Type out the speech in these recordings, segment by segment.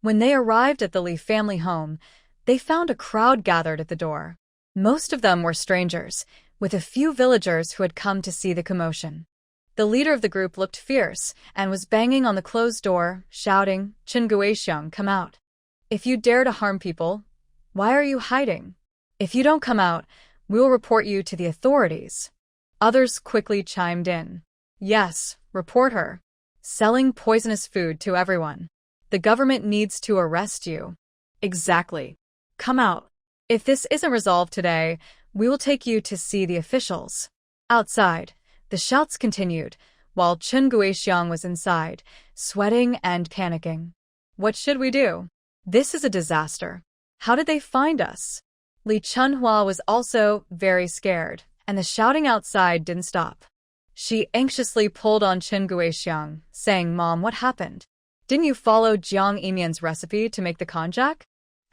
When they arrived at the Li family home, they found a crowd gathered at the door. Most of them were strangers, with a few villagers who had come to see the commotion. The leader of the group looked fierce and was banging on the closed door, shouting, "Chen Guixiang, come out. If you dare to harm people, why are you hiding? If you don't come out, we will report you to the authorities." Others quickly chimed in. "Yes, report her. Selling poisonous food to everyone. The government needs to arrest you." "Exactly. Come out. If this isn't resolved today, we will take you to see the officials." Outside, the shouts continued, while Chen Guixiang was inside, sweating and panicking. "What should we do? This is a disaster. How did they find us?" Li Chunhua was also very scared, and the shouting outside didn't stop. She anxiously pulled on Chen Guixiang, saying, "Mom, what happened? Didn't you follow Jiang Yimian's recipe to make the konjac?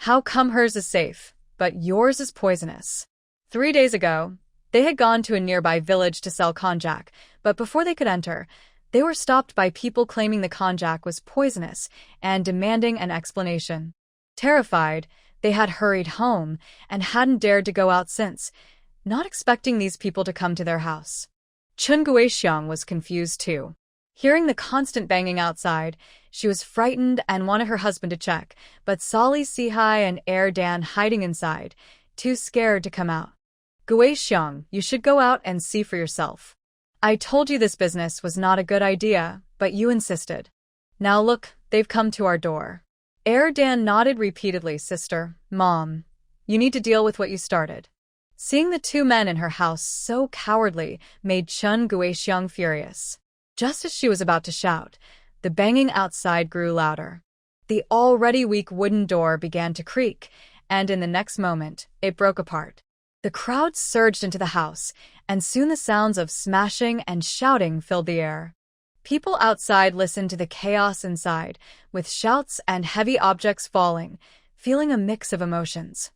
How come hers is safe, but yours is poisonous?" 3 days ago, they had gone to a nearby village to sell konjac, but before they could enter, they were stopped by people claiming the konjac was poisonous and demanding an explanation. Terrified, they had hurried home and hadn't dared to go out since, not expecting these people to come to their house. Chen Guixiang was confused too. Hearing the constant banging outside, she was frightened and wanted her husband to check, but saw Li Sihai and Air Dan hiding inside, too scared to come out. "Guixiang, you should go out and see for yourself. I told you this business was not a good idea, but you insisted. Now look, they've come to our door." Air Dan nodded repeatedly. "Sister, Mom, you need to deal with what you started." Seeing the two men in her house so cowardly made Chen Guixiang furious. Just as she was about to shout, the banging outside grew louder. The already weak wooden door began to creak, and in the next moment, it broke apart. The crowd surged into the house, and soon the sounds of smashing and shouting filled the air. People outside listened to the chaos inside, with shouts and heavy objects falling, feeling a mix of emotions.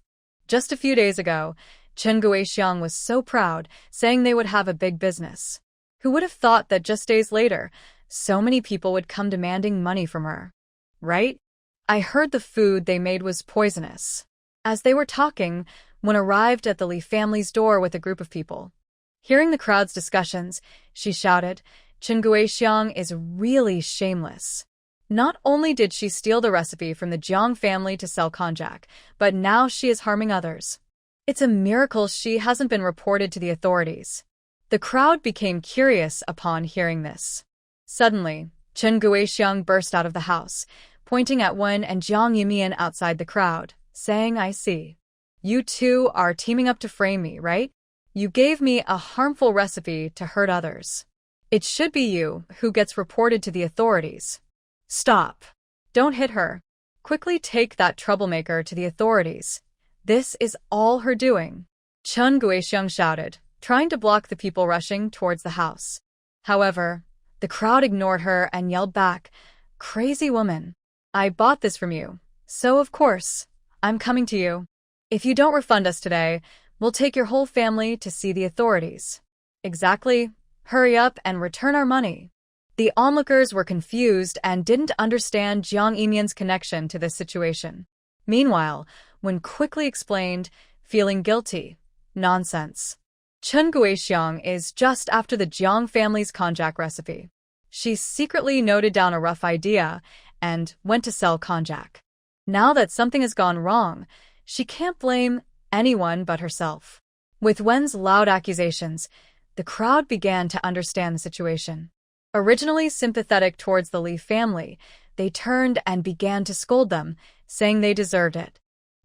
Just a few days ago, Chen Guixiang was so proud, saying they would have a big business. Who would have thought that just days later, so many people would come demanding money from her? Right? "I heard the food they made was poisonous." As they were talking, one arrived at the Li family's door with a group of people. Hearing the crowd's discussions, she shouted, "Chen Guixiang is really shameless. Not only did she steal the recipe from the Jiang family to sell konjac, but now she is harming others. It's a miracle she hasn't been reported to the authorities." The crowd became curious upon hearing this. Suddenly, Chen Guixiang burst out of the house, pointing at Wen and Jiang Yimian outside the crowd, saying, "I see. You two are teaming up to frame me, right? You gave me a harmful recipe to hurt others. It should be you who gets reported to the authorities. Stop. Don't hit her. Quickly take that troublemaker to the authorities. This is all her doing." Chen Guixiang shouted, trying to block the people rushing towards the house. However, the crowd ignored her and yelled back, "Crazy woman. I bought this from you, so of course, I'm coming to you. If you don't refund us today, we'll take your whole family to see the authorities." "Exactly. Hurry up and return our money." The onlookers were confused and didn't understand Jiang Yimian's connection to this situation. Meanwhile, Wen quickly explained, feeling guilty, "Nonsense. Chen Guixiang is just after the Jiang family's konjac recipe. She secretly noted down a rough idea and went to sell konjac. Now that something has gone wrong, she can't blame anyone but herself." With Wen's loud accusations, the crowd began to understand the situation. Originally sympathetic towards the Li family, they turned and began to scold them, saying they deserved it.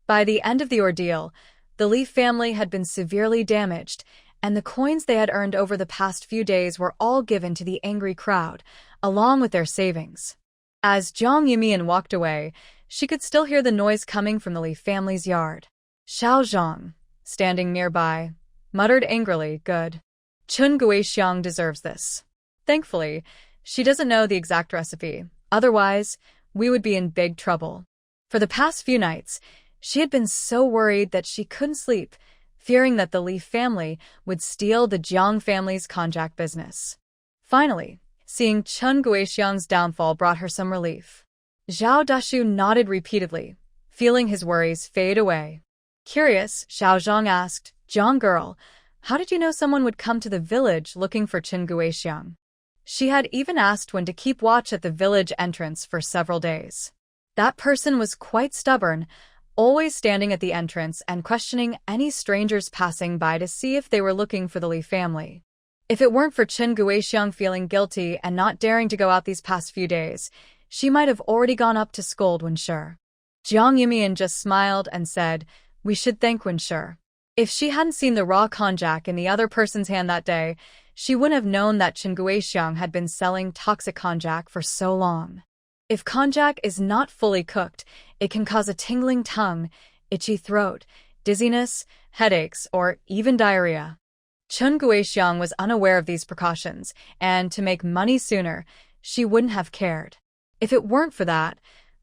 By the end of the ordeal, the Li family had been severely damaged, and the coins they had earned over the past few days were all given to the angry crowd, along with their savings. As Jiang Yimian walked away, she could still hear the noise coming from the Li family's yard. Xiao Zhang, standing nearby, muttered angrily, "Good. Chen Guixiang deserves this. Thankfully, she doesn't know the exact recipe, otherwise, we would be in big trouble." For the past few nights, she had been so worried that she couldn't sleep, fearing that the Li family would steal the Jiang family's konjac business. Finally, seeing Chen Guixiang's downfall brought her some relief. Zhao Dashu nodded repeatedly, feeling his worries fade away. Curious, Xiao Zhang asked, "Zhang girl, how did you know someone would come to the village looking for Qin Guixiang?" She had even asked when to keep watch at the village entrance for several days. That person was quite stubborn, always standing at the entrance and questioning any strangers passing by to see if they were looking for the Li family. If it weren't for Qin Guixiang feeling guilty and not daring to go out these past few days, she might have already gone up to scold Wenshi. Jiang Yumian just smiled and said, "We should thank Wenshi." If she hadn't seen the raw konjac in the other person's hand that day, she wouldn't have known that Qin Guixiang had been selling toxic konjac for so long. If konjac is not fully cooked, it can cause a tingling tongue, itchy throat, dizziness, headaches, or even diarrhea. Qin Guixiang was unaware of these precautions, and to make money sooner, she wouldn't have cared. If it weren't for that,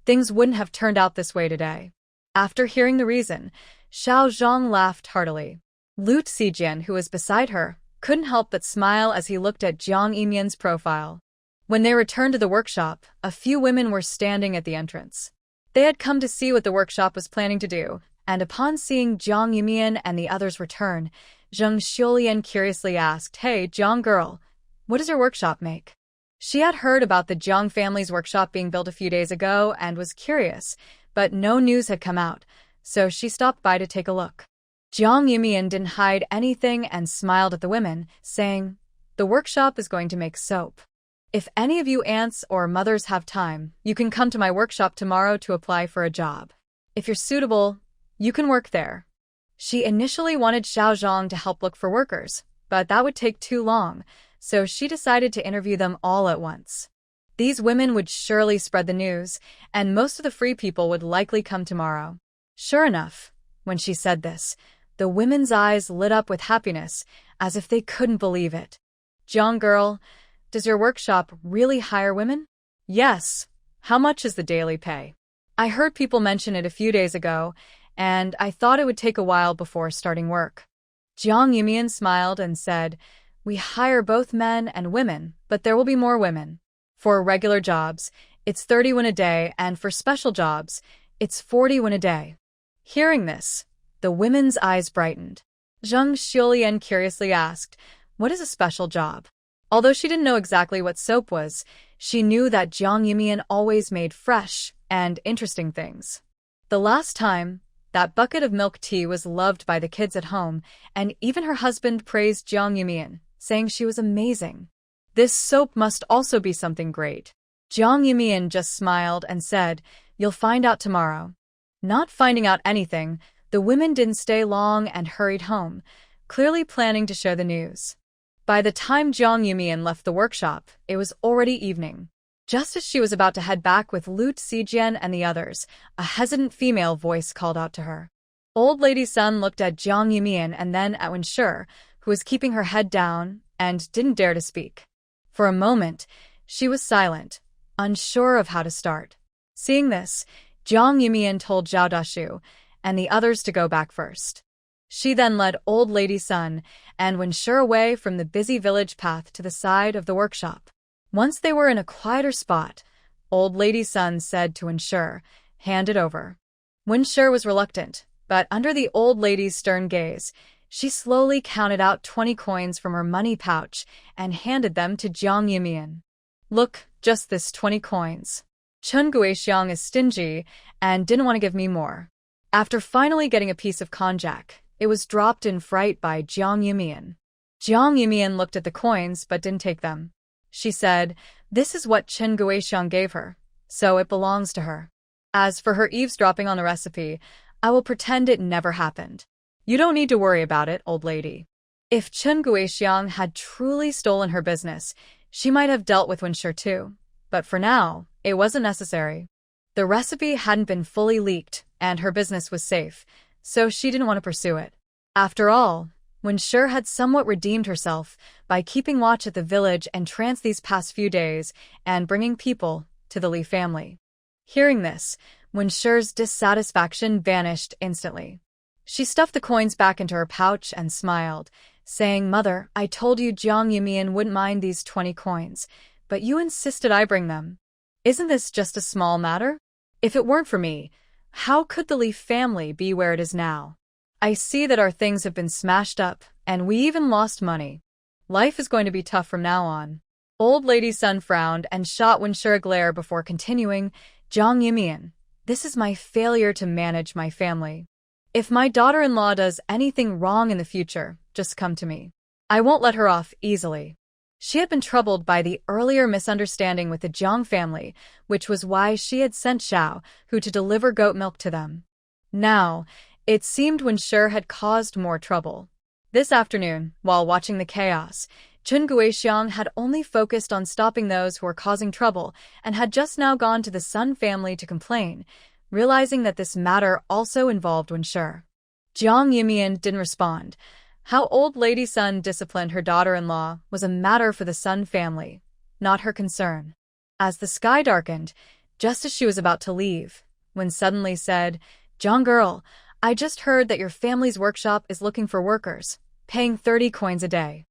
things wouldn't have turned out this way today. After hearing the reason, Xiao Zhang laughed heartily. Lu Zijian, who was beside her, couldn't help but smile as he looked at Jiang Yumian's profile. When they returned to the workshop, a few women were standing at the entrance. They had come to see what the workshop was planning to do, and upon seeing Jiang Yumian and the others return, Zheng Xiulian curiously asked, "Hey, Jiang girl, what does your workshop make?" She had heard about the Jiang family's workshop being built a few days ago and was curious, but no news had come out, so she stopped by to take a look. Jiang Yumian didn't hide anything and smiled at the women, saying, "The workshop is going to make soap. If any of you aunts or mothers have time, you can come to my workshop tomorrow to apply for a job. If you're suitable, you can work there." She initially wanted Xiao Zhang to help look for workers, but that would take too long, so she decided to interview them all at once. These women would surely spread the news, and most of the free people would likely come tomorrow. Sure enough, when she said this, the women's eyes lit up with happiness, as if they couldn't believe it. "Jiang girl, does your workshop really hire women?" "Yes. How much is the daily pay?" "I heard people mention it a few days ago, and I thought it would take a while before starting work." Jiang Yumian smiled and said, "We hire both men and women, but there will be more women. For regular jobs, it's 30 won a day, and for special jobs, it's 40 won a day." Hearing this, the women's eyes brightened. Zheng Xiulian curiously asked, "What is a special job?" Although she didn't know exactly what soap was, she knew that Jiang Yumian always made fresh and interesting things. The last time, that bucket of milk tea was loved by the kids at home, and even her husband praised Jiang Yumian, saying she was amazing. This soap must also be something great. Jiang Yumian just smiled and said, "You'll find out tomorrow." Not finding out anything, the women didn't stay long and hurried home, clearly planning to share the news. By the time Jiang Yumian left the workshop, it was already evening. Just as she was about to head back with Lu Zijian and the others, a hesitant female voice called out to her. Old Lady Sun looked at Jiang Yumian and then at Wenshi, who was keeping her head down and didn't dare to speak. For a moment, she was silent, unsure of how to start. Seeing this, Jiang Yumian told Zhao Dashu and the others to go back first. She then led Old Lady Sun and Wenshi away from the busy village path to the side of the workshop. Once they were in a quieter spot, Old Lady Sun said to Wenshi, "Hand it over." Wenshi was reluctant, but under the old lady's stern gaze, she slowly counted out 20 coins from her money pouch and handed them to Jiang Yumian. "Look, just this 20 coins. Qin Guixiang is stingy and didn't want to give me more." After finally getting a piece of konjac, it was dropped in fright by Jiang Yumian. Jiang Yumian looked at the coins but didn't take them. She said, "This is what Qin Guixiang gave her, so it belongs to her. As for her eavesdropping on the recipe, I will pretend it never happened. You don't need to worry about it, old lady." If Qin Guixiang had truly stolen her business, she might have dealt with Wenshi too, but for now, it wasn't necessary. The recipe hadn't been fully leaked, and her business was safe, so she didn't want to pursue it. After all, Wenshi had somewhat redeemed herself by keeping watch at the village entrance these past few days and bringing people to the Li family. Hearing this, Wenshi's dissatisfaction vanished instantly. She stuffed the coins back into her pouch and smiled, saying, "Mother, I told you Jiang Yumian wouldn't mind these 20 coins, but you insisted I bring them. Isn't this just a small matter?" If it weren't for me, how could the Li family be where it is now? I see that our things have been smashed up, and we even lost money. Life is going to be tough from now on. Old Lady Sun frowned and shot Wenshi a glare before continuing, Jiang Yimian, this is my failure to manage my family. If my daughter-in-law does anything wrong in the future, just come to me. I won't let her off easily. She had been troubled by the earlier misunderstanding with the Jiang family, which was why she had sent Xiao, who to deliver goat milk to them. Now, it seemed Wenshi had caused more trouble. This afternoon, while watching the chaos, Chun Guixiang had only focused on stopping those who were causing trouble and had just now gone to the Sun family to complain, realizing that this matter also involved Wenshi. Jiang Yimian didn't respond. How old Lady Sun disciplined her daughter-in-law was a matter for the Sun family, not her concern. As the sky darkened, just as she was about to leave, Wen suddenly said, Jiang girl, I just heard that your family's workshop is looking for workers, paying 30 coins a day.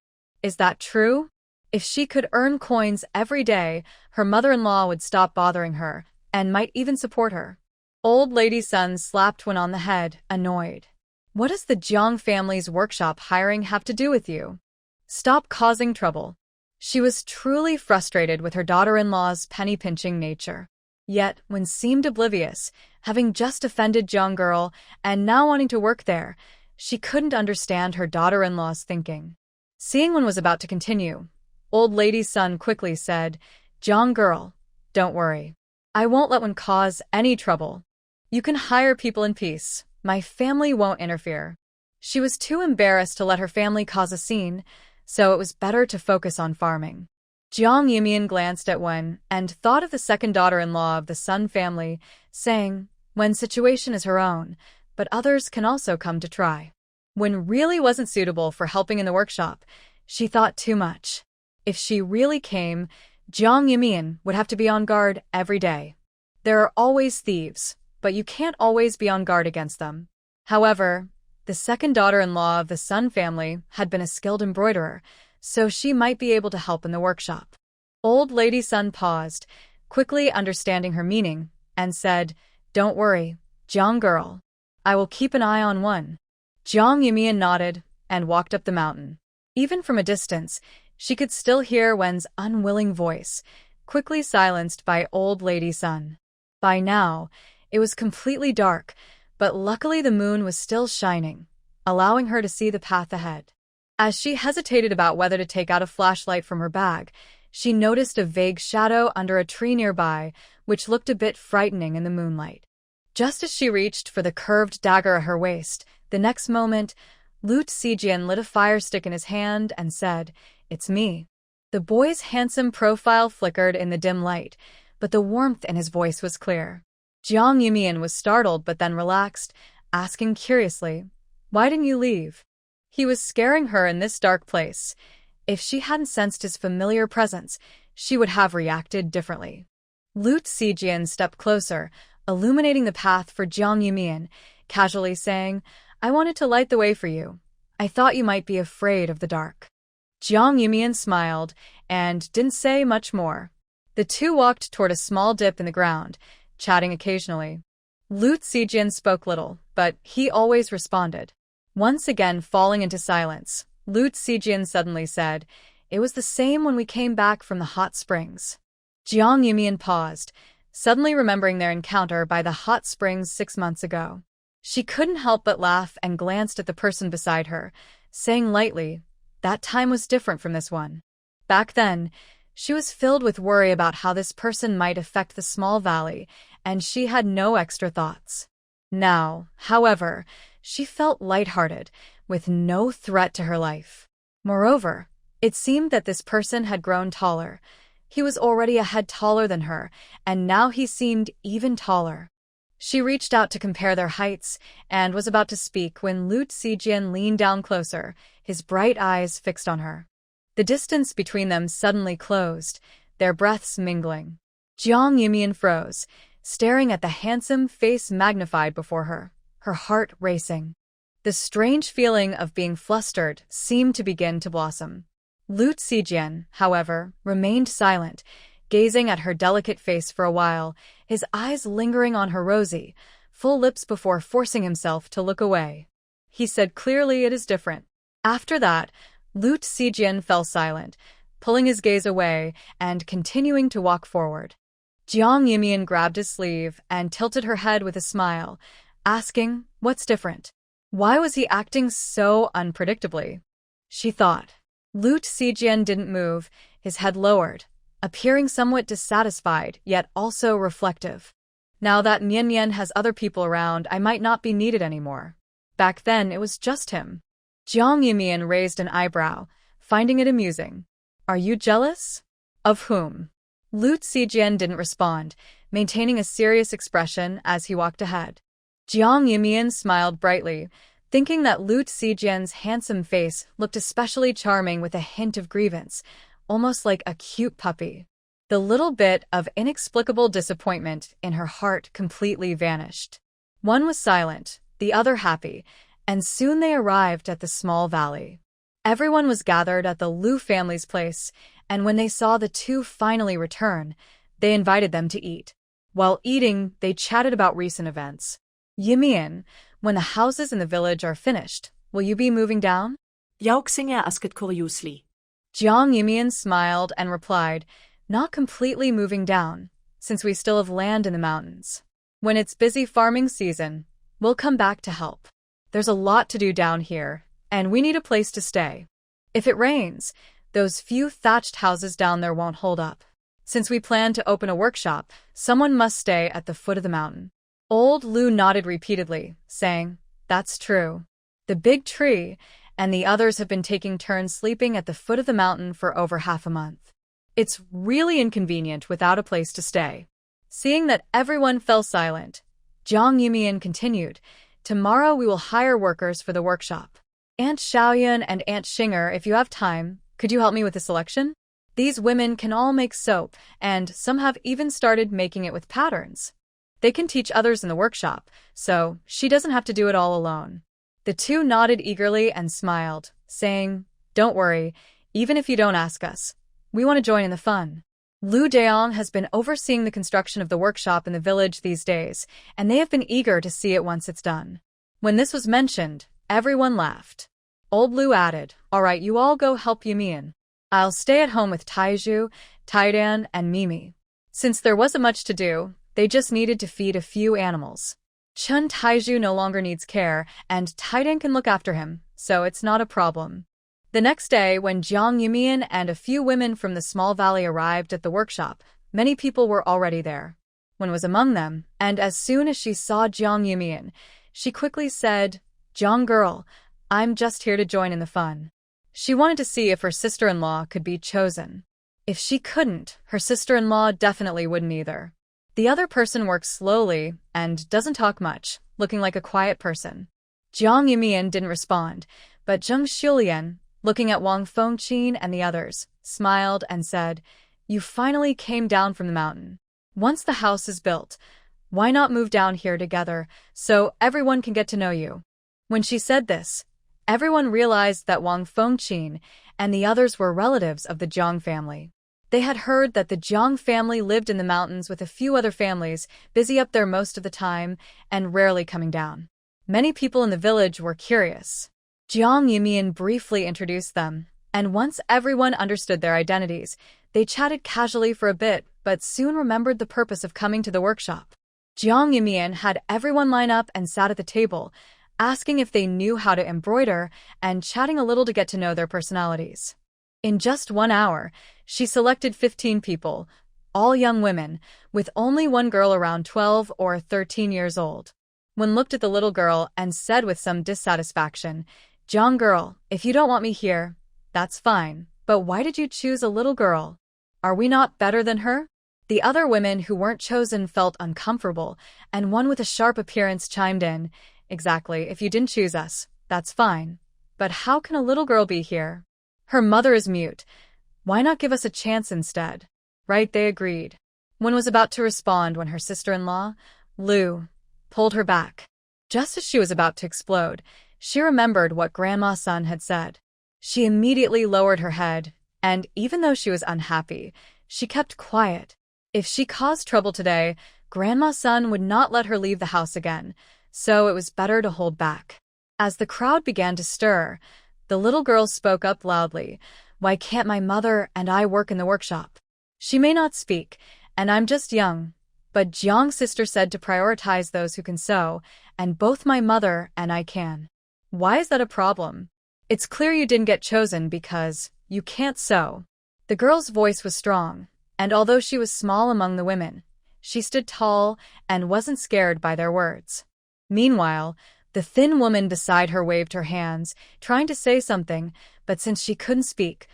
Is that true? If she could earn coins every day, her mother-in-law would stop bothering her, and might even support her. Old Lady Sun slapped Wen on the head, annoyed. What does the Jiang family's workshop hiring have to do with you? Stop causing trouble. She was truly frustrated with her daughter-in-law's penny-pinching nature. Yet, Wen seemed oblivious, having just offended Jiang girl and now wanting to work there, she couldn't understand her daughter-in-law's thinking. Seeing Wen was about to continue, Old Lady Sun quickly said, Jiang girl, don't worry. I won't let Wen cause any trouble. You can hire people in peace. My family won't interfere. She was too embarrassed to let her family cause a scene, so it was better to focus on farming. Jiang Yimian glanced at Wen and thought of the second daughter-in-law of the Sun family, saying, Wen's situation is her own, but others can also come to try. Wen really wasn't suitable for helping in the workshop. She thought too much. If she really came, Jiang Yimian would have to be on guard every day. There are always thieves, but you can't always be on guard against them. However, the second daughter-in-law of the Sun family had been a skilled embroiderer, so she might be able to help in the workshop. Old Lady Sun paused, quickly understanding her meaning, and said, Don't worry, Jiang girl. I will keep an eye on Wen. Jiang Yimian nodded and walked up the mountain. Even from a distance, she could still hear Wen's unwilling voice, quickly silenced by Old Lady Sun. By now, it was completely dark, but luckily the moon was still shining, allowing her to see the path ahead. As she hesitated about whether to take out a flashlight from her bag, she noticed a vague shadow under a tree nearby, which looked a bit frightening in the moonlight. Just as she reached for the curved dagger at her waist, the next moment, Lu Zijian lit a fire stick in his hand and said, It's me. The boy's handsome profile flickered in the dim light, but the warmth in his voice was clear. Jiang Yimian was startled but then relaxed, asking curiously, Why didn't you leave? He was scaring her in this dark place. If she hadn't sensed his familiar presence, she would have reacted differently. Lu Zijian stepped closer, illuminating the path for Jiang Yimian, casually saying, I wanted to light the way for you. I thought you might be afraid of the dark. Jiang Yimian smiled and didn't say much more. The two walked toward a small dip in the ground, chatting occasionally. Lu Zijian spoke little, but he always responded. Once again falling into silence, Lu Zijian suddenly said, It was the same when we came back from the hot springs. Jiang Yimian paused, suddenly remembering their encounter by the hot springs 6 months ago. She couldn't help but laugh and glanced at the person beside her, saying lightly, That time was different from this one. Back then, she was filled with worry about how this person might affect the small valley, and she had no extra thoughts. Now, however, she felt lighthearted, with no threat to her life. Moreover, it seemed that this person had grown taller. He was already a head taller than her, and now he seemed even taller. She reached out to compare their heights and was about to speak when Lu Zijian leaned down closer, his bright eyes fixed on her. The distance between them suddenly closed, their breaths mingling. Jiang Yimian froze, staring at the handsome face magnified before her, her heart racing. The strange feeling of being flustered seemed to begin to blossom. Lu Zijian, however, remained silent, gazing at her delicate face for a while, his eyes lingering on her rosy, full lips before forcing himself to look away. He said clearly, "It is different." After that, Lu Zijian fell silent, pulling his gaze away and continuing to walk forward. Jiang Yimian grabbed his sleeve and tilted her head with a smile, asking, "What's different? Why was he acting so unpredictably?" She thought. Lu Zijian didn't move, his head lowered, appearing somewhat dissatisfied, yet also reflective. "Now that Mian Mian has other people around, I might not be needed anymore. Back then, it was just him." Jiang Yimian raised an eyebrow, finding it amusing. "Are you jealous?" "Of whom?" Lu Zijian didn't respond, maintaining a serious expression as he walked ahead. Jiang Yimian smiled brightly, thinking that Lu Zijian's handsome face looked especially charming with a hint of grievance, almost like a cute puppy. The little bit of inexplicable disappointment in her heart completely vanished. One was silent, the other happy, and soon they arrived at the small valley. Everyone was gathered at the Lu family's place, and when they saw the two finally return, they invited them to eat. While eating, they chatted about recent events. "Yimian, when the houses in the village are finished, will you be moving down?" Yauxinger asked curiously. Jiang Yimian smiled and replied, "Not completely moving down, since we still have land in the mountains. When it's busy farming season, we'll come back to help. There's a lot to do down here, and we need a place to stay. If it rains, those few thatched houses down there won't hold up. Since we plan to open a workshop, someone must stay at the foot of the mountain." Old Lu nodded repeatedly, saying, "That's true. The big tree and the others have been taking turns sleeping at the foot of the mountain for over half a month. It's really inconvenient without a place to stay." Seeing that everyone fell silent, Jiang Yimian continued, "Tomorrow we will hire workers for the workshop. Aunt Xiaoyan and Aunt Xinger, if you have time, could you help me with the selection? These women can all make soap, and some have even started making it with patterns. They can teach others in the workshop, so she doesn't have to do it all alone." The two nodded eagerly and smiled, saying, "Don't worry, even if you don't ask us. We want to join in the fun." Lu Deong has been overseeing the construction of the workshop in the village these days, and they have been eager to see it once it's done. When this was mentioned, everyone laughed. Old Lu added, "All right, you all go help Yimian. I'll stay at home with Taiju, Taidan, and Mimi." Since there wasn't much to do, they just needed to feed a few animals. Chun Taiju no longer needs care, and Taidan can look after him, so it's not a problem. The next day, when Jiang Yimian and a few women from the small valley arrived at the workshop, many people were already there. One was among them, and as soon as she saw Jiang Yimian, she quickly said, "Jiang girl, I'm just here to join in the fun." She wanted to see if her sister-in-law could be chosen. If she couldn't, her sister-in-law definitely wouldn't either. The other person works slowly and doesn't talk much, looking like a quiet person. Jiang Yimian didn't respond, but Zheng Xulian, looking at Wang Fengqin and the others, smiled and said, "You finally came down from the mountain. Once the house is built, why not move down here together so everyone can get to know you?" When she said this, everyone realized that Wang Fengqin and the others were relatives of the Jiang family. They had heard that the Jiang family lived in the mountains with a few other families, busy up there most of the time and rarely coming down. Many people in the village were curious. Jiang Yimian briefly introduced them, and once everyone understood their identities, they chatted casually for a bit but soon remembered the purpose of coming to the workshop. Jiang Yimian had everyone line up and sat at the table, asking if they knew how to embroider and chatting a little to get to know their personalities. In just 1 hour, she selected 15 people, all young women, with only one girl around 12 or 13 years old. One looked at the little girl and said with some dissatisfaction, "Jiang girl, if you don't want me here, that's fine, but why did you choose a little girl? Are we not better than her?" The other women who weren't chosen felt uncomfortable, and one with a sharp appearance chimed in, "Exactly, if you didn't choose us, that's fine. But how can a little girl be here? Her mother is mute. Why not give us a chance instead?" "Right," they agreed. One was about to respond when her sister-in-law, Lu, pulled her back. Just as she was about to explode, she remembered what Grandma Sun had said. She immediately lowered her head, and even though she was unhappy, she kept quiet. If she caused trouble today, Grandma's son would not let her leave the house again, so it was better to hold back. As the crowd began to stir, the little girl spoke up loudly. Why can't my mother and I work in the workshop? She may not speak, and I'm just young, but Jiang's sister said to prioritize those who can sew, and both my mother and I can. Why is that a problem? It's clear you didn't get chosen because you can't sew. The girl's voice was strong, and although she was small among the women, she stood tall and wasn't scared by their words. Meanwhile, the thin woman beside her waved her hands, trying to say something, but since she couldn't speak,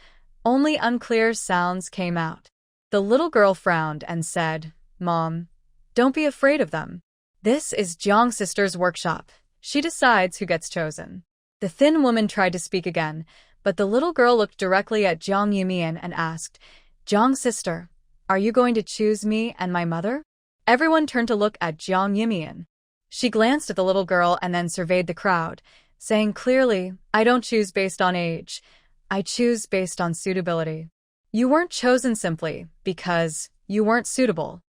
only unclear sounds came out. The little girl frowned and said, "Mom, don't be afraid of them. This is Jiang's sister's workshop. She decides who gets chosen." The thin woman tried to speak again, but the little girl looked directly at Jiang Yumian and asked, "Jiang's sister, are you going to choose me and my mother?" Everyone turned to look at Jiang Yumian. She glanced at the little girl and then surveyed the crowd, saying clearly, "I don't choose based on age. I choose based on suitability. You weren't chosen simply because you weren't suitable.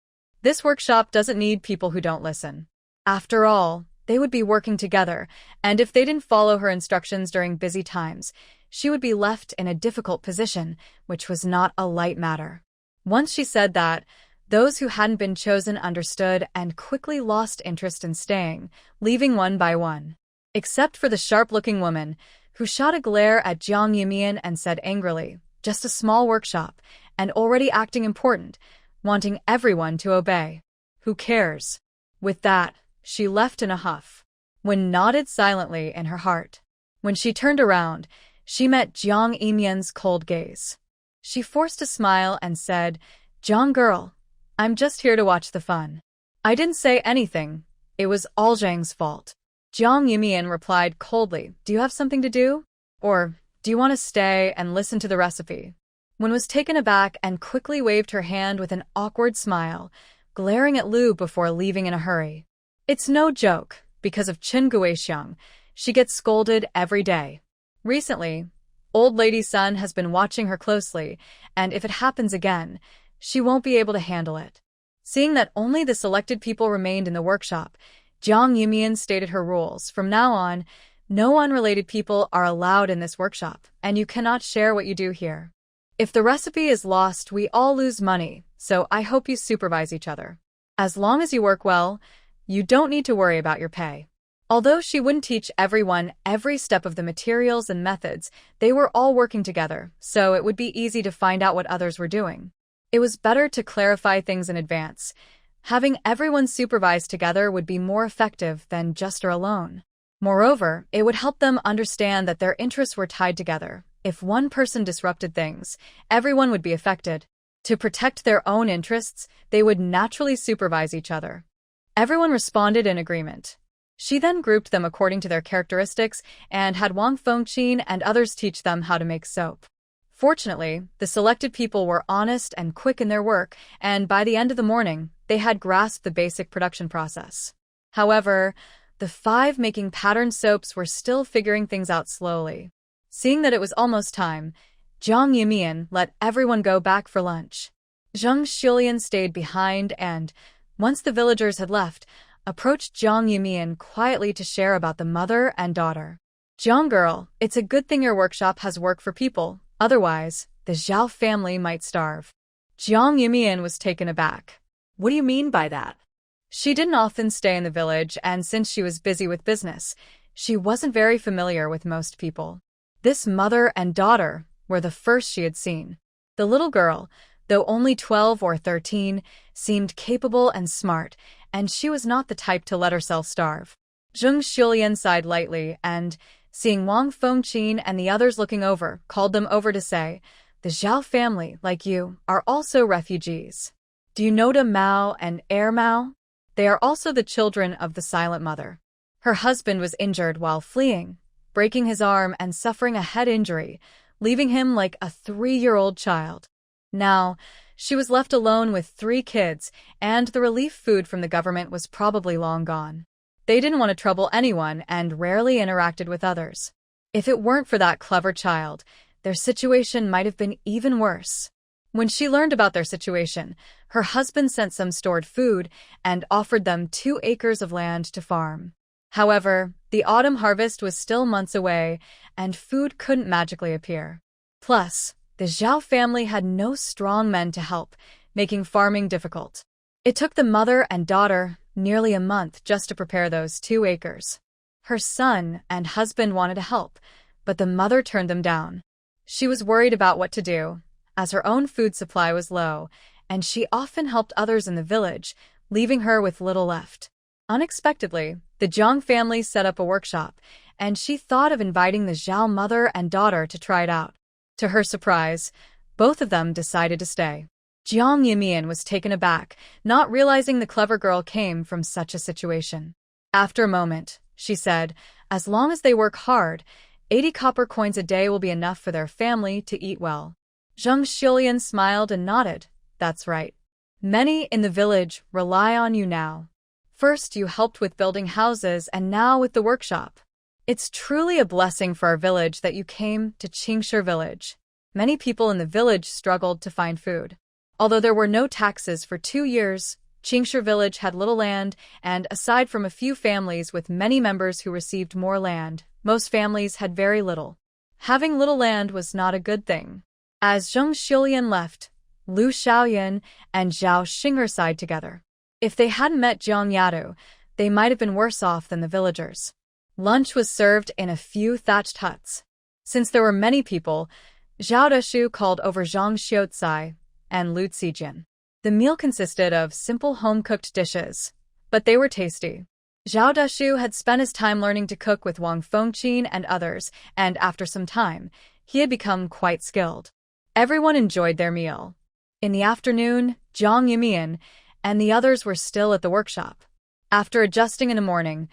This workshop doesn't need people who don't listen." After all, they would be working together, and if they didn't follow her instructions during busy times, she would be left in a difficult position, which was not a light matter. Once she said that, those who hadn't been chosen understood and quickly lost interest in staying, leaving one by one. Except for the sharp-looking woman, who shot a glare at Jiang Yumian and said angrily, "Just a small workshop, and already acting important, wanting everyone to obey. Who cares?" With that, she left in a huff. Wen nodded silently in her heart. When she turned around, she met Jiang Yumian's cold gaze. She forced a smile and said, "Jiang girl, I'm just here to watch the fun." "I didn't say anything. It was all Zhang's fault." Jiang Yumian replied coldly, "Do you have something to do? Or do you want to stay and listen to the recipe?" Wen was taken aback and quickly waved her hand with an awkward smile, glaring at Lu before leaving in a hurry. It's no joke, because of Chen Guixiang, she gets scolded every day. Recently, Old Lady Sun has been watching her closely, and if it happens again, she won't be able to handle it. Seeing that only the selected people remained in the workshop, Jiang Yumian stated her rules. From now on, no unrelated people are allowed in this workshop, and you cannot share what you do here. If the recipe is lost, we all lose money, so I hope you supervise each other. As long as you work well, you don't need to worry about your pay. Although she wouldn't teach everyone every step of the materials and methods, they were all working together, so it would be easy to find out what others were doing. It was better to clarify things in advance. Having everyone supervised together would be more effective than just her alone. Moreover, it would help them understand that their interests were tied together. If one person disrupted things, everyone would be affected. To protect their own interests, they would naturally supervise each other. Everyone responded in agreement. She then grouped them according to their characteristics and had Wang Fengqin and others teach them how to make soap. Fortunately, the selected people were honest and quick in their work, and by the end of the morning, they had grasped the basic production process. However, the 5 making patterned soaps were still figuring things out slowly. Seeing that it was almost time, Jiang Yumian let everyone go back for lunch. Zheng Xuelian stayed behind and, once the villagers had left, approached Jiang Yumian quietly to share about the mother and daughter. "Jiang girl, it's a good thing your workshop has work for people, otherwise, the Zhao family might starve." Jiang Yumian was taken aback. What do you mean by that? She didn't often stay in the village, and since she was busy with business, she wasn't very familiar with most people. This mother and daughter were the first she had seen. The little girl, though only 12 or 13, seemed capable and smart, and she was not the type to let herself starve. Zheng Xuelian sighed lightly and, seeing Wang Fengqin and the others looking over, called them over to say, "The Zhao family, like you, are also refugees. Do you know the Mao and Heir Mao? They are also the children of the silent mother. Her husband was injured while fleeing, breaking his arm and suffering a head injury, leaving him like a 3-year-old child. Now, she was left alone with 3 kids, and the relief food from the government was probably long gone. They didn't want to trouble anyone and rarely interacted with others. If it weren't for that clever child, their situation might have been even worse." When she learned about their situation, her husband sent some stored food and offered them 2 acres of land to farm. However, the autumn harvest was still months away, and food couldn't magically appear. Plus, the Zhao family had no strong men to help, making farming difficult. It took the mother and daughter nearly a month just to prepare those 2 acres. Her son and husband wanted to help, but the mother turned them down. She was worried about what to do, as her own food supply was low, and she often helped others in the village, leaving her with little left. Unexpectedly, the Zhang family set up a workshop, and she thought of inviting the Zhao mother and daughter to try it out. To her surprise, both of them decided to stay. Jiang Yimian was taken aback, not realizing the clever girl came from such a situation. After a moment, she said, "As long as they work hard, 80 copper coins a day will be enough for their family to eat well." Zhang Xiulian smiled and nodded. "That's right. Many in the village rely on you now. First you helped with building houses and now with the workshop. It's truly a blessing for our village that you came to Qingshi village." Many people in the village struggled to find food. Although there were no taxes for 2 years, Qingshi village had little land, and aside from a few families with many members who received more land, most families had very little. Having little land was not a good thing. As Zhang Xiulian left, Lu Xiaoyan and Zhao Xing'er sighed together. If they hadn't met Jiang Yadu, they might have been worse off than the villagers. Lunch was served in a few thatched huts. Since there were many people, Zhao Deshu called over Zhang Xiucai and Lu Zijian. The meal consisted of simple home-cooked dishes, but they were tasty. Zhao Deshu had spent his time learning to cook with Wang Fengqin and others, and after some time, he had become quite skilled. Everyone enjoyed their meal. In the afternoon, Jiang Yimian and the others were still at the workshop. After adjusting in the morning,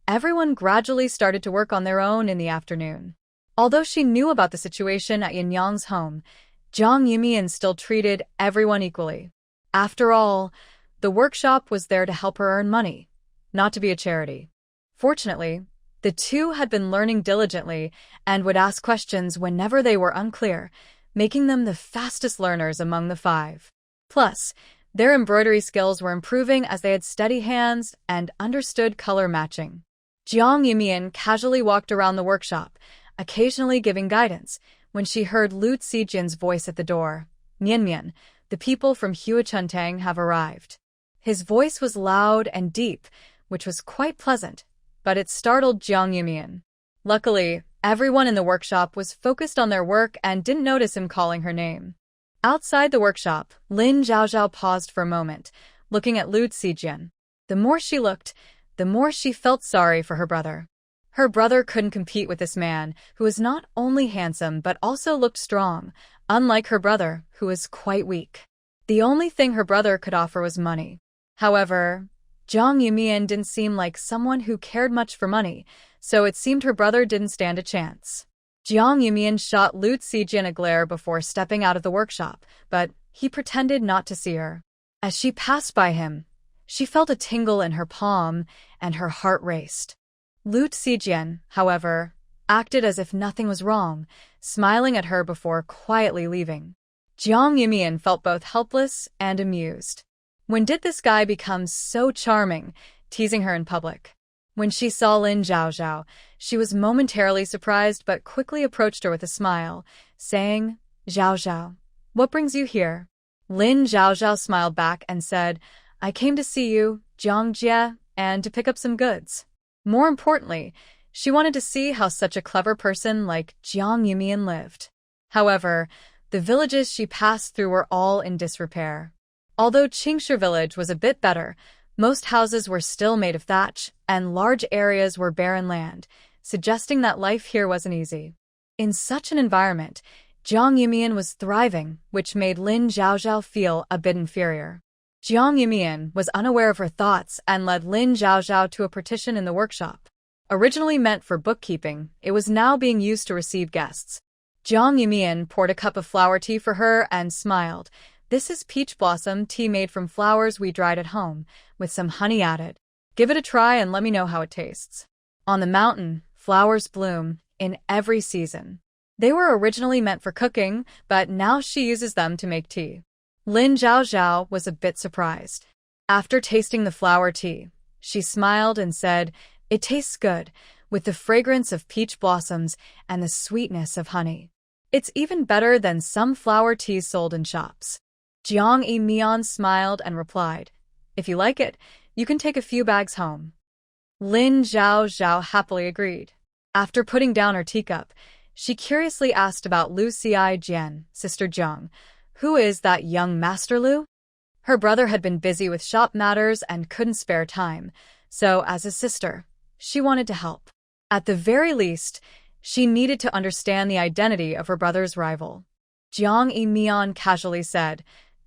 everyone gradually started to work on their own in the afternoon. Although she knew about the situation at Yanyang's home, Jiang Yimian still treated everyone equally. After all, the workshop was there to help her earn money, not to be a charity. Fortunately, the two had been learning diligently and would ask questions whenever they were unclear, making them the fastest learners among the 5. Plus, their embroidery skills were improving as they had steady hands and understood color matching. Jiang Yimian casually walked around the workshop, occasionally giving guidance, when she heard Lu Zijian's voice at the door. "Mian, the people from Huichun Tang have arrived." His voice was loud and deep, which was quite pleasant, but it startled Jiang Yimian. Luckily, everyone in the workshop was focused on their work and didn't notice him calling her name. Outside the workshop, Lin Zhaozhao paused for a moment, looking at Lu Zijian. The more she looked, the more she felt sorry for her brother. Her brother couldn't compete with this man, who was not only handsome but also looked strong, unlike her brother, who was quite weak. The only thing her brother could offer was money. However, Jiang Yimian didn't seem like someone who cared much for money, so it seemed her brother didn't stand a chance. Jiang Yimian shot Lu Zijian a glare before stepping out of the workshop, but he pretended not to see her. As she passed by him, she felt a tingle in her palm and her heart raced. Lu Zijian, however, acted as if nothing was wrong, smiling at her before quietly leaving. Jiang Yimian felt both helpless and amused. When did this guy become so charming, teasing her in public? When she saw Lin Zhaozhao, she was momentarily surprised but quickly approached her with a smile, saying, "Zhaozhao, what brings you here?" Lin Zhaozhao smiled back and said, "I came to see you, Jiang Jie, and to pick up some goods." More importantly, she wanted to see how such a clever person like Jiang Yimian lived. However, the villages she passed through were all in disrepair. Although Qingshi village was a bit better, most houses were still made of thatch, and large areas were barren land, suggesting that life here wasn't easy. In such an environment, Jiang Yimian was thriving, which made Lin Zhaozhao feel a bit inferior. Jiang Yimian was unaware of her thoughts and led Lin Zhaozhao to a partition in the workshop. Originally meant for bookkeeping, it was now being used to receive guests. Jiang Yimian poured a cup of flower tea for her and smiled. "This is peach blossom tea made from flowers we dried at home, with some honey added. Give it a try and let me know how it tastes." On the mountain, flowers bloom in every season. They were originally meant for cooking, but now she uses them to make tea. Lin Zhaozhao was a bit surprised. After tasting the flower tea, she smiled and said, "It tastes good, with the fragrance of peach blossoms and the sweetness of honey. It's even better than some flower teas sold in shops." Jiang Yimian smiled and replied, "If you like it, you can take a few bags home." Lin Zhaozhao happily agreed. After putting down her teacup, she curiously asked about Lu Xijian, Sister Jiang. Who is that young Master Lu? Her brother had been busy with shop matters and couldn't spare time, so as a sister, she wanted to help. At the very least, she needed to understand the identity of her brother's rival. Jiang Yimian casually said,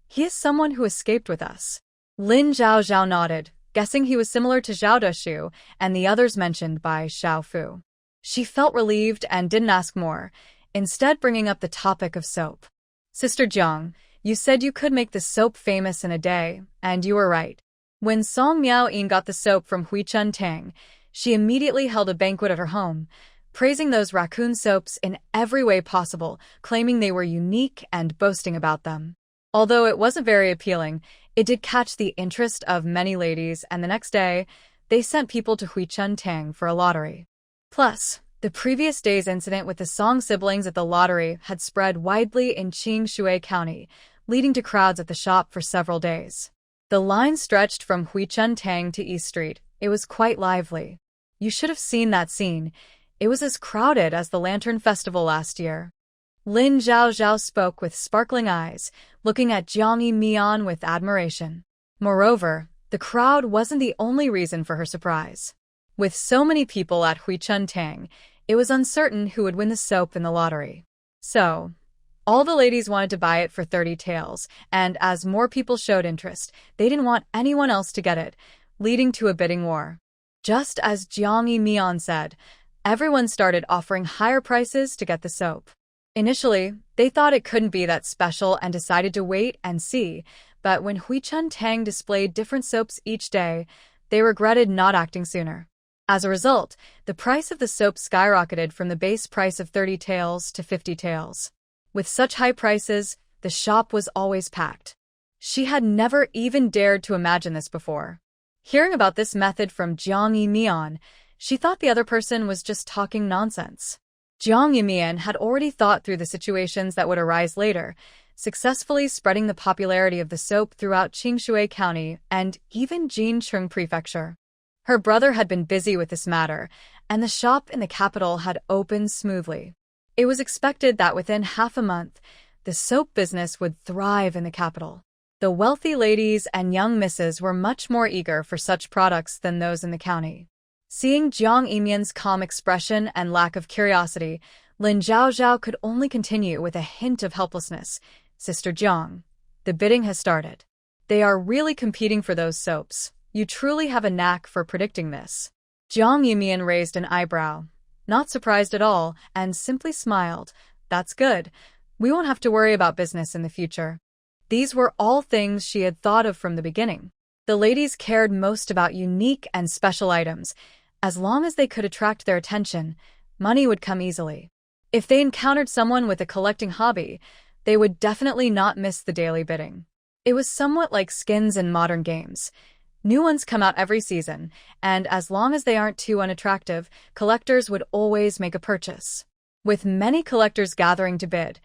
"He is someone who escaped with us." Lin Zhaozhao nodded, guessing he was similar to Zhao Deshu and the others mentioned by Xiao Fu. She felt relieved and didn't ask more, instead bringing up the topic of soap. "Sister Jiang, you said you could make the soap famous in a day, and you were right." When Song Miaoyin got the soap from Huichun Tang, she immediately held a banquet at her home, praising those raccoon soaps in every way possible, claiming they were unique and boasting about them. Although it wasn't very appealing, it did catch the interest of many ladies, and the next day, they sent people to Huichun Tang for a lottery. Plus, the previous day's incident with the Song siblings at the lottery had spread widely in Qingshui County, leading to crowds at the shop for several days. The line stretched from Huichun Tang to East Street. It was quite lively. You should have seen that scene. It was as crowded as the Lantern Festival last year. Lin Zhaozhao spoke with sparkling eyes, looking at Jiang Yimian with admiration. Moreover, the crowd wasn't the only reason for her surprise. With so many people at Huichun Tang, it was uncertain who would win the soap in the lottery. So, all the ladies wanted to buy it for 30 taels, and as more people showed interest, they didn't want anyone else to get it, leading to a bidding war. Just as Jiang Yimian said, everyone started offering higher prices to get the soap. Initially, they thought it couldn't be that special and decided to wait and see, but when Huichun Tang displayed different soaps each day, they regretted not acting sooner. As a result, the price of the soap skyrocketed from the base price of 30 taels to 50 taels. With such high prices, the shop was always packed. She had never even dared to imagine this before. Hearing about this method from Jiang Yimian, she thought the other person was just talking nonsense. Jiang Yimian had already thought through the situations that would arise later, successfully spreading the popularity of the soap throughout Qingshui County and even Jincheng Prefecture. Her brother had been busy with this matter, and the shop in the capital had opened smoothly. It was expected that within half a month, the soap business would thrive in the capital. The wealthy ladies and young misses were much more eager for such products than those in the county. Seeing Jiang Yimian's calm expression and lack of curiosity, Lin Zhaozhao could only continue with a hint of helplessness. "Sister Jiang, the bidding has started. They are really competing for those soaps. You truly have a knack for predicting this." Jiang Yimian raised an eyebrow, not surprised at all, and simply smiled. "That's good. We won't have to worry about business in the future." These were all things she had thought of from the beginning. The ladies cared most about unique and special items. As long as they could attract their attention, money would come easily. If they encountered someone with a collecting hobby, they would definitely not miss the daily bidding. It was somewhat like skins in modern games. New ones come out every season, and as long as they aren't too unattractive, collectors would always make a purchase. With many collectors gathering to bid,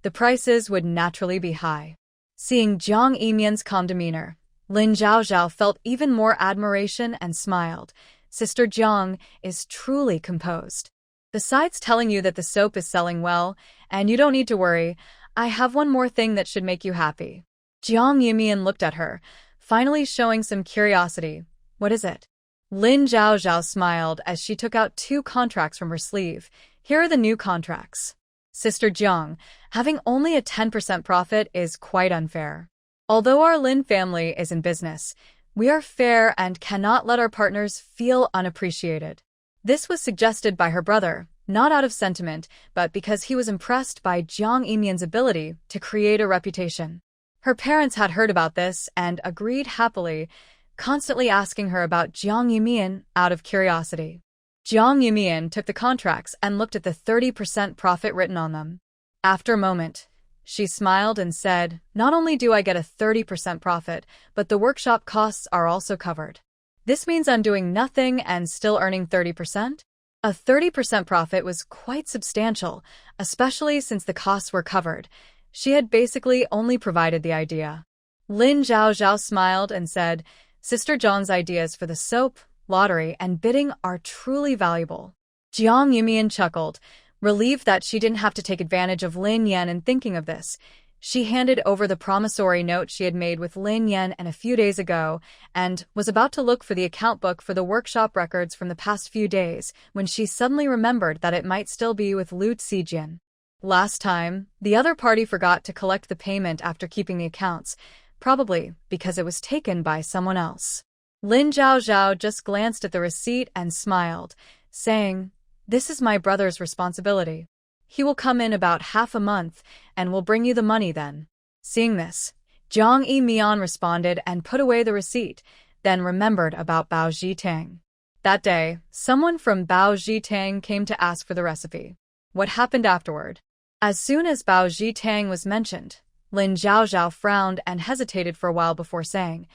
the prices would naturally be high. Seeing Jiang Yimian's calm demeanor, Lin Zhaozhao felt even more admiration and smiled. "Sister Jiang is truly composed. Besides telling you that the soap is selling well, and you don't need to worry, I have one more thing that should make you happy." Jiang Yimian looked at her, finally showing some curiosity. "What is it?" Lin Zhaozhao smiled as she took out 2 contracts from her sleeve. "Here are the new contracts. Sister Jiang, having only a 10% profit is quite unfair. Although our Lin family is in business, we are fair and cannot let our partners feel unappreciated." This was suggested by her brother, not out of sentiment, but because he was impressed by Jiang Yimian's ability to create a reputation. Her parents had heard about this and agreed happily, constantly asking her about Jiang Yimian out of curiosity. Jiang Yumian took the contracts and looked at the 30% profit written on them. After a moment, she smiled and said, "Not only do I get a 30% profit, but the workshop costs are also covered. This means I'm doing nothing and still earning 30%? A 30% profit was quite substantial, especially since the costs were covered. She had basically only provided the idea. Lin Zhaozhao smiled and said, "Sister Zhang's ideas for the soap, lottery, and bidding are truly valuable." Jiang Yumian chuckled, relieved that she didn't have to take advantage of Lin Yan in thinking of this. She handed over the promissory note she had made with Lin Yan a few days ago and was about to look for the account book for the workshop records from the past few days when she suddenly remembered that it might still be with Lu Zijian. Last time, the other party forgot to collect the payment after keeping the accounts, probably because it was taken by someone else. Lin Zhaozhao just glanced at the receipt and smiled, saying, "This is my brother's responsibility. He will come in about half a month and will bring you the money then." Seeing this, Jiang Mian responded and put away the receipt, then remembered about Bao Zhi Tang. That day, someone from Bao Zhi Tang came to ask for the recipe. What happened afterward? As soon as Bao Zhi Tang was mentioned, Lin Zhaozhao frowned and hesitated for a while before saying,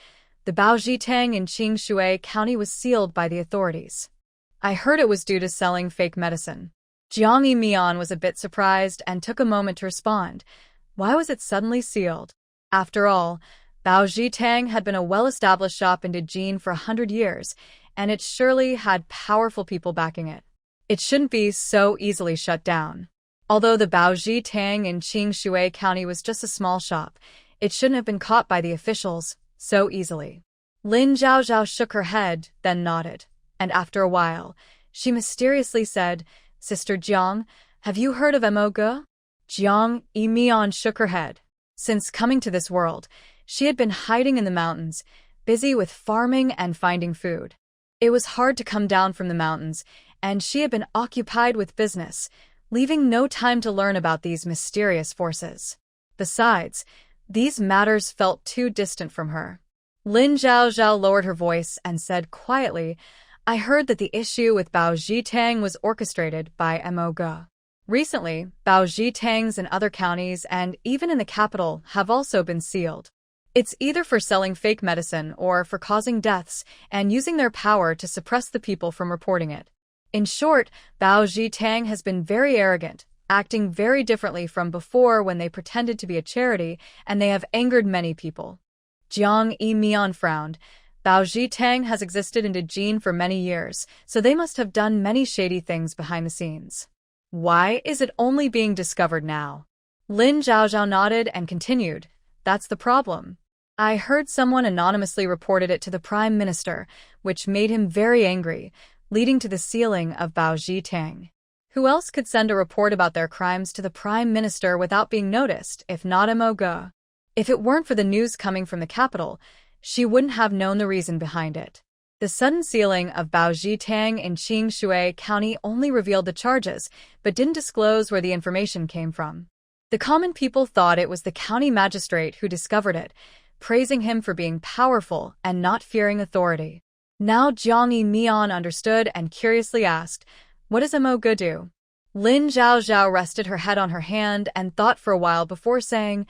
"The Bao Zhi Tang in Qingshui County was sealed by the authorities. I heard it was due to selling fake medicine." Jiang Mian was a bit surprised and took a moment to respond. Why was it suddenly sealed? After all, Bao Zhi Tang had been a well-established shop in Dejin for 100 years, and it surely had powerful people backing it. It shouldn't be so easily shut down. Although the Bao Zhi Tang in Qingshui County was just a small shop, it shouldn't have been caught by the officials so easily. Lin Zhaozhao shook her head, then nodded, and after a while, she mysteriously said, "Sister Jiang, have you heard of Mo Ge?" Jiang Mian shook her head. Since coming to this world, she had been hiding in the mountains, busy with farming and finding food. It was hard to come down from the mountains, and she had been occupied with business, leaving no time to learn about these mysterious forces. Besides, these matters felt too distant from her. Lin Zhaozhao lowered her voice and said quietly, "I heard that the issue with Bao Zhi Tang was orchestrated by Mo Ge. Recently, Bao Zhi Tangs in other counties and even in the capital have also been sealed. It's either for selling fake medicine or for causing deaths and using their power to suppress the people from reporting it. In short, Bao Zhi Tang has been very arrogant, acting very differently from before when they pretended to be a charity, and they have angered many people." Jiang Mian frowned. Bao Zhi Tang has existed in Dejin for many years, so they must have done many shady things behind the scenes. Why is it only being discovered now? Lin Zhaozhao nodded and continued, "That's the problem. I heard someone anonymously reported it to the Prime Minister, which made him very angry, leading to the sealing of Bao Zhi Tang. Who else could send a report about their crimes to the Prime Minister without being noticed, if not Mo Ge? If it weren't for the news coming from the capital, she wouldn't have known the reason behind it. The sudden sealing of Bao Zhi Tang in Qingshui County only revealed the charges, but didn't disclose where the information came from. The common people thought it was the county magistrate who discovered it, praising him for being powerful and not fearing authority. Now Jiang Mian understood and curiously asked, "What does Mo Ge do?" Lin Zhaozhao rested her head on her hand and thought for a while before saying,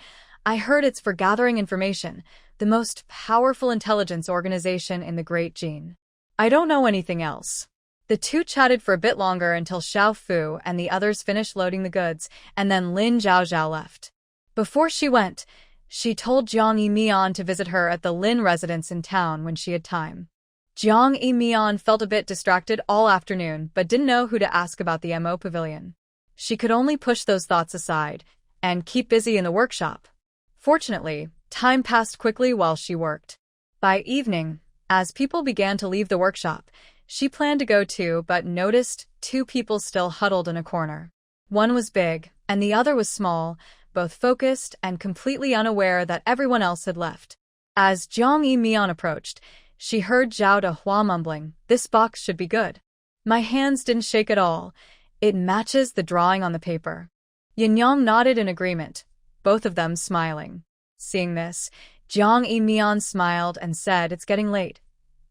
"I heard it's for gathering information, the most powerful intelligence organization in the Great Jin. I don't know anything else." The two chatted for a bit longer until Xiao Fu and the others finished loading the goods, and then Lin Zhaozhao left. Before she went, she told Jiang Mian to visit her at the Lin residence in town when she had time. Jiang Mian felt a bit distracted all afternoon but didn't know who to ask about the Mo Pavilion. She could only push those thoughts aside and keep busy in the workshop. Fortunately, time passed quickly while she worked. By evening, as people began to leave the workshop, she planned to go too but noticed two people still huddled in a corner. One was big, and the other was small, both focused and completely unaware that everyone else had left. As Jiang Mian approached, she heard Zhao Dehua mumbling, "This box should be good." "My hands didn't shake at all. It matches the drawing on the paper." Yin Yang nodded in agreement, both of them smiling. Seeing this, Jiang Mian smiled and said, "It's getting late.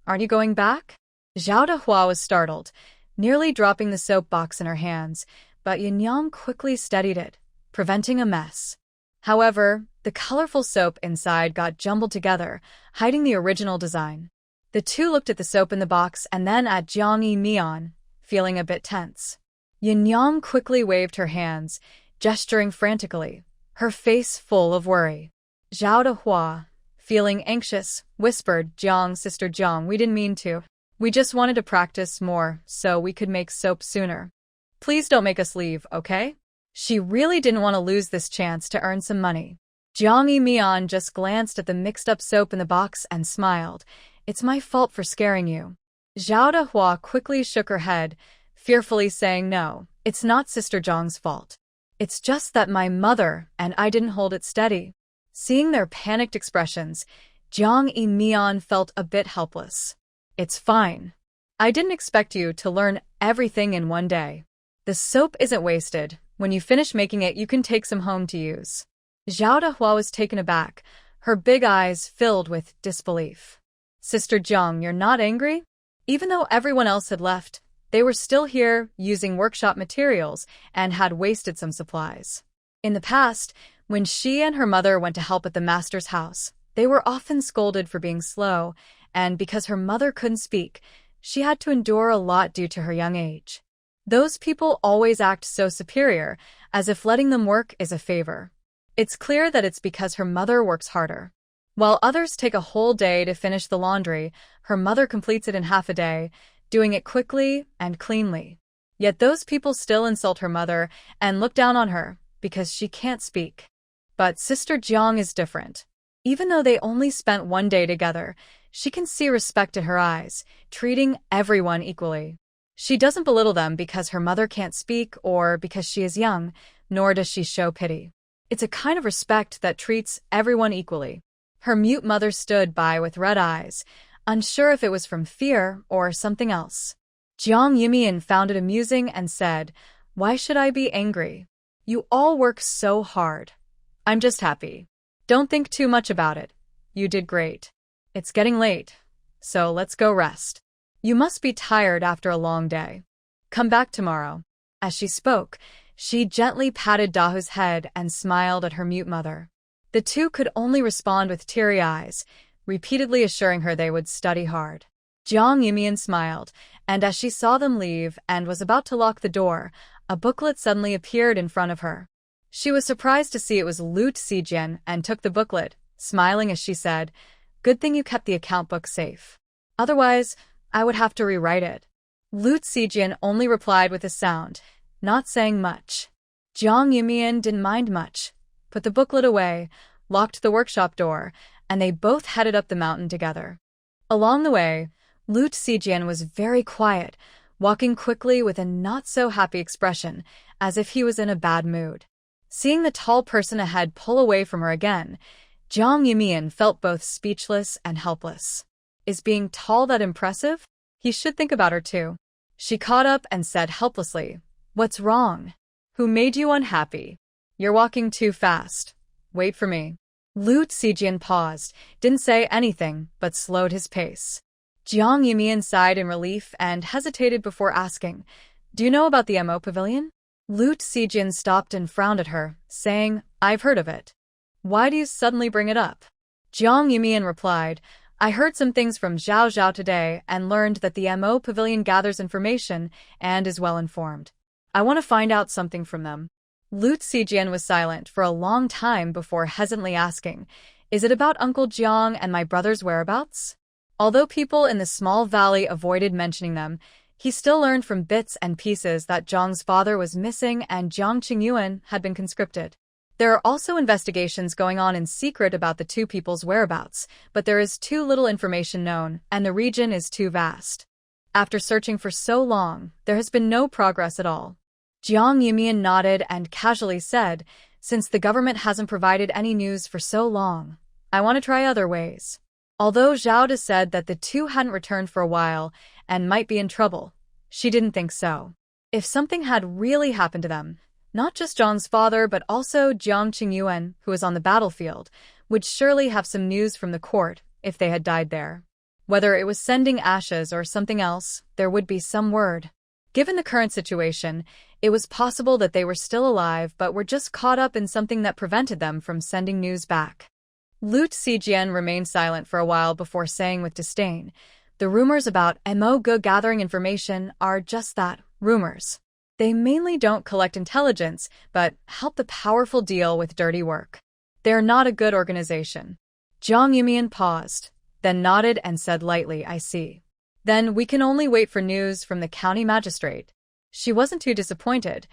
Aren't you going back?" Zhao Dehua was startled. nearly dropping the soap box in her hands, but Yin quickly steadied it, preventing a mess. However, the colorful soap inside got jumbled together, hiding the original design. The two looked at the soap in the box and then at Jiang Yimian, feeling a bit tense. Yin quickly waved her hands, gesturing frantically, her face full of worry. Zhao Dehua, feeling anxious, whispered, "Jiang, Sister Jiang, we didn't mean to. We just wanted to practice more so we could make soap sooner. Please don't make us leave, okay?" She really didn't want to lose this chance to earn some money. Jiang Yimian just glanced at the mixed-up soap in the box and smiled. "It's my fault for scaring you." Zhao Dehua quickly shook her head, fearfully saying, "No, it's not Sister Jiang's fault. It's just that my mother and I didn't hold it steady." Seeing their panicked expressions, Jiang Yimian felt a bit helpless. "It's fine. I didn't expect you to learn everything in one day. The soap isn't wasted. When you finish making it, you can take some home to use." Zhao Dehua was taken aback, her big eyes filled with disbelief. "Sister Jiang, you're not angry?" Even though everyone else had left, they were still here using workshop materials and had wasted some supplies. In the past, when she and her mother went to help at the master's house, they were often scolded for being slow, and because her mother couldn't speak, she had to endure a lot due to her young age. Those people always act so superior, as if letting them work is a favor. It's clear that it's because her mother works harder. While others take a whole day to finish the laundry, her mother completes it in half a day, doing it quickly and cleanly. Yet those people still insult her mother and look down on her because she can't speak. But Sister Jiang is different. Even though they only spent one day together, she can see respect in her eyes, treating everyone equally. She doesn't belittle them because her mother can't speak or because she is young, nor does she show pity. It's a kind of respect that treats everyone equally. Her mute mother stood by with red eyes, unsure if it was from fear or something else. Jiang Yimian found it amusing and said, "Why should I be angry? You all work so hard. I'm just happy. Don't think too much about it. You did great. It's getting late, so let's go rest. You must be tired after a long day. Come back tomorrow." As she spoke, she gently patted Dahu's head and smiled at her mute mother. The two could only respond with teary eyes, repeatedly assuring her they would study hard. Jiang Yimian smiled, and as she saw them leave and was about to lock the door, a booklet suddenly appeared in front of her. She was surprised to see it was Lu Zijian and took the booklet, smiling as she said, "Good thing you kept the account book safe. Otherwise, I would have to rewrite it." Lu Zijian only replied with a sound, not saying much. Jiang Yimian didn't mind much, put the booklet away, locked the workshop door, and they both headed up the mountain together. Along the way, Lu Zijian was very quiet, walking quickly with a not-so-happy expression, as if he was in a bad mood. Seeing the tall person ahead pull away from her again, Jiang Yimian felt both speechless and helpless. Is being tall that impressive? He should think about her too. She caught up and said helplessly, "What's wrong? Who made you unhappy? You're walking too fast. Wait for me." Lu Zijian paused, didn't say anything, but slowed his pace. Jiang Yimian sighed in relief and hesitated before asking, "Do you know about the Mo Pavilion?" Lu Zijian stopped and frowned at her, saying, "I've heard of it. Why do you suddenly bring it up?" Jiang Yimian replied, "I heard some things from Zhao Zhao today and learned that the Mo Pavilion gathers information and is well informed. I want to find out something from them." Lu Zijian was silent for a long time before hesitantly asking, "Is it about Uncle Jiang and my brother's whereabouts?" Although people in the small valley avoided mentioning them, he still learned from bits and pieces that Jiang's father was missing and Jiang Qingyuan had been conscripted. There are also investigations going on in secret about the two people's whereabouts, but there is too little information known, and the region is too vast. After searching for so long, there has been no progress at all. Jiang Yimian nodded and casually said, "Since the government hasn't provided any news for so long, I want to try other ways." Although Zhao De said that the two hadn't returned for a while and might be in trouble, she didn't think so. If something had really happened to them, not just Zhang's father but also Jiang Qingyuan, who was on the battlefield, would surely have some news from the court if they had died there. Whether it was sending ashes or something else, there would be some word. Given the current situation, it was possible that they were still alive but were just caught up in something that prevented them from sending news back. Lu Zijian remained silent for a while before saying with disdain, "The rumors about Mo Ge gathering information are just that, rumors. They mainly don't collect intelligence, but help the powerful deal with dirty work. They're not a good organization." Jiang Yumian paused, then nodded and said lightly, "I see. Then we can only wait for news from the county magistrate." She wasn't too disappointed.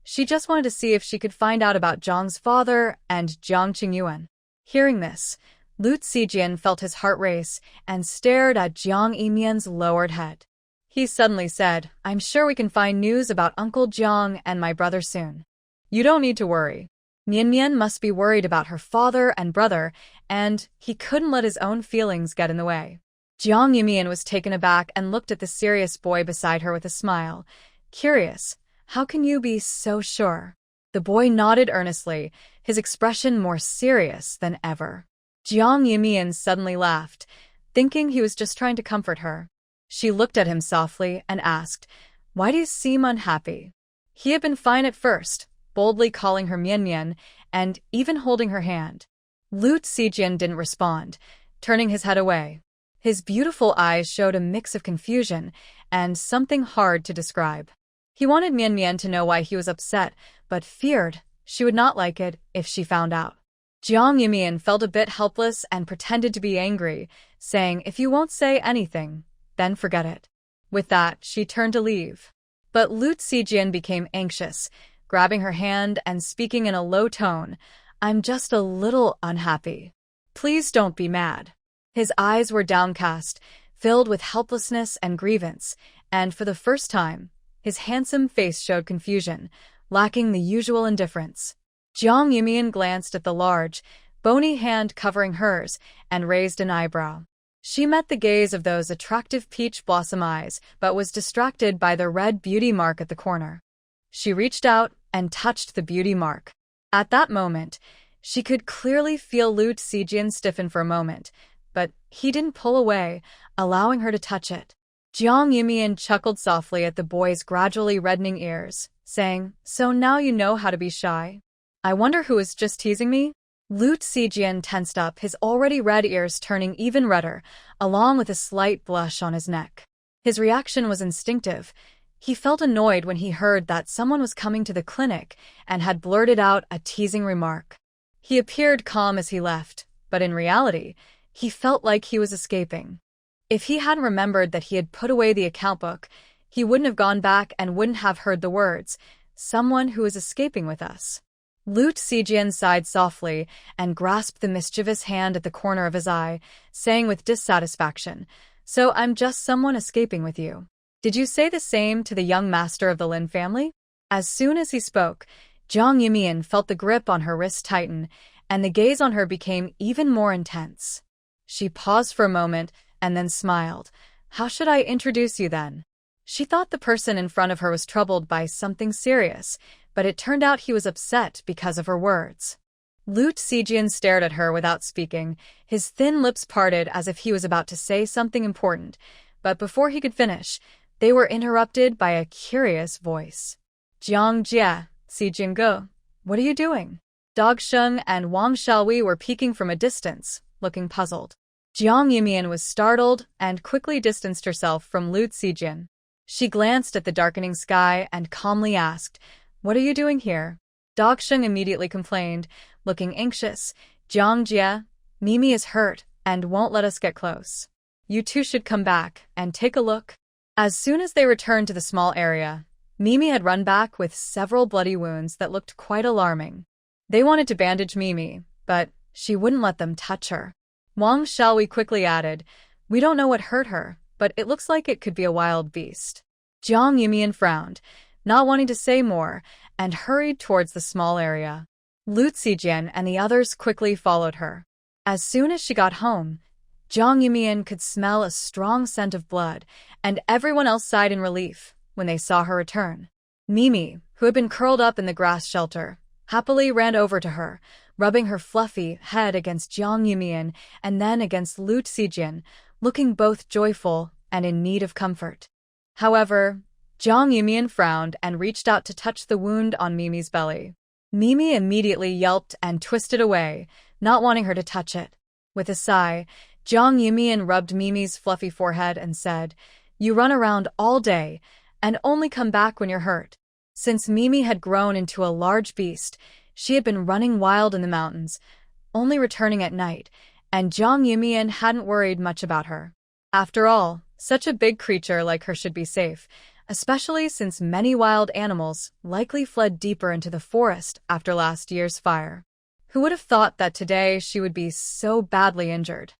She just wanted to see if she could find out about Jiang's father and Jiang Qingyuan. Hearing this, Lu Zijian felt his heart race and stared at Jiang Yimian's lowered head. He suddenly said, "I'm sure we can find news about Uncle Jiang and my brother soon. You don't need to worry. Mian must be worried about her father and brother, and he couldn't let his own feelings get in the way." Jiang Yimian was taken aback and looked at the serious boy beside her with a smile. "Curious, how can you be so sure?" The boy nodded earnestly, his expression more serious than ever. Jiang Yimian suddenly laughed, thinking he was just trying to comfort her. She looked at him softly and asked, "Why do you seem unhappy?" He had been fine at first, boldly calling her Mian and even holding her hand. Lu Zijian didn't respond, turning his head away. His beautiful eyes showed a mix of confusion and something hard to describe. He wanted Mian to know why he was upset, but feared she would not like it if she found out. Jiang Yimian felt a bit helpless and pretended to be angry, saying, "If you won't say anything, then forget it." With that, she turned to leave. But Lu Zijian became anxious, grabbing her hand and speaking in a low tone, "I'm just a little unhappy. Please don't be mad." His eyes were downcast, filled with helplessness and grievance, and for the first time, his handsome face showed confusion, lacking the usual indifference. Jiang Yimian glanced at the large, bony hand covering hers and raised an eyebrow. She met the gaze of those attractive peach blossom eyes, but was distracted by the red beauty mark at the corner. She reached out and touched the beauty mark. At that moment, she could clearly feel Lu Zijian stiffen for a moment, but he didn't pull away, allowing her to touch it. Jiang Yimian chuckled softly at the boy's gradually reddening ears, saying, "So now you know how to be shy? I wonder who is just teasing me?" Lu Zijian tensed up, his already red ears turning even redder, along with a slight blush on his neck. His reaction was instinctive. He felt annoyed when he heard that someone was coming to the clinic and had blurted out a teasing remark. He appeared calm as he left, but in reality, he felt like he was escaping. If he hadn't remembered that he had put away the account book, he wouldn't have gone back and wouldn't have heard the words, "Someone who is escaping with us." Lu Zijian sighed softly and grasped the mischievous hand at the corner of his eye, saying with dissatisfaction, "So I'm just someone escaping with you. Did you say the same to the young master of the Lin family?" As soon as he spoke, Jiang Yimian felt the grip on her wrist tighten, and the gaze on her became even more intense. She paused for a moment and then smiled. "How should I introduce you then?" She thought the person in front of her was troubled by something serious, but it turned out he was upset because of her words. Lu Zijian stared at her without speaking, his thin lips parted as if he was about to say something important, but before he could finish, they were interrupted by a curious voice. "Jiang Jie, Zijin Ge, what are you doing?" Dog Sheng and Wang Xiaohui were peeking from a distance, looking puzzled. Jiang Yimian was startled and quickly distanced herself from Lu Zijian. She glanced at the darkening sky and calmly asked, "What are you doing here?" Dog Sheng immediately complained, looking anxious, "Jiang Jie, Mimi is hurt and won't let us get close. You two should come back and take a look." As soon as they returned to the small area, Mimi had run back with several bloody wounds that looked quite alarming. They wanted to bandage Mimi, but she wouldn't let them touch her. Wang Xiaohui quickly added, "We don't know what hurt her, but it looks like it could be a wild beast." Jiang Yimian frowned, not wanting to say more, and hurried towards the small area. Lu Zijian and the others quickly followed her. As soon as she got home, Jiang Yimian could smell a strong scent of blood, and everyone else sighed in relief when they saw her return. Mimi, who had been curled up in the grass shelter, happily ran over to her, rubbing her fluffy head against Jiang Yimian and then against Lu Zijian, looking both joyful and in need of comfort. However, Jiang Yumian frowned and reached out to touch the wound on Mimi's belly. Mimi immediately yelped and twisted away, not wanting her to touch it. With a sigh, Jiang Yumian rubbed Mimi's fluffy forehead and said, "You run around all day and only come back when you're hurt." Since Mimi had grown into a large beast, she had been running wild in the mountains, only returning at night, and Jiang Yumian hadn't worried much about her. After all, such a big creature like her should be safe, especially since many wild animals likely fled deeper into the forest after last year's fire. Who would have thought that today she would be so badly injured?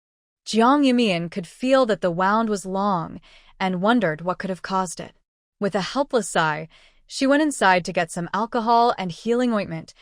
Jiang Yumian could feel that the wound was long and wondered what could have caused it. With a helpless sigh, she went inside to get some alcohol and healing ointment,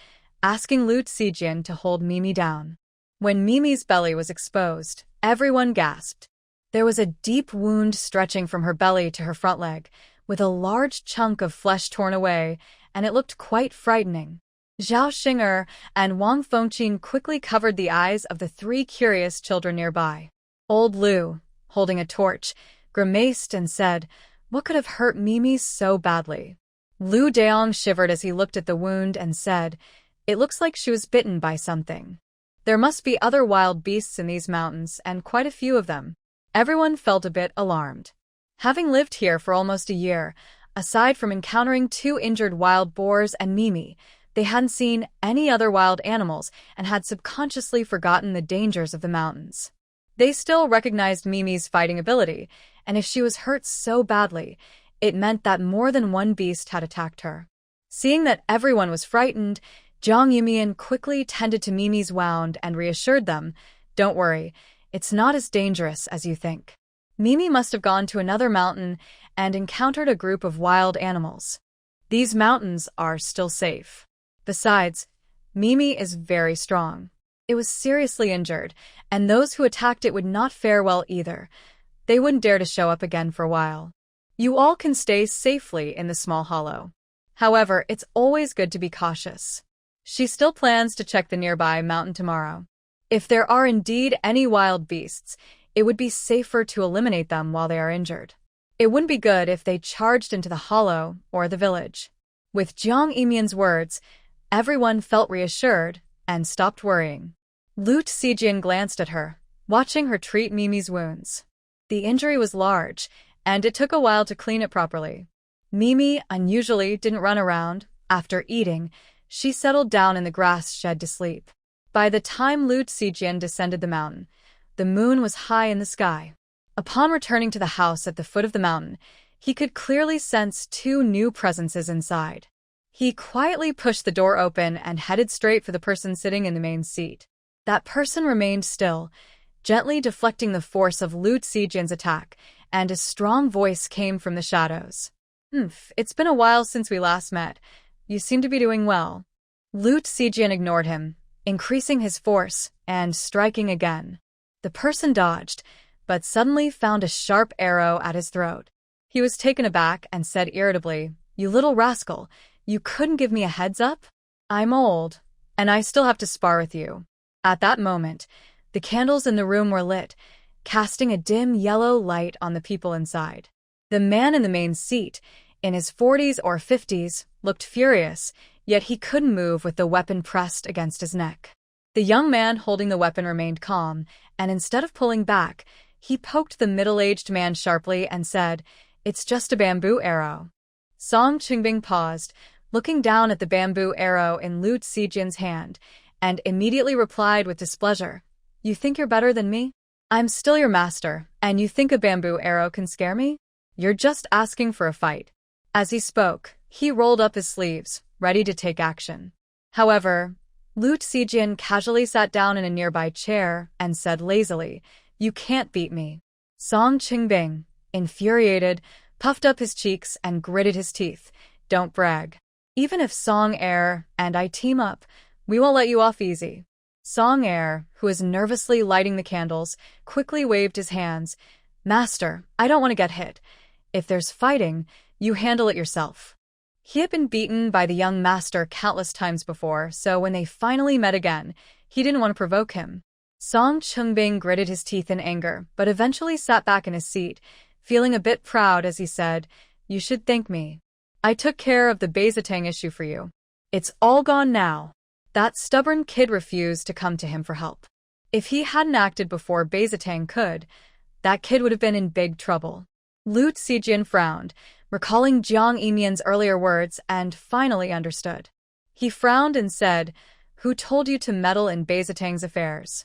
asking Lu Zijian to hold Mimi down. When Mimi's belly was exposed, everyone gasped. There was a deep wound stretching from her belly to her front leg, with a large chunk of flesh torn away, and it looked quite frightening. Zhao Xing'er and Wang Fengqin quickly covered the eyes of the 3 curious children nearby. Old Lu, holding a torch, grimaced and said, "What could have hurt Mimi so badly?" Lu Daong shivered as he looked at the wound and said, "It looks like she was bitten by something. There must be other wild beasts in these mountains, and quite a few of them." Everyone felt a bit alarmed. Having lived here for almost a year, aside from encountering 2 injured wild boars and Mimi, they hadn't seen any other wild animals and had subconsciously forgotten the dangers of the mountains. They still recognized Mimi's fighting ability, and if she was hurt so badly, it meant that more than one beast had attacked her. Seeing that everyone was frightened, Jiang Yumian quickly tended to Mimi's wound and reassured them, "Don't worry, it's not as dangerous as you think. Mimi must have gone to another mountain and encountered a group of wild animals. These mountains are still safe. Besides, Mimi is very strong. It was seriously injured, and those who attacked it would not fare well either. They wouldn't dare to show up again for a while. You all can stay safely in the small hollow. However, it's always good to be cautious." She still plans to check the nearby mountain tomorrow. If there are indeed any wild beasts, it would be safer to eliminate them while they are injured. It wouldn't be good if they charged into the hollow or the village. With Jiang Yumian's words, everyone felt reassured and stopped worrying. Lu Zijian glanced at her, watching her treat Mimi's wounds. The injury was large, and it took a while to clean it properly. Mimi unusually didn't run around. After eating, she settled down in the grass shed to sleep. By the time Lu Zijian descended the mountain, the moon was high in the sky. Upon returning to the house at the foot of the mountain, he could clearly sense 2 new presences inside. He quietly pushed the door open and headed straight for the person sitting in the main seat. That person remained still, gently deflecting the force of Lu Zijian's attack, and a strong voice came from the shadows. It's been a while since we last met. You seem to be doing well." Lu Zijian ignored him, increasing his force and striking again. The person dodged, but suddenly found a sharp arrow at his throat. He was taken aback and said irritably, "You little rascal, you couldn't give me a heads up? I'm old, and I still have to spar with you." At that moment, the candles in the room were lit, casting a dim yellow light on the people inside. The man in the main seat, in his 40s or 50s, looked furious, yet he couldn't move with the weapon pressed against his neck. The young man holding the weapon remained calm, and instead of pulling back, he poked the middle-aged man sharply and said, "It's just a bamboo arrow." Song Qingbing paused, looking down at the bamboo arrow in Lu Zijian's hand, and immediately replied with displeasure, "You think you're better than me? I'm still your master, and you think a bamboo arrow can scare me? You're just asking for a fight." As he spoke, he rolled up his sleeves, ready to take action. However, Lu Zijian casually sat down in a nearby chair and said lazily, "You can't beat me." Song Qingbing, infuriated, puffed up his cheeks and gritted his teeth. "Don't brag. Even if Song Air and I team up, we won't let you off easy." Song Air, who was nervously lighting the candles, quickly waved his hands. "Master, I don't want to get hit. If there's fighting, you handle it yourself." He had been beaten by the young master countless times before, so when they finally met again, he didn't want to provoke him. Song Qingbing gritted his teeth in anger, but eventually sat back in his seat, feeling a bit proud as he said, You should thank me. I took care of the Bao Zhi Tang issue for you. It's all gone now. That stubborn kid refused to come to him for help. If he hadn't acted before Bao Zhi Tang could, that kid would have been in big trouble. Lu Zijian frowned, recalling Jiang Yimian's earlier words, and finally understood. He frowned and said, "Who told you to meddle in Bao Zhi Tang's affairs?"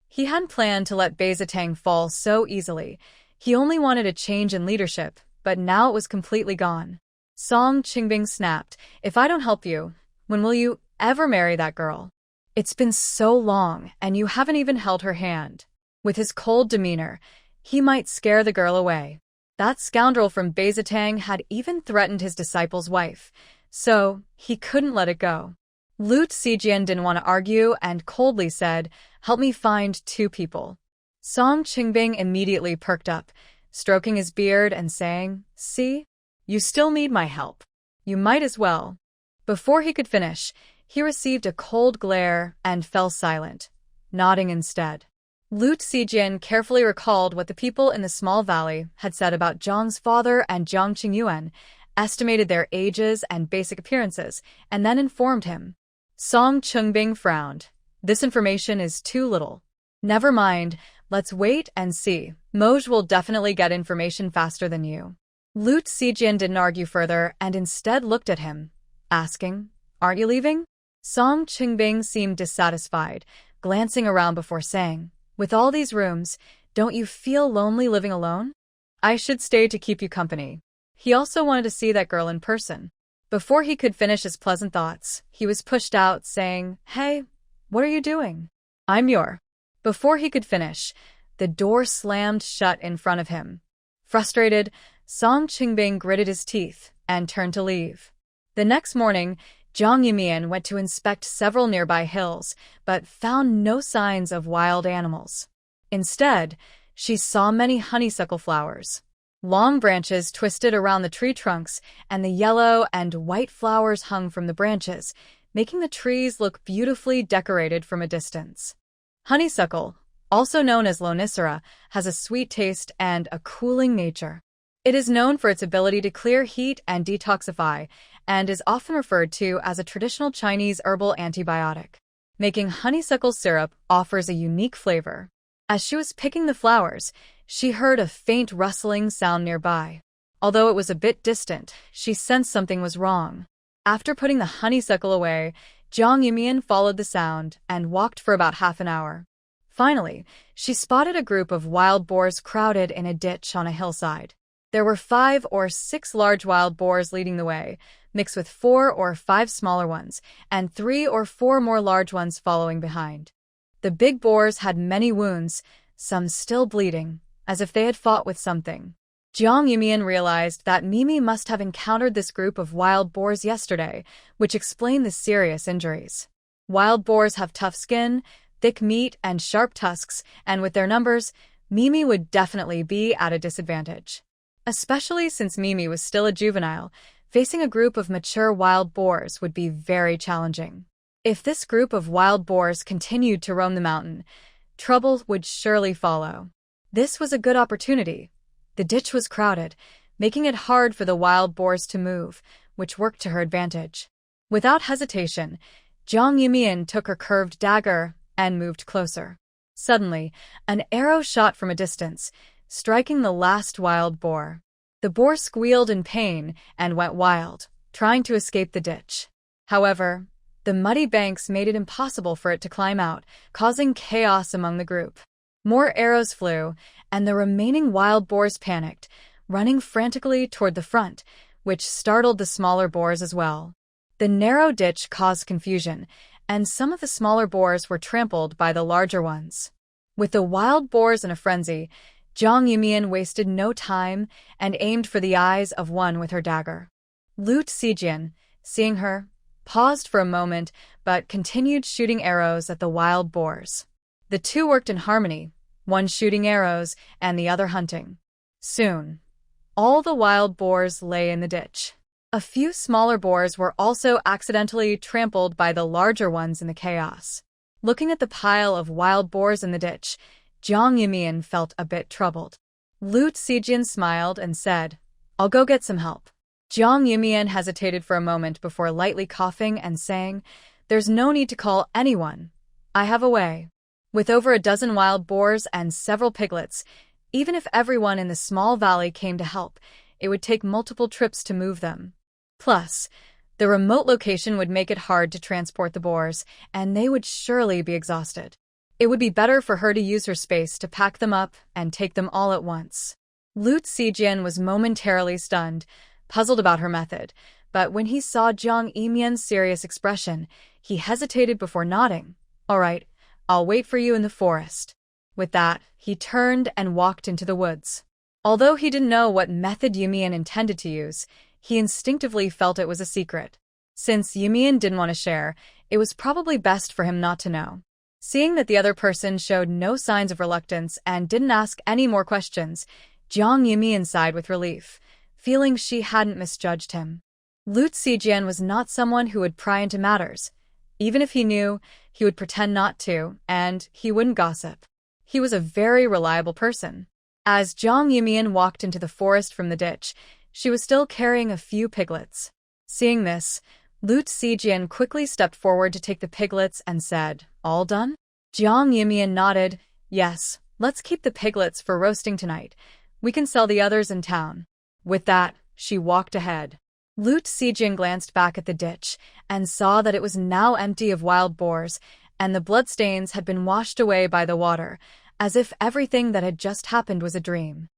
He hadn't planned to let Bao Zhi Tang fall so easily. He only wanted a change in leadership, but now it was completely gone. Song Qingbing snapped, "If I don't help you, when will you ever marry that girl? It's been so long, and you haven't even held her hand." With his cold demeanor, he might scare the girl away. That scoundrel from Bao Zhi Tang had even threatened his disciple's wife, so he couldn't let it go. Lu Zijian didn't want to argue and coldly said, "Help me find 2 people." Song Qingbing immediately perked up, stroking his beard and saying, "See? You still need my help. You might as well." Before he could finish, he received a cold glare and fell silent, nodding instead. Lu Zijian carefully recalled what the people in the small valley had said about Zhang's father and Jiang Qingyuan, estimated their ages and basic appearances, and then informed him. Song Qingbing frowned. "This information is too little. Never mind, let's wait and see. Moj will definitely get information faster than you." Lu Zijian didn't argue further and instead looked at him, asking, "Aren't you leaving?" Song Qingbing seemed dissatisfied, glancing around before saying, "With all these rooms, don't you feel lonely living alone? I should stay to keep you company." He also wanted to see that girl in person. Before he could finish his pleasant thoughts, he was pushed out, saying, "Hey, what are you doing?" "I'm your..." Before he could finish, the door slammed shut in front of him. Frustrated, Song Qingbing gritted his teeth and turned to leave. The next morning, Jiang Yimian went to inspect several nearby hills, but found no signs of wild animals. Instead, she saw many honeysuckle flowers. Long branches twisted around the tree trunks, and the yellow and white flowers hung from the branches, making the trees look beautifully decorated from a distance. Honeysuckle, also known as lonicera, has a sweet taste and a cooling nature. It is known for its ability to clear heat and detoxify, and is often referred to as a traditional Chinese herbal antibiotic. Making honeysuckle syrup offers a unique flavor. As she was picking the flowers, she heard a faint rustling sound nearby. Although it was a bit distant, she sensed something was wrong. After putting the honeysuckle away, Jiang Yimian followed the sound and walked for about half an hour. Finally, she spotted a group of wild boars crowded in a ditch on a hillside. There were 5 or 6 large wild boars leading the way, mixed with 4 or 5 smaller ones, and 3 or 4 more large ones following behind. The big boars had many wounds, some still bleeding, as if they had fought with something. Jiang Yimian realized that Mimi must have encountered this group of wild boars yesterday, which explained the serious injuries. Wild boars have tough skin, thick meat, and sharp tusks, and with their numbers, Mimi would definitely be at a disadvantage. Especially since Mimi was still a juvenile, facing a group of mature wild boars would be very challenging. If this group of wild boars continued to roam the mountain, trouble would surely follow. This was a good opportunity. The ditch was crowded, making it hard for the wild boars to move, which worked to her advantage. Without hesitation, Jiang Yimian took her curved dagger and moved closer. Suddenly, an arrow shot from a distance, striking the last wild boar. The boar squealed in pain and went wild, trying to escape the ditch. However, the muddy banks made it impossible for it to climb out, causing chaos among the group. More arrows flew, and the remaining wild boars panicked, running frantically toward the front, which startled the smaller boars as well. The narrow ditch caused confusion, and some of the smaller boars were trampled by the larger ones. With the wild boars in a frenzy, Jiang Yimian wasted no time and aimed for the eyes of one with her dagger. Lu Zijian, seeing her, paused for a moment but continued shooting arrows at the wild boars. The two worked in harmony, one shooting arrows and the other hunting. Soon, all the wild boars lay in the ditch. A few smaller boars were also accidentally trampled by the larger ones in the chaos. Looking at the pile of wild boars in the ditch, Jiang Yimian felt a bit troubled. Lu Zijian smiled and said, I'll go get some help. Jiang Yumian hesitated for a moment before lightly coughing and saying, "There's no need to call anyone. I have a way." With over a dozen wild boars and several piglets, even if everyone in the small valley came to help, it would take multiple trips to move them. Plus, the remote location would make it hard to transport the boars, and they would surely be exhausted. It would be better for her to use her space to pack them up and take them all at once. Lu Zijian was momentarily stunned, puzzled about her method, but when he saw Jiang Yimian's serious expression, he hesitated before nodding. "All right, I'll wait for you in the forest." With that, he turned and walked into the woods. Although he didn't know what method Yumian intended to use, he instinctively felt it was a secret. Since Yumian didn't want to share, it was probably best for him not to know. Seeing that the other person showed no signs of reluctance and didn't ask any more questions, Jiang Yumian sighed with relief, feeling she hadn't misjudged him. Lu Zijian was not someone who would pry into matters. Even if he knew, he would pretend not to, and he wouldn't gossip. He was a very reliable person. As Jiang Yumian walked into the forest from the ditch, she was still carrying a few piglets. Seeing this, Lu Zijian quickly stepped forward to take the piglets and said, "All done?" Jiang Yumian nodded. "Yes, let's keep the piglets for roasting tonight. We can sell the others in town." With that, she walked ahead. Lu Zijian glanced back at the ditch and saw that it was now empty of wild boars, and the bloodstains had been washed away by the water, as if everything that had just happened was a dream.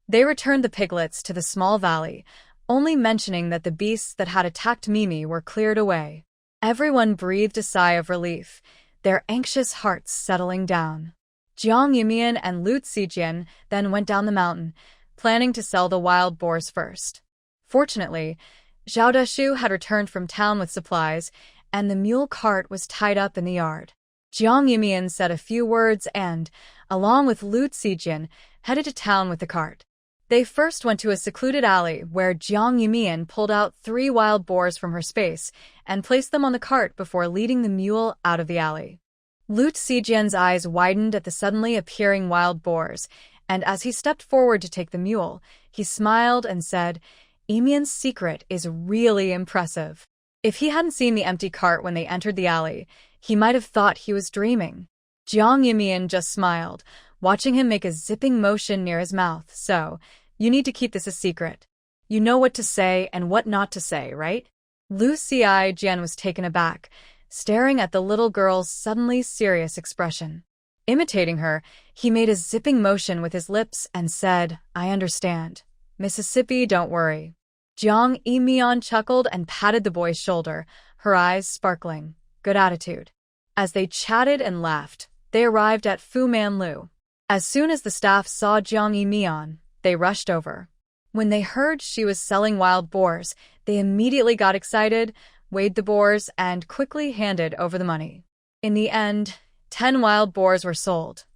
They returned the piglets to the small valley, only mentioning that the beasts that had attacked Mimi were cleared away. Everyone breathed a sigh of relief, their anxious hearts settling down. Jiang Yumian and Lu Zijian then went down the mountain, planning to sell the wild boars first. Fortunately, Zhao Deshu had returned from town with supplies, and the mule cart was tied up in the yard. Jiang Yumian said a few words and, along with Lu Zijian, headed to town with the cart. They first went to a secluded alley where Jiang Yumian pulled out 3 wild boars from her space and placed them on the cart before leading the mule out of the alley. Lu Zijian's eyes widened at the suddenly appearing wild boars, and as he stepped forward to take the mule, he smiled and said, "Yumian's secret is really impressive." If he hadn't seen the empty cart when they entered the alley, he might have thought he was dreaming. Jiang Yumian just smiled, watching him make a zipping motion near his mouth. "So, you need to keep this a secret. You know what to say and what not to say, right?" Lu Zijian was taken aback, staring at the little girl's suddenly serious expression. Imitating her, he made a zipping motion with his lips and said, "I understand. Mississippi, don't worry." Jiang Yumian chuckled and patted the boy's shoulder, her eyes sparkling. Good attitude. As they chatted and laughed, they arrived at Fu Manlu. As soon as the staff saw Jiang Yumian, they rushed over. When they heard she was selling wild boars, they immediately got excited, weighed the boars, and quickly handed over the money. In the end, 10 wild boars were sold.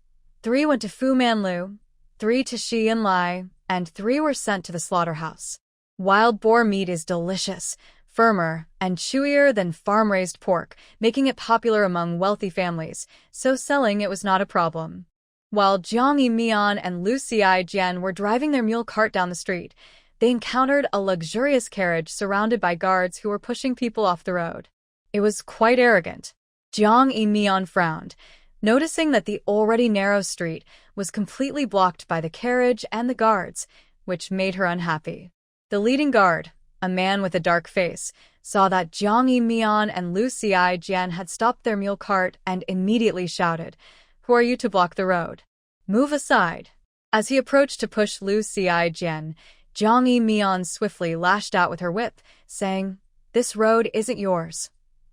3 went to Fu Manlu, 3 to Shi and Lai, and 3 were sent to the slaughterhouse. Wild boar meat is delicious, firmer, and chewier than farm-raised pork, making it popular among wealthy families, so selling it was not a problem. While Jiang Yumian and Lu Zijian were driving their mule cart down the street, they encountered a luxurious carriage surrounded by guards who were pushing people off the road. It was quite arrogant. Jiang Yumian frowned, noticing that the already narrow street was completely blocked by the carriage and the guards, which made her unhappy. The leading guard, a man with a dark face, saw that Jiang Yumian and Lu Zijian had stopped their mule cart and immediately shouted, "Who are you to block the road? Move aside." As he approached to push Lu Zijian, Jiang Yumian swiftly lashed out with her whip, saying, "This road isn't yours.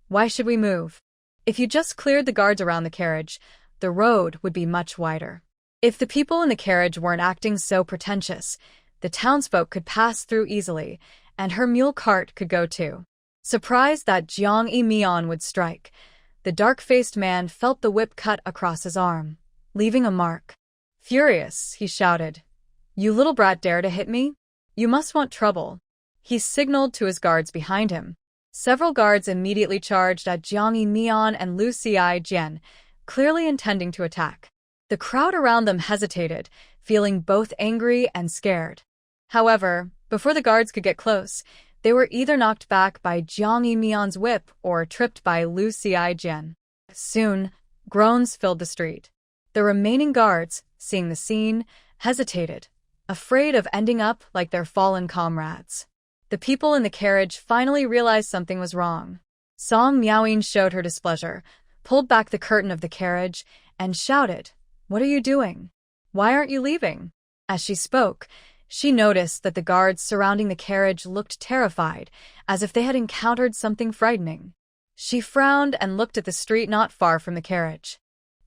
Why should we move? If you just cleared the guards around the carriage, the road would be much wider. If the people in the carriage weren't acting so pretentious, the townsfolk could pass through easily, and her mule cart could go too." Surprised that Jiang Yumian would strike, the dark-faced man felt the whip cut across his arm, leaving a mark. Furious, he shouted, "You little brat dare to hit me? You must want trouble." He signaled to his guards behind him. Several guards immediately charged at Jiang Yumian and Lu Zijian, clearly intending to attack. The crowd around them hesitated, feeling both angry and scared. However, before the guards could get close, they were either knocked back by Jiang Yimian's whip or tripped by Lu Xiaijian. Soon, groans filled the street. The remaining guards, seeing the scene, hesitated, afraid of ending up like their fallen comrades. The people in the carriage finally realized something was wrong. Song Miaoying showed her displeasure, pulled back the curtain of the carriage, and shouted, "What are you doing? Why aren't you leaving?" As she spoke, she noticed that the guards surrounding the carriage looked terrified, as if they had encountered something frightening. She frowned and looked at the street not far from the carriage.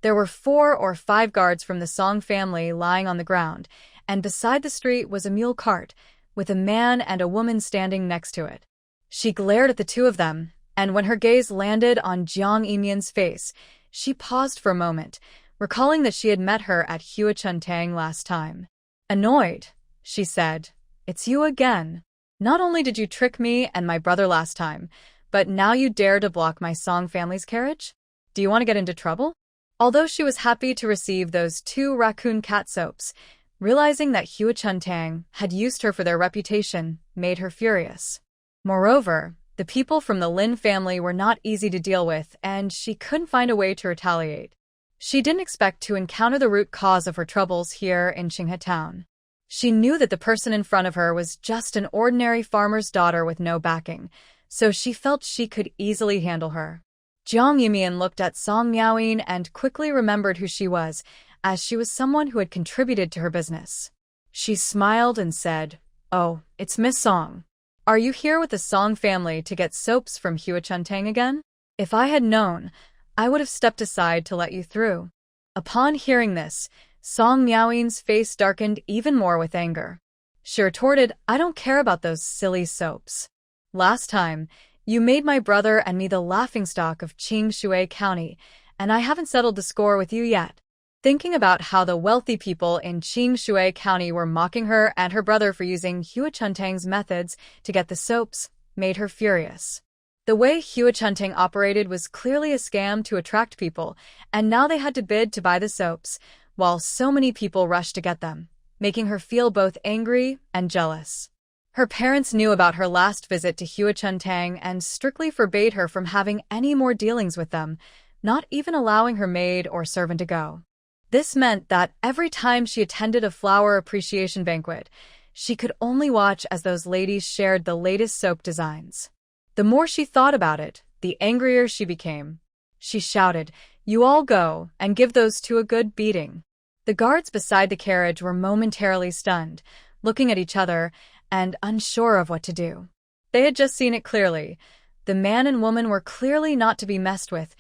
There were 4 or 5 guards from the Song family lying on the ground, and beside the street was a mule cart, with a man and a woman standing next to it. She glared at the two of them, and when her gaze landed on Jiang Yimian's face, she paused for a moment, recalling that she had met her at Huichun Tang last time. Annoyed, she said, "It's you again. Not only did you trick me and my brother last time, but now you dare to block my Song family's carriage? Do you want to get into trouble?" Although she was happy to receive those 2 raccoon cat soaps, realizing that Huichun Tang had used her for their reputation made her furious. Moreover, the people from the Lin family were not easy to deal with, and she couldn't find a way to retaliate. She didn't expect to encounter the root cause of her troubles here in Qinghe Town. She knew that the person in front of her was just an ordinary farmer's daughter with no backing, so she felt she could easily handle her. Jiang Yimian looked at Song Miaoying and quickly remembered who she was, as she was someone who had contributed to her business. She smiled and said, "Oh, it's Miss Song. Are you here with the Song family to get soaps from Huichun Tang again? If I had known, I would have stepped aside to let you through." Upon hearing this, Song Miaoying's face darkened even more with anger. She retorted, "I don't care about those silly soaps. Last time, you made my brother and me the laughingstock of Qingshui County, and I haven't settled the score with you yet." Thinking about how the wealthy people in Qingshui County were mocking her and her brother for using Huichun Tang's methods to get the soaps made her furious. The way Huichun Tang operated was clearly a scam to attract people, and now they had to bid to buy the soaps, while so many people rushed to get them, making her feel both angry and jealous. Her parents knew about her last visit to Huichun Tang and strictly forbade her from having any more dealings with them, not even allowing her maid or servant to go. This meant that every time she attended a flower appreciation banquet, she could only watch as those ladies shared the latest soap designs. The more she thought about it, the angrier she became. She shouted, "You all go and give those 2 a good beating." The guards beside the carriage were momentarily stunned, looking at each other and unsure of what to do. They had just seen it clearly. The man and woman were clearly not to be messed with,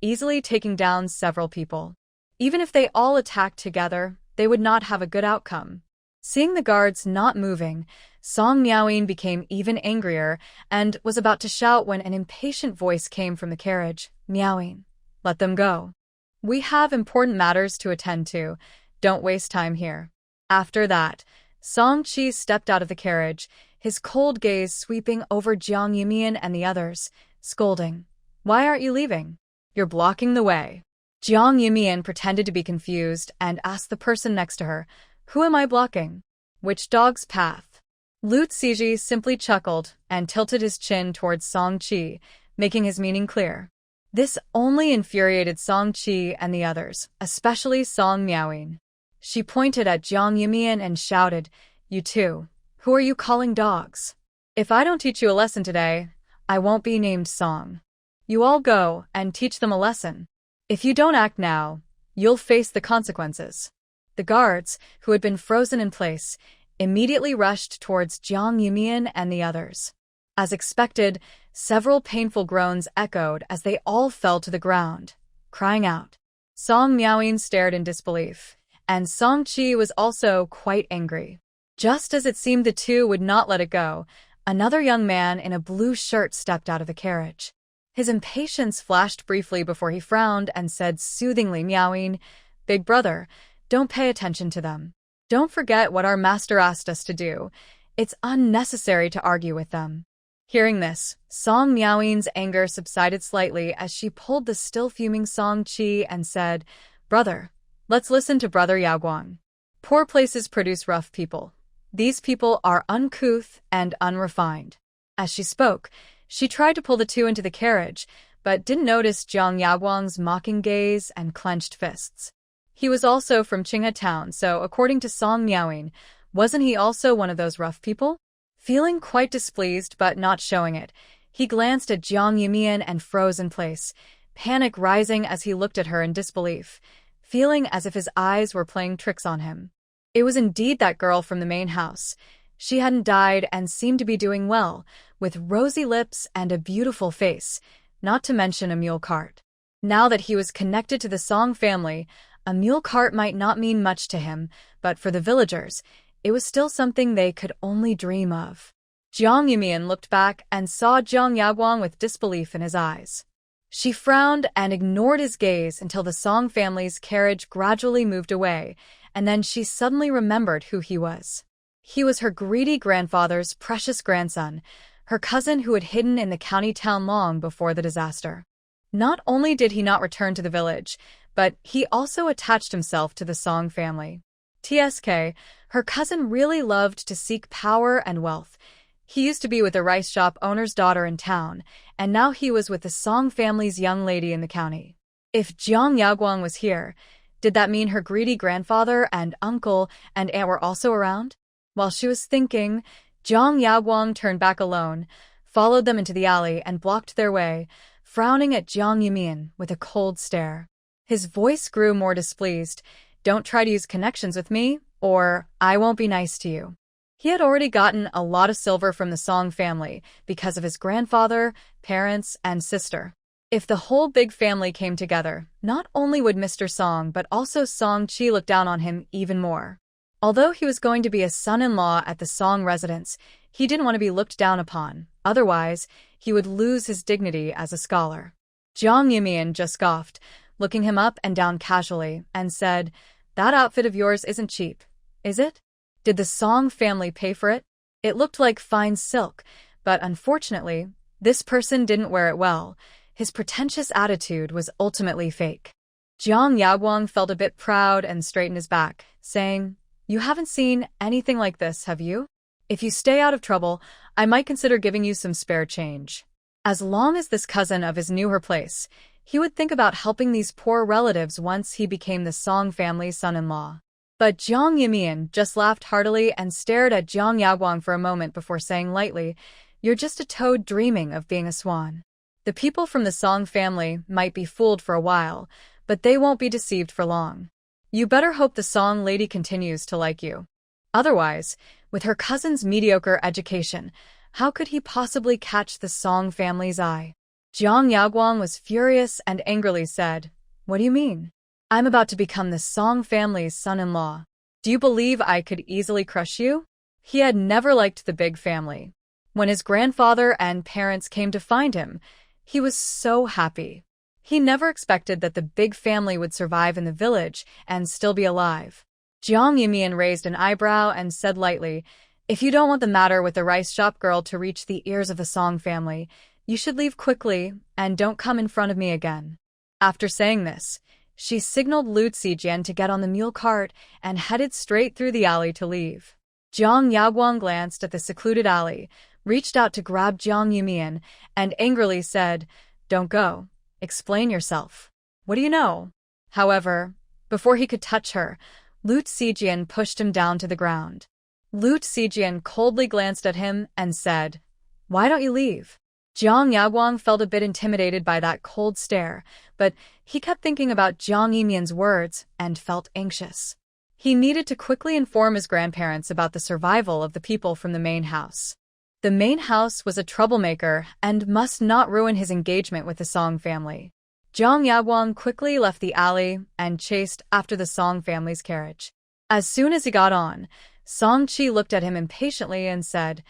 easily taking down several people. Even if they all attacked together, they would not have a good outcome. Seeing the guards not moving, Song Miaoying became even angrier and was about to shout when an impatient voice came from the carriage. "Miaoying, let them go. We have important matters to attend to. Don't waste time here." After that, Song Qi stepped out of the carriage, his cold gaze sweeping over Jiang Yimian and the others, scolding, "Why aren't you leaving? You're blocking the way." Jiang Yimian pretended to be confused and asked the person next to her, "Who am I blocking? Which dog's path?" Lu Cixi simply chuckled and tilted his chin towards Song Qi, making his meaning clear. This only infuriated Song Qi and the others, especially Song Miaoying. She pointed at Jiang Yimian and shouted, "You two, who are you calling dogs? If I don't teach you a lesson today, I won't be named Song. You all go and teach them a lesson. If you don't act now, you'll face the consequences." The guards, who had been frozen in place, immediately rushed towards Jiang Yimian and the others. As expected, several painful groans echoed as they all fell to the ground, crying out. Song Miaoying stared in disbelief, and Song Qi was also quite angry. Just as it seemed the two would not let it go, another young man in a blue shirt stepped out of the carriage. His impatience flashed briefly before he frowned and said soothingly, "Miaoying, big brother, don't pay attention to them. Don't forget what our master asked us to do. It's unnecessary to argue with them." Hearing this, Song Miaoying's anger subsided slightly as she pulled the still fuming Song Qi and said, "Brother, let's listen to Brother Yaoguang. Poor places produce rough people. These people are uncouth and unrefined. As she spoke, she tried to pull the two into the carriage, but didn't notice Jiang Yaguang's mocking gaze and clenched fists. He was also from Qinghe town, so according to Song Miaoying, wasn't he also one of those rough people? Feeling quite displeased but not showing it, he glanced at Jiang Yimian and froze in place, panic rising as he looked at her in disbelief, feeling as if his eyes were playing tricks on him. It was indeed that girl from the main house. She hadn't died and seemed to be doing well, with rosy lips and a beautiful face, not to mention a mule cart. Now that he was connected to the Song family, a mule cart might not mean much to him, but for the villagers, it was still something they could only dream of. Jiang Yumian looked back and saw Jiang Yaguang with disbelief in his eyes. She frowned and ignored his gaze until the Song family's carriage gradually moved away, and then she suddenly remembered who he was. He was her greedy grandfather's precious grandson, her cousin who had hidden in the county town long before the disaster. Not only did he not return to the village, but he also attached himself to the Song family. TSK, her cousin really loved to seek power and wealth. He used to be with the rice shop owner's daughter in town, and now he was with the Song family's young lady in the county. If Jiang Yaguang was here, did that mean her greedy grandfather and uncle and aunt were also around? While she was thinking, Jiang Yaguang turned back alone, followed them into the alley and blocked their way, frowning at Jiang Yumian with a cold stare. His voice grew more displeased. Don't try to use connections with me, or I won't be nice to you. He had already gotten a lot of silver from the Song family because of his grandfather, parents, and sister. If the whole big family came together, not only would Mr. Song but also Song Chi look down on him even more. Although he was going to be a son-in-law at the Song residence, he didn't want to be looked down upon, otherwise he would lose his dignity as a scholar. Jiang Yumian just scoffed, looking him up and down casually, and said, "That outfit of yours isn't cheap, is it? Did the Song family pay for it? It looked like fine silk, but unfortunately, this person didn't wear it well. His pretentious attitude was ultimately fake." Jiang Yaguang felt a bit proud and straightened his back, saying, "You haven't seen anything like this, have you? If you stay out of trouble, I might consider giving you some spare change." As long as this cousin of his knew her place, he would think about helping these poor relatives once he became the Song family's son-in-law. But Jiang Yumian just laughed heartily and stared at Jiang Yaguang for a moment before saying lightly, "You're just a toad dreaming of being a swan." The people from the Song family might be fooled for a while, but they won't be deceived for long. You better hope the Song lady continues to like you. Otherwise, with her cousin's mediocre education, how could he possibly catch the Song family's eye? Jiang Yaguang was furious and angrily said, "What do you mean? I'm about to become the Song family's son-in-law. Do you believe I could easily crush you?" He had never liked the big family. When his grandfather and parents came to find him, he was so happy. He never expected that the big family would survive in the village and still be alive. Jiang Yumian raised an eyebrow and said lightly, "If you don't want the matter with the rice shop girl to reach the ears of the Song family, you should leave quickly and don't come in front of me again." After saying this, she signaled Lu Zijian to get on the mule cart and headed straight through the alley to leave. Jiang Yaguang glanced at the secluded alley, reached out to grab Jiang Yumian, and angrily said, "Don't go. Explain yourself. What do you know?" However, before he could touch her, Lu Zijian pushed him down to the ground. Lu Zijian coldly glanced at him and said, "Why don't you leave?" Jiang Yaguang felt a bit intimidated by that cold stare, but he kept thinking about Jiang Yumian's words and felt anxious. He needed to quickly inform his grandparents about the survival of the people from the main house. The main house was a troublemaker and must not ruin his engagement with the Song family. Jiang Yaguang quickly left the alley and chased after the Song family's carriage. As soon as he got on, Song Chi looked at him impatiently and said,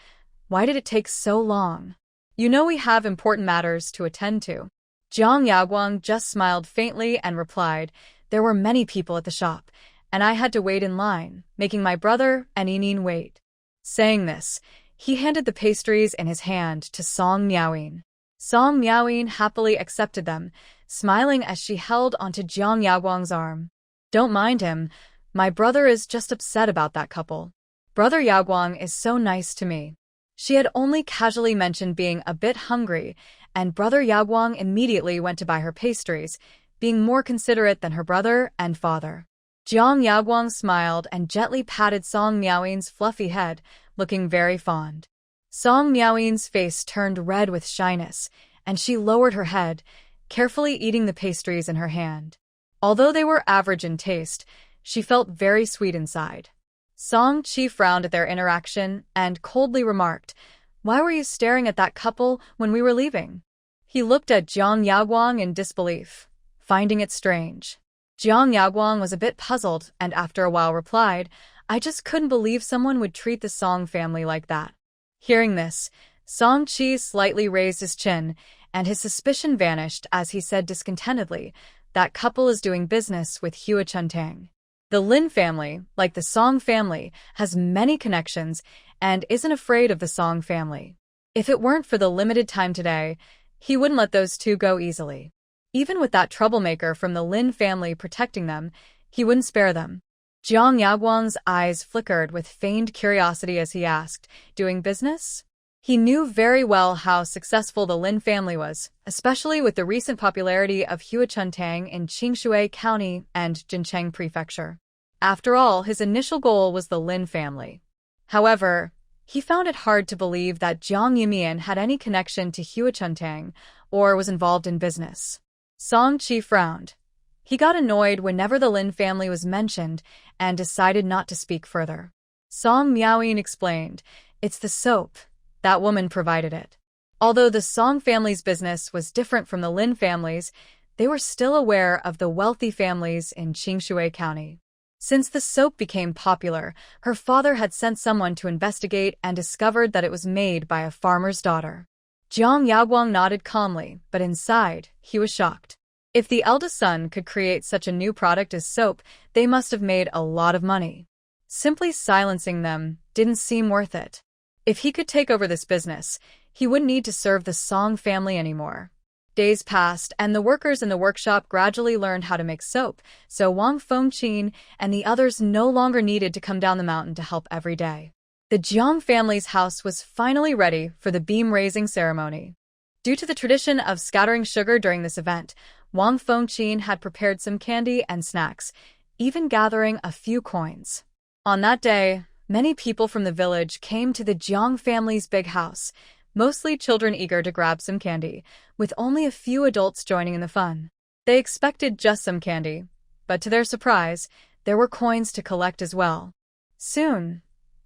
"Why did it take so long? You know we have important matters to attend to." Jiang Yaguang just smiled faintly and replied, "There were many people at the shop, and I had to wait in line, making my brother and Yinin wait." Saying this, he handed the pastries in his hand to Song Miaoying. Song Miaoying happily accepted them, smiling as she held onto Jiang Yaguang's arm. "Don't mind him. My brother is just upset about that couple." Brother Yaoguang is so nice to me. She had only casually mentioned being a bit hungry, and Brother Yaoguang immediately went to buy her pastries, being more considerate than her brother and father. Jiang Yaoguang smiled and gently patted Song Miaoyin's fluffy head, looking very fond. Song Miaoyin's face turned red with shyness, and she lowered her head, carefully eating the pastries in her hand. Although they were average in taste, she felt very sweet inside. Song Qi frowned at their interaction and coldly remarked, "Why were you staring at that couple when we were leaving?" He looked at Jiang Yaoguang in disbelief, finding it strange. Jiang Yaoguang was a bit puzzled and after a while replied, "I just couldn't believe someone would treat the Song family like that." Hearing this, Song Qi slightly raised his chin, and his suspicion vanished as he said discontentedly, "That couple is doing business with Huichun Tang. The Lin family, like the Song family, has many connections and isn't afraid of the Song family. If it weren't for the limited time today, he wouldn't let those two go easily. Even with that troublemaker from the Lin family protecting them, he wouldn't spare them." Jiang Yaoguang's eyes flickered with feigned curiosity as he asked, "Doing business?" He knew very well how successful the Lin family was, especially with the recent popularity of Huichun Tang in Qingshui County and Jincheng Prefecture. After all, his initial goal was the Lin family. However, he found it hard to believe that Jiang Yimian had any connection to Huichun Tang or was involved in business. Song Qi frowned. He got annoyed whenever the Lin family was mentioned and decided not to speak further. Song Miaoyin explained, "It's the soap. That woman provided it." Although the Song family's business was different from the Lin family's, they were still aware of the wealthy families in Qingshui County. Since the soap became popular, her father had sent someone to investigate and discovered that it was made by a farmer's daughter. Jiang Yaoguang nodded calmly, but inside, he was shocked. If the eldest son could create such a new product as soap, they must have made a lot of money. Simply silencing them didn't seem worth it. If he could take over this business, he wouldn't need to serve the Song family anymore. Days passed, and the workers in the workshop gradually learned how to make soap, so Wang Fengqin and the others no longer needed to come down the mountain to help every day. The Jiang family's house was finally ready for the beam-raising ceremony. Due to the tradition of scattering sugar during this event, Wang Fengqin had prepared some candy and snacks, even gathering a few coins. On that day, many people from the village came to the Jiang family's big house, mostly children eager to grab some candy, with only a few adults joining in the fun. They expected just some candy, but to their surprise, there were coins to collect as well. Soon,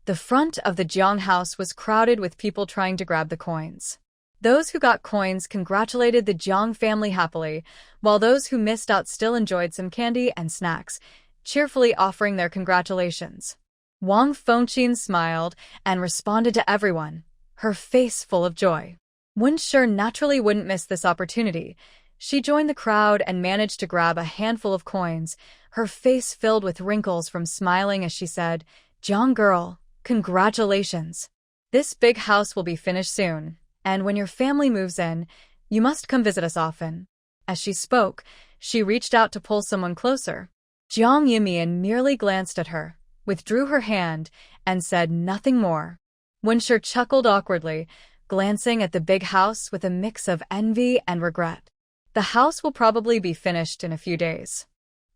the front of the Jiang house was crowded with people trying to grab the coins. Those who got coins congratulated the Jiang family happily, while those who missed out still enjoyed some candy and snacks, cheerfully offering their congratulations. Wang Fengqin smiled and responded to everyone, her face full of joy. Wen Shi naturally wouldn't miss this opportunity. She joined the crowd and managed to grab a handful of coins, her face filled with wrinkles from smiling as she said, "Jiang girl, congratulations. This big house will be finished soon, and when your family moves in, you must come visit us often." As she spoke, she reached out to pull someone closer. Jiang Yimian merely glanced at her, withdrew her hand, and said nothing more. Wen Shi chuckled awkwardly, glancing at the big house with a mix of envy and regret. The house will probably be finished in a few days.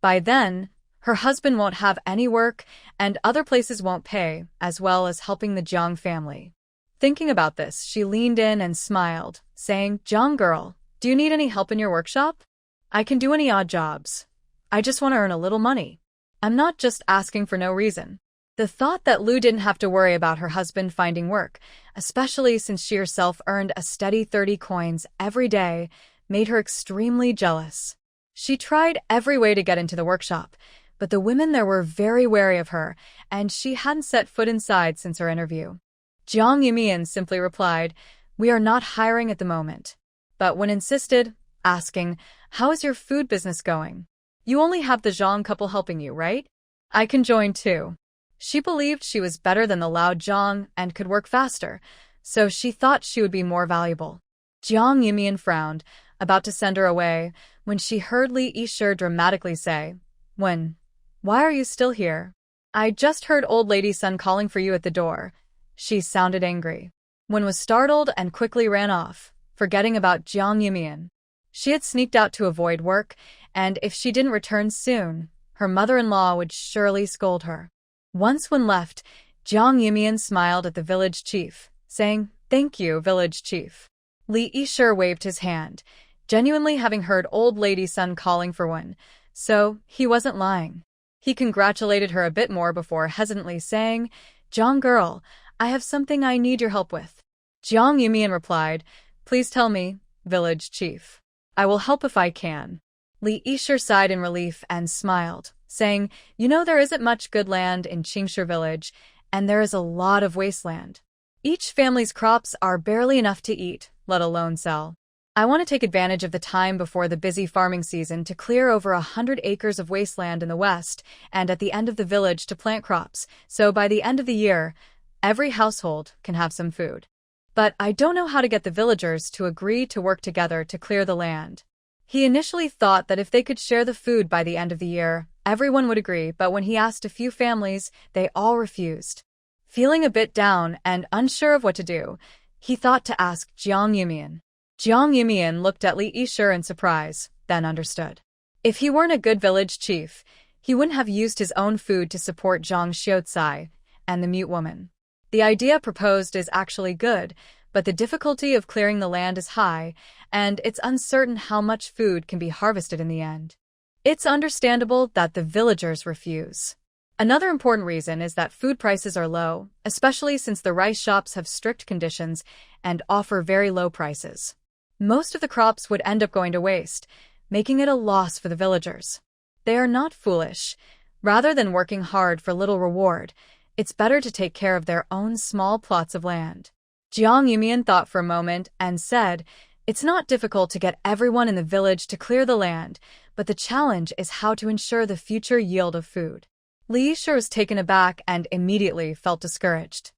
By then, her husband won't have any work, and other places won't pay, as well as helping the Jiang family. Thinking about this, she leaned in and smiled, saying, "Jiang girl, do you need any help in your workshop? I can do any odd jobs. I just want to earn a little money. I'm not just asking for no reason." The thought that Lu didn't have to worry about her husband finding work, especially since she herself earned a steady 30 coins every day, made her extremely jealous. She tried every way to get into the workshop, but the women there were very wary of her, and she hadn't set foot inside since her interview. Jiang Yimian simply replied, "We are not hiring at the moment." But when insisted, asking, "How is your food business going? You only have the Zhang couple helping you, right? I can join too." She believed she was better than the Lao Zhang and could work faster, so she thought she would be more valuable. Jiang Yimian frowned, about to send her away, when she heard Li Yishir dramatically say, "Why are you still here? I just heard old lady Sun calling for you at the door. She sounded angry. Wen was startled and quickly ran off, forgetting about Jiang Yumian. She had sneaked out to avoid work, and if she didn't return soon, her mother-in-law would surely scold her. Once when left, Jiang Yumian smiled at the village chief, saying, "Thank you, village chief." Li Yishir waved his hand, genuinely having heard old lady Sun calling for one, so he wasn't lying. He congratulated her a bit more before hesitantly saying, "Jiang girl, I have something I need your help with." Jiang Yumian replied, "Please tell me, village chief. I will help if I can." Li Yishir sighed in relief and smiled, saying, there isn't much good land in Qingshi village, and there is a lot of wasteland. Each family's crops are barely enough to eat, let alone sell. I want to take advantage of the time before the busy farming season to clear over 100 acres of wasteland in the west and at the end of the village to plant crops, so by the end of the year, every household can have some food. But I don't know how to get the villagers to agree to work together to clear the land. He initially thought that if they could share the food by the end of the year, everyone would agree, but when he asked a few families, they all refused. Feeling a bit down and unsure of what to do, he thought to ask Jiang Yumian. Jiang Yumian looked at Li Yishir in surprise, then understood. If he weren't a good village chief, he wouldn't have used his own food to support Zhang Xiucai and the mute woman. The idea proposed is actually good, but the difficulty of clearing the land is high, and it's uncertain how much food can be harvested in the end. It's understandable that the villagers refuse. Another important reason is that food prices are low, especially since the rice shops have strict conditions and offer very low prices. Most of the crops would end up going to waste, making it a loss for the villagers. They are not foolish. Rather than working hard for little reward, it's better to take care of their own small plots of land. Jiang Yumian thought for a moment and said, "It's not difficult to get everyone in the village to clear the land, but the challenge is how to ensure the future yield of food." Li Yishir was taken aback and immediately felt discouraged.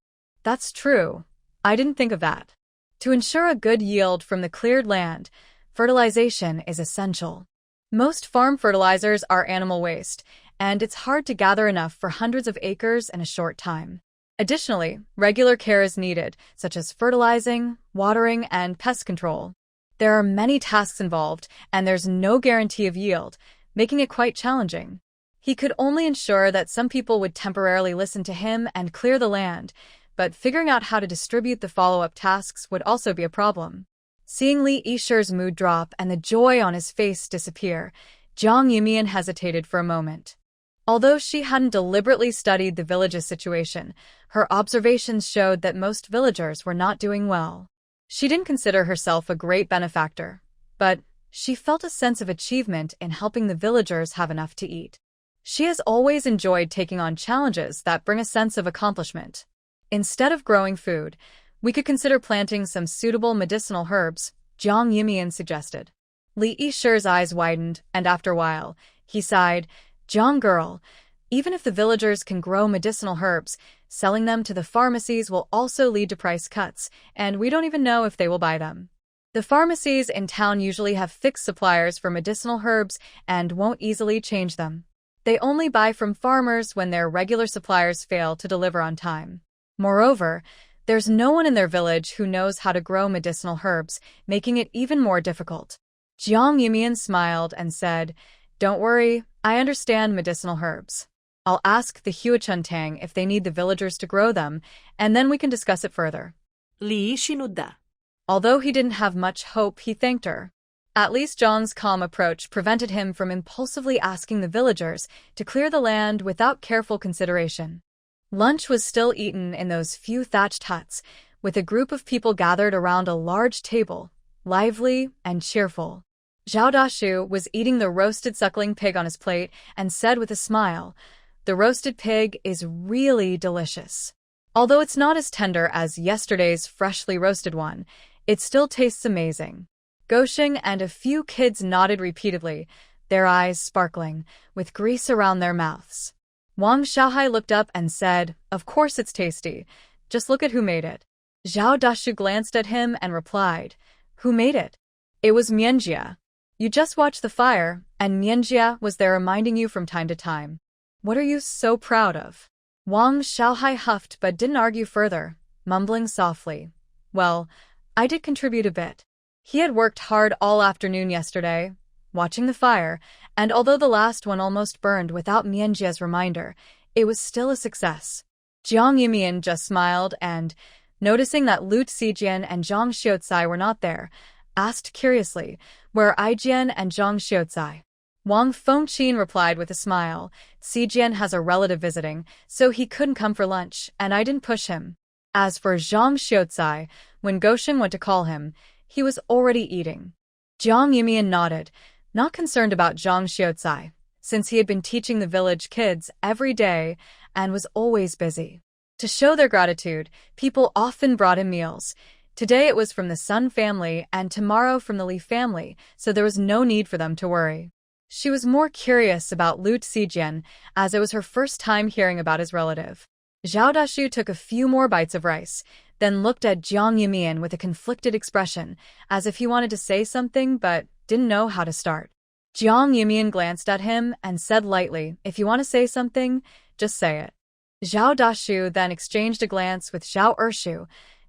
"That's true. I didn't think of that. To ensure a good yield from the cleared land, fertilization is essential. Most farm fertilizers are animal waste, and it's hard to gather enough for hundreds of acres in a short time. Additionally, regular care is needed, such as fertilizing, watering, and pest control. There are many tasks involved, and there's no guarantee of yield, making it quite challenging. He could only ensure that some people would temporarily listen to him and clear the land, but figuring out how to distribute the follow-up tasks would also be a problem." Seeing Li Yishir's mood drop and the joy on his face disappear, Jiang Yumian hesitated for a moment. Although she hadn't deliberately studied the village's situation, her observations showed that most villagers were not doing well. She didn't consider herself a great benefactor, but she felt a sense of achievement in helping the villagers have enough to eat. She has always enjoyed taking on challenges that bring a sense of accomplishment. Instead of growing food, we could consider planting some suitable medicinal herbs, Jiang Yumian suggested. Li Yishir's eyes widened, and after a while, he sighed, "Jiang girl, even if the villagers can grow medicinal herbs, selling them to the pharmacies will also lead to price cuts, and we don't even know if they will buy them. The pharmacies in town usually have fixed suppliers for medicinal herbs and won't easily change them. They only buy from farmers when their regular suppliers fail to deliver on time. Moreover, there's no one in their village who knows how to grow medicinal herbs, making it even more difficult." Jiang Yumian smiled and said, "Don't worry, I understand medicinal herbs. I'll ask the Huichun Tang if they need the villagers to grow them, and then we can discuss it further." Li sinudda. Although he didn't have much hope, he thanked her. At least Zhang's calm approach prevented him from impulsively asking the villagers to clear the land without careful consideration. Lunch was still eaten in those few thatched huts, with a group of people gathered around a large table, lively and cheerful. Zhao Dashu was eating the roasted suckling pig on his plate and said with a smile, "The roasted pig is really delicious. Although it's not as tender as yesterday's freshly roasted one, it still tastes amazing." Gosheng and a few kids nodded repeatedly, their eyes sparkling, with grease around their mouths. Wang Xiaohai looked up and said, "Of course it's tasty. Just look at who made it." Zhao Dashu glanced at him and replied, "Who made it?" "It was Mianjia. You just watched the fire, and Mianjia was there reminding you from time to time." What are you so proud of? Wang Xiaohai huffed but didn't argue further, mumbling softly. Well, I did contribute a bit. He had worked hard all afternoon yesterday, watching the fire, and although the last one almost burned without Mianjia's reminder, it was still a success. Jiang Yumian just smiled and, noticing that Lu Zijian and Zhang Xiaocai were not there, asked curiously, "Where are Aijian and Zhang Xiaocai?" Wang Fengqin replied with a smile, "Zijian has a relative visiting, so he couldn't come for lunch, and I didn't push him." As for Zhang Xiaocai, when Goshen went to call him, he was already eating. Jiang Yumian nodded, not concerned about Zhang Xiaocai, since he had been teaching the village kids every day and was always busy. To show their gratitude, people often brought him meals. Today it was from the Sun family and tomorrow from the Li family, so there was no need for them to worry. She was more curious about Lu Zijian, as it was her first time hearing about his relative. Zhao Dashu took a few more bites of rice, then looked at Jiang Yumian with a conflicted expression, as if he wanted to say something but didn't know how to start. Jiang Yumian glanced at him and said lightly, "If you want to say something, just say it." Zhao Dashu then exchanged a glance with Zhao Ershu,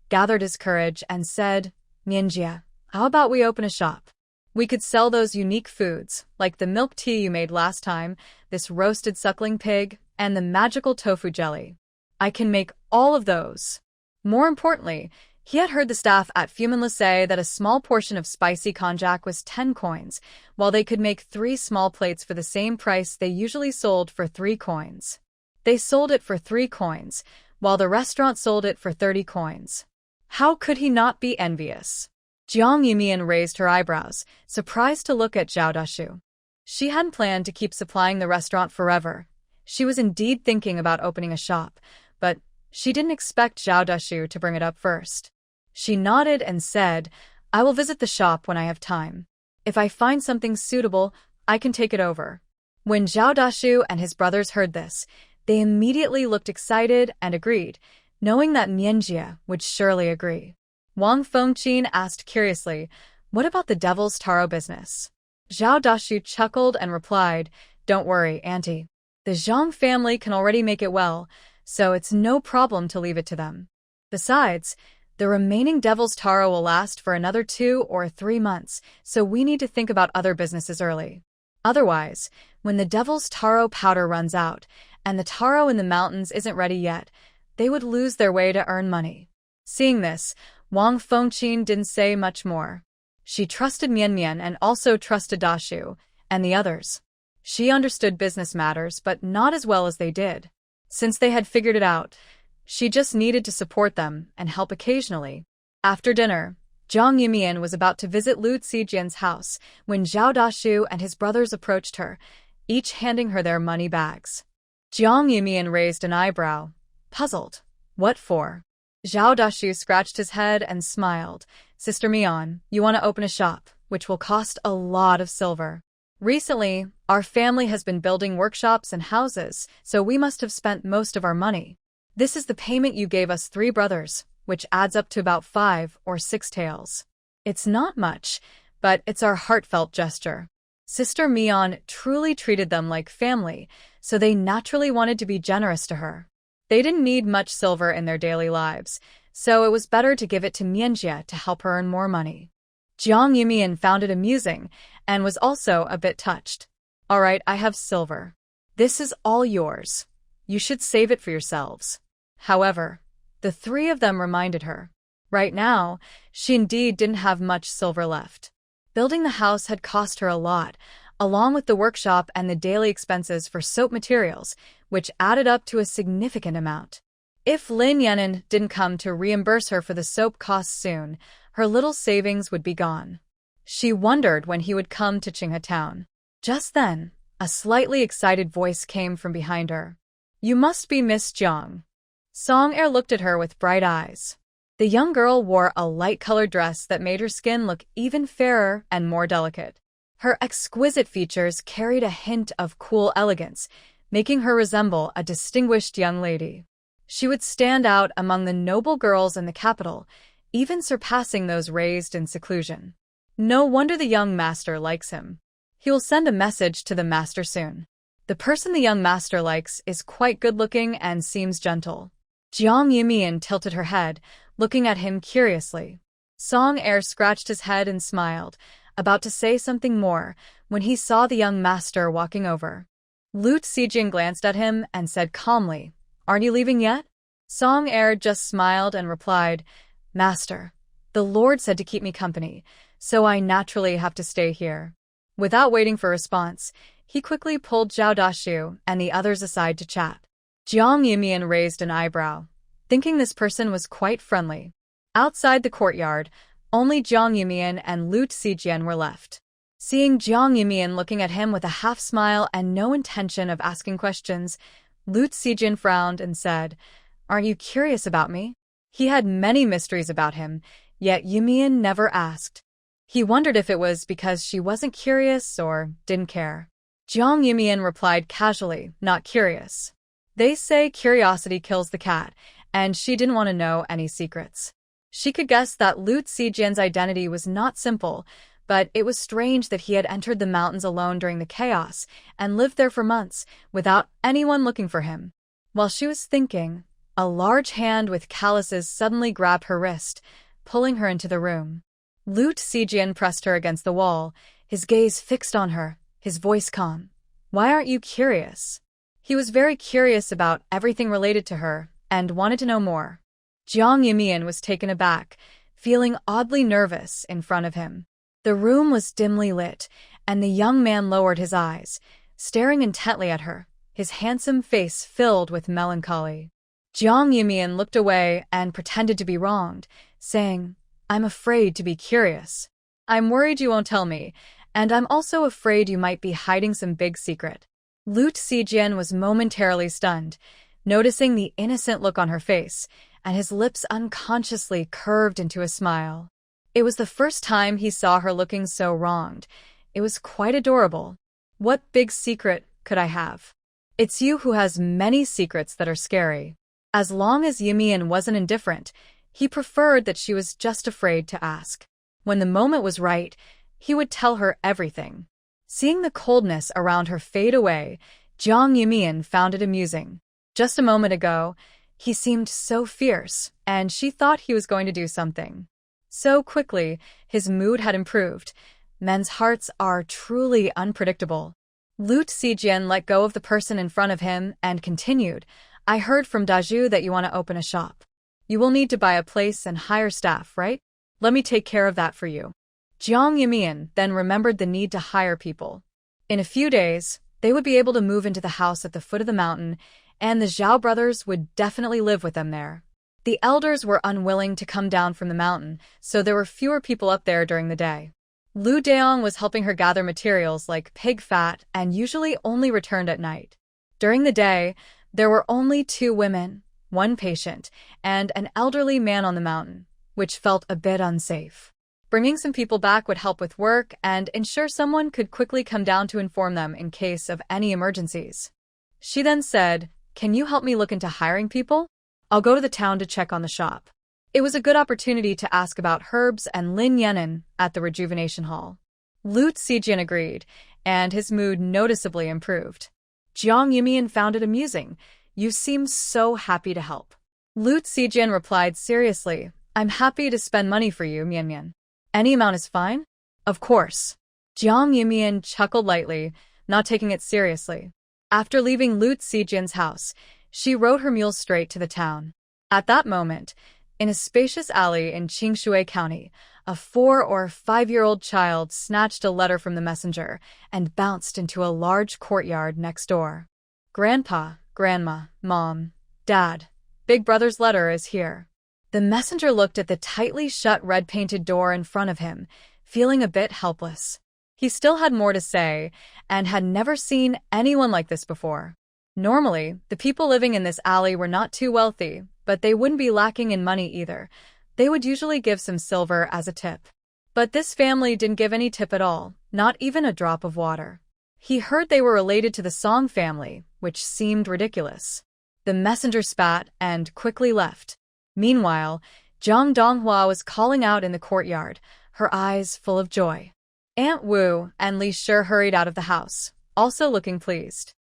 gathered his courage, and said, "Mianjia, how about we open a shop? We could sell those unique foods, like the milk tea you made last time, this roasted suckling pig, and the magical tofu jelly. I can make all of those." More importantly, he had heard the staff at Fuminla say that a small portion of spicy konjac was 10 coins, while they could make 3 small plates for the same price they usually sold for 3 coins. They sold it for 3 coins, while the restaurant sold it for 30 coins. How could he not be envious? Jiang Yumian raised her eyebrows, surprised to look at Zhao Dashu. She hadn't planned to keep supplying the restaurant forever. She was indeed thinking about opening a shop, but she didn't expect Zhao Dashu to bring it up first. She nodded and said, "I will visit the shop when I have time. If I find something suitable, I can take it over." When Zhao Dashu and his brothers heard this, they immediately looked excited and agreed, knowing that Mianjia would surely agree. Wang Fengqin asked curiously, "What about the devil's taro business?" Zhao Dashu chuckled and replied, "Don't worry, Auntie. The Zhang family can already make it well, so it's no problem to leave it to them. Besides, the remaining devil's taro will last for another 2 or 3 months, so we need to think about other businesses early. Otherwise, when the devil's taro powder runs out, and the taro in the mountains isn't ready yet, they would lose their way to earn money." Seeing this, Wang Fengqin didn't say much more. She trusted Mian Mian and also trusted Dashu and the others. She understood business matters, but not as well as they did. Since they had figured it out, she just needed to support them and help occasionally. After dinner, Jiang Yumian was about to visit Lu Zijian's house when Zhao Dashu and his brothers approached her, each handing her their money bags. Jiang Yumian raised an eyebrow, puzzled. What for? Zhao Dashu scratched his head and smiled. "Sister Mian, you want to open a shop, which will cost a lot of silver. Recently, our family has been building workshops and houses, so we must have spent most of our money. This is the payment you gave us 3 brothers, which adds up to about 5 or 6 taels. It's not much, but it's our heartfelt gesture." Sister Mian truly treated them like family, so they naturally wanted to be generous to her. They didn't need much silver in their daily lives, so it was better to give it to Mianjia to help her earn more money. Jiang Yumian found it amusing and was also a bit touched. "All right, I have silver. This is all yours. You should save it for yourselves." However, the 3 of them reminded her. Right now, she indeed didn't have much silver left. Building the house had cost her a lot, along with the workshop and the daily expenses for soap materials, which added up to a significant amount. If Lin Yanin didn't come to reimburse her for the soap costs soon, her little savings would be gone. She wondered when he would come to Qinghe town. Just then, a slightly excited voice came from behind her. "You must be Miss Jiang." Song Er looked at her with bright eyes. The young girl wore a light-colored dress that made her skin look even fairer and more delicate. Her exquisite features carried a hint of cool elegance, making her resemble a distinguished young lady. She would stand out among the noble girls in the capital, even surpassing those raised in seclusion. No wonder the young master likes him. He will send a message to the master soon. The person the young master likes is quite good-looking and seems gentle. Jiang Yumian tilted her head, looking at him curiously. Song Er scratched his head and smiled, about to say something more, when he saw the young master walking over. Lu Xijin glanced at him and said calmly, "Aren't you leaving yet?" Song Er just smiled and replied, "Master, the Lord said to keep me company, so I naturally have to stay here." Without waiting for a response, he quickly pulled Zhao Dashu and the others aside to chat. Jiang Yumian raised an eyebrow, thinking this person was quite friendly. Outside the courtyard, only Jiang Yumian and Lu Xijian were left. Seeing Jiang Yumian looking at him with a half-smile and no intention of asking questions, Lu Xijian frowned and said, "Aren't you curious about me?" He had many mysteries about him, yet Yumian never asked. He wondered if it was because she wasn't curious or didn't care. Jiang Yumian replied casually, not curious. They say curiosity kills the cat, and she didn't want to know any secrets. She could guess that Lu Xijian's identity was not simple, but it was strange that he had entered the mountains alone during the chaos and lived there for months without anyone looking for him. While she was thinking, a large hand with calluses suddenly grabbed her wrist, pulling her into the room. Lu Xijian pressed her against the wall, his gaze fixed on her, his voice calm. "Why aren't you curious?" He was very curious about everything related to her and wanted to know more. Jiang Yumian was taken aback, feeling oddly nervous in front of him. The room was dimly lit, and the young man lowered his eyes, staring intently at her, his handsome face filled with melancholy. Jiang Yumian looked away and pretended to be wronged, saying, "I'm afraid to be curious. I'm worried you won't tell me, and I'm also afraid you might be hiding some big secret." Lu Xijian was momentarily stunned, noticing the innocent look on her face, and his lips unconsciously curved into a smile. It was the first time he saw her looking so wronged. It was quite adorable. "What big secret could I have?" "It's you who has many secrets that are scary." As long as Yumian wasn't indifferent, he preferred that she was just afraid to ask. When the moment was right, he would tell her everything. Seeing the coldness around her fade away, Jiang Yumian found it amusing. Just a moment ago, he seemed so fierce, and she thought he was going to do something. So quickly, his mood had improved. Men's hearts are truly unpredictable. Lu Xijian let go of the person in front of him and continued, "I heard from Daju that you want to open a shop. You will need to buy a place and hire staff, right? Let me take care of that for you." Jiang Yumian then remembered the need to hire people. In a few days, they would be able to move into the house at the foot of the mountain, and the Zhao brothers would definitely live with them there. The elders were unwilling to come down from the mountain, so there were fewer people up there during the day. Lu Deong was helping her gather materials like pig fat and usually only returned at night. During the day, there were only 2 women, 1 patient, and an elderly man on the mountain, which felt a bit unsafe. Bringing some people back would help with work and ensure someone could quickly come down to inform them in case of any emergencies. She then said, "Can you help me look into hiring people? I'll go to the town to check on the shop." It was a good opportunity to ask about herbs and Lin Yenin at the rejuvenation hall. Lu Xijian agreed, and his mood noticeably improved. Jiang Yumian found it amusing. "You seem so happy to help." Lu Xijian replied seriously, "I'm happy to spend money for you, Mian. Any amount is fine?" "Of course." Jiang Yumian chuckled lightly, not taking it seriously. After leaving Lu Xijian's house, she rode her mule straight to the town. At that moment, in a spacious alley in Qingshui County, a 4 or 5-year-old child snatched a letter from the messenger and bounced into a large courtyard next door. "Grandpa, Grandma, Mom, Dad, Big Brother's letter is here." The messenger looked at the tightly shut red-painted door in front of him, feeling a bit helpless. He still had more to say, and had never seen anyone like this before. Normally, the people living in this alley were not too wealthy, but they wouldn't be lacking in money either. They would usually give some silver as a tip. But this family didn't give any tip at all, not even a drop of water. He heard they were related to the Song family, which seemed ridiculous. The messenger spat and quickly left. Meanwhile, Zhang Donghua was calling out in the courtyard, her eyes full of joy. Aunt Wu and Li Shi hurried out of the house, also looking pleased.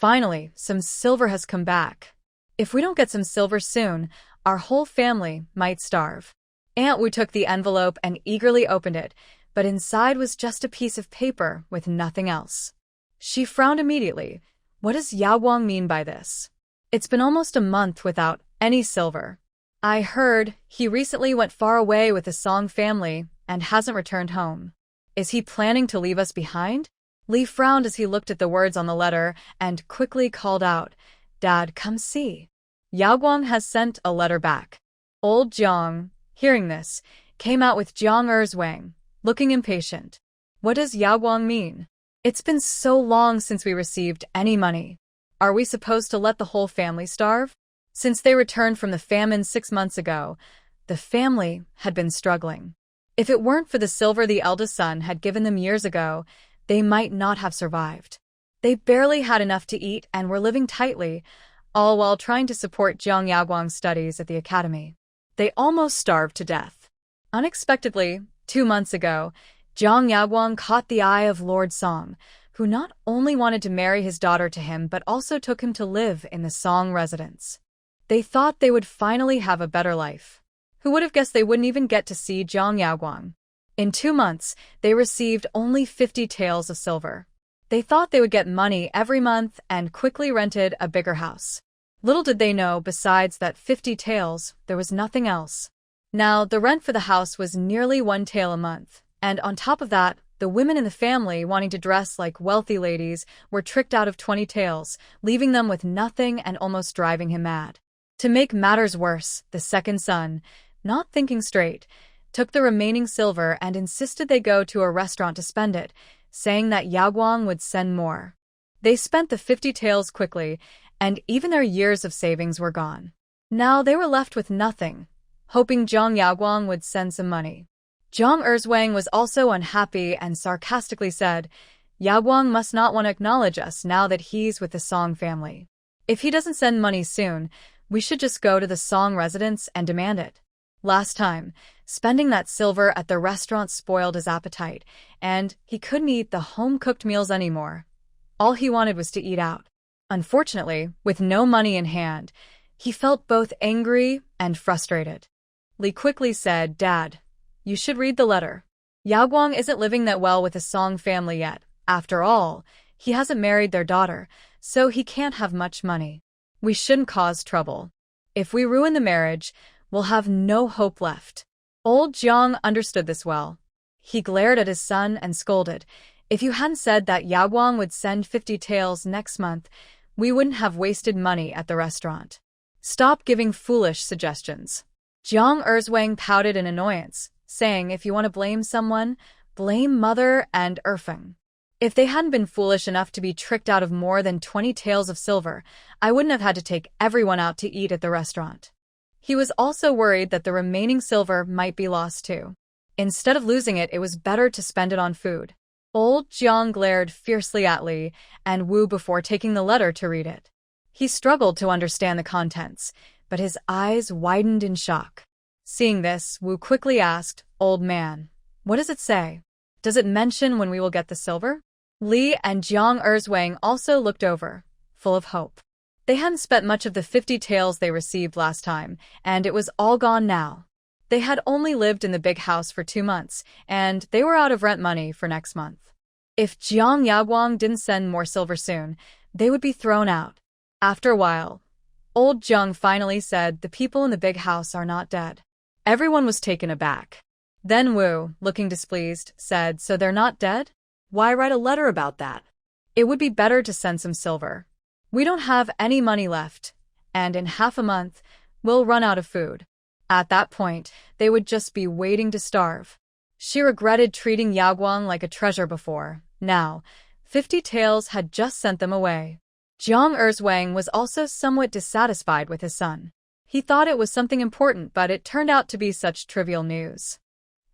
Finally, some silver has come back. If we don't get some silver soon, our whole family might starve. Aunt Wu took the envelope and eagerly opened it, but inside was just a piece of paper with nothing else. She frowned immediately. What does Yao Guang mean by this? It's been almost a month without any silver. I heard he recently went far away with the Song family and hasn't returned home. Is he planning to leave us behind? Li frowned as he looked at the words on the letter and quickly called out, Dad, come see. Yao Guang has sent a letter back. Old Jiang, hearing this, came out with Jiang Erzwang, looking impatient. What does Yao Guang mean? It's been so long since we received any money. Are we supposed to let the whole family starve? Since they returned from the famine 6 months ago, the family had been struggling. If it weren't for the silver the eldest son had given them years ago, they might not have survived. They barely had enough to eat and were living tightly, all while trying to support Jiang Yaoguang's studies at the academy. They almost starved to death. Unexpectedly, 2 months ago, Jiang Yaoguang caught the eye of Lord Song, who not only wanted to marry his daughter to him but also took him to live in the Song residence. They thought they would finally have a better life. Who would have guessed they wouldn't even get to see Jiang Yaoguang? In 2 months, they received only 50 taels of silver. They thought they would get money every month and quickly rented a bigger house. Little did they know, besides that 50 taels, there was nothing else. Now, the rent for the house was nearly 1 tael a month, and on top of that, the women in the family wanting to dress like wealthy ladies were tricked out of 20 taels, leaving them with nothing and almost driving him mad. To make matters worse, the second son, not thinking straight, took the remaining silver and insisted they go to a restaurant to spend it, saying that Yaoguang would send more. They spent the 50 taels quickly, and even their years of savings were gone. Now they were left with nothing, hoping Jiang Yaoguang would send some money. Jiang Erzwang was also unhappy and sarcastically said, Yaoguang must not want to acknowledge us now that he's with the Song family. If he doesn't send money soon, we should just go to the Song residence and demand it. Last time, spending that silver at the restaurant spoiled his appetite, and he couldn't eat the home-cooked meals anymore. All he wanted was to eat out. Unfortunately, with no money in hand, he felt both angry and frustrated. Li quickly said, Dad, you should read the letter. Yaoguang isn't living that well with the Song family yet. After all, he hasn't married their daughter, so he can't have much money. We shouldn't cause trouble. If we ruin the marriage, we'll have no hope left. Old Jiang understood this well. He glared at his son and scolded, If you hadn't said that Yaoguang would send 50 taels next month, we wouldn't have wasted money at the restaurant. Stop giving foolish suggestions. Jiang Erzwang pouted in annoyance, saying if you want to blame someone, blame Mother and Erfeng. If they hadn't been foolish enough to be tricked out of more than 20 taels of silver, I wouldn't have had to take everyone out to eat at the restaurant. He was also worried that the remaining silver might be lost too. Instead of losing it, it was better to spend it on food. Old Jiang glared fiercely at Li and Wu before taking the letter to read it. He struggled to understand the contents, but his eyes widened in shock. Seeing this, Wu quickly asked, Old man, what does it say? Does it mention when we will get the silver? Li and Jiang Erzwang also looked over, full of hope. They hadn't spent much of the 50 taels they received last time, and it was all gone now. They had only lived in the big house for 2 months, and they were out of rent money for next month. If Jiang Yaoguang didn't send more silver soon, they would be thrown out. After a while, old Jiang finally said the people in the big house are not dead. Everyone was taken aback. Then Wu, looking displeased, said, So they're not dead? Why write a letter about that? It would be better to send some silver. We don't have any money left, and in half a month, we'll run out of food. At that point, they would just be waiting to starve. She regretted treating Yaoguang like a treasure before. Now, 50 taels had just sent them away. Jiang Erzwang was also somewhat dissatisfied with his son. He thought it was something important, but it turned out to be such trivial news.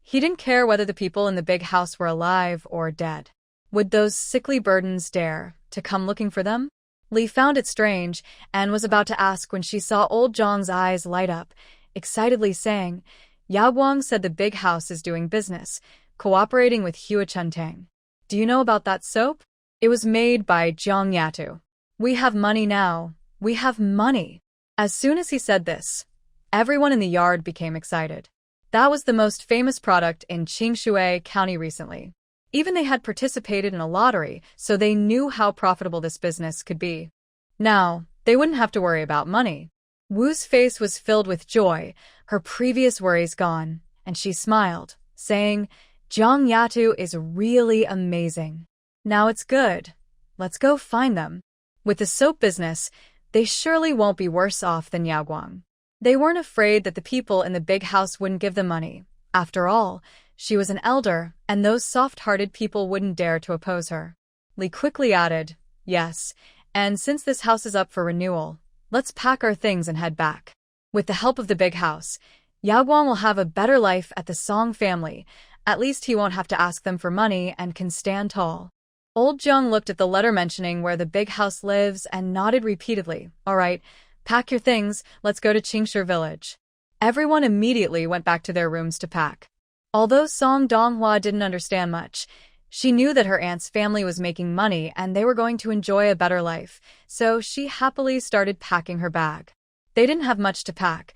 He didn't care whether the people in the big house were alive or dead. Would those sickly burdens dare to come looking for them? Li found it strange and was about to ask when she saw old Jiang's eyes light up, excitedly saying, Yaoguang said the big house is doing business, cooperating with Huichun Tang. Do you know about that soap? It was made by Jiang Yatu. We have money now. We have money. As soon as he said this, everyone in the yard became excited. That was the most famous product in Qingshui County recently. Even they had participated in a lottery, so they knew how profitable this business could be. Now, they wouldn't have to worry about money. Wu's face was filled with joy, her previous worries gone, and she smiled, saying, Jiang Yatu is really amazing. Now it's good. Let's go find them. With the soap business, they surely won't be worse off than Yaoguang. They weren't afraid that the people in the big house wouldn't give them money. After all, she was an elder, and those soft-hearted people wouldn't dare to oppose her. Li quickly added, yes, and since this house is up for renewal, let's pack our things and head back. With the help of the big house, Yaoguang will have a better life at the Song family. At least he won't have to ask them for money and can stand tall. Old Zheng looked at the letter mentioning where the big house lives and nodded repeatedly. All right, pack your things, let's go to Qingshu village. Everyone immediately went back to their rooms to pack. Although Song Donghua didn't understand much, she knew that her aunt's family was making money and they were going to enjoy a better life, so she happily started packing her bag. They didn't have much to pack,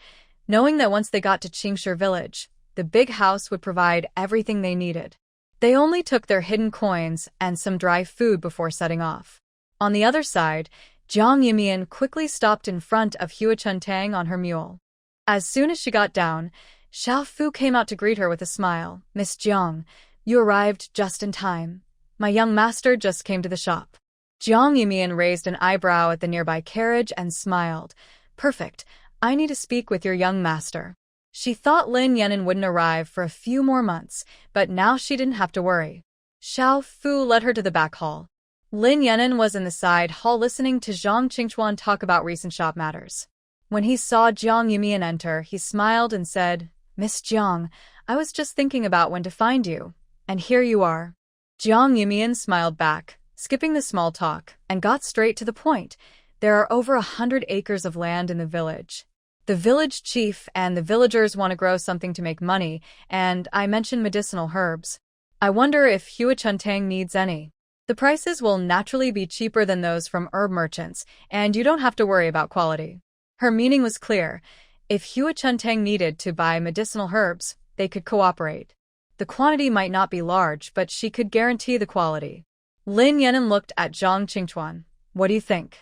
knowing that once they got to Qingshu village, the big house would provide everything they needed. They only took their hidden coins and some dry food before setting off. On the other side, Jiang Yumian quickly stopped in front of Huichun Tang on her mule. As soon as she got down, Xiao Fu came out to greet her with a smile. Miss Jiang, you arrived just in time. My young master just came to the shop. Jiang Yumian raised an eyebrow at the nearby carriage and smiled. Perfect. I need to speak with your young master. She thought Lin Yan'an wouldn't arrive for a few more months, but now she didn't have to worry. Xiao Fu led her to the back hall. Lin Yan'an was in the side hall listening to Zhang Qingchuan talk about recent shop matters. When he saw Jiang Yumian enter, he smiled and said, Miss Jiang, I was just thinking about when to find you, and here you are. Jiang Yumian smiled back, skipping the small talk, and got straight to the point. There are over 100 acres of land in the village. The village chief and the villagers want to grow something to make money, and I mentioned medicinal herbs. I wonder if Huichun Tang needs any. The prices will naturally be cheaper than those from herb merchants, and you don't have to worry about quality. Her meaning was clear. If Huichun Tang needed to buy medicinal herbs, they could cooperate. The quantity might not be large, but she could guarantee the quality. Lin Yan'an looked at Zhang Qingchuan. What do you think?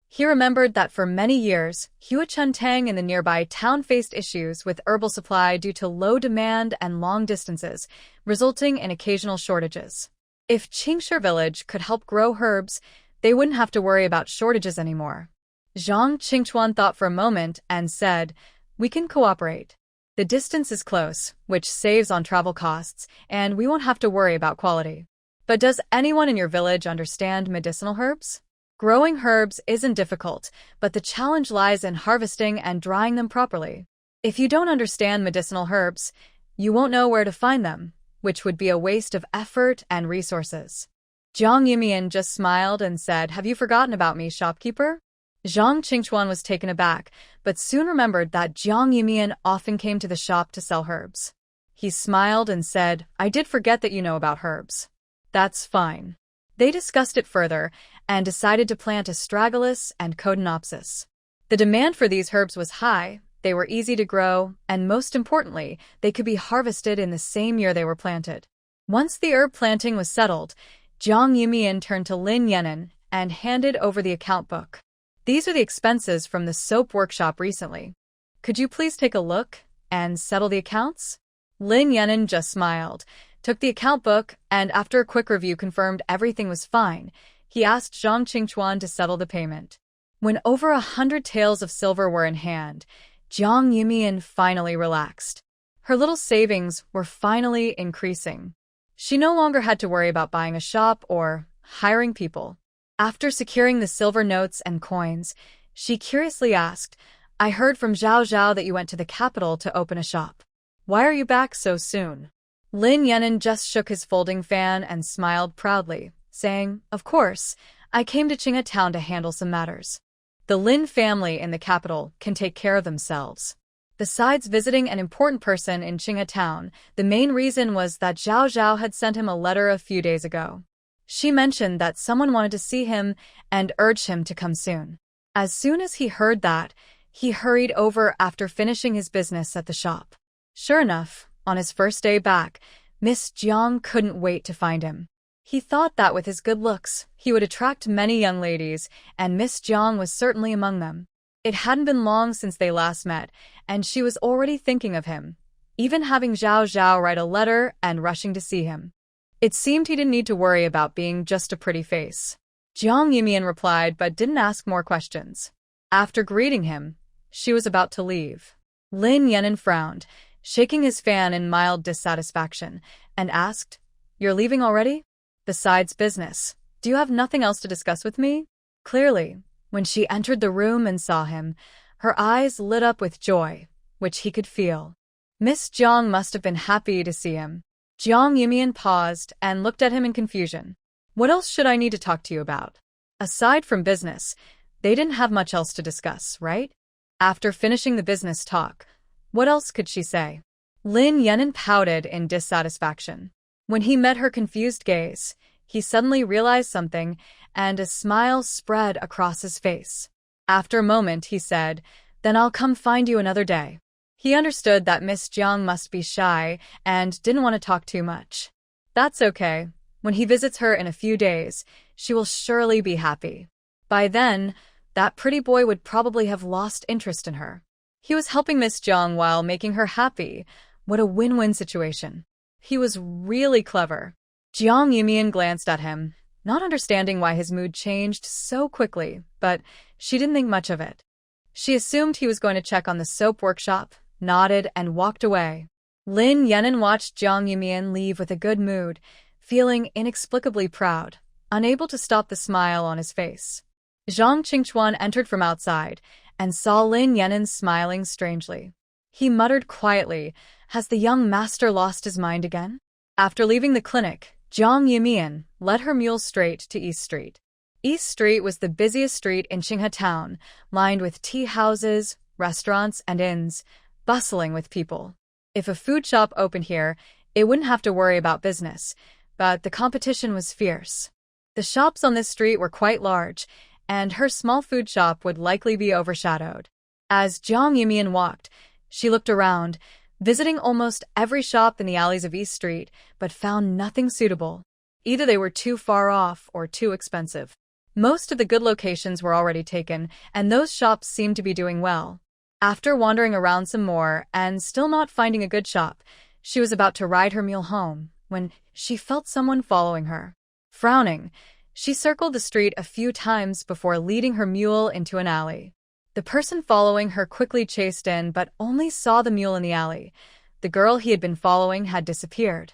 He remembered that for many years, Huichun Tang and the nearby town faced issues with herbal supply due to low demand and long distances, resulting in occasional shortages. If Qingshu village could help grow herbs, they wouldn't have to worry about shortages anymore. Zhang Qingchuan thought for a moment and said, we can cooperate. The distance is close, which saves on travel costs, and we won't have to worry about quality. But does anyone in your village understand medicinal herbs? Growing herbs isn't difficult, but the challenge lies in harvesting and drying them properly. If you don't understand medicinal herbs, you won't know where to find them, which would be a waste of effort and resources. Jiang Yumian just smiled and said, have you forgotten about me, shopkeeper? Zhang Qingchuan was taken aback, but soon remembered that Jiang Yumian often came to the shop to sell herbs. He smiled and said, I did forget that you know about herbs. That's fine. They discussed it further and decided to plant astragalus and codenopsis. The demand for these herbs was high, they were easy to grow, and most importantly, they could be harvested in the same year they were planted. Once the herb planting was settled, Jiang Yumian turned to Lin Yan'an and handed over the account book. These are the expenses from the soap workshop recently. Could you please take a look and settle the accounts? Lin Yan'an just smiled, took the account book, and after a quick review confirmed everything was fine. He asked Zhang Qingchuan to settle the payment. When over 100 taels of silver were in hand, Jiang Yumian finally relaxed. Her little savings were finally increasing. She no longer had to worry about buying a shop or hiring people. After securing the silver notes and coins, she curiously asked, I heard from Zhao Zhao that you went to the capital to open a shop. Why are you back so soon? Lin Yan'an just shook his folding fan and smiled proudly, saying, Of course, I came to Qinghe Town to handle some matters. The Lin family in the capital can take care of themselves. Besides visiting an important person in Qinghe Town, the main reason was that Zhao Zhao had sent him a letter a few days ago. She mentioned that someone wanted to see him and urged him to come soon. As soon as he heard that, he hurried over after finishing his business at the shop. Sure enough, on his first day back, Miss Jiang couldn't wait to find him. He thought that with his good looks, he would attract many young ladies, and Miss Jiang was certainly among them. It hadn't been long since they last met, and she was already thinking of him, even having Zhao Zhao write a letter and rushing to see him. It seemed he didn't need to worry about being just a pretty face. Jiang Yumian replied but didn't ask more questions. After greeting him, she was about to leave. Lin Yan'an frowned, shaking his fan in mild dissatisfaction, and asked, "You're leaving already? Besides business, do you have nothing else to discuss with me?" Clearly, when she entered the room and saw him, her eyes lit up with joy, which he could feel. Miss Jiang must have been happy to see him. Jiang Yumian paused and looked at him in confusion. What else should I need to talk to you about? Aside from business, they didn't have much else to discuss, right? After finishing the business talk, what else could she say? Lin Yan'an pouted in dissatisfaction. When he met her confused gaze, he suddenly realized something, and a smile spread across his face. After a moment, he said, "Then I'll come find you another day." He understood that Miss Jiang must be shy and didn't want to talk too much. That's okay. When he visits her in a few days, she will surely be happy. By then, that pretty boy would probably have lost interest in her. He was helping Miss Jiang while making her happy. What a win-win situation. He was really clever. Jiang Yumian glanced at him, not understanding why his mood changed so quickly, but she didn't think much of it. She assumed he was going to check on the soap workshop, nodded, and walked away. Lin Yan'an watched Jiang Yumian leave with a good mood, feeling inexplicably proud, unable to stop the smile on his face. Zhang Qingchuan entered from outside and saw Lin Yan'an smiling strangely. He muttered quietly, "Has the young master lost his mind again?" After leaving the clinic, Jiang Yumian led her mule straight to East Street. East Street was the busiest street in Qinghe Town, lined with tea houses, restaurants, and inns, bustling with people. If a food shop opened here, it wouldn't have to worry about business, but the competition was fierce. The shops on this street were quite large, and her small food shop would likely be overshadowed. As Jiang Yumian walked, she looked around, visiting almost every shop in the alleys of East Street, but found nothing suitable. Either they were too far off or too expensive. Most of the good locations were already taken, and those shops seemed to be doing well. After wandering around some more and still not finding a good shop, she was about to ride her mule home when she felt someone following her. Frowning, she circled the street a few times before leading her mule into an alley. The person following her quickly chased in but only saw the mule in the alley. The girl he had been following had disappeared.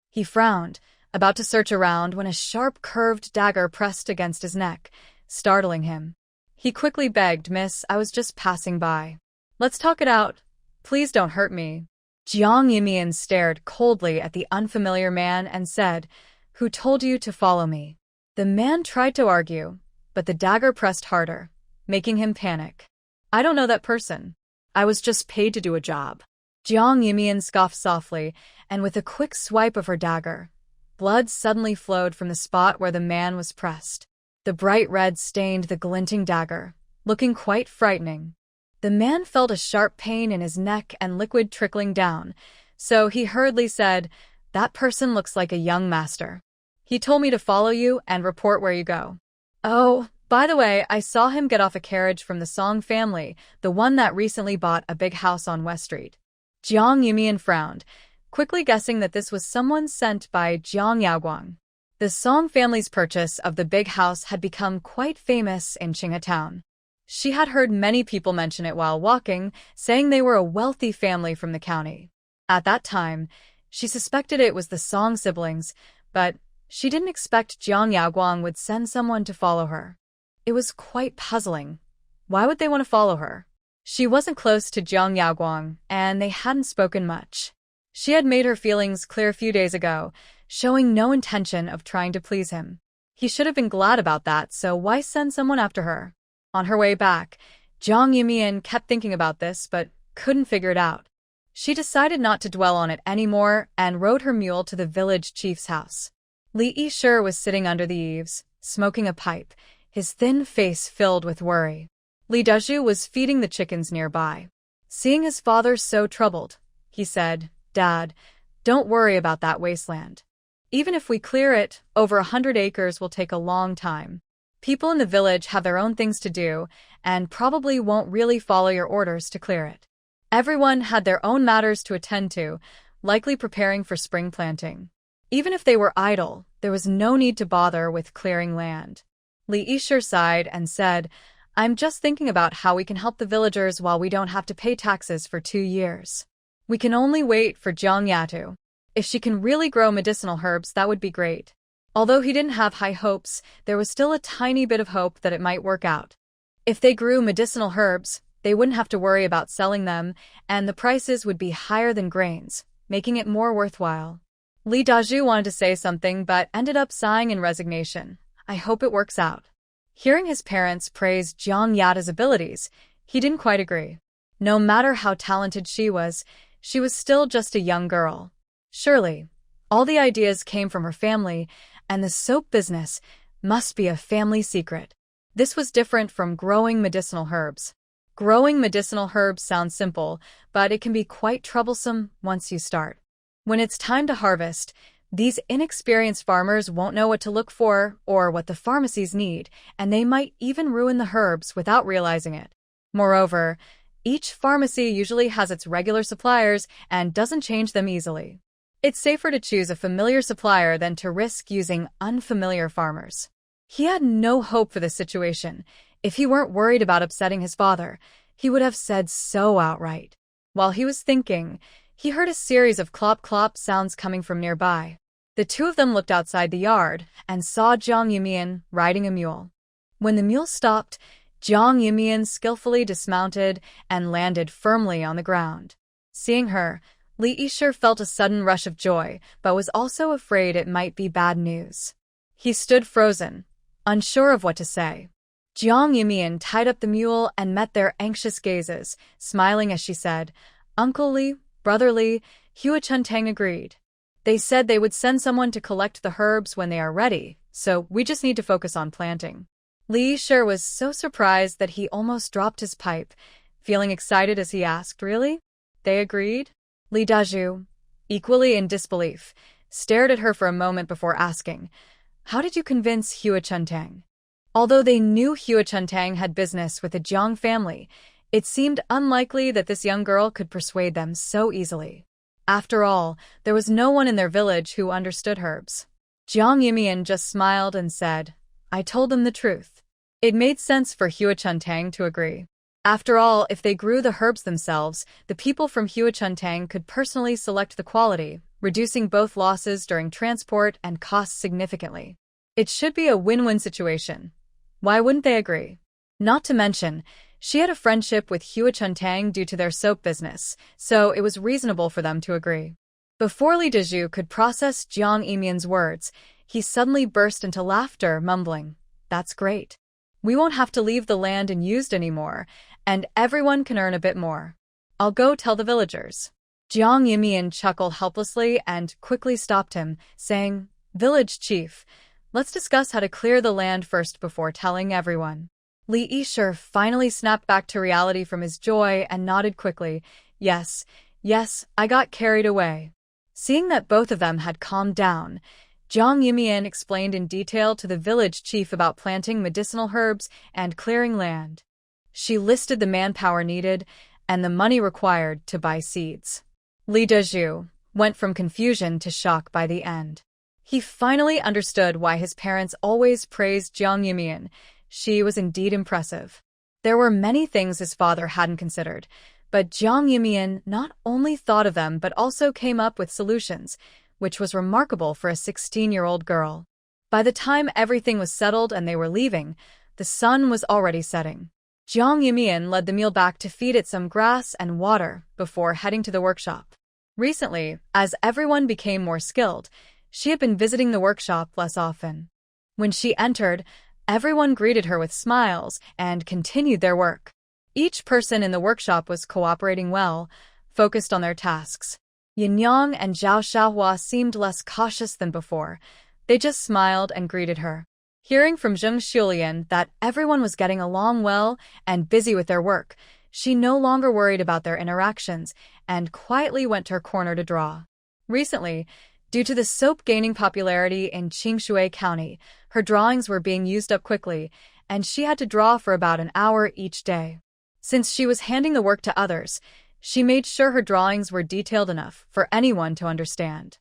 He frowned, about to search around when a sharp curved dagger pressed against his neck, startling him. He quickly begged, "Miss, I was just passing by. Let's talk it out. Please don't hurt me." Jiang Yumian stared coldly at the unfamiliar man and said, "Who told you to follow me?" The man tried to argue, but the dagger pressed harder, making him panic. "I don't know that person. I was just paid to do a job." Jiang Yumian scoffed softly, and with a quick swipe of her dagger, blood suddenly flowed from the spot where the man was pressed. The bright red stained the glinting dagger, looking quite frightening. The man felt a sharp pain in his neck and liquid trickling down, so he hurriedly said, "That person looks like a young master. He told me to follow you and report where you go. Oh, by the way, I saw him get off a carriage from the Song family, the one that recently bought a big house on West Street." Jiang Yumian frowned, quickly guessing that this was someone sent by Jiang Yaoguang. The Song family's purchase of the big house had become quite famous in Qinghe Town. She had heard many people mention it while walking, saying they were a wealthy family from the county. At that time, she suspected it was the Song siblings, but she didn't expect Jiang Yaoguang would send someone to follow her. It was quite puzzling. Why would they want to follow her? She wasn't close to Jiang Yaoguang, and they hadn't spoken much. She had made her feelings clear a few days ago, showing no intention of trying to please him. He should have been glad about that, so why send someone after her? On her way back, Jiang Yumian kept thinking about this, but couldn't figure it out. She decided not to dwell on it anymore and rode her mule to the village chief's house. Li Yishir was sitting under the eaves, smoking a pipe, his thin face filled with worry. Li Dezhu was feeding the chickens nearby. Seeing his father so troubled, he said, "Dad, don't worry about that wasteland. Even if we clear it, over 100 acres will take a long time. People in the village have their own things to do and probably won't really follow your orders to clear it." Everyone had their own matters to attend to, likely preparing for spring planting. Even if they were idle, there was no need to bother with clearing land. Li Yishir sighed and said, "I'm just thinking about how we can help the villagers while we don't have to pay taxes for 2 years. We can only wait for Jiang Yatu. If she can really grow medicinal herbs, that would be great." Although he didn't have high hopes, there was still a tiny bit of hope that it might work out. If they grew medicinal herbs, they wouldn't have to worry about selling them, and the prices would be higher than grains, making it more worthwhile. Li Dezhu wanted to say something but ended up sighing in resignation. "I hope it works out." Hearing his parents praise Jiang Yata's abilities, he didn't quite agree. No matter how talented she was still just a young girl. Surely, all the ideas came from her family, and the soap business must be a family secret. This was different from growing medicinal herbs. Growing medicinal herbs sounds simple, but it can be quite troublesome once you start. When it's time to harvest, these inexperienced farmers won't know what to look for or what the pharmacies need, and they might even ruin the herbs without realizing it. Moreover, each pharmacy usually has its regular suppliers and doesn't change them easily. It's safer to choose a familiar supplier than to risk using unfamiliar farmers. He had no hope for this situation. If he weren't worried about upsetting his father, he would have said so outright. While he was thinking, he heard a series of clop-clop sounds coming from nearby. The two of them looked outside the yard and saw Jiang Yumian riding a mule. When the mule stopped, Jiang Yumian skillfully dismounted and landed firmly on the ground. Seeing her, Li Yishir felt a sudden rush of joy, but was also afraid it might be bad news. He stood frozen, unsure of what to say. Jiang Yumian tied up the mule and met their anxious gazes, smiling as she said, "Uncle Li, Brother Li." Huichun Tang agreed. "They said they would send someone to collect the herbs when they are ready, so we just need to focus on planting." Li Yishir was so surprised that he almost dropped his pipe, feeling excited as he asked, "Really?" They agreed. Li Dezhu, equally in disbelief, stared at her for a moment before asking, "How did you convince Huichun Tang?" Although they knew Huichun Tang had business with the Jiang family, it seemed unlikely that this young girl could persuade them so easily. After all, there was no one in their village who understood herbs. Jiang Yumian just smiled and said, "I told them the truth." It made sense for Huichun Tang to agree. After all, if they grew the herbs themselves, the people from Huichun Tang could personally select the quality, reducing both losses during transport and costs significantly. It should be a win-win situation. Why wouldn't they agree? Not to mention, she had a friendship with Huichun Tang due to their soap business, so it was reasonable for them to agree. Before Li Dezhu could process Jiang Yumian's words, he suddenly burst into laughter, mumbling, "That's great. We won't have to leave the land unused anymore, and everyone can earn a bit more. I'll go tell the villagers." Jiang Yumian chuckled helplessly and quickly stopped him, saying, "Village chief, let's discuss how to clear the land first before telling everyone." Li Yishir finally snapped back to reality from his joy and nodded quickly, Yes, I got carried away." Seeing that both of them had calmed down, Jiang Yumian explained in detail to the village chief about planting medicinal herbs and clearing land. She listed the manpower needed and the money required to buy seeds. Li Dezhu went from confusion to shock by the end. He finally understood why his parents always praised Jiang Yumian. She was indeed impressive. There were many things his father hadn't considered, but Jiang Yumian not only thought of them but also came up with solutions, which was remarkable for a 16-year-old girl. By the time everything was settled and they were leaving, the sun was already setting. Jiang Yumian led the mule back to feed it some grass and water before heading to the workshop. Recently, as everyone became more skilled, she had been visiting the workshop less often. When she entered, everyone greeted her with smiles and continued their work. Each person in the workshop was cooperating well, focused on their tasks. Yin Yang and Zhao Xiaohua seemed less cautious than before, They just smiled and greeted her. Hearing from Zheng Xuelian that everyone was getting along well and busy with their work, she no longer worried about their interactions and quietly went to her corner to draw. Recently, due to the soap gaining popularity in Qingshui County, her drawings were being used up quickly, and she had to draw for about an hour each day. Since she was handing the work to others, she made sure her drawings were detailed enough for anyone to understand.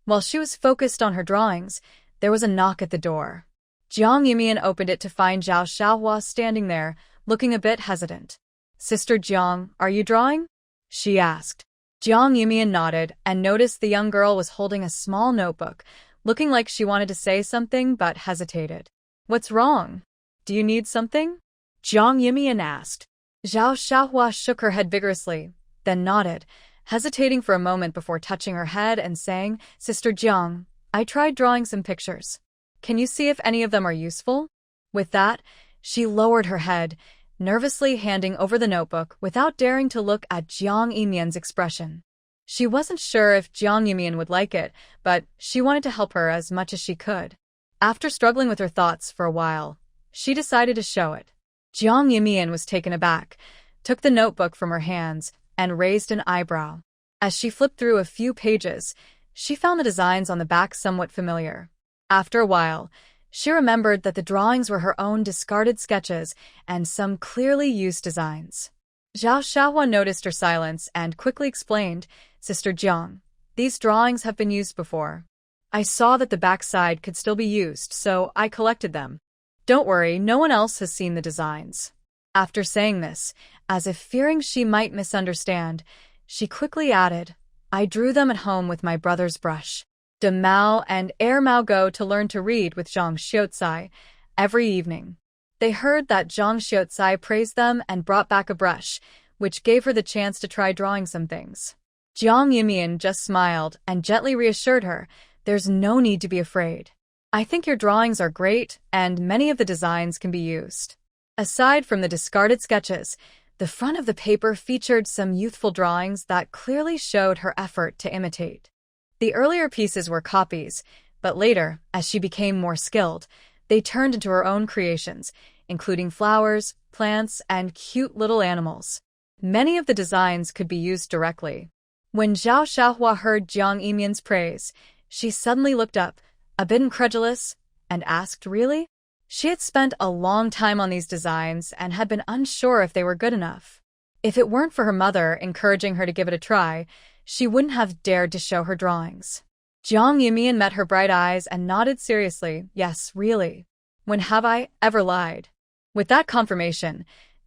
While she was focused on her drawings, there was a knock at the door. Jiang Yumian opened it to find Zhao Xiaohua standing there, looking a bit hesitant. "Sister Jiang, are you drawing?" she asked. Jiang Yumian nodded and noticed the young girl was holding a small notebook, looking like she wanted to say something but hesitated. "What's wrong? Do you need something?" Jiang Yumian asked. Zhao Xiaohua shook her head vigorously, then nodded, hesitating for a moment before touching her head and saying, "Sister Jiang, I tried drawing some pictures. Can you see if any of them are useful?" With that, she lowered her head, nervously handing over the notebook without daring to look at Jiang Yumian's expression. She wasn't sure if Jiang Yumian would like it, but she wanted to help her as much as she could. After struggling with her thoughts for a while, she decided to show it. Jiang Yumian was taken aback, took the notebook from her hands, and raised an eyebrow. As she flipped through a few pages, she found the designs on the back somewhat familiar. After a while, she remembered that the drawings were her own discarded sketches and some clearly used designs. Zhao Xiaohua noticed her silence and quickly explained, "Sister Jiang, these drawings have been used before. I saw that the backside could still be used, so I collected them. Don't worry, no one else has seen the designs." After saying this, as if fearing she might misunderstand, she quickly added, "I drew them at home with my brother's brush." De Mao and Er Mao go to learn to read with Zhang Xiaocai every evening. They heard that Zhang Xiaocai praised them and brought back a brush, which gave her the chance to try drawing some things. Jiang Yumian just smiled and gently reassured her, "There's no need to be afraid. I think your drawings are great and many of the designs can be used." Aside from the discarded sketches, the front of the paper featured some youthful drawings that clearly showed her effort to imitate. The earlier pieces were copies, but later, as she became more skilled, they turned into her own creations, including flowers, plants, and cute little animals. Many of the designs could be used directly. When Zhao Xiaohua heard Jiang Yumian's praise, she suddenly looked up, a bit incredulous, and asked, "Really?" She had spent a long time on these designs and had been unsure if they were good enough. If it weren't for her mother encouraging her to give it a try, she wouldn't have dared to show her drawings. Jiang Yumian met her bright eyes and nodded seriously, "Yes, really. When have I ever lied?" With that confirmation,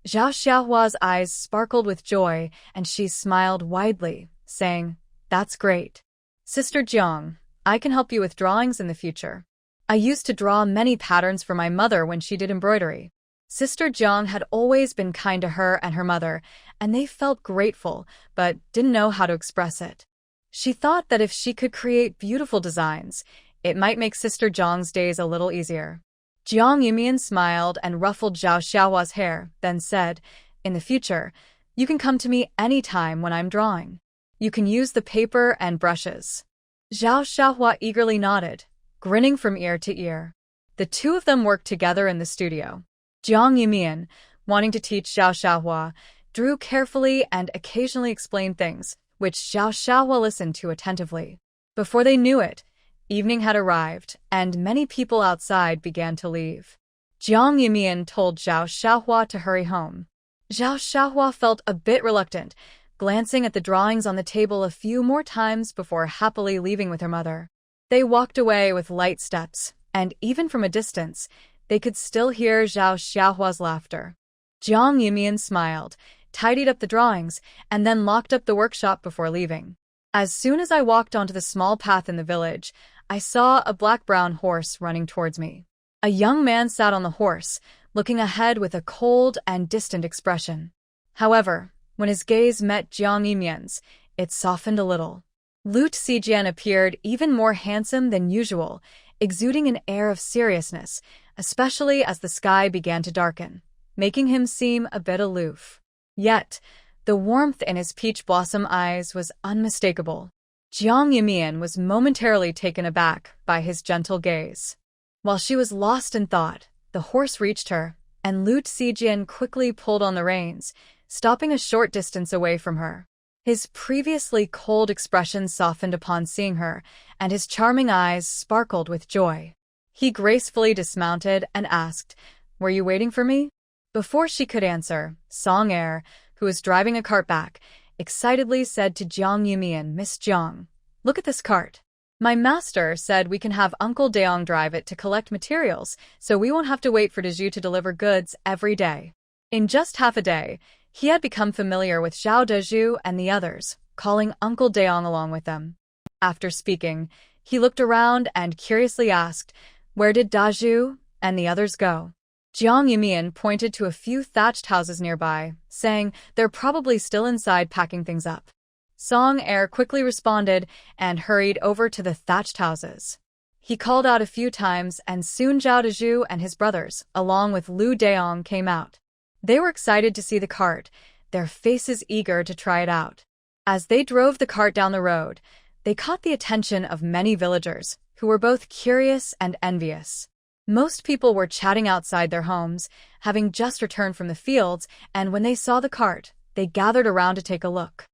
Zhao Xiaohua's eyes sparkled with joy and she smiled widely, saying, "That's great. Sister Jiang, I can help you with drawings in the future. I used to draw many patterns for my mother when she did embroidery." Sister Jiang had always been kind to her and her mother, and they felt grateful, but didn't know how to express it. She thought that if she could create beautiful designs, it might make Sister Jiang's days a little easier. Jiang Yumian smiled and ruffled Zhao Xiaohua's hair, then said, "In the future, you can come to me any time when I'm drawing. You can use the paper and brushes." Zhao Xiaohua eagerly nodded, grinning from ear to ear. The two of them worked together in the studio. Jiang Yumian, wanting to teach Zhao Xiaohua, drew carefully and occasionally explained things, which Zhao Xiaohua listened to attentively. Before they knew it, evening had arrived, and many people outside began to leave. Jiang Yumian told Zhao Xiaohua to hurry home. Zhao Xiaohua felt a bit reluctant, glancing at the drawings on the table a few more times before happily leaving with her mother. They walked away with light steps, and even from a distance, they could still hear Zhao Xiaohua's laughter. Jiang Yumian smiled, tidied up the drawings, and then locked up the workshop before leaving. "As soon as I walked onto the small path in the village, I saw a black-brown horse running towards me. A young man sat on the horse, looking ahead with a cold and distant expression. However, when his gaze met Jiang Yumian's, it softened a little. Lu Zijian appeared even more handsome than usual, exuding an air of seriousness, especially as the sky began to darken, making him seem a bit aloof. Yet, the warmth in his peach blossom eyes was unmistakable. Jiang Yumian was momentarily taken aback by his gentle gaze. While she was lost in thought, the horse reached her, and Lu Zijian quickly pulled on the reins, stopping a short distance away from her. His previously cold expression softened upon seeing her, and his charming eyes sparkled with joy. He gracefully dismounted and asked, "Were you waiting for me?" Before she could answer, Song Er, who was driving a cart back, excitedly said to Jiang Yumian, "Miss Jiang, look at this cart. My master said we can have Uncle Daong drive it to collect materials, so we won't have to wait for Dezhu to deliver goods every day." In just half a day, he had become familiar with Zhao Dezhu and the others, calling Uncle Daong along with them. After speaking, he looked around and curiously asked, "Where did Dezhu and the others go?" Jiang Yumian pointed to a few thatched houses nearby, saying they're probably still inside packing things up. Song Er quickly responded and hurried over to the thatched houses. He called out a few times, and soon Zhao Dezhu and his brothers, along with Lu Daong, came out. They were excited to see the cart, their faces eager to try it out. As they drove the cart down the road, they caught the attention of many villagers, who were both curious and envious. Most people were chatting outside their homes, having just returned from the fields, and when they saw the cart, they gathered around to take a look.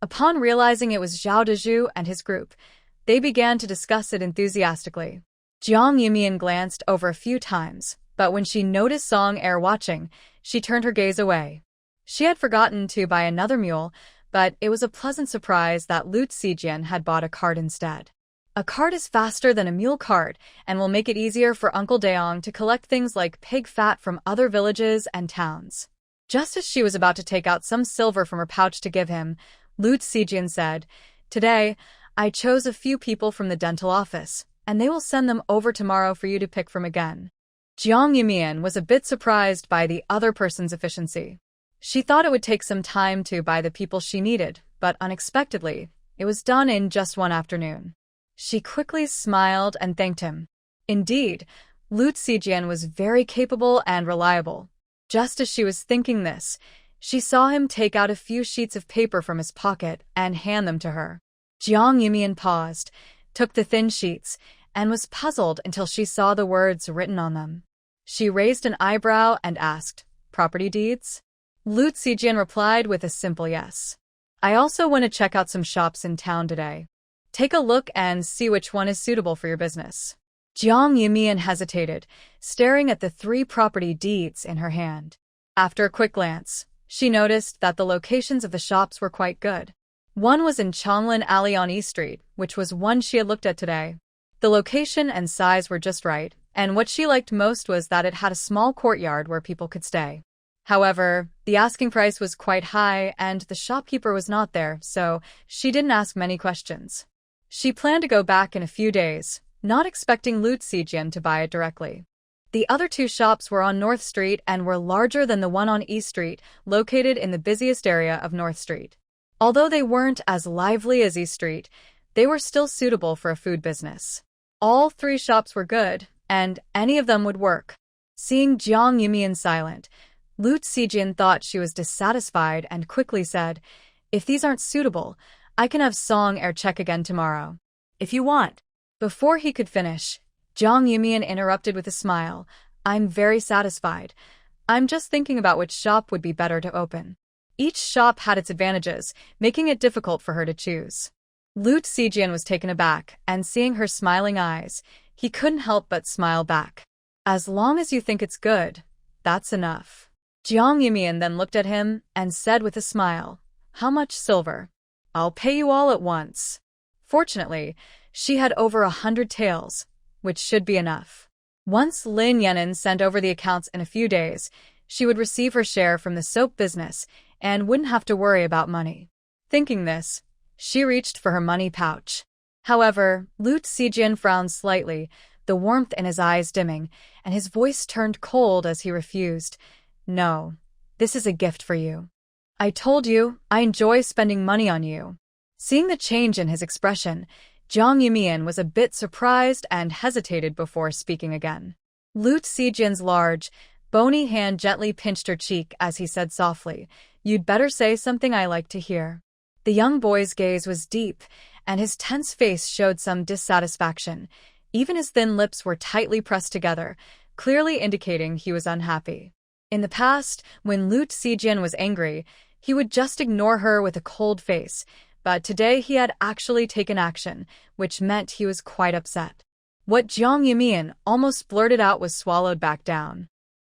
Upon realizing it was Zhao Dezhu and his group, they began to discuss it enthusiastically. Jiang Yumian glanced over a few times, but when she noticed Song Er watching, she turned her gaze away. She had forgotten to buy another mule, but it was a pleasant surprise that Lu Zijian had bought a cart instead. A cart is faster than a mule cart and will make it easier for Uncle Daong to collect things like pig fat from other villages and towns. Just as she was about to take out some silver from her pouch to give him, Lu Zijian said, "Today, I chose a few people from the dental office, and they will send them over tomorrow for you to pick from again." Jiang Yumian was a bit surprised by the other person's efficiency. She thought it would take some time to buy the people she needed, but unexpectedly, it was done in just one afternoon. She quickly smiled and thanked him. Indeed, Lu Zijian was very capable and reliable. Just as she was thinking this, she saw him take out a few sheets of paper from his pocket and hand them to her. Jiang Yumian paused, took the thin sheets, and was puzzled until she saw the words written on them. She raised an eyebrow and asked, "Property deeds?" Lu Zijian replied with a simple yes. "I also want to check out some shops in town today. Take a look and see which one is suitable for your business." Jiang Yumian hesitated, staring at the 3 property deeds in her hand. After a quick glance, she noticed that the locations of the shops were quite good. One was in Chonglin Alley on E Street, which was one she had looked at today. The location and size were just right, and what she liked most was that it had a small courtyard where people could stay. However, the asking price was quite high and the shopkeeper was not there, so she didn't ask many questions. She planned to go back in a few days, not expecting Lu Zijian to buy it directly. The other 2 shops were on North Street and were larger than the one on East Street, located in the busiest area of North Street. Although they weren't as lively as East Street, they were still suitable for a food business. All 3 shops were good, and any of them would work. Seeing Jiang Yumian silent, Lu Zijian thought she was dissatisfied and quickly said, "If these aren't suitable, I can have Song Er check again tomorrow, if you want." Before he could finish, Jiang Yumian interrupted with a smile, "I'm very satisfied. I'm just thinking about which shop would be better to open." Each shop had its advantages, making it difficult for her to choose. Lu Zijian was taken aback, and seeing her smiling eyes, he couldn't help but smile back. "As long as you think it's good, that's enough." Jiang Yumian then looked at him and said with a smile, "How much silver?" "I'll pay you all at once." Fortunately, she had over 100 taels, which should be enough. Once Lin Yenin sent over the accounts in a few days, she would receive her share from the soap business and wouldn't have to worry about money. Thinking this, she reached for her money pouch. However, Lu Zijian frowned slightly, the warmth in his eyes dimming, and his voice turned cold as he refused. "No, this is a gift for you. I told you, I enjoy spending money on you." Seeing the change in his expression, Jiang Yumian was a bit surprised and hesitated before speaking again. Lu Zijian's large, bony hand gently pinched her cheek as he said softly, "You'd better say something I like to hear." The young boy's gaze was deep, and his tense face showed some dissatisfaction. Even his thin lips were tightly pressed together, clearly indicating he was unhappy. In the past, when Lu Zijian was angry, he would just ignore her with a cold face, but today he had actually taken action, which meant he was quite upset. What Jiang Yumian almost blurted out was swallowed back down.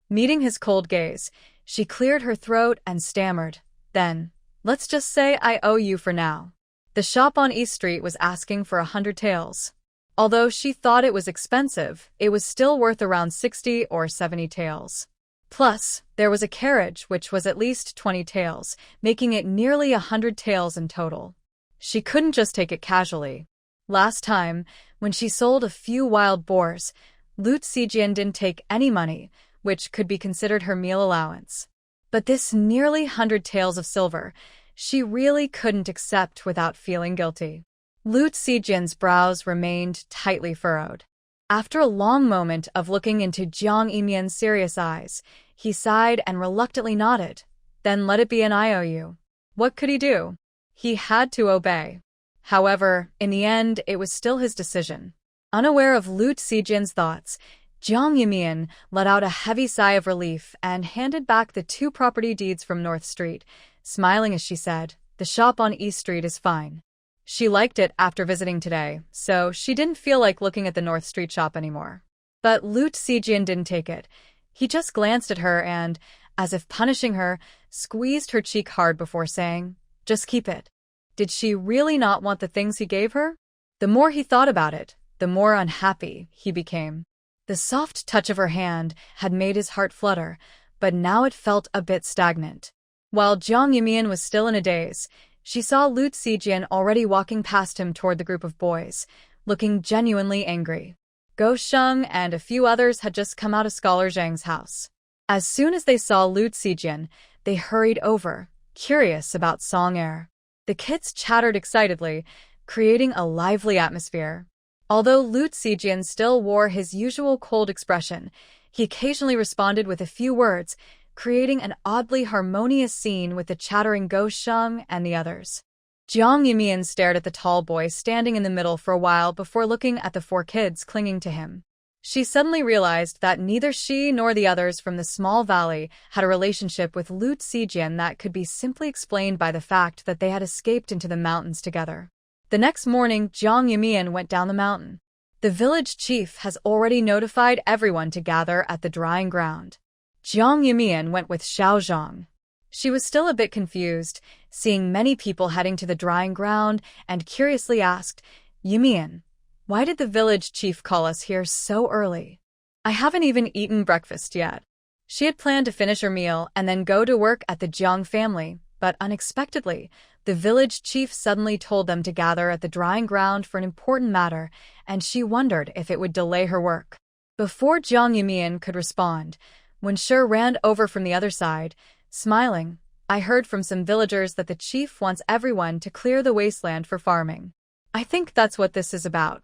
Meeting his cold gaze, she cleared her throat and stammered, "Then, let's just say I owe you for now." The shop on East Street was asking for 100 taels. Although she thought it was expensive, it was still worth around 60 or 70 taels. Plus, there was a carriage which was at least 20 taels, making it nearly 100 taels in total. She couldn't just take it casually. Last time, when she sold a few wild boars, Lu Zijian didn't take any money, which could be considered her meal allowance. But this nearly 100 taels of silver, she really couldn't accept without feeling guilty. Lu Zijian's brows remained tightly furrowed. After a long moment of looking into Jiang Yimian's serious eyes, he sighed and reluctantly nodded. "Then let it be an IOU." What could he do? He had to obey. However, in the end, it was still his decision. Unaware of Lu Zijian's thoughts, Jiang Yimian let out a heavy sigh of relief and handed back the 2 property deeds from North Street, smiling as she said, "The shop on East Street is fine." She liked it after visiting today, so she didn't feel like looking at the North Street shop anymore. But Lu Zijian didn't take it. He just glanced at her and, as if punishing her, squeezed her cheek hard before saying, "Just keep it." Did she really not want the things he gave her? The more he thought about it, the more unhappy he became. The soft touch of her hand had made his heart flutter, but now it felt a bit stagnant. While Jiang Yimian was still in a daze, she saw Lu Zijian already walking past him toward the group of boys, looking genuinely angry. Go Sheng and a few others had just come out of Scholar Zhang's house. As soon as they saw Lu Zijian, they hurried over, curious about Song Air. The kids chattered excitedly, creating a lively atmosphere. Although Lu Zijian still wore his usual cold expression, he occasionally responded with a few words, creating an oddly harmonious scene with the chattering Go Sheng and the others. Jiang Yimian stared at the tall boy standing in the middle for a while before looking at the 4 kids clinging to him. She suddenly realized that neither she nor the others from the small valley had a relationship with Lu Zijian that could be simply explained by the fact that they had escaped into the mountains together. The next morning, Jiang Yimian went down the mountain. The village chief has already notified everyone to gather at the drying ground. Jiang Yimian went with Xiao Zhang. She was still a bit confused, seeing many people heading to the drying ground, and curiously asked, "Yimian, why did the village chief call us here so early? I haven't even eaten breakfast yet." She had planned to finish her meal and then go to work at the Jiang family, but unexpectedly, the village chief suddenly told them to gather at the drying ground for an important matter, and she wondered if it would delay her work. Before Jiang Yimian could respond, when Shi ran over from the other side, smiling, "I heard from some villagers that the chief wants everyone to clear the wasteland for farming. I think that's what this is about.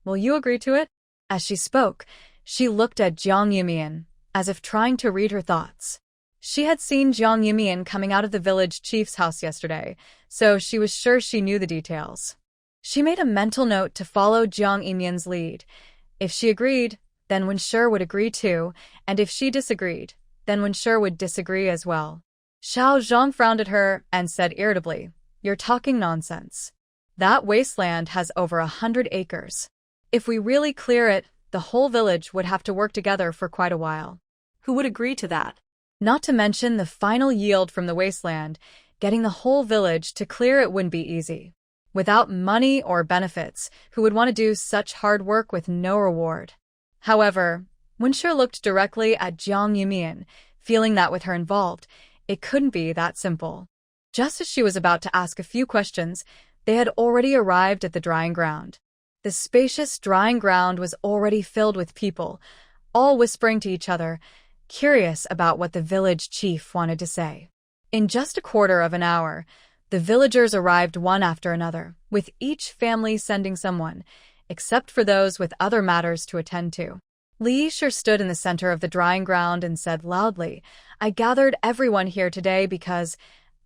Will you agree to it?" As she spoke, she looked at Jiang Yimian, as if trying to read her thoughts. She had seen Jiang Yimian coming out of the village chief's house yesterday, so she was sure she knew the details. She made a mental note to follow Jiang Yimian's lead. If she agreed, then Wenshi would agree too, and if she disagreed, then Wenshi would disagree as well. Xiao Zhang frowned at her and said irritably, "You're talking nonsense. That wasteland has over 100 acres. If we really clear it, the whole village would have to work together for quite a while. Who would agree to that? Not to mention the final yield from the wasteland, getting the whole village to clear it wouldn't be easy. Without money or benefits, who would want to do such hard work with no reward?" However, Wenshi looked directly at Jiang Yimian, feeling that with her involved, it couldn't be that simple. Just as she was about to ask a few questions, they had already arrived at the drying ground. The spacious drying ground was already filled with people, all whispering to each other, curious about what the village chief wanted to say. In just a quarter of an hour, the villagers arrived one after another, with each family sending someone, except for those with other matters to attend to. Li Shi stood in the center of the drying ground and said loudly, "I gathered everyone here today because,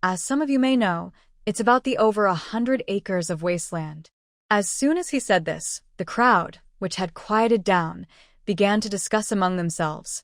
as some of you may know, it's about the over 100 acres of wasteland. As soon as he said this, the crowd, which had quieted down, began to discuss among themselves.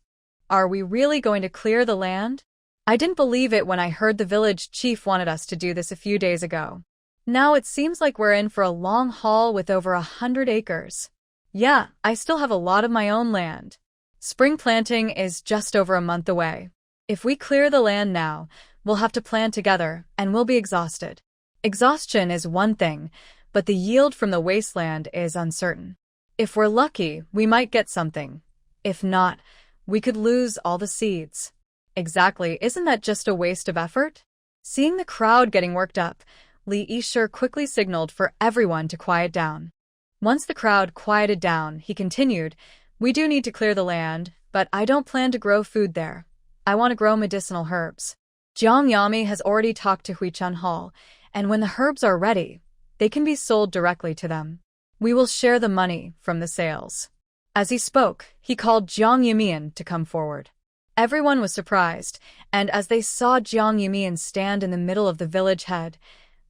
Are we really going to clear the land? I didn't believe it when I heard the village chief wanted us to do this a few days ago. Now it seems like we're in for a long haul with over 100 acres. Yeah, I still have a lot of my own land. Spring planting is just over a month away. If we clear the land now, we'll have to plan together, and we'll be exhausted. Exhaustion is one thing, but the yield from the wasteland is uncertain. If we're lucky, we might get something. If not, we could lose all the seeds. Exactly, isn't that just a waste of effort? Seeing the crowd getting worked up, Li Yishur quickly signaled for everyone to quiet down. Once the crowd quieted down, he continued, "We do need to clear the land, but I don't plan to grow food there. I want to grow medicinal herbs. Jiang Yami has already talked to Huichun Hall, and when the herbs are ready, they can be sold directly to them. We will share the money from the sales." As he spoke, he called Jiang Yumian to come forward. Everyone was surprised, and as they saw Jiang Yumian stand in the middle of the village head,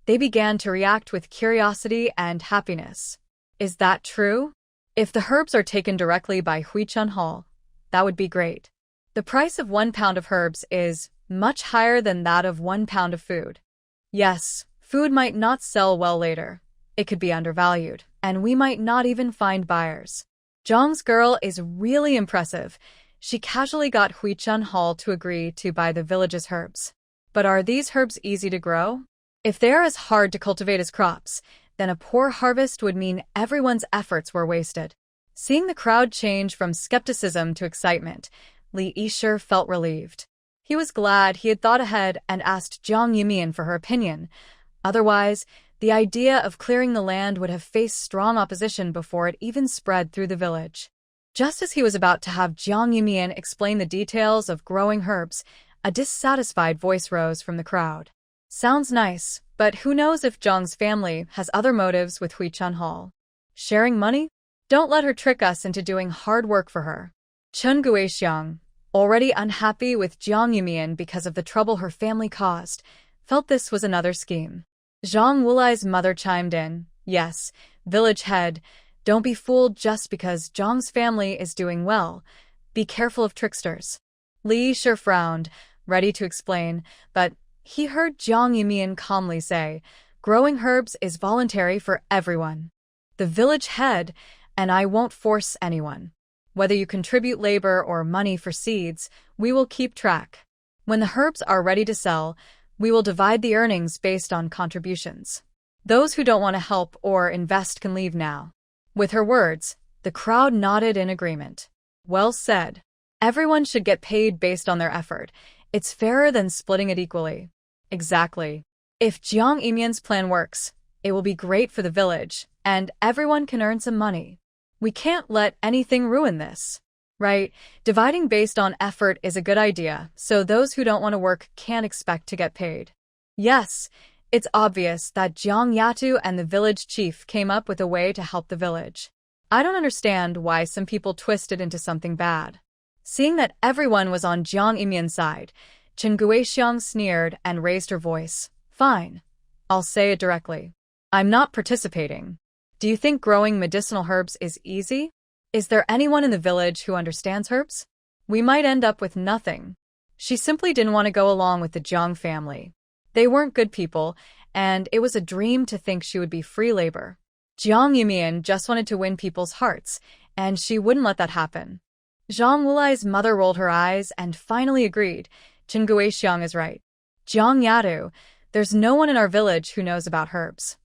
they began to react with curiosity and happiness. Is that true? If the herbs are taken directly by Huichun Hall, that would be great. The price of 1 pound of herbs is much higher than that of 1 pound of food. Yes, food might not sell well later. It could be undervalued, and we might not even find buyers. Zhang's girl is really impressive. She casually got Huichun Hall to agree to buy the village's herbs. But are these herbs easy to grow? If they are as hard to cultivate as crops, then a poor harvest would mean everyone's efforts were wasted. Seeing the crowd change from skepticism to excitement, Li Yishur felt relieved. He was glad he had thought ahead and asked Jiang Yumian for her opinion. Otherwise, the idea of clearing the land would have faced strong opposition before it even spread through the village. Just as he was about to have Jiang Yumian explain the details of growing herbs, a dissatisfied voice rose from the crowd. Sounds nice, but who knows if Zhang's family has other motives with Huichun Hall? Sharing money? Don't let her trick us into doing hard work for her. Chen Guixiang, already unhappy with Jiang Yumian because of the trouble her family caused, felt this was another scheme. Zhang Wulai's mother chimed in, "Yes, village head, don't be fooled just because Zhang's family is doing well. Be careful of tricksters." Li Yishur frowned, ready to explain, but he heard Jiang Yumian calmly say, "Growing herbs is voluntary for everyone. The village head, and I won't force anyone. Whether you contribute labor or money for seeds, we will keep track. When the herbs are ready to sell, we will divide the earnings based on contributions. Those who don't want to help or invest can leave now." With her words, the crowd nodded in agreement. Well said. Everyone should get paid based on their effort. It's fairer than splitting it equally. Exactly. If Jiang Yumian's plan works, it will be great for the village, and everyone can earn some money. We can't let anything ruin this. Right? Dividing based on effort is a good idea, so those who don't want to work can't expect to get paid. Yes, it's obvious that Jiang Yatu and the village chief came up with a way to help the village. I don't understand why some people twist it into something bad. Seeing that everyone was on Jiang Yumian's side, Chen Guixiang sneered and raised her voice. "Fine. I'll say it directly. I'm not participating. Do you think growing medicinal herbs is easy? Is there anyone in the village who understands herbs? We might end up with nothing." She simply didn't want to go along with the Jiang family. They weren't good people, and it was a dream to think she would be free labor. Jiang Yumian just wanted to win people's hearts, and she wouldn't let that happen. Zhang Wulai's mother rolled her eyes and finally agreed. Chen Guixiang is right. Jiang Yatu, there's no one in our village who knows about herbs.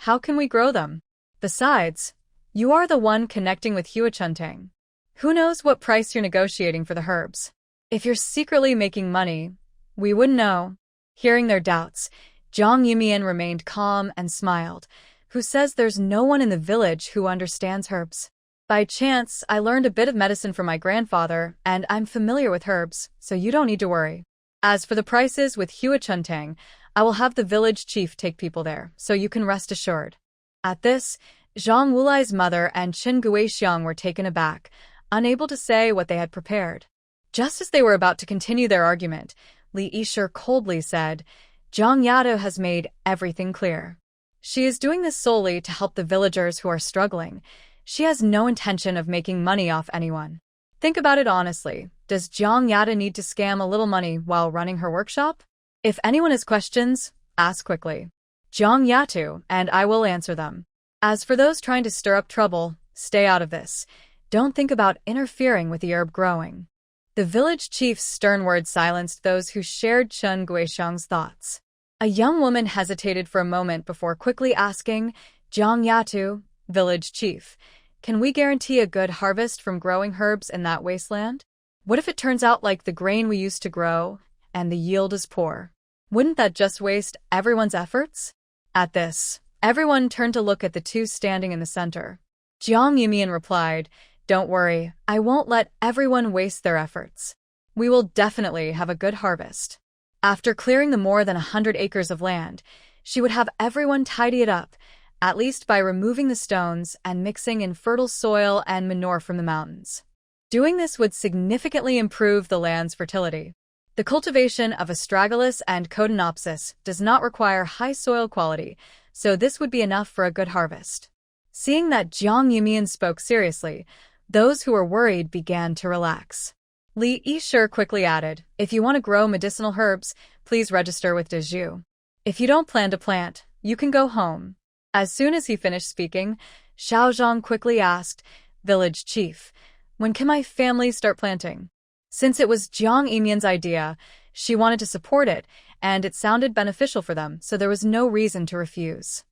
How can we grow them? Besides, you are the one connecting with Huichun Tang. Who knows what price you're negotiating for the herbs? If you're secretly making money, we wouldn't know. Hearing their doubts, Jiang Yumian remained calm and smiled. Who says there's no one in the village who understands herbs? By chance, I learned a bit of medicine from my grandfather, and I'm familiar with herbs, so you don't need to worry. As for the prices with Huichun Tang, I will have the village chief take people there, so you can rest assured." At this, Zhang Wulai's mother and Chen Guixiang were taken aback, unable to say what they had prepared. Just as they were about to continue their argument, Li Yishur coldly said, "Jiang Yatu has made everything clear. She is doing this solely to help the villagers who are struggling. She has no intention of making money off anyone. Think about it honestly. Does Jiang Yada need to scam a little money while running her workshop? If anyone has questions, ask quickly. Jiang Yatu, and I will answer them. As for those trying to stir up trouble, stay out of this. Don't think about interfering with the herb growing. The village chief's stern words silenced those who shared Chen Guixiang's thoughts. A young woman hesitated for a moment before quickly asking, Jiang Yatu, village chief, can we guarantee a good harvest from growing herbs in that wasteland? What if it turns out like the grain we used to grow, and the yield is poor? Wouldn't that just waste everyone's efforts? At this, everyone turned to look at the two standing in the center. Jiang Yumian replied, don't worry, I won't let everyone waste their efforts. We will definitely have a good harvest. After clearing the more than 100 acres of land, she would have everyone tidy it up, at least by removing the stones and mixing in fertile soil and manure from the mountains. Doing this would significantly improve the land's fertility. The cultivation of astragalus and cotinopsis does not require high soil quality, so this would be enough for a good harvest. Seeing that Jiang Yumian spoke seriously, those who were worried began to relax. Li Yishir quickly added, if you want to grow medicinal herbs, please register with Dezhu. If you don't plan to plant, you can go home. As soon as he finished speaking, Xiaozhang quickly asked, village chief, when can my family start planting? Since it was Jiang Yumian's idea, she wanted to support it, and it sounded beneficial for them, so there was no reason to refuse.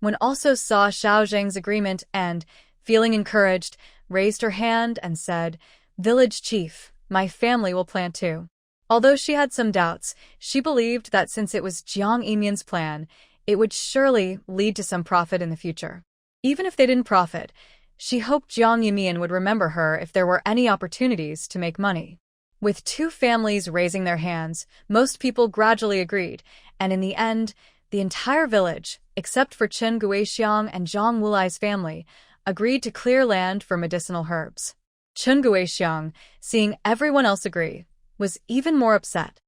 Wen also saw Xiaozhang's agreement and, feeling encouraged, raised her hand and said, village chief, my family will plant too. Although she had some doubts, she believed that since it was Jiang Yumian's plan, it would surely lead to some profit in the future. Even if they didn't profit, she hoped Jiang Yumian would remember her if there were any opportunities to make money. With two families raising their hands, most people gradually agreed, and in the end, the entire village, except for Chen Guixiang and Zhang Wulai's family, agreed to clear land for medicinal herbs. Chen Guixiang, seeing everyone else agree, was even more upset.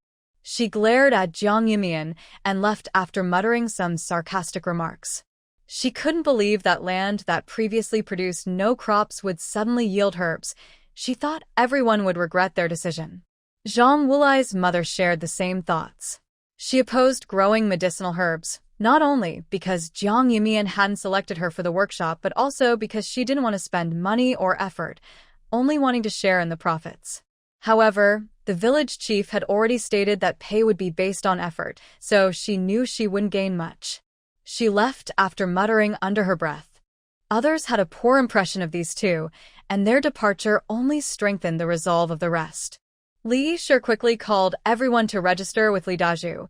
She glared at Jiang Yumian and left after muttering some sarcastic remarks. She couldn't believe that land that previously produced no crops would suddenly yield herbs. She thought everyone would regret their decision. Zhang Wulai's mother shared the same thoughts. She opposed growing medicinal herbs, not only because Jiang Yumian hadn't selected her for the workshop, but also because she didn't want to spend money or effort, only wanting to share in the profits. However, the village chief had already stated that pay would be based on effort, so she knew she wouldn't gain much. She left after muttering under her breath. Others had a poor impression of these two, and their departure only strengthened the resolve of the rest. Li Yishir quickly called everyone to register with Li Dazhu,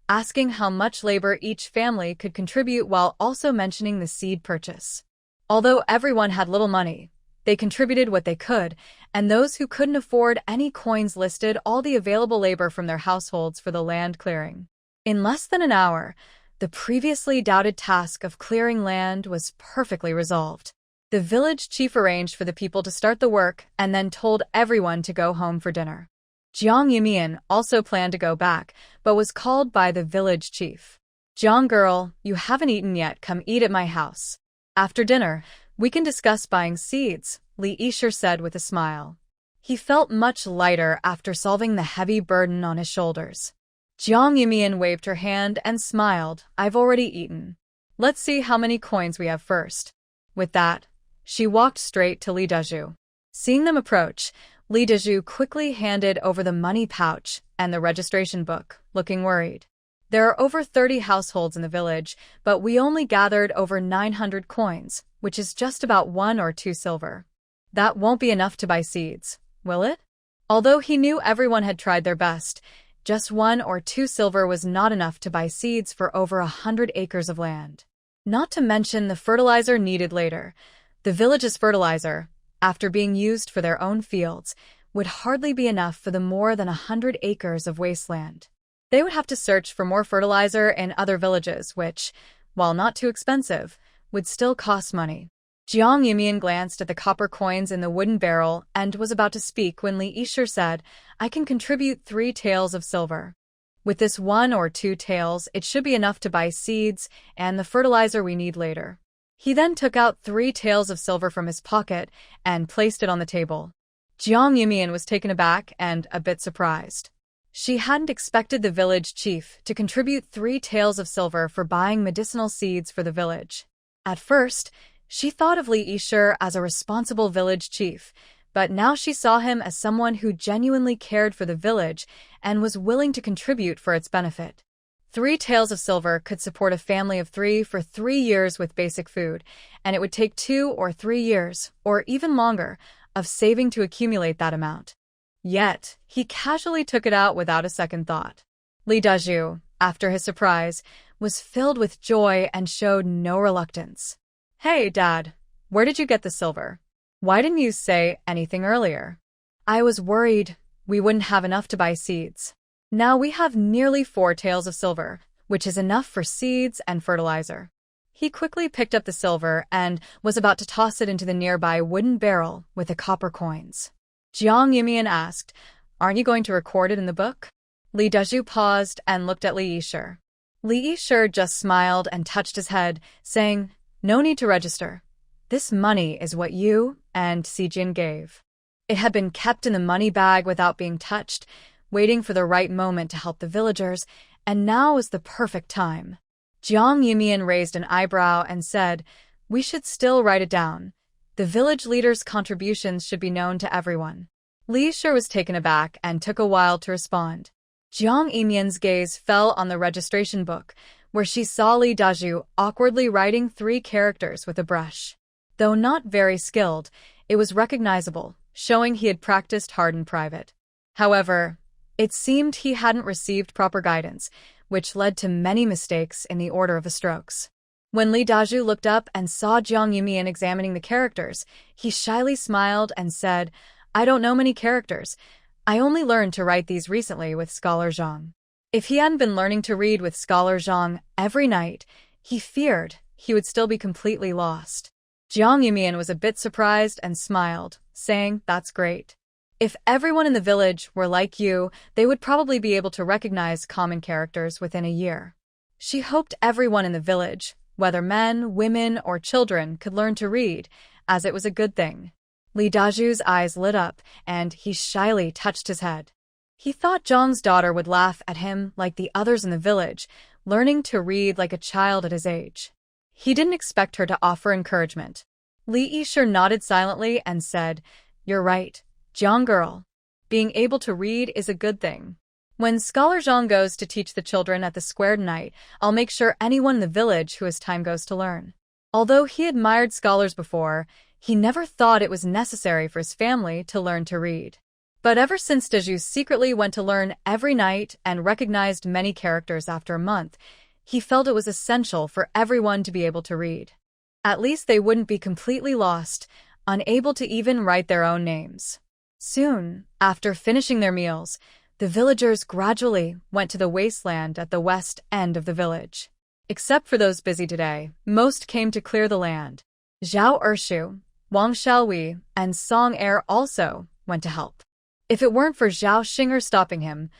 asking how much labor each family could contribute while also mentioning the seed purchase. Although everyone had little money, they contributed what they could, and those who couldn't afford any coins listed all the available labor from their households for the land clearing. In less than an hour, the previously doubted task of clearing land was perfectly resolved. The village chief arranged for the people to start the work and then told everyone to go home for dinner. Jiang Yumian also planned to go back, but was called by the village chief. Jiang girl, you haven't eaten yet, come eat at my house. After dinner, we can discuss buying seeds, Li Yishir said with a smile. He felt much lighter after solving the heavy burden on his shoulders. Jiang Yumian waved her hand and smiled, I've already eaten. Let's see how many coins we have first. With that, she walked straight to Li Dazhu. Seeing them approach, Li Dazhu quickly handed over the money pouch and the registration book, looking worried. There are over 30 households in the village, but we only gathered over 900 coins, which is just about 1 or 2 silver. That won't be enough to buy seeds, will it? Although he knew everyone had tried their best, just 1 or 2 silver was not enough to buy seeds for over 100 acres of land. Not to mention the fertilizer needed later. The village's fertilizer, after being used for their own fields, would hardly be enough for the more than 100 acres of wasteland. They would have to search for more fertilizer in other villages, which, while not too expensive, would still cost money. Jiang Yumian glanced at the copper coins in the wooden barrel and was about to speak when Li Yishir said, I can contribute 3 taels of silver. With this 1 or 2 taels, it should be enough to buy seeds and the fertilizer we need later. He then took out 3 taels of silver from his pocket and placed it on the table. Jiang Yumian was taken aback and a bit surprised. She hadn't expected the village chief to contribute 3 taels of silver for buying medicinal seeds for the village. At first, she thought of Li Yishir as a responsible village chief, but now she saw him as someone who genuinely cared for the village and was willing to contribute for its benefit. 3 taels of silver could support a family of 3 for 3 years with basic food, and it would take 2 or 3 years, or even longer, of saving to accumulate that amount. Yet, he casually took it out without a second thought. Li Dazhu, after his surprise, was filled with joy and showed no reluctance. "Hey, Dad, where did you get the silver? Why didn't you say anything earlier?" "I was worried we wouldn't have enough to buy seeds. Now we have nearly 4 taels of silver, which is enough for seeds and fertilizer." He quickly picked up the silver and was about to toss it into the nearby wooden barrel with the copper coins. Jiang Yumian asked, "Aren't you going to record it in the book?" Li Dazhu paused and looked at Li Yishir. Li Yishir just smiled and touched his head, saying, "No need to register. This money is what you and Sijin gave." It had been kept in the money bag without being touched, waiting for the right moment to help the villagers, and now was the perfect time. Jiang Yumian raised an eyebrow and said, "We should still write it down. The village leader's contributions should be known to everyone." Li Yishir was taken aback and took a while to respond. Jiang Yumian's gaze fell on the registration book, where she saw Li Dazhu awkwardly writing 3 characters with a brush. Though not very skilled, it was recognizable, showing he had practiced hard in private. However, it seemed he hadn't received proper guidance, which led to many mistakes in the order of the strokes. When Li Dazhu looked up and saw Jiang Yumian examining the characters, he shyly smiled and said, "I don't know many characters. I only learned to write these recently with Scholar Zhang." If he hadn't been learning to read with Scholar Zhang every night, he feared he would still be completely lost. Jiang Yumian was a bit surprised and smiled, saying, "That's great. If everyone in the village were like you, they would probably be able to recognize common characters within a year." She hoped everyone in the village, whether men, women, or children, could learn to read, as it was a good thing. Li Dazhu's eyes lit up, and he shyly touched his head. He thought Zhang's daughter would laugh at him like the others in the village, learning to read like a child at his age. He didn't expect her to offer encouragement. Li Yishir nodded silently and said, "You're right, Zhang girl. Being able to read is a good thing. When Scholar Zhang goes to teach the children at the square tonight, I'll make sure anyone in the village who has time goes to learn." Although he admired scholars before, he never thought it was necessary for his family to learn to read. But ever since Dazhu secretly went to learn every night and recognized many characters after a month, he felt it was essential for everyone to be able to read. At least they wouldn't be completely lost, unable to even write their own names. Soon, after finishing their meals, the villagers gradually went to the wasteland at the west end of the village. Except for those busy today, most came to clear the land. Zhao Ershu, Wang Xiaowei, and Song Er also went to help. If it weren't for Zhao Xing'er stopping him,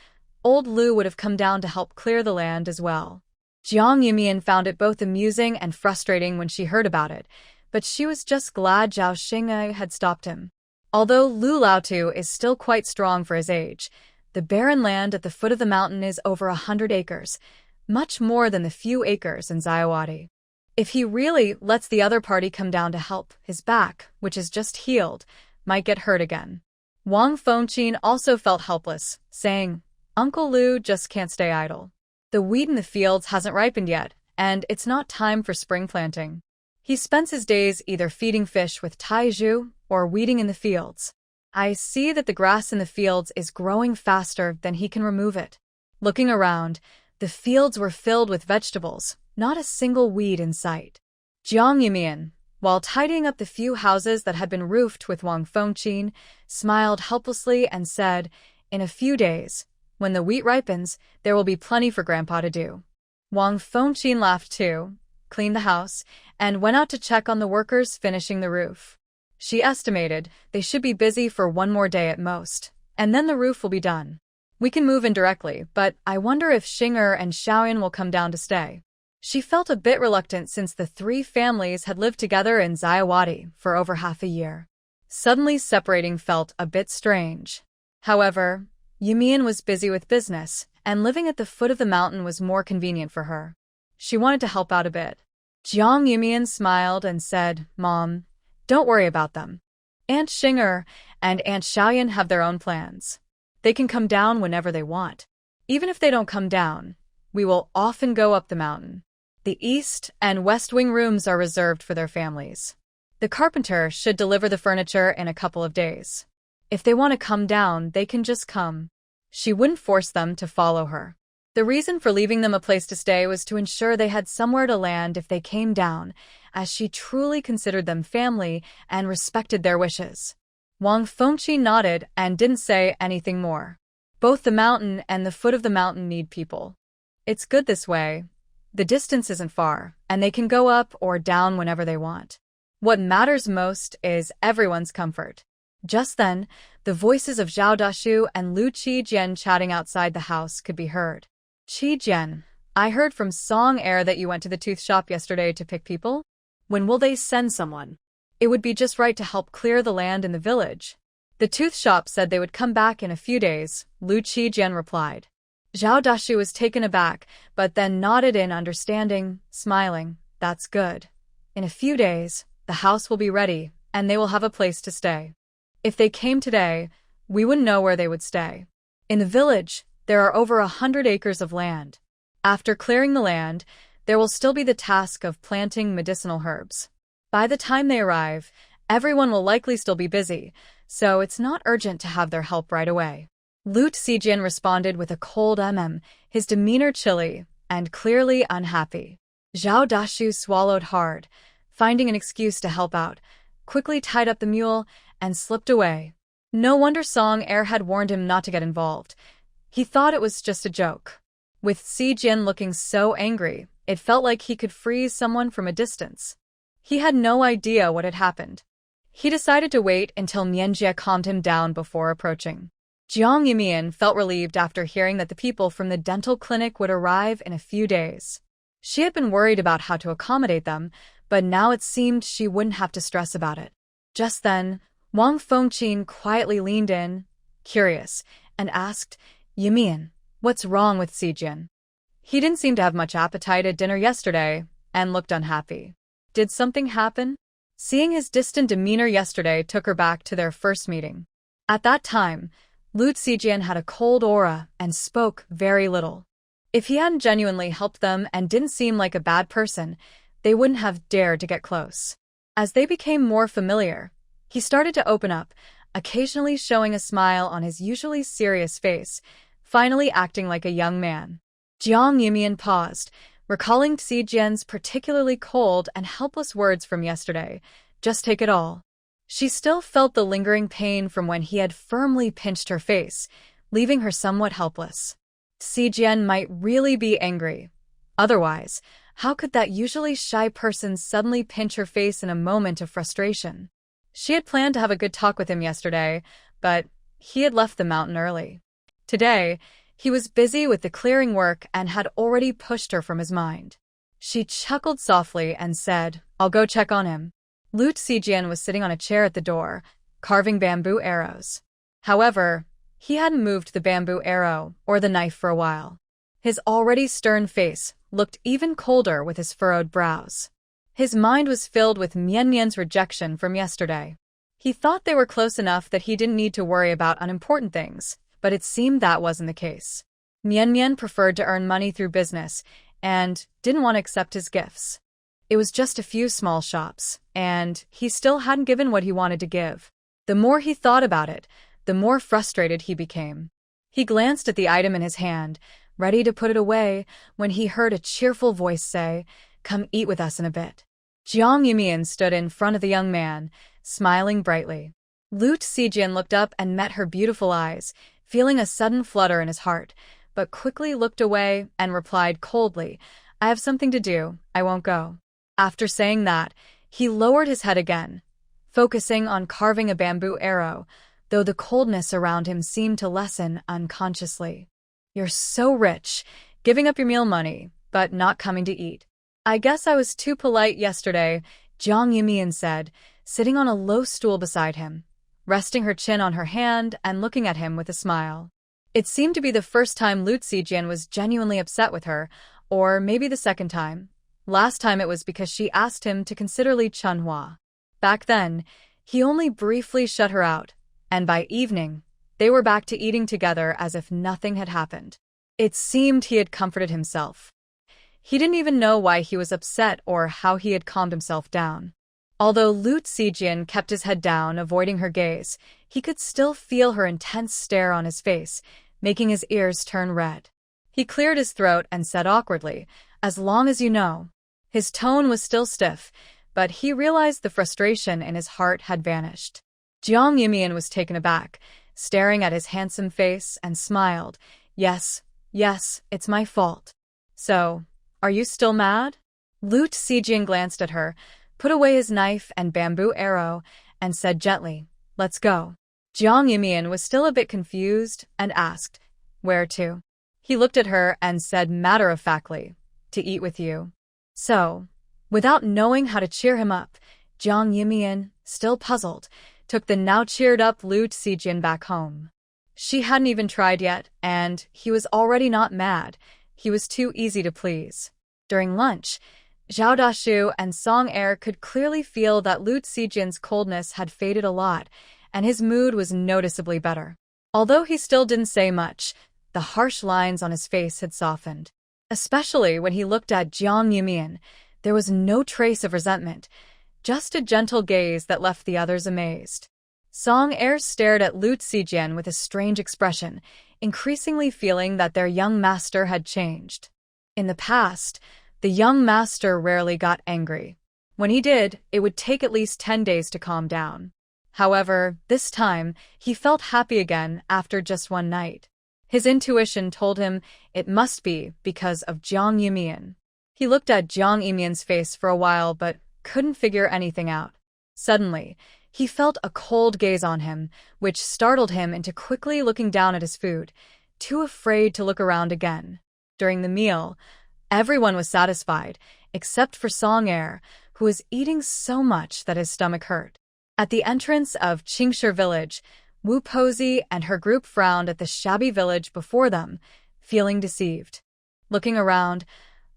old Lu would have come down to help clear the land as well. Jiang Yumian found it both amusing and frustrating when she heard about it, but she was just glad Zhao Xing'er had stopped him. Although Lu Laotu is still quite strong for his age, the barren land at the foot of the mountain is over 100 acres, much more than the few acres in Xiaowadi. If he really lets the other party come down to help, his back, which is just healed, might get hurt again. Wang Fengqin also felt helpless, saying, "Uncle Lu just can't stay idle. The wheat in the fields hasn't ripened yet, and it's not time for spring planting. He spends his days either feeding fish with taizhu or weeding in the fields. I see that the grass in the fields is growing faster than he can remove it." Looking around, the fields were filled with vegetables, not a single weed in sight. Jiang Yumian, while tidying up the few houses that had been roofed with Wang Fengqin, smiled helplessly and said, "In a few days, when the wheat ripens, there will be plenty for Grandpa to do." Wang Fengqin laughed too, cleaned the house, and went out to check on the workers finishing the roof. She estimated they should be busy for 1 more day at most, and then the roof will be done. We can move in directly, but I wonder if Xing'er and Xiaoyan will come down to stay. She felt a bit reluctant since the three families had lived together in Xiawadi for over half a year. Suddenly separating felt a bit strange. However, Yumian was busy with business, and living at the foot of the mountain was more convenient for her. She wanted to help out a bit. Jiang Yumian smiled and said, "Mom, don't worry about them. Aunt Xing'er and Aunt Xiaoyan have their own plans. They can come down whenever they want. Even if they don't come down, we will often go up the mountain. The east and west wing rooms are reserved for their families. The carpenter should deliver the furniture in a couple of days. If they want to come down, they can just come." She wouldn't force them to follow her. The reason for leaving them a place to stay was to ensure they had somewhere to land if they came down, as she truly considered them family and respected their wishes. Wang Fengqi nodded and didn't say anything more. Both the mountain and the foot of the mountain need people. It's good this way. The distance isn't far, and they can go up or down whenever they want. What matters most is everyone's comfort. Just then, the voices of Zhao Dashu and Lu Qijian chatting outside the house could be heard. "Qijian, I heard from Song Air that you went to the tooth shop yesterday to pick people. When will they send someone?" It would be just right to help clear the land in the village. The tooth shop said they would come back in a few days, Lu Qijian replied. Zhao Dashu was taken aback, but then nodded in understanding, smiling. "That's good. In a few days, the house will be ready, and they will have a place to stay. If they came today, we wouldn't know where they would stay. In the village, there are over 100 acres of land. After clearing the land, there will still be the task of planting medicinal herbs. By the time they arrive, everyone will likely still be busy, so it's not urgent to have their help right away." Lu Xijian responded with a cold his demeanor chilly and clearly unhappy. Zhao Dashu swallowed hard, finding an excuse to help out, quickly tied up the mule, and slipped away. No wonder Song Air had warned him not to get involved. He thought it was just a joke. With Xijian looking so angry, it felt like he could freeze someone from a distance. He had no idea what had happened. He decided to wait until Mianjie calmed him down before approaching. Jiang Yumian felt relieved after hearing that the people from the dental clinic would arrive in a few days. She had been worried about how to accommodate them, but now it seemed she wouldn't have to stress about it. Just then, Wang Fengqin quietly leaned in, curious, and asked, "Yumian, what's wrong with Xijian? He didn't seem to have much appetite at dinner yesterday, and looked unhappy. Did something happen?" Seeing his distant demeanor yesterday took her back to their first meeting. At that time, Lu Xijian had a cold aura and spoke very little. If he hadn't genuinely helped them and didn't seem like a bad person, they wouldn't have dared to get close. As they became more familiar, he started to open up, occasionally showing a smile on his usually serious face, finally acting like a young man. Jiang Yumian paused, recalling Xijian's particularly cold and helpless words from yesterday. "Just take it all." She still felt the lingering pain from when he had firmly pinched her face, leaving her somewhat helpless. Xijian might really be angry. Otherwise, how could that usually shy person suddenly pinch her face in a moment of frustration? She had planned to have a good talk with him yesterday, but he had left the mountain early. Today, he was busy with the clearing work and had already pushed her from his mind. She chuckled softly and said, "I'll go check on him." Lu Xijian was sitting on a chair at the door, carving bamboo arrows. However, he hadn't moved the bamboo arrow or the knife for a while. His already stern face looked even colder with his furrowed brows. His mind was filled with Mian Mian's rejection from yesterday. He thought they were close enough that he didn't need to worry about unimportant things, but it seemed that wasn't the case. Mian Mian preferred to earn money through business and didn't want to accept his gifts. It was just a few small shops, and he still hadn't given what he wanted to give. The more he thought about it, the more frustrated he became. He glanced at the item in his hand, ready to put it away, when he heard a cheerful voice say, "Come eat with us in a bit." Jiang Yumian stood in front of the young man, smiling brightly. Lu Xijian looked up and met her beautiful eyes, feeling a sudden flutter in his heart, but quickly looked away and replied coldly, "I have something to do, I won't go." After saying that, he lowered his head again, focusing on carving a bamboo arrow, though the coldness around him seemed to lessen unconsciously. "You're so rich, giving up your meal money, but not coming to eat." "I guess I was too polite yesterday," Jiang Yumian said, sitting on a low stool beside him, resting her chin on her hand and looking at him with a smile. It seemed to be the first time Lu Zijian was genuinely upset with her, or maybe the second time. Last time it was because she asked him to consider Li Chunhua. Back then, he only briefly shut her out, and by evening, they were back to eating together as if nothing had happened. It seemed he had comforted himself. He didn't even know why he was upset or how he had calmed himself down. Although Lu Zijian kept his head down, avoiding her gaze, he could still feel her intense stare on his face, making his ears turn red. He cleared his throat and said awkwardly, "As long as you know." His tone was still stiff, but he realized the frustration in his heart had vanished. Jiang Yumian was taken aback, staring at his handsome face, and smiled. Yes, it's my fault." "So, are you still mad?" Lu Zijian glanced at her, put away his knife and bamboo arrow, and said gently, "Let's go." Jiang Yumian was still a bit confused and asked, "Where to?" He looked at her and said matter-of-factly, "To eat with you." So, without knowing how to cheer him up, Jiang Yumian, still puzzled, took the now cheered-up Lu Zijian back home. She hadn't even tried yet, and he was already not mad. He was too easy to please. During lunch, Zhao Dashu and Song Er could clearly feel that Lu Zijian's coldness had faded a lot, and his mood was noticeably better. Although he still didn't say much, the harsh lines on his face had softened. Especially when he looked at Jiang Yumian, there was no trace of resentment, just a gentle gaze that left the others amazed. Song Er stared at Lu Zijian with a strange expression, increasingly feeling that their young master had changed. In the past, the young master rarely got angry. When he did, it would take at least 10 days to calm down. However, this time, he felt happy again after just one night. His intuition told him it must be because of Jiang Yumian. He looked at Jiang Yumian's face for a while but couldn't figure anything out. Suddenly, he felt a cold gaze on him, which startled him into quickly looking down at his food, too afraid to look around again. During the meal, everyone was satisfied, except for Song Er, who was eating so much that his stomach hurt. At the entrance of Qingshi village, Wu Pozi and her group frowned at the shabby village before them, feeling deceived. Looking around,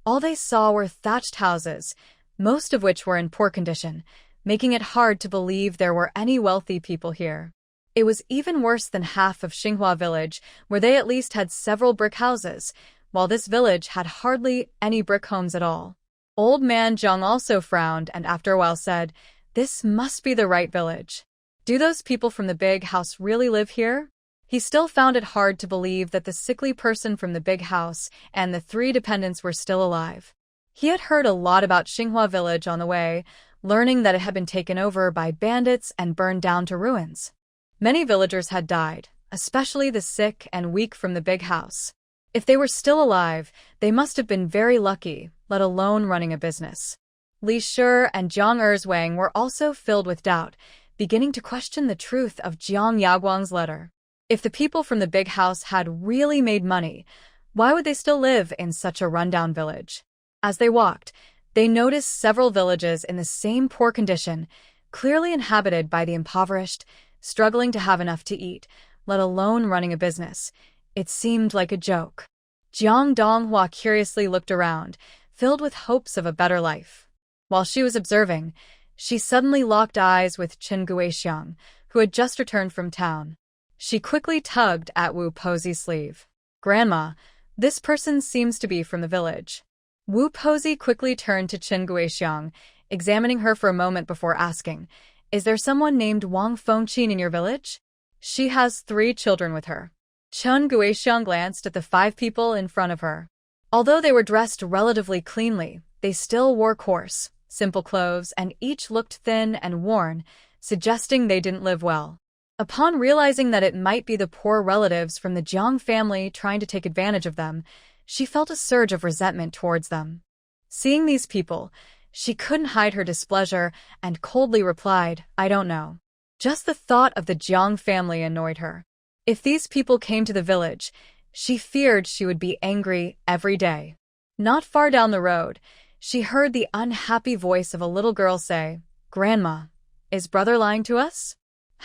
all they saw were thatched houses, most of which were in poor condition, making it hard to believe there were any wealthy people here. It was even worse than half of Xinghua village, where they at least had several brick houses, while this village had hardly any brick homes at all. Old man Zhang also frowned and after a while said, "This must be the right village. Do those people from the big house really live here?" He still found it hard to believe that the sickly person from the big house and the 3 dependents were still alive. He had heard a lot about Xinghua village on the way, learning that it had been taken over by bandits and burned down to ruins. Many villagers had died, especially the sick and weak from the big house. If they were still alive, they must have been very lucky, let alone running a business. Li Shi and Jiang Erzwang were also filled with doubt, beginning to question the truth of Jiang Yaguang's letter. If the people from the big house had really made money, why would they still live in such a rundown village? As they walked, they noticed several villages in the same poor condition, clearly inhabited by the impoverished, struggling to have enough to eat, let alone running a business. It seemed like a joke. Jiang Donghua curiously looked around, filled with hopes of a better life. While she was observing, she suddenly locked eyes with Chen Guixiang, who had just returned from town. She quickly tugged at Wu Pozi's sleeve. "Grandma, this person seems to be from the village." Wu Pozi quickly turned to Chen Guixiang, examining her for a moment before asking, "Is there someone named Wang Fengqin in your village?" "She has 3 children with her." Chen Guixiang glanced at the 5 people in front of her. Although they were dressed relatively cleanly, they still wore coarse, simple clothes and each looked thin and worn, suggesting they didn't live well. Upon realizing that it might be the poor relatives from the Jiang family trying to take advantage of them, she felt a surge of resentment towards them. Seeing these people, she couldn't hide her displeasure and coldly replied, "I don't know." Just the thought of the Jiang family annoyed her. If these people came to the village, she feared she would be angry every day. Not far down the road, she heard the unhappy voice of a little girl say, "Grandma, is brother lying to us?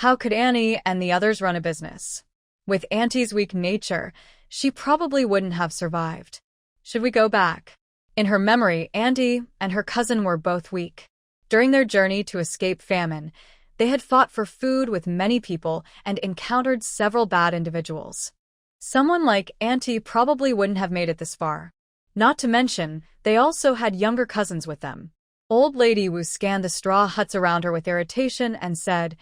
How could Annie and the others run a business? With Auntie's weak nature, she probably wouldn't have survived. Should we go back?" In her memory, Auntie and her cousin were both weak. During their journey to escape famine, they had fought for food with many people and encountered several bad individuals. Someone like Auntie probably wouldn't have made it this far. Not to mention, they also had younger cousins with them. Old Lady Wu scanned the straw huts around her with irritation and said,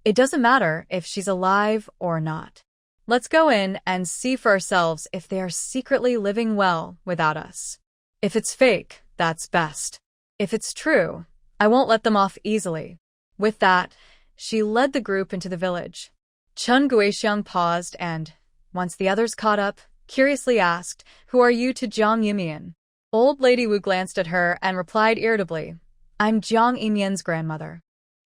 "It doesn't matter if she's alive or not. Let's go in and see for ourselves if they are secretly living well without us. If it's fake, that's best. If it's true, I won't let them off easily." With that, she led the group into the village. Chun Guixiang paused and, once the others caught up, curiously asked, "Who are you to Jiang Yumian?" Old Lady Wu glanced at her and replied irritably, "I'm Jiang Yumian's grandmother.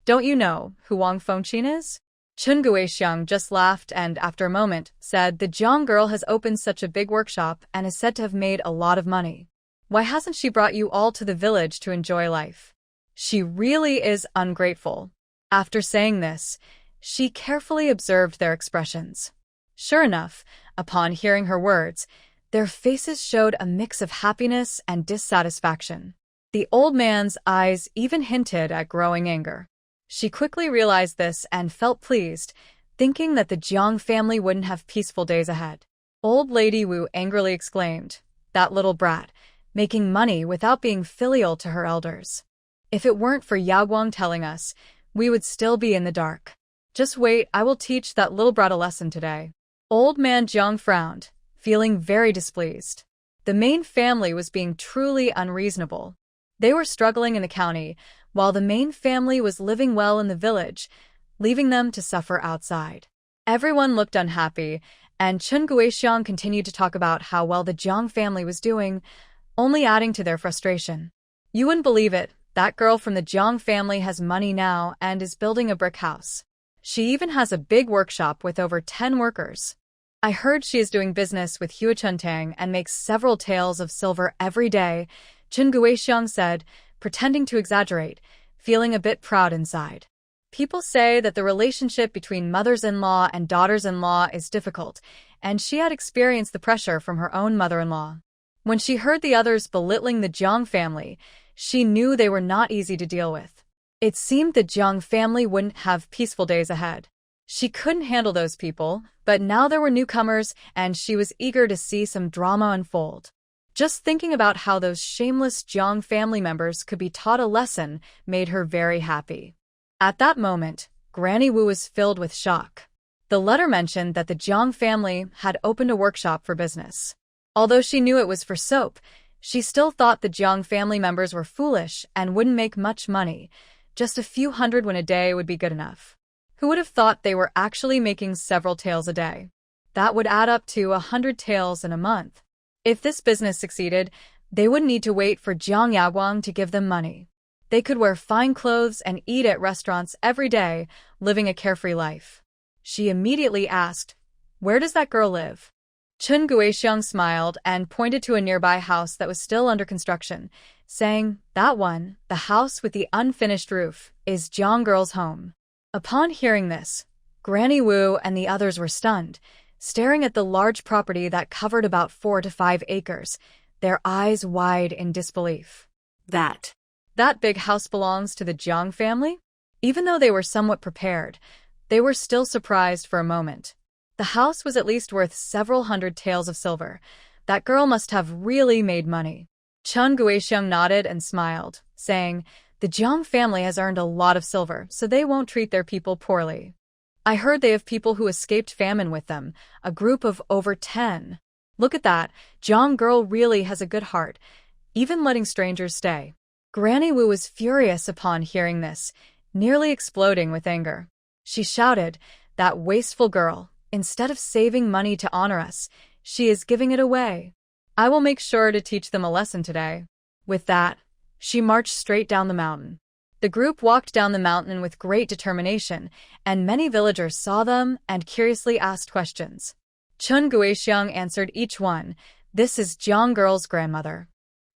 Don't you know who Wang Fengqin is?" Chun Guixiang just laughed and, after a moment, said, "The Jiang girl has opened such a big workshop and is said to have made a lot of money. Why hasn't she brought you all to the village to enjoy life? She really is ungrateful." After saying this, she carefully observed their expressions. Sure enough, upon hearing her words, their faces showed a mix of happiness and dissatisfaction. The old man's eyes even hinted at growing anger. She quickly realized this and felt pleased, thinking that the Jiang family wouldn't have peaceful days ahead. Old Lady Wu angrily exclaimed, "That little brat, making money without being filial to her elders. If it weren't for Yaoguang telling us, we would still be in the dark. Just wait, I will teach that little brat a lesson today." Old Man Jiang frowned, feeling very displeased. The main family was being truly unreasonable. They were struggling in the county, while the main family was living well in the village, leaving them to suffer outside. Everyone looked unhappy, and Chun Guixiang continued to talk about how well the Jiang family was doing, only adding to their frustration. "You wouldn't believe it, that girl from the Jiang family has money now and is building a brick house. She even has a big workshop with over 10 workers. I heard she is doing business with Huichun Tang and makes several taels of silver every day," Chun Guixiang said, pretending to exaggerate, feeling a bit proud inside. People say that the relationship between mothers-in-law and daughters-in-law is difficult, and she had experienced the pressure from her own mother-in-law. When she heard the others belittling the Jiang family, she knew they were not easy to deal with. It seemed the Jiang family wouldn't have peaceful days ahead. She couldn't handle those people, but now there were newcomers, and she was eager to see some drama unfold. Just thinking about how those shameless Jiang family members could be taught a lesson made her very happy. At that moment, Granny Wu was filled with shock. The letter mentioned that the Jiang family had opened a workshop for business. Although she knew it was for soap, she still thought the Jiang family members were foolish and wouldn't make much money. Just a few hundred won a day would be good enough. Who would have thought they were actually making several taels a day? That would add up to 100 taels in a month. If this business succeeded, they wouldn't need to wait for Jiang Yaoguang to give them money. They could wear fine clothes and eat at restaurants every day, living a carefree life. She immediately asked, "Where does that girl live?" Chun Guixiang smiled and pointed to a nearby house that was still under construction, saying, "That one, the house with the unfinished roof, is Jiang girl's home." Upon hearing this, Granny Wu and the others were stunned, staring at the large property that covered about 4 to 5 acres, their eyes wide in disbelief. That big house belongs to the Jiang family? Even though they were somewhat prepared, they were still surprised for a moment. The house was at least worth several hundred taels of silver. That girl must have really made money. Chun Guixiang nodded and smiled, saying, "The Jiang family has earned a lot of silver, so they won't treat their people poorly. I heard they have people who escaped famine with them, a group of over 10. Look at that, Jiang girl really has a good heart, even letting strangers stay." Granny Wu was furious upon hearing this, nearly exploding with anger. She shouted, "That wasteful girl, instead of saving money to honor us, she is giving it away. I will make sure to teach them a lesson today." With that, she marched straight down the mountain. The group walked down the mountain with great determination, and many villagers saw them and curiously asked questions. Chun Guixiang answered each one. "This is Jiang Girl's grandmother.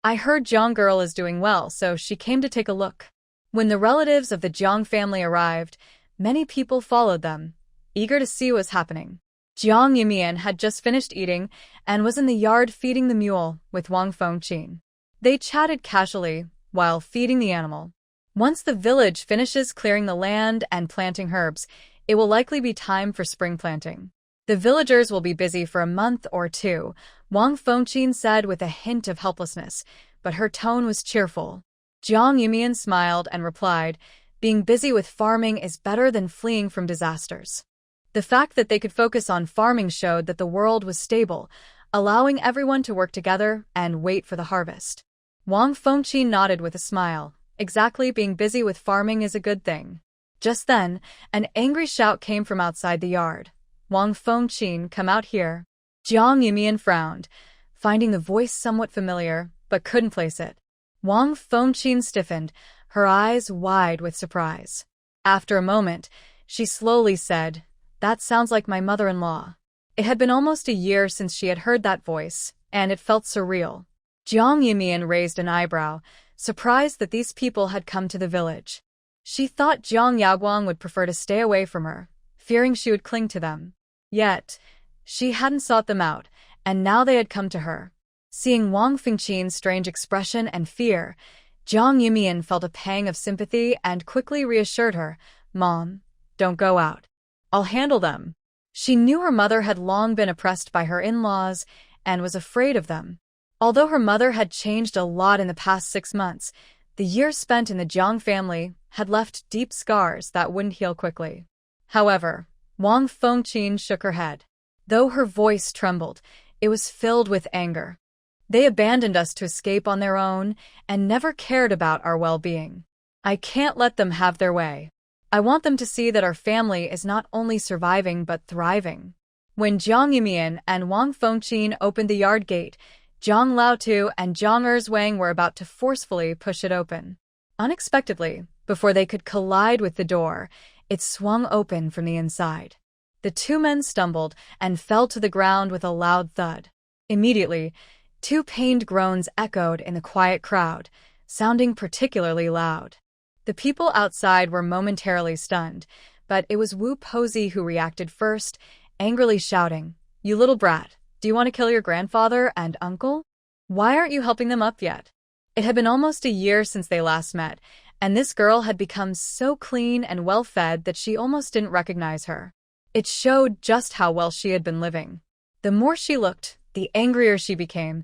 I heard Jiang Girl is doing well, so she came to take a look." When the relatives of the Jiang family arrived, many people followed them, eager to see what was happening. Jiang Yumian had just finished eating and was in the yard feeding the mule with Wang Fengqin. They chatted casually while feeding the animal. Once the village finishes clearing the land and planting herbs, it will likely be time for spring planting. The villagers will be busy for a month or two, Wang Fengqin said with a hint of helplessness, but her tone was cheerful. Jiang Yumian smiled and replied, "Being busy with farming is better than fleeing from disasters." The fact that they could focus on farming showed that the world was stable, allowing everyone to work together and wait for the harvest. Wang Fengqin nodded with a smile. Exactly, being busy with farming is a good thing. Just then, an angry shout came from outside the yard. "Wang Fengqin, come out here." Jiang Yumian frowned, finding the voice somewhat familiar, but couldn't place it. Wang Fengqin stiffened, her eyes wide with surprise. After a moment, she slowly said, "That sounds like my mother-in-law." It had been almost a year since she had heard that voice, and it felt surreal. Jiang Yumian raised an eyebrow, surprised that these people had come to the village. She thought Jiang Yaguang would prefer to stay away from her, fearing she would cling to them. Yet, she hadn't sought them out, and now they had come to her. Seeing Wang Fengqin's strange expression and fear, Jiang Yumian felt a pang of sympathy and quickly reassured her, "Mom, don't go out. I'll handle them." She knew her mother had long been oppressed by her in-laws and was afraid of them. Although her mother had changed a lot in the past 6 months, the years spent in the Jiang family had left deep scars that wouldn't heal quickly. However, Wang Fengqin shook her head. Though her voice trembled, it was filled with anger. "They abandoned us to escape on their own and never cared about our well-being. I can't let them have their way. I want them to see that our family is not only surviving but thriving." When Jiang Yumian and Wang Fengqin opened the yard gate, Zhang Laotu and Zhang Erzwang were about to forcefully push it open. Unexpectedly, before they could collide with the door, it swung open from the inside. The two men stumbled and fell to the ground with a loud thud. Immediately, 2 pained groans echoed in the quiet crowd, sounding particularly loud. The people outside were momentarily stunned, but it was Wu Pozi who reacted first, angrily shouting, "You little brat! Do you want to kill your grandfather and uncle? Why aren't you helping them up yet?" It had been almost a year since they last met, and this girl had become so clean and well-fed that she almost didn't recognize her. It showed just how well she had been living. The more she looked, the angrier she became.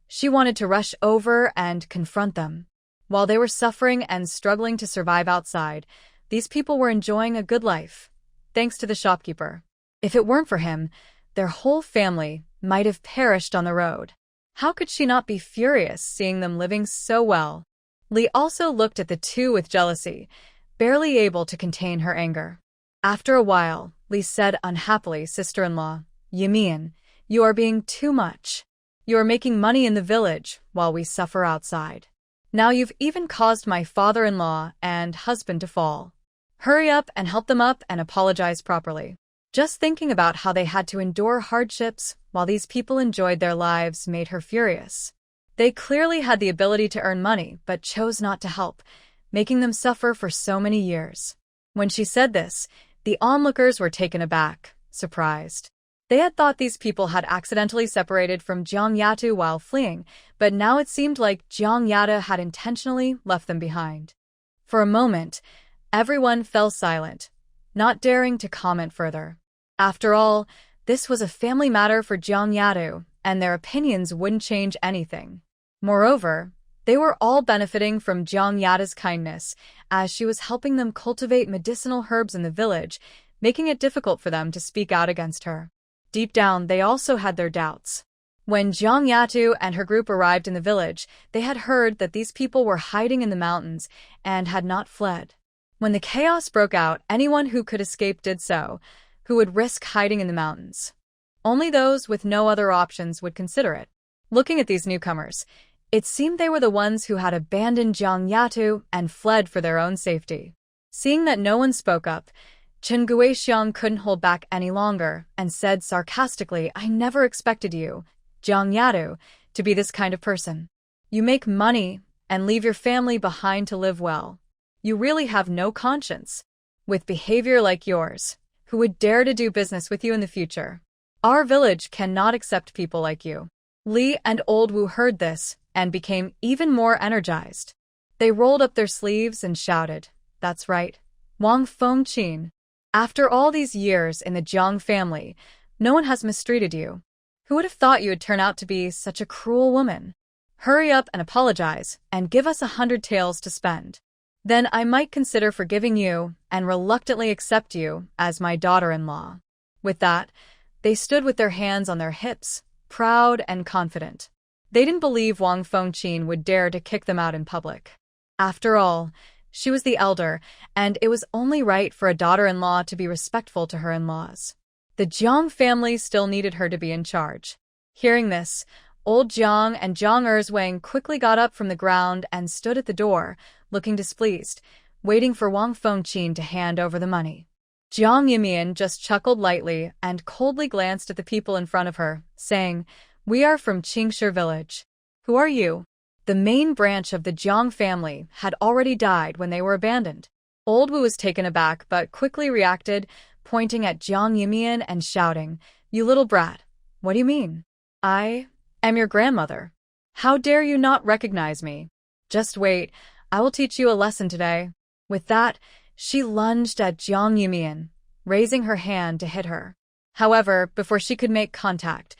She wanted to rush over and confront them. While they were suffering and struggling to survive outside, these people were enjoying a good life, thanks to the shopkeeper. If it weren't for him, their whole family might have perished on the road. How could she not be furious seeing them living so well? Li also looked at the two with jealousy, barely able to contain her anger. After a while, Li said unhappily, "Sister-in-law, Yumian, you are being too much. You are making money in the village while we suffer outside. Now you've even caused my father-in-law and husband to fall. Hurry up and help them up and apologize properly." Just thinking about how they had to endure hardships while these people enjoyed their lives made her furious. They clearly had the ability to earn money but chose not to help, making them suffer for so many years. When she said this, the onlookers were taken aback, surprised. They had thought these people had accidentally separated from Jiang Yatu while fleeing, but now it seemed like Jiang Yata had intentionally left them behind. For a moment, everyone fell silent, not daring to comment further. After all, this was a family matter for Jiang Yatu, and their opinions wouldn't change anything. Moreover, they were all benefiting from Jiang Yata's kindness, as she was helping them cultivate medicinal herbs in the village, making it difficult for them to speak out against her. Deep down, they also had their doubts. When Jiang Yatu and her group arrived in the village, they had heard that these people were hiding in the mountains and had not fled. When the chaos broke out, anyone who could escape did so, who would risk hiding in the mountains. Only those with no other options would consider it. Looking at these newcomers, It seemed they were the ones who had abandoned Jiang Yatu and fled for their own safety. Seeing that no one spoke up, Chen Guixiang couldn't hold back any longer and said sarcastically, "I never expected you, Jiang Yatu, to be this kind of person. You make money and leave your family behind to live well. You really have no conscience. With behavior like yours, who would dare to do business with you in the future? Our village cannot accept people like you." Li and Old Wu heard this and became even more energized. They rolled up their sleeves and shouted, "That's right, Wang Fengqin. After all these years in the Jiang family, no one has mistreated you. Who would have thought you would turn out to be such a cruel woman? Hurry up and apologize and give us 100 taels to spend. Then I might consider forgiving you and reluctantly accept you as my daughter-in-law." With that, they stood with their hands on their hips, proud and confident. They didn't believe Wang Fengqin would dare to kick them out in public. After all, she was the elder, and it was only right for a daughter-in-law to be respectful to her in-laws. The Jiang family still needed her to be in charge. Hearing this, Old Jiang and Jiang Erzwang quickly got up from the ground and stood at the door, looking displeased, waiting for Wang Fengqin to hand over the money. Jiang Yimian just chuckled lightly and coldly glanced at the people in front of her, saying, "We are from Qingshi village. Who are you?" The main branch of the Jiang family had already died when they were abandoned. Old Wu was taken aback but quickly reacted, pointing at Jiang Yimian and shouting, "You little brat, what do you mean? I am your grandmother. How dare you not recognize me? Just wait, I will teach you a lesson today." With that, she lunged at Jiang Yimian, raising her hand to hit her. However, before she could make contact,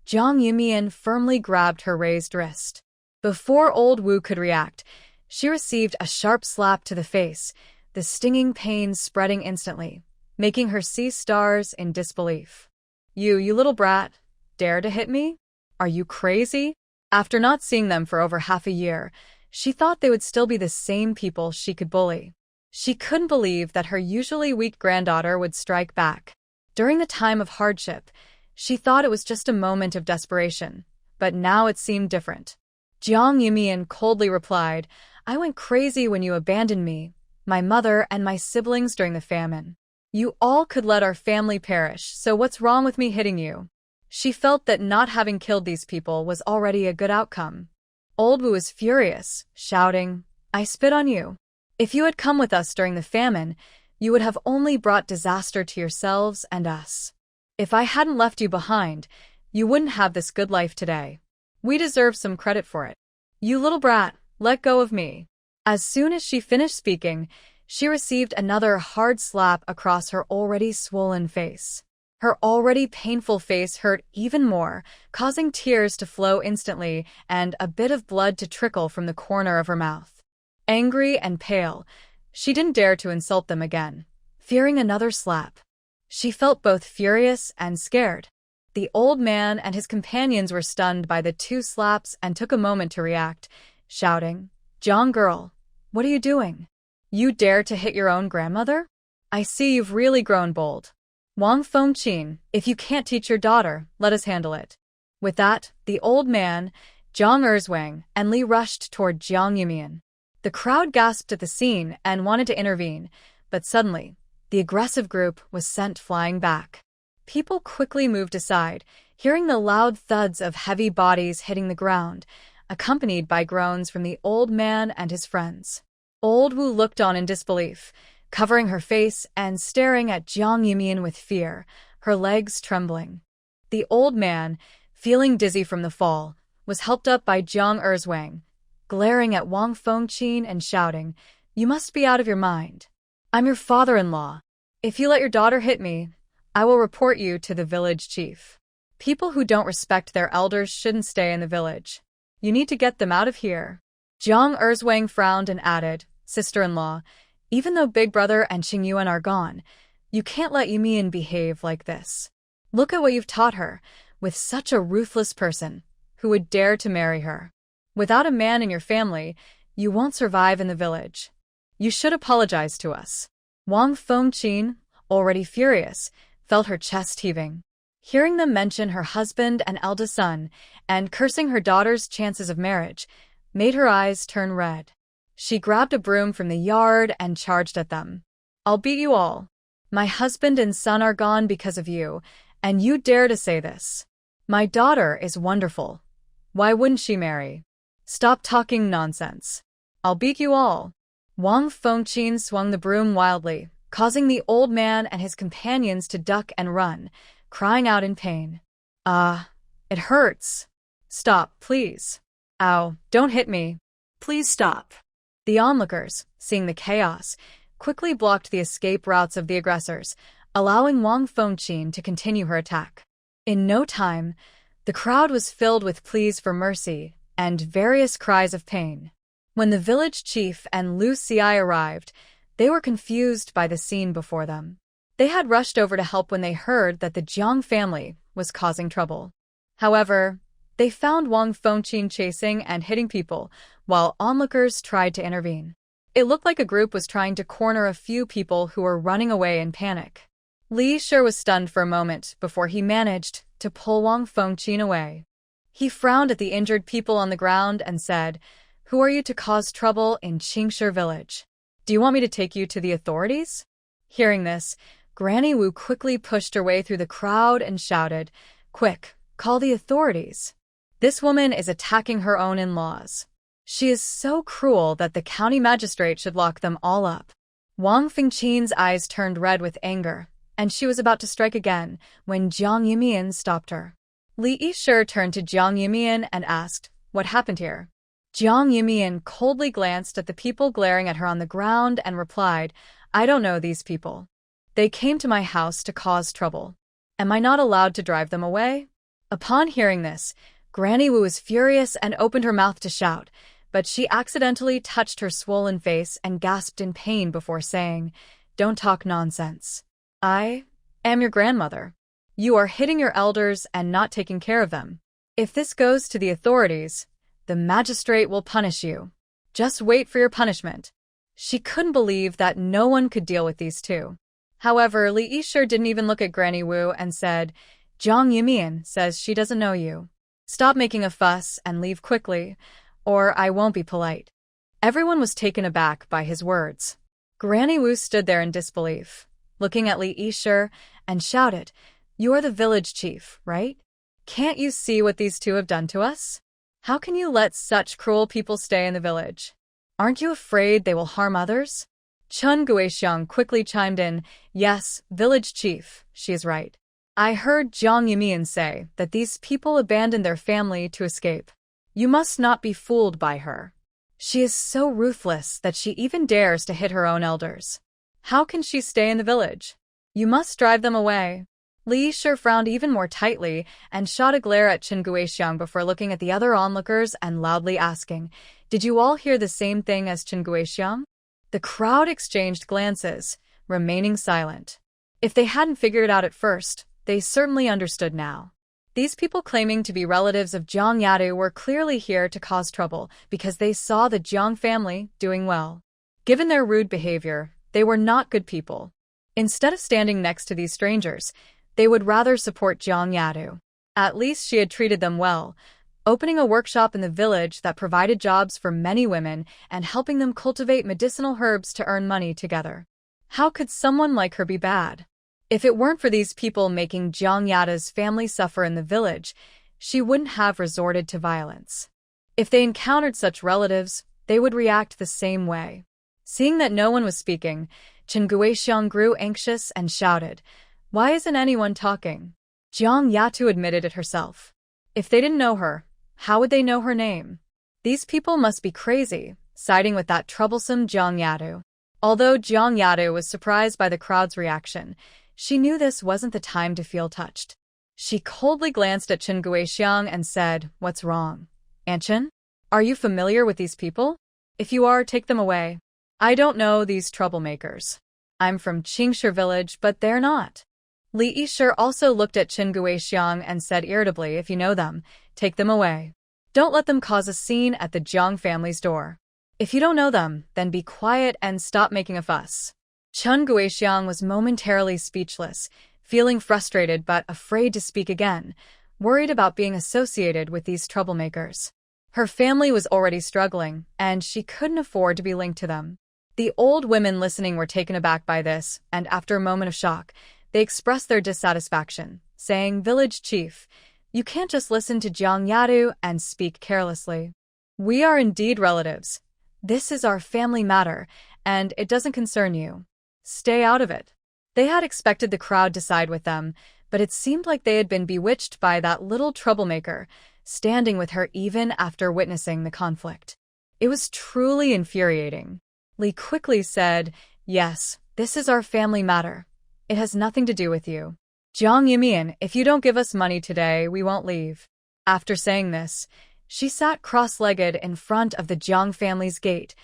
Jiang Yimian firmly grabbed her raised wrist. Before Old Wu could react, she received a sharp slap to the face, the stinging pain spreading instantly, making her see stars in disbelief. You little brat, dare to hit me? Are you crazy?" After not seeing them for over half a year, she thought they would still be the same people she could bully. She couldn't believe that her usually weak granddaughter would strike back. During the time of hardship, she thought it was just a moment of desperation, but now it seemed different. Jiang Yimian coldly replied, "I went crazy when you abandoned me, my mother and my siblings during the famine. You all could let our family perish, so what's wrong with me hitting you?" She felt that not having killed these people was already a good outcome. Old Wu was furious, shouting, "I spit on you. If you had come with us during the famine, you would have only brought disaster to yourselves and us. If I hadn't left you behind, you wouldn't have this good life today. We deserve some credit for it. You little brat, let go of me." As soon as she finished speaking, she received another hard slap across her already swollen face. Her already painful face hurt even more, causing tears to flow instantly and a bit of blood to trickle from the corner of her mouth. Angry and pale, she didn't dare to insult them again, fearing another slap. She felt both furious and scared. The old man and his companions were stunned by the two slaps and took a moment to react, shouting, "Jiang girl, what are you doing? You dare to hit your own grandmother? I see you've really grown bold. Wang Fengqin, if you can't teach your daughter, let us handle it." With that, the old man, Jiang Erzwang, and Li rushed toward Jiang Yimian. The crowd gasped at the scene and wanted to intervene, but suddenly, the aggressive group was sent flying back. People quickly moved aside, hearing the loud thuds of heavy bodies hitting the ground, accompanied by groans from the old man and his friends. Old Wu looked on in disbelief, covering her face and staring at Jiang Yimian with fear, her legs trembling. The old man, feeling dizzy from the fall, was helped up by Jiang Erzwang, glaring at Wang Fengqin and shouting, "You must be out of your mind. I'm your father-in-law. If you let your daughter hit me, I will report you to the village chief. People who don't respect their elders shouldn't stay in the village. You need to get them out of here." Jiang Erzwang frowned and added, "Sister-in-law, even though Big Brother and Qingyuan are gone, you can't let Yumian behave like this. Look at what you've taught her, with such a ruthless person, who would dare to marry her. Without a man in your family, you won't survive in the village. You should apologize to us." Wang Fengqin, already furious, felt her chest heaving. Hearing them mention her husband and eldest son, and cursing her daughter's chances of marriage, made her eyes turn red. She grabbed a broom from the yard and charged at them. "I'll beat you all. My husband and son are gone because of you, and you dare to say this. My daughter is wonderful. Why wouldn't she marry? Stop talking nonsense. I'll beat you all." Wang Fengqin swung the broom wildly, causing the old man and his companions to duck and run, crying out in pain. It hurts. Stop, please. Ow, don't hit me. Please stop." The onlookers, seeing the chaos, quickly blocked the escape routes of the aggressors, allowing Wang Fengqin to continue her attack. In no time, the crowd was filled with pleas for mercy and various cries of pain. When the village chief and Lu Xi arrived, they were confused by the scene before them. They had rushed over to help when they heard that the Jiang family was causing trouble. However, they found Wang Fengqin chasing and hitting people, while onlookers tried to intervene. It looked like a group was trying to corner a few people who were running away in panic. Li Shi was stunned for a moment before he managed to pull Wang Fengqin away. He frowned at the injured people on the ground and said, "Who are you to cause trouble in Qingshi village? Do you want me to take you to the authorities?" Hearing this, Granny Wu quickly pushed her way through the crowd and shouted, "Quick, call the authorities. This woman is attacking her own in-laws. She is so cruel that the county magistrate should lock them all up." Wang Fengqin's eyes turned red with anger, and she was about to strike again when Jiang Yimian stopped her. Li Yishir turned to Jiang Yimian and asked, "What happened here?" Jiang Yimian coldly glanced at the people glaring at her on the ground and replied, "I don't know these people. They came to my house to cause trouble. Am I not allowed to drive them away?" Upon hearing this, Granny Wu was furious and opened her mouth to shout, but she accidentally touched her swollen face and gasped in pain before saying, "Don't talk nonsense. I am your grandmother. You are hitting your elders and not taking care of them. If this goes to the authorities, the magistrate will punish you. Just wait for your punishment." She couldn't believe that no one could deal with these two. However, Li Yishir didn't even look at Granny Wu and said, "Jiang Yimian says she doesn't know you. Stop making a fuss and leave quickly, or I won't be polite." Everyone was taken aback by his words. Granny Wu stood there in disbelief, looking at Li Yishir, and shouted, "You are the village chief, right? Can't you see what these two have done to us? How can you let such cruel people stay in the village? Aren't you afraid they will harm others?" Chun Guixiang quickly chimed in, "Yes, village chief, she is right. I heard Jiang Yimian say that these people abandoned their family to escape. You must not be fooled by her. She is so ruthless that she even dares to hit her own elders. How can she stay in the village? You must drive them away." Li Yishir frowned even more tightly and shot a glare at Chen Guixiang before looking at the other onlookers and loudly asking, "Did you all hear the same thing as Chen Guixiang?" The crowd exchanged glances, remaining silent. If they hadn't figured it out at first, they certainly understood now. These people claiming to be relatives of Jiang Yadu were clearly here to cause trouble because they saw the Jiang family doing well. Given their rude behavior, they were not good people. Instead of standing next to these strangers, they would rather support Jiang Yadu. At least she had treated them well, opening a workshop in the village that provided jobs for many women and helping them cultivate medicinal herbs to earn money together. How could someone like her be bad? If it weren't for these people making Jiang Yadu's family suffer in the village, she wouldn't have resorted to violence. If they encountered such relatives, they would react the same way. Seeing that no one was speaking, Chen Guixiang grew anxious and shouted, "Why isn't anyone talking?" Jiang Yatu admitted it herself. If they didn't know her, how would they know her name? These people must be crazy, siding with that troublesome Jiang Yadu. Although Jiang Yadu was surprised by the crowd's reaction, she knew this wasn't the time to feel touched. She coldly glanced at Chen Guixiang and said, "What's wrong? Aunt Chen? Are you familiar with these people? If you are, take them away. I don't know these troublemakers. I'm from Qingshi village, but they're not." Li Yishir also looked at Chen Guixiang and said irritably, "If you know them, take them away. Don't let them cause a scene at the Jiang family's door. If you don't know them, then be quiet and stop making a fuss." Chen Guixiang was momentarily speechless, feeling frustrated but afraid to speak again, worried about being associated with these troublemakers. Her family was already struggling, and she couldn't afford to be linked to them. The old women listening were taken aback by this, and after a moment of shock, they expressed their dissatisfaction, saying, "Village chief, you can't just listen to Jiang Yadu and speak carelessly. We are indeed relatives. This is our family matter, and it doesn't concern you. Stay out of it." They had expected the crowd to side with them, but it seemed like they had been bewitched by that little troublemaker, standing with her even after witnessing the conflict. It was truly infuriating. Li quickly said, "Yes, this is our family matter. It has nothing to do with you. Jiang Yimian, if you don't give us money today, we won't leave." After saying this, she sat cross-legged in front of the Jiang family's gate,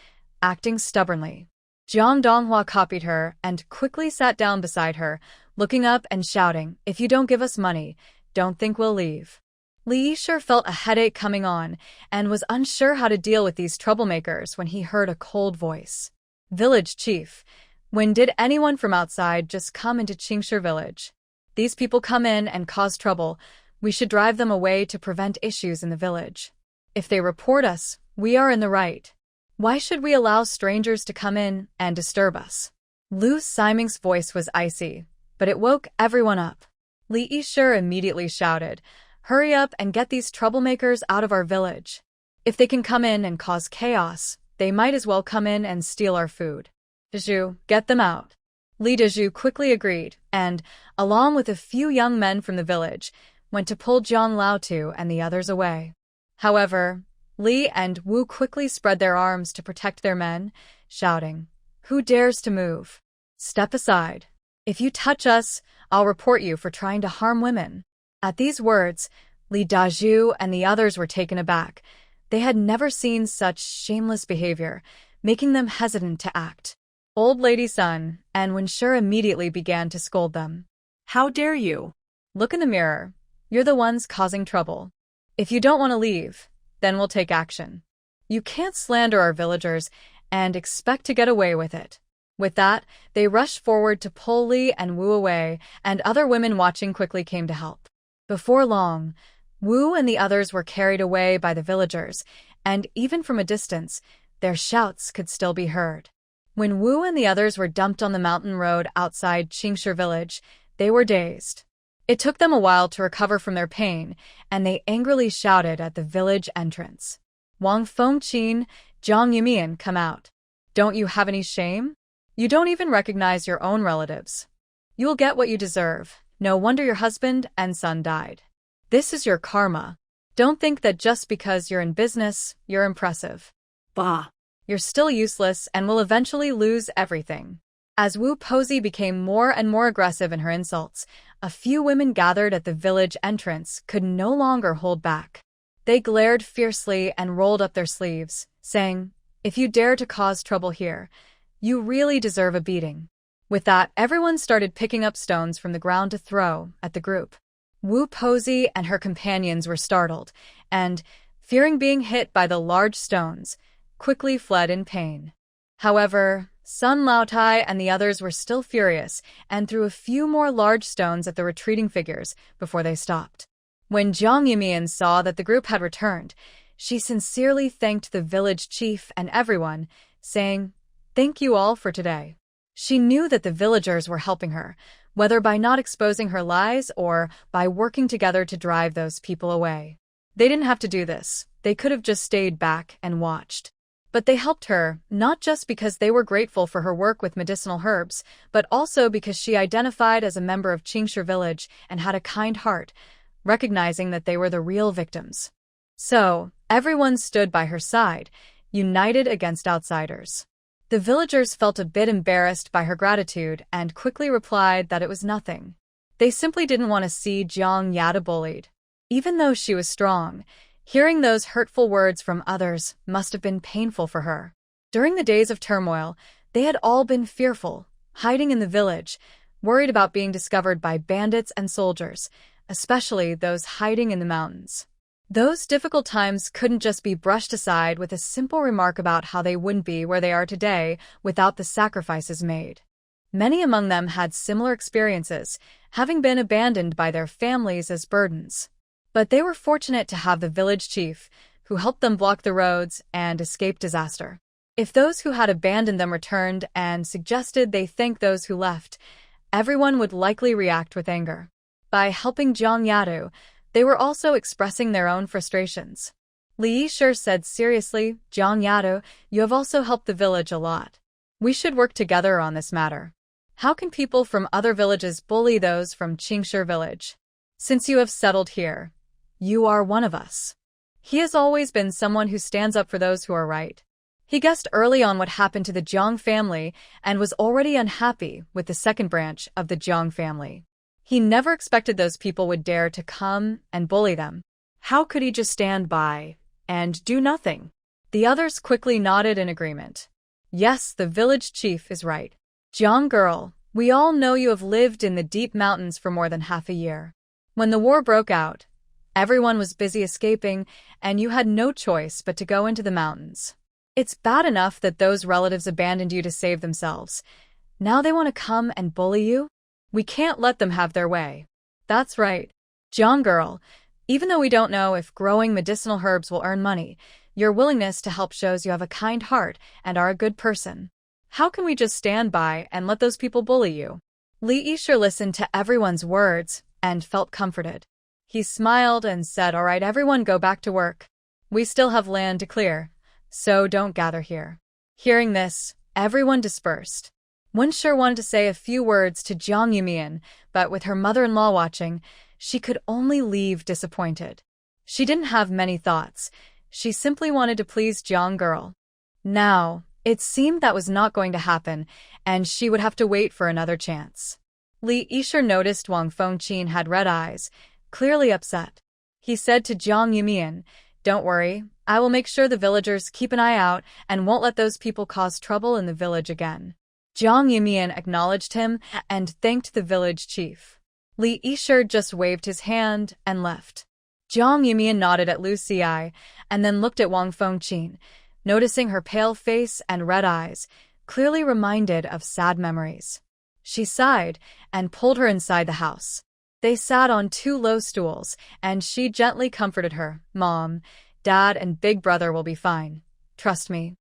acting stubbornly. Jiang Donghua copied her and quickly sat down beside her, looking up and shouting, "If you don't give us money, don't think we'll leave." Li Yisher felt a headache coming on and was unsure how to deal with these troublemakers when he heard a cold voice. "Village chief, when did anyone from outside just come into Qingshi village? These people come in and cause trouble. We should drive them away to prevent issues in the village. If they report us, we are in the right. Why should we allow strangers to come in and disturb us?" Lu Ximing's voice was icy, but it woke everyone up. Li Yisher immediately shouted, "Hurry up and get these troublemakers out of our village. If they can come in and cause chaos, they might as well come in and steal our food. Dezhu, get them out." Li Dezhu quickly agreed, and, along with a few young men from the village, went to pull Jiang Laotu and the others away. However, Li and Wu quickly spread their arms to protect their men, shouting, "Who dares to move? Step aside. If you touch us, I'll report you for trying to harm women." At these words, Li Dazhu and the others were taken aback. They had never seen such shameless behavior, making them hesitant to act. Old Lady Sun and Wenshur immediately began to scold them. How dare you? "Look in the mirror. You're the ones causing trouble. If you don't want to leave, then we'll take action. You can't slander our villagers and expect to get away with it." With that, they rushed forward to pull Li and Wu away, and other women watching quickly came to help. Before long, Wu and the others were carried away by the villagers, and even from a distance, their shouts could still be heard. When Wu and the others were dumped on the mountain road outside Qingshi village, they were dazed. It took them a while to recover from their pain, and they angrily shouted at the village entrance, "Wang Fengqin, Jiang Yimian, come out. Don't you have any shame? You don't even recognize your own relatives. You'll get what you deserve. No wonder your husband and son died. This is your karma. Don't think that just because you're in business, you're impressive. Bah. You're still useless and will eventually lose everything." As Wu Pozi became more and more aggressive in her insults, a few women gathered at the village entrance could no longer hold back. They glared fiercely and rolled up their sleeves, saying, "If you dare to cause trouble here, you really deserve a beating." With that, everyone started picking up stones from the ground to throw at the group. Wu Pozi and her companions were startled, and, fearing being hit by the large stones, quickly fled in pain. However, Sun Laotai and the others were still furious and threw a few more large stones at the retreating figures before they stopped. When Jiang Yimian saw that the group had returned, she sincerely thanked the village chief and everyone, saying, "Thank you all for today." She knew that the villagers were helping her, whether by not exposing her lies or by working together to drive those people away. They didn't have to do this. They could have just stayed back and watched. But they helped her, not just because they were grateful for her work with medicinal herbs, but also because she identified as a member of Qingshi village and had a kind heart, recognizing that they were the real victims. So, everyone stood by her side, united against outsiders. The villagers felt a bit embarrassed by her gratitude and quickly replied that it was nothing. They simply didn't want to see Jiang Yada bullied. Even though she was strong, hearing those hurtful words from others must have been painful for her. During the days of turmoil, they had all been fearful, hiding in the village, worried about being discovered by bandits and soldiers, especially those hiding in the mountains. Those difficult times couldn't just be brushed aside with a simple remark about how they wouldn't be where they are today without the sacrifices made. Many among them had similar experiences, having been abandoned by their families as burdens. But they were fortunate to have the village chief, who helped them block the roads and escape disaster. If those who had abandoned them returned and suggested they thank those who left, everyone would likely react with anger. By helping Jiang Yadu, they were also expressing their own frustrations. Li Yishir said seriously, Jiang Yadu, you have also helped the village a lot. We should work together on this matter. How can people from other villages bully those from Qingshi village? Since you have settled here, you are one of us. He has always been someone who stands up for those who are right. He guessed early on what happened to the Jiang family and was already unhappy with the second branch of the Jiang family. He never expected those people would dare to come and bully them. How could he just stand by and do nothing? The others quickly nodded in agreement. Yes, the village chief is right. Jiang girl, we all know you have lived in the deep mountains for more than half a year. When the war broke out, everyone was busy escaping, and you had no choice but to go into the mountains. It's bad enough that those relatives abandoned you to save themselves. Now they want to come and bully you? We can't let them have their way. That's right. Jiang girl, even though we don't know if growing medicinal herbs will earn money, your willingness to help shows you have a kind heart and are a good person. How can we just stand by and let those people bully you? Li Yishir listened to everyone's words and felt comforted. He smiled and said, all right, everyone go back to work. We still have land to clear, so don't gather here. Hearing this, everyone dispersed. Wen Shi wanted to say a few words to Jiang Yumian, but with her mother-in-law watching, she could only leave disappointed. She didn't have many thoughts. She simply wanted to please Jiang girl. Now, it seemed that was not going to happen, and she would have to wait for another chance. Li Yishir noticed Wang Fengqin had red eyes, clearly upset. He said to Jiang Yumian, don't worry, I will make sure the villagers keep an eye out and won't let those people cause trouble in the village again. Jiang Yumian acknowledged him and thanked the village chief. Li Yishir just waved his hand and left. Jiang Yumian nodded at Lu Xi and then looked at Wang Fengqin, noticing her pale face and red eyes, clearly reminded of sad memories. She sighed and pulled her inside the house. They sat on two low stools, and she gently comforted her. Mom, Dad, and Big Brother will be fine. Trust me.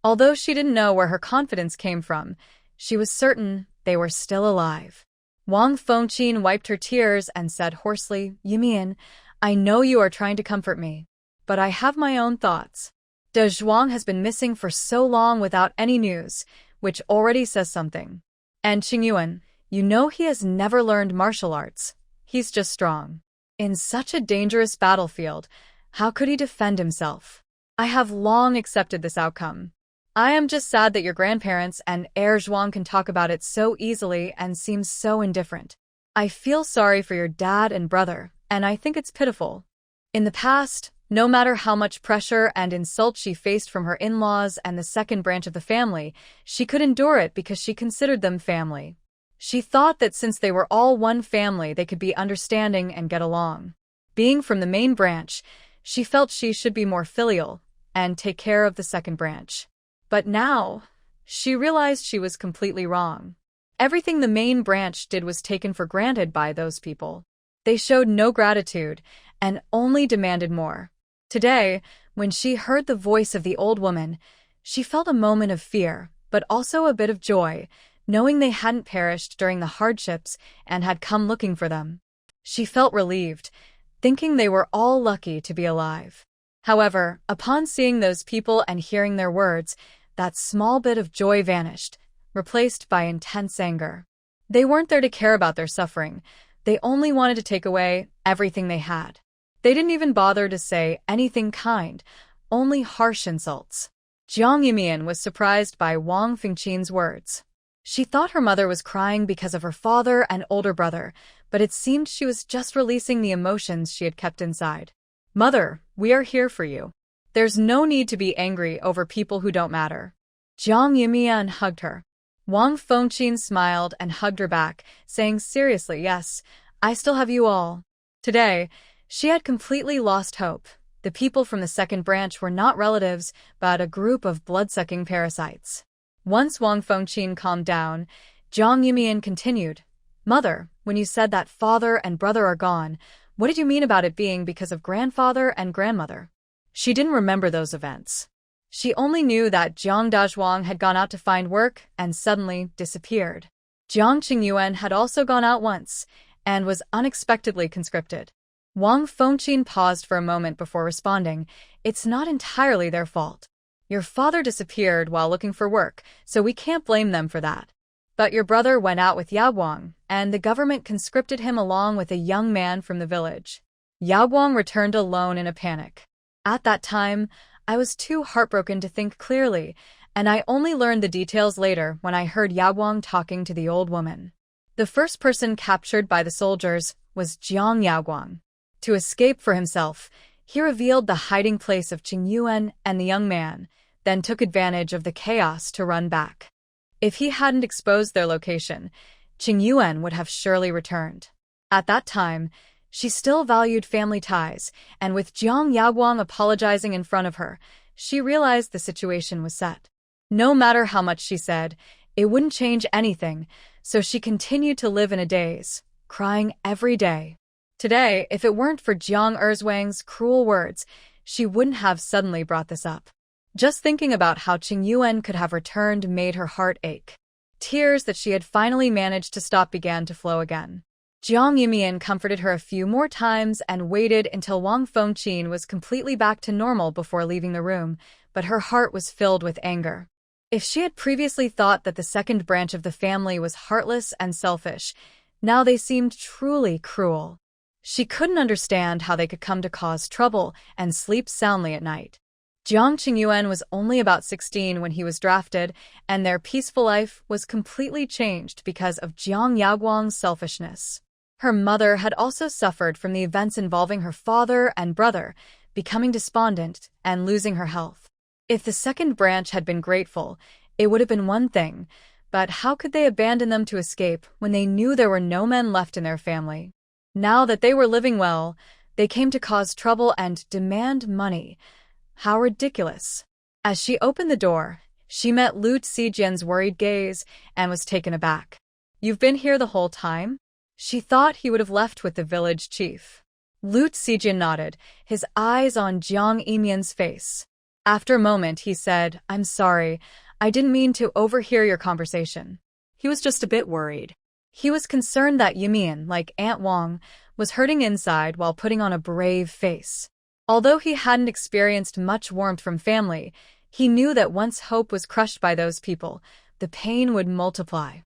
Although she didn't know where her confidence came from, she was certain they were still alive. Wang Fengqin wiped her tears and said hoarsely, Yumian, I know you are trying to comfort me, but I have my own thoughts. De Zhuang has been missing for so long without any news, which already says something. And Qingyuan, you know he has never learned martial arts. He's just strong. In such a dangerous battlefield, how could he defend himself? I have long accepted this outcome. I am just sad that your grandparents and heir Zhuang can talk about it so easily and seem so indifferent. I feel sorry for your dad and brother, and I think it's pitiful. In the past, no matter how much pressure and insult she faced from her in-laws and the second branch of the family, she could endure it because she considered them family. She thought that since they were all one family, they could be understanding and get along. Being from the main branch, she felt she should be more filial and take care of the second branch. But now, she realized she was completely wrong. Everything the main branch did was taken for granted by those people. They showed no gratitude and only demanded more. Today, when she heard the voice of the old woman, she felt a moment of fear, but also a bit of joy, knowing they hadn't perished during the hardships and had come looking for them. She felt relieved, thinking they were all lucky to be alive. However, upon seeing those people and hearing their words, that small bit of joy vanished, replaced by intense anger. They weren't there to care about their suffering. They only wanted to take away everything they had. They didn't even bother to say anything kind, only harsh insults. Jiang Yumian was surprised by Wang Fengqin's words. She thought her mother was crying because of her father and older brother, but it seemed she was just releasing the emotions she had kept inside. Mother, we are here for you. There's no need to be angry over people who don't matter. Jiang Yumian hugged her. Wang Fengqin smiled and hugged her back, saying seriously, yes, I still have you all. Today, she had completely lost hope. The people from the second branch were not relatives, but a group of blood-sucking parasites. Once Wang Fengqin calmed down, Jiang Yumian continued, "Mother, when you said that father and brother are gone, what did you mean about it being because of grandfather and grandmother?" She didn't remember those events. She only knew that Jiang Dazhuang had gone out to find work and suddenly disappeared. Jiang Qingyuan had also gone out once and was unexpectedly conscripted. Wang Fengqin paused for a moment before responding, "It's not entirely their fault. Your father disappeared while looking for work, so we can't blame them for that. But your brother went out with Yao Guang, and the government conscripted him along with a young man from the village." Yao Guang returned alone in a panic. "At that time, I was too heartbroken to think clearly, and I only learned the details later when I heard Yao Guang talking to the old woman. The first person captured by the soldiers was Jiang Yaoguang. To escape for himself, he revealed the hiding place of Qingyuan and the young man, then took advantage of the chaos to run back. If he hadn't exposed their location, Qingyuan would have surely returned. At that time, she still valued family ties, and with Jiang Yaoguang apologizing in front of her, she realized the situation was set. No matter how much she said, it wouldn't change anything, so she continued to live in a daze, crying every day. Today, if it weren't for Jiang Erzwang's cruel words, she wouldn't have suddenly brought this up. Just thinking about how Qingyuan could have returned made her heart ache. Tears that she had finally managed to stop began to flow again. Jiang Yumian comforted her a few more times and waited until Wang Fengqin was completely back to normal before leaving the room, but her heart was filled with anger. If she had previously thought that the second branch of the family was heartless and selfish, now they seemed truly cruel. She couldn't understand how they could come to cause trouble and sleep soundly at night. Jiang Qingyuan was only about 16 when he was drafted, and their peaceful life was completely changed because of Jiang Yaoguang's selfishness. Her mother had also suffered from the events involving her father and brother, becoming despondent and losing her health. If the second branch had been grateful, it would have been one thing, but how could they abandon them to escape when they knew there were no men left in their family? Now that they were living well, they came to cause trouble and demand money. How ridiculous. As she opened the door, she met Lu Zijian's worried gaze and was taken aback. "You've been here the whole time?" She thought he would have left with the village chief. Lu Zijian nodded, his eyes on Jiang Yumian's face. After a moment, he said, "I'm sorry, I didn't mean to overhear your conversation." He was just a bit worried. He was concerned that Yumian, like Aunt Wang, was hurting inside while putting on a brave face. Although he hadn't experienced much warmth from family, he knew that once hope was crushed by those people, the pain would multiply.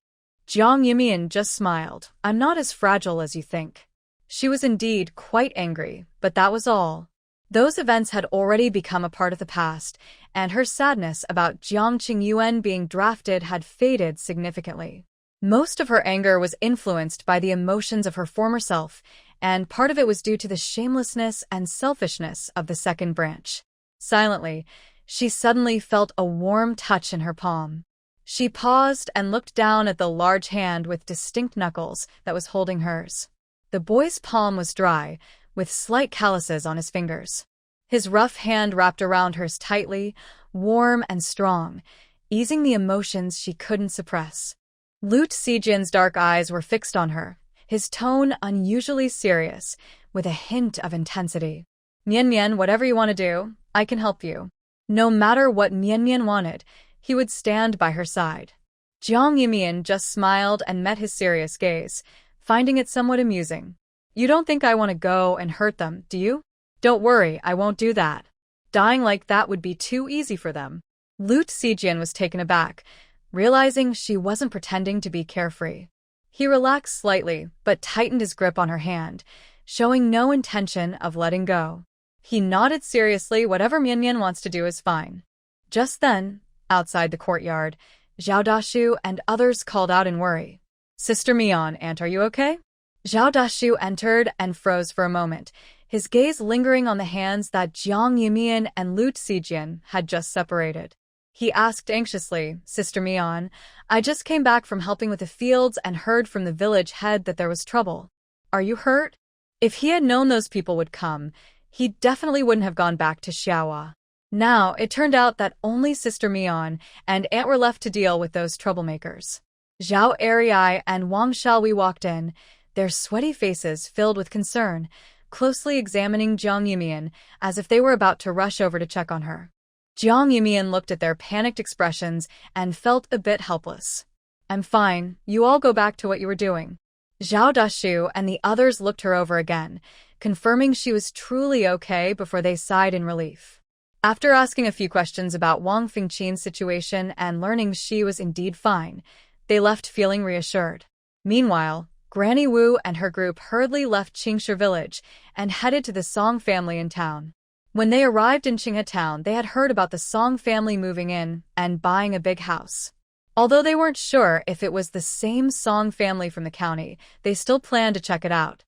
Jiang Yumian just smiled. "I'm not as fragile as you think." She was indeed quite angry, but that was all. Those events had already become a part of the past, and her sadness about Jiang Qingyuan being drafted had faded significantly. Most of her anger was influenced by the emotions of her former self, and part of it was due to the shamelessness and selfishness of the second branch. Silently, she suddenly felt a warm touch in her palm. She paused and looked down at the large hand with distinct knuckles that was holding hers. The boy's palm was dry, with slight calluses on his fingers. His rough hand wrapped around hers tightly, warm and strong, easing the emotions she couldn't suppress. Lu Zijian's dark eyes were fixed on her, his tone unusually serious, with a hint of intensity. "Mian Mian, whatever you want to do, I can help you." No matter what Mian Mian wanted, he would stand by her side. Jiang Yumian just smiled and met his serious gaze, finding it somewhat amusing. "You don't think I want to go and hurt them, do you?" "Don't worry, I won't do that. Dying like that would be too easy for them." Lu Zijian was taken aback, realizing she wasn't pretending to be carefree. He relaxed slightly, but tightened his grip on her hand, showing no intention of letting go. He nodded seriously. "Whatever Mian Mian wants to do is fine." Just then, outside the courtyard, Zhao Dashu and others called out in worry. "Sister Mian, Aunt, are you okay?" Zhao Dashu entered and froze for a moment, his gaze lingering on the hands that Jiang Yumian and Lu Zijian had just separated. He asked anxiously, "Sister Mian, I just came back from helping with the fields and heard from the village head that there was trouble. Are you hurt?" If he had known those people would come, he definitely wouldn't have gone back to Xiaohua. Now, it turned out that only Sister Mian and Aunt were left to deal with those troublemakers. Zhao Erei and Wang Xiaolui walked in, their sweaty faces filled with concern, closely examining Jiang Yumian as if they were about to rush over to check on her. Jiang Yumian looked at their panicked expressions and felt a bit helpless. "I'm fine, you all go back to what you were doing." Zhao Dashu and the others looked her over again, confirming she was truly okay before they sighed in relief. After asking a few questions about Wang Fengqian's situation and learning she was indeed fine, they left feeling reassured. Meanwhile, Granny Wu and her group hurriedly left Qingshi village and headed to the Song family in town. When they arrived in Qinghe town, they had heard about the Song family moving in and buying a big house. Although they weren't sure if it was the same Song family from the county, they still planned to check it out.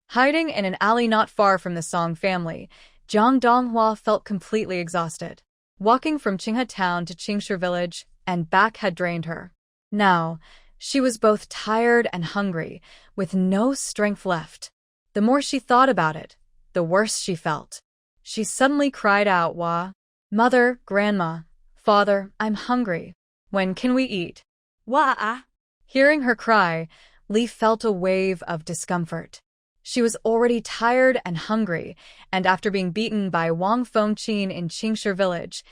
Hiding in an alley not far from the Song family, Zhang Donghua felt completely exhausted. Walking from Qinghe town to Qingshi village and back had drained her. Now, she was both tired and hungry, with no strength left. The more she thought about it, the worse she felt. She suddenly cried out, "Wah! Mother, Grandma, Father, I'm hungry. When can we eat?" Wah! Hearing her cry, Li felt a wave of discomfort. She was already tired and hungry, and after being beaten by Wang Fengqian in Qingshi village,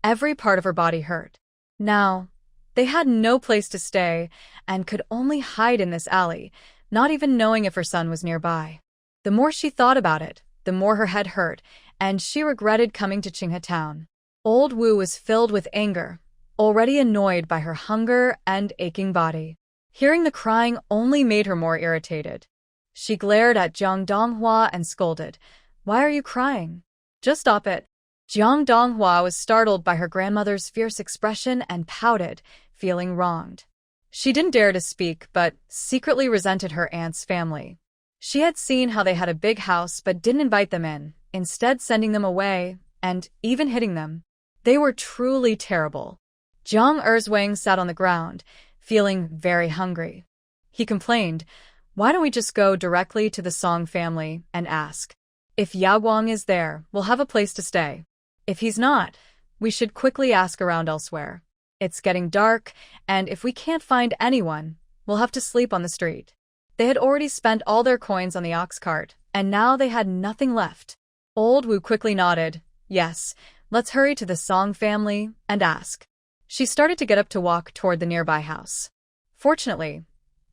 every part of her body hurt. Now, they had no place to stay and could only hide in this alley, not even knowing if her son was nearby. The more she thought about it, the more her head hurt, and she regretted coming to Qinghe town. Old Wu was filled with anger, already annoyed by her hunger and aching body. Hearing the crying only made her more irritated. She glared at Zhang Donghua and scolded, "Why are you crying? Just stop it." Zhang Donghua was startled by her grandmother's fierce expression and pouted, feeling wronged. She didn't dare to speak, but secretly resented her aunt's family. She had seen how they had a big house but didn't invite them in, instead sending them away, and even hitting them. They were truly terrible. Jiang Erzwang sat on the ground, feeling very hungry. He complained, "Why don't we just go directly to the Song family and ask? If Yaguang is there, we'll have a place to stay. If he's not, we should quickly ask around elsewhere. It's getting dark, and if we can't find anyone, we'll have to sleep on the street." They had already spent all their coins on the ox cart, and now they had nothing left. Old Wu quickly nodded, "Yes, let's hurry to the Song family and ask." She started to get up to walk toward the nearby house. Fortunately,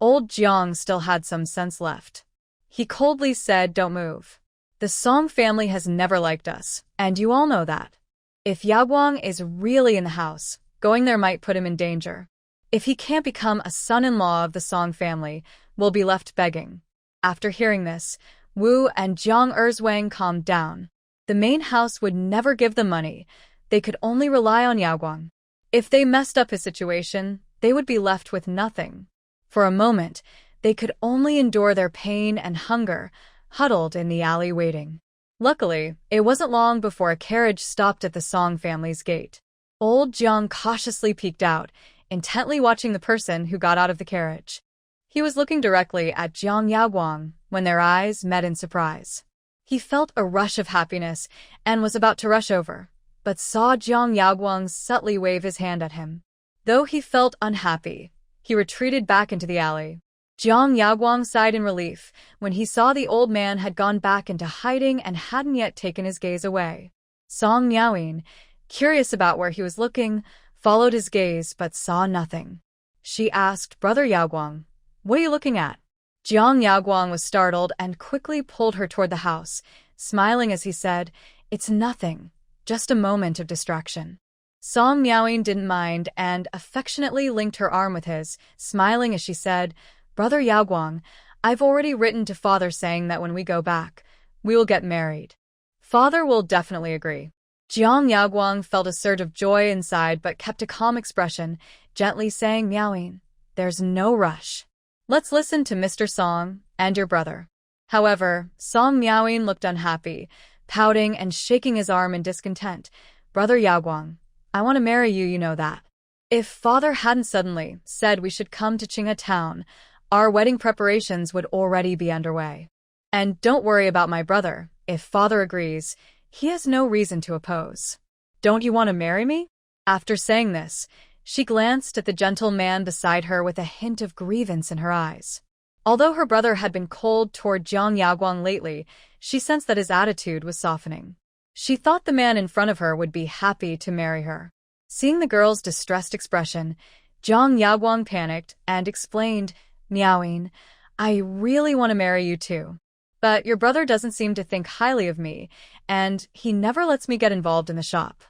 old Jiang still had some sense left. He coldly said, "Don't move. The Song family has never liked us, and you all know that. If Yaguang is really in the house, going there might put him in danger. If he can't become a son-in-law of the Song family, we'll be left begging." After hearing this, Wu and Jiang Erzwang calmed down. The main house would never give them money. They could only rely on Yaguang. If they messed up his situation, they would be left with nothing. For a moment, they could only endure their pain and hunger, huddled in the alley waiting. Luckily, it wasn't long before a carriage stopped at the Song family's gate. Old Jiang cautiously peeked out, intently watching the person who got out of the carriage. He was looking directly at Jiang Yaguang when their eyes met in surprise. He felt a rush of happiness and was about to rush over, but saw Jiang Yaguang subtly wave his hand at him. Though he felt unhappy, he retreated back into the alley. Jiang Yaguang sighed in relief when he saw the old man had gone back into hiding and hadn't yet taken his gaze away. Song Miaoyin, curious about where he was looking, followed his gaze but saw nothing. She asked, "Brother Yaguang, what are you looking at?" Jiang Yaguang was startled and quickly pulled her toward the house, smiling as he said, "It's nothing, just a moment of distraction." Song Miaoyin didn't mind and affectionately linked her arm with his, smiling as she said, "Brother Yaguang, I've already written to Father saying that when we go back, we will get married. Father will definitely agree." Jiang Yaguang felt a surge of joy inside but kept a calm expression, gently saying, "Miaoyin, there's no rush. Let's listen to Mr. Song and your brother." However, Song Miaoyin looked unhappy, pouting and shaking his arm in discontent. "Brother Yaguang, I want to marry you, you know that. If Father hadn't suddenly said we should come to Qinghe town, our wedding preparations would already be underway. And don't worry about my brother. If Father agrees, he has no reason to oppose. Don't you want to marry me?" After saying this, She glanced at the gentle man beside her with a hint of grievance in her eyes. Although her brother had been cold toward Jiang Yaguang lately, she sensed that his attitude was softening. She thought the man in front of her would be happy to marry her. Seeing the girl's distressed expression, Jiang Yaguang panicked and explained, meowing, "I really want to marry you too. But your brother doesn't seem to think highly of me, and he never lets me get involved in the shop."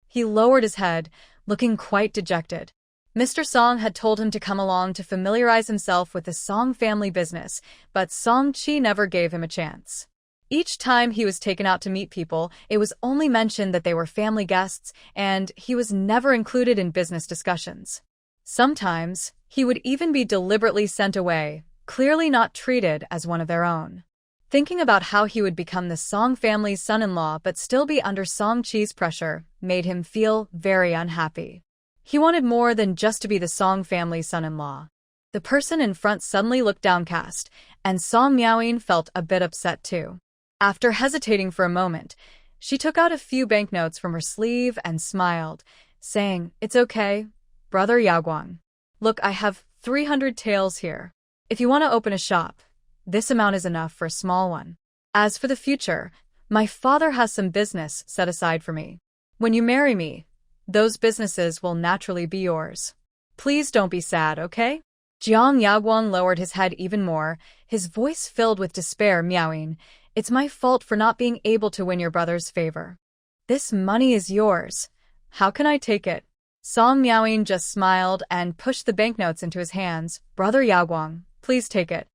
He lowered his head, looking quite dejected. Mr. Song had told him to come along to familiarize himself with the Song family business, but Song Chi never gave him a chance. Each time he was taken out to meet people, it was only mentioned that they were family guests, and he was never included in business discussions. Sometimes, he would even be deliberately sent away, clearly not treated as one of their own. Thinking about how he would become the Song family's son-in-law but still be under Song Chi's pressure made him feel very unhappy. He wanted more than just to be the Song family's son-in-law. The person in front suddenly looked downcast, and Song Miaoying felt a bit upset too. After hesitating for a moment, she took out a few banknotes from her sleeve and smiled, saying, "It's okay, Brother Yaguang. Look, I have 300 taels here. If you want to open a shop, this amount is enough for a small one. As for the future, my father has some business set aside for me. When you marry me, those businesses will naturally be yours. Please don't be sad, okay?" Jiang Yaguang lowered his head even more, his voice filled with despair, meowing, "It's my fault for not being able to win your brother's favor. This money is yours. How can I take it?" Song Miaoying just smiled and pushed the banknotes into his hands. "Brother Yaguang, please take it.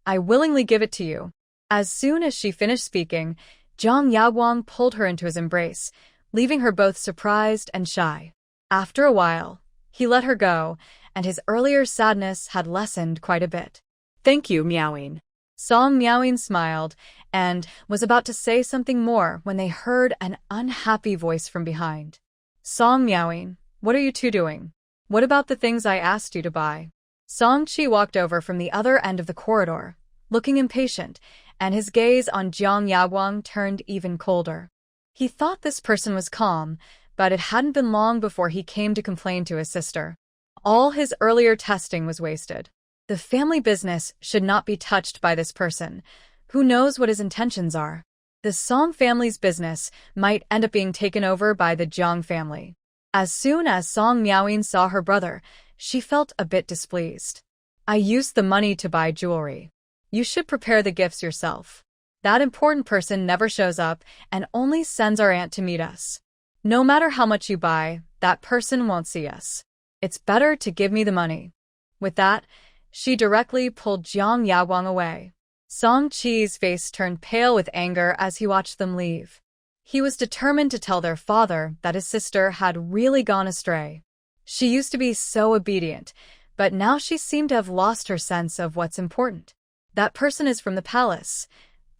I willingly give it to you." As soon as she finished speaking, Jiang Yaguang pulled her into his embrace, leaving her both surprised and shy. After a while, he let her go, and his earlier sadness had lessened quite a bit. "Thank you, meowing." Song Miaoying smiled and was about to say something more when they heard an unhappy voice from behind. "Song Miaoying, what are you two doing? What about the things I asked you to buy?" Song Chi walked over from the other end of the corridor, looking impatient, and his gaze on Jiang Yaguang turned even colder. He thought this person was calm, but it hadn't been long before he came to complain to his sister. All his earlier testing was wasted. The family business should not be touched by this person. Who knows what his intentions are? The Song family's business might end up being taken over by the Jiang family. As soon as Song Miaoying saw her brother, she felt a bit displeased. "I used the money to buy jewelry. You should prepare the gifts yourself. That important person never shows up and only sends our aunt to meet us. No matter how much you buy, that person won't see us. It's better to give me the money." With that, she directly pulled Jiang Yaguang away. Song Chi's face turned pale with anger as he watched them leave. He was determined to tell their father that his sister had really gone astray. She used to be so obedient, but now she seemed to have lost her sense of what's important. That person is from the palace.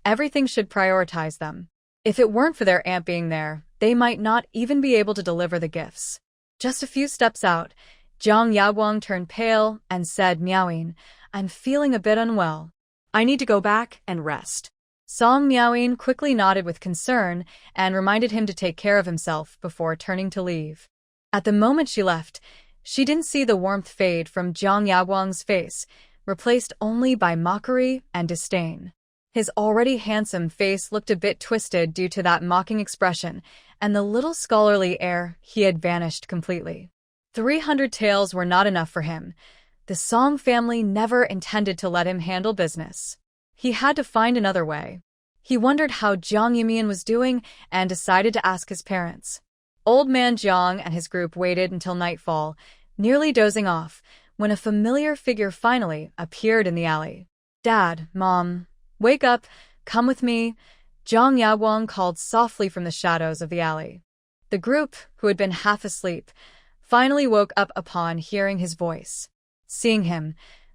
Everything should prioritize them. If it weren't for their aunt being there, they might not even be able to deliver the gifts. Just a few steps out, Jiang Yaguang turned pale and said, meowing, "I'm feeling a bit unwell. I need to go back and rest." Song Miaoying quickly nodded with concern and reminded him to take care of himself before turning to leave. At the moment she left, she didn't see the warmth fade from Jiang Yaguang's face, replaced only by mockery and disdain. His already handsome face looked a bit twisted due to that mocking expression, and the little scholarly air he had vanished completely. 300 taels were not enough for him. The Song family never intended to let him handle business. He had to find another way. He wondered how Jiang Yimian was doing and decided to ask his parents. Old man Jiang and his group waited until nightfall, nearly dozing off, when a familiar figure finally appeared in the alley. "Dad, Mom, wake up, come with me," Jiang Yaguang called softly from the shadows of the alley. The group, who had been half asleep, finally woke up upon hearing his voice. Seeing him,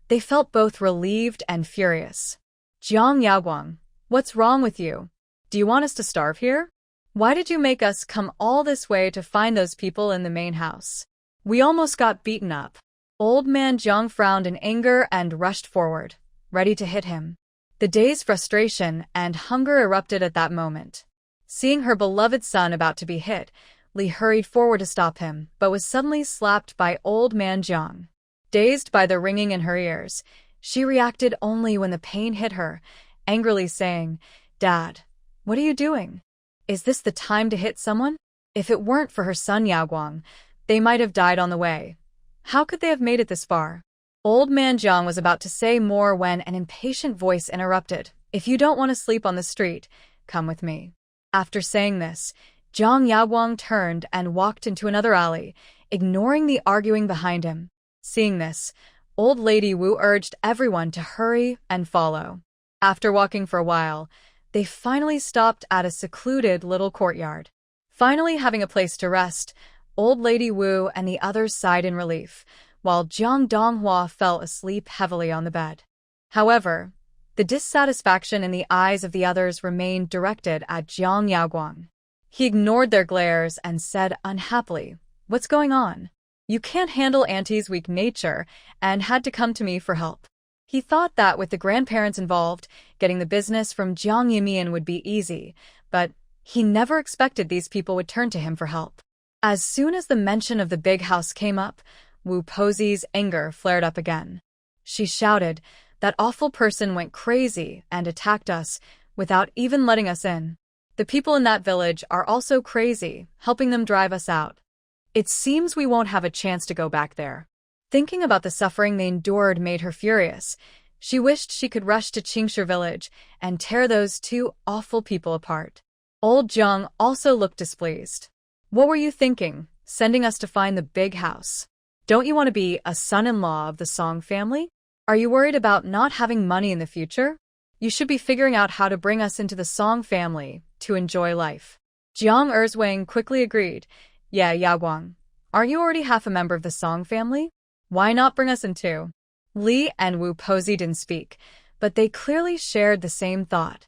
they felt both relieved and furious. "Jiang Yaguang, what's wrong with you? Do you want us to starve here? Why did you make us come all this way to find those people in the main house? We almost got beaten up." Old man Jiang frowned in anger and rushed forward, ready to hit him. The day's frustration and hunger erupted at that moment. Seeing her beloved son about to be hit, Li hurried forward to stop him, but was suddenly slapped by Old Man Jiang. Dazed by the ringing in her ears, she reacted only when the pain hit her, angrily saying, "Dad, what are you doing? Is this the time to hit someone?" If it weren't for her son Yaoguang, they might have died on the way. How could they have made it this far? Old Man Jiang was about to say more when an impatient voice interrupted. "If you don't want to sleep on the street, come with me." After saying this, Jiang Yaoguang turned and walked into another alley, ignoring the arguing behind him. Seeing this, Old Lady Wu urged everyone to hurry and follow. After walking for a while, they finally stopped at a secluded little courtyard. Finally having a place to rest, Old Lady Wu and the others sighed in relief, while Jiang Donghua fell asleep heavily on the bed. However, the dissatisfaction in the eyes of the others remained directed at Jiang Yaoguang. He ignored their glares and said unhappily, "What's going on? You can't handle Auntie's weak nature and had to come to me for help." He thought that with the grandparents involved, getting the business from Jiang Yimian would be easy, but he never expected these people would turn to him for help. As soon as the mention of the big house came up, Wu Pozi's anger flared up again. She shouted, "That awful person went crazy and attacked us without even letting us in. The people in that village are also crazy, helping them drive us out. It seems we won't have a chance to go back there." Thinking about the suffering they endured made her furious. She wished she could rush to Qingshi village and tear those two awful people apart. Old Jiang also looked displeased. "What were you thinking, sending us to find the big house? Don't you want to be a son-in-law of the Song family? Are you worried about not having money in the future? You should be figuring out how to bring us into the Song family to enjoy life." Jiang Erzwang quickly agreed. "Yeah, Yaoguang, aren't you already half a member of the Song family? Why not bring us in too?" Li and Wu Pozi didn't speak, but they clearly shared the same thought.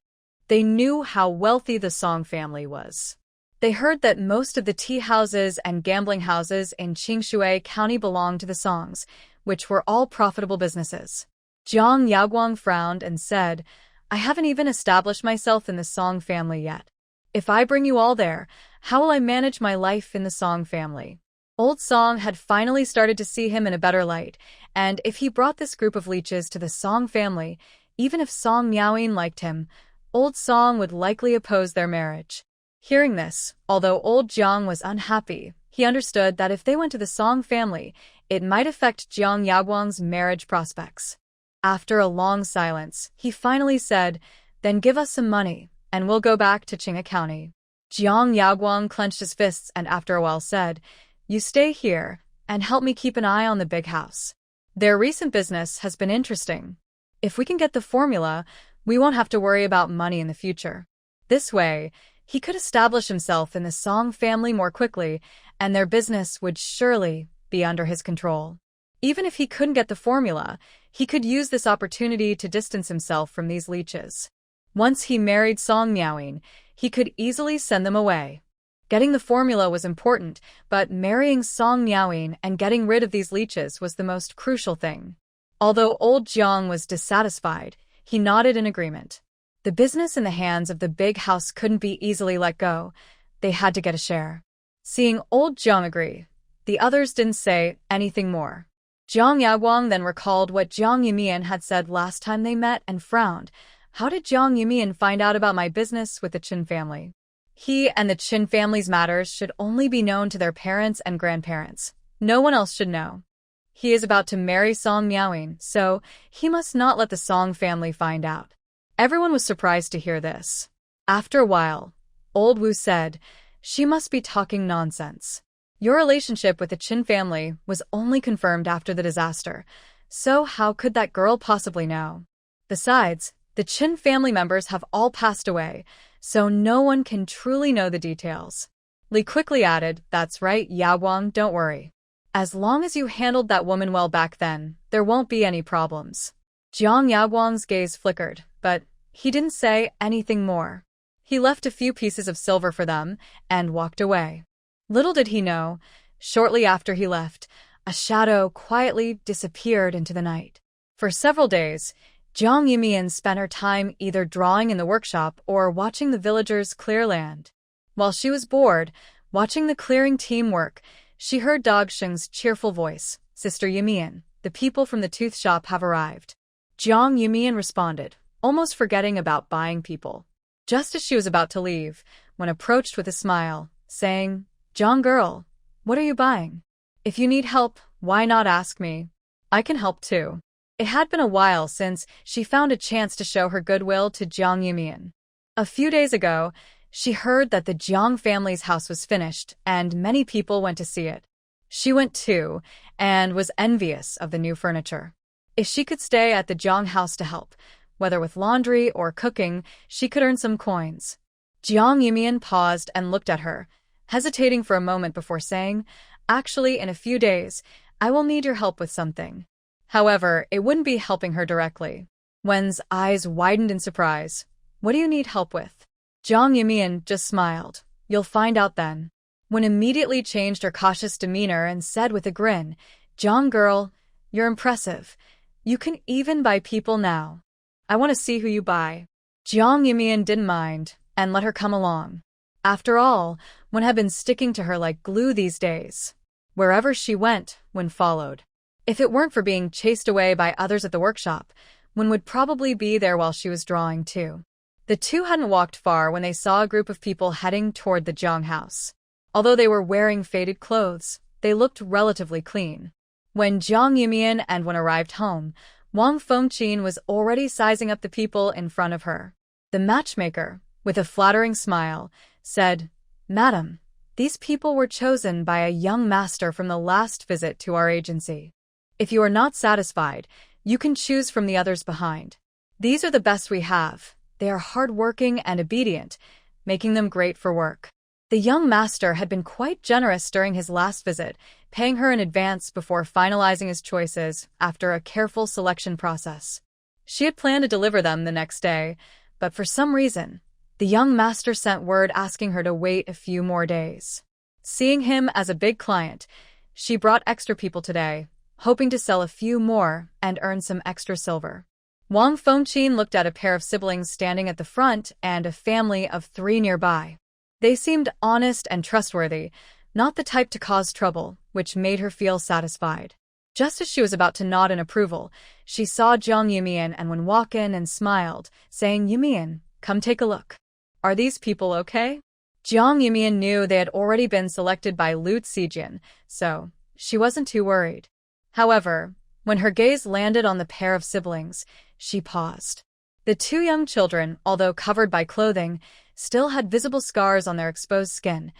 They knew how wealthy the Song family was. They heard that most of the tea houses and gambling houses in Qingshui County belonged to the Songs, which were all profitable businesses. Jiang Yaoguang frowned and said, "I haven't even established myself in the Song family yet. If I bring you all there, how will I manage my life in the Song family?" Old Song had finally started to see him in a better light, and if he brought this group of leeches to the Song family, even if Song Miaoyin liked him, Old Song would likely oppose their marriage. Hearing this, although Old Jiang was unhappy, he understood that if they went to the Song family, it might affect Jiang Yaoguang's marriage prospects. After a long silence, he finally said, "Then give us some money, and we'll go back to Qinghe County." Jiang Yaoguang clenched his fists and after a while said, "You stay here, and help me keep an eye on the big house. Their recent business has been interesting. If we can get the formula, we won't have to worry about money in the future." This way, he could establish himself in the Song family more quickly, and their business would surely be under his control. Even if he couldn't get the formula, he could use this opportunity to distance himself from these leeches. Once he married Song Miaoyin, he could easily send them away. Getting the formula was important, but marrying Song Miaoyin and getting rid of these leeches was the most crucial thing. Although Old Jiang was dissatisfied, he nodded in agreement. The business in the hands of the big house couldn't be easily let go. They had to get a share. Seeing Old Jiang agree, the others didn't say anything more. Jiang Yaoguang then recalled what Jiang Yimian had said last time they met and frowned. How did Jiang Yimian find out about my business with the Qin family? He and the Qin family's matters should only be known to their parents and grandparents. No one else should know. He is about to marry Song Miaoyin, so he must not let the Song family find out. Everyone was surprised to hear this. After a while, Old Wu said, "She must be talking nonsense. Your relationship with the Qin family was only confirmed after the disaster, so how could that girl possibly know? Besides, the Qin family members have all passed away, so no one can truly know the details." Li quickly added, "That's right, Yaoguang, don't worry. As long as you handled that woman well back then, there won't be any problems." Jiang Yaoguang's gaze flickered, but he didn't say anything more. He left a few pieces of silver for them and walked away. Little did he know, shortly after he left, a shadow quietly disappeared into the night. For several days, Jiang Yimian spent her time either drawing in the workshop or watching the villagers clear land. While she was bored, Watching the clearing team work, she heard Dog Sheng's cheerful voice, "Sister Yumian, the people from the tooth shop have arrived." Jiang Yumian responded, almost forgetting about buying people. Just as she was about to leave, when approached with a smile, saying, "Jiang girl, what are you buying? If you need help, why not ask me? I can help too." It had been a while since she found a chance to show her goodwill to Jiang Yumian. A few days ago, she heard that the Jiang family's house was finished, and many people went to see it. She went too, and was envious of the new furniture. If she could stay at the Jiang house to help, whether with laundry or cooking, she could earn some coins. Jiang Yumian paused and looked at her, hesitating for a moment before saying, "Actually, in a few days, I will need your help with something." However, it wouldn't be helping her directly. Wen's eyes widened in surprise. "What do you need help with?" Jiang Yumian just smiled. "You'll find out then." Wen immediately changed her cautious demeanor and said with a grin, "Jiang girl, you're impressive. You can even buy people now. I want to see who you buy." Jiang Yumian didn't mind, and let her come along. After all, Wen had been sticking to her like glue these days. Wherever she went, Wen followed. If it weren't for being chased away by others at the workshop, Wen would probably be there while she was drawing too. The two hadn't walked far when they saw a group of people heading toward the Jiang house. Although they were wearing faded clothes, they looked relatively clean. When Jiang Yumian and Wen arrived home, Wang Fengqin was already sizing up the people in front of her. The matchmaker, with a flattering smile, said, "Madam, these people were chosen by a young master from the last visit to our agency. If you are not satisfied, you can choose from the others behind. These are the best we have. They are hard-working and obedient, making them great for work." The young master had been quite generous during his last visit, paying her in advance before finalizing his choices after a careful selection process. She had planned to deliver them the next day, but for some reason, the young master sent word asking her to wait a few more days. Seeing him as a big client, she brought extra people today, hoping to sell a few more and earn some extra silver. Wang Fengqin looked at a pair of siblings standing at the front and a family of 3 nearby. They seemed honest and trustworthy, not the type to cause trouble, which made her feel satisfied. Just as she was about to nod in approval, she saw Jiang Yumian and Wen walk in and smiled, saying, "Yumian, come take a look. Are these people okay?" Jiang Yumian knew they had already been selected by Lu Zijian, so she wasn't too worried. However, when her gaze landed on the pair of siblings, she paused. The 2 young children, although covered by clothing, still had visible scars on their exposed skin,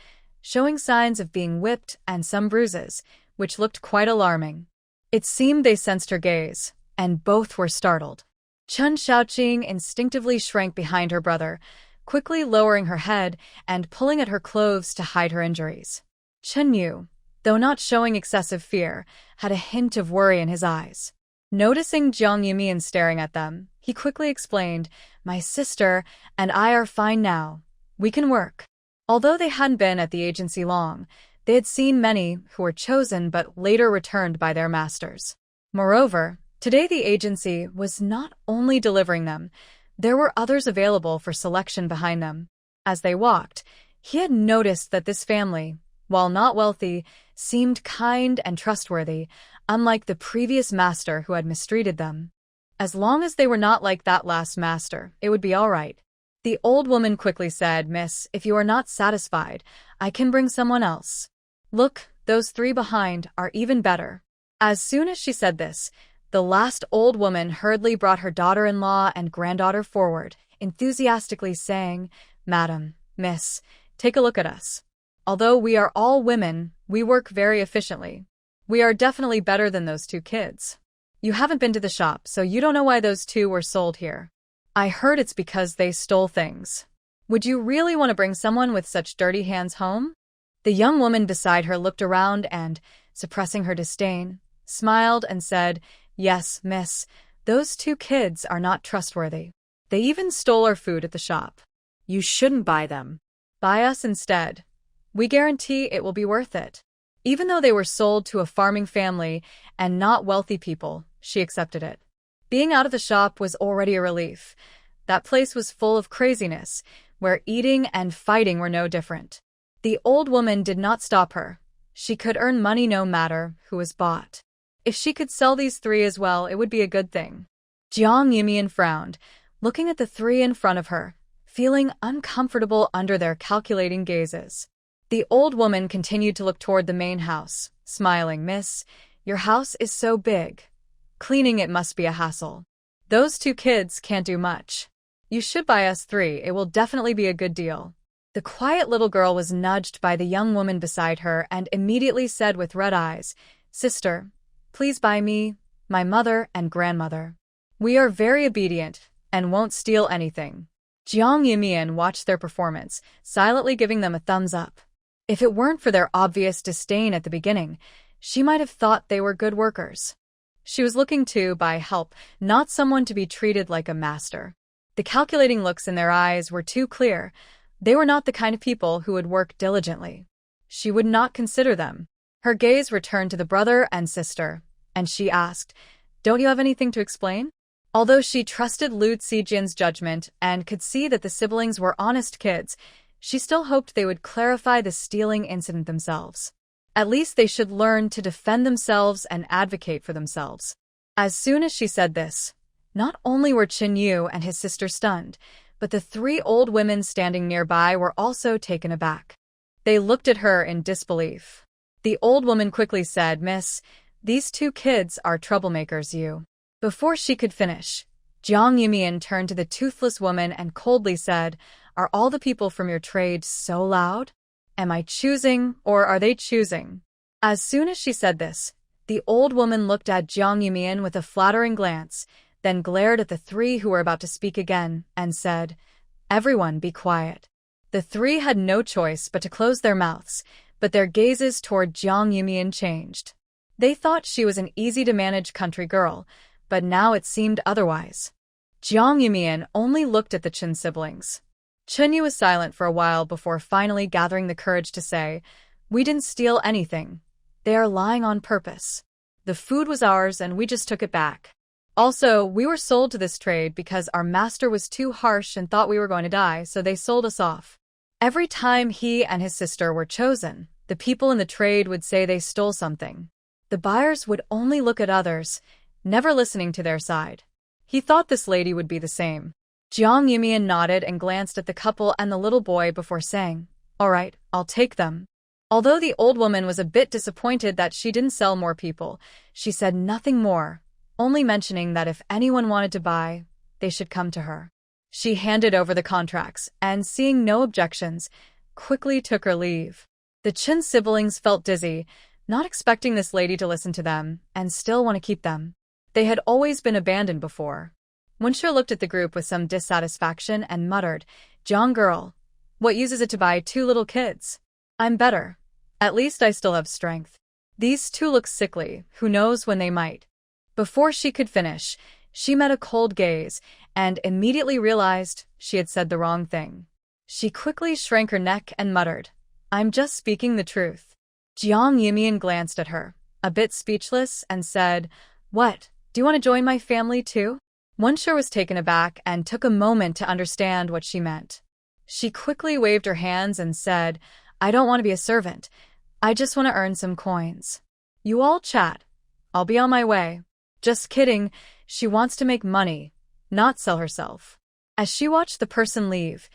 showing signs of being whipped and some bruises, which looked quite alarming. It seemed they sensed her gaze, and both were startled. Chen Xiaoqing instinctively shrank behind her brother, quickly lowering her head and pulling at her clothes to hide her injuries. Chen Yu, though not showing excessive fear, had a hint of worry in his eyes. Noticing Jiang Yumian staring at them, he quickly explained, "My sister and I are fine now. We can work." Although they hadn't been at the agency long, they had seen many who were chosen but later returned by their masters. Moreover, today the agency was not only delivering them, there were others available for selection behind them. As they walked, he had noticed that this family, while not wealthy, seemed kind and trustworthy, unlike the previous master who had mistreated them. As long as they were not like that last master, it would be all right. The old woman quickly said, "Miss, if you are not satisfied, I can bring someone else. Look, those 3 behind are even better." As soon as she said this, the last old woman hurriedly brought her daughter-in-law and granddaughter forward, enthusiastically saying, "Madam, Miss, take a look at us. Although we are all women, we work very efficiently. We are definitely better than those 2 kids. You haven't been to the shop, so you don't know why those 2 were sold here. I heard it's because they stole things. Would you really want to bring someone with such dirty hands home?" The young woman beside her looked around and, suppressing her disdain, smiled and said, "Yes, miss, those 2 kids are not trustworthy. They even stole our food at the shop. You shouldn't buy them. Buy us instead. We guarantee it will be worth it." Even though they were sold to a farming family and not wealthy people, she accepted it. Being out of the shop was already a relief. That place was full of craziness, where eating and fighting were no different. The old woman did not stop her. She could earn money no matter who was bought. If she could sell these three as well, it would be a good thing. Jiang Yumian frowned, looking at the three in front of her, feeling uncomfortable under their calculating gazes. The old woman continued to look toward the main house, smiling. Miss, your house is so big. Cleaning it must be a hassle. Those two kids can't do much. You should buy us three, it will definitely be a good deal. The quiet little girl was nudged by the young woman beside her and immediately said with red eyes, Sister, please buy me, my mother and grandmother. We are very obedient and won't steal anything. Jiang Yumian watched their performance, silently giving them a thumbs up. If it weren't for their obvious disdain at the beginning, she might have thought they were good workers. She was looking to buy help, not someone to be treated like a master. The calculating looks in their eyes were too clear. They were not the kind of people who would work diligently. She would not consider them. Her gaze returned to the brother and sister, and she asked, Don't you have anything to explain? Although she trusted Lu Zijin's judgment and could see that the siblings were honest kids, she still hoped they would clarify the stealing incident themselves. At least they should learn to defend themselves and advocate for themselves. As soon as she said this, not only were Qin Yu and his sister stunned, but the three old women standing nearby were also taken aback. They looked at her in disbelief. The old woman quickly said, Miss, these two kids are troublemakers. Before she could finish, Jiang Yumian turned to the toothless woman and coldly said, Are all the people from your trade so loud? Am I choosing, or are they choosing? As soon as she said this, the old woman looked at Jiang Yumian with a flattering glance, then glared at the three who were about to speak again, and said, Everyone be quiet. The three had no choice but to close their mouths, but their gazes toward Jiang Yumian changed. They thought she was an easy-to-manage country girl, but now it seemed otherwise. Jiang Yumian only looked at the Qin siblings. Qin Yu was silent for a while before finally gathering the courage to say, We didn't steal anything. They are lying on purpose. The food was ours and we just took it back. Also, we were sold to this trade because our master was too harsh and thought we were going to die, so they sold us off. Every time he and his sister were chosen, the people in the trade would say they stole something. The buyers would only look at others, never listening to their side. He thought this lady would be the same. Jiang Yumian nodded and glanced at the couple and the little boy before saying, All right, I'll take them. Although the old woman was a bit disappointed that she didn't sell more people, she said nothing more, only mentioning that if anyone wanted to buy, they should come to her. She handed over the contracts and, seeing no objections, quickly took her leave. The Qin siblings felt dizzy, not expecting this lady to listen to them and still want to keep them. They had always been abandoned before. Wenxue looked at the group with some dissatisfaction and muttered, Jiang girl, what use is it to buy two little kids? I'm better. At least I still have strength. These two look sickly, who knows when they might. Before she could finish, she met a cold gaze and immediately realized she had said the wrong thing. She quickly shrank her neck and muttered, I'm just speaking the truth. Jiang Yumian glanced at her, a bit speechless, and said, What, do you want to join my family too? Wenxue was taken aback and took a moment to understand what she meant. She quickly waved her hands and said, I don't want to be a servant. I just want to earn some coins. You all chat. I'll be on my way. Just kidding, she wants to make money, not sell herself. As she watched the person leave,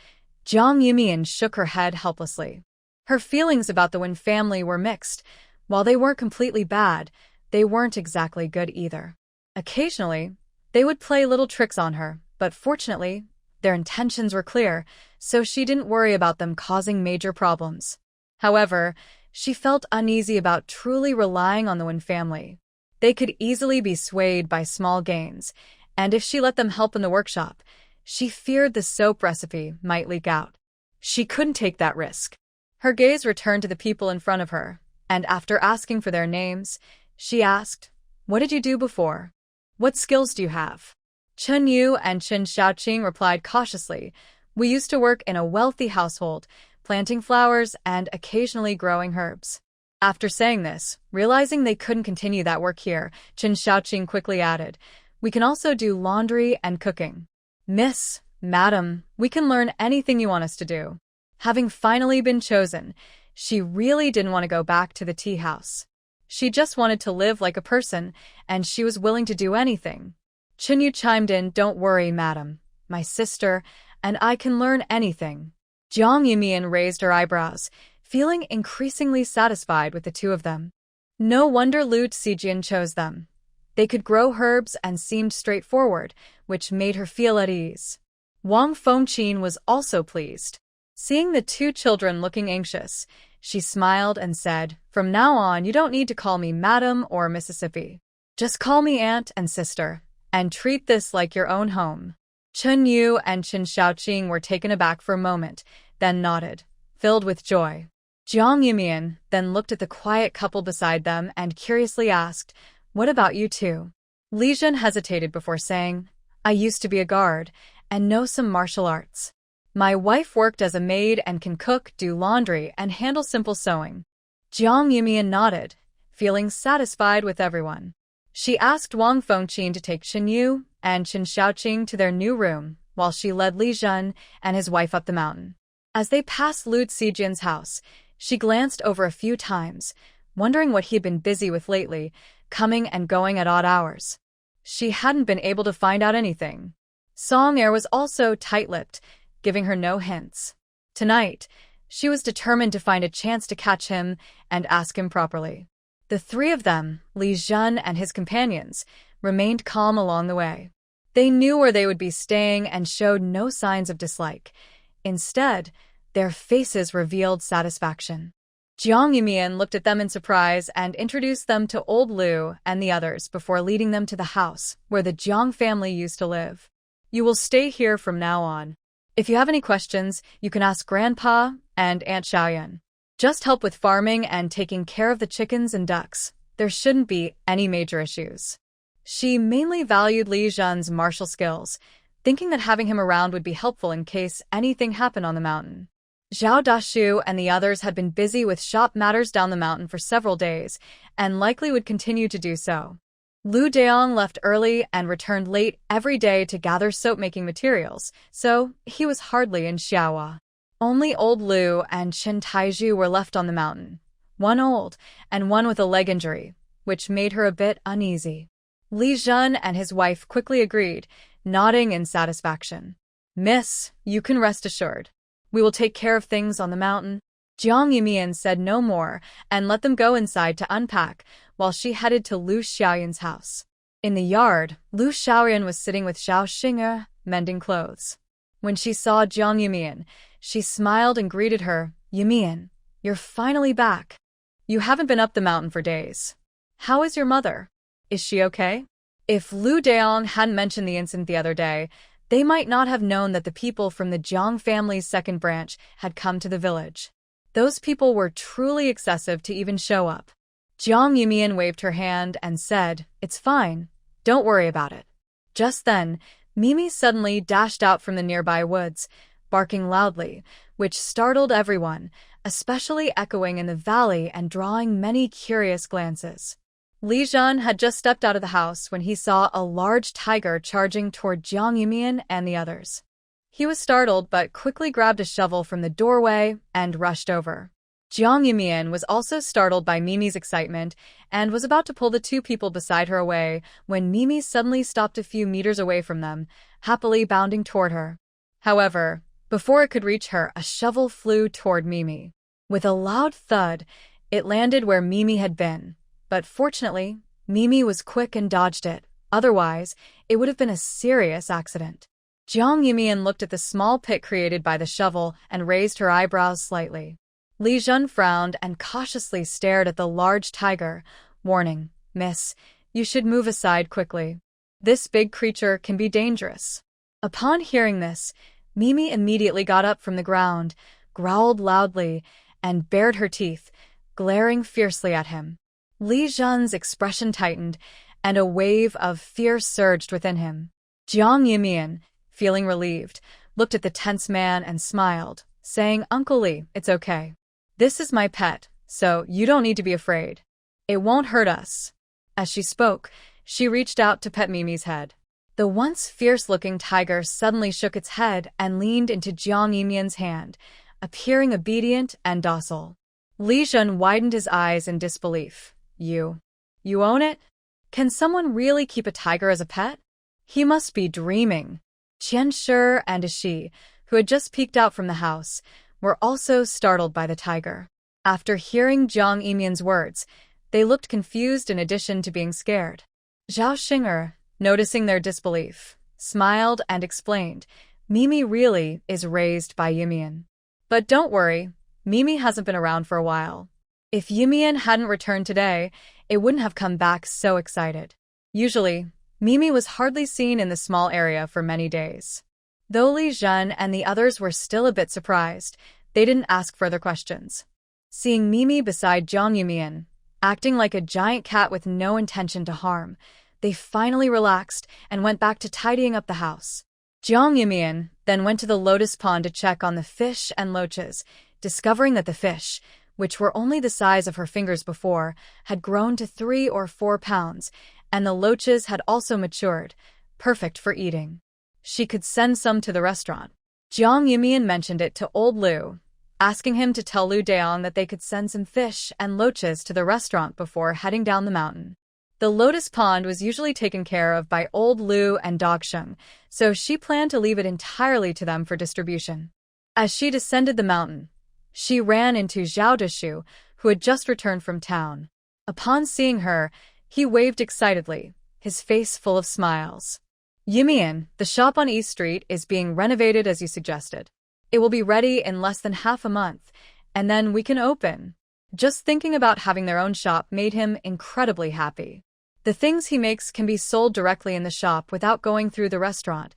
Jiang Yumian shook her head helplessly. Her feelings about the Wen family were mixed. While they weren't completely bad, they weren't exactly good either. Occasionally, they would play little tricks on her, but fortunately, their intentions were clear, so she didn't worry about them causing major problems. However, she felt uneasy about truly relying on the Wen family. They could easily be swayed by small gains, and if she let them help in the workshop, she feared the soap recipe might leak out. She couldn't take that risk. Her gaze returned to the people in front of her, and after asking for their names, she asked, What did you do before? What skills do you have? Qin Yu and Qin Shaoqing replied cautiously, We used to work in a wealthy household, planting flowers and occasionally growing herbs. After saying this, realizing they couldn't continue that work here, Qin Shaoqing quickly added, We can also do laundry and cooking. Miss, madam, we can learn anything you want us to do. Having finally been chosen, She really didn't want to go back to the tea house. She just wanted to live like a person, and she was willing to do anything. Chinyu chimed in, "Don't worry, madam. My sister, and I can learn anything." Jiang Yumian raised her eyebrows, feeling increasingly satisfied with the two of them. No wonder Lu Zijian chose them. They could grow herbs and seemed straightforward, which made her feel at ease. Wang Fengqin was also pleased. Seeing the two children looking anxious, she smiled and said, "From now on, you don't need to call me Madam or Mississippi. Just call me Aunt and Sister, and treat this like your own home." Chen Yu and Chen Shaoqing were taken aback for a moment, then nodded, filled with joy. Jiang Yumian then looked at the quiet couple beside them and curiously asked, "What about you two?" Li Zhen hesitated before saying, "I used to be a guard and know some martial arts. My wife worked as a maid and can cook, do laundry, and handle simple sewing." Jiang Yumian nodded, feeling satisfied with everyone. She asked Wang Fengqin to take Chen Yu and Chen Shaoqing to their new room, while she led Li Zhen and his wife up the mountain. As they passed Lu Zijian's house, she glanced over a few times, wondering what he had been busy with lately, coming and going at odd hours. She hadn't been able to find out anything. Song Air was also tight-lipped, giving her no hints. Tonight, she was determined to find a chance to catch him and ask him properly. The three of them, Li Zhen and his companions, remained calm along the way. They knew where they would be staying and showed no signs of dislike. Instead, their faces revealed satisfaction. Jiang Yumian looked at them in surprise and introduced them to old Lu and the others before leading them to the house where the Jiang family used to live. "You will stay here from now on. If you have any questions, you can ask Grandpa and Aunt Xiaoyan. Just help with farming and taking care of the chickens and ducks. There shouldn't be any major issues." She mainly valued Li Zhen's martial skills, thinking that having him around would be helpful in case anything happened on the mountain. Zhao Dashu and the others had been busy with shop matters down the mountain for several days, and likely would continue to do so. Lu Deong left early and returned late every day to gather soap-making materials, so he was hardly in Xiaohua. Only old Lu and Chen Taizhu were left on the mountain, one old and one with a leg injury, which made her a bit uneasy. Li Zhen and his wife quickly agreed, nodding in satisfaction. "Miss, you can rest assured. We will take care of things on the mountain." Jiang Yumian said no more and let them go inside to unpack while she headed to Lu Xiaoyan's house. In the yard, Lu Xiaoyan was sitting with Zhao Xing'e, mending clothes. When she saw Jiang Yumian, she smiled and greeted her. "Yumian, you're finally back. You haven't been up the mountain for days. How is your mother? Is she okay?" If Lu Deong hadn't mentioned the incident the other day, they might not have known that the people from the Jiang family's second branch had come to the village. Those people were truly excessive to even show up. Jiang Yumian waved her hand and said, "It's fine. Don't worry about it." Just then, Mimi suddenly dashed out from the nearby woods, barking loudly, which startled everyone, especially echoing in the valley and drawing many curious glances. Li Zhen had just stepped out of the house when he saw a large tiger charging toward Jiang Yumian and the others. He was startled but quickly grabbed a shovel from the doorway and rushed over. Jiang Yumian was also startled by Mimi's excitement and was about to pull the two people beside her away when Mimi suddenly stopped a few meters away from them, happily bounding toward her. However, before it could reach her, a shovel flew toward Mimi. With a loud thud, it landed where Mimi had been. But fortunately, Mimi was quick and dodged it. Otherwise, it would have been a serious accident. Jiang Yumian looked at the small pit created by the shovel and raised her eyebrows slightly. Li Zhen frowned and cautiously stared at the large tiger, warning, "Miss, you should move aside quickly. This big creature can be dangerous." Upon hearing this, Mimi immediately got up from the ground, growled loudly, and bared her teeth, glaring fiercely at him. Li Zhen's expression tightened, and a wave of fear surged within him. Jiang Yumian, feeling relieved, looked at the tense man and smiled, saying, "Uncle Li, it's okay. This is my pet, so you don't need to be afraid. It won't hurt us." As she spoke, she reached out to pet Mimi's head. The once fierce-looking tiger suddenly shook its head and leaned into Jiang Yumian's hand, appearing obedient and docile. Li Zhen widened his eyes in disbelief. You own it? Can someone really keep a tiger as a pet? He must be dreaming. Qian Shi and Shi, who had just peeked out from the house, were also startled by the tiger. After hearing Jiang Yimian's words, they looked confused in addition to being scared. Zhao Xing'er, noticing their disbelief, smiled and explained, Mimi really is raised by Yimian. But don't worry, Mimi hasn't been around for a while. If Yimian hadn't returned today, it wouldn't have come back so excited. Usually, Mimi was hardly seen in the small area for many days. Though Li Zhen and the others were still a bit surprised, they didn't ask further questions. Seeing Mimi beside Jiang Yimian, acting like a giant cat with no intention to harm, they finally relaxed and went back to tidying up the house. Jiang Yimian then went to the lotus pond to check on the fish and loaches, discovering that the fish, which were only the size of her fingers before, had grown to 3 or 4 pounds, and the loaches had also matured, perfect for eating. She could send some to the restaurant. Jiang Yimian mentioned it to old Liu, asking him to tell Liu Daong that they could send some fish and loaches to the restaurant before heading down the mountain. The lotus pond was usually taken care of by old Liu and Dog Sheng, so she planned to leave it entirely to them for distribution. As she descended the mountain, she ran into Zhao Deshu, who had just returned from town. Upon seeing her, he waved excitedly, his face full of smiles. Yimian, the shop on East Street is being renovated as you suggested. It will be ready in less than half a month, and then we can open. Just thinking about having their own shop made him incredibly happy. The things he makes can be sold directly in the shop without going through the restaurant,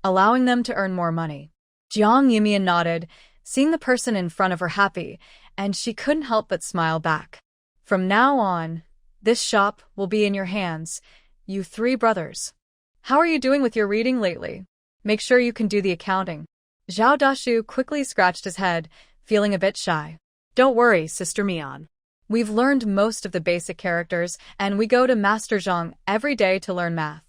allowing them to earn more money. Jiang Yimian nodded, seeing the person in front of her happy, and she couldn't help but smile back. From now on, this shop will be in your hands, you 3 brothers. How are you doing with your reading lately? Make sure you can do the accounting. Zhao Dashu quickly scratched his head, feeling a bit shy. Don't worry, Sister Mian. We've learned most of the basic characters, and we go to Master Zhang every day to learn math.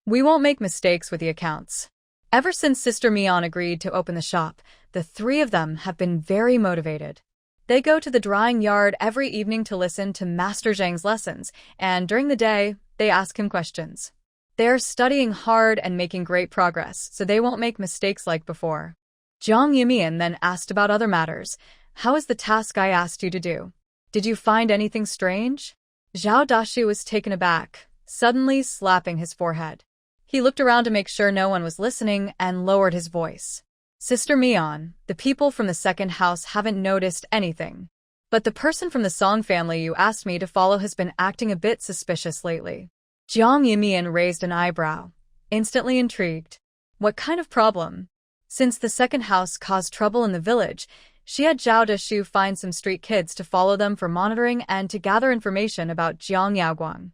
We won't make mistakes with the accounts. Ever since Sister Mian agreed to open the shop, the 3 of them have been very motivated. They go to the drawing yard every evening to listen to Master Zhang's lessons, and during the day, they ask him questions. They are studying hard and making great progress, so they won't make mistakes like before. Jiang Yimian then asked about other matters. How is the task I asked you to do? Did you find anything strange? Zhao Dashu was taken aback, suddenly slapping his forehead. He looked around to make sure no one was listening and lowered his voice. Sister Mian, the people from the second house haven't noticed anything. But the person from the Song family you asked me to follow has been acting a bit suspicious lately. Jiang Yimian raised an eyebrow, instantly intrigued. What kind of problem? Since the second house caused trouble in the village, she had Zhao Deshu find some street kids to follow them for monitoring and to gather information about Jiang Yaoguang.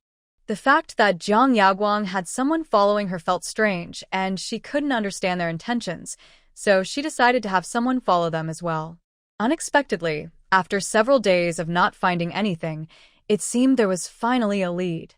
The fact that Jiang Yaoguang had someone following her felt strange, and she couldn't understand their intentions, so she decided to have someone follow them as well. Unexpectedly, after several days of not finding anything, it seemed there was finally a lead.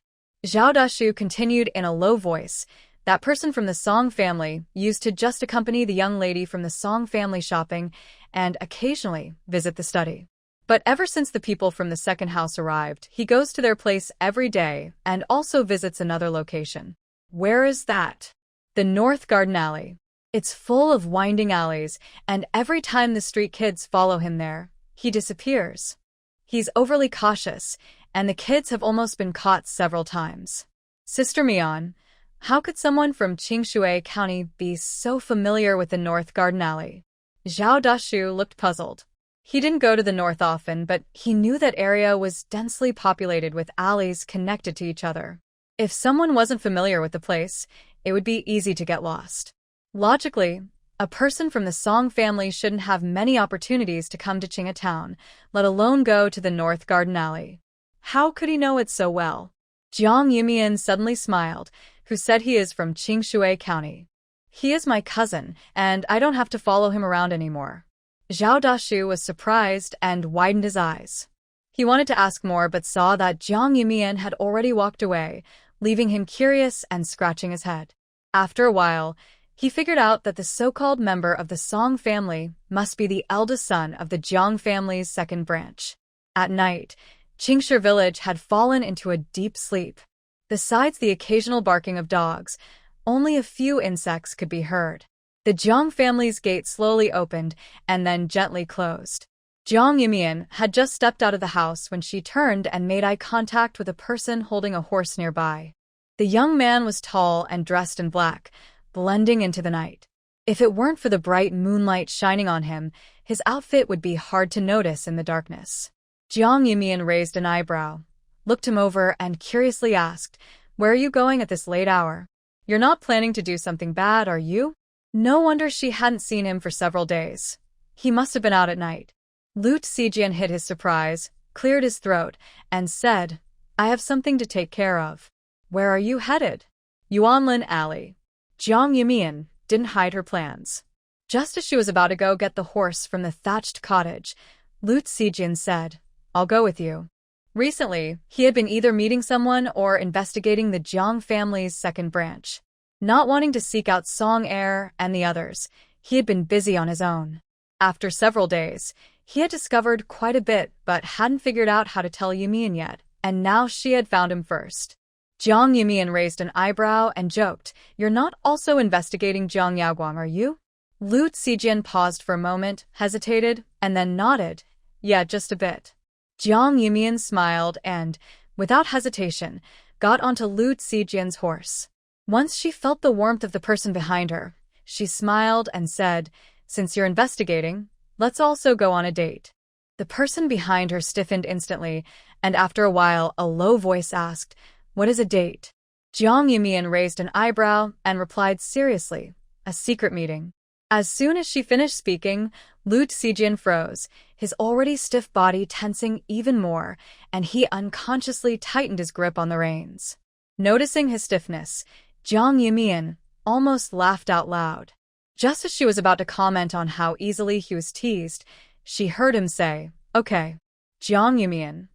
Zhao Dashu continued in a low voice. That person from the Song family used to just accompany the young lady from the Song family shopping and occasionally visit the study. But ever since the people from the second house arrived, he goes to their place every day and also visits another location. Where is that? The North Garden Alley. It's full of winding alleys, and every time the street kids follow him there, he disappears. He's overly cautious, and the kids have almost been caught several times. Sister Mian, how could someone from Qingshui County be so familiar with the North Garden Alley? Zhao Dashu looked puzzled. He didn't go to the north often, but he knew that area was densely populated with alleys connected to each other. If someone wasn't familiar with the place, it would be easy to get lost. Logically, a person from the Song family shouldn't have many opportunities to come to Qinghe Town, let alone go to the North Garden Alley. How could he know it so well? Jiang Yimian suddenly smiled, who said he is from Qingshui County. He is my cousin, and I don't have to follow him around anymore. Zhao Dashu was surprised and widened his eyes. He wanted to ask more but saw that Jiang Yimian had already walked away, leaving him curious and scratching his head. After a while, he figured out that the so-called member of the Song family must be the eldest son of the Jiang family's second branch. At night, Qingshi village had fallen into a deep sleep. Besides the occasional barking of dogs, only a few insects could be heard. The Jiang family's gate slowly opened and then gently closed. Jiang Yumian had just stepped out of the house when she turned and made eye contact with a person holding a horse nearby. The young man was tall and dressed in black, blending into the night. If it weren't for the bright moonlight shining on him, his outfit would be hard to notice in the darkness. Jiang Yumian raised an eyebrow, looked him over, and curiously asked, "Where are you going at this late hour? You're not planning to do something bad, are you?" No wonder she hadn't seen him for several days. He must have been out at night. Lu Zijian hid his surprise, cleared his throat, and said, "I have something to take care of." "Where are you headed?" "Yuanlin Alley." Jiang Yumian didn't hide her plans. Just as she was about to go get the horse from the thatched cottage, Lu Zijian said, "I'll go with you." Recently, he had been either meeting someone or investigating the Jiang family's second branch. Not wanting to seek out Song Heir and the others, he had been busy on his own. After several days, he had discovered quite a bit but hadn't figured out how to tell Yumian yet, and now she had found him first. Jiang Yumian raised an eyebrow and joked, "You're not also investigating Jiang Yaoguang, are you?" Lu Zijian paused for a moment, hesitated, and then nodded. "Yeah, just a bit." Jiang Yumian smiled and, without hesitation, got onto Lu Zijian's horse. Once she felt the warmth of the person behind her, she smiled and said, "Since you're investigating, let's also go on a date." The person behind her stiffened instantly, and after a while a low voice asked, "What is a date?" Jiang Yumian raised an eyebrow and replied seriously, "A secret meeting." As soon as she finished speaking, Lu Zijian froze, his already stiff body tensing even more, and he unconsciously tightened his grip on the reins. Noticing his stiffness, Jiang Yumian almost laughed out loud. Just as she was about to comment on how easily he was teased, she heard him say, "Okay." Jiang Yumian.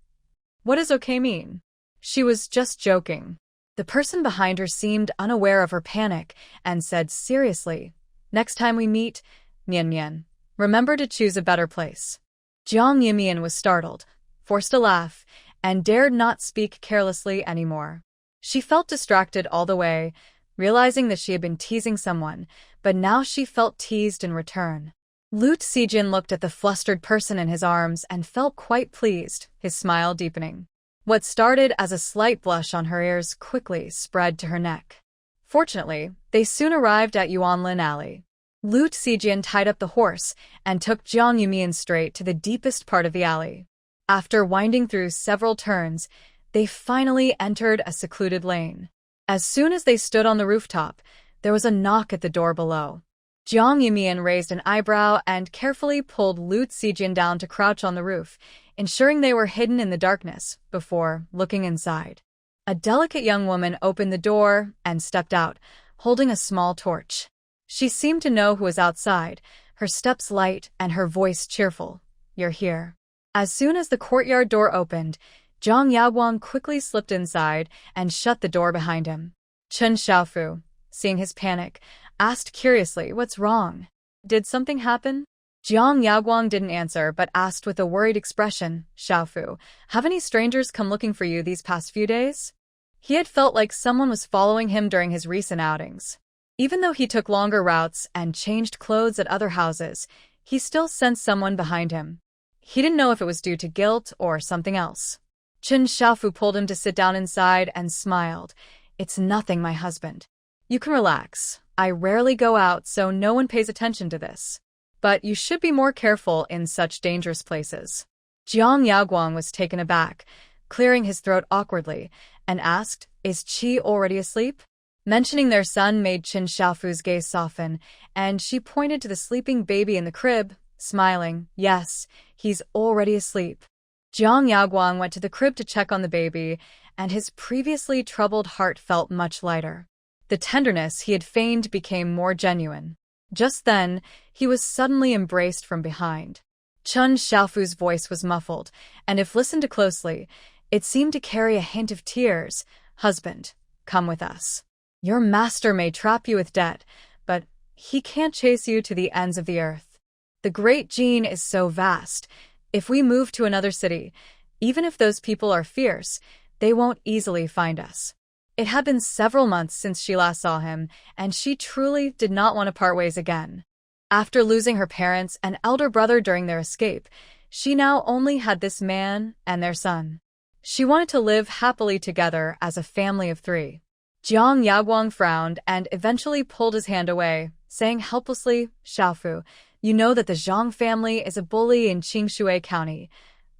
What does okay mean? She was just joking. The person behind her seemed unaware of her panic and said seriously, "Next time we meet, Mian Mian, remember to choose a better place." Jiang Yumian was startled, forced a laugh, and dared not speak carelessly anymore. She felt distracted all the way, realizing that she had been teasing someone, but now she felt teased in return. Lu Zijian looked at the flustered person in his arms and felt quite pleased, his smile deepening. What started as a slight blush on her ears quickly spread to her neck. Fortunately, they soon arrived at Yuanlin Alley. Lu Zijian tied up the horse and took Jiang Yumian straight to the deepest part of the alley. After winding through several turns, they finally entered a secluded lane. As soon as they stood on the rooftop, there was a knock at the door below. Jiang Yumian raised an eyebrow and carefully pulled Lu Zijian down to crouch on the roof, ensuring they were hidden in the darkness before looking inside. A delicate young woman opened the door and stepped out, holding a small torch. She seemed to know who was outside, her steps light and her voice cheerful. "You're here." As soon as the courtyard door opened, Jiang Yaoguang quickly slipped inside and shut the door behind him. Chen Xiaofu, seeing his panic, asked curiously, "What's wrong? Did something happen?" Jiang Yaoguang didn't answer but asked with a worried expression, "Xiaofu, have any strangers come looking for you these past few days?" He had felt like someone was following him during his recent outings. Even though he took longer routes and changed clothes at other houses, he still sensed someone behind him. He didn't know if it was due to guilt or something else. Chen Xiaofu pulled him to sit down inside and smiled. "It's nothing, my husband. You can relax. I rarely go out, so no one pays attention to this. But you should be more careful in such dangerous places." Jiang Yaoguang was taken aback, clearing his throat awkwardly, and asked, "Is Qi already asleep?" Mentioning their son made Chen Xiaofu's gaze soften, and she pointed to the sleeping baby in the crib, smiling, "Yes, he's already asleep." Jiang Yaoguang went to the crib to check on the baby, and his previously troubled heart felt much lighter. The tenderness he had feigned became more genuine. Just then, he was suddenly embraced from behind. Chen Xiaofu's voice was muffled, and if listened to closely, it seemed to carry a hint of tears. "Husband, come with us. Your master may trap you with debt, but he can't chase you to the ends of the earth. The great gene is so vast, If we move to another city, even if those people are fierce, they won't easily find us. It had been several months since she last saw him, and she truly did not want to part ways again. After losing her parents and elder brother during their escape, she now only had this man and their son. She wanted to live happily together as a family of three. Jiang Yaoguang frowned and eventually pulled his hand away, saying helplessly, "Xiaofu, you know that the Zhang family is a bully in Qingshui County.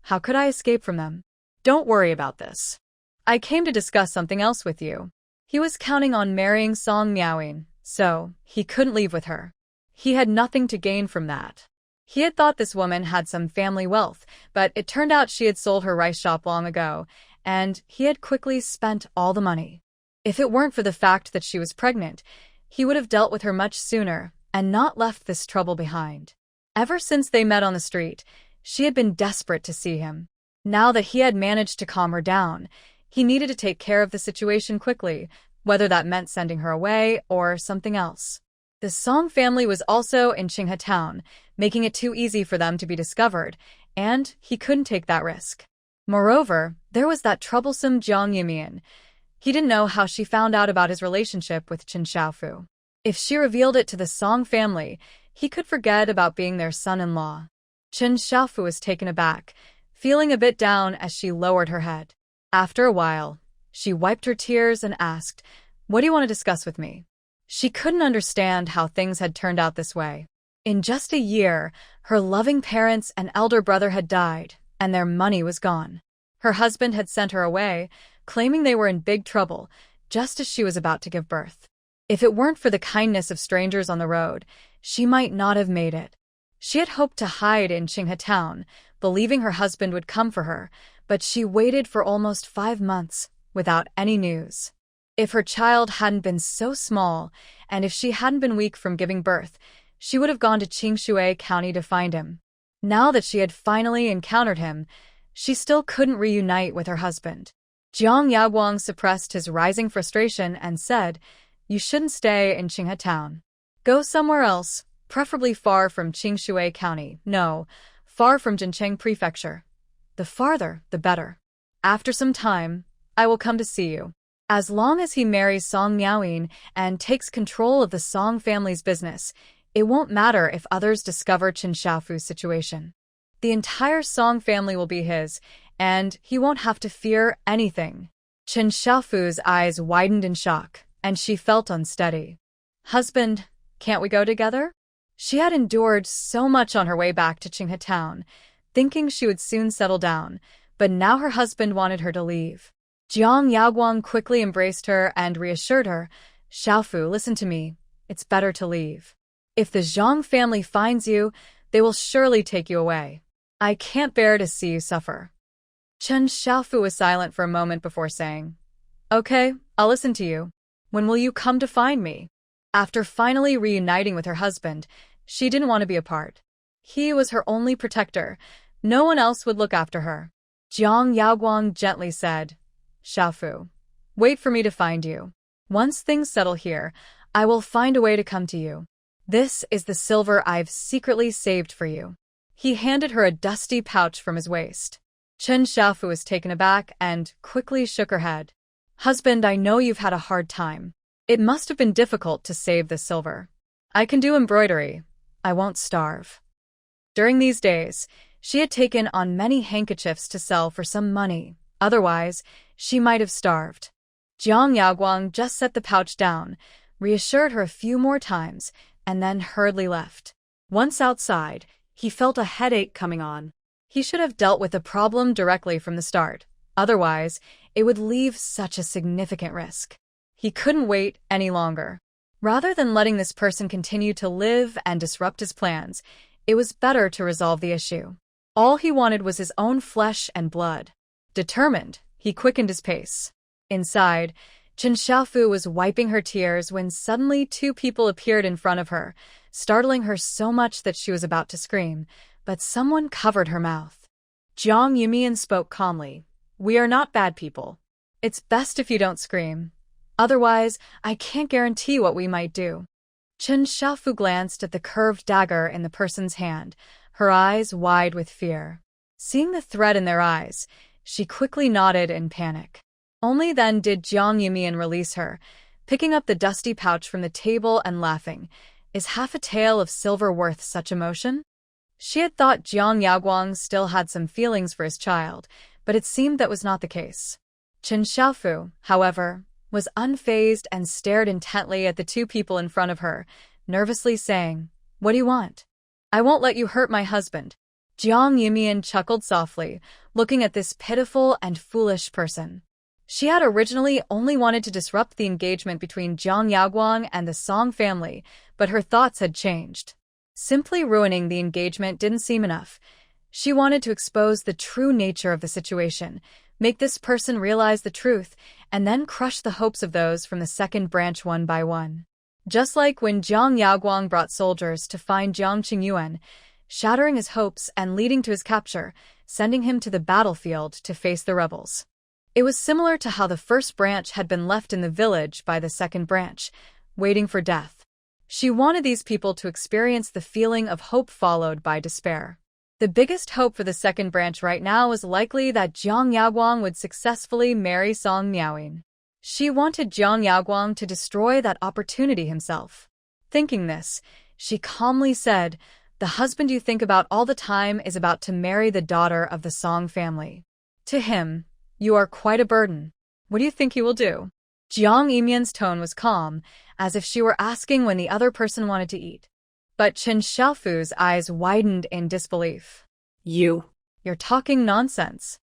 How could I escape from them?" Don't worry about this. I came to discuss something else with you. He was counting on marrying Song Miaoying, so he couldn't leave with her. He had nothing to gain from that. He had thought this woman had some family wealth, but it turned out she had sold her rice shop long ago, and he had quickly spent all the money. If it weren't for the fact that she was pregnant, he would have dealt with her much sooner and not left this trouble behind. Ever since they met on the street, she had been desperate to see him. Now that he had managed to calm her down, he needed to take care of the situation quickly, whether that meant sending her away or something else. The Song family was also in Qinghe town, making it too easy for them to be discovered, and he couldn't take that risk. Moreover, there was that troublesome Jiang Yumian. He didn't know how she found out about his relationship with Chen Xiaofu. If she revealed it to the Song family, he could forget about being their son-in-law. Chen Xiaofu was taken aback, feeling a bit down as she lowered her head. After a while, she wiped her tears and asked, "What do you want to discuss with me?" She couldn't understand how things had turned out this way. In just a year, her loving parents and elder brother had died, and their money was gone. Her husband had sent her away, claiming they were in big trouble, just as she was about to give birth. If it weren't for the kindness of strangers on the road, she might not have made it. She had hoped to hide in Qinghe town, believing her husband would come for her, but she waited for almost 5 months without any news. If her child hadn't been so small, and if she hadn't been weak from giving birth, she would have gone to Qingshui County to find him. Now that she had finally encountered him, she still couldn't reunite with her husband. Jiang Yaoguang suppressed his rising frustration and said, "You shouldn't stay in Qinghe town. Go somewhere else, preferably far from Qingshui County. No, far from Jincheng Prefecture. The farther, the better. After some time, I will come to see you." As long as he marries Song Miaoying and takes control of the Song family's business, it won't matter if others discover Chen Xiaofu's situation. The entire Song family will be his, and he won't have to fear anything. Chen Xiaofu's eyes widened in shock, and she felt unsteady. "Husband, can't we go together?" She had endured so much on her way back to Qinghe town, thinking she would soon settle down, but now her husband wanted her to leave. Jiang Yaoguang quickly embraced her and reassured her, "Xiaofu, listen to me. It's better to leave. If the Zhang family finds you, they will surely take you away. I can't bear to see you suffer." Chen Xiaofu was silent for a moment before saying, "Okay, I'll listen to you. When will you come to find me?" After finally reuniting with her husband, she didn't want to be apart. He was her only protector. No one else would look after her. Jiang Yaoguang gently said, "Xiaofu, wait for me to find you. Once things settle here, I will find a way to come to you. This is the silver I've secretly saved for you." He handed her a dusty pouch from his waist. Chen Xiaofu was taken aback and quickly shook her head. "Husband, I know you've had a hard time. It must have been difficult to save the silver. I can do embroidery. I won't starve." During these days, she had taken on many handkerchiefs to sell for some money. Otherwise, she might have starved. Jiang Yaoguang just set the pouch down, reassured her a few more times, and then hurriedly left. Once outside, he felt a headache coming on. He should have dealt with the problem directly from the start. Otherwise, it would leave such a significant risk. He couldn't wait any longer. Rather than letting this person continue to live and disrupt his plans, it was better to resolve the issue. All he wanted was his own flesh and blood. Determined, he quickened his pace. Inside, Chen Xiaofu was wiping her tears when suddenly 2 people appeared in front of her, startling her so much that she was about to scream, but someone covered her mouth. Jiang Yumian spoke calmly. "We are not bad people. It's best if you don't scream. Otherwise, I can't guarantee what we might do." Chen Xiaofu glanced at the curved dagger in the person's hand, her eyes wide with fear. Seeing the threat in their eyes, she quickly nodded in panic. Only then did Jiang Yumian release her, picking up the dusty pouch from the table and laughing. Is half a tael of silver worth such emotion? She had thought Jiang Yaoguang still had some feelings for his child, but it seemed that was not the case. Chen Xiaofu, however, was unfazed and stared intently at the two people in front of her, nervously saying, "What do you want?" "I won't let you hurt my husband." Jiang Yumian chuckled softly, looking at this pitiful and foolish person. She had originally only wanted to disrupt the engagement between Jiang Yaoguang and the Song family, but her thoughts had changed. Simply ruining the engagement didn't seem enough. She wanted to expose the true nature of the situation, make this person realize the truth, and then crush the hopes of those from the second branch one by one. Just like when Jiang Yaoguang brought soldiers to find Jiang Qingyuan, shattering his hopes and leading to his capture, sending him to the battlefield to face the rebels. It was similar to how the first branch had been left in the village by the second branch, waiting for death. She wanted these people to experience the feeling of hope followed by despair. The biggest hope for the second branch right now was likely that Jiang Yaoguang would successfully marry Song Miaoying. She wanted Jiang Yaoguang to destroy that opportunity himself. Thinking this, she calmly said, "The husband you think about all the time is about to marry the daughter of the Song family. To him, you are quite a burden. What do you think he will do?" Jiang Yumian's tone was calm, as if she were asking when the other person wanted to eat. But Chen Xiaofu's eyes widened in disbelief. You're talking nonsense.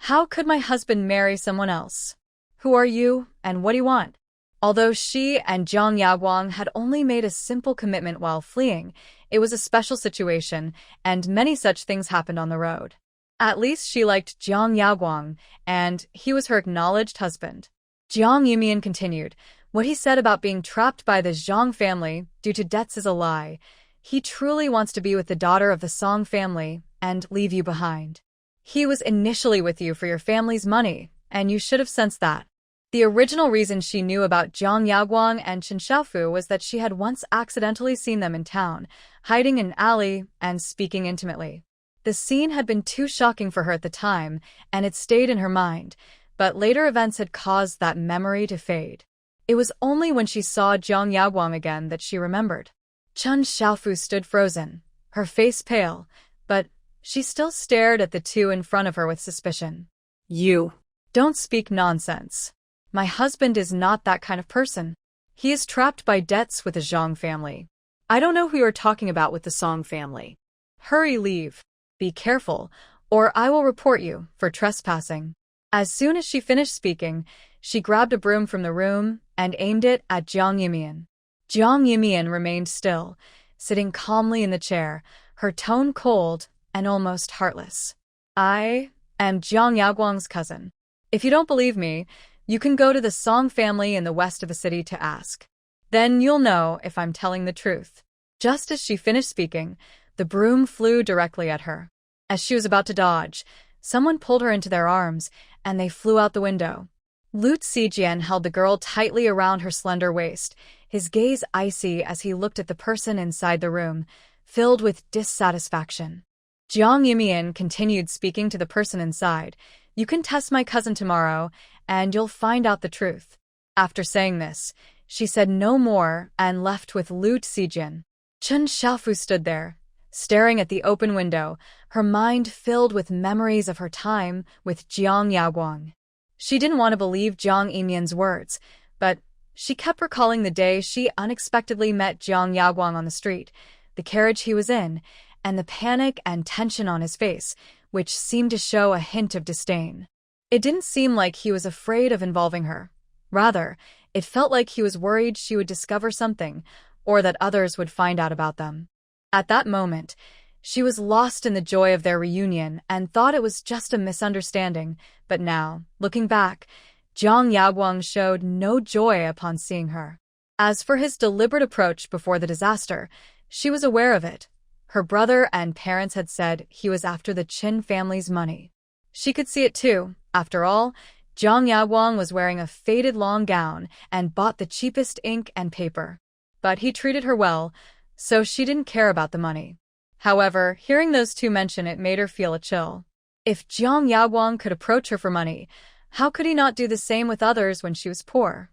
How could my husband marry someone else? Who are you, and what do you want?" Although she and Jiang Yaoguang had only made a simple commitment while fleeing, it was a special situation, and many such things happened on the road. At least she liked Jiang Yaoguang, and he was her acknowledged husband. Jiang Yumian continued, "What he said about being trapped by the Zhang family due to debts is a lie. He truly wants to be with the daughter of the Song family and leave you behind. He was initially with you for your family's money, and you should have sensed that." The original reason she knew about Jiang Yaoguang and Chen Xiaofu was that she had once accidentally seen them in town, hiding in an alley and speaking intimately. The scene had been too shocking for her at the time, and it stayed in her mind, but later events had caused that memory to fade. It was only when she saw Jiang Yaoguang again that she remembered. Chen Xiaofu stood frozen, her face pale, but she still stared at the two in front of her with suspicion. "You don't speak nonsense. My husband is not that kind of person. He is trapped by debts with the Zhang family. I don't know who you are talking about with the Song family. Hurry, leave. Be careful, or I will report you for trespassing." As soon as she finished speaking, she grabbed a broom from the room and aimed it at Jiang Yumian. Jiang Yumian remained still, sitting calmly in the chair, her tone cold and almost heartless. "I am Jiang Yaoguang's cousin. If you don't believe me, you can go to the Song family in the west of the city to ask. Then you'll know if I'm telling the truth." Just as she finished speaking, the broom flew directly at her. As she was about to dodge, someone pulled her into their arms, and they flew out the window. Lu Zijian held the girl tightly around her slender waist, his gaze icy as he looked at the person inside the room, filled with dissatisfaction. Jiang Yumian continued speaking to the person inside. "You can test my cousin tomorrow, and you'll find out the truth." After saying this, she said no more and left with Lu Zijian. Chen Xiaofu stood there, staring at the open window, her mind filled with memories of her time with Jiang Yaoguang. She didn't want to believe Jiang Yumian's words, but she kept recalling the day she unexpectedly met Jiang Yaoguang on the street, the carriage he was in, and the panic and tension on his face, which seemed to show a hint of disdain. It didn't seem like he was afraid of involving her. Rather, it felt like he was worried she would discover something, or that others would find out about them. At that moment, she was lost in the joy of their reunion and thought it was just a misunderstanding, but now, looking back, Jiang Yaoguang showed no joy upon seeing her. As for his deliberate approach before the disaster, she was aware of it. Her brother and parents had said he was after the Qin family's money. She could see it too. After all, Jiang Yaoguang was wearing a faded long gown and bought the cheapest ink and paper. But he treated her well, so she didn't care about the money. However, hearing those two mention it made her feel a chill. If Jiang Yaguang could approach her for money, how could he not do the same with others when she was poor?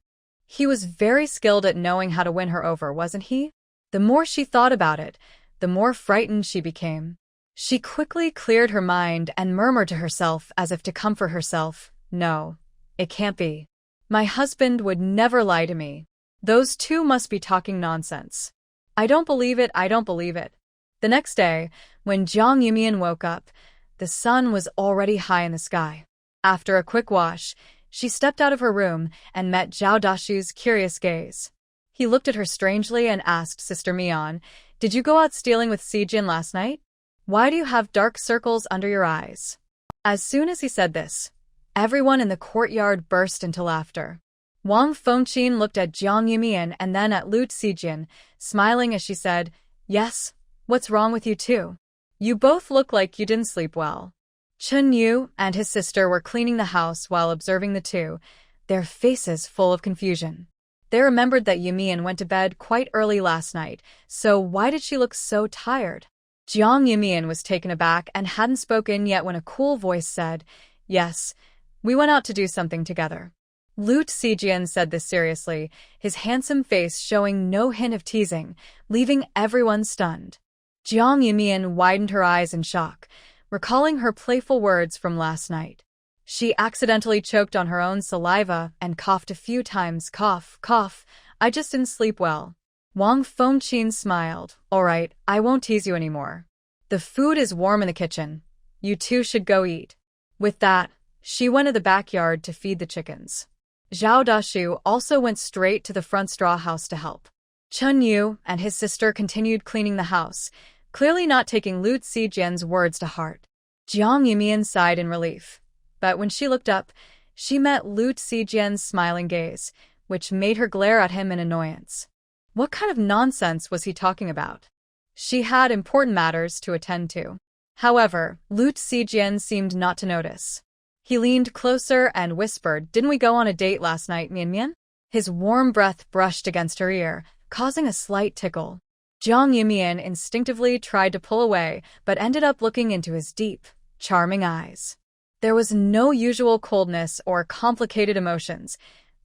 He was very skilled at knowing how to win her over, wasn't he? The more she thought about it, the more frightened she became. She quickly cleared her mind and murmured to herself as if to comfort herself, "No, it can't be. My husband would never lie to me. Those two must be talking nonsense. I don't believe it, I don't believe it." The next day, when Jiang Yumian woke up, the sun was already high in the sky. After a quick wash, she stepped out of her room and met Zhao Dashu's curious gaze. He looked at her strangely and asked Sister Mian, "Did you go out stealing with Sijin last night? Why do you have dark circles under your eyes?" As soon as he said this, everyone in the courtyard burst into laughter. Wang Fengqin looked at Jiang Yumian and then at Lu Sijin, smiling as she said, "Yes, what's wrong with you two? You both look like you didn't sleep well." Chun Yu and his sister were cleaning the house while observing the two, their faces full of confusion. They remembered that Yumian went to bed quite early last night, so why did she look so tired? Jiang Yumian was taken aback and hadn't spoken yet when a cool voice said, "Yes, we went out to do something together." Lu Zijian said this seriously, his handsome face showing no hint of teasing, leaving everyone stunned. Jiang Yumian widened her eyes in shock, recalling her playful words from last night. She accidentally choked on her own saliva and coughed a few times. "Cough, cough, I just didn't sleep well." Wang Fengqin smiled. "All right, I won't tease you anymore. The food is warm in the kitchen. You two should go eat." With that, she went to the backyard to feed the chickens. Zhao Dashu also went straight to the front straw house to help. Chun Yu and his sister continued cleaning the house, clearly not taking Lu Zijian's words to heart. Jiang Yumian sighed in relief, but when she looked up, she met Lu Zijian's smiling gaze, which made her glare at him in annoyance. What kind of nonsense was he talking about? She had important matters to attend to. However, Lu Zijian seemed not to notice. He leaned closer and whispered, "Didn't we go on a date last night, Mian Mian?" His warm breath brushed against her ear, causing a slight tickle. Jiang Yumian instinctively tried to pull away, but ended up looking into his deep, charming eyes. There was no usual coldness or complicated emotions.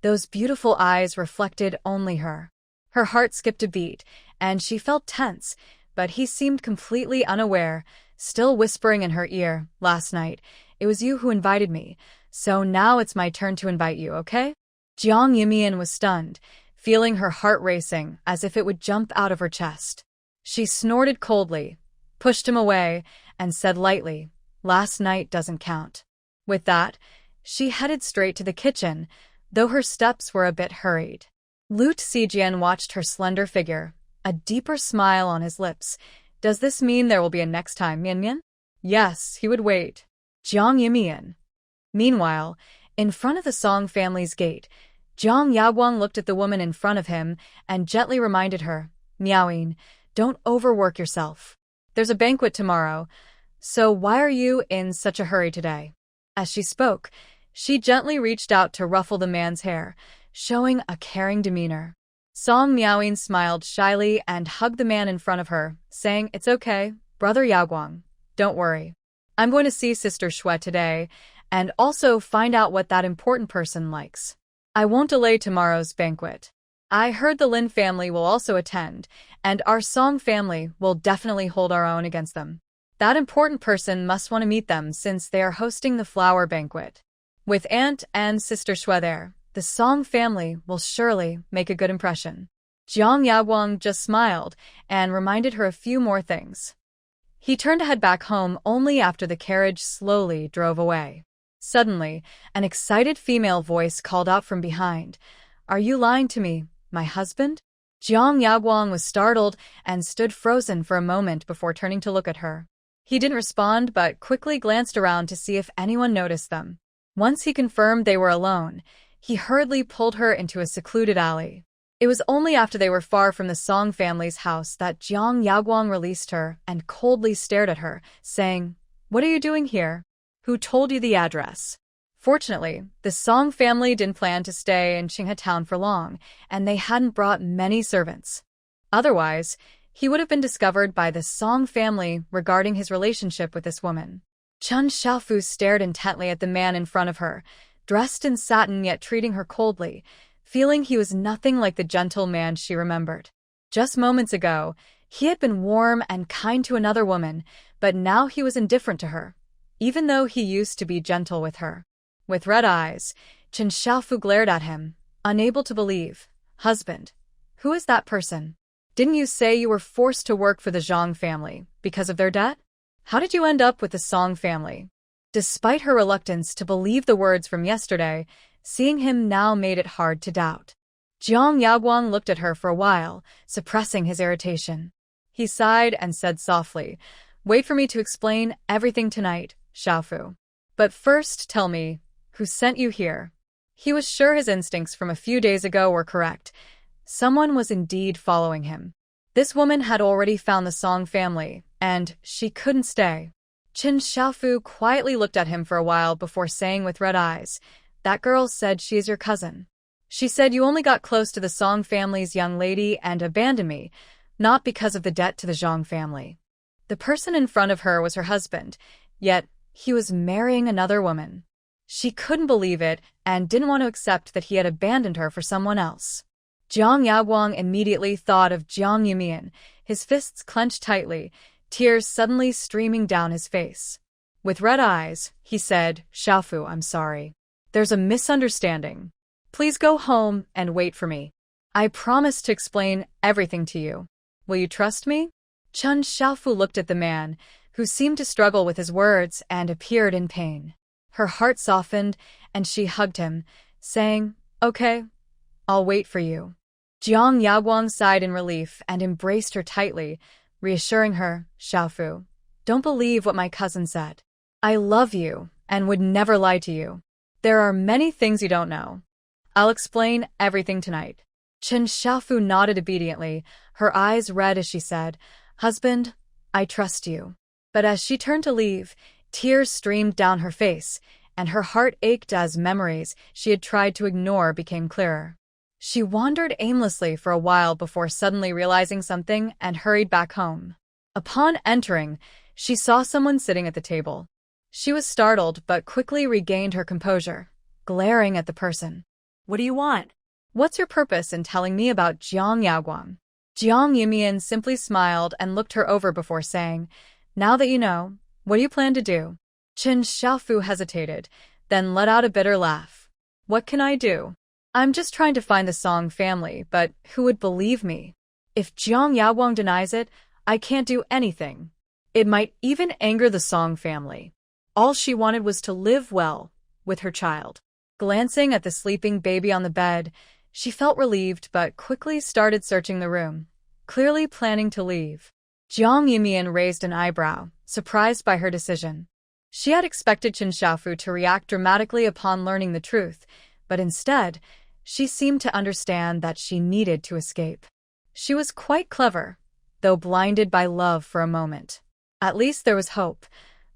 Those beautiful eyes reflected only her. Her heart skipped a beat, and she felt tense, but he seemed completely unaware, still whispering in her ear, "Last night, it was you who invited me, so now it's my turn to invite you, okay?" Jiang Yumian was stunned, feeling her heart racing as if it would jump out of her chest. She snorted coldly, pushed him away, and said lightly, "Last night doesn't count." With that, she headed straight to the kitchen, though her steps were a bit hurried. Lu Zijian watched her slender figure, a deeper smile on his lips. "Does this mean there will be a next time, Mian Mian?" Yes, he would wait. Jiang Yumian. Meanwhile, in front of the Song family's gate, Jiang Yaguang looked at the woman in front of him and gently reminded her, "Miaoyin, don't overwork yourself. There's a banquet tomorrow, so why are you in such a hurry today?" As she spoke, she gently reached out to ruffle the man's hair, showing a caring demeanor. Song Miaoyin smiled shyly and hugged the man in front of her, saying, "It's okay, Brother Yaguang. Don't worry. I'm going to see Sister Shui today and also find out what that important person likes. I won't delay tomorrow's banquet. I heard the Lin family will also attend, and our Song family will definitely hold our own against them. That important person must want to meet them since they are hosting the flower banquet. With Aunt and Sister Shui there, the Song family will surely make a good impression." Jiang Yaguang just smiled and reminded her a few more things. He turned to head back home only after the carriage slowly drove away. Suddenly, an excited female voice called out from behind, "Are you lying to me, my husband?" Jiang Yaguang was startled and stood frozen for a moment before turning to look at her. He didn't respond but quickly glanced around to see if anyone noticed them. Once he confirmed they were alone, he hurriedly pulled her into a secluded alley. It was only after they were far from the Song family's house that Jiang Yaguang released her and coldly stared at her, saying, "What are you doing here? Who told you the address?" Fortunately, the Song family didn't plan to stay in Qinghe town for long, and they hadn't brought many servants. Otherwise, he would have been discovered by the Song family regarding his relationship with this woman. Chen Xiaofu stared intently at the man in front of her, dressed in satin yet treating her coldly, feeling he was nothing like the gentle man she remembered. Just moments ago, he had been warm and kind to another woman, but now he was indifferent to her, even though he used to be gentle with her. With red eyes, Chen Xiaofu glared at him, unable to believe. Husband, who is that person? Didn't you say you were forced to work for the Zhang family because of their debt? How did you end up with the Song family? Despite her reluctance to believe the words from yesterday, seeing him now made it hard to doubt. Jiang Yaguang looked at her for a while, suppressing his irritation. He sighed and said softly, "Wait for me to explain everything tonight, Xiaofu. But first tell me, who sent you here?" He was sure his instincts from a few days ago were correct. Someone was indeed following him. This woman had already found the Song family, and she couldn't stay. Chen Xiaofu quietly looked at him for a while before saying with red eyes, "That girl said she is your cousin. She said you only got close to the Song family's young lady and abandoned me, not because of the debt to the Zhang family." The person in front of her was her husband, yet he was marrying another woman. She couldn't believe it and didn't want to accept that he had abandoned her for someone else. Jiang Yaguang immediately thought of Jiang Yumian, his fists clenched tightly, tears suddenly streaming down his face. With red eyes, he said, "Xiaofu, I'm sorry. There's a misunderstanding. Please go home and wait for me. I promise to explain everything to you. Will you trust me?" Chen Xiaofu looked at the man, who seemed to struggle with his words and appeared in pain. Her heart softened, and she hugged him, saying, "Okay, I'll wait for you." Jiang Yaguang sighed in relief and embraced her tightly, reassuring her, "Xiaofu, don't believe what my cousin said. I love you and would never lie to you. There are many things you don't know. I'll explain everything tonight." Chen Xiaofu nodded obediently, her eyes red as she said, "Husband, I trust you." But as she turned to leave, tears streamed down her face, and her heart ached as memories she had tried to ignore became clearer. She wandered aimlessly for a while before suddenly realizing something and hurried back home. Upon entering, she saw someone sitting at the table. She was startled but quickly regained her composure, glaring at the person. What do you want? "What's your purpose in telling me about Jiang Yaguang?" Jiang Yumian simply smiled and looked her over before saying, "Now that you know, what do you plan to do?" Chen Xiaofu hesitated, then let out a bitter laugh. "What can I do? I'm just trying to find the Song family, but who would believe me? If Jiang Yaguang denies it, I can't do anything. It might even anger the Song family." All she wanted was to live well with her child. Glancing at the sleeping baby on the bed, she felt relieved but quickly started searching the room, clearly planning to leave. Jiang Yumian raised an eyebrow, surprised by her decision. She had expected Chen Xiaofu to react dramatically upon learning the truth, but instead, she seemed to understand that she needed to escape. She was quite clever, though blinded by love for a moment. At least there was hope.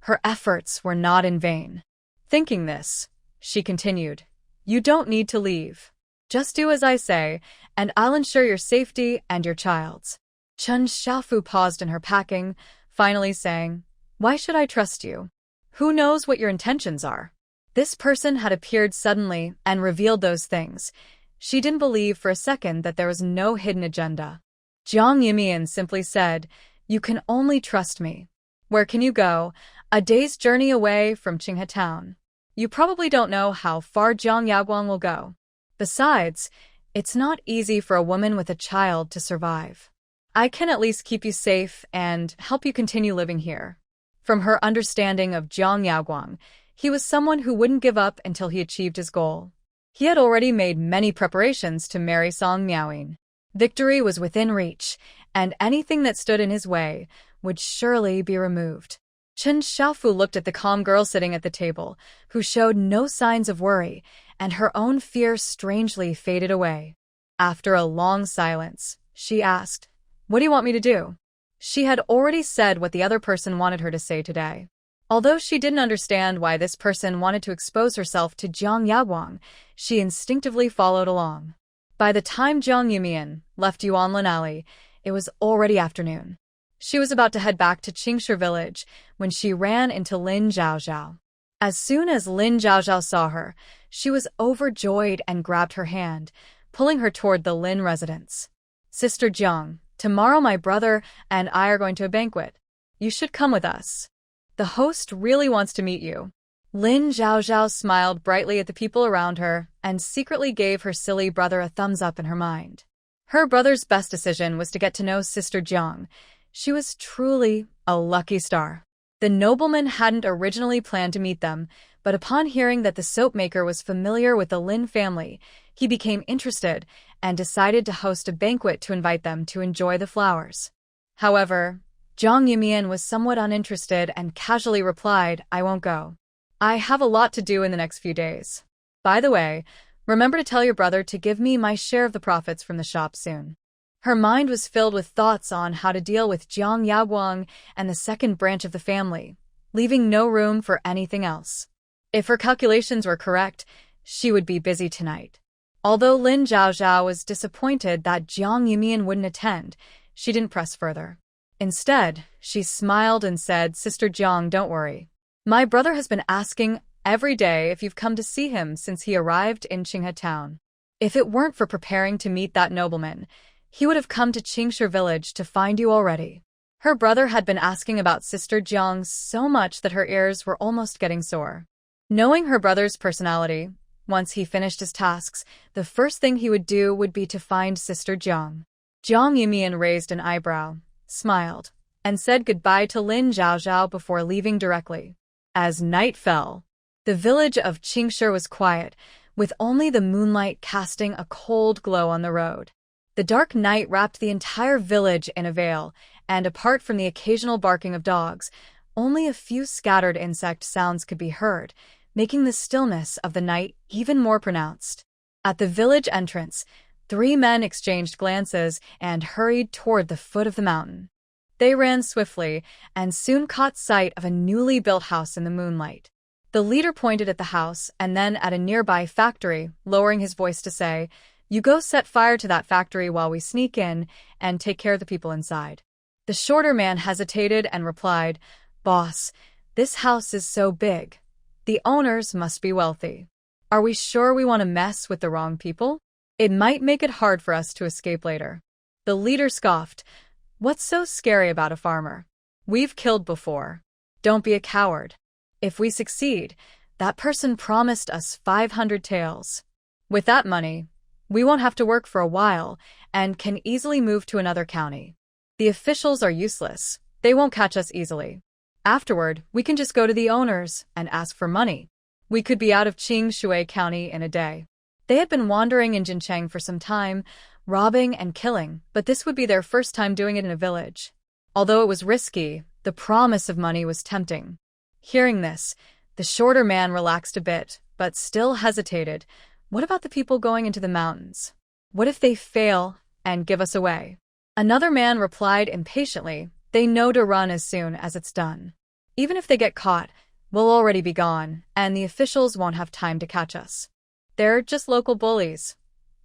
Her efforts were not in vain. Thinking this, she continued, "You don't need to leave. Just do as I say, and I'll ensure your safety and your child's." Chen Xiaofu paused in her packing, finally saying, "Why should I trust you? Who knows what your intentions are?" This person had appeared suddenly and revealed those things. She didn't believe for a second that there was no hidden agenda. Jiang Yumian simply said, "You can only trust me. Where can you go? A day's journey away from Qinghe town. You probably don't know how far Jiang Yaguang will go. Besides, it's not easy for a woman with a child to survive. I can at least keep you safe and help you continue living here." From her understanding of Jiang Yaguang, he was someone who wouldn't give up until he achieved his goal. He had already made many preparations to marry Song Miaoying. Victory was within reach, and anything that stood in his way would surely be removed. Chen Xiaofu looked at the calm girl sitting at the table, who showed no signs of worry, and her own fear strangely faded away. After a long silence, she asked, "What do you want me to do?" She had already said what the other person wanted her to say today. Although she didn't understand why this person wanted to expose herself to Jiang Yaguang, she instinctively followed along. By the time Jiang Yumian left Yuanlin Alley, it was already afternoon. She was about to head back to Qingshi village when she ran into Lin Zhaozhao. As soon as Lin Zhaozhao saw her, she was overjoyed and grabbed her hand, pulling her toward the Lin residence. "Sister Jiang, tomorrow my brother and I are going to a banquet. You should come with us. The host really wants to meet you." Lin Zhaozhao smiled brightly at the people around her and secretly gave her silly brother a thumbs up in her mind. Her brother's best decision was to get to know Sister Jiang. She was truly a lucky star. The nobleman hadn't originally planned to meet them, but upon hearing that the soap maker was familiar with the Lin family, he became interested and decided to host a banquet to invite them to enjoy the flowers. However, Zhang Yumian was somewhat uninterested and casually replied, "I won't go. I have a lot to do in the next few days. By the way, remember to tell your brother to give me my share of the profits from the shop soon." Her mind was filled with thoughts on how to deal with Jiang Yaguang and the second branch of the family, leaving no room for anything else. If her calculations were correct, she would be busy tonight. Although Lin Zhaozhao was disappointed that Jiang Yumian wouldn't attend, she didn't press further. Instead, she smiled and said, "Sister Jiang, don't worry. My brother has been asking every day if you've come to see him since he arrived in Qinghe town. If it weren't for preparing to meet that nobleman, he would have come to Qingshi village to find you already." Her brother had been asking about Sister Jiang so much that her ears were almost getting sore. Knowing her brother's personality, once he finished his tasks, the first thing he would do would be to find Sister Jiang. Jiang Yumian raised an eyebrow, smiled, and said goodbye to Lin Zhaozhao before leaving directly. As night fell, the village of Qingshi was quiet, with only the moonlight casting a cold glow on the road. The dark night wrapped the entire village in a veil, and apart from the occasional barking of dogs, only a few scattered insect sounds could be heard, making the stillness of the night even more pronounced. At the village entrance, 3 men exchanged glances and hurried toward the foot of the mountain. They ran swiftly and soon caught sight of a newly built house in the moonlight. The leader pointed at the house and then at a nearby factory, lowering his voice to say, "You go set fire to that factory while we sneak in and take care of the people inside." The shorter man hesitated and replied, "Boss, this house is so big. The owners must be wealthy. Are we sure we want to mess with the wrong people? It might make it hard for us to escape later." The leader scoffed, "What's so scary about a farmer? We've killed before. Don't be a coward. If we succeed, that person promised us 500 taels. With that money, we won't have to work for a while and can easily move to another county. The officials are useless. They won't catch us easily. Afterward, we can just go to the owners and ask for money. We could be out of Qingshi County in a day." They had been wandering in Jincheng for some time, robbing and killing, but this would be their first time doing it in a village. Although it was risky, the promise of money was tempting. Hearing this, the shorter man relaxed a bit, but still hesitated. What about the people going into the mountains? What if they fail and give us away? Another man replied impatiently, "They know to run as soon as it's done. Even if they get caught, we'll already be gone, and the officials won't have time to catch us. They're just local bullies.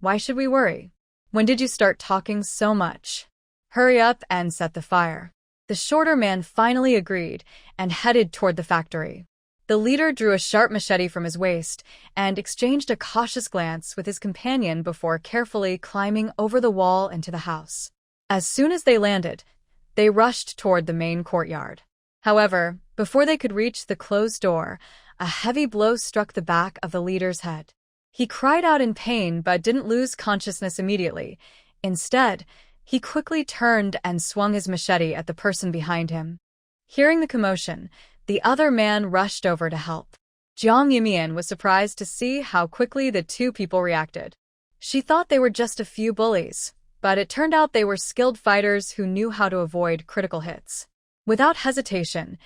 Why should we worry? When did you start talking so much? Hurry up and set the fire." The shorter man finally agreed and headed toward the factory. The leader drew a sharp machete from his waist and exchanged a cautious glance with his companion before carefully climbing over the wall into the house. As soon as they landed, they rushed toward the main courtyard. However, before they could reach the closed door, a heavy blow struck the back of the leader's head. He cried out in pain but didn't lose consciousness immediately. Instead, he quickly turned and swung his machete at the person behind him. Hearing the commotion, the other man rushed over to help. Jiang Yumian was surprised to see how quickly the 2 people reacted. She thought they were just a few bullies, but it turned out they were skilled fighters who knew how to avoid critical hits. Without hesitation,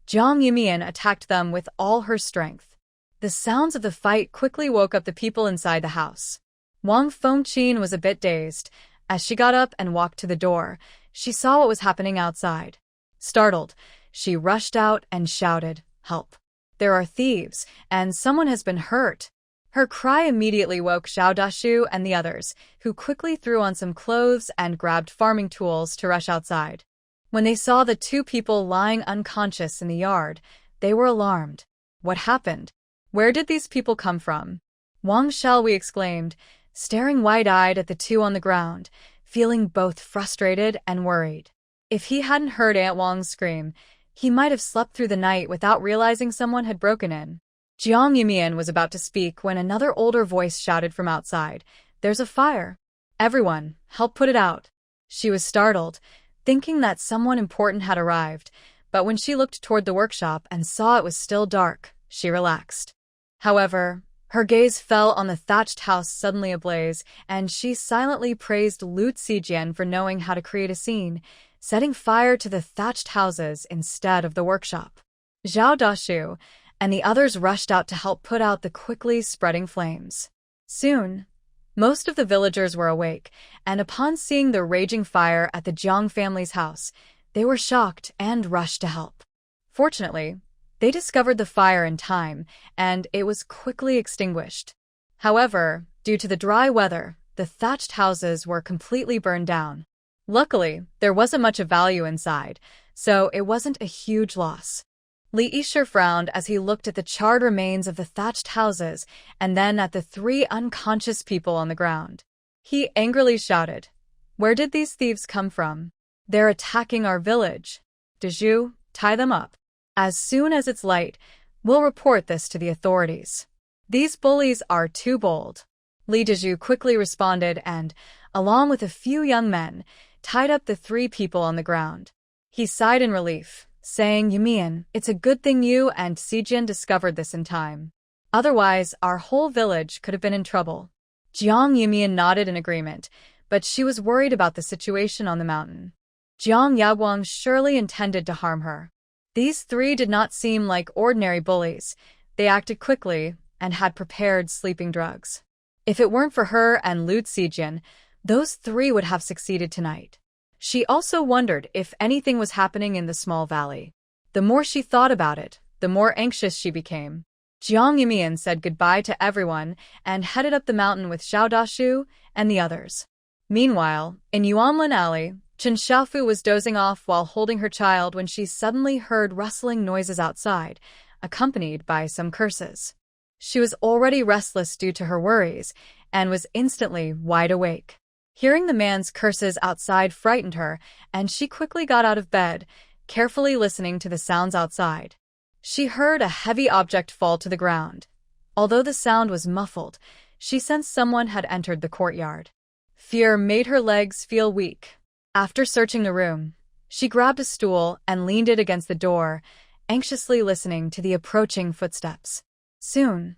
Jiang Yumian attacked them with all her strength. The sounds of the fight quickly woke up the people inside the house. Wang Fengqin was a bit dazed. As she got up and walked to the door, she saw what was happening outside. Startled, she rushed out and shouted, "Help! There are thieves, and someone has been hurt." Her cry immediately woke Xiao Dashu and the others, who quickly threw on some clothes and grabbed farming tools to rush outside. When they saw the two people lying unconscious in the yard, they were alarmed. What happened? Where did these people come from? Wang Xiaolui exclaimed, staring wide-eyed at the two on the ground, feeling both frustrated and worried. If he hadn't heard Aunt Wang's scream, he might have slept through the night without realizing someone had broken in. Jiang Yumian was about to speak when another older voice shouted from outside, "There's a fire. Everyone, help put it out." She was startled, thinking that someone important had arrived, but when she looked toward the workshop and saw it was still dark, she relaxed. However, her gaze fell on the thatched house suddenly ablaze, and she silently praised Lu Zijian for knowing how to create a scene, setting fire to the thatched houses instead of the workshop. Zhao Dashu and the others rushed out to help put out the quickly spreading flames. Soon, most of the villagers were awake, and upon seeing the raging fire at the Jiang family's house, they were shocked and rushed to help. Fortunately, they discovered the fire in time, and it was quickly extinguished. However, due to the dry weather, the thatched houses were completely burned down. Luckily, there wasn't much of value inside, so it wasn't a huge loss. Li Yisher frowned as he looked at the charred remains of the thatched houses and then at the three unconscious people on the ground. He angrily shouted, "Where did these thieves come from? They're attacking our village. Dezhu, tie them up. As soon as it's light, we'll report this to the authorities. These bullies are too bold." Li Dezhu quickly responded and, along with a few young men, tied up the three people on the ground. He sighed in relief, saying, "Yumian, it's a good thing you and Zijian discovered this in time. Otherwise, our whole village could have been in trouble." Jiang Yumian nodded in agreement, but she was worried about the situation on the mountain. Jiang Yaguang surely intended to harm her. These three did not seem like ordinary bullies. They acted quickly and had prepared sleeping drugs. If it weren't for her and Lu Zijian, those three would have succeeded tonight. She also wondered if anything was happening in the small valley. The more she thought about it, the more anxious she became. Jiang Yumian said goodbye to everyone and headed up the mountain with Xiao Dashu and the others. Meanwhile, in Yuanlin Alley, Chen Xiaofu was dozing off while holding her child when she suddenly heard rustling noises outside, accompanied by some curses. She was already restless due to her worries and was instantly wide awake. Hearing the man's curses outside frightened her, and she quickly got out of bed, carefully listening to the sounds outside. She heard a heavy object fall to the ground. Although the sound was muffled, she sensed someone had entered the courtyard. Fear made her legs feel weak. After searching the room, she grabbed a stool and leaned it against the door, anxiously listening to the approaching footsteps. Soon,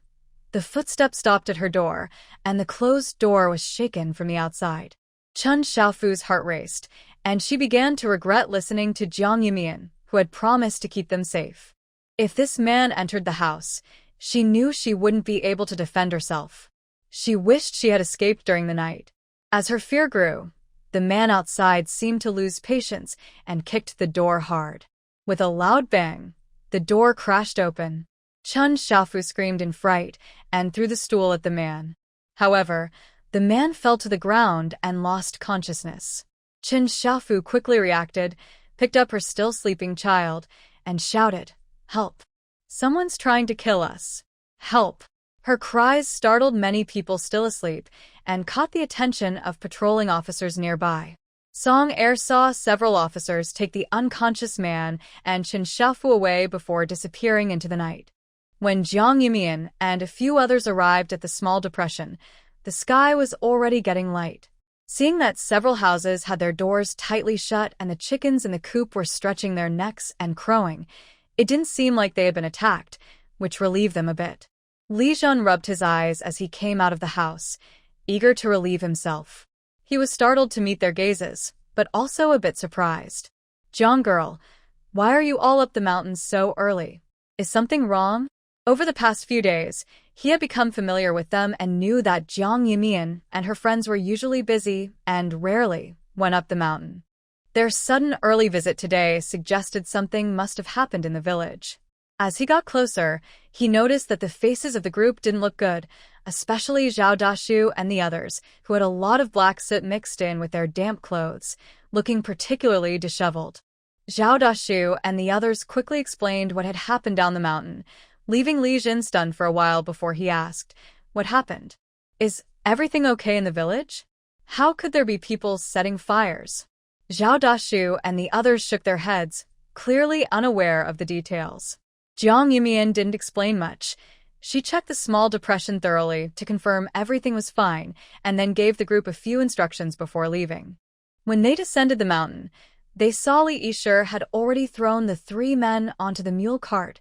the footsteps stopped at her door, and the closed door was shaken from the outside. Chen Xiaofu's heart raced, and she began to regret listening to Jiang Yumian, who had promised to keep them safe. If this man entered the house, she knew she wouldn't be able to defend herself. She wished she had escaped during the night. As her fear grew, the man outside seemed to lose patience and kicked the door hard. With a loud bang, the door crashed open. Chen Xiaofu screamed in fright and threw the stool at the man. However, the man fell to the ground and lost consciousness. Chen Xiaofu quickly reacted, picked up her still sleeping child, and shouted, "Help! Someone's trying to kill us! Help!" Her cries startled many people still asleep and caught the attention of patrolling officers nearby. Song Er saw several officers take the unconscious man and Chen Xiaofu away before disappearing into the night. When Jiang Yumian and a few others arrived at the small depression, the sky was already getting light. Seeing that several houses had their doors tightly shut and the chickens in the coop were stretching their necks and crowing, it didn't seem like they had been attacked, which relieved them a bit. Li Zhen rubbed his eyes as he came out of the house, eager to relieve himself. He was startled to meet their gazes, but also a bit surprised. "Jiang girl, why are you all up the mountains so early? Is something wrong?" Over the past few days, he had become familiar with them and knew that Jiang Yumian and her friends were usually busy and rarely went up the mountain. Their sudden early visit today suggested something must have happened in the village. As he got closer, he noticed that the faces of the group didn't look good, especially Zhao Dashu and the others, who had a lot of black soot mixed in with their damp clothes, looking particularly disheveled. Zhao Dashu and the others quickly explained what had happened down the mountain, leaving Li Jin stunned for a while before he asked, "What happened? Is everything okay in the village? How could there be people setting fires?" Zhao Dashu and the others shook their heads, clearly unaware of the details. Jiang Yumian didn't explain much. She checked the small depression thoroughly to confirm everything was fine and then gave the group a few instructions before leaving. When they descended the mountain, they saw Li Yishur had already thrown the 3 men onto the mule cart,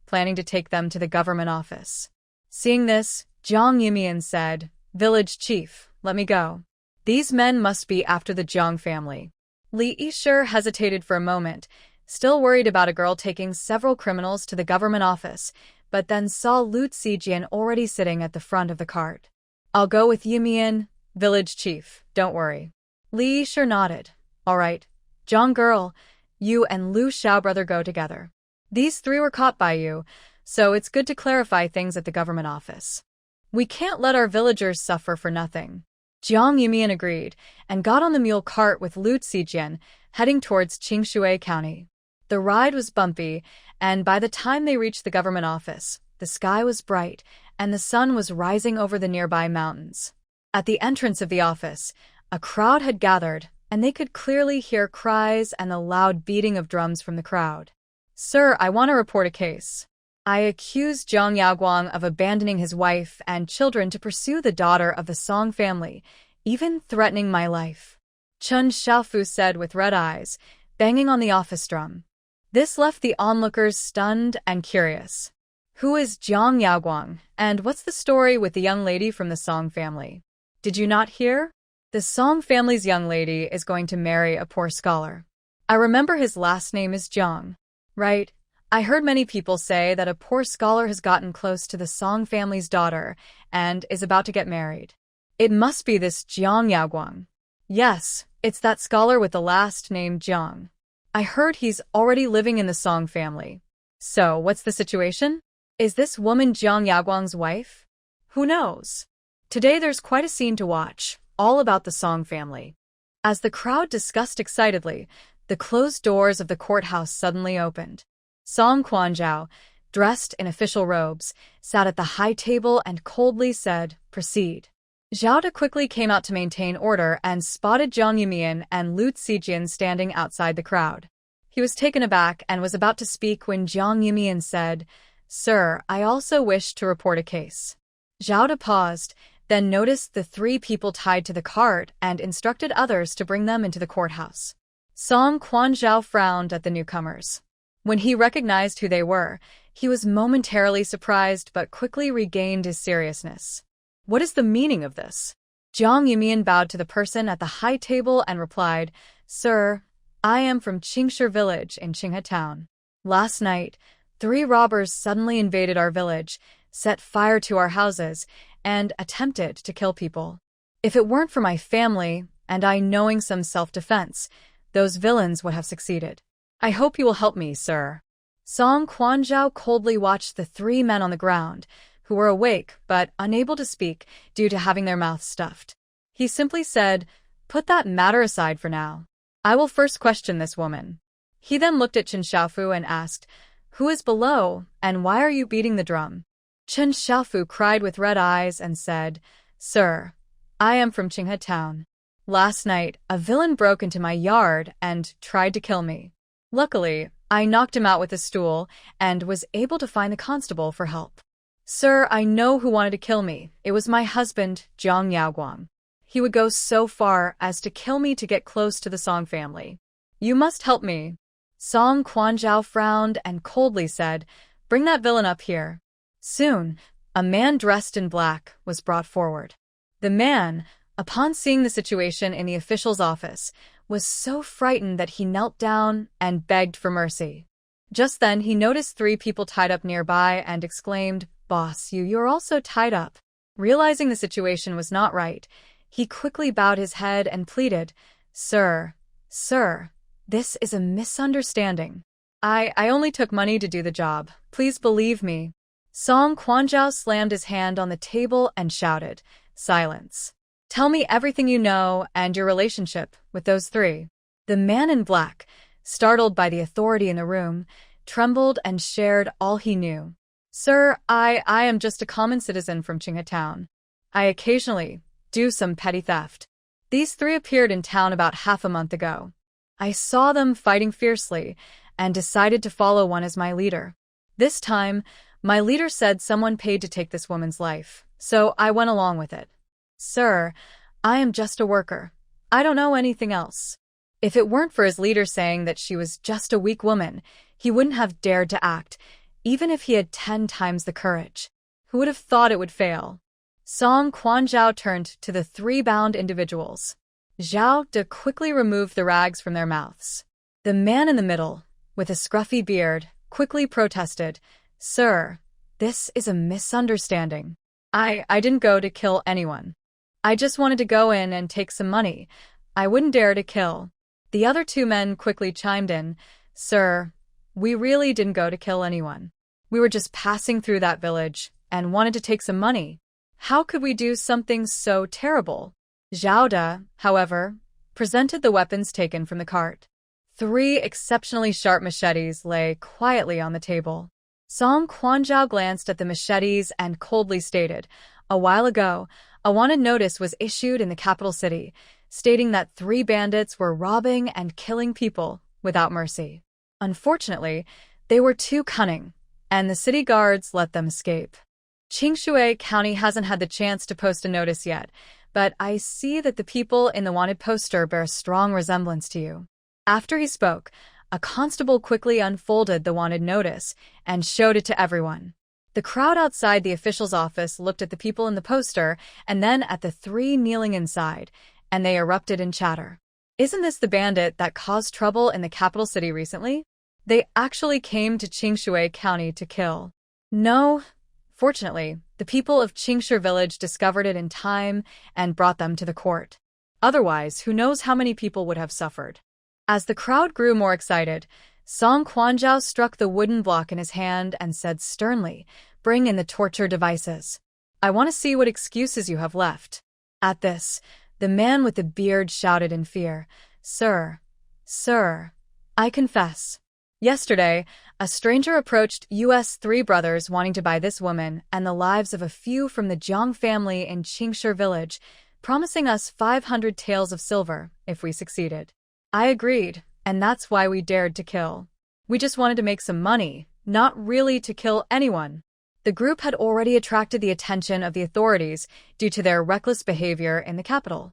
planning to take them to the government office. Seeing this, Jiang Yumian said, "Village chief, let me go. These men must be after the Jiang family." Li Yishur hesitated for a moment, still worried about a girl taking several criminals to the government office, but then saw Lu Zijian already sitting at the front of the cart. "I'll go with Yumian, village chief, don't worry." Li Yishur nodded. "All right. Jiang girl, you and Lu Xiao brother go together. These 3 were caught by you, so it's good to clarify things at the government office. We can't let our villagers suffer for nothing." Jiang Yumian agreed and got on the mule cart with Lu Zijian, heading towards Qingshui County. The ride was bumpy, and by the time they reached the government office, the sky was bright and the sun was rising over the nearby mountains. At the entrance of the office, a crowd had gathered, and they could clearly hear cries and the loud beating of drums from the crowd. "Sir, I want to report a case. I accuse Zhang Yaoguang of abandoning his wife and children to pursue the daughter of the Song family, even threatening my life," Chen Xiaofu said with red eyes, banging on the office drum. This left the onlookers stunned and curious. Who is Zhang Yaoguang, and what's the story with the young lady from the Song family? Did you not hear? The Song family's young lady is going to marry a poor scholar. I remember his last name is Zhang, right? I heard many people say that a poor scholar has gotten close to the Song family's daughter and is about to get married. It must be this Zhang Yaoguang. Yes, it's that scholar with the last name Zhang. I heard he's already living in the Song family. So, what's the situation? Is this woman Zhang Yaoguang's wife? Who knows? Today there's quite a scene to watch, all about the Song family. As the crowd discussed excitedly, the closed doors of the courthouse suddenly opened. Song Quanzhao, dressed in official robes, sat at the high table and coldly said, "Proceed." Zhao De quickly came out to maintain order and spotted Jiang Yumian and Lu Zijian standing outside the crowd. He was taken aback and was about to speak when Jiang Yumian said, "Sir, I also wish to report a case." Zhao De paused, then noticed the 3 people tied to the cart and instructed others to bring them into the courthouse. Song Quanzhao frowned at the newcomers. When he recognized who they were, he was momentarily surprised but quickly regained his seriousness. "What is the meaning of this?" Jiang Yumian bowed to the person at the high table and replied, "Sir, I am from Qingshui village in Qinghe town. Last night, 3 robbers suddenly invaded our village, set fire to our houses, and attempted to kill people. If it weren't for my family, and I knowing some self-defense, those villains would have succeeded. I hope you will help me, sir." Song Quanzhao coldly watched the 3 men on the ground, who were awake but unable to speak due to having their mouths stuffed. He simply said, "Put that matter aside for now. I will first question this woman." He then looked at Chen Xiaofu and asked, "Who is below, and why are you beating the drum?" Chen Xiaofu cried with red eyes and said, "Sir, I am from Qinghe town. Last night, a villain broke into my yard and tried to kill me. Luckily, I knocked him out with a stool and was able to find the constable for help. Sir, I know who wanted to kill me. It was my husband, Zhang Yaoguang. He would go so far as to kill me to get close to the Song family. You must help me." Song Quanzhao frowned and coldly said, "Bring that villain up here." Soon, a man dressed in black was brought forward. The man, upon seeing the situation in the official's office, was so frightened that he knelt down and begged for mercy. Just then, he noticed 3 people tied up nearby and exclaimed, "Boss, you're also tied up." Realizing the situation was not right, he quickly bowed his head and pleaded, Sir, this is a misunderstanding. I only took money to do the job. Please believe me." Song Quanzhao slammed his hand on the table and shouted, "Silence. Tell me everything you know and your relationship with those 3. The man in black, startled by the authority in the room, trembled and shared all he knew. Sir, I am just a common citizen from Qinghe town. I occasionally do some petty theft. These three appeared in town about half a month ago. I saw them fighting fiercely and decided to follow one as my leader. This time, my leader said someone paid to take this woman's life, so I went along with it. Sir, I am just a worker. I don't know anything else. If it weren't for his leader saying that she was just a weak woman, he wouldn't have dared to act, even if he had 10 times the courage. Who would have thought it would fail? Song Quanzhao turned to the three bound individuals. Zhao De quickly removed the rags from their mouths. The man in the middle, with a scruffy beard, quickly protested, Sir, this is a misunderstanding. I didn't go to kill anyone. I just wanted to go in and take some money. I wouldn't dare to kill. The other two men quickly chimed in, Sir, we really didn't go to kill anyone. We were just passing through that village and wanted to take some money. How could we do something so terrible? Zhao De, however, presented the weapons taken from the cart. 3 exceptionally sharp machetes lay quietly on the table. Song Quanzhao glanced at the machetes and coldly stated, a while ago, a wanted notice was issued in the capital city, stating that 3 bandits were robbing and killing people without mercy. Unfortunately, they were too cunning, and the city guards let them escape. Qingshui County hasn't had the chance to post a notice yet, but I see that the people in the wanted poster bear a strong resemblance to you. After he spoke, a constable quickly unfolded the wanted notice and showed it to everyone. The crowd outside the official's office looked at the people in the poster and then at the 3 kneeling inside, and they erupted in chatter. Isn't this the bandit that caused trouble in the capital city recently? They actually came to Qingshui County to kill. No. Fortunately, the people of Qingshui Village discovered it in time and brought them to the court. Otherwise, who knows how many people would have suffered. As the crowd grew more excited, Song Quanzhao struck the wooden block in his hand and said sternly, Bring in the torture devices. I want to see what excuses you have left. At this, the man with the beard shouted in fear, Sir, I confess. Yesterday, a stranger approached us 3 brothers wanting to buy this woman and the lives of a few from the Jiang family in Qingshui Village, promising us 500 taels of silver if we succeeded. I agreed, and that's why we dared to kill. We just wanted to make some money, not really to kill anyone. The group had already attracted the attention of the authorities due to their reckless behavior in the capital.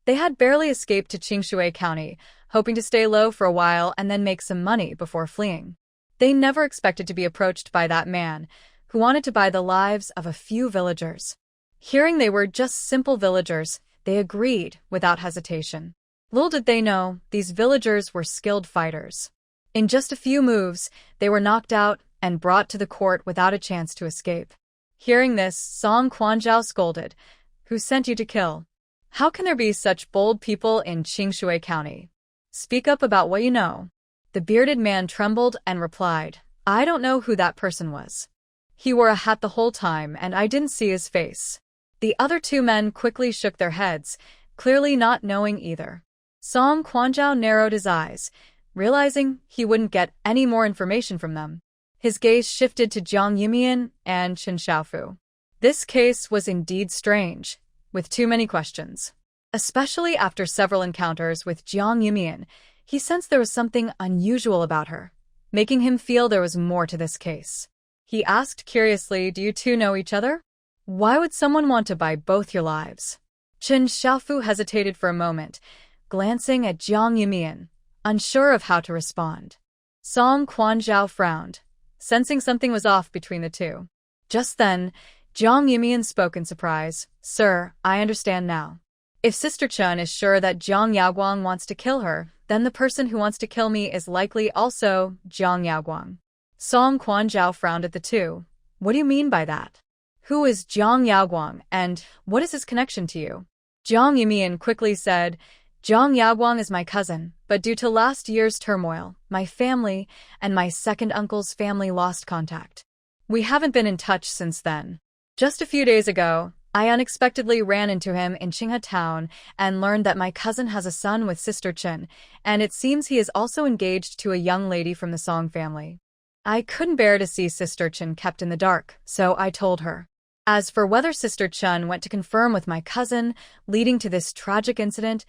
They had barely escaped to Qingshui County, hoping to stay low for a while and then make some money before fleeing. They never expected to be approached by that man, who wanted to buy the lives of a few villagers. Hearing they were just simple villagers, they agreed without hesitation. Little did they know, these villagers were skilled fighters. In just a few moves, they were knocked out and brought to the court without a chance to escape. Hearing this, Song Quanzhao scolded, Who sent you to kill? How can there be such bold people in Qingshui County? Speak up about what you know. The bearded man trembled and replied, I don't know who that person was. He wore a hat the whole time and I didn't see his face. The other 2 men quickly shook their heads, clearly not knowing either. Song Quanzhao narrowed his eyes, realizing he wouldn't get any more information from them. His gaze shifted to Jiang Yumian and Chen Xiaofu. This case was indeed strange, with too many questions. Especially after several encounters with Jiang Yumian, he sensed there was something unusual about her, making him feel there was more to this case. He asked curiously, Do you 2 know each other? Why would someone want to buy both your lives? Chen Xiaofu hesitated for a moment, glancing at Jiang Yumian, unsure of how to respond. Song Quanzhao frowned, sensing something was off between the 2. Just then, Jiang Yumian spoke in surprise, Sir, I understand now. If Sister Chen is sure that Jiang Yaoguang wants to kill her, then the person who wants to kill me is likely also Jiang Yaoguang. Song Quanzhao frowned at the 2. What do you mean by that? Who is Jiang Yaoguang, and what is his connection to you? Jiang Yumian quickly said, Jiang Yaoguang is my cousin, but due to last year's turmoil, my family and my second uncle's family lost contact. We haven't been in touch since then. Just a few days ago, I unexpectedly ran into him in Qinghe town and learned that my cousin has a son with Sister Chen, and it seems he is also engaged to a young lady from the Song family. I couldn't bear to see Sister Chen kept in the dark, so I told her. As for whether Sister Chen went to confirm with my cousin, leading to this tragic incident,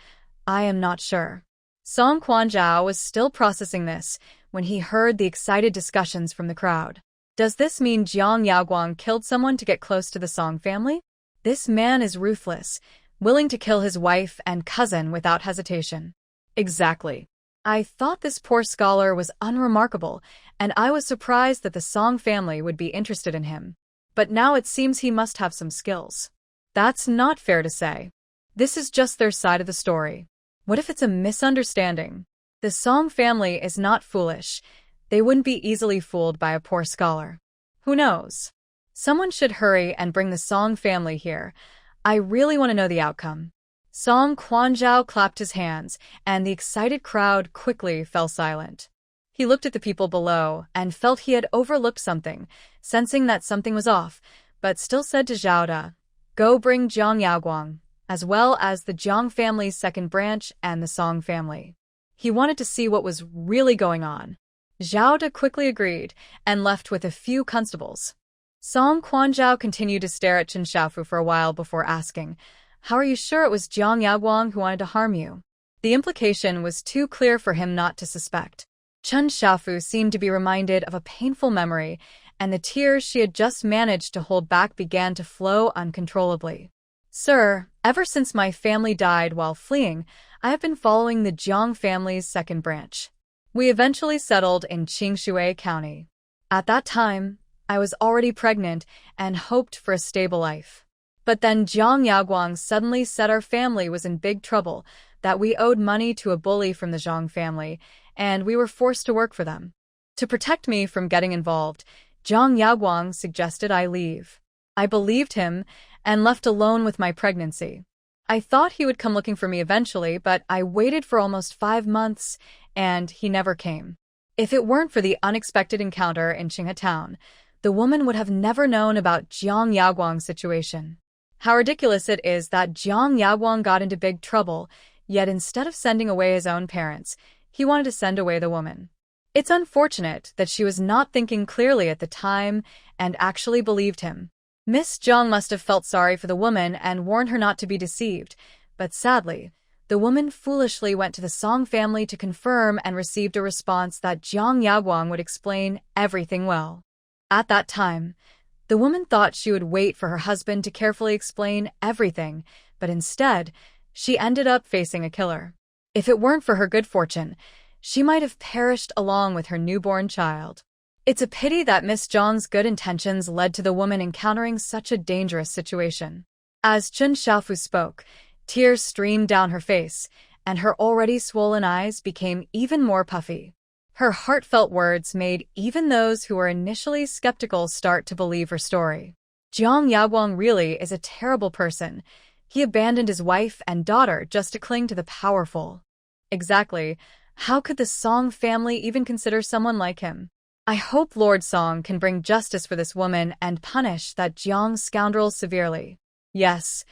I am not sure. Song Quanzhao was still processing this when he heard the excited discussions from the crowd. Does this mean Jiang Yaoguang killed someone to get close to the Song family? This man is ruthless, willing to kill his wife and cousin without hesitation. Exactly. I thought this poor scholar was unremarkable, and I was surprised that the Song family would be interested in him. But now it seems he must have some skills. That's not fair to say. This is just their side of the story. What if it's a misunderstanding? The Song family is not foolish. They wouldn't be easily fooled by a poor scholar. Who knows? Someone should hurry and bring the Song family here. I really want to know the outcome. Song Quanzhao clapped his hands, and the excited crowd quickly fell silent. He looked at the people below and felt he had overlooked something, sensing that something was off, but still said to Zhao De, "Go bring Jiang Yaoguang, as well as the Jiang family's second branch and the Song family." He wanted to see what was really going on. Zhao De quickly agreed and left with a few constables. Song Quanzhao continued to stare at Chen Xiaofu for a while before asking, "How are you sure it was Jiang Yaoguang who wanted to harm you?" The implication was too clear for him not to suspect. Chen Xiaofu seemed to be reminded of a painful memory, and the tears she had just managed to hold back began to flow uncontrollably. "Sir, ever since my family died while fleeing, I have been following the Jiang family's second branch. We eventually settled in Qingshui County. At that time, I was already pregnant and hoped for a stable life. But then Jiang Yaoguang suddenly said our family was in big trouble, that we owed money to a bully from the Zhang family, and we were forced to work for them. To protect me from getting involved, Jiang Yaoguang suggested I leave. I believed him and left alone with my pregnancy. I thought he would come looking for me eventually, but I waited for almost 5 months, and he never came. If it weren't for the unexpected encounter in Qinghe town, the woman would have never known about Jiang Yaoguang's situation. How ridiculous it is that Jiang Yaoguang got into big trouble, yet instead of sending away his own parents, he wanted to send away the woman. It's unfortunate that she was not thinking clearly at the time and actually believed him. Miss Jiang must have felt sorry for the woman and warned her not to be deceived, but sadly, the woman foolishly went to the Song family to confirm and received a response that Jiang Yaoguang would explain everything well. At that time, the woman thought she would wait for her husband to carefully explain everything, but instead, she ended up facing a killer. If it weren't for her good fortune, she might have perished along with her newborn child. It's a pity that Miss Jiang's good intentions led to the woman encountering such a dangerous situation. As Chen Xiaofu spoke, tears streamed down her face, and her already swollen eyes became even more puffy. Her heartfelt words made even those who were initially skeptical start to believe her story. Jiang Yaoguang really is a terrible person. He abandoned his wife and daughter just to cling to the powerful. Exactly. How could the Song family even consider someone like him? I hope Lord Song can bring justice for this woman and punish that Jiang scoundrel severely. Yes,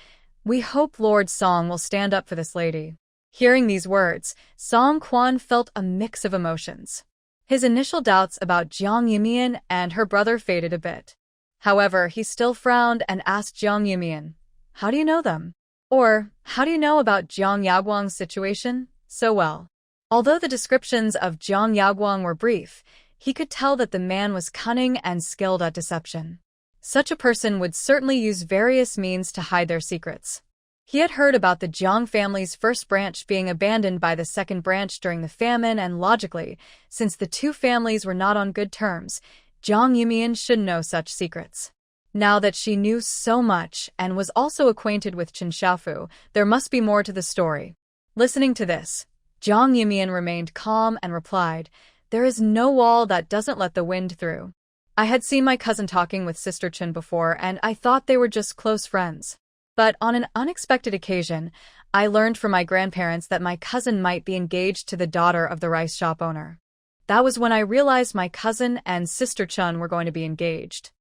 we hope Lord Song will stand up for this lady. Hearing these words, Song Quan felt a mix of emotions. His initial doubts about Jiang Yumian and her brother faded a bit. However, he still frowned and asked Jiang Yumian, "How do you know them? Or, how do you know about Jiang Yaoguang's situation so well?" Although the descriptions of Jiang Yaoguang were brief, he could tell that the man was cunning and skilled at deception. Such a person would certainly use various means to hide their secrets. He had heard about the Jiang family's first branch being abandoned by the second branch during the famine, and logically, since the two families were not on good terms, Jiang Yumian should know such secrets. Now that she knew so much and was also acquainted with Chen Xiaofu, there must be more to the story. Listening to this, Jiang Yumian remained calm and replied, "There is no wall that doesn't let the wind through. I had seen my cousin talking with Sister Chen before, and I thought they were just close friends. But on an unexpected occasion, I learned from my grandparents that my cousin might be engaged to the daughter of the rice shop owner. That was when I realized my cousin and Sister Chen were going to be engaged."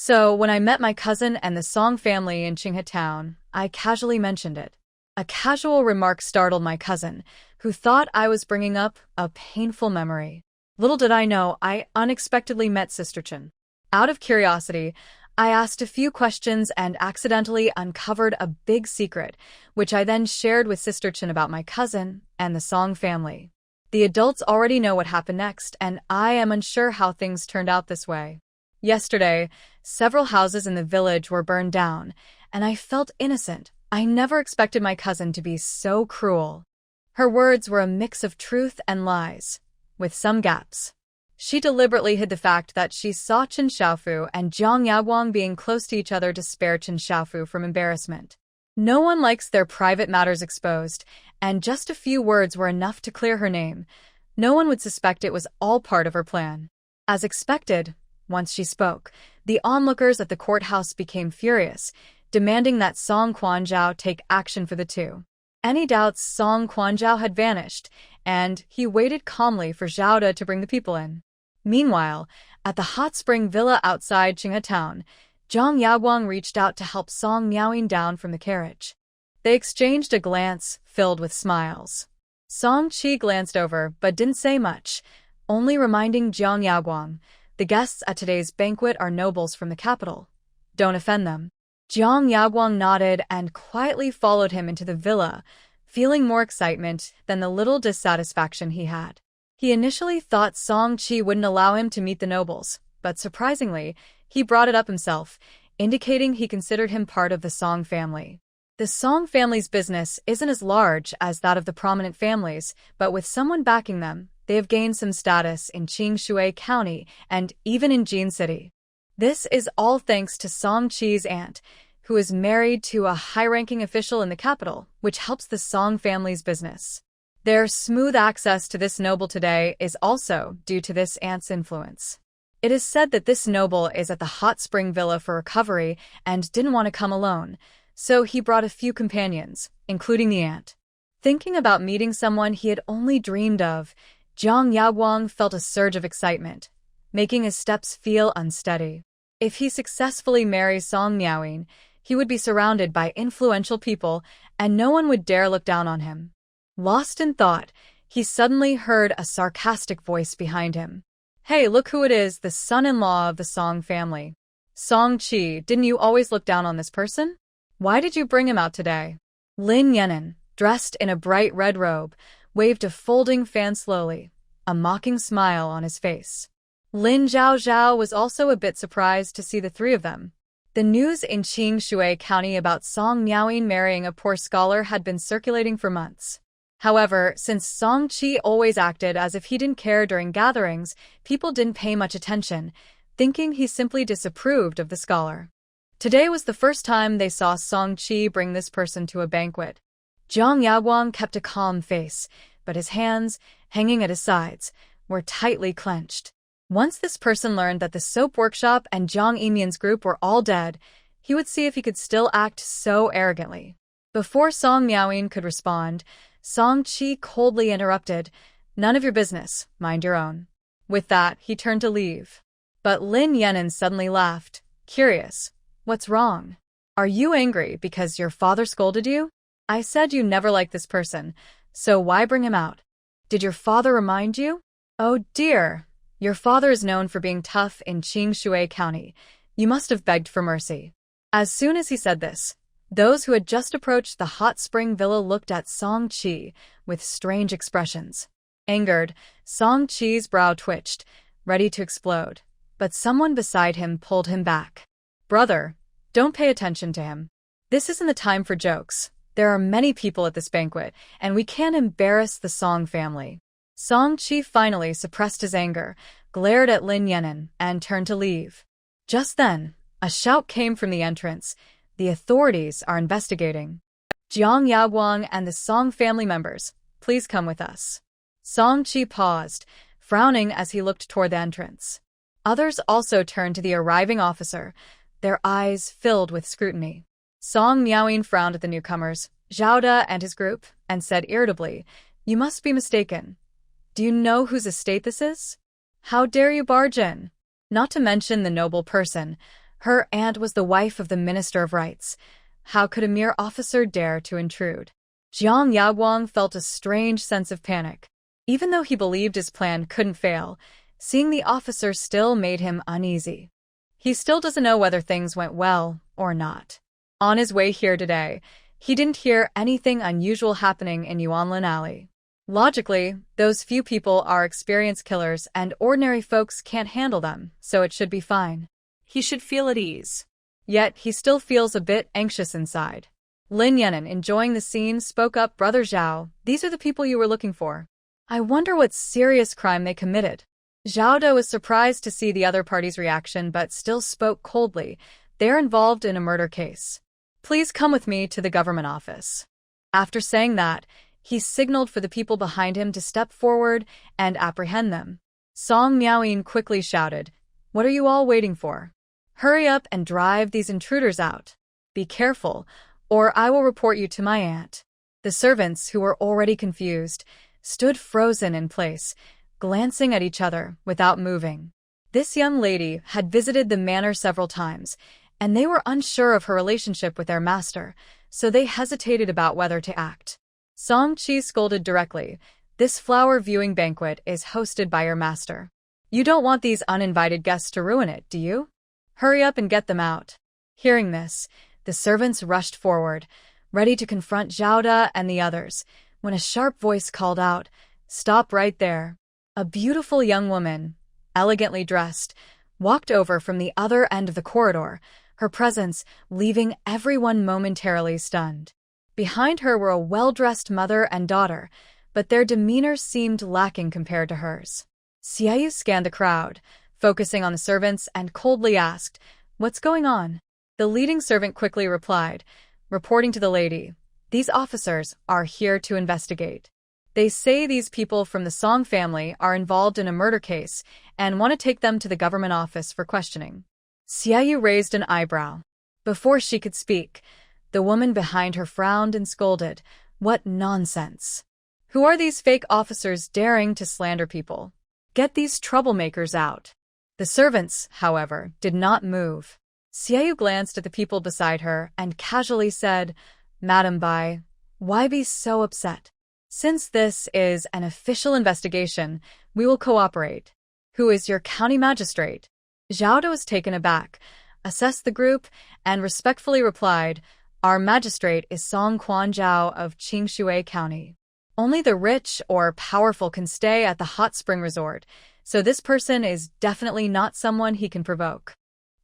So, when I met my cousin and the Song family in Qinghe Town, I casually mentioned it. A casual remark startled my cousin, who thought I was bringing up a painful memory. Little did I know, I unexpectedly met Sister Chen. Out of curiosity, I asked a few questions and accidentally uncovered a big secret, which I then shared with Sister Chen about my cousin and the Song family. The adults already know what happened next, and I am unsure how things turned out this way. Yesterday, several houses in the village were burned down, and I felt innocent. I never expected my cousin to be so cruel. Her words were a mix of truth and lies, with some gaps. She deliberately hid the fact that she saw Chen Xiaofu and Jiang Yaguang being close to each other to spare Chen Xiaofu from embarrassment. No one likes their private matters exposed, and just a few words were enough to clear her name. No one would suspect it was all part of her plan. As expected, once she spoke, the onlookers at the courthouse became furious, demanding that Song Quanzhao take action for the two. Any doubts Song Quanzhao had vanished, and he waited calmly for Zhao De to bring the people in. Meanwhile, at the hot spring villa outside Qinghe Town, Jiang Yaguang reached out to help Song Miaoying down from the carriage. They exchanged a glance filled with smiles. Song Qi glanced over but didn't say much, only reminding Jiang Yaguang, "The guests at today's banquet are nobles from the capital. Don't offend them." Jiang Yaguang nodded and quietly followed him into the villa, feeling more excitement than the little dissatisfaction he had. He initially thought Song Qi wouldn't allow him to meet the nobles, but surprisingly, he brought it up himself, indicating he considered him part of the Song family. The Song family's business isn't as large as that of the prominent families, but with someone backing them, they have gained some status in Qingshui County and even in Jin City. This is all thanks to Song Qi's aunt, who is married to a high-ranking official in the capital, which helps the Song family's business. Their smooth access to this noble today is also due to this aunt's influence. It is said that this noble is at the hot spring villa for recovery and didn't want to come alone, so he brought a few companions, including the aunt. Thinking about meeting someone he had only dreamed of, Jiang Yaguang felt a surge of excitement, making his steps feel unsteady. If he successfully marries Song Miaoying, he would be surrounded by influential people and no one would dare look down on him. Lost in thought, he suddenly heard a sarcastic voice behind him. "Hey, look who it is, the son-in-law of the Song family. Song Qi, didn't you always look down on this person? Why did you bring him out today?" Lin Yenin, dressed in a bright red robe, waved a folding fan slowly, a mocking smile on his face. Lin Zhao was also a bit surprised to see the three of them. The news in Qingshui County about Song Miaoying marrying a poor scholar had been circulating for months. However, since Song Qi always acted as if he didn't care during gatherings, people didn't pay much attention, thinking he simply disapproved of the scholar. Today was the first time they saw Song Qi bring this person to a banquet. Jiang Yaguang kept a calm face, but his hands, hanging at his sides, were tightly clenched. Once this person learned that the soap workshop and Jiang Yimian's group were all dead, he would see if he could still act so arrogantly. Before Song Miaoying could respond, Song Qi coldly interrupted, "None of your business, mind your own." With that, he turned to leave. But Lin Yenin suddenly laughed, curious. "What's wrong? Are you angry because your father scolded you? I said you never liked this person, so why bring him out? Did your father remind you? Oh dear. Your father is known for being tough in Qingshui County. You must have begged for mercy." As soon as he said this, those who had just approached the hot spring villa looked at Song Qi with strange expressions. Angered, Song Qi's brow twitched, ready to explode. But someone beside him pulled him back. "Brother, don't pay attention to him. This isn't the time for jokes. There are many people at this banquet, and we can't embarrass the Song family." Song Qi finally suppressed his anger, glared at Lin Yenin, and turned to leave. Just then, a shout came from the entrance. "The authorities are investigating. Jiang Yaguang and the Song family members, please come with us." Song Qi paused, frowning as he looked toward the entrance. Others also turned to the arriving officer, their eyes filled with scrutiny. Song Miaoying frowned at the newcomers, Zhao De and his group, and said irritably, "You must be mistaken. Do you know whose estate this is? How dare you barge in? Not to mention the noble person. Her aunt was the wife of the Minister of Rights. How could a mere officer dare to intrude? Jiang Yaoguang felt a strange sense of panic. Even though he believed his plan couldn't fail, seeing the officer still made him uneasy. He still doesn't know whether things went well or not. On his way here today, he didn't hear anything unusual happening in Yuanlin Alley. Logically, those few people are experienced killers and ordinary folks can't handle them, so it should be fine. He should feel at ease. Yet, he still feels a bit anxious inside. Lin Yanan, enjoying the scene, spoke up, "Brother Zhao, these are the people you were looking for. I wonder what serious crime they committed." Zhao De was surprised to see the other party's reaction but still spoke coldly. "They're involved in a murder case. Please come with me to the government office." After saying that, he signaled for the people behind him to step forward and apprehend them. Song Miaoyin quickly shouted, "What are you all waiting for? Hurry up and drive these intruders out. Be careful, or I will report you to my aunt." The servants, who were already confused, stood frozen in place, glancing at each other without moving. This young lady had visited the manor several times, and they were unsure of her relationship with their master, so they hesitated about whether to act. Song Qi scolded directly, "This flower viewing banquet is hosted by your master. You don't want these uninvited guests to ruin it, do you? Hurry up and get them out." Hearing this, the servants rushed forward, ready to confront Zhao De and the others, when a sharp voice called out, "Stop right there." A beautiful young woman, elegantly dressed, walked over from the other end of the corridor, her presence leaving everyone momentarily stunned. Behind her were a well-dressed mother and daughter, but their demeanor seemed lacking compared to hers. Xiaoyu scanned the crowd, focusing on the servants, and coldly asked, "What's going on?" The leading servant quickly replied, reporting to the lady, "These officers are here to investigate. They say these people from the Song family are involved in a murder case and want to take them to the government office for questioning." Xiaoyu raised an eyebrow. Before she could speak, the woman behind her frowned and scolded, "What nonsense! Who are these fake officers daring to slander people? Get these troublemakers out." The servants, however, did not move. Xiaoyu glanced at the people beside her and casually said, "Madam Bai, why be so upset? Since this is an official investigation, we will cooperate. Who is your county magistrate?" Zhao De was taken aback, assessed the group, and respectfully replied, "Our magistrate is Song Quan Zhao of Qingshui County. Only the rich or powerful can stay at the hot spring resort, so this person is definitely not someone he can provoke."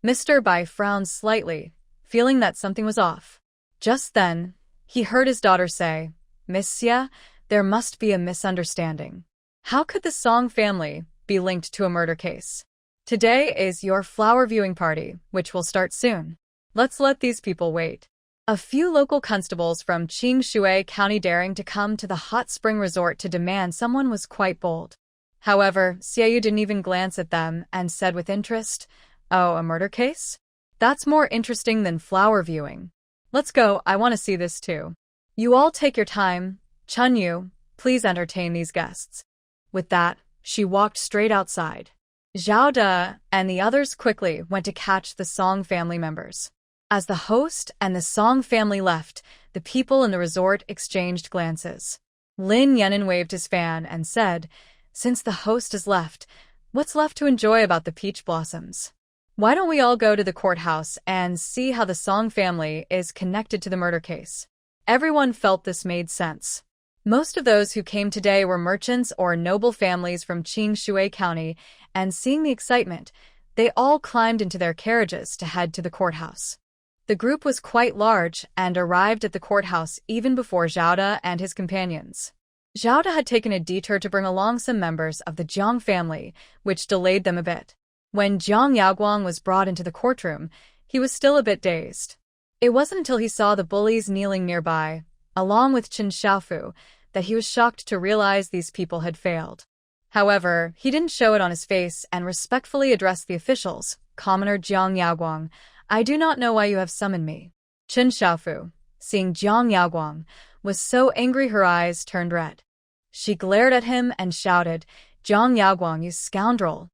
Mr. Bai frowned slightly, feeling that something was off. Just then, he heard his daughter say, "Miss Xia, there must be a misunderstanding. How could the Song family be linked to a murder case? Today is your flower viewing party, which will start soon. Let's let these people wait." A few local constables from Qingshui County daring to come to the hot spring resort to demand someone was quite bold. However, Xiaoyu didn't even glance at them and said with interest, "Oh, a murder case? That's more interesting than flower viewing. Let's go, I want to see this too. You all take your time. Chun Yu, please entertain these guests." With that, she walked straight outside. Zhao De and the others quickly went to catch the Song family members. As the host and the Song family left, the people in the resort exchanged glances. Lin Yanan waved his fan and said, "Since the host has left, what's left to enjoy about the peach blossoms? Why don't we all go to the courthouse and see how the Song family is connected to the murder case?" Everyone felt this made sense. Most of those who came today were merchants or noble families from Qingshui County, and seeing the excitement, they all climbed into their carriages to head to the courthouse. The group was quite large and arrived at the courthouse even before Zhao De and his companions. Zhao De had taken a detour to bring along some members of the Jiang family, which delayed them a bit. When Jiang Yaoguang was brought into the courtroom, he was still a bit dazed. It wasn't until he saw the bullies kneeling nearby, along with Chen Xiaofu, that he was shocked to realize these people had failed. However, he didn't show it on his face and respectfully addressed the officials. "Commoner Jiang Yaoguang, I do not know why you have summoned me." Chen Xiaofu, seeing Jiang Yaoguang, was so angry her eyes turned red. She glared at him and shouted, "Jiang Yaoguang, you scoundrel!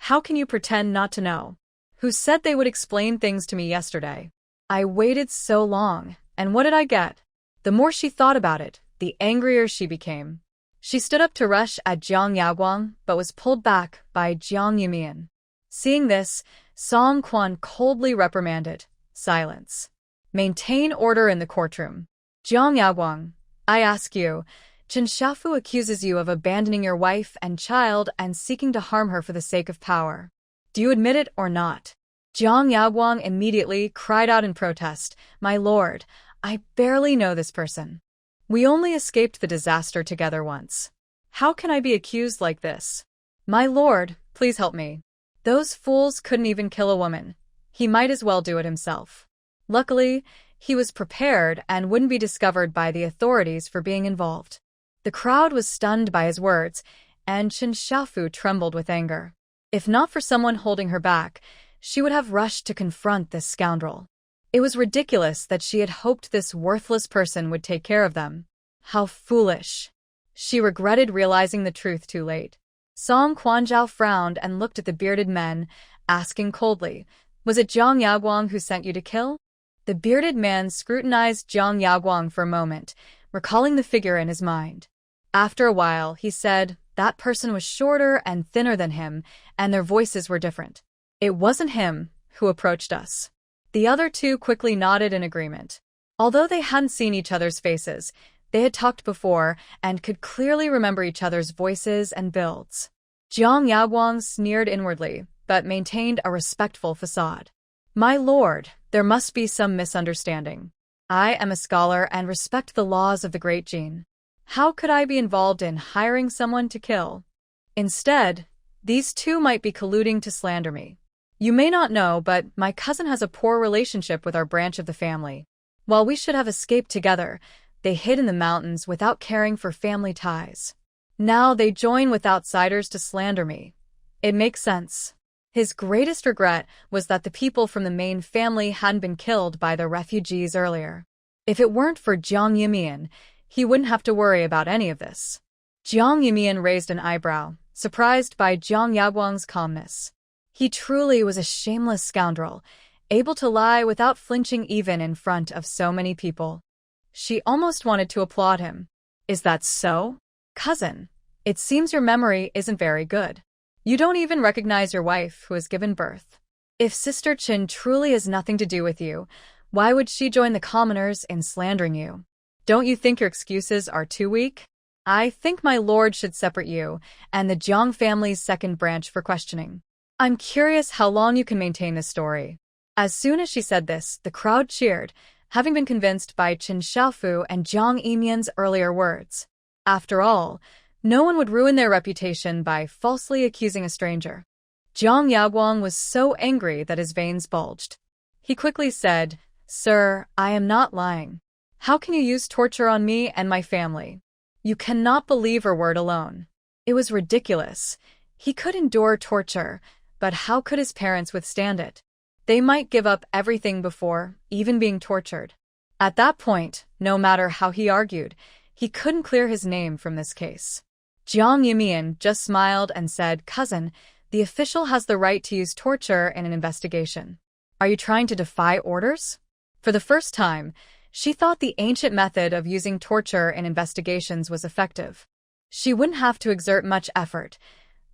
How can you pretend not to know who said they would explain things to me yesterday. I waited so long, and what did I get? The more she thought about it, the angrier she became. She stood up to rush at Jiang Yaoguang, but was pulled back by Jiang Yumian. Seeing this, Song Quan coldly reprimanded, "Silence. Maintain order in the courtroom. Jiang Yaoguang, I ask you, Chen Xiaofu accuses you of abandoning your wife and child and seeking to harm her for the sake of power. Do you admit it or not?" Jiang Yaoguang immediately cried out in protest, "My lord, I barely know this person. We only escaped the disaster together once. How can I be accused like this? My lord, please help me. Those fools couldn't even kill a woman. He might as well do it himself." Luckily, he was prepared and wouldn't be discovered by the authorities for being involved. The crowd was stunned by his words, and Chen Xiaofu trembled with anger. If not for someone holding her back, she would have rushed to confront this scoundrel. It was ridiculous that she had hoped this worthless person would take care of them. How foolish. She regretted realizing the truth too late. Song Quanzhao frowned and looked at the bearded men, asking coldly, "Was it Jiang Yaoguang who sent you to kill?" The bearded man scrutinized Jiang Yaoguang for a moment, recalling the figure in his mind. After a while, he said, "That person was shorter and thinner than him, and their voices were different. It wasn't him who approached us." The other two quickly nodded in agreement. Although they hadn't seen each other's faces, they had talked before and could clearly remember each other's voices and builds. Jiang Yaoguang sneered inwardly, but maintained a respectful facade. "My lord, there must be some misunderstanding. I am a scholar and respect the laws of the Great Jin. How could I be involved in hiring someone to kill? Instead, these two might be colluding to slander me. You may not know, but my cousin has a poor relationship with our branch of the family. While we should have escaped together, they hid in the mountains without caring for family ties. Now they join with outsiders to slander me. It makes sense." His greatest regret was that the people from the main family hadn't been killed by the refugees earlier. If it weren't for Jiang Yumian, he wouldn't have to worry about any of this. Jiang Yumian raised an eyebrow, surprised by Jiang Yaoguang's calmness. He truly was a shameless scoundrel, able to lie without flinching even in front of so many people. She almost wanted to applaud him. "Is that so? Cousin, it seems your memory isn't very good. You don't even recognize your wife who has given birth. If Sister Qin truly has nothing to do with you, why would she join the commoners in slandering you? Don't you think your excuses are too weak? I think my lord should separate you and the Jiang family's second branch for questioning. I'm curious how long you can maintain this story." As soon as she said this, the crowd cheered, having been convinced by Chen Xiaofu and Jiang Yimian's earlier words. After all, no one would ruin their reputation by falsely accusing a stranger. Jiang Yaoguang was so angry that his veins bulged. He quickly said, "Sir, I am not lying. How can you use torture on me and my family? You cannot believe her word alone." It was ridiculous. He could endure torture, but how could his parents withstand it? They might give up everything before, even being tortured. At that point, no matter how he argued, he couldn't clear his name from this case. Jiang Yumian just smiled and said, "Cousin, the official has the right to use torture in an investigation. Are you trying to defy orders?" For the first time, she thought the ancient method of using torture in investigations was effective. She wouldn't have to exert much effort.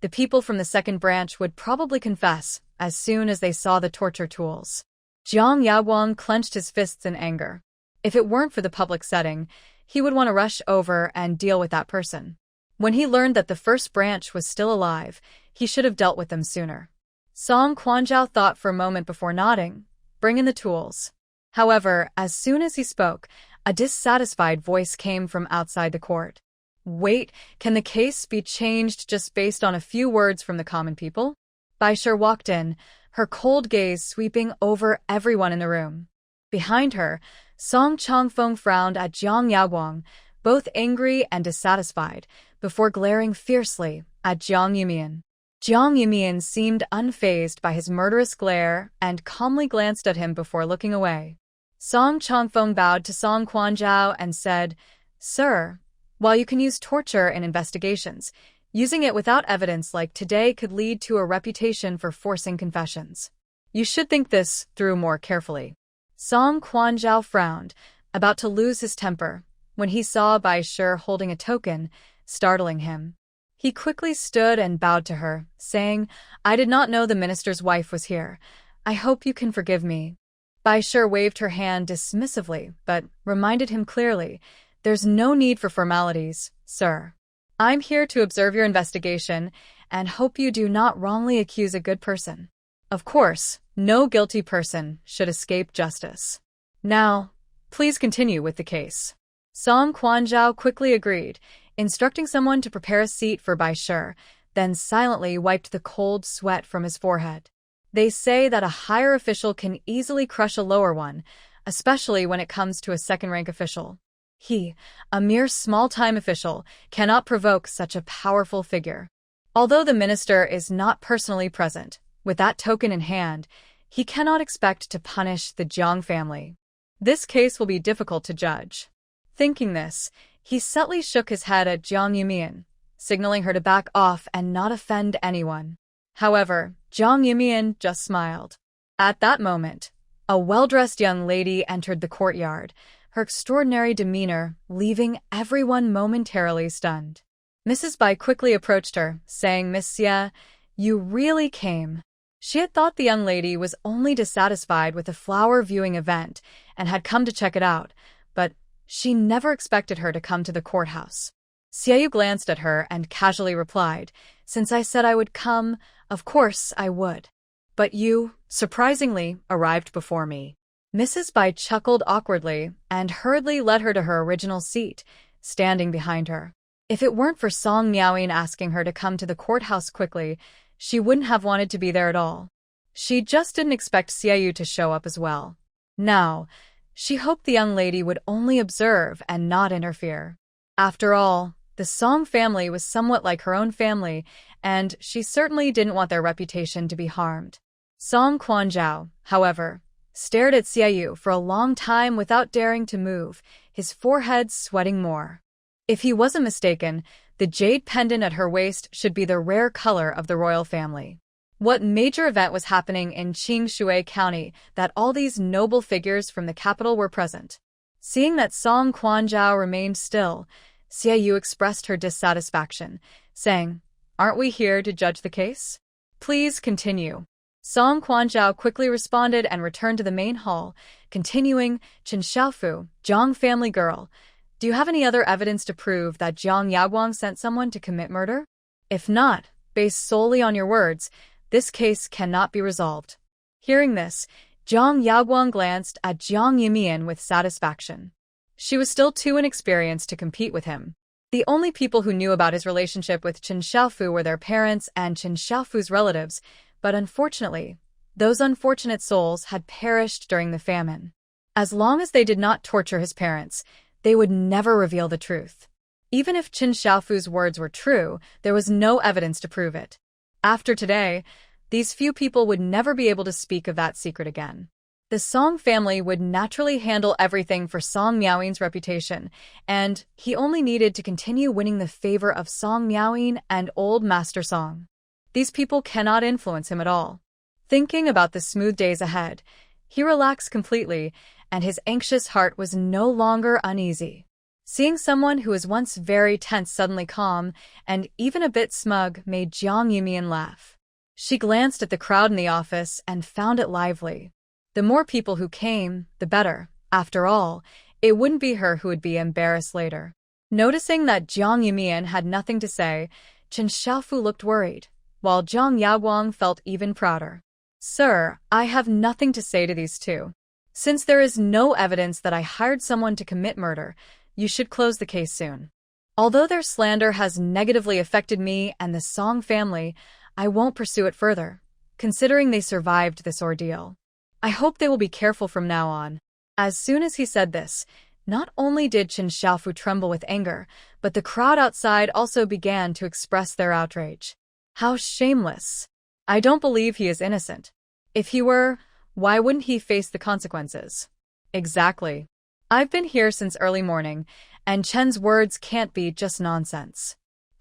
The people from the second branch would probably confess as soon as they saw the torture tools. Jiang Yaoguang clenched his fists in anger. If it weren't for the public setting, he would want to rush over and deal with that person. When he learned that the first branch was still alive, he should have dealt with them sooner. Song Quanzhao thought for a moment before nodding. "Bring in the tools." However, as soon as he spoke, a dissatisfied voice came from outside the court. "Wait, can the case be changed just based on a few words from the common people?" Bai Shi walked in, her cold gaze sweeping over everyone in the room. Behind her, Song Chongfeng frowned at Jiang Yaoguang, both angry and dissatisfied, before glaring fiercely at Jiang Yumian. Jiang Yumian seemed unfazed by his murderous glare and calmly glanced at him before looking away. Song Chongfeng bowed to Song Quanzhao and said, "Sir, while you can use torture in investigations, using it without evidence like today could lead to a reputation for forcing confessions. You should think this through more carefully. Song Quanzhao frowned, about to lose his temper, when he saw Bai Shi holding a token, startling him. He quickly stood and bowed to her, saying, "I did not know the minister's wife was here. I hope you can forgive me." Bai Shi waved her hand dismissively, but reminded him clearly, "There's no need for formalities, sir. I'm here to observe your investigation and hope you do not wrongly accuse a good person. Of course, no guilty person should escape justice. Now, please continue with the case." Song Quanzhao quickly agreed, instructing someone to prepare a seat for Bai Shi, then silently wiped the cold sweat from his forehead. They say that a higher official can easily crush a lower one, especially when it comes to a second-rank official. He, a mere small-time official, cannot provoke such a powerful figure. Although the minister is not personally present, with that token in hand, he cannot expect to punish the Jiang family. This case will be difficult to judge. Thinking this, he subtly shook his head at Jiang Yumian, signaling her to back off and not offend anyone. However, Jiang Yumian just smiled. At that moment, a well-dressed young lady entered the courtyard, her extraordinary demeanor leaving everyone momentarily stunned. Mrs. Bai quickly approached her, saying, "Miss Xie, you really came." She had thought the young lady was only dissatisfied with the flower viewing event and had come to check it out, but she never expected her to come to the courthouse. Xiaoyu glanced at her and casually replied, "Since I said I would come, of course I would. But you, surprisingly, arrived before me." Mrs. Bai chuckled awkwardly and hurriedly led her to her original seat, standing behind her. If it weren't for Song Miaoyin asking her to come to the courthouse quickly, she wouldn't have wanted to be there at all. She just didn't expect Xiaoyu to show up as well. Now, she hoped the young lady would only observe and not interfere. After all, the Song family was somewhat like her own family, and she certainly didn't want their reputation to be harmed. Song Quanzhao, however, stared at Xiaoyu for a long time without daring to move, his forehead sweating more. If he wasn't mistaken, the jade pendant at her waist should be the rare color of the royal family. What major event was happening in Qingshui County that all these noble figures from the capital were present? Seeing that Song Quanzhao remained still, Xiaoyu expressed her dissatisfaction, saying, "Aren't we here to judge the case? Please continue." Song Quanzhao quickly responded and returned to the main hall, continuing, "Chen Xiaofu, Jiang family girl, do you have any other evidence to prove that Jiang Yaguang sent someone to commit murder? If not, based solely on your words, this case cannot be resolved." Hearing this, Jiang Yaguang glanced at Jiang Yumian with satisfaction. She was still too inexperienced to compete with him. The only people who knew about his relationship with Chen Xiaofu were their parents and Chen Xiaofu's relatives, but unfortunately, those unfortunate souls had perished during the famine. As long as they did not torture his parents, they would never reveal the truth. Even if Chen Xiaofu's words were true, there was no evidence to prove it. After today, these few people would never be able to speak of that secret again. The Song family would naturally handle everything for Song Miaoyin's reputation, and he only needed to continue winning the favor of Song Miaoyin and old Master Song. These people cannot influence him at all. Thinking about the smooth days ahead, he relaxed completely, and his anxious heart was no longer uneasy. Seeing someone who was once very tense suddenly calm and even a bit smug made Jiang Yumian laugh. She glanced at the crowd in the office and found it lively. The more people who came, the better. After all, it wouldn't be her who would be embarrassed later. Noticing that Jiang Yumian had nothing to say, Chen Xiaofu looked worried, while Jiang Yaguang felt even prouder. "Sir, I have nothing to say to these two. Since there is no evidence that I hired someone to commit murder, you should close the case soon. Although their slander has negatively affected me and the Song family, I won't pursue it further, considering they survived this ordeal. I hope they will be careful from now on." As soon as he said this, not only did Chen Xiaofu tremble with anger, but the crowd outside also began to express their outrage. How shameless! I don't believe he is innocent. If he were, why wouldn't he face the consequences? Exactly. I've been here since early morning, and Chen's words can't be just nonsense.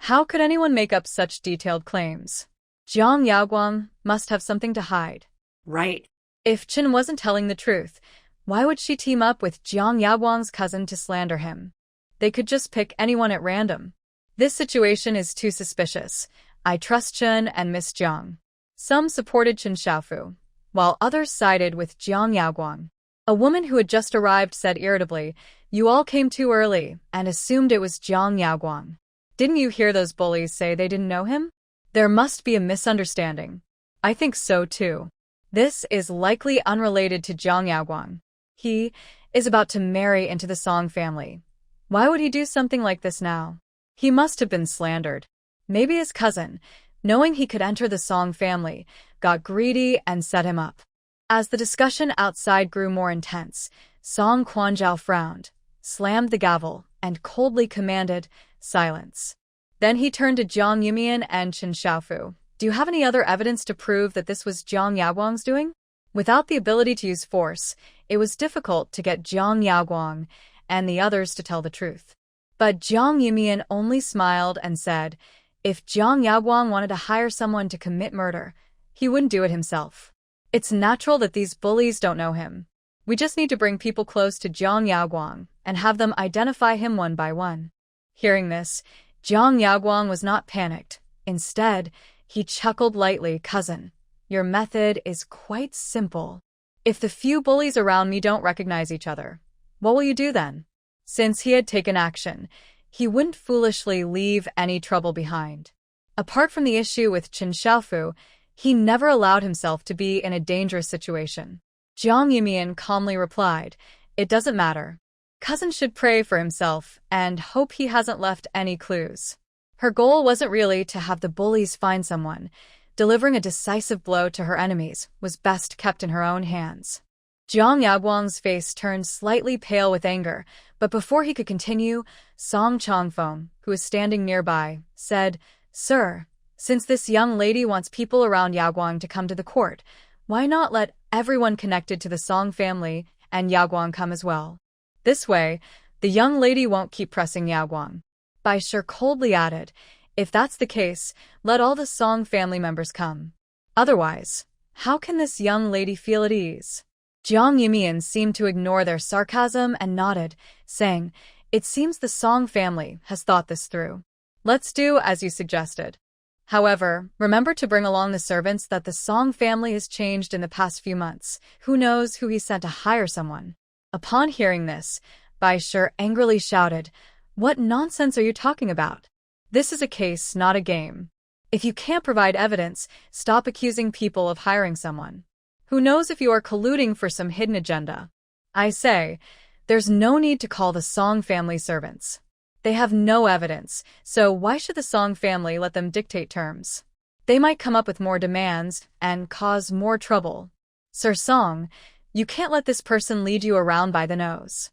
How could anyone make up such detailed claims? Jiang Yaguang must have something to hide. Right. If Chen wasn't telling the truth, why would she team up with Jiang Yaoguang's cousin to slander him? They could just pick anyone at random. This situation is too suspicious. I trust Chen and Miss Jiang. Some supported Chen Xiaofu, while others sided with Jiang Yaoguang. A woman who had just arrived said irritably, "You all came too early and assumed it was Jiang Yaoguang. Didn't you hear those bullies say they didn't know him? There must be a misunderstanding." I think so too. This is likely unrelated to Jiang Yaoguang. He is about to marry into the Song family. Why would he do something like this now? He must have been slandered. Maybe his cousin, knowing he could enter the Song family, got greedy and set him up. As the discussion outside grew more intense, Song Quanzhao frowned, slammed the gavel, and coldly commanded, "Silence." Then he turned to Jiang Yumian and Chen Xiaofu. "Do you have any other evidence to prove that this was Jiang Yaoguang's doing?" Without the ability to use force, it was difficult to get Jiang Yaoguang and the others to tell the truth. But Jiang Yumian only smiled and said, if Jiang Yaoguang wanted to hire someone to commit murder, he wouldn't do it himself. It's natural that these bullies don't know him. We just need to bring people close to Jiang Yaoguang and have them identify him one by one. Hearing this, Jiang Yaoguang was not panicked. Instead, he chuckled lightly. "Cousin, your method is quite simple. If the few bullies around me don't recognize each other, what will you do then?" Since he had taken action, he wouldn't foolishly leave any trouble behind. Apart from the issue with Chen Xiaofu, he never allowed himself to be in a dangerous situation. Jiang Yumian calmly replied, "It doesn't matter. Cousin should pray for himself and hope he hasn't left any clues." Her goal wasn't really to have the bullies find someone. Delivering a decisive blow to her enemies was best kept in her own hands. Jiang Yaoguang's face turned slightly pale with anger, but before he could continue, Song Chongfeng, who was standing nearby, said, "Sir, since this young lady wants people around Yaoguang to come to the court, why not let everyone connected to the Song family and Yaoguang come as well? This way, the young lady won't keep pressing Yaoguang." Bai Shi coldly added, "If that's the case, let all the Song family members come. Otherwise, how can this young lady feel at ease?" Jiang Yumian seemed to ignore their sarcasm and nodded, saying, "It seems the Song family has thought this through. Let's do as you suggested. However, remember to bring along the servants that the Song family has changed in the past few months. Who knows who he sent to hire someone?" Upon hearing this, Bai Shi angrily shouted, "What nonsense are you talking about? This is a case, not a game. If you can't provide evidence, stop accusing people of hiring someone. Who knows if you are colluding for some hidden agenda? I say, there's no need to call the Song family servants. They have no evidence, so why should the Song family let them dictate terms? They might come up with more demands and cause more trouble. Sir Song, you can't let this person lead you around by the nose."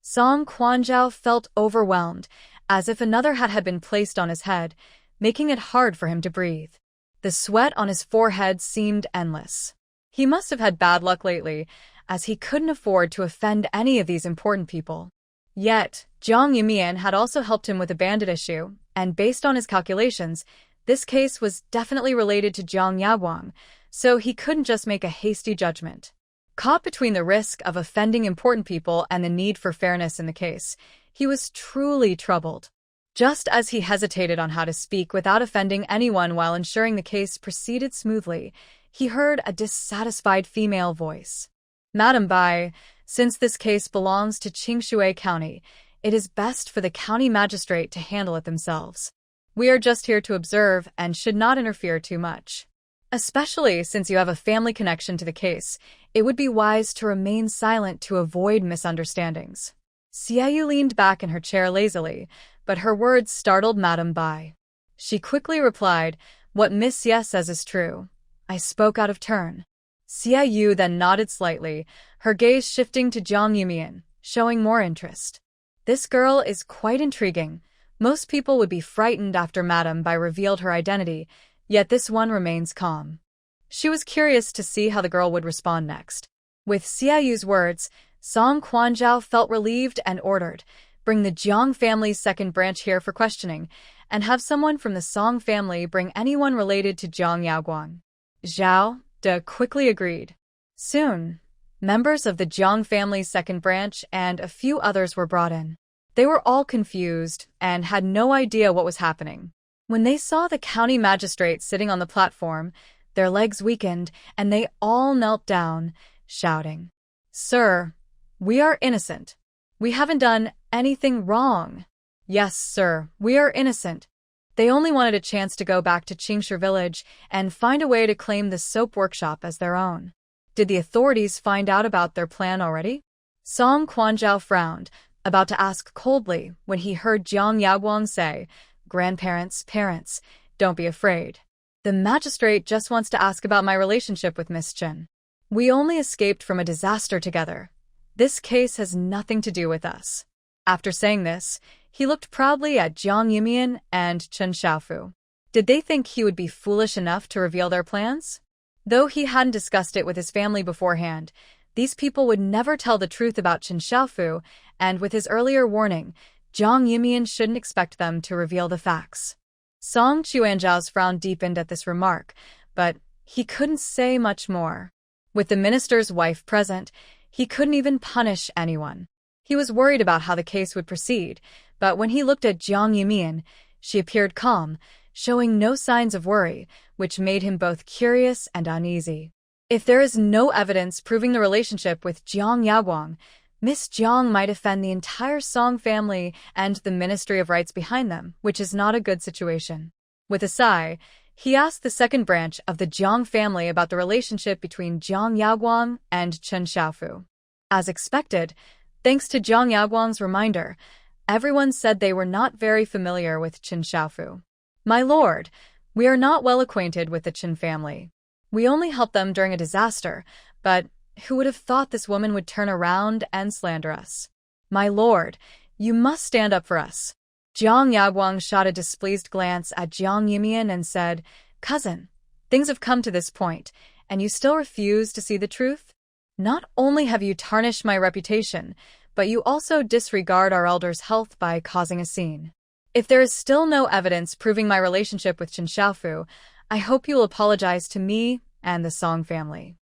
Song Quanzhao felt overwhelmed, as if another hat had been placed on his head, making it hard for him to breathe. The sweat on his forehead seemed endless. He must have had bad luck lately, as he couldn't afford to offend any of these important people. Yet, Jiang Yumian had also helped him with the bandit issue, and based on his calculations, this case was definitely related to Jiang Yaoguang, so he couldn't just make a hasty judgment. Caught between the risk of offending important people and the need for fairness in the case, he was truly troubled. Just as he hesitated on how to speak without offending anyone while ensuring the case proceeded smoothly, he heard a dissatisfied female voice. "Madam Bai, since this case belongs to Qingshui County, it is best for the county magistrate to handle it themselves. We are just here to observe and should not interfere too much. Especially since you have a family connection to the case, it would be wise to remain silent to avoid misunderstandings." Xiaoyu leaned back in her chair lazily, but her words startled Madam Bai. She quickly replied, "What Miss Ye says is true. I spoke out of turn." Xiaoyu then nodded slightly, her gaze shifting to Jiang Yumian, showing more interest. This girl is quite intriguing. Most people would be frightened after Madame Bai revealed her identity, yet this one remains calm. She was curious to see how the girl would respond next. With Xiaoyu's words, Song Quanzhao felt relieved and ordered, "Bring the Jiang family's second branch here for questioning, and have someone from the Song family bring anyone related to Jiang Yaoguang." "Zhao, De quickly agreed. Soon, members of the Jiang family's second branch and a few others were brought in. They were all confused and had no idea what was happening. When they saw the county magistrate sitting on the platform, their legs weakened and they all knelt down, shouting, "Sir, we are innocent. We haven't done anything wrong. Yes, sir, we are innocent." They only wanted a chance to go back to Qingshu village and find a way to claim the soap workshop as their own. Did the authorities find out about their plan already? Song Quanzhao frowned, about to ask coldly when he heard Jiang Yaguang say, "Grandparents, parents, don't be afraid. The magistrate just wants to ask about my relationship with Miss Chen. We only escaped from a disaster together. This case has nothing to do with us." After saying this, he looked proudly at Jiang Yumian and Chen Xiaofu. Did they think he would be foolish enough to reveal their plans? Though he hadn't discussed it with his family beforehand, these people would never tell the truth about Chen Xiaofu, and with his earlier warning, Jiang Yumian shouldn't expect them to reveal the facts. Song Chuanzhao's frown deepened at this remark, but he couldn't say much more. With the minister's wife present, he couldn't even punish anyone. He was worried about how the case would proceed, but when he looked at Jiang Yumian, she appeared calm, showing no signs of worry, which made him both curious and uneasy. If there is no evidence proving the relationship with Jiang Yaguang, Miss Jiang might offend the entire Song family and the Ministry of Rights behind them, which is not a good situation. With a sigh, he asked the second branch of the Jiang family about the relationship between Jiang Yaguang and Chen Xiaofu. As expected, thanks to Jiang Yaguang's reminder, everyone said they were not very familiar with Chen Xiaofu. "My lord, we are not well acquainted with the Chen family. We only helped them during a disaster, but who would have thought this woman would turn around and slander us? My lord, you must stand up for us." Jiang Yaguang shot a displeased glance at Jiang Yumian and said, "Cousin, things have come to this point, and you still refuse to see the truth? Not only have you tarnished my reputation, but you also disregard our elder's health by causing a scene. If there is still no evidence proving my relationship with Chen Xiaofu, I hope you will apologize to me and the Song family.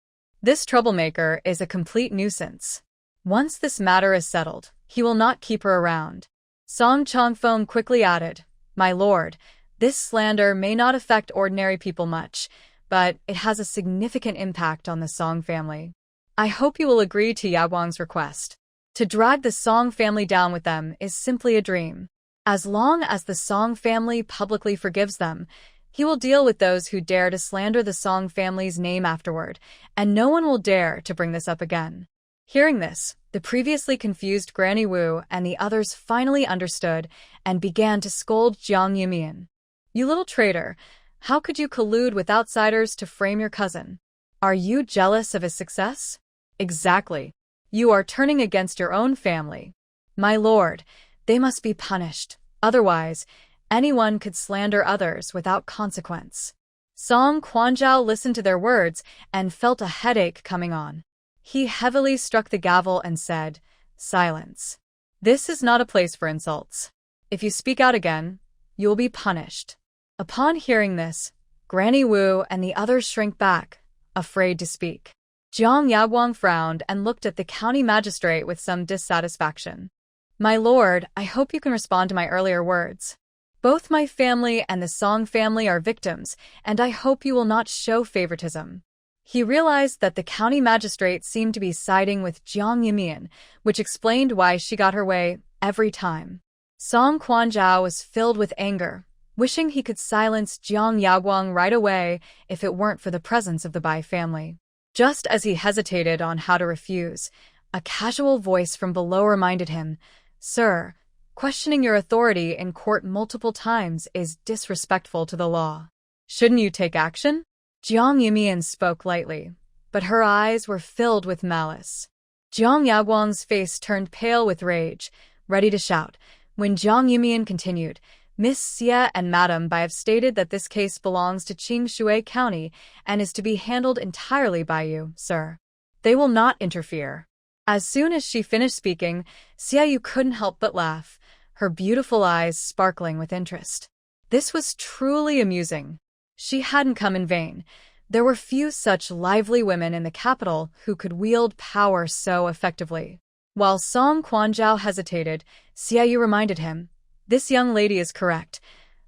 This troublemaker is a complete nuisance. Once this matter is settled, he will not keep her around." Song Chongfeng quickly added, "My lord, this slander may not affect ordinary people much, but it has a significant impact on the Song family. I hope you will agree to Yaguang's request. To drag the Song family down with them is simply a dream. As long as the Song family publicly forgives them, he will deal with those who dare to slander the Song family's name afterward, and no one will dare to bring this up again." Hearing this, the previously confused Granny Wu and the others finally understood and began to scold Jiang Yumian. "You little traitor, how could you collude with outsiders to frame your cousin? Are you jealous of his success? Exactly. You are turning against your own family. My lord, they must be punished. Otherwise, anyone could slander others without consequence." Song Quanzhao listened to their words and felt a headache coming on. He heavily struck the gavel and said, "Silence. This is not a place for insults. If you speak out again, you will be punished." Upon hearing this, Granny Wu and the others shrank back, afraid to speak. Jiang Yaguang frowned and looked at the county magistrate with some dissatisfaction. "My lord, I hope you can respond to my earlier words. Both my family and the Song family are victims, and I hope you will not show favoritism." He realized that the county magistrate seemed to be siding with Jiang Yumian, which explained why she got her way every time. Song Quanzhao was filled with anger, wishing he could silence Jiang Yaguang right away if it weren't for the presence of the Bai family. Just as he hesitated on how to refuse, a casual voice from below reminded him, "Sir, questioning your authority in court multiple times is disrespectful to the law. Shouldn't you take action?" Jiang Yumian spoke lightly, but her eyes were filled with malice. Jiang Yaguang's face turned pale with rage, ready to shout, when Jiang Yumian continued, "Miss Xie and Madame Bai have stated that this case belongs to Qingshui County and is to be handled entirely by you, sir. They will not interfere." As soon as she finished speaking, Xie Yu couldn't help but laugh, her beautiful eyes sparkling with interest. This was truly amusing. She hadn't come in vain. There were few such lively women in the capital who could wield power so effectively. While Song Quanzhao hesitated, Xiaoyu reminded him, "This young lady is correct.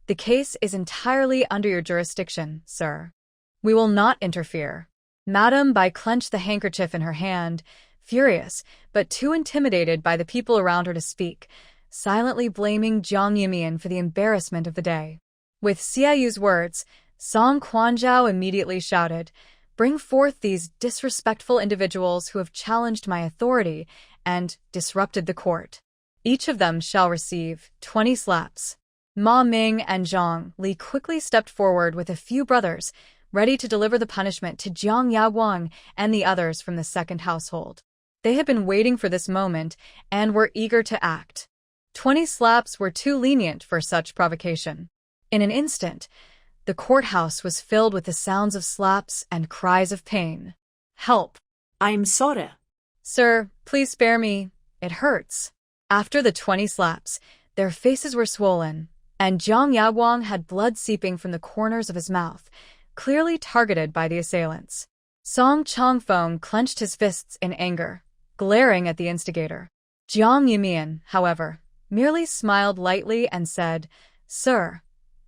The case is entirely under your jurisdiction, sir. We will not interfere." Madame Bai clenched the handkerchief in her hand, furious, but too intimidated by the people around her to speak, silently blaming Jiang Yumian for the embarrassment of the day. With Xiaoyu's words, Song Quanzhao immediately shouted, "Bring forth these disrespectful individuals who have challenged my authority and disrupted the court. Each of them shall receive 20 slaps." Ma Ming and Zhang Li quickly stepped forward with a few brothers, ready to deliver the punishment to Jiang Yaguang and the others from the second household. They had been waiting for this moment and were eager to act. 20 slaps were too lenient for such provocation. In an instant, the courthouse was filled with the sounds of slaps and cries of pain. "Help! I'm sorry." Sir, please spare me. It hurts." After the 20 slaps, their faces were swollen, and Jiang Yaguang had blood seeping from the corners of his mouth, clearly targeted by the assailants. Song Chongfeng clenched his fists in anger, glaring at the instigator. Jiang Yumian, however, merely smiled lightly and said, "Sir,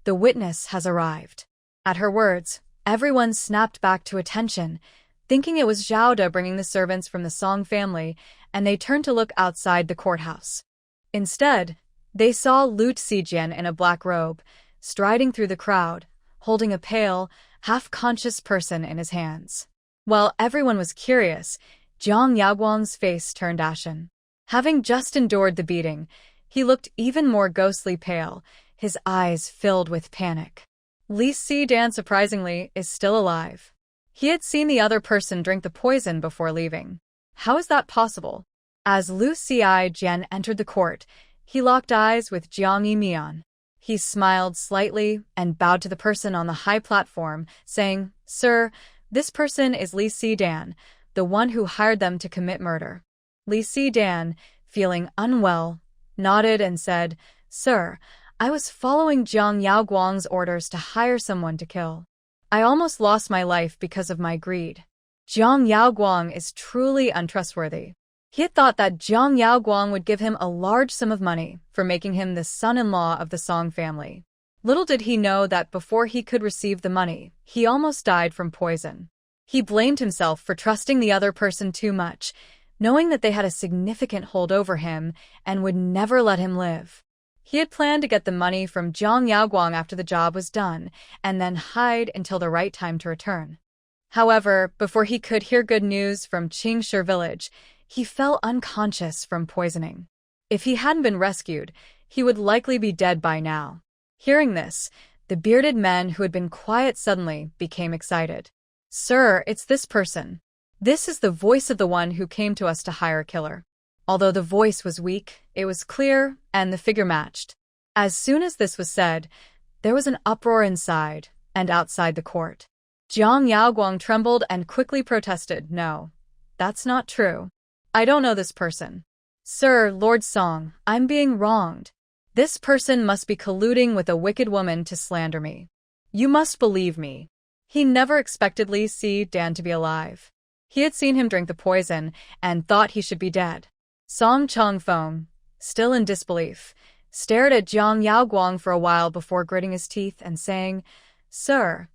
the witness has arrived." At her words, everyone snapped back to attention, thinking it was Zhao De bringing the servants from the Song family, and they turned to look outside the courthouse. Instead, they saw Lu Zijian in a black robe, striding through the crowd, holding a pale, half-conscious person in his hands. While everyone was curious, Jiang Yaguang's face turned ashen. Having just endured the beating, he looked even more ghostly pale, his eyes filled with panic. Li Zidan, surprisingly, is still alive. He had seen the other person drink the poison before leaving. How is that possible? As Lu Zijian entered the court, he locked eyes with Jiang Yumian. He smiled slightly and bowed to the person on the high platform, saying, "Sir, this person is Li Zidan, the one who hired them to commit murder." Li Zidan, feeling unwell, nodded and said, "Sir, I was following Jiang Yaoguang's orders to hire someone to kill. I almost lost my life because of my greed. Jiang Yaoguang is truly untrustworthy." He had thought that Jiang Yaoguang would give him a large sum of money for making him the son-in-law of the Song family. Little did he know that before he could receive the money, he almost died from poison. He blamed himself for trusting the other person too much, knowing that they had a significant hold over him and would never let him live. He had planned to get the money from Jiang Yaoguang after the job was done, and then hide until the right time to return. However, before he could hear good news from Qingshi village, he fell unconscious from poisoning. If he hadn't been rescued, he would likely be dead by now. Hearing this, the bearded men who had been quiet suddenly became excited. "Sir, it's this person. This is the voice of the one who came to us to hire a killer." Although the voice was weak, it was clear, and the figure matched. As soon as this was said, there was an uproar inside and outside the court. Jiang Yaoguang trembled and quickly protested, "No, that's not true. I don't know this person. Sir, Lord Song, I'm being wronged. This person must be colluding with a wicked woman to slander me. You must believe me." He never expected Li Zidan to be alive. He had seen him drink the poison and thought he should be dead. Song Chongfeng, still in disbelief, stared at Jiang Yaoguang for a while before gritting his teeth and saying, "Sir,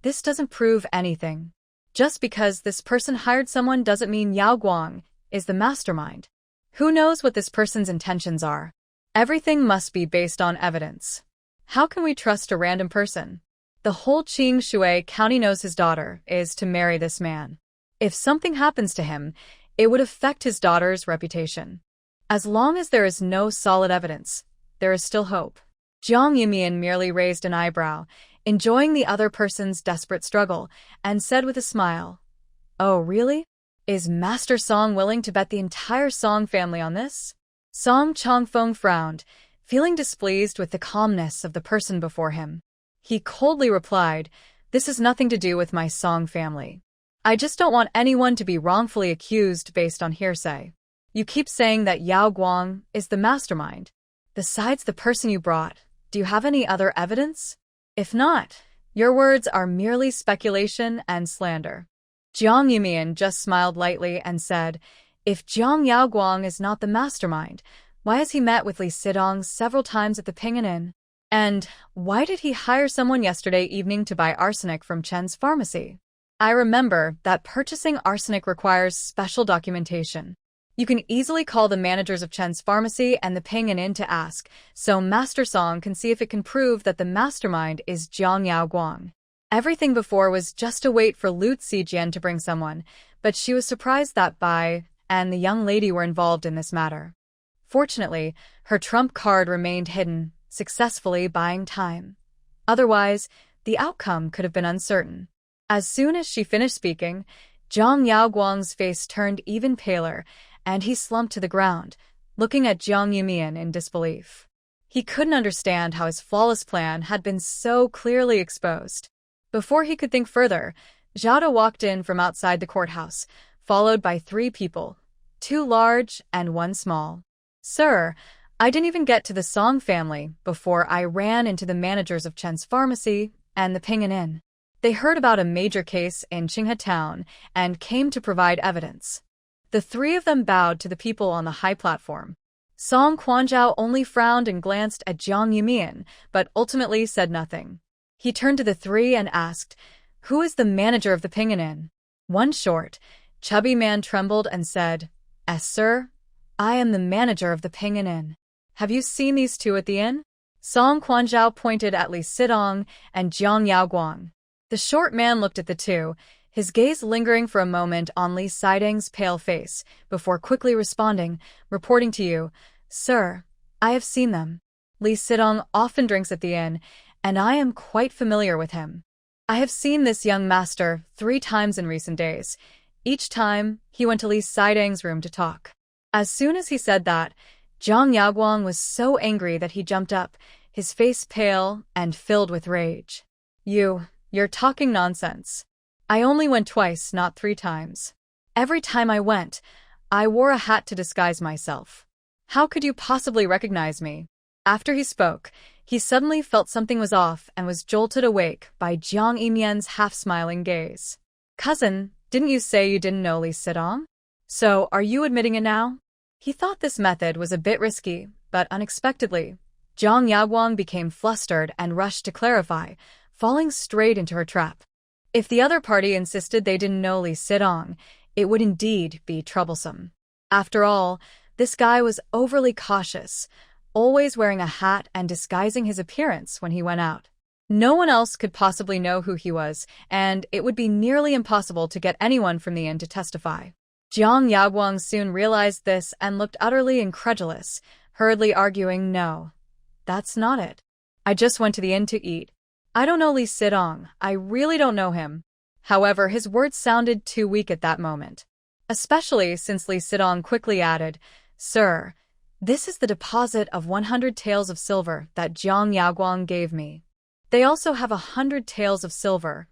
this doesn't prove anything. Just because this person hired someone doesn't mean Yaoguang is the mastermind. Who knows what this person's intentions are? Everything must be based on evidence. How can we trust a random person? The whole Qingshi County knows his daughter is to marry this man. If something happens to him, it would affect his daughter's reputation. As long as there is no solid evidence, there is still hope." Jiang Yumian merely raised an eyebrow, enjoying the other person's desperate struggle, and said with a smile, "Oh, really? Is Master Song willing to bet the entire Song family on this?" Song Chongfeng frowned, feeling displeased with the calmness of the person before him. He coldly replied, "This has nothing to do with my Song family. I just don't want anyone to be wrongfully accused based on hearsay. You keep saying that Yaoguang is the mastermind. Besides the person you brought, do you have any other evidence? If not, Your words are merely speculation and slander. Jiang Yumian just smiled lightly and said, if Jiang Yaoguang is not the mastermind, why has he met with Li Sidong several times at the Pingan Inn? And why did he hire someone yesterday evening to buy arsenic from Chen's pharmacy? I remember that purchasing arsenic requires special documentation. You can easily call the managers of Chen's pharmacy and the Pingan Inn to ask, so Master Song can see if it can prove that the mastermind is Jiang Yaoguang. Everything before was just a wait for Lu Zijian to bring someone, but she was surprised that Bai and the young lady were involved in this matter. Fortunately, her trump card remained hidden, successfully buying time. Otherwise, the outcome could have been uncertain. As soon as she finished speaking, Jiang Yaoguang's face turned even paler, and he slumped to the ground, looking at Jiang Yumian in disbelief. He couldn't understand how his flawless plan had been so clearly exposed. Before he could think further, Zhao walked in from outside the courthouse, followed by 3 people, 2 large and 1 small. Sir, I didn't even get to the Song family before I ran into the managers of Chen's pharmacy and the Pingan Inn. They heard about a major case in Qinghe town and came to provide evidence. The 3 of them bowed to the people on the high platform. Song Quanzhao only frowned and glanced at Jiang Yumian, but ultimately said nothing. He turned to the 3 and asked, who is the manager of the Pingan Inn? One short, chubby man trembled and said, sir, I am the manager of the Pingan Inn. Have you seen these 2 at the inn? Song Quanzhao pointed at Li Sidong and Jiang Yaoguang. The short man looked at the 2, his gaze lingering for a moment on Li Sidong's pale face, before quickly responding, reporting to you, sir, I have seen them. Li Sidong often drinks at the inn, and I am quite familiar with him. I have seen this young master 3 times in recent days. Each time, he went to Li Sidong's room to talk. As soon as he said that, Jiang Yaoguang was so angry that he jumped up, his face pale and filled with rage. You're talking nonsense. I only went twice, not 3 times. Every time I went, I wore a hat to disguise myself. How could you possibly recognize me? After he spoke, he suddenly felt something was off and was jolted awake by Jiang Yumian's half-smiling gaze. Cousin, didn't you say you didn't know Li Sidong? So, are you admitting it now? He thought this method was a bit risky, but unexpectedly, Jiang Yaoguang became flustered and rushed to clarify, falling straight into her trap. If the other party insisted they didn't know Li Sidong, it would indeed be troublesome. After all, this guy was overly cautious, always wearing a hat and disguising his appearance when he went out. No one else could possibly know who he was, and it would be nearly impossible to get anyone from the inn to testify. Jiang Yaoguang soon realized this and looked utterly incredulous, hurriedly arguing, no, that's not it. I just went to the inn to eat. I don't know Li Sidong, I really don't know him. However, his words sounded too weak at that moment. Especially since Li Sidong quickly added, Sir, this is the deposit of 100 taels of silver that Jiang Yaoguang gave me. They also have 100 taels of silver,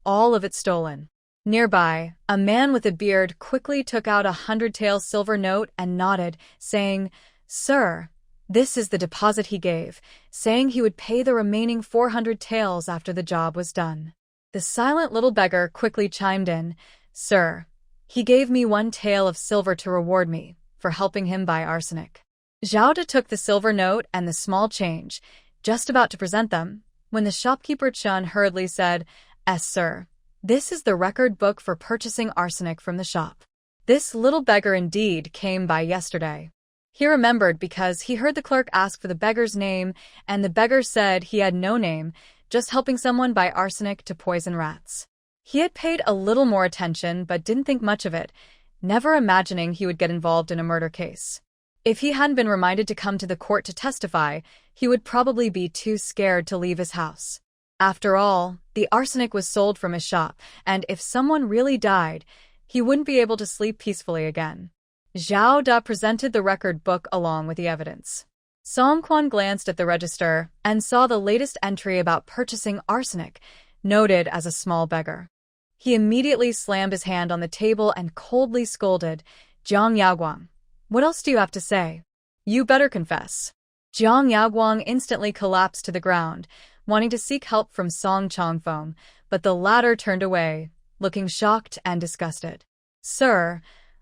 all of it stolen. Nearby, a man with a beard quickly took out 100 taels silver note and nodded, saying, Sir, this is the deposit he gave, saying he would pay the remaining 400 taels after the job was done. The silent little beggar quickly chimed in, Sir, he gave me 1 tael of silver to reward me for helping him buy arsenic. Zhao De took the silver note and the small change, just about to present them, when the shopkeeper Chun hurriedly said, Sir, this is the record book for purchasing arsenic from the shop. This little beggar indeed came by yesterday. He remembered because he heard the clerk ask for the beggar's name, and the beggar said he had no name, just helping someone buy arsenic to poison rats. He had paid a little more attention but didn't think much of it, never imagining he would get involved in a murder case. If he hadn't been reminded to come to the court to testify, he would probably be too scared to leave his house. After all, the arsenic was sold from his shop, and if someone really died, he wouldn't be able to sleep peacefully again. Zhao De presented the record book along with the evidence. Song Quan glanced at the register and saw the latest entry about purchasing arsenic, noted as a small beggar. He immediately slammed his hand on the table and coldly scolded, Jiang Yaoguang, what else do you have to say? You better confess. Jiang Yaoguang instantly collapsed to the ground, wanting to seek help from Song Chongfeng, but the latter turned away, looking shocked and disgusted. "Sir,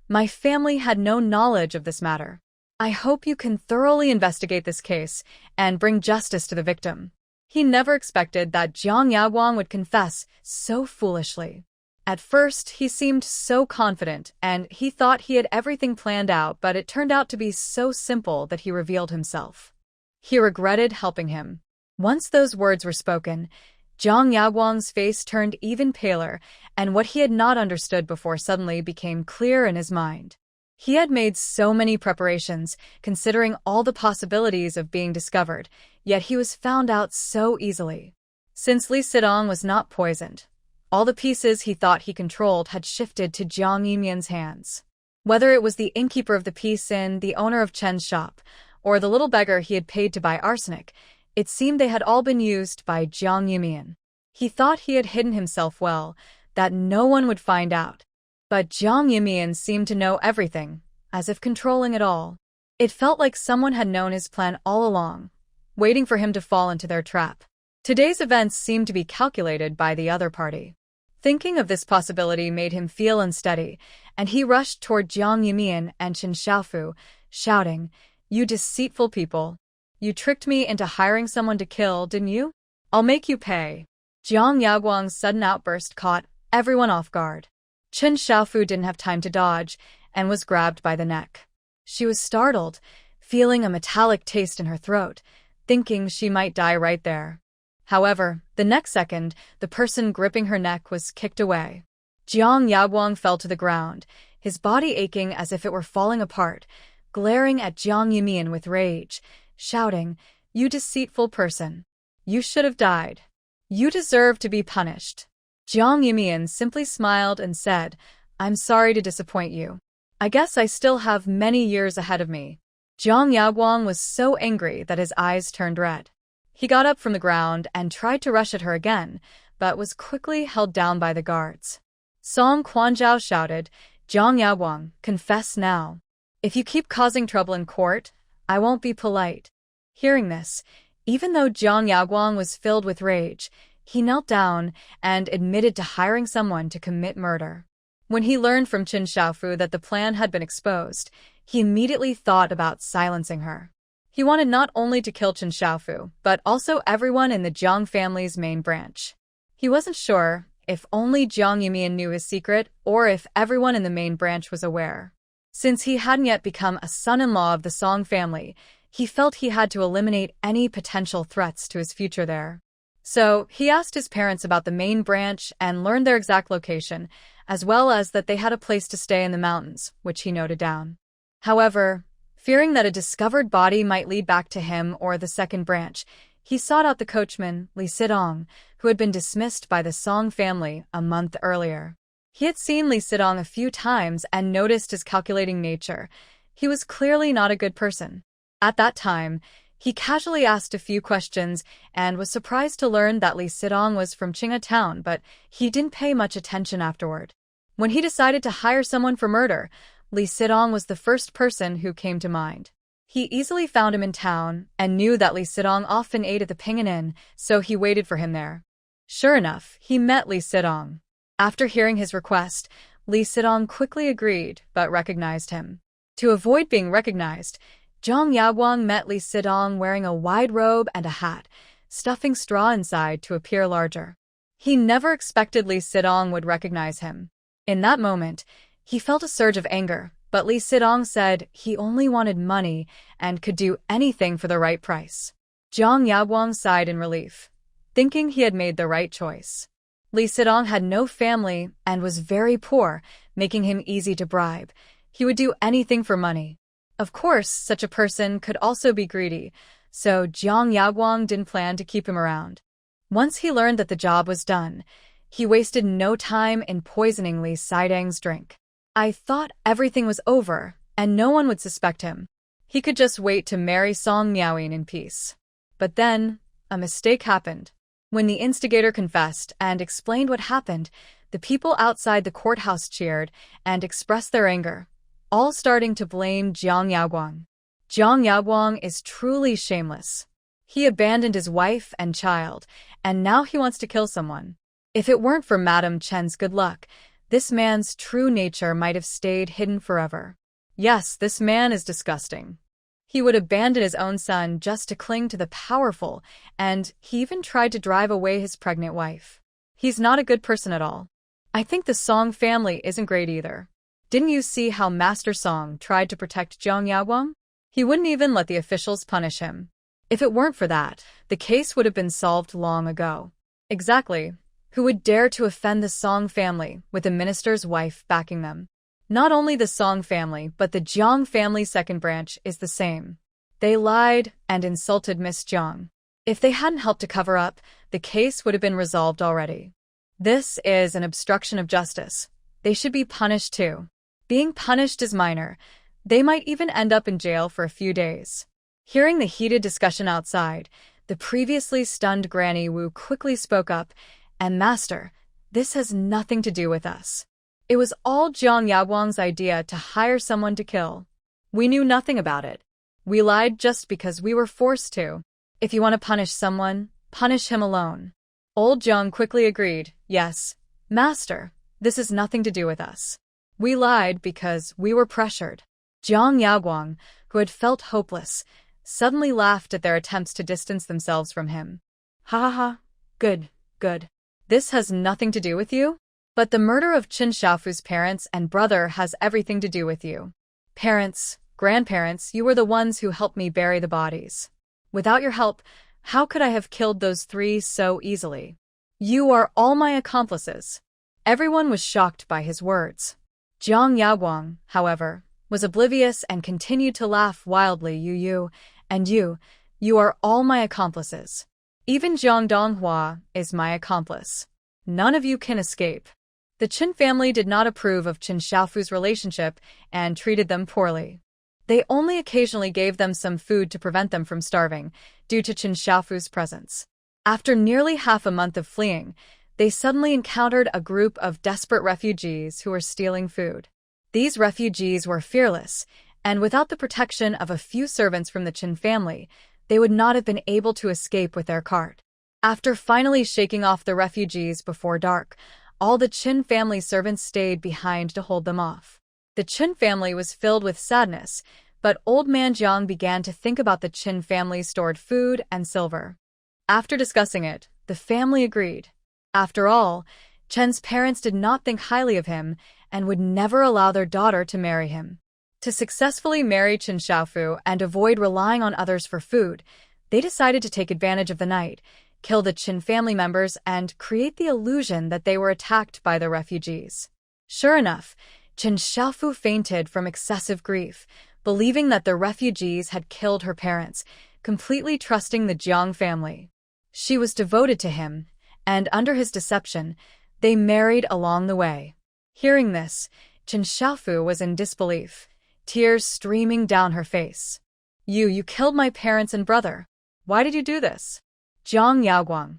my family had no knowledge of this matter. I hope you can thoroughly investigate this case and bring justice to the victim." He never expected that Jiang Yaguang would confess so foolishly. At first, he seemed so confident, and he thought he had everything planned out, but it turned out to be so simple that he revealed himself. He regretted helping him. Once those words were spoken, Jiang Yaguang's face turned even paler, and what he had not understood before suddenly became clear in his mind. He had made so many preparations, considering all the possibilities of being discovered, yet he was found out so easily. Since Li Sidong was not poisoned, all the pieces he thought he controlled had shifted to Jiang Yimian's hands. Whether it was the innkeeper of the Peace Inn, the owner of Chen's shop, or the little beggar he had paid to buy arsenic, it seemed they had all been used by Jiang Yimian. He thought he had hidden himself well, that no one would find out. But Jiang Yimian seemed to know everything, as if controlling it all. It felt like someone had known his plan all along, waiting for him to fall into their trap. Today's events seemed to be calculated by the other party. Thinking of this possibility made him feel unsteady, and he rushed toward Jiang Yimian and Chen Xiaofu, shouting, "You deceitful people! You tricked me into hiring someone to kill, didn't you? I'll make you pay." Jiang Yaguang's sudden outburst caught everyone off guard. Chen Xiaofu didn't have time to dodge and was grabbed by the neck. She was startled, feeling a metallic taste in her throat, thinking she might die right there. However, the next second, the person gripping her neck was kicked away. Jiang Yaguang fell to the ground, his body aching as if it were falling apart, glaring at Jiang Yimian with rage, shouting, "You deceitful person! You should have died. You deserve to be punished." Jiang Yimian simply smiled and said, "I'm sorry to disappoint you. I guess I still have many years ahead of me." Jiang Yaguang was so angry that his eyes turned red. He got up from the ground and tried to rush at her again, but was quickly held down by the guards. Song Quanzhao shouted, "Jiang Yaguang, confess now. If you keep causing trouble in court, I won't be polite." Hearing this, even though Jiang Yaguang was filled with rage, he knelt down and admitted to hiring someone to commit murder. When he learned from Chen Xiaofu that the plan had been exposed, he immediately thought about silencing her. He wanted not only to kill Chen Xiaofu, but also everyone in the Jiang family's main branch. He wasn't sure if only Jiang Yimian knew his secret or if everyone in the main branch was aware. Since he hadn't yet become a son-in-law of the Song family, he felt he had to eliminate any potential threats to his future there. So, he asked his parents about the main branch and learned their exact location, as well as that they had a place to stay in the mountains, which he noted down. However, fearing that a discovered body might lead back to him or the second branch, he sought out the coachman, Li Sidong, who had been dismissed by the Song family a month earlier. He had seen Li Sidong a few times and noticed his calculating nature. He was clearly not a good person. At that time, he casually asked a few questions and was surprised to learn that Li Sidong was from Qinghe town, but he didn't pay much attention afterward. When he decided to hire someone for murder, Li Sidong was the first person who came to mind. He easily found him in town and knew that Li Sidong often ate at the Pinyin Inn, so he waited for him there. Sure enough, he met Li Sidong. After hearing his request, Li Sidong quickly agreed but recognized him. To avoid being recognized, Jiang Yaguang met Li Sidong wearing a wide robe and a hat, stuffing straw inside to appear larger. He never expected Li Sidong would recognize him. In that moment, he felt a surge of anger, but Li Sidong said he only wanted money and could do anything for the right price. Jiang Yaguang sighed in relief, thinking he had made the right choice. Li Sidong had no family and was very poor, making him easy to bribe. He would do anything for money. Of course, such a person could also be greedy, so Jiang Yaguang didn't plan to keep him around. Once he learned that the job was done, he wasted no time in poisoning Li Sidong's drink. "I thought everything was over, and no one would suspect him. He could just wait to marry Song Miaoyin in peace." But then, a mistake happened. When the instigator confessed and explained what happened, the people outside the courthouse cheered and expressed their anger, all starting to blame Jiang Yaguang. Jiang Yaguang is truly shameless. He abandoned his wife and child, and now he wants to kill someone. If it weren't for Madame Chen's good luck, this man's true nature might have stayed hidden forever. Yes, this man is disgusting. He would abandon his own son just to cling to the powerful, and he even tried to drive away his pregnant wife. He's not a good person at all. I think the Song family isn't great either. Didn't you see how Master Song tried to protect Jiang Yaguang? He wouldn't even let the officials punish him. If it weren't for that, the case would have been solved long ago. Exactly. Who would dare to offend the Song family with the minister's wife backing them? Not only the Song family, but the Jiang family's second branch is the same. They lied and insulted Miss Jiang. If they hadn't helped to cover up, the case would have been resolved already. This is an obstruction of justice. They should be punished too. Being punished is minor. They might even end up in jail for a few days. Hearing the heated discussion outside, the previously stunned Granny Wu quickly spoke up, "And Master, this has nothing to do with us. It was all Jiang Yaguang's idea to hire someone to kill. We knew nothing about it. We lied just because we were forced to. If you want to punish someone, punish him alone." Old Jiang quickly agreed, "Yes, Master, this has nothing to do with us. We lied because we were pressured." Jiang Yaguang, who had felt hopeless, suddenly laughed at their attempts to distance themselves from him. "Ha ha ha, good, good. This has nothing to do with you? But the murder of Qin Shaofu's parents and brother has everything to do with you. Parents, grandparents, you were the ones who helped me bury the bodies. Without your help, how could I have killed those three so easily? You are all my accomplices." Everyone was shocked by his words. Jiang Yaguang, however, was oblivious and continued to laugh wildly. You are all my accomplices. Even Zhang Donghua is my accomplice. None of you can escape." The Qin family did not approve of Qin Shaofu's relationship and treated them poorly. They only occasionally gave them some food to prevent them from starving, due to Qin Shaofu's presence. After nearly half a month of fleeing, they suddenly encountered a group of desperate refugees who were stealing food. These refugees were fearless, and without the protection of a few servants from the Qin family, they would not have been able to escape with their cart. After finally shaking off the refugees before dark, all the Qin family servants stayed behind to hold them off. The Qin family was filled with sadness, but old man Jiang began to think about the Qin family's stored food and silver. After discussing it, the family agreed. After all, Chen's parents did not think highly of him and would never allow their daughter to marry him. To successfully marry Qin Shaofu and avoid relying on others for food, they decided to take advantage of the night, kill the Qin family members, and create the illusion that they were attacked by the refugees. Sure enough, Qin Shaofu fainted from excessive grief, believing that the refugees had killed her parents, completely trusting the Jiang family. She was devoted to him, and under his deception, they married along the way. Hearing this, Qin Shaofu was in disbelief, tears streaming down her face. You killed my parents and brother. Why did you do this? Jiang Yaguang,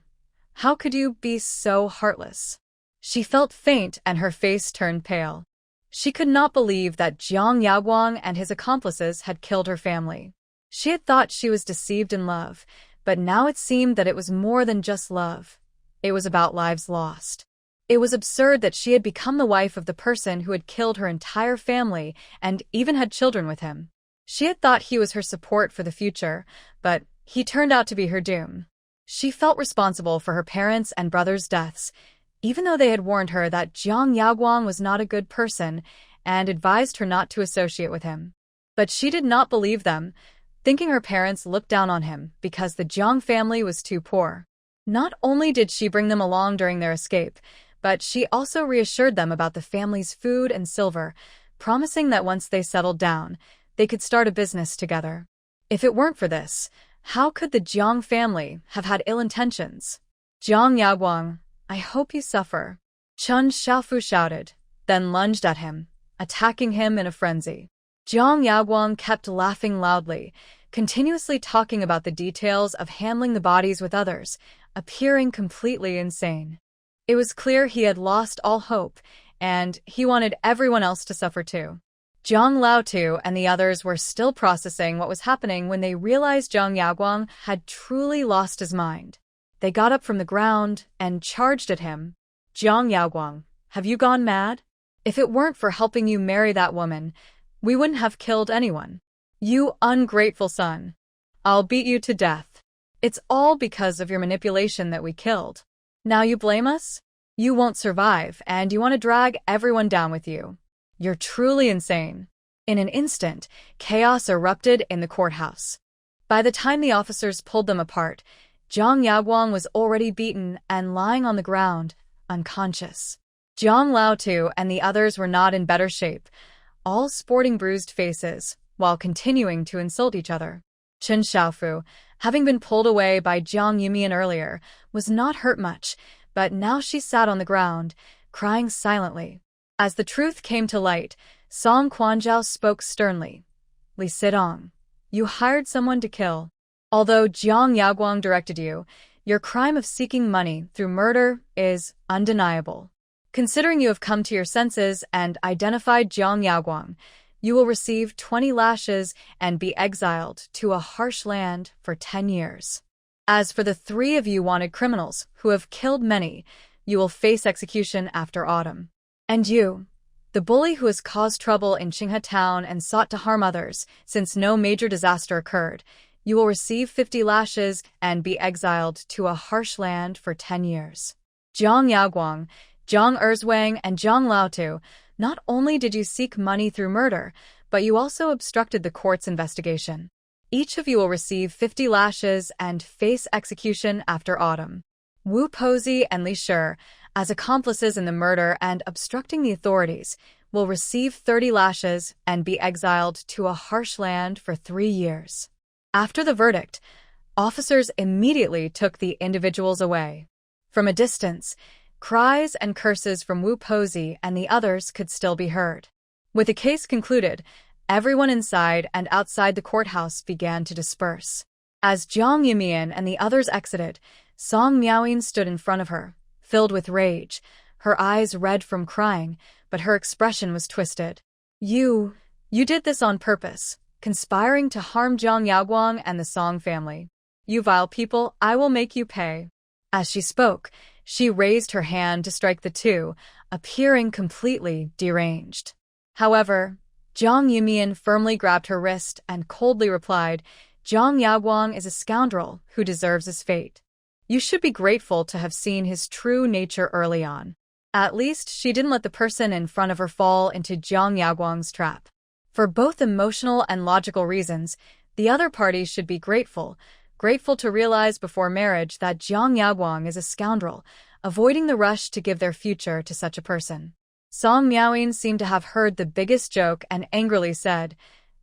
how could you be so heartless?" She felt faint and her face turned pale. She could not believe that Jiang Yaguang and his accomplices had killed her family. She had thought she was deceived in love, but now it seemed that it was more than just love. It was about lives lost. It was absurd that she had become the wife of the person who had killed her entire family and even had children with him. She had thought he was her support for the future, but he turned out to be her doom. She felt responsible for her parents' and brother's deaths, even though they had warned her that Jiang Yaguang was not a good person and advised her not to associate with him. But she did not believe them, thinking her parents looked down on him because the Jiang family was too poor. Not only did she bring them along during their escape, but she also reassured them about the family's food and silver, promising that once they settled down, they could start a business together. If it weren't for this, how could the Jiang family have had ill intentions? "Jiang Yaguang, I hope you suffer," Qin Shaofu shouted, then lunged at him, attacking him in a frenzy. Jiang Yaguang kept laughing loudly, continuously talking about the details of handling the bodies with others, appearing completely insane. It was clear he had lost all hope, and he wanted everyone else to suffer too. Zhang Laotu and the others were still processing what was happening when they realized Zhang Yaoguang had truly lost his mind. They got up from the ground and charged at him. Zhang Yaoguang, have you gone mad? If it weren't for helping you marry that woman, we wouldn't have killed anyone. You ungrateful son. I'll beat you to death. It's all because of your manipulation that we killed. Now you blame us? You won't survive, and you want to drag everyone down with you. You're truly insane. In an instant, chaos erupted in the courthouse. By the time the officers pulled them apart, Zhang Yaoguang was already beaten and lying on the ground, unconscious. Zhang Laotu and the others were not in better shape, all sporting bruised faces, while continuing to insult each other. Chen Xiaofu, having been pulled away by Jiang Yumian earlier, was not hurt much, but now she sat on the ground, crying silently. As the truth came to light, Song Quanzhao spoke sternly. Li Sidong, you hired someone to kill. Although Zhang Yaoguang directed you, your crime of seeking money through murder is undeniable. Considering you have come to your senses and identified Zhang Yaoguang, you will receive 20 lashes and be exiled to a harsh land for 10 years. As for the 3 of you wanted criminals who have killed many, you will face execution after autumn. And you, the bully who has caused trouble in Qinghe town and sought to harm others since no major disaster occurred, you will receive 50 lashes and be exiled to a harsh land for 10 years. Zhang Yaoguang, Zhang Erzwang, and Zhang Laotu, not only did you seek money through murder, but you also obstructed the court's investigation. Each of you will receive 50 lashes and face execution after autumn. Wu Pozi and Li Shi, as accomplices in the murder and obstructing the authorities, will receive 30 lashes and be exiled to a harsh land for 3 years. After the verdict, officers immediately took the individuals away. From a distance, cries and curses from Wu Pozi and the others could still be heard. With the case concluded, everyone inside and outside the courthouse began to disperse. As Jiang Yumian and the others exited, Song Miaoyin stood in front of her, filled with rage, her eyes red from crying, but her expression was twisted. You did this on purpose, conspiring to harm Zhang Yaoguang and the Song family. You vile people, I will make you pay. As she spoke, she raised her hand to strike the two, appearing completely deranged. However, Jiang Yumian firmly grabbed her wrist and coldly replied, Zhang Yaoguang is a scoundrel who deserves his fate. You should be grateful to have seen his true nature early on. At least she didn't let the person in front of her fall into Zhang Yaoguang's trap. For both emotional and logical reasons, the other party should be grateful to realize before marriage that Zhang Yaoguang is a scoundrel, avoiding the rush to give their future to such a person. Song Miaoyin seemed to have heard the biggest joke and angrily said,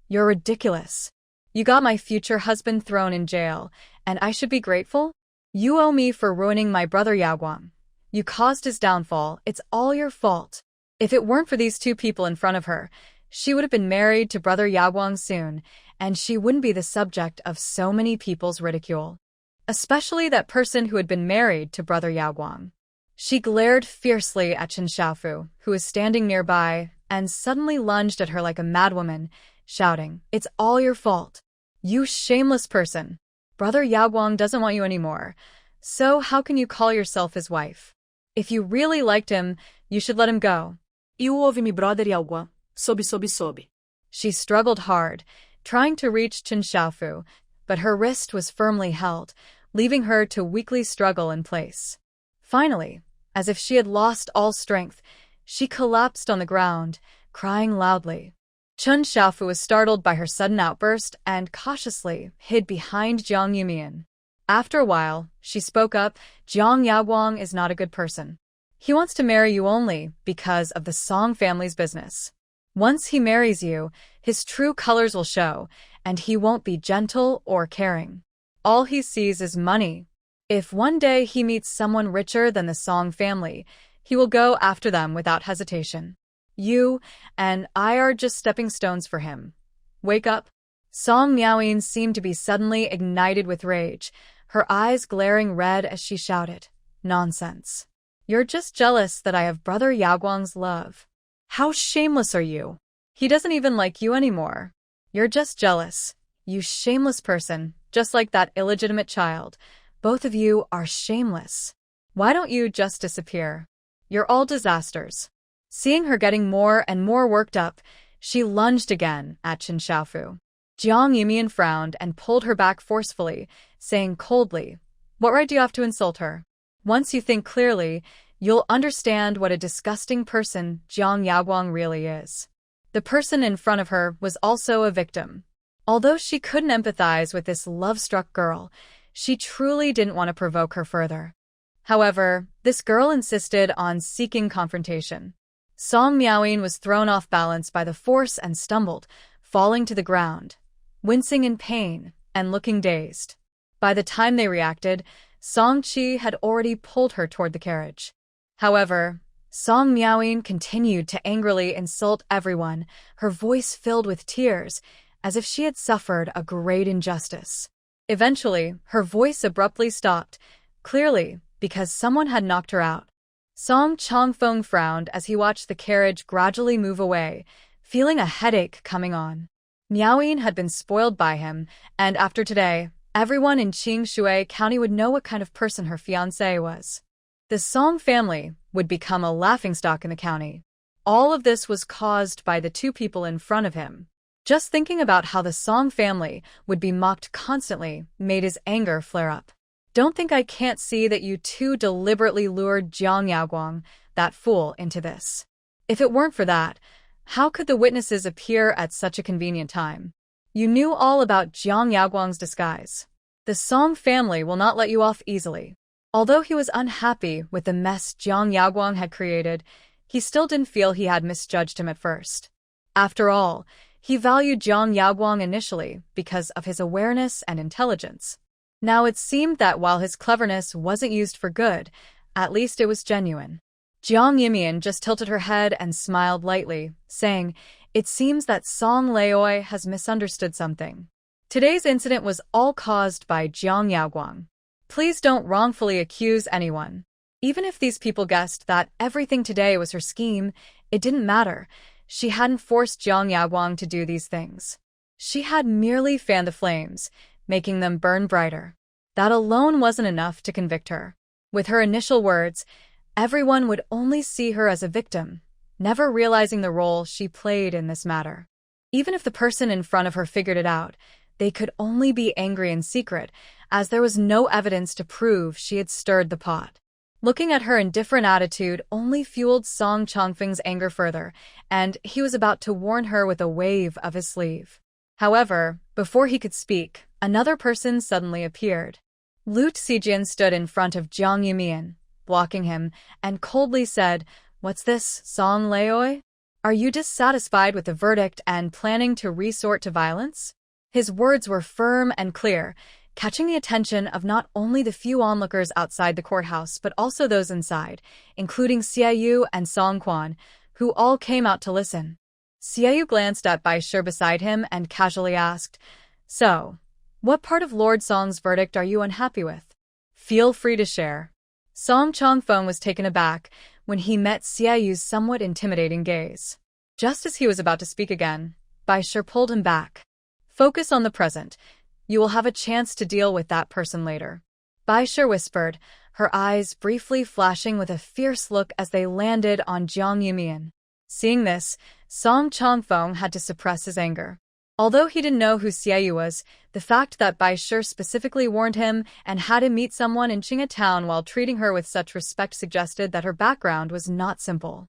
You're ridiculous. You got my future husband thrown in jail, and I should be grateful? You owe me for ruining my brother Yaoguang. You caused his downfall, it's all your fault. If it weren't for these 2 people in front of her, she would have been married to brother Yaoguang soon, and she wouldn't be the subject of so many people's ridicule. Especially that person who had been married to brother Yaoguang. She glared fiercely at Chen Xiaofu, who was standing nearby, and suddenly lunged at her like a madwoman, shouting, It's all your fault. You shameless person. Brother Yaoguang doesn't want you anymore, so how can you call yourself his wife? If you really liked him, you should let him go. You ouve me brother Yaoguang. Sobe. She struggled hard, trying to reach Chen Xiaofu, but her wrist was firmly held, leaving her to weakly struggle in place. Finally, as if she had lost all strength, she collapsed on the ground, crying loudly. Chen Xiaofu was startled by her sudden outburst and cautiously hid behind Jiang Yumian. After a while, she spoke up, Zhang Yaoguang is not a good person. He wants to marry you only because of the Song family's business. Once he marries you, his true colors will show, and he won't be gentle or caring. All he sees is money. If one day he meets someone richer than the Song family, he will go after them without hesitation. You and I are just stepping stones for him. Wake up. Song Miaoyin seemed to be suddenly ignited with rage, her eyes glaring red as she shouted, Nonsense. You're just jealous that I have brother Yaoguang's love. How shameless are you? He doesn't even like you anymore. You're just jealous. You shameless person, just like that illegitimate child. Both of you are shameless. Why don't you just disappear? You're all disasters. Seeing her getting more and more worked up, she lunged again at Chen Xiaofu. Jiang Yumian frowned and pulled her back forcefully, saying coldly, "What right do you have to insult her? Once you think clearly, you'll understand what a disgusting person Jiang Yaoguang really is." The person in front of her was also a victim. Although she couldn't empathize with this love-struck girl, she truly didn't want to provoke her further. However, this girl insisted on seeking confrontation. Song Miaoyin was thrown off balance by the force and stumbled, falling to the ground, wincing in pain and looking dazed. By the time they reacted, Song Qi had already pulled her toward the carriage. However, Song Miaoyin continued to angrily insult everyone, her voice filled with tears, as if she had suffered a great injustice. Eventually, her voice abruptly stopped, clearly because someone had knocked her out. Song Chongfeng frowned as he watched the carriage gradually move away, feeling a headache coming on. Miaoyin had been spoiled by him, and after today, everyone in Qingshui County would know what kind of person her fiancé was. The Song family would become a laughingstock in the county. All of this was caused by the two people in front of him. Just thinking about how the Song family would be mocked constantly made his anger flare up. Don't think I can't see that you two deliberately lured Jiang Yaoguang, that fool, into this. If it weren't for that, how could the witnesses appear at such a convenient time? You knew all about Jiang Yaoguang's disguise. The Song family will not let you off easily. Although he was unhappy with the mess Jiang Yaoguang had created, he still didn't feel he had misjudged him at first. After all, he valued Jiang Yaoguang initially because of his awareness and intelligence. Now it seemed that while his cleverness wasn't used for good, at least it was genuine. Jiang Yumian just tilted her head and smiled lightly, saying, "It seems that Song Laoi has misunderstood something. Today's incident was all caused by Jiang Yaoguang. Please don't wrongfully accuse anyone. Even if these people guessed that everything today was her scheme, it didn't matter. She hadn't forced Jiang Yaoguang to do these things. She had merely fanned the flames, making them burn brighter. That alone wasn't enough to convict her. With her initial words, everyone would only see her as a victim, never realizing the role she played in this matter. Even if the person in front of her figured it out, they could only be angry in secret, as there was no evidence to prove she had stirred the pot. Looking at her indifferent attitude only fueled Song Chongfeng's anger further, and he was about to warn her with a wave of his sleeve. However, before he could speak, another person suddenly appeared. Lu Xijian stood in front of Jiang Yumian, blocking him, and coldly said, "What's this, Song Laoi? Are you dissatisfied with the verdict and planning to resort to violence?" His words were firm and clear, catching the attention of not only the few onlookers outside the courthouse but also those inside, including Xiaoyu and Song Quan, who all came out to listen. Xiaoyu glanced at Bai Shi beside him and casually asked, "So, what part of Lord Song's verdict are you unhappy with? Feel free to share." Song Chongfeng was taken aback when he met Xiaoyu's somewhat intimidating gaze. Just as he was about to speak again, Bai Shi pulled him back. "Focus on the present. You will have a chance to deal with that person later." Bai Shi whispered, her eyes briefly flashing with a fierce look as they landed on Jiang Yumian. Seeing this, Song Chongfeng had to suppress his anger. Although he didn't know who Xiaoyu was, the fact that Bai Shi specifically warned him and had him meet someone in Qinghe Town while treating her with such respect suggested that her background was not simple.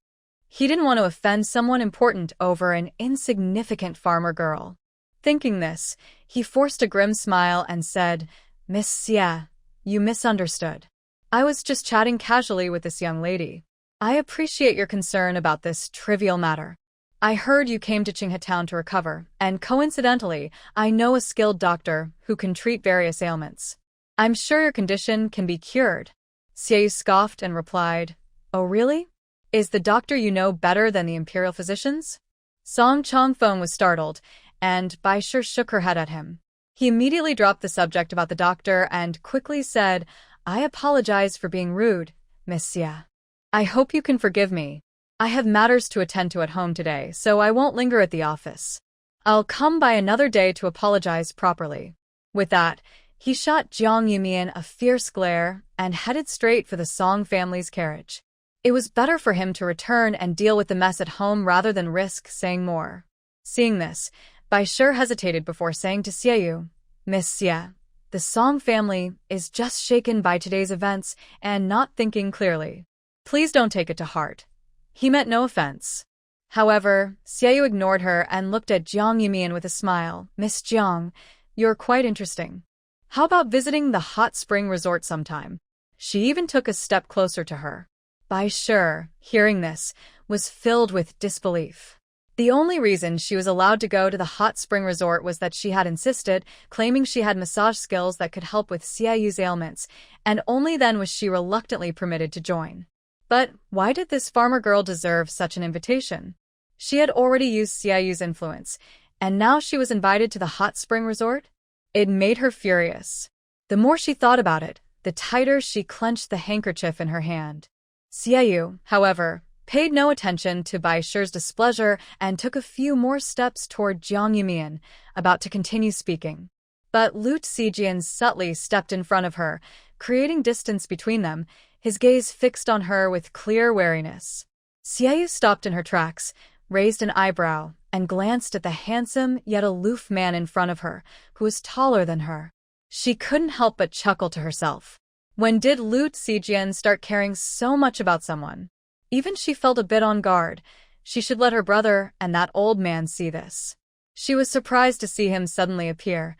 He didn't want to offend someone important over an insignificant farmer girl. Thinking this, he forced a grim smile and said, "Miss Xia, you misunderstood. I was just chatting casually with this young lady. I appreciate your concern about this trivial matter. I heard you came to Qinghe Town to recover, and coincidentally, I know a skilled doctor who can treat various ailments. I'm sure your condition can be cured." Xiaoyu scoffed and replied, "Oh really? Is the doctor you know better than the imperial physicians?" Song Chongfeng was startled, and Bai Shi shook her head at him. He immediately dropped the subject about the doctor and quickly said, "I apologize for being rude, Miss Xia. I hope you can forgive me. I have matters to attend to at home today, so I won't linger at the office. I'll come by another day to apologize properly. With that, he shot Jiang Yumian a fierce glare and headed straight for the Song family's carriage. It was better for him to return and deal with the mess at home rather than risk saying more. Seeing this, Bai Shi hesitated before saying to Xiaoyu, Miss Xia, the Song family is just shaken by today's events and not thinking clearly. Please don't take it to heart. He meant no offense. However, Xiaoyu ignored her and looked at Jiang Yumian with a smile. Miss Jiang, you're quite interesting. How about visiting the hot spring resort sometime? She even took a step closer to her. Bai Shi, hearing this, was filled with disbelief. The only reason she was allowed to go to the hot spring resort was that she had insisted, claiming she had massage skills that could help with Xiaoyu's ailments, and only then was she reluctantly permitted to join. But why did this farmer girl deserve such an invitation? She had already used Xiaoyu's influence, and now she was invited to the hot spring resort? It made her furious. The more she thought about it, the tighter she clenched the handkerchief in her hand. Xiaoyu, however, paid no attention to Bai Shi's displeasure and took a few more steps toward Jiang Yumian, about to continue speaking. But Lu Zijian subtly stepped in front of her, creating distance between them, his gaze fixed on her with clear wariness. Xiaoyu stopped in her tracks, raised an eyebrow, and glanced at the handsome yet aloof man in front of her, who was taller than her. She couldn't help but chuckle to herself. When did Lu Zijian start caring so much about someone? Even she felt a bit on guard. She should let her brother and that old man see this. She was surprised to see him suddenly appear.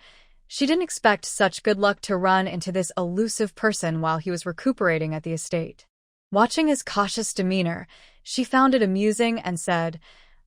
She didn't expect such good luck to run into this elusive person while he was recuperating at the estate. Watching his cautious demeanor, she found it amusing and said,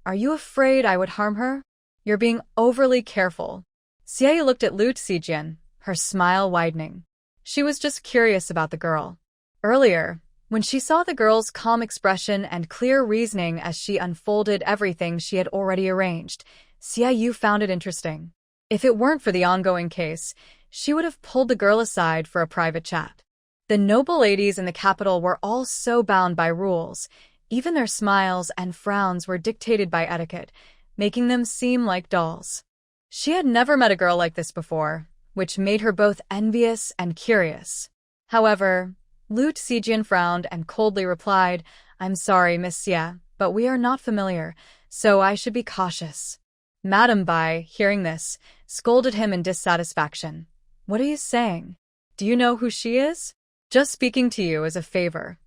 Are you afraid I would harm her? You're being overly careful. Xiaoyu looked at Lu Zijian, her smile widening. She was just curious about the girl. Earlier, when she saw the girl's calm expression and clear reasoning as she unfolded everything she had already arranged, Xiaoyu found it interesting. If it weren't for the ongoing case, she would have pulled the girl aside for a private chat. The noble ladies in the capital were all so bound by rules. Even their smiles and frowns were dictated by etiquette, making them seem like dolls. She had never met a girl like this before, which made her both envious and curious. However, Lu Zijian frowned and coldly replied, I'm sorry, Miss Xia, but we are not familiar, so I should be cautious. Madame Bai, hearing this, scolded him in dissatisfaction. What are you saying? Do you know who she is? Just speaking to you as a favor.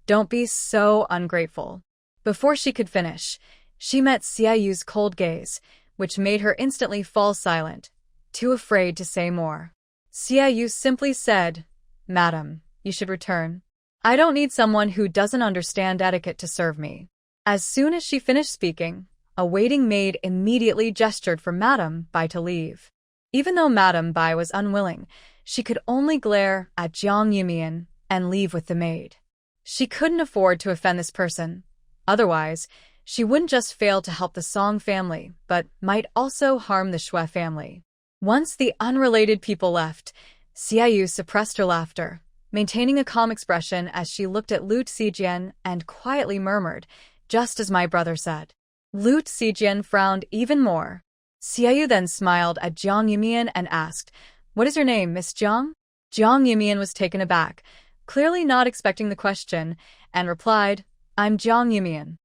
Don't be so ungrateful. Before she could finish, she met Xiaoyu's cold gaze, which made her instantly fall silent, too afraid to say more. Xiaoyu simply said, Madam, you should return. I don't need someone who doesn't understand etiquette to serve me. As soon as she finished speaking, a waiting maid immediately gestured for Madame Bai to leave. Even though Madame Bai was unwilling, she could only glare at Jiang Yumian and leave with the maid. She couldn't afford to offend this person. Otherwise, she wouldn't just fail to help the Song family, but might also harm the Shui family. Once the unrelated people left, Xiaoyu suppressed her laughter, maintaining a calm expression as she looked at Lu Zijian and quietly murmured, just as my brother said. Lu Zijian frowned even more. Xiaoyu then smiled at Jiang Yumian and asked, What is your name, Miss Jiang? Jiang Yumian was taken aback, clearly not expecting the question, and replied, I'm Jiang Yumian.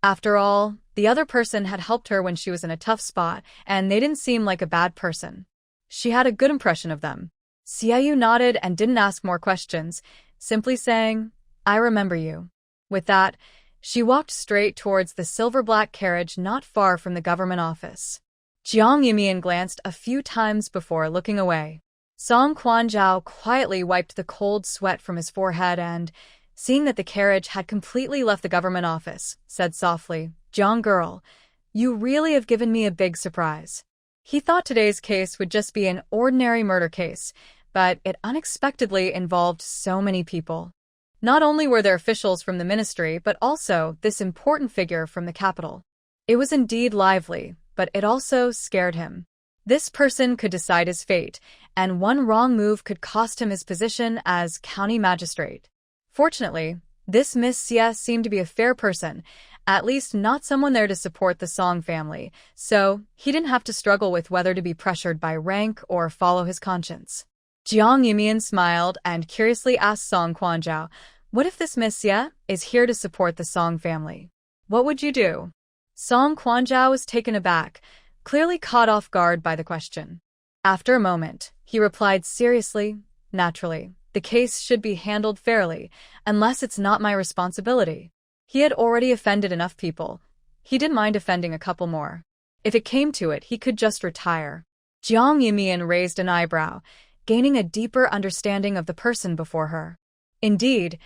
After all, the other person had helped her when she was in a tough spot, and they didn't seem like a bad person. She had a good impression of them. Xiaoyu nodded and didn't ask more questions, simply saying, I remember you. With that, she walked straight towards the silver-black carriage not far from the government office. Jiang Yumian glanced a few times before looking away. Song Quanzhao quietly wiped the cold sweat from his forehead and, seeing that the carriage had completely left the government office, said softly, Jiang girl, you really have given me a big surprise. He thought today's case would just be an ordinary murder case, but it unexpectedly involved so many people. Not only were there officials from the ministry, but also this important figure from the capital. It was indeed lively, but it also scared him. This person could decide his fate, and one wrong move could cost him his position as county magistrate. Fortunately, this Miss Xia seemed to be a fair person, At least not someone there to support the Song family, so he didn't have to struggle with whether to be pressured by rank or follow his conscience. Jiang Yumian smiled and curiously asked Song Quanzhao, "What if this Miss Ye is here to support the Song family? What would you do?" Song Quanzhao was taken aback, clearly caught off guard by the question. After a moment, he replied seriously, "Naturally, the case should be handled fairly, unless it's not my responsibility." He had already offended enough people. He didn't mind offending a couple more. If it came to it, he could just retire. Jiang Yumian raised an eyebrow, gaining a deeper understanding of the person before her. Indeed,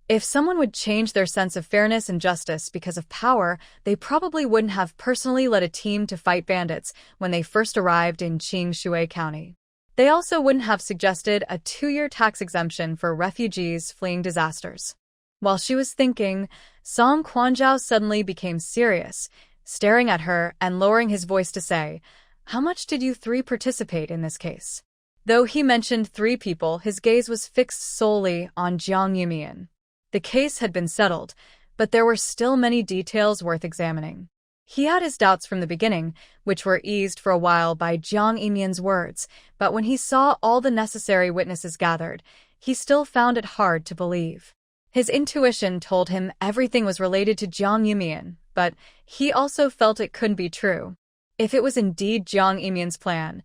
if someone would change their sense of fairness and justice because of power, they probably wouldn't have personally led a team to fight bandits when they first arrived in Qingshui County. They also wouldn't have suggested a 2-year tax exemption for refugees fleeing disasters. While she was thinking, Song Quanzhao suddenly became serious, staring at her and lowering his voice to say, "How much did you 3 participate in this case?" Though he mentioned 3 people, his gaze was fixed solely on Jiang Yumian. The case had been settled, but there were still many details worth examining. He had his doubts from the beginning, which were eased for a while by Jiang Yumian's words, but when he saw all the necessary witnesses gathered, he still found it hard to believe. His intuition told him everything was related to Jiang Yumian, but he also felt it couldn't be true. If it was indeed Jiang Yumian's plan,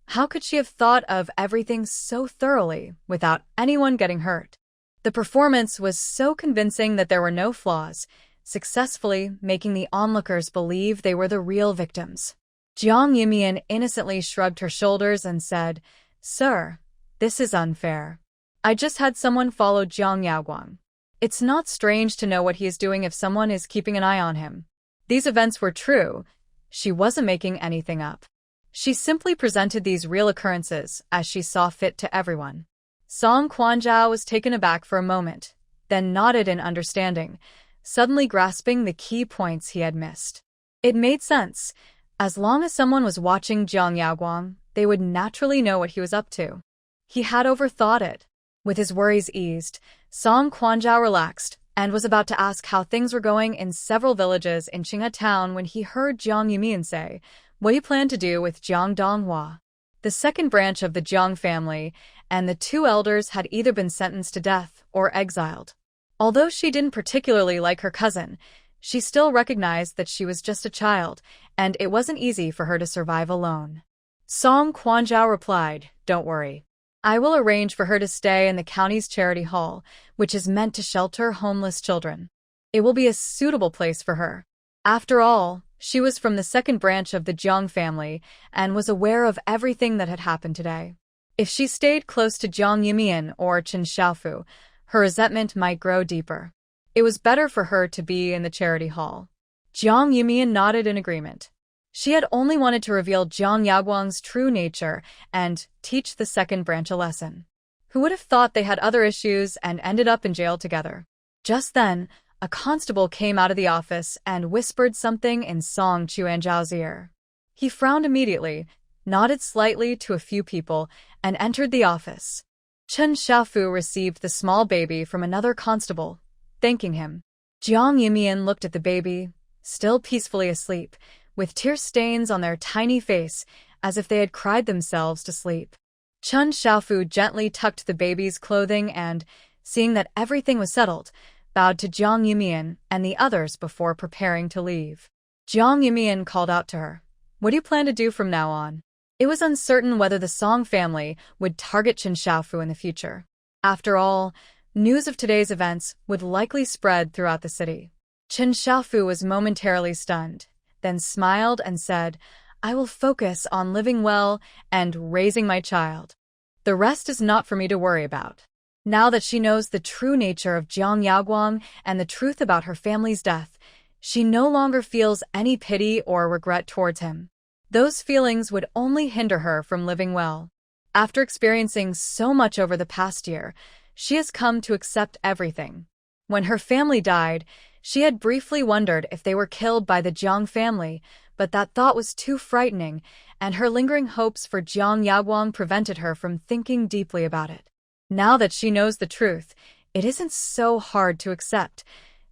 how could she have thought of everything so thoroughly without anyone getting hurt? The performance was so convincing that there were no flaws, successfully making the onlookers believe they were the real victims. Jiang Yumian innocently shrugged her shoulders and said, "Sir, this is unfair. I just had someone follow Jiang Yaoguang. It's not strange to know what he is doing if someone is keeping an eye on him." These events were true. She wasn't making anything up. She simply presented these real occurrences as she saw fit to everyone. Song Quanzhao was taken aback for a moment, then nodded in understanding, suddenly grasping the key points he had missed. It made sense. As long as someone was watching Jiang Yaoguang, they would naturally know what he was up to. He had overthought it. With his worries eased, Song Quanzhao relaxed and was about to ask how things were going in several villages in Qinghe town when he heard Jiang Yumian say, "What do you plan to do with Jiang Donghua?" The second branch of the Jiang family and the 2 elders had either been sentenced to death or exiled. Although she didn't particularly like her cousin, she still recognized that she was just a child, and it wasn't easy for her to survive alone. Song Quanzhao replied, "Don't worry. I will arrange for her to stay in the county's charity hall, which is meant to shelter homeless children. It will be a suitable place for her. After all, she was from the second branch of the Jiang family and was aware of everything that had happened today. If she stayed close to Jiang Yumian or Chen Xiaofu, her resentment might grow deeper. It was better for her to be in the charity hall." Jiang Yumian nodded in agreement. She had only wanted to reveal Jiang Yaoguang's true nature and teach the second branch a lesson. Who would have thought they had other issues and ended up in jail together? Just then, a constable came out of the office and whispered something in Song Quanzhao's ear. He frowned immediately, nodded slightly to a few people, and entered the office. Chen Xiaofu received the small baby from another constable, thanking him. Jiang Yumian looked at the baby, still peacefully asleep, with tear stains on their tiny face, as if they had cried themselves to sleep. Chen Xiaofu gently tucked the baby's clothing and, seeing that everything was settled, bowed to Jiang Yumian and the others before preparing to leave. Jiang Yumian called out to her, "What do you plan to do from now on?" It was uncertain whether the Song family would target Chen Xiaofu in the future. After all, news of today's events would likely spread throughout the city. Chen Xiaofu was momentarily stunned, then smiled and said, "I will focus on living well and raising my child. The rest is not for me to worry about." Now that she knows the true nature of Jiang Yaoguang and the truth about her family's death, she no longer feels any pity or regret towards him. Those feelings would only hinder her from living well. After experiencing so much over the past year, she has come to accept everything. When her family died, she had briefly wondered if they were killed by the Jiang family, but that thought was too frightening, and her lingering hopes for Jiang Yaoguang prevented her from thinking deeply about it. Now that she knows the truth, it isn't so hard to accept.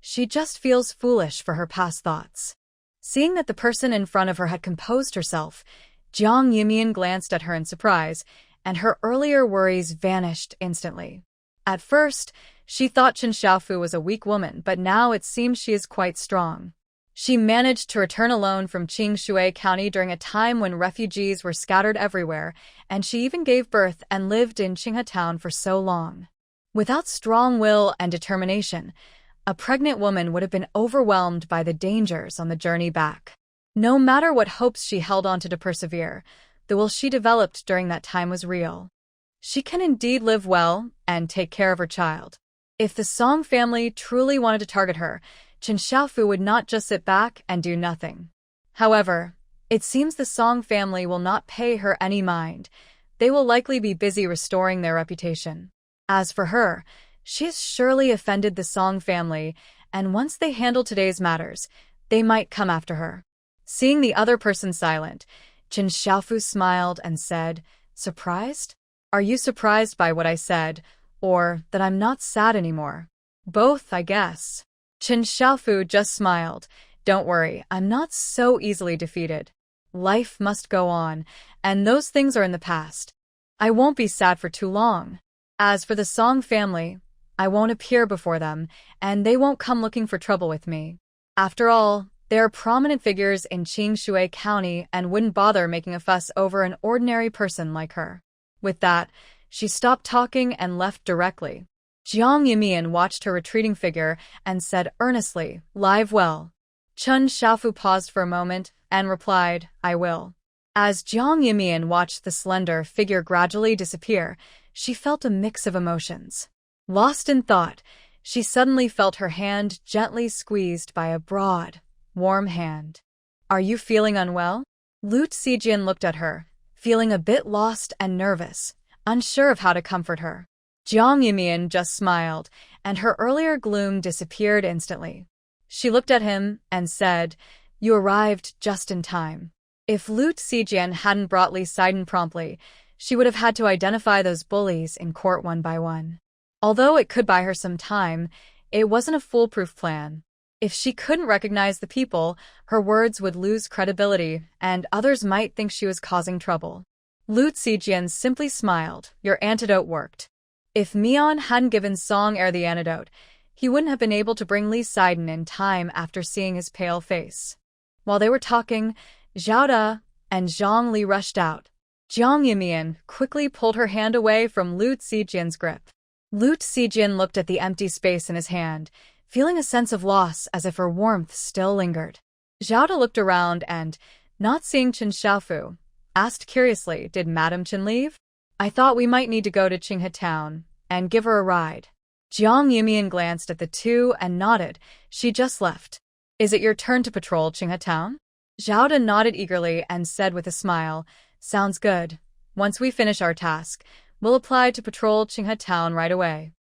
She just feels foolish for her past thoughts. Seeing that the person in front of her had composed herself, Jiang Yumian glanced at her in surprise, and her earlier worries vanished instantly. At first, she thought Chen Xiaofu was a weak woman, but now it seems she is quite strong. She managed to return alone from Qingshui County during a time when refugees were scattered everywhere, and she even gave birth and lived in Qinghe Town for so long. Without strong will and determination, a pregnant woman would have been overwhelmed by the dangers on the journey back. No matter what hopes she held on to persevere, the will she developed during that time was real. She can indeed live well and take care of her child. If the Song family truly wanted to target her, Chen Xiaofu would not just sit back and do nothing. However, it seems the Song family will not pay her any mind. They will likely be busy restoring their reputation. As for her, she has surely offended the Song family, and once they handle today's matters, they might come after her. Seeing the other person silent, Chen Xiaofu smiled and said, "Surprised? Are you surprised by what I said, or that I'm not sad anymore?" "Both, I guess." Chen Xiaofu just smiled. "Don't worry, I'm not so easily defeated. Life must go on, and those things are in the past. I won't be sad for too long. As for the Song family, I won't appear before them, and they won't come looking for trouble with me. After all, they are prominent figures in Qingshui County and wouldn't bother making a fuss over an ordinary person like her." With that, she stopped talking and left directly. Jiang Yumian watched her retreating figure and said earnestly, "Live well." Chen Xiaofu paused for a moment and replied, "I will." As Jiang Yumian watched the slender figure gradually disappear, she felt a mix of emotions. Lost in thought, she suddenly felt her hand gently squeezed by a broad, warm hand. "Are you feeling unwell?" Lu Zijian looked at her, feeling a bit lost and nervous, unsure of how to comfort her. Jiang Yumian just smiled, and her earlier gloom disappeared instantly. She looked at him and said, "You arrived just in time." If Lu Zijian hadn't brought Li Sidon promptly, she would have had to identify those bullies in court one by one. Although it could buy her some time, it wasn't a foolproof plan. If she couldn't recognize the people, her words would lose credibility, and others might think she was causing trouble. Lu Zijian simply smiled. "Your antidote worked." If Mian hadn't given Song Heir the antidote, he wouldn't have been able to bring Li Sidon in time after seeing his pale face. While they were talking, Zhao De and Zhang Li rushed out. Jiang Yumian quickly pulled her hand away from Lu Zijian's grip. Lu Zijian looked at the empty space in his hand, feeling a sense of loss as if her warmth still lingered. Zhao De looked around and, not seeing Chen Xiaofu, asked curiously, "Did Madame Chen leave? I thought we might need to go to Qinghe Town and give her a ride." Jiang Yumian glanced at the two and nodded. "She just left. Is it your turn to patrol Qinghe Town?" Zhao De nodded eagerly and said with a smile, "Sounds good. Once we finish our task, we'll apply to patrol Qinghe Town right away."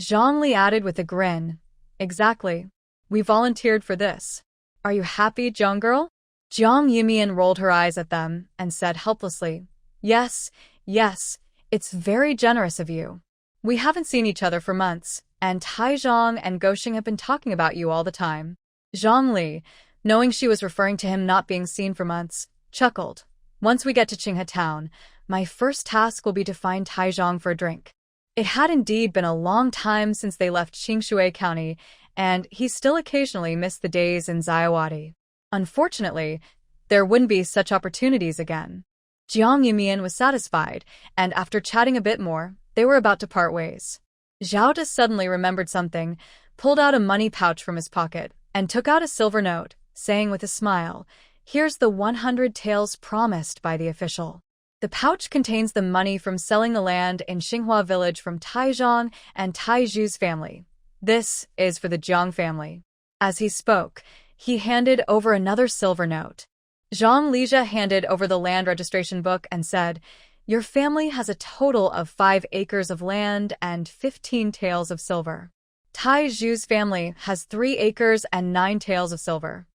Zhang Li added with a grin, "Exactly. We volunteered for this. Are you happy, Jiang girl?" Jiang Yumian rolled her eyes at them and said helplessly, Yes, it's very generous of you. We haven't seen each other for months, and Taizhong and Goxing have been talking about you all the time." Zhang Li, knowing she was referring to him not being seen for months, chuckled. "Once we get to Qinghe Town, my first task will be to find Taizhong for a drink." It had indeed been a long time since they left Qingshui County, and he still occasionally missed the days in Xiaowadi. Unfortunately, there wouldn't be such opportunities again. Jiang Yumian was satisfied, and after chatting a bit more, they were about to part ways. Zhao De suddenly remembered something, pulled out a money pouch from his pocket, and took out a silver note, saying with a smile, "Here's the 100 taels promised by the official." The pouch contains the money from selling the land in Xinghua village from Taizhong and Taizhu's family. This is for the Jiang family. As he spoke, he handed over another silver note. Zhang Lizha handed over the land registration book and said, "Your family has a total of 5 acres of land and 15 taels of silver. Taizhu's family has 3 acres and 9 taels of silver.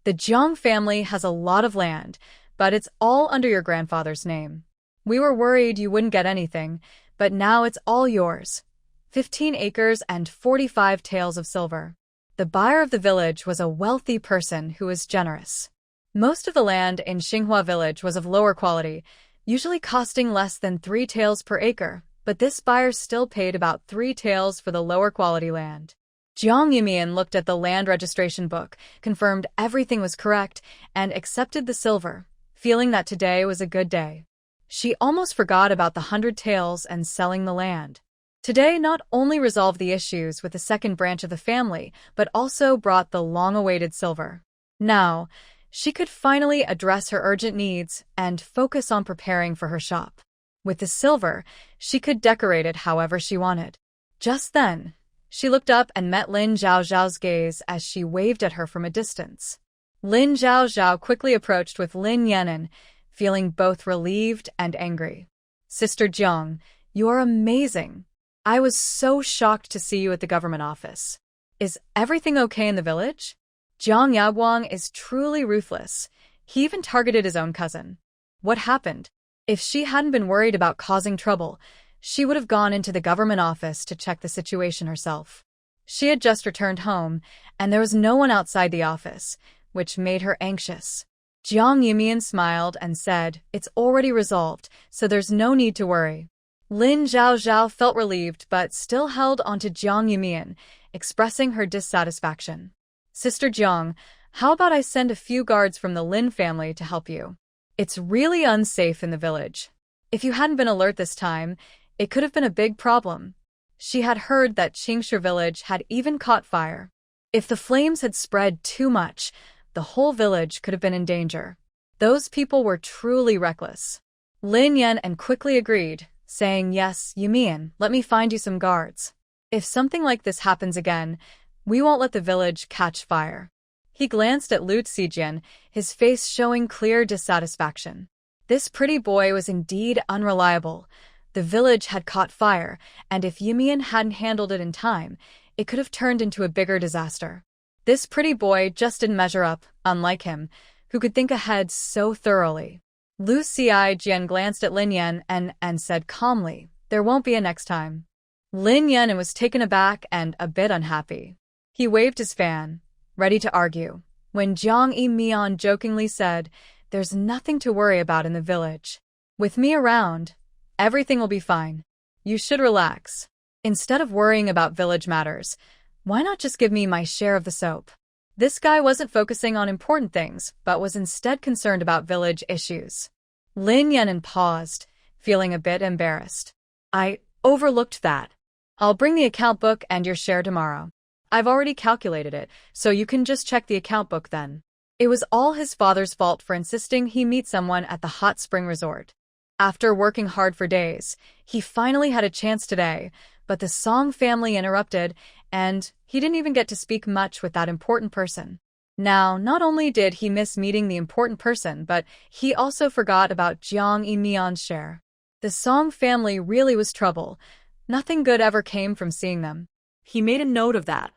The Jiang family has a lot of land, but it's all under your grandfather's name. We were worried you wouldn't get anything, but now it's all yours. 15 acres and 45 taels of silver." The buyer of the village was a wealthy person who was generous. Most of the land in Xinghua village was of lower quality, usually costing less than 3 taels per acre, but this buyer still paid about 3 taels for the lower quality land. Jiang Yumian looked at the land registration book, confirmed everything was correct, and accepted the silver, feeling that today was a good day. She almost forgot about the 100 taels and selling the land. Today not only resolved the issues with the second branch of the family, but also brought the long-awaited silver. Now, she could finally address her urgent needs and focus on preparing for her shop. With the silver, she could decorate it however she wanted. Just then, she looked up and met Lin Zhaozhao's gaze as she waved at her from a distance. Lin Zhaozhao quickly approached with Lin Yanan, feeling both relieved and angry. "Sister Jiang, you are amazing. I was so shocked to see you at the government office. Is everything okay in the village?" Jiang Yaoguang is truly ruthless. He even targeted his own cousin. What happened? If she hadn't been worried about causing trouble, she would have gone into the government office to check the situation herself. She had just returned home, and there was no one outside the office, which made her anxious. Jiang Yumian smiled and said, "It's already resolved, so there's no need to worry." Lin Zhaozhao felt relieved but still held onto Jiang Yumian, expressing her dissatisfaction. "Sister Jiang, how about I send a few guards from the Lin family to help you? It's really unsafe in the village. If you hadn't been alert this time, it could have been a big problem." She had heard that Qingshi village had even caught fire. If the flames had spread too much, the whole village could have been in danger. Those people were truly reckless. Lin Yan quickly agreed, saying, "Yes, Yumian, let me find you some guards. If something like this happens again, we won't let the village catch fire." He glanced at Lu Zijian, his face showing clear dissatisfaction. This pretty boy was indeed unreliable. The village had caught fire, and if Yumian hadn't handled it in time, it could have turned into a bigger disaster. This pretty boy just didn't measure up, unlike him, who could think ahead so thoroughly. Lu Zijian glanced at Lin Yan and said calmly, "There won't be a next time." Lin Yan was taken aback and a bit unhappy. He waved his fan, ready to argue, when Jiang Mian jokingly said, "There's nothing to worry about in the village. With me around, everything will be fine. You should relax. Instead of worrying about village matters, why not just give me my share of the soap?" This guy wasn't focusing on important things, but was instead concerned about village issues. Lin Yan paused, feeling a bit embarrassed. "I overlooked that. I'll bring the account book and your share tomorrow. I've already calculated it, so you can just check the account book then." It was all his father's fault for insisting he meet someone at the hot spring resort. After working hard for days, he finally had a chance today, but the Song family interrupted, and he didn't even get to speak much with that important person. Now, not only did he miss meeting the important person, but he also forgot about Jiang Mian's share. The Song family really was trouble. Nothing good ever came from seeing them. He made a note of that.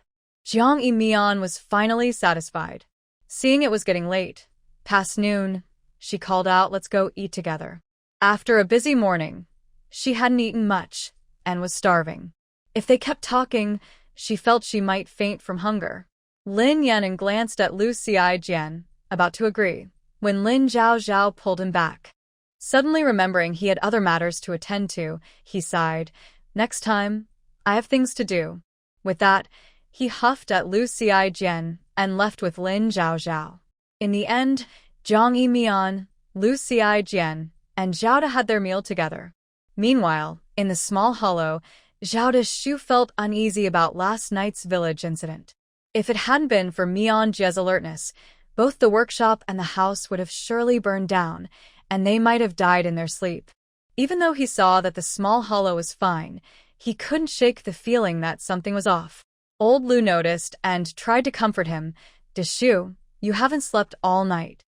Jiang Mian was finally satisfied. Seeing it was getting late, past noon, she called out, "Let's go eat together." After a busy morning, she hadn't eaten much and was starving. If they kept talking, she felt she might faint from hunger. Lin Yan glanced at Lu Zijian, about to agree, when Lin Zhaozhao pulled him back. Suddenly remembering he had other matters to attend to, he sighed, "Next time, I have things to do." With that, he huffed at Lu Zijian and left with Lin Zhaozhao. In the end, Jiang Mian, Lu Zijian, and Zhaoda had their meal together. Meanwhile, in the small hollow, Zhaoda's shoe felt uneasy about last night's village incident. If it hadn't been for Mian Jie's alertness, both the workshop and the house would have surely burned down, and they might have died in their sleep. Even though he saw that the small hollow was fine, he couldn't shake the feeling that something was off. Old Lu noticed and tried to comfort him. "Deshu, you haven't slept all night.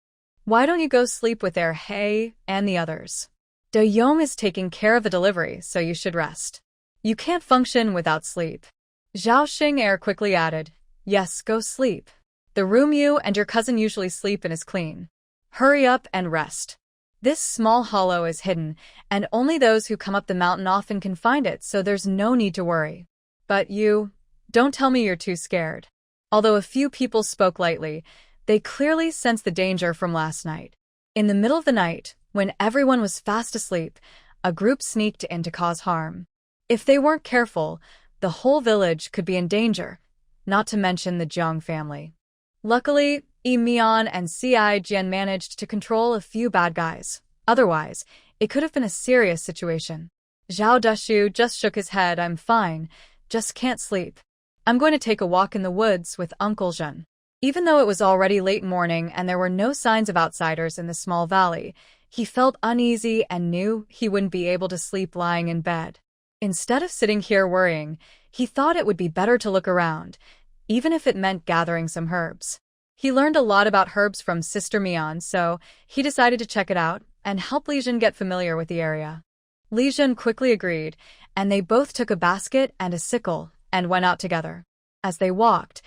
Why don't you go sleep with He and the others? De Yong is taking care of the delivery, so you should rest. You can't function without sleep." Zhao Xing'er quickly added, "Yes, go sleep. The room you and your cousin usually sleep in is clean. Hurry up and rest. This small hollow is hidden, and only those who come up the mountain often can find it, so there's no need to worry. But you, don't tell me you're too scared." Although a few people spoke lightly, they clearly sensed the danger from last night. In the middle of the night, when everyone was fast asleep, a group sneaked in to cause harm. If they weren't careful, the whole village could be in danger, not to mention the Jiang family. Luckily, Yi Mian and Ci Jian managed to control a few bad guys. Otherwise, it could have been a serious situation. Zhao Dashu just shook his head. I'm fine, just can't sleep. I'm going to take a walk in the woods with Uncle Zhen. Even though it was already late morning and there were no signs of outsiders in the small valley, he felt uneasy and knew he wouldn't be able to sleep lying in bed. Instead of sitting here worrying, he thought it would be better to look around, even if it meant gathering some herbs. He learned a lot about herbs from Sister Mian, so he decided to check it out and help Li Jun get familiar with the area. Li Jun quickly agreed, and they both took a basket and a sickle and went out together. As they walked,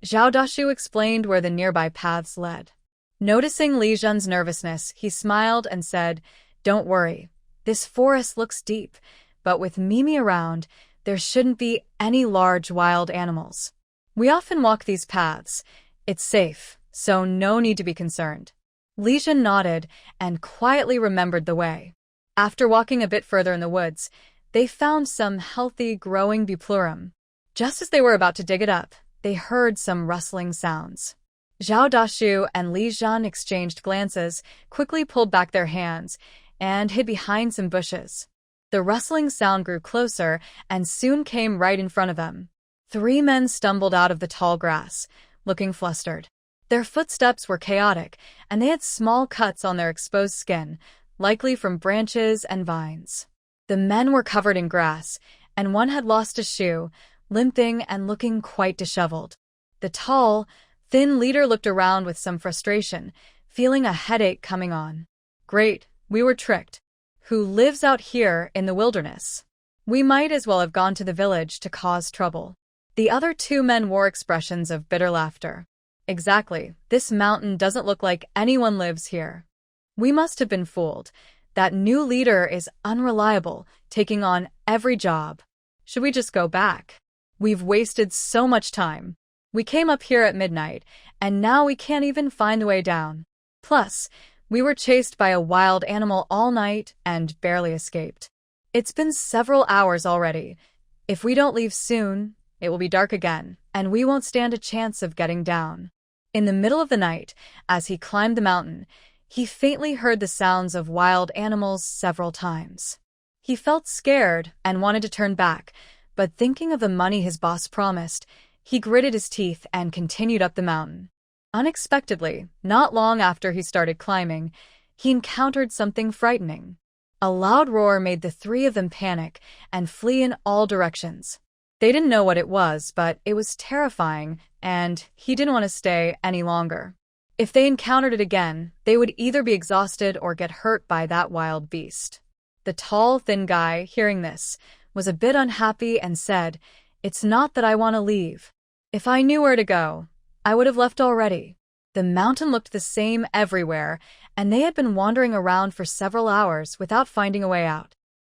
Zhao Dashu explained where the nearby paths led. Noticing Li Jun's nervousness, he smiled and said, "Don't worry, this forest looks deep, but with Mimi around, there shouldn't be any large wild animals. We often walk these paths. It's safe, so no need to be concerned." Li Jun nodded and quietly remembered the way. After walking a bit further in the woods, they found some healthy, growing buplurum. Just as they were about to dig it up, they heard some rustling sounds. Zhao Dashu and Li Jun exchanged glances, quickly pulled back their hands, and hid behind some bushes. The rustling sound grew closer and soon came right in front of them. 3 men stumbled out of the tall grass, looking flustered. Their footsteps were chaotic, and they had small cuts on their exposed skin, likely from branches and vines. The men were covered in grass, and one had lost a shoe, limping and looking quite disheveled. The tall, thin leader looked around with some frustration, feeling a headache coming on. "Great, we were tricked. Who lives out here in the wilderness? We might as well have gone to the village to cause trouble." The other 2 men wore expressions of bitter laughter. "Exactly, this mountain doesn't look like anyone lives here. We must have been fooled. That new leader is unreliable, taking on every job. Should we just go back? We've wasted so much time. We came up here at midnight, and now we can't even find the way down. Plus, we were chased by a wild animal all night and barely escaped. It's been several hours already. If we don't leave soon, it will be dark again, and we won't stand a chance of getting down." In the middle of the night, as he climbed the mountain, he faintly heard the sounds of wild animals several times. He felt scared and wanted to turn back, but thinking of the money his boss promised, he gritted his teeth and continued up the mountain. Unexpectedly, not long after he started climbing, he encountered something frightening. A loud roar made the 3 of them panic and flee in all directions. They didn't know what it was, but it was terrifying, and he didn't want to stay any longer. If they encountered it again, they would either be exhausted or get hurt by that wild beast. The tall, thin guy, hearing this, was a bit unhappy and said, "It's not that I want to leave. If I knew where to go, I would have left already." The mountain looked the same everywhere, and they had been wandering around for several hours without finding a way out.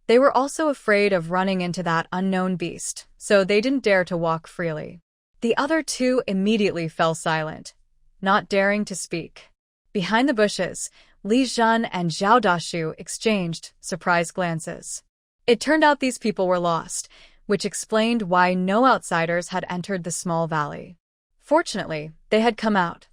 They were also afraid of running into that unknown beast, so they didn't dare to walk freely. The other 2 immediately fell silent, not daring to speak. Behind the bushes, Li Jun and Zhao Dashu exchanged surprised glances. It turned out these people were lost, which explained why no outsiders had entered the small valley. Fortunately, they had come out.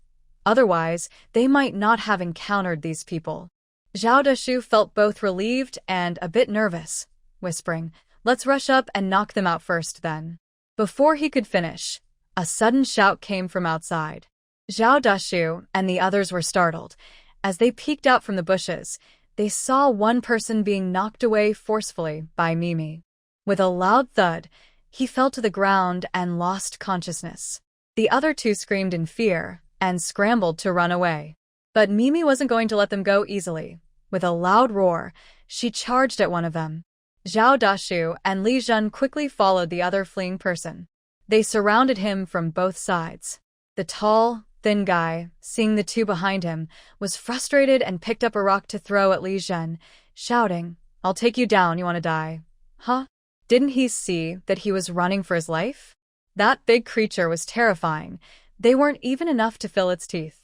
Otherwise, they might not have encountered these people. Zhao Dashu felt both relieved and a bit nervous, whispering, "Let's rush up and knock them out first then." Before he could finish, a sudden shout came from outside. Zhao Dashu and the others were startled. As they peeked out from the bushes, they saw one person being knocked away forcefully by Mimi. With a loud thud, he fell to the ground and lost consciousness. The other 2 screamed in fear and scrambled to run away. But Mimi wasn't going to let them go easily. With a loud roar, she charged at one of them. Zhao Dashu and Li Jun quickly followed the other fleeing person. They surrounded him from both sides. The tall, thin guy, seeing the 2 behind him, was frustrated and picked up a rock to throw at Li Jun, shouting, "I'll take you down, you want to die." Huh? Didn't he see that he was running for his life? That big creature was terrifying, They weren't even enough to fill its teeth.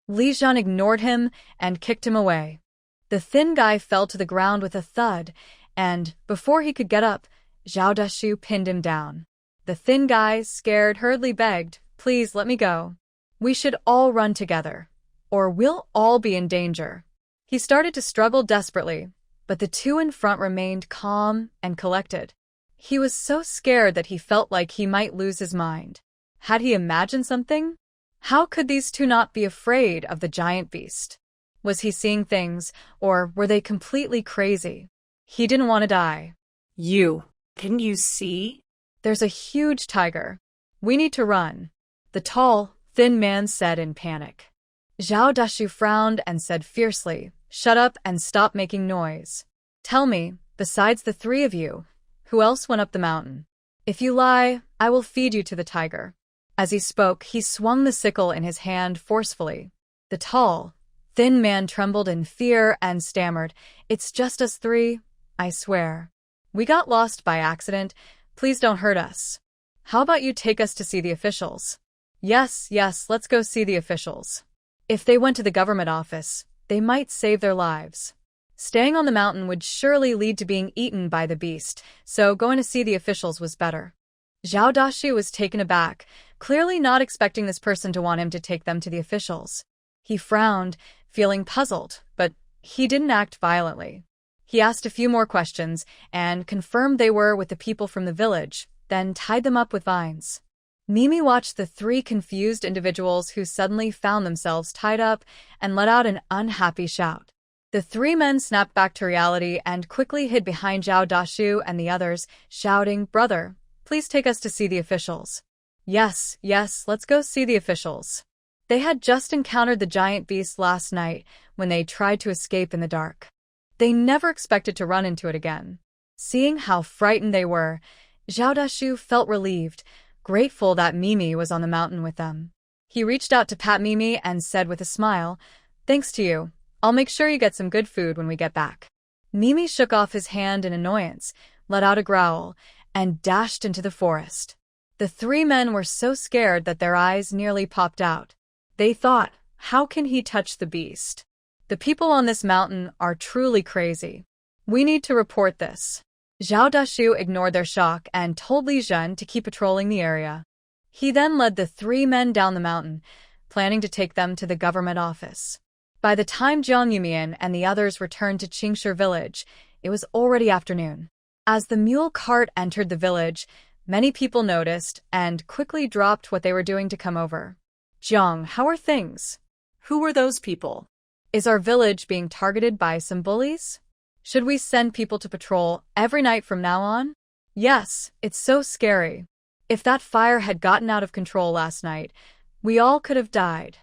Li Zhan ignored him and kicked him away. The thin guy fell to the ground with a thud, and, before he could get up, Zhao Dashu pinned him down. The thin guy, scared, hurriedly begged, "Please let me go. We should all run together, or we'll all be in danger." He started to struggle desperately, but the two in front remained calm and collected. He was so scared that he felt like he might lose his mind. Had he imagined something? How could these two not be afraid of the giant beast? Was he seeing things, or were they completely crazy? He didn't want to die. Can you see? There's a huge tiger. We need to run, the tall, thin man said in panic. Zhao Dashu frowned and said fiercely, "Shut up and stop making noise. Tell me, besides the three of you, who else went up the mountain? If you lie, I will feed you to the tiger." As he spoke, he swung the sickle in his hand forcefully. The tall, thin man trembled in fear and stammered, "It's just us three, I swear. We got lost by accident. Please don't hurt us. How about you take us to see the officials?" Yes, let's go see the officials. If they went to the government office, they might save their lives. Staying on the mountain would surely lead to being eaten by the beast, so going to see the officials was better. Zhao Dashi was taken aback, clearly not expecting this person to want him to take them to the officials. He frowned, feeling puzzled, but he didn't act violently. He asked a few more questions and confirmed they were with the people from the village, then tied them up with vines. Mimi watched the three confused individuals who suddenly found themselves tied up and let out an unhappy shout. The three men snapped back to reality and quickly hid behind Zhao Dashu and the others, shouting, "Brother, please take us to see the officials." Yes, let's go see the officials. They had just encountered the giant beast last night when they tried to escape in the dark. They never expected to run into it again. Seeing how frightened they were, Zhao Dashu felt relieved, grateful that Mimi was on the mountain with them. He reached out to pat Mimi and said with a smile, "Thanks to you. I'll make sure you get some good food when we get back." Mimi shook off his hand in annoyance, let out a growl, and dashed into the forest. The three men were so scared that their eyes nearly popped out. They thought, how can he touch the beast? The people on this mountain are truly crazy. We need to report this. Zhao Dashu ignored their shock and told Li Zhen to keep patrolling the area. He then led the three men down the mountain, planning to take them to the government office. By the time Jiang Yumian and the others returned to Qingshi village, it was already afternoon. As the mule cart entered the village, many people noticed and quickly dropped what they were doing to come over. "Jiang, how are things? Who were those people? Is our village being targeted by some bullies? Should we send people to patrol every night from now on?" "Yes, it's so scary. If that fire had gotten out of control last night, we all could have died."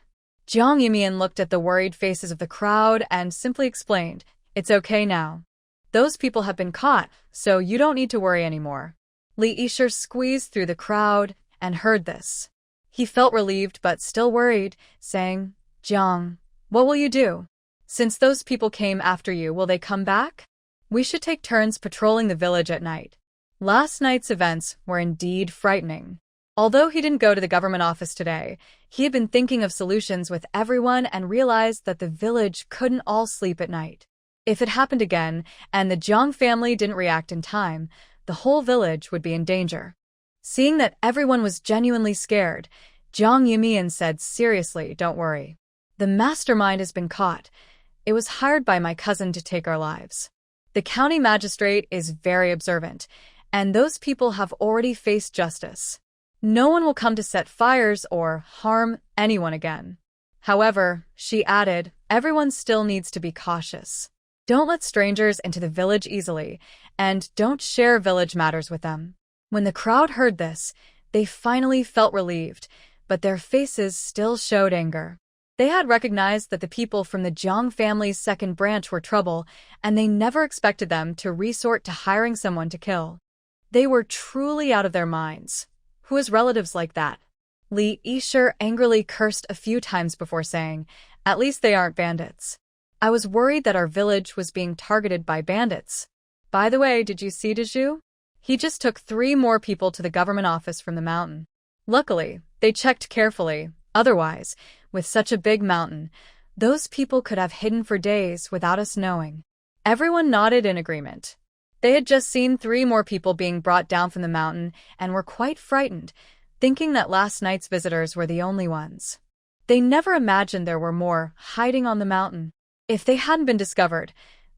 Jiang Yumian looked at the worried faces of the crowd and simply explained, "It's okay now. Those people have been caught, so you don't need to worry anymore." Li Yishir squeezed through the crowd and heard this. He felt relieved but still worried, saying, "Jiang, what will you do? Since those people came after you, will they come back? We should take turns patrolling the village at night." Last night's events were indeed frightening. Although he didn't go to the government office today, he had been thinking of solutions with everyone and realized that the village couldn't all sleep at night. If it happened again, and the Jiang family didn't react in time, the whole village would be in danger. Seeing that everyone was genuinely scared, Jiang Yumian said seriously, "Don't worry. The mastermind has been caught. It was hired by my cousin to take our lives. The county magistrate is very observant, and those people have already faced justice. No one will come to set fires or harm anyone again." However, she added, "Everyone still needs to be cautious. Don't let strangers into the village easily, and don't share village matters with them." When the crowd heard this, they finally felt relieved, but their faces still showed anger. They had recognized that the people from the Jiang family's second branch were trouble, and they never expected them to resort to hiring someone to kill. They were truly out of their minds. Who has relatives like that? Li Yishir angrily cursed a few times before saying, "At least they aren't bandits. I was worried that our village was being targeted by bandits. By the way, did you see Dezhu? He just took 3 more people to the government office from the mountain. Luckily, they checked carefully, Otherwise, with such a big mountain, those people could have hidden for days without us knowing. Everyone nodded in agreement. They had just seen 3 more people being brought down from the mountain and were quite frightened, thinking that last night's visitors were the only ones. They never imagined there were more hiding on the mountain. If they hadn't been discovered,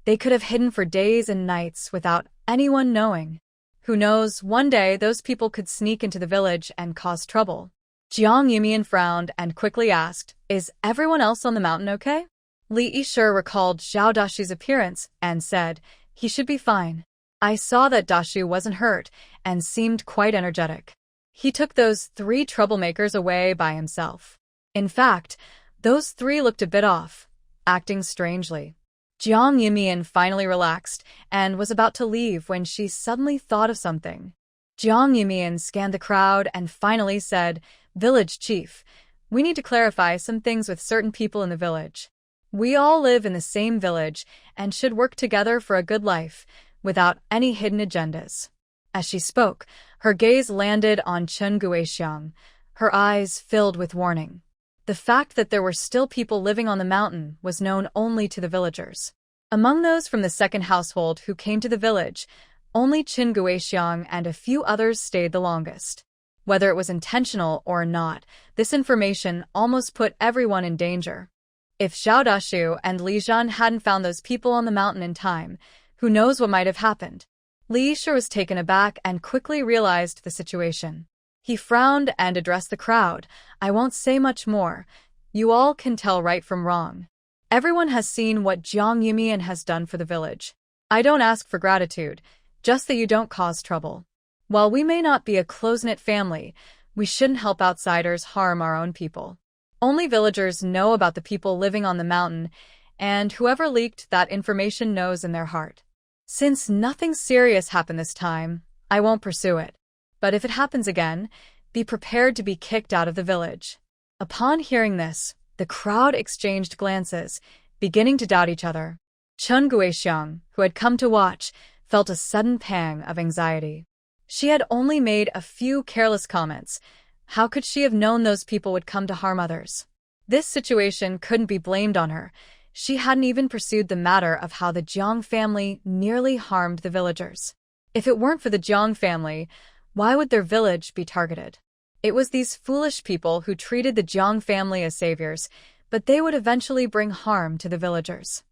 they could have hidden for days and nights without anyone knowing. Who knows, one day those people could sneak into the village and cause trouble. Jiang Yumian frowned and quickly asked, "Is everyone else on the mountain okay?" Li Yishe recalled Zhao Dashu's appearance and said, "He should be fine. I saw that Dashu wasn't hurt and seemed quite energetic. He took those 3 troublemakers away by himself. In fact, those 3 looked a bit off, acting strangely." Jiang Yumian finally relaxed and was about to leave when she suddenly thought of something. Jiang Yumian scanned the crowd and finally said, "Village chief, we need to clarify some things with certain people in the village. We all live in the same village and should work together for a good life, without any hidden agendas." As she spoke, her gaze landed on Chen Guixiang, her eyes filled with warning. The fact that there were still people living on the mountain was known only to the villagers. Among those from the second household who came to the village, only Chen Guixiang and a few others stayed the longest. Whether it was intentional or not, this information almost put everyone in danger. If Zhao Dashu and Li Zhan hadn't found those people on the mountain in time, who knows what might have happened? Li Yishe was taken aback and quickly realized the situation. He frowned and addressed the crowd. "I won't say much more. You all can tell right from wrong. Everyone has seen what Jiang Yumian has done for the village. I don't ask for gratitude, just that you don't cause trouble. While we may not be a close-knit family, we shouldn't help outsiders harm our own people. Only villagers know about the people living on the mountain, and whoever leaked that information knows in their heart. Since nothing serious happened this time, I won't pursue it. But if it happens again, be prepared to be kicked out of the village." Upon hearing this, the crowd exchanged glances, beginning to doubt each other. Chen Guixiang, who had come to watch, felt a sudden pang of anxiety. She had only made a few careless comments. How could she have known those people would come to harm others? This situation couldn't be blamed on her. She hadn't even pursued the matter of how the Jiang family nearly harmed the villagers. If it weren't for the Jiang family, why would their village be targeted? It was these foolish people who treated the Jiang family as saviors, but they would eventually bring harm to the villagers.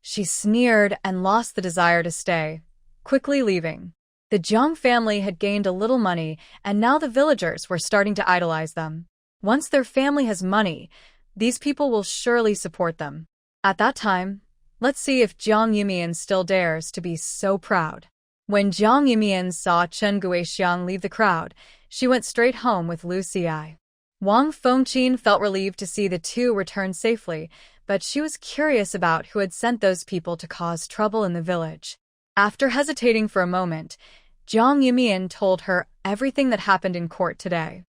She sneered and lost the desire to stay, quickly leaving. The Jiang family had gained a little money, and now the villagers were starting to idolize them. Once their family has money, these people will surely support them. At that time, let's see if Jiang Yumian still dares to be so proud. When Jiang Yumian saw Chen Guixiang leave the crowd, she went straight home with Lu Xi. Wang Fengqin felt relieved to see the 2 return safely, but she was curious about who had sent those people to cause trouble in the village. After hesitating for a moment, Jiang Yumian told her everything that happened in court today.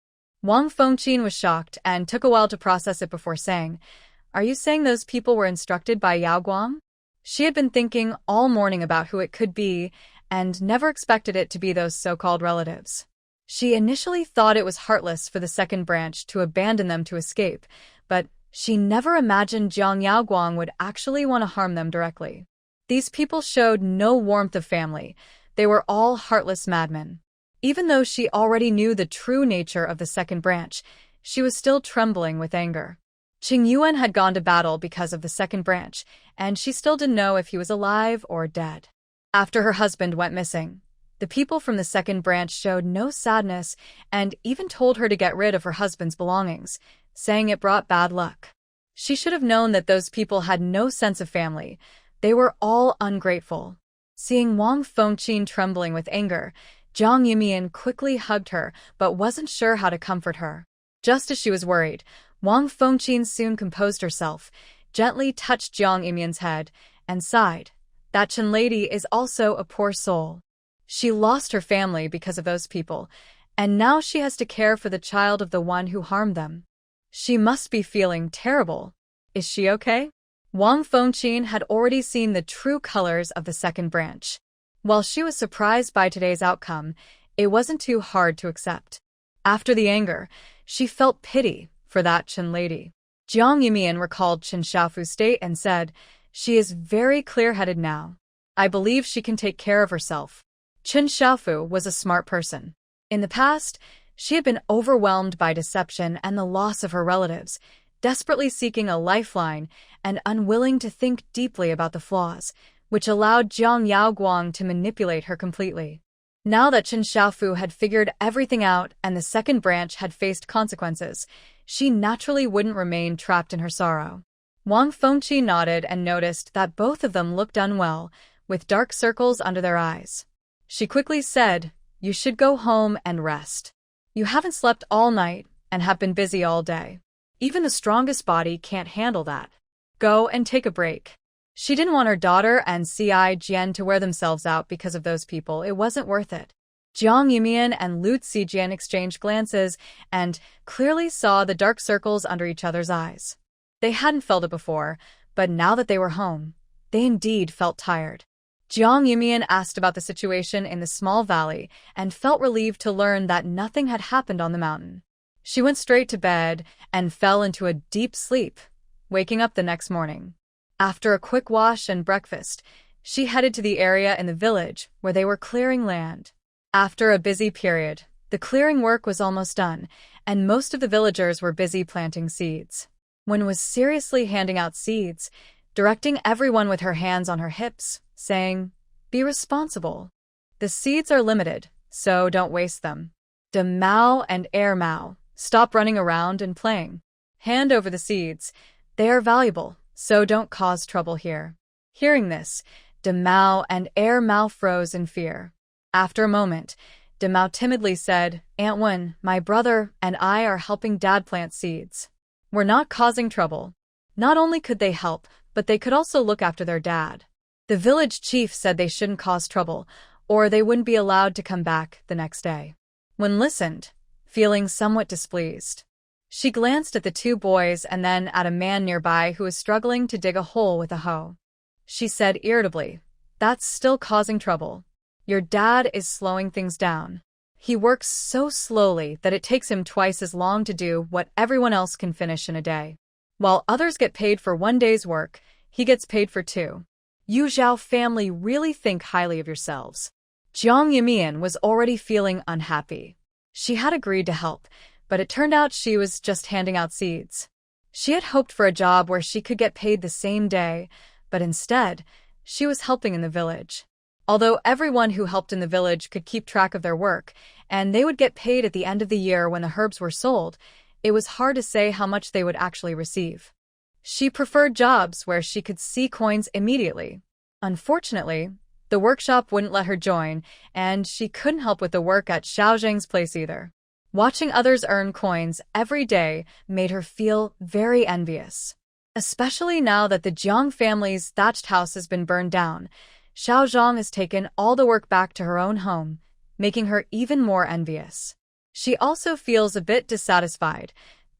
Wang Fengqin was shocked and took a while to process it before saying, "Are you saying those people were instructed by Yao Guang?" She had been thinking all morning about who it could be and never expected it to be those so-called relatives. She initially thought it was heartless for the second branch to abandon them to escape, but she never imagined Jiang Yaoguang would actually want to harm them directly. These people showed no warmth of family. They were all heartless madmen. Even though she already knew the true nature of the second branch, she was still trembling with anger. Qing Yuan had gone to battle because of the second branch, and she still didn't know if he was alive or dead. After her husband went missing, the people from the second branch showed no sadness and even told her to get rid of her husband's belongings, saying it brought bad luck. She should have known that those people had no sense of family. They were all ungrateful. Seeing Wang Fengqin trembling with anger, Jiang Yumian quickly hugged her but wasn't sure how to comfort her. Just as she was worried, Wang Fengqin soon composed herself, gently touched Jiang Yumian's head, and sighed. That Chen lady is also a poor soul. She lost her family because of those people, and now she has to care for the child of the one who harmed them. She must be feeling terrible. Is she okay? Wang Fengqin had already seen the true colors of the second branch. While she was surprised by today's outcome, it wasn't too hard to accept. After the anger, she felt pity for that Chen lady. Jiang Yumian recalled Chen Xiaofu's state and said, "She is very clear-headed now. I believe she can take care of herself." Chen Xiaofu was a smart person. In the past, she had been overwhelmed by deception and the loss of her relatives, desperately seeking a lifeline and unwilling to think deeply about the flaws, which allowed Jiang Yaoguang to manipulate her completely. Now that Chen Xiaofu had figured everything out and the second branch had faced consequences, she naturally wouldn't remain trapped in her sorrow. Wang Fengqi nodded and noticed that both of them looked unwell, with dark circles under their eyes. She quickly said, "You should go home and rest. You haven't slept all night and have been busy all day. Even the strongest body can't handle that. Go and take a break." She didn't want her daughter and Ci Jian to wear themselves out because of those people. It wasn't worth it. Jiang Yumian and Lu Zijian exchanged glances and clearly saw the dark circles under each other's eyes. They hadn't felt it before, but now that they were home, they indeed felt tired. Jiang Yumian asked about the situation in the small valley and felt relieved to learn that nothing had happened on the mountain. She went straight to bed and fell into a deep sleep, waking up the next morning. After a quick wash and breakfast, she headed to the area in the village where they were clearing land. After a busy period, the clearing work was almost done, and most of the villagers were busy planting seeds. Wen was seriously handing out seeds, directing everyone with her hands on her hips, saying, "Be responsible. The seeds are limited, so don't waste them. De Mao and Air Mao, stop running around and playing. Hand over the seeds. They are valuable, so don't cause trouble here." Hearing this, De Mao and Air Mao froze in fear. After a moment, De Mao timidly said, "Aunt Wen, my brother and I are helping Dad plant seeds. We're not causing trouble." Not only could they help, but they could also look after their dad. The village chief said they shouldn't cause trouble, or they wouldn't be allowed to come back the next day. Wen listened, feeling somewhat displeased. She glanced at the two boys and then at a man nearby who was struggling to dig a hole with a hoe. She said irritably, "That's still causing trouble. Your dad is slowing things down. He works so slowly that it takes him twice as long to do what everyone else can finish in a day. While others get paid for 1 day's work, he gets paid for 2. You Zhao family really think highly of yourselves." Jiang Yumian was already feeling unhappy. She had agreed to help, but it turned out she was just handing out seeds. She had hoped for a job where she could get paid the same day, but instead, she was helping in the village. Although everyone who helped in the village could keep track of their work, and they would get paid at the end of the year when the herbs were sold, it was hard to say how much they would actually receive. She preferred jobs where she could see coins immediately. Unfortunately, the workshop wouldn't let her join, and she couldn't help with the work at Xiaozheng's place either. Watching others earn coins every day made her feel very envious. Especially now that the Jiang family's thatched house has been burned down, Xiaozheng has taken all the work back to her own home, making her even more envious. She also feels a bit dissatisfied.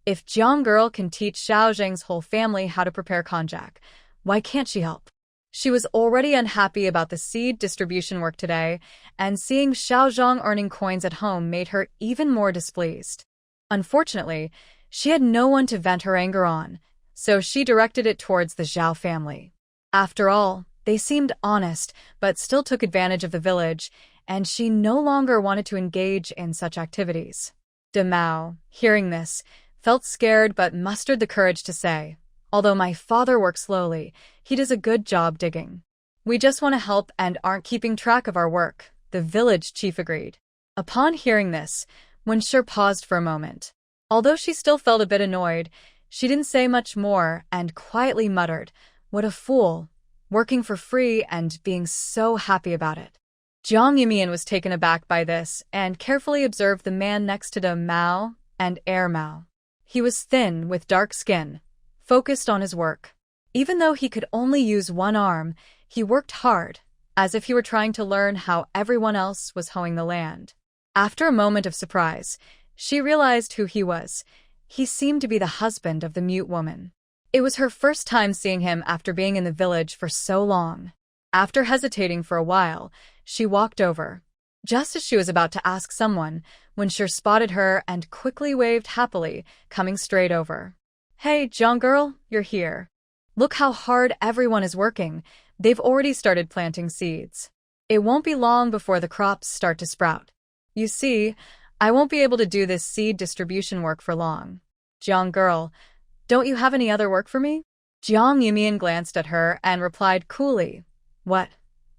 If Jiang girl can teach Xiaozheng's whole family how to prepare konjac, why can't she help? She was already unhappy about the seed distribution work today, and seeing Xiaozheng earning coins at home made her even more displeased. Unfortunately, she had no one to vent her anger on, so she directed it towards the Zhao family. After all, they seemed honest, but still took advantage of the village, and she no longer wanted to engage in such activities. De Mao, hearing this, felt scared but mustered the courage to say, "Although my father works slowly, he does a good job digging. We just want to help and aren't keeping track of our work," the village chief agreed. Upon hearing this, Wen Shi paused for a moment. Although she still felt a bit annoyed, she didn't say much more and quietly muttered, "What a fool, working for free and being so happy about it." Jiang Yumian was taken aback by this and carefully observed the man next to De Mao and Air Mao. He was thin with dark skin, focused on his work. Even though he could only use one arm, he worked hard, as if he were trying to learn how everyone else was hoeing the land. After a moment of surprise, she realized who he was. He seemed to be the husband of the mute woman. It was her first time seeing him after being in the village for so long. After hesitating for a while, she walked over. Just as she was about to ask someone, Wenshi spotted her and quickly waved happily, coming straight over. "Hey, young girl, you're here. Look how hard everyone is working. They've already started planting seeds. It won't be long before the crops start to sprout. You see, I won't be able to do this seed distribution work for long. Young girl, don't you have any other work for me?" Jiang Yumian glanced at her and replied coolly, "What?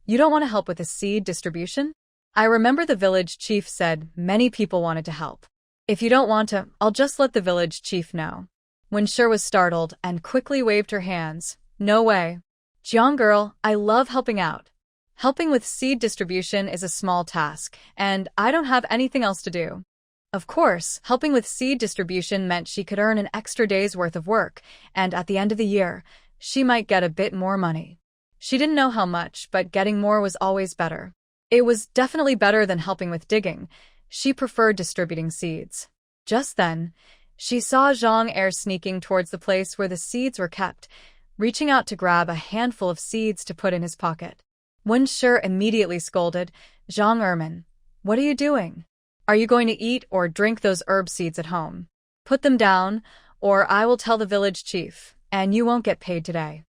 You don't want to help with the seed distribution? I remember the village chief said many people wanted to help. If you don't want to, I'll just let the village chief know." Wenshi was startled and quickly waved her hands. "No way. Jiang girl, I love helping out. Helping with seed distribution is a small task, and I don't have anything else to do." Of course, helping with seed distribution meant she could earn an extra day's worth of work, and at the end of the year, she might get a bit more money. She didn't know how much, but getting more was always better. It was definitely better than helping with digging. She preferred distributing seeds. Just then, she saw Zhang Er sneaking towards the place where the seeds were kept, reaching out to grab a handful of seeds to put in his pocket. Wenshi immediately scolded, "Zhang Erman, what are you doing? Are you going to eat or drink those herb seeds at home? Put them down, or I will tell the village chief, and you won't get paid today."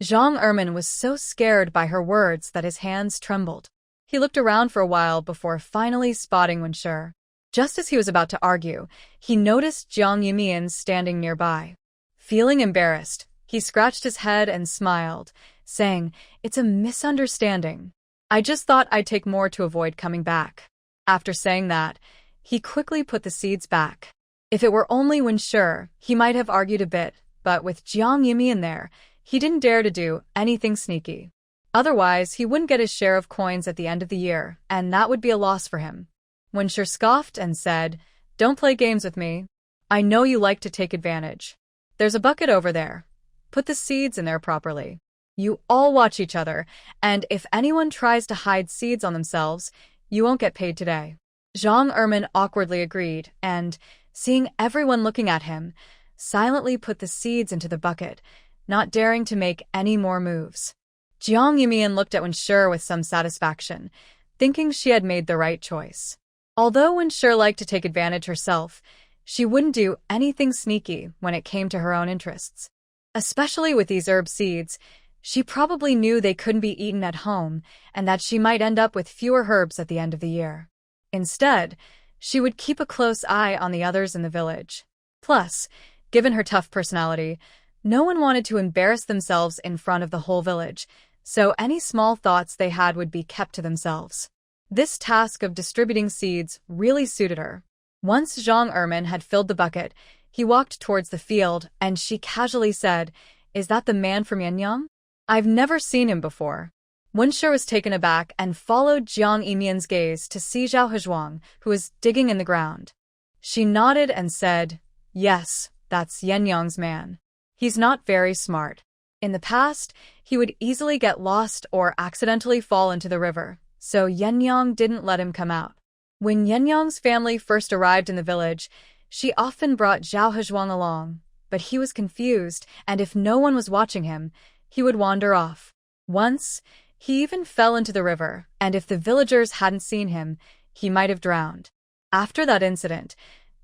Zhang Erman was so scared by her words that his hands trembled. He looked around for a while before finally spotting Wenshi. Just as he was about to argue, he noticed Jiang Yumian standing nearby. Feeling embarrassed, he scratched his head and smiled, saying, "It's a misunderstanding. I just thought I'd take more to avoid coming back." After saying that, he quickly put the seeds back. If it were only Wenshi, he might have argued a bit, but with Jiang Yumian there, he didn't dare to do anything sneaky. Otherwise, he wouldn't get his share of coins at the end of the year, and that would be a loss for him. Wenshi scoffed and said, "Don't play games with me. I know you like to take advantage. There's a bucket over there. Put the seeds in there properly. You all watch each other, and if anyone tries to hide seeds on themselves, you won't get paid today." Zhang Erman awkwardly agreed, and, seeing everyone looking at him, silently put the seeds into the bucket, not daring to make any more moves. Jiang Yumian looked at Wenshi with some satisfaction, thinking she had made the right choice. Although Wenshi liked to take advantage herself, she wouldn't do anything sneaky when it came to her own interests. Especially with these herb seeds, she probably knew they couldn't be eaten at home and that she might end up with fewer herbs at the end of the year. Instead, she would keep a close eye on the others in the village. Plus, given her tough personality, no one wanted to embarrass themselves in front of the whole village, so any small thoughts they had would be kept to themselves. This task of distributing seeds really suited her. Once Zhang Erman had filled the bucket, he walked towards the field, and she casually said, "Is that the man from Yenyang? I've never seen him before." Wenshi was taken aback and followed Jiang Yumian's gaze to see Zhao Hezhuang, who was digging in the ground. She nodded and said, "Yes, that's Yenyang's man. He's not very smart. In the past, he would easily get lost or accidentally fall into the river, so Yenyang didn't let him come out. When Yenyang's family first arrived in the village, she often brought Zhao Hezhuang along, but he was confused, and if no one was watching him, he would wander off. Once, he even fell into the river, and if the villagers hadn't seen him, he might have drowned. After that incident,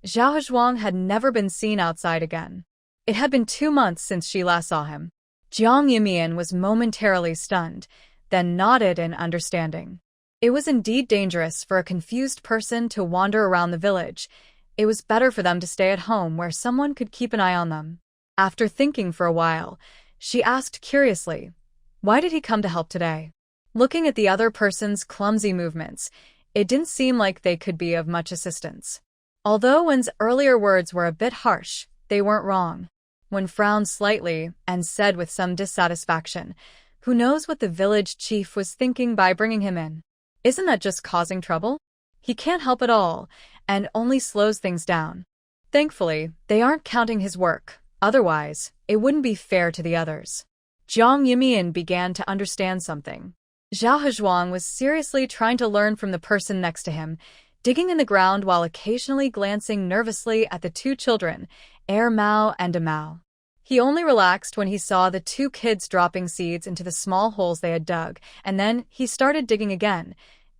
Zhao Hezhuang had never been seen outside again. It had been 2 months since she last saw him. Jiang Yumian was momentarily stunned, then nodded in understanding. It was indeed dangerous for a confused person to wander around the village. It was better for them to stay at home where someone could keep an eye on them. After thinking for a while, she asked curiously, "Why did he come to help today?" Looking at the other person's clumsy movements, it didn't seem like they could be of much assistance. Although Wen's earlier words were a bit harsh, they weren't wrong. Wen frowned slightly and said with some dissatisfaction, "Who knows what the village chief was thinking by bringing him in? Isn't that just causing trouble? He can't help it all, and only slows things down. Thankfully, they aren't counting his work. Otherwise, it wouldn't be fair to the others." Jiang Yumian began to understand something. Zhao Hezhuang was seriously trying to learn from the person next to him, digging in the ground while occasionally glancing nervously at the 2 children, Mao and Mao. He only relaxed when he saw the 2 kids dropping seeds into the small holes they had dug, and then he started digging again.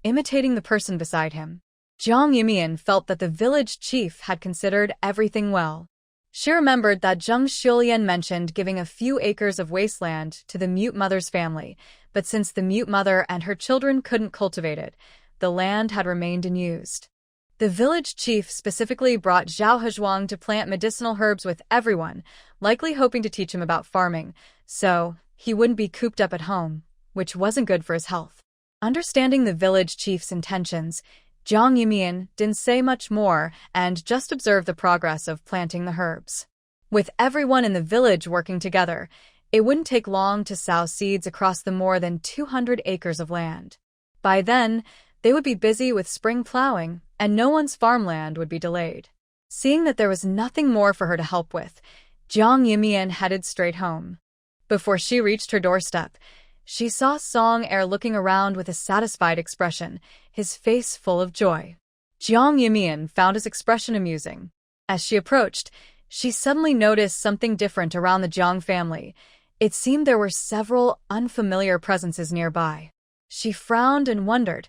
imitating the person beside him. Jiang Yumian felt that the village chief had considered everything well. She remembered that Zheng Xuelian mentioned giving a few acres of wasteland to the mute mother's family, but since the mute mother and her children couldn't cultivate it, the land had remained unused. The village chief specifically brought Zhao Hezhuang to plant medicinal herbs with everyone, likely hoping to teach him about farming, so he wouldn't be cooped up at home, which wasn't good for his health. Understanding the village chief's intentions, Jiang Yumian didn't say much more and just observed the progress of planting the herbs. With everyone in the village working together, it wouldn't take long to sow seeds across the more than 200 acres of land. By then, they would be busy with spring plowing, and no one's farmland would be delayed. Seeing that there was nothing more for her to help with, Jiang Yumian headed straight home. Before she reached her doorstep, she saw Song Er looking around with a satisfied expression, his face full of joy. Jiang Yumian found his expression amusing. As she approached, she suddenly noticed something different around the Jiang family. It seemed there were several unfamiliar presences nearby. She frowned and wondered,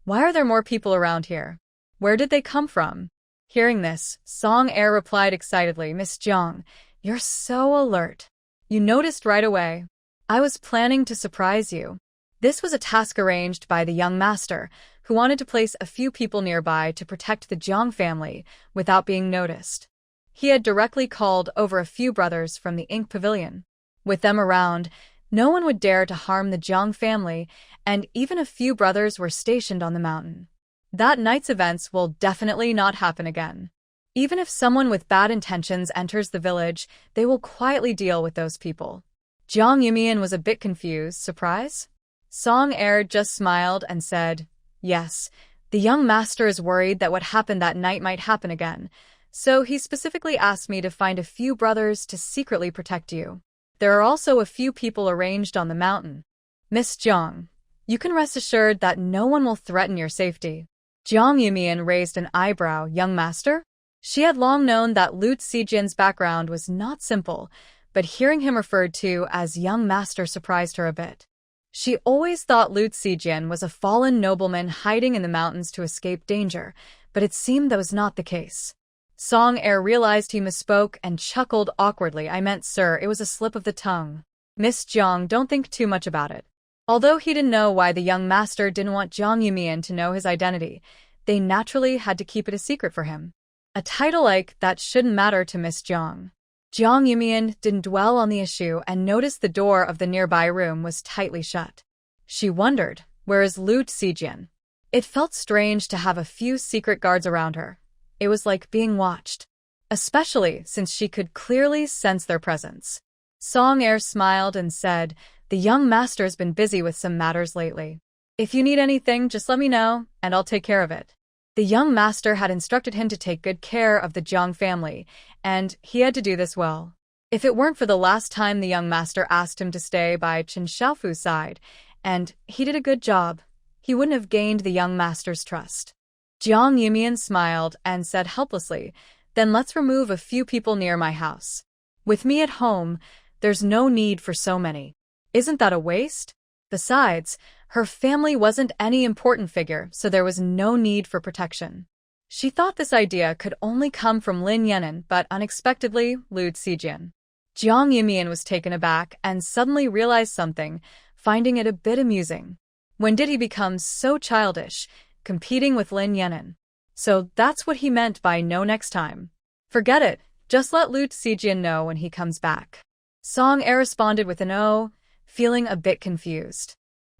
why are there more people around here? Where did they come from? Hearing this, Song Er replied excitedly, Miss Jiang, you're so alert. You noticed right away. I was planning to surprise you. This was a task arranged by the young master, who wanted to place a few people nearby to protect the Jiang family without being noticed. He had directly called over a few brothers from the Ink Pavilion. With them around, no one would dare to harm the Jiang family, and even a few brothers were stationed on the mountain. That night's events will definitely not happen again. Even if someone with bad intentions enters the village, they will quietly deal with those people. Jiang Yumian was a bit confused. Surprise? Song Er just smiled and said, yes, the young master is worried that what happened that night might happen again, so he specifically asked me to find a few brothers to secretly protect you. There are also a few people arranged on the mountain. Miss Jiang, you can rest assured that no one will threaten your safety. Jiang Yumian raised an eyebrow. Young master? She had long known that Lu Zijian's background was not simple, but hearing him referred to as young master surprised her a bit. She always thought Lu Zijian was a fallen nobleman hiding in the mountains to escape danger, but it seemed that was not the case. Song Er realized he misspoke and chuckled awkwardly. I meant, sir, it was a slip of the tongue. Miss Jiang, don't think too much about it. Although he didn't know why the young master didn't want Jiang Yumian to know his identity, they naturally had to keep it a secret for him. A title like that shouldn't matter to Miss Jiang. Jiang Yumian didn't dwell on the issue and noticed the door of the nearby room was tightly shut. She wondered, where is Lu Zijian? It felt strange to have a few secret guards around her. It was like being watched, especially since she could clearly sense their presence. Song Er smiled and said, the young master's been busy with some matters lately. If you need anything, just let me know, and I'll take care of it. The young master had instructed him to take good care of the Jiang family, and he had to do this well. If it weren't for the last time the young master asked him to stay by Chen Xiaofu's side, and he did a good job, he wouldn't have gained the young master's trust. Jiang Yumian smiled and said helplessly, then let's remove a few people near my house. With me at home, there's no need for so many. Isn't that a waste? Besides, her family wasn't any important figure, so there was no need for protection. She thought this idea could only come from Lin Yan'an, but unexpectedly, Lu Zijian. Jiang Yumian was taken aback and suddenly realized something, finding it a bit amusing. When did he become so childish, competing with Lin Yan'an? So that's what he meant by no next time. Forget it, just let Lu Zijian know when he comes back. Song Er responded with an "oh," feeling a bit confused.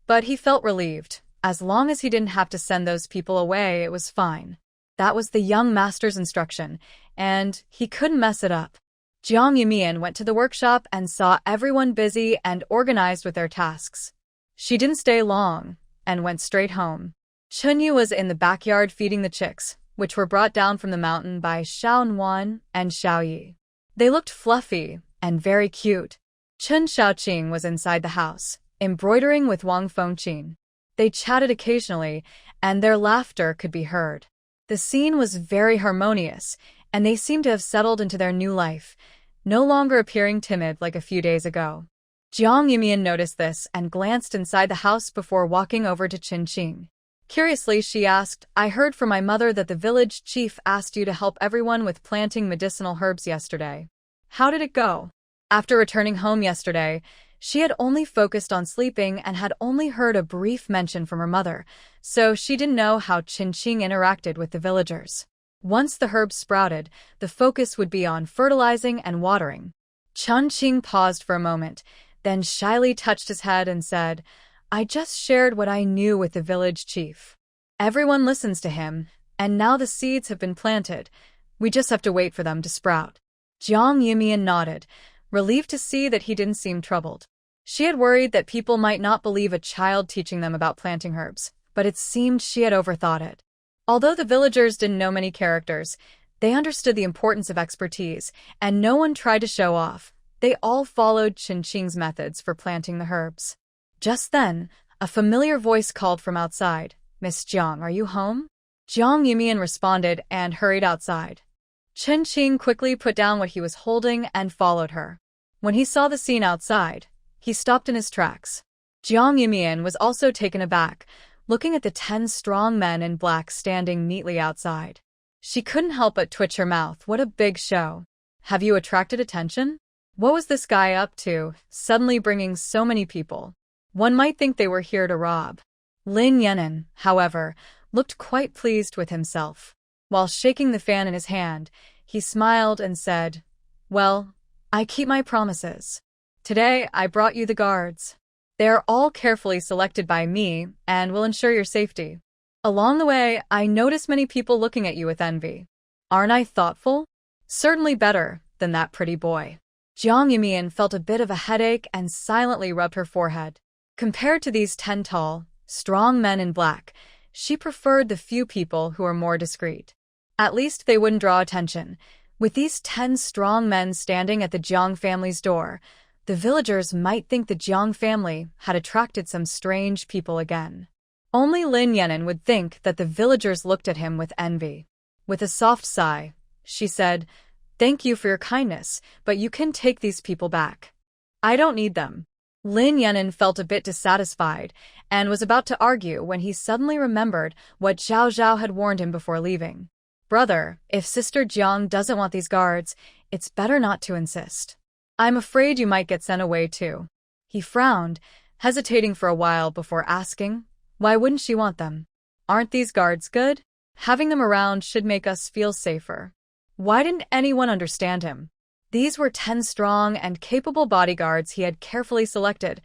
But he felt relieved. As long as he didn't have to send those people away, it was fine. That was the young master's instruction, and he couldn't mess it up. Jiang Yumian went to the workshop and saw everyone busy and organized with their tasks. She didn't stay long, and went straight home. Chunyu was in the backyard feeding the chicks, which were brought down from the mountain by Xiao Nuan and Xiao Yi. They looked fluffy and very cute. Chun Xiaoqing was inside the house, embroidering with Wang Fengqin. They chatted occasionally, and their laughter could be heard. The scene was very harmonious, and they seemed to have settled into their new life, no longer appearing timid like a few days ago. Jiang Yumian noticed this and glanced inside the house before walking over to Qin Qing. Curiously, she asked, I heard from my mother that the village chief asked you to help everyone with planting medicinal herbs yesterday. How did it go? After returning home yesterday, she had only focused on sleeping and had only heard a brief mention from her mother, so she didn't know how Qingqing interacted with the villagers. Once the herbs sprouted, the focus would be on fertilizing and watering. Qingqing paused for a moment, then shyly touched his head and said, I just shared what I knew with the village chief. Everyone listens to him, and now the seeds have been planted. We just have to wait for them to sprout. Jiang Yumian nodded, relieved to see that he didn't seem troubled. She had worried that people might not believe a child teaching them about planting herbs, but it seemed she had overthought it. Although the villagers didn't know many characters, they understood the importance of expertise, and no one tried to show off. They all followed Qingqing's methods for planting the herbs. Just then, a familiar voice called from outside, Miss Jiang, are you home? Jiang Yumian responded and hurried outside. Qingqing quickly put down what he was holding and followed her. When he saw the scene outside, he stopped in his tracks. Jiang Yumian was also taken aback, looking at the 10 strong men in black standing neatly outside. She couldn't help but twitch her mouth. What a big show. Have you attracted attention? What was this guy up to, suddenly bringing so many people? One might think they were here to rob. Lin Yan'an, however, looked quite pleased with himself. While shaking the fan in his hand, he smiled and said, Well, I keep my promises. Today, I brought you the guards. They are all carefully selected by me and will ensure your safety. Along the way, I noticed many people looking at you with envy. Aren't I thoughtful? Certainly better than that pretty boy. Jiang Yumian felt a bit of a headache and silently rubbed her forehead. Compared to these 10 tall, strong men in black, she preferred the few people who were more discreet. At least they wouldn't draw attention. With these 10 strong men standing at the Jiang family's door, the villagers might think the Jiang family had attracted some strange people again. Only Lin Yan'an would think that the villagers looked at him with envy. With a soft sigh, she said, Thank you for your kindness, but you can take these people back. I don't need them. Lin Yan'an felt a bit dissatisfied and was about to argue when he suddenly remembered what Zhao Zhao had warned him before leaving. Brother, if Sister Jiang doesn't want these guards, it's better not to insist. I'm afraid you might get sent away too. He frowned, hesitating for a while before asking, Why wouldn't she want them? Aren't these guards good? Having them around should make us feel safer. Why didn't anyone understand him? These were 10 strong and capable bodyguards he had carefully selected.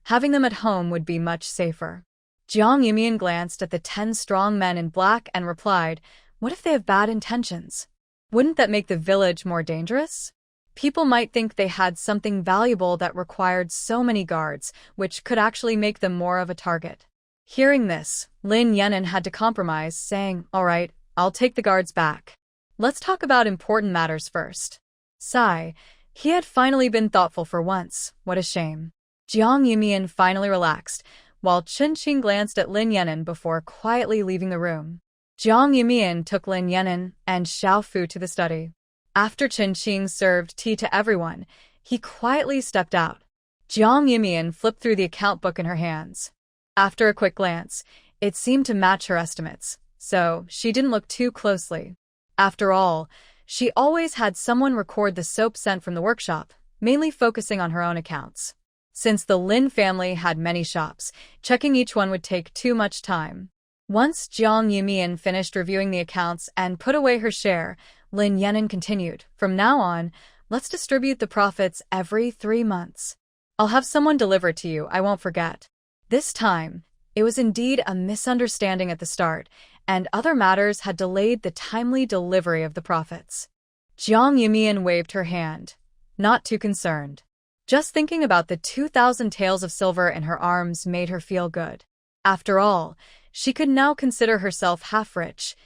Having them at home would be much safer. Jiang Yumian glanced at the 10 strong men in black and replied, What if they have bad intentions? Wouldn't that make the village more dangerous? People might think they had something valuable that required so many guards, which could actually make them more of a target. Hearing this, Lin Yan'an had to compromise, saying, All right, I'll take the guards back. Let's talk about important matters first. Sigh. He had finally been thoughtful for once. What a shame. Jiang Yumian finally relaxed, while Qingqing glanced at Lin Yan'an before quietly leaving the room. Jiang Yumian took Lin Yan'an and Xiao Fu to the study. After Qingqing served tea to everyone, he quietly stepped out. Jiang Yumian flipped through the account book in her hands. After a quick glance, it seemed to match her estimates, so she didn't look too closely. After all, she always had someone record the soap sent from the workshop, mainly focusing on her own accounts. Since the Lin family had many shops, checking each one would take too much time. Once Jiang Yumian finished reviewing the accounts and put away her share, Lin Yan'an continued, From now on, let's distribute the profits every 3 months. I'll have someone deliver to you, I won't forget. This time, it was indeed a misunderstanding at the start, and other matters had delayed the timely delivery of the profits. Jiang Yumian waved her hand, not too concerned. Just thinking about the 2,000 taels of silver in her arms made her feel good. After all, she could now consider herself half-rich.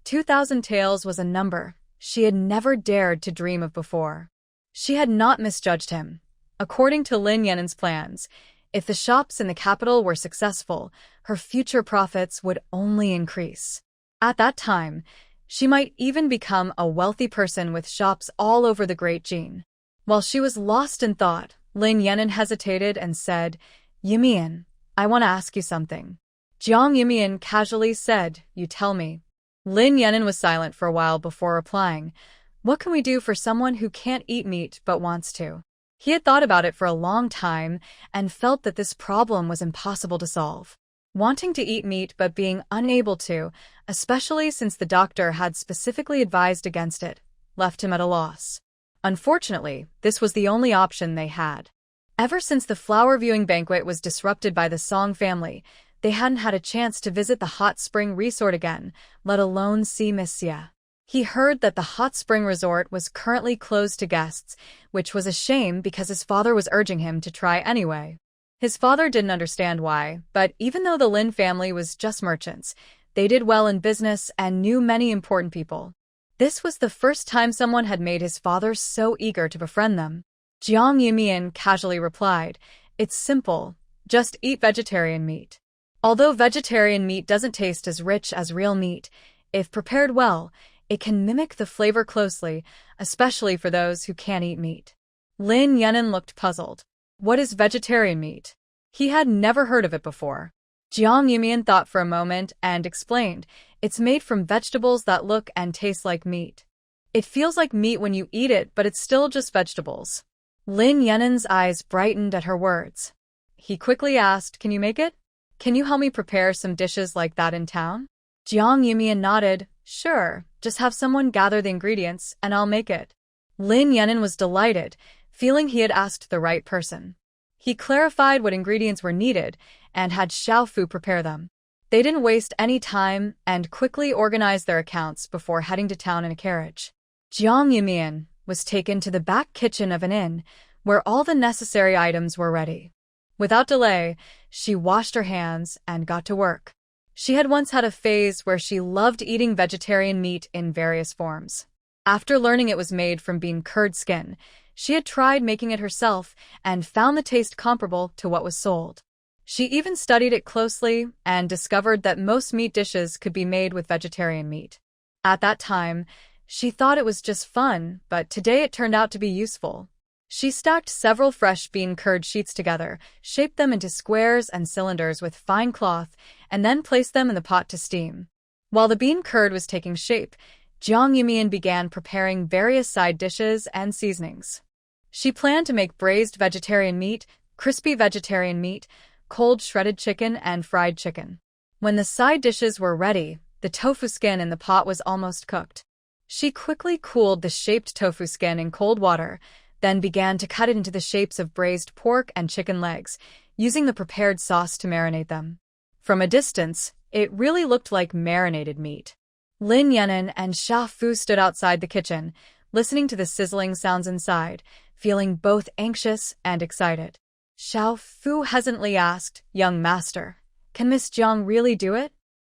2,000 taels was a number she had never dared to dream of before. She had not misjudged him. According to Lin Yan'an's plans, if the shops in the capital were successful, her future profits would only increase. At that time, she might even become a wealthy person with shops all over the Great Jin. While she was lost in thought, Lin Yan'an hesitated and said, Yumian, I want to ask you something. Jiang Yumian casually said, "You tell me." Lin Yan'an was silent for a while before replying, "What can we do for someone who can't eat meat but wants to?" He had thought about it for a long time and felt that this problem was impossible to solve. Wanting to eat meat but being unable to, especially since the doctor had specifically advised against it, left him at a loss. Unfortunately, this was the only option they had. Ever since the flower viewing banquet was disrupted by the Song family, they hadn't had a chance to visit the hot spring resort again, let alone see Miss Xia. He heard that the hot spring resort was currently closed to guests, which was a shame because his father was urging him to try anyway. His father didn't understand why, but even though the Lin family was just merchants, they did well in business and knew many important people. This was the first time someone had made his father so eager to befriend them. Jiang Yumian casually replied, "It's simple, just eat vegetarian meat." Although vegetarian meat doesn't taste as rich as real meat, if prepared well, it can mimic the flavor closely, especially for those who can't eat meat. Lin Yan'an looked puzzled. What is vegetarian meat? He had never heard of it before. Jiang Yumian thought for a moment and explained, "It's made from vegetables that look and taste like meat. It feels like meat when you eat it, but it's still just vegetables." Lin Yan'an's eyes brightened at her words. He quickly asked, "Can you make it? Can you help me prepare some dishes like that in town?" Jiang Yumian nodded, "Sure, just have someone gather the ingredients and I'll make it." Lin Yan'an was delighted, feeling he had asked the right person. He clarified what ingredients were needed and had Xiaofu prepare them. They didn't waste any time and quickly organized their accounts before heading to town in a carriage. Jiang Yumian was taken to the back kitchen of an inn, where all the necessary items were ready. Without delay, she washed her hands and got to work. She had once had a phase where she loved eating vegetarian meat in various forms. After learning it was made from bean curd skin, she had tried making it herself and found the taste comparable to what was sold. She even studied it closely and discovered that most meat dishes could be made with vegetarian meat. At that time, she thought it was just fun, but today it turned out to be useful. She stacked several fresh bean curd sheets together, shaped them into squares and cylinders with fine cloth, and then placed them in the pot to steam. While the bean curd was taking shape, Jiang Yumian began preparing various side dishes and seasonings. She planned to make braised vegetarian meat, crispy vegetarian meat, cold shredded chicken, and fried chicken. When the side dishes were ready, the tofu skin in the pot was almost cooked. She quickly cooled the shaped tofu skin in cold water, then began to cut it into the shapes of braised pork and chicken legs, using the prepared sauce to marinate them. From a distance, it really looked like marinated meat. Lin Yan'an and Xiaofu stood outside the kitchen, listening to the sizzling sounds inside, feeling both anxious and excited. Xiaofu hesitantly asked, "Young master, can Miss Jiang really do it?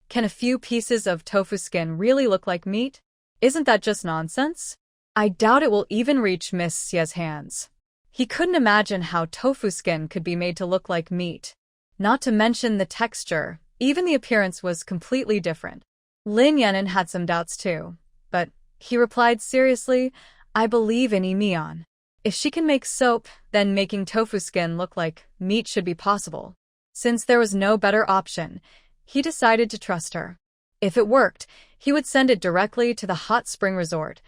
Can a few pieces of tofu skin really look like meat? Isn't that just nonsense? I doubt it will even reach Miss Xia's hands." He couldn't imagine how tofu skin could be made to look like meat. Not to mention the texture, even the appearance was completely different. Lin Yan'an had some doubts too, but he replied seriously, "I believe in Emion. If she can make soap, then making tofu skin look like meat should be possible." Since there was no better option, he decided to trust her. If it worked, he would send it directly to the hot spring resort.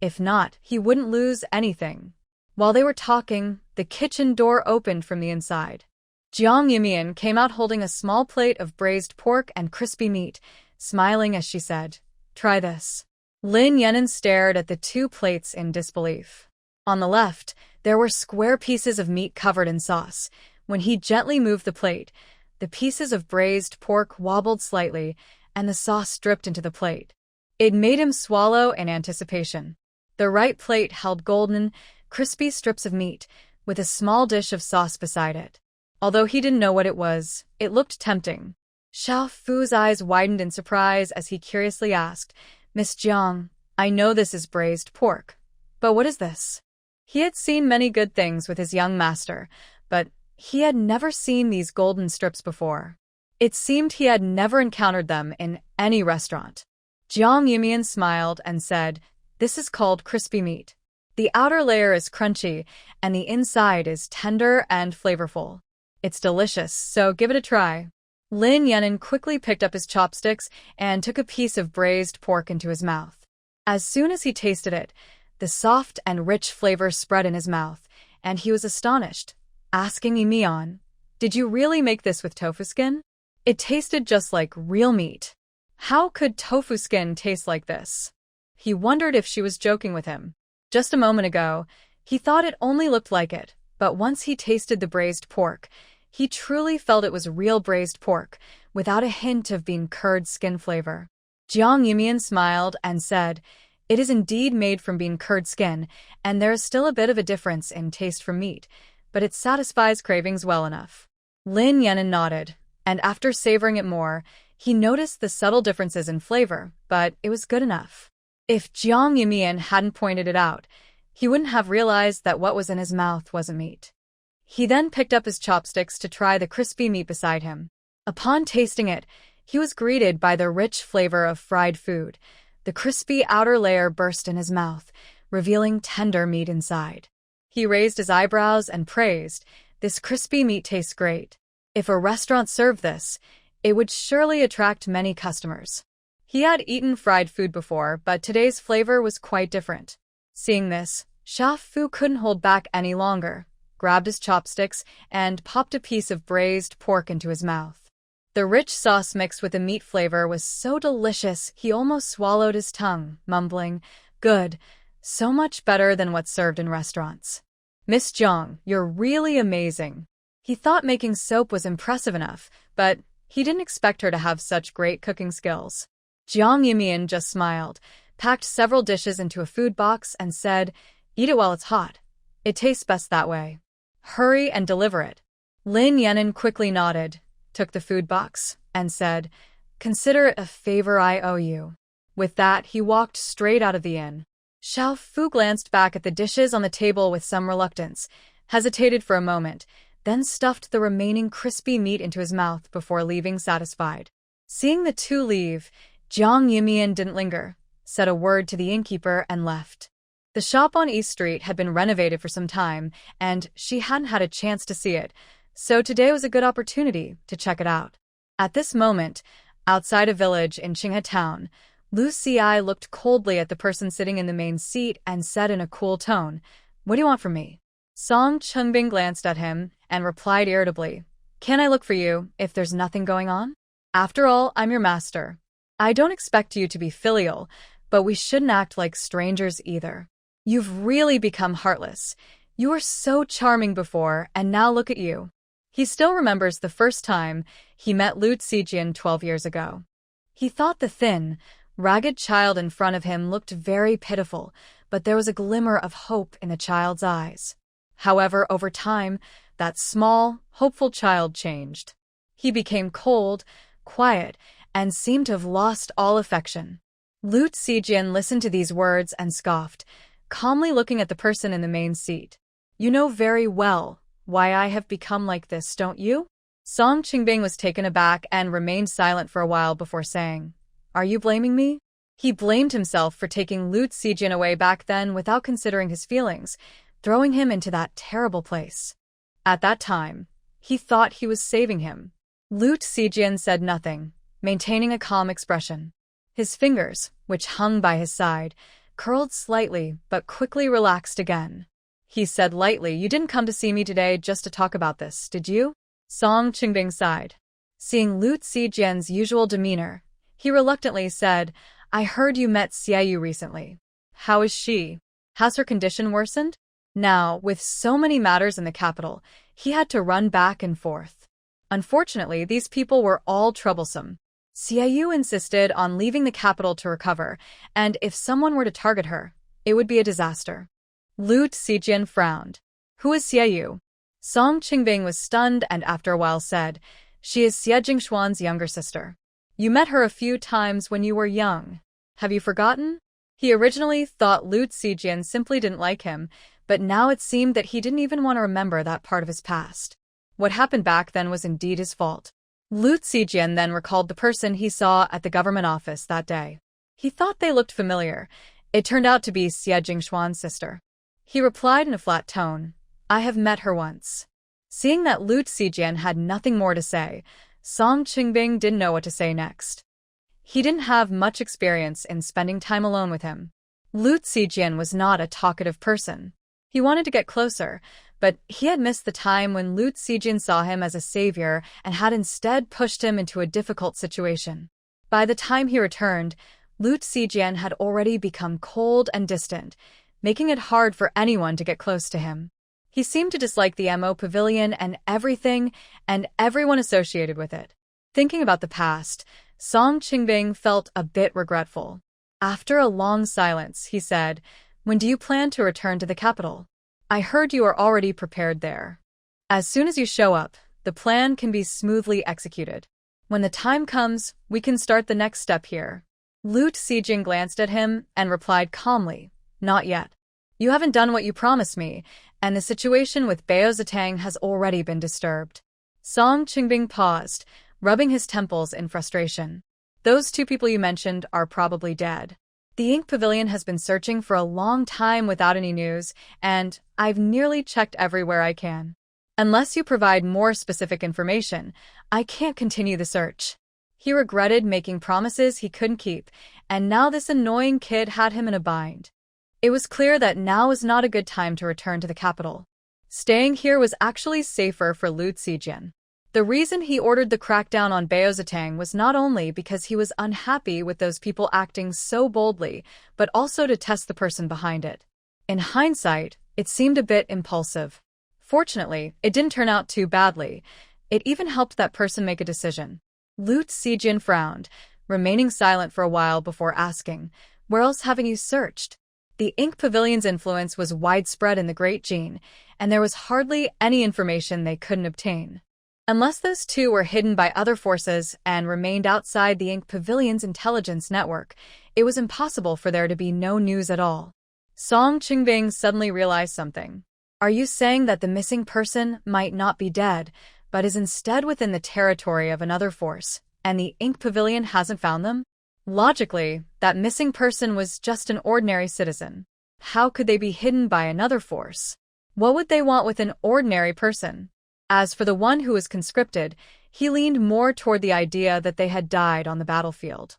If not, he wouldn't lose anything. While they were talking, the kitchen door opened from the inside. Jiang Yumian came out holding a small plate of braised pork and crispy meat, smiling as she said, "Try this." Lin Yan'an stared at the two plates in disbelief. On the left, there were square pieces of meat covered in sauce. When he gently moved the plate, the pieces of braised pork wobbled slightly, and the sauce dripped into the plate. It made him swallow in anticipation. The right plate held golden, crispy strips of meat, with a small dish of sauce beside it. Although he didn't know what it was, it looked tempting. Xiaofu's eyes widened in surprise as he curiously asked, "Miss Jiang, I know this is braised pork, but what is this?" He had seen many good things with his young master, but he had never seen these golden strips before. It seemed he had never encountered them in any restaurant. Jiang Yumian smiled and said, "This is called crispy meat. The outer layer is crunchy, and the inside is tender and flavorful. It's delicious, so give it a try." Lin Yanin quickly picked up his chopsticks and took a piece of braised pork into his mouth. As soon as he tasted it, the soft and rich flavor spread in his mouth, and he was astonished, asking Mian, "Did you really make this with tofu skin?" It tasted just like real meat. How could tofu skin taste like this? He wondered if she was joking with him. Just a moment ago, he thought it only looked like it, but once he tasted the braised pork, he truly felt it was real braised pork, without a hint of bean curd skin flavor. Jiang Yumian smiled and said, "It is indeed made from bean curd skin, and there is still a bit of a difference in taste from meat, but it satisfies cravings well enough." Lin Yanin nodded, and after savoring it more, he noticed the subtle differences in flavor, but it was good enough. If Jiang Yumian hadn't pointed it out, he wouldn't have realized that what was in his mouth wasn't meat. He then picked up his chopsticks to try the crispy meat beside him. Upon tasting it, he was greeted by the rich flavor of fried food. The crispy outer layer burst in his mouth, revealing tender meat inside. He raised his eyebrows and praised, "This crispy meat tastes great. If a restaurant served this, it would surely attract many customers." He had eaten fried food before, but today's flavor was quite different. Seeing this, Sha Fu couldn't hold back any longer, grabbed his chopsticks, and popped a piece of braised pork into his mouth. The rich sauce mixed with the meat flavor was so delicious he almost swallowed his tongue, mumbling, "Good, so much better than what's served in restaurants. Miss Jiang, you're really amazing." He thought making soap was impressive enough, but he didn't expect her to have such great cooking skills. Jiang Yumian just smiled, packed several dishes into a food box, and said, "Eat it while it's hot. It tastes best that way. Hurry and deliver it." Lin Yanin quickly nodded, took the food box, and said, "Consider it a favor I owe you." With that, he walked straight out of the inn. Xiao Fu glanced back at the dishes on the table with some reluctance, hesitated for a moment, then stuffed the remaining crispy meat into his mouth before leaving satisfied. Seeing the two leave, Jiang Yumian didn't linger, said a word to the innkeeper, and left. The shop on East Street had been renovated for some time, and she hadn't had a chance to see it, so today was a good opportunity to check it out. At this moment, outside a village in Qinghe Town, Lu Xi looked coldly at the person sitting in the main seat and said in a cool tone, "What do you want from me?" Song Chungbing glanced at him and replied irritably, "Can I look for you if there's nothing going on? After all, I'm your master. I don't expect you to be filial, but we shouldn't act like strangers either. You've really become heartless. You were so charming before, and now look at you." He still remembers the first time he met Lu Zijian 12 years ago. He thought the thin, ragged child in front of him looked very pitiful, but there was a glimmer of hope in the child's eyes. However, over time, that small, hopeful child changed. He became cold, quiet, and seemed to have lost all affection. Lu Zijian listened to these words and scoffed, calmly looking at the person in the main seat. "You know very well why I have become like this, don't you?" Song Qingbing was taken aback and remained silent for a while before saying, "Are you blaming me?" He blamed himself for taking Lu Zijian away back then without considering his feelings, throwing him into that terrible place. At that time, he thought he was saving him. Lu Zijian said nothing, maintaining a calm expression. His fingers, which hung by his side, curled slightly but quickly relaxed again. He said lightly, "You didn't come to see me today just to talk about this, did you?" Song Qingbing sighed. Seeing Lu Zijian's usual demeanor, he reluctantly said, "I heard you met Xiaoyu recently. How is she? Has her condition worsened?" Now, with so many matters in the capital, he had to run back and forth. Unfortunately, these people were all troublesome. Xiaoyu insisted on leaving the capital to recover, and if someone were to target her, it would be a disaster. Lu Zijian frowned. "Who is Xiaoyu?" Song Qingbing was stunned and after a while said, "She is Xie Jingshuan's younger sister. You met her a few times when you were young. Have you forgotten?" He originally thought Lu Zijian simply didn't like him, but now it seemed that he didn't even want to remember that part of his past. What happened back then was indeed his fault. Lu Zijian then recalled the person he saw at the government office that day. He thought they looked familiar. It turned out to be Xie Jingshuan's sister. He replied in a flat tone, "I have met her once." Seeing that Lu Zijian had nothing more to say, Song Qingbing didn't know what to say next. He didn't have much experience in spending time alone with him. Lu Zijian was not a talkative person. He wanted to get closer, but he had missed the time when Lu Zijian saw him as a savior and had instead pushed him into a difficult situation. By the time he returned, Lu Zijian had already become cold and distant, making it hard for anyone to get close to him. He seemed to dislike the Mo Pavilion and everything and everyone associated with it. Thinking about the past, Song Qingbing felt a bit regretful. After a long silence, he said, "When do you plan to return to the capital? I heard you are already prepared there. As soon as you show up, the plan can be smoothly executed. When the time comes, we can start the next step here." Lu Xijing glanced at him and replied calmly, "Not yet. You haven't done what you promised me, and the situation with Bao Zhi Tang has already been disturbed." Song Qingbing paused, rubbing his temples in frustration. "Those two people you mentioned are probably dead. The Ink Pavilion has been searching for a long time without any news, and I've nearly checked everywhere I can. Unless you provide more specific information, I can't continue the search." He regretted making promises he couldn't keep, and now this annoying kid had him in a bind. It was clear that now was not a good time to return to the capital. Staying here was actually safer for Lu Zijian. The reason he ordered the crackdown on Bao Zhi Tang was not only because he was unhappy with those people acting so boldly, but also to test the person behind it. In hindsight, it seemed a bit impulsive. Fortunately, it didn't turn out too badly. It even helped that person make a decision. Lu Zijian frowned, remaining silent for a while before asking, "Where else haven't you searched?" The Ink Pavilion's influence was widespread in the Great Jin, and there was hardly any information they couldn't obtain. Unless those two were hidden by other forces and remained outside the Ink Pavilion's intelligence network, it was impossible for there to be no news at all. Song Qingbing suddenly realized something. "Are you saying that the missing person might not be dead, but is instead within the territory of another force, and the Ink Pavilion hasn't found them? Logically, that missing person was just an ordinary citizen. How could they be hidden by another force? What would they want with an ordinary person?" As for the one who was conscripted, he leaned more toward the idea that they had died on the battlefield.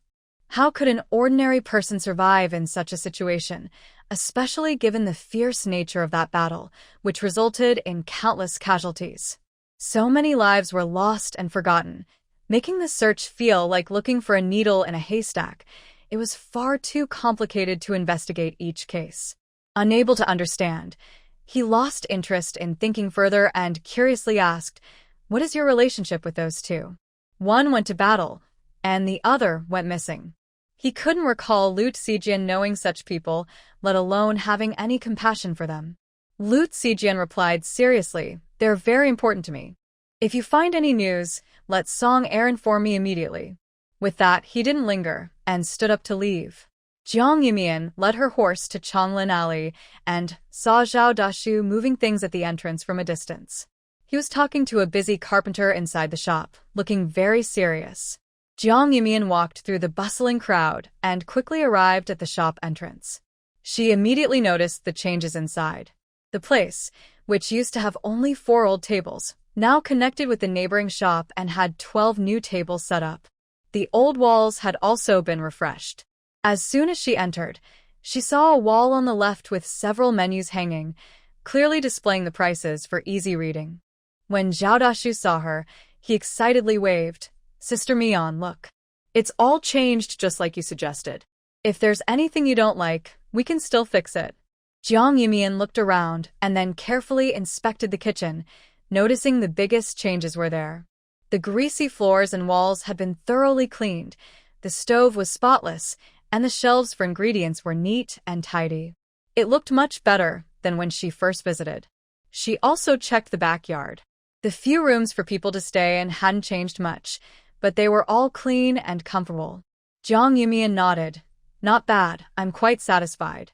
How could an ordinary person survive in such a situation, especially given the fierce nature of that battle, which resulted in countless casualties? So many lives were lost and forgotten, making the search feel like looking for a needle in a haystack. It was far too complicated to investigate each case. Unable to understand, he lost interest in thinking further and curiously asked, "What is your relationship with those two?" One went to battle, and the other went missing. He couldn't recall Lu Zijian knowing such people, let alone having any compassion for them. Lu Zijian replied seriously, "They're very important to me. If you find any news, let Song Er inform me immediately." With that, he didn't linger and stood up to leave. Jiang Yumian led her horse to Chonglin Alley and saw Zhao Dashu moving things at the entrance from a distance. He was talking to a busy carpenter inside the shop, looking very serious. Jiang Yumian walked through the bustling crowd and quickly arrived at the shop entrance. She immediately noticed the changes inside. The place, which used to have only 4 old tables, now connected with the neighboring shop and had 12 new tables set up. The old walls had also been refreshed. As soon as she entered, she saw a wall on the left with several menus hanging, clearly displaying the prices for easy reading. When Zhao Dashu saw her, he excitedly waved, "Sister Mian, look. It's all changed just like you suggested. If there's anything you don't like, we can still fix it." Jiang Yumian looked around and then carefully inspected the kitchen, noticing the biggest changes were there. The greasy floors and walls had been thoroughly cleaned, the stove was spotless, and the shelves for ingredients were neat and tidy. It looked much better than when she first visited. She also checked the backyard. The few rooms for people to stay in hadn't changed much, but they were all clean and comfortable. Jiang Yumian nodded. "Not bad, I'm quite satisfied.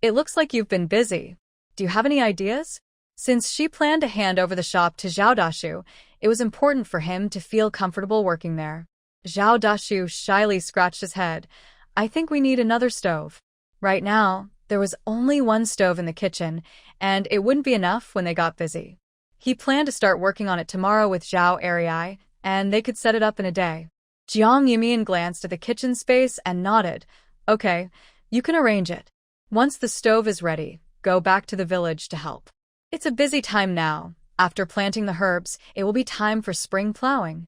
It looks like you've been busy. Do you have any ideas?" Since she planned to hand over the shop to Zhao Dashu, it was important for him to feel comfortable working there. Zhao Dashu shyly scratched his head. "I think we need another stove." Right now, there was only one stove in the kitchen, and it wouldn't be enough when they got busy. He planned to start working on it tomorrow with Zhao Erei and they could set it up in a day. Jiang Yumian glanced at the kitchen space and nodded. Okay, you can arrange it. Once the stove is ready, go back to the village to help. It's a busy time now. After planting the herbs, it will be time for spring plowing.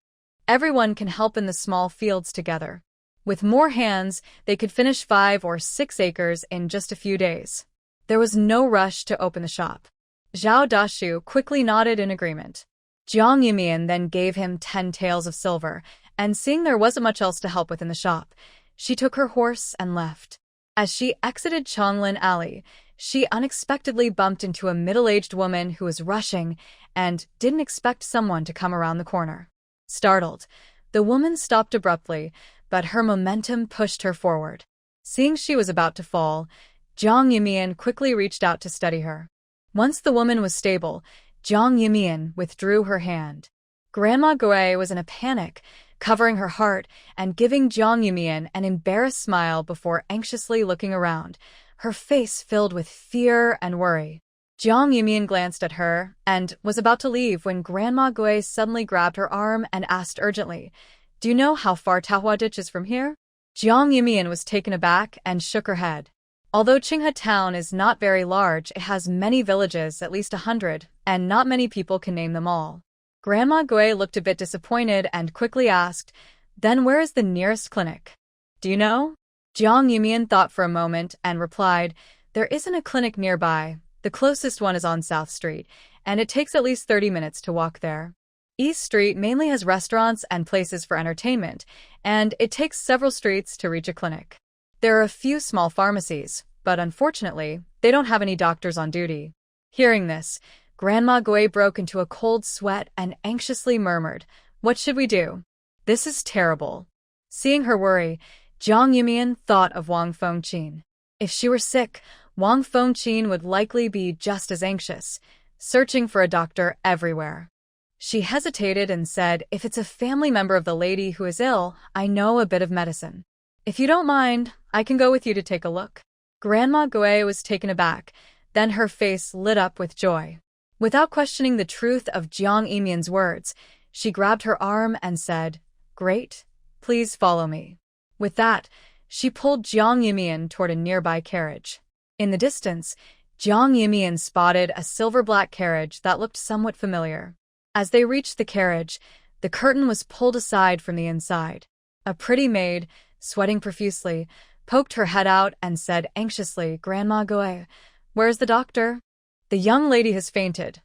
Everyone can help in the small fields together. With more hands, they could finish 5 or 6 acres in just a few days. There was no rush to open the shop. Zhao Dashu quickly nodded in agreement. Jiang Yumian then gave him 10 taels of silver, and seeing there wasn't much else to help with in the shop, she took her horse and left. As she exited Chonglin Alley, she unexpectedly bumped into a middle-aged woman who was rushing and didn't expect someone to come around the corner. Startled, the woman stopped abruptly, but her momentum pushed her forward. Seeing she was about to fall, Jiang Yumian quickly reached out to steady her. Once the woman was stable, Jiang Yumian withdrew her hand. Grandma Gui was in a panic, covering her heart and giving Jiang Yumian an embarrassed smile before anxiously looking around, her face filled with fear and worry. Jiang Yumian glanced at her and was about to leave when Grandma Gui suddenly grabbed her arm and asked urgently, "Do you know how far Tahua Ditch is from here?" Jiang Yumian was taken aback and shook her head. Although Qinghe town is not very large, it has many villages, at least 100, and not many people can name them all. Grandma Gui looked a bit disappointed and quickly asked, "Then where is the nearest clinic? Do you know?" Jiang Yumian thought for a moment and replied, "There isn't a clinic nearby. The closest one is on South Street, and it takes at least 30 minutes to walk there. East Street mainly has restaurants and places for entertainment, and it takes several streets to reach a clinic. There are a few small pharmacies, but unfortunately, they don't have any doctors on duty." Hearing this, Grandma Gui broke into a cold sweat and anxiously murmured, "What should we do? This is terrible." Seeing her worry, Jiang Yumian thought of Wang Fengqin. If she were sick, Wang Fengqin would likely be just as anxious, searching for a doctor everywhere. She hesitated and said, "If it's a family member of the lady who is ill, I know a bit of medicine. If you don't mind, I can go with you to take a look." Grandma Gui was taken aback, then her face lit up with joy. Without questioning the truth of Jiang Yumian's words, she grabbed her arm and said, "Great, please follow me." With that, she pulled Jiang Yumian toward a nearby carriage. In the distance, Jiang Yumian spotted a silver-black carriage that looked somewhat familiar. As they reached the carriage, the curtain was pulled aside from the inside. A pretty maid, sweating profusely, poked her head out and said anxiously, "Grandma Gui, where's the doctor?" "The young lady has fainted.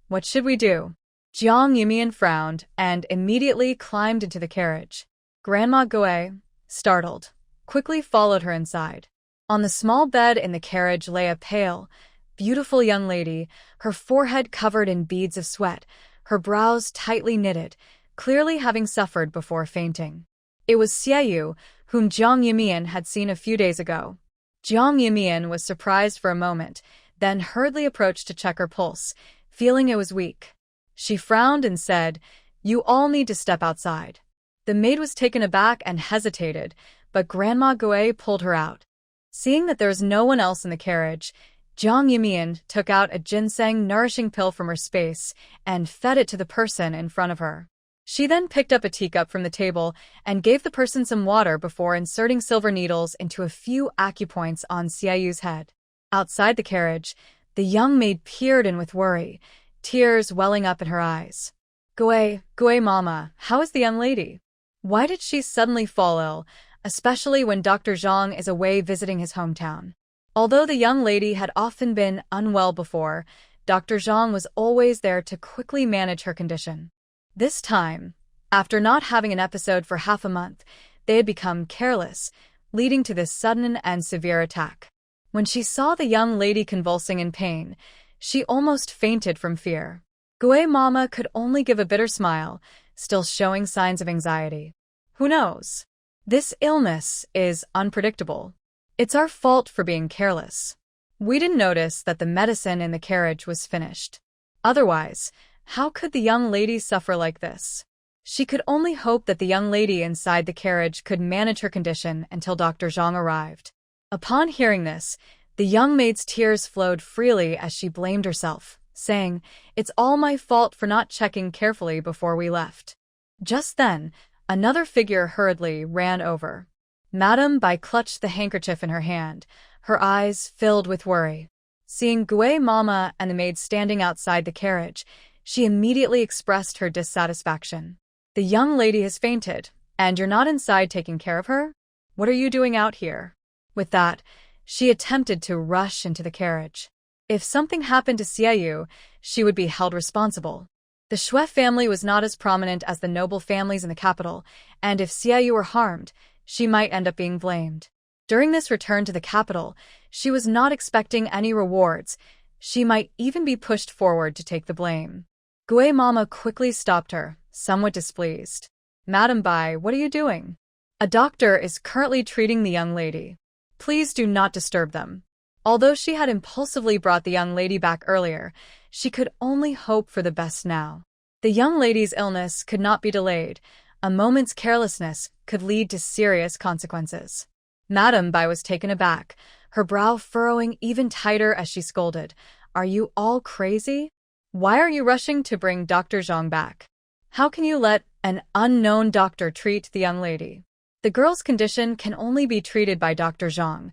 What should we do?" Jiang Yumian frowned and immediately climbed into the carriage. Grandma Gui, startled, quickly followed her inside. On the small bed in the carriage lay a pale, beautiful young lady, her forehead covered in beads of sweat, her brows tightly knitted, clearly having suffered before fainting. It was Xiaoyu, whom Jiang Yumian had seen a few days ago. Jiang Yumian was surprised for a moment, then hurriedly approached to check her pulse, feeling it was weak. She frowned and said, "You all need to step outside." The maid was taken aback and hesitated, but Grandma Gui pulled her out. Seeing that there was no one else in the carriage, Jiang Yumian took out a ginseng nourishing pill from her space and fed it to the person in front of her. She then picked up a teacup from the table and gave the person some water before inserting silver needles into a few acupoints on Xiaoyu's head. Outside the carriage, the young maid peered in with worry, tears welling up in her eyes. Gui mama, how is the young lady? Why did she suddenly fall ill, especially when Dr. Zhang is away visiting his hometown?" Although the young lady had often been unwell before, Dr. Zhang was always there to quickly manage her condition. This time, after not having an episode for half a month, they had become careless, leading to this sudden and severe attack. When she saw the young lady convulsing in pain, she almost fainted from fear. Gui mama could only give a bitter smile, still showing signs of anxiety. Who knows? This illness is unpredictable. It's our fault for being careless. We didn't notice that the medicine in the carriage was finished. Otherwise, how could the young lady suffer like this? She could only hope that the young lady inside the carriage could manage her condition until Dr. Zhang arrived. Upon hearing this, the young maid's tears flowed freely as she blamed herself, saying, "It's all my fault for not checking carefully before we left." Just then, another figure hurriedly ran over. Madame Bai clutched the handkerchief in her hand, her eyes filled with worry. Seeing Gui Mama and the maid standing outside the carriage, she immediately expressed her dissatisfaction. "The young lady has fainted, and you're not inside taking care of her? What are you doing out here?" With that, she attempted to rush into the carriage. If something happened to Xiaoyu, she would be held responsible. The Shui family was not as prominent as the noble families in the capital, and if Xiaoyu were harmed, she might end up being blamed. During this return to the capital, she was not expecting any rewards. She might even be pushed forward to take the blame. Gui Mama quickly stopped her, somewhat displeased. "Madame Bai, what are you doing? A doctor is currently treating the young lady. Please do not disturb them." Although she had impulsively brought the young lady back earlier, she could only hope for the best now. The young lady's illness could not be delayed. A moment's carelessness could lead to serious consequences. Madame Bai was taken aback, her brow furrowing even tighter as she scolded. "Are you all crazy? Why are you rushing to bring Dr. Zhang back? How can you let an unknown doctor treat the young lady? The girl's condition can only be treated by Dr. Zhang.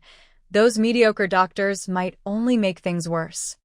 Those mediocre doctors might only make things worse.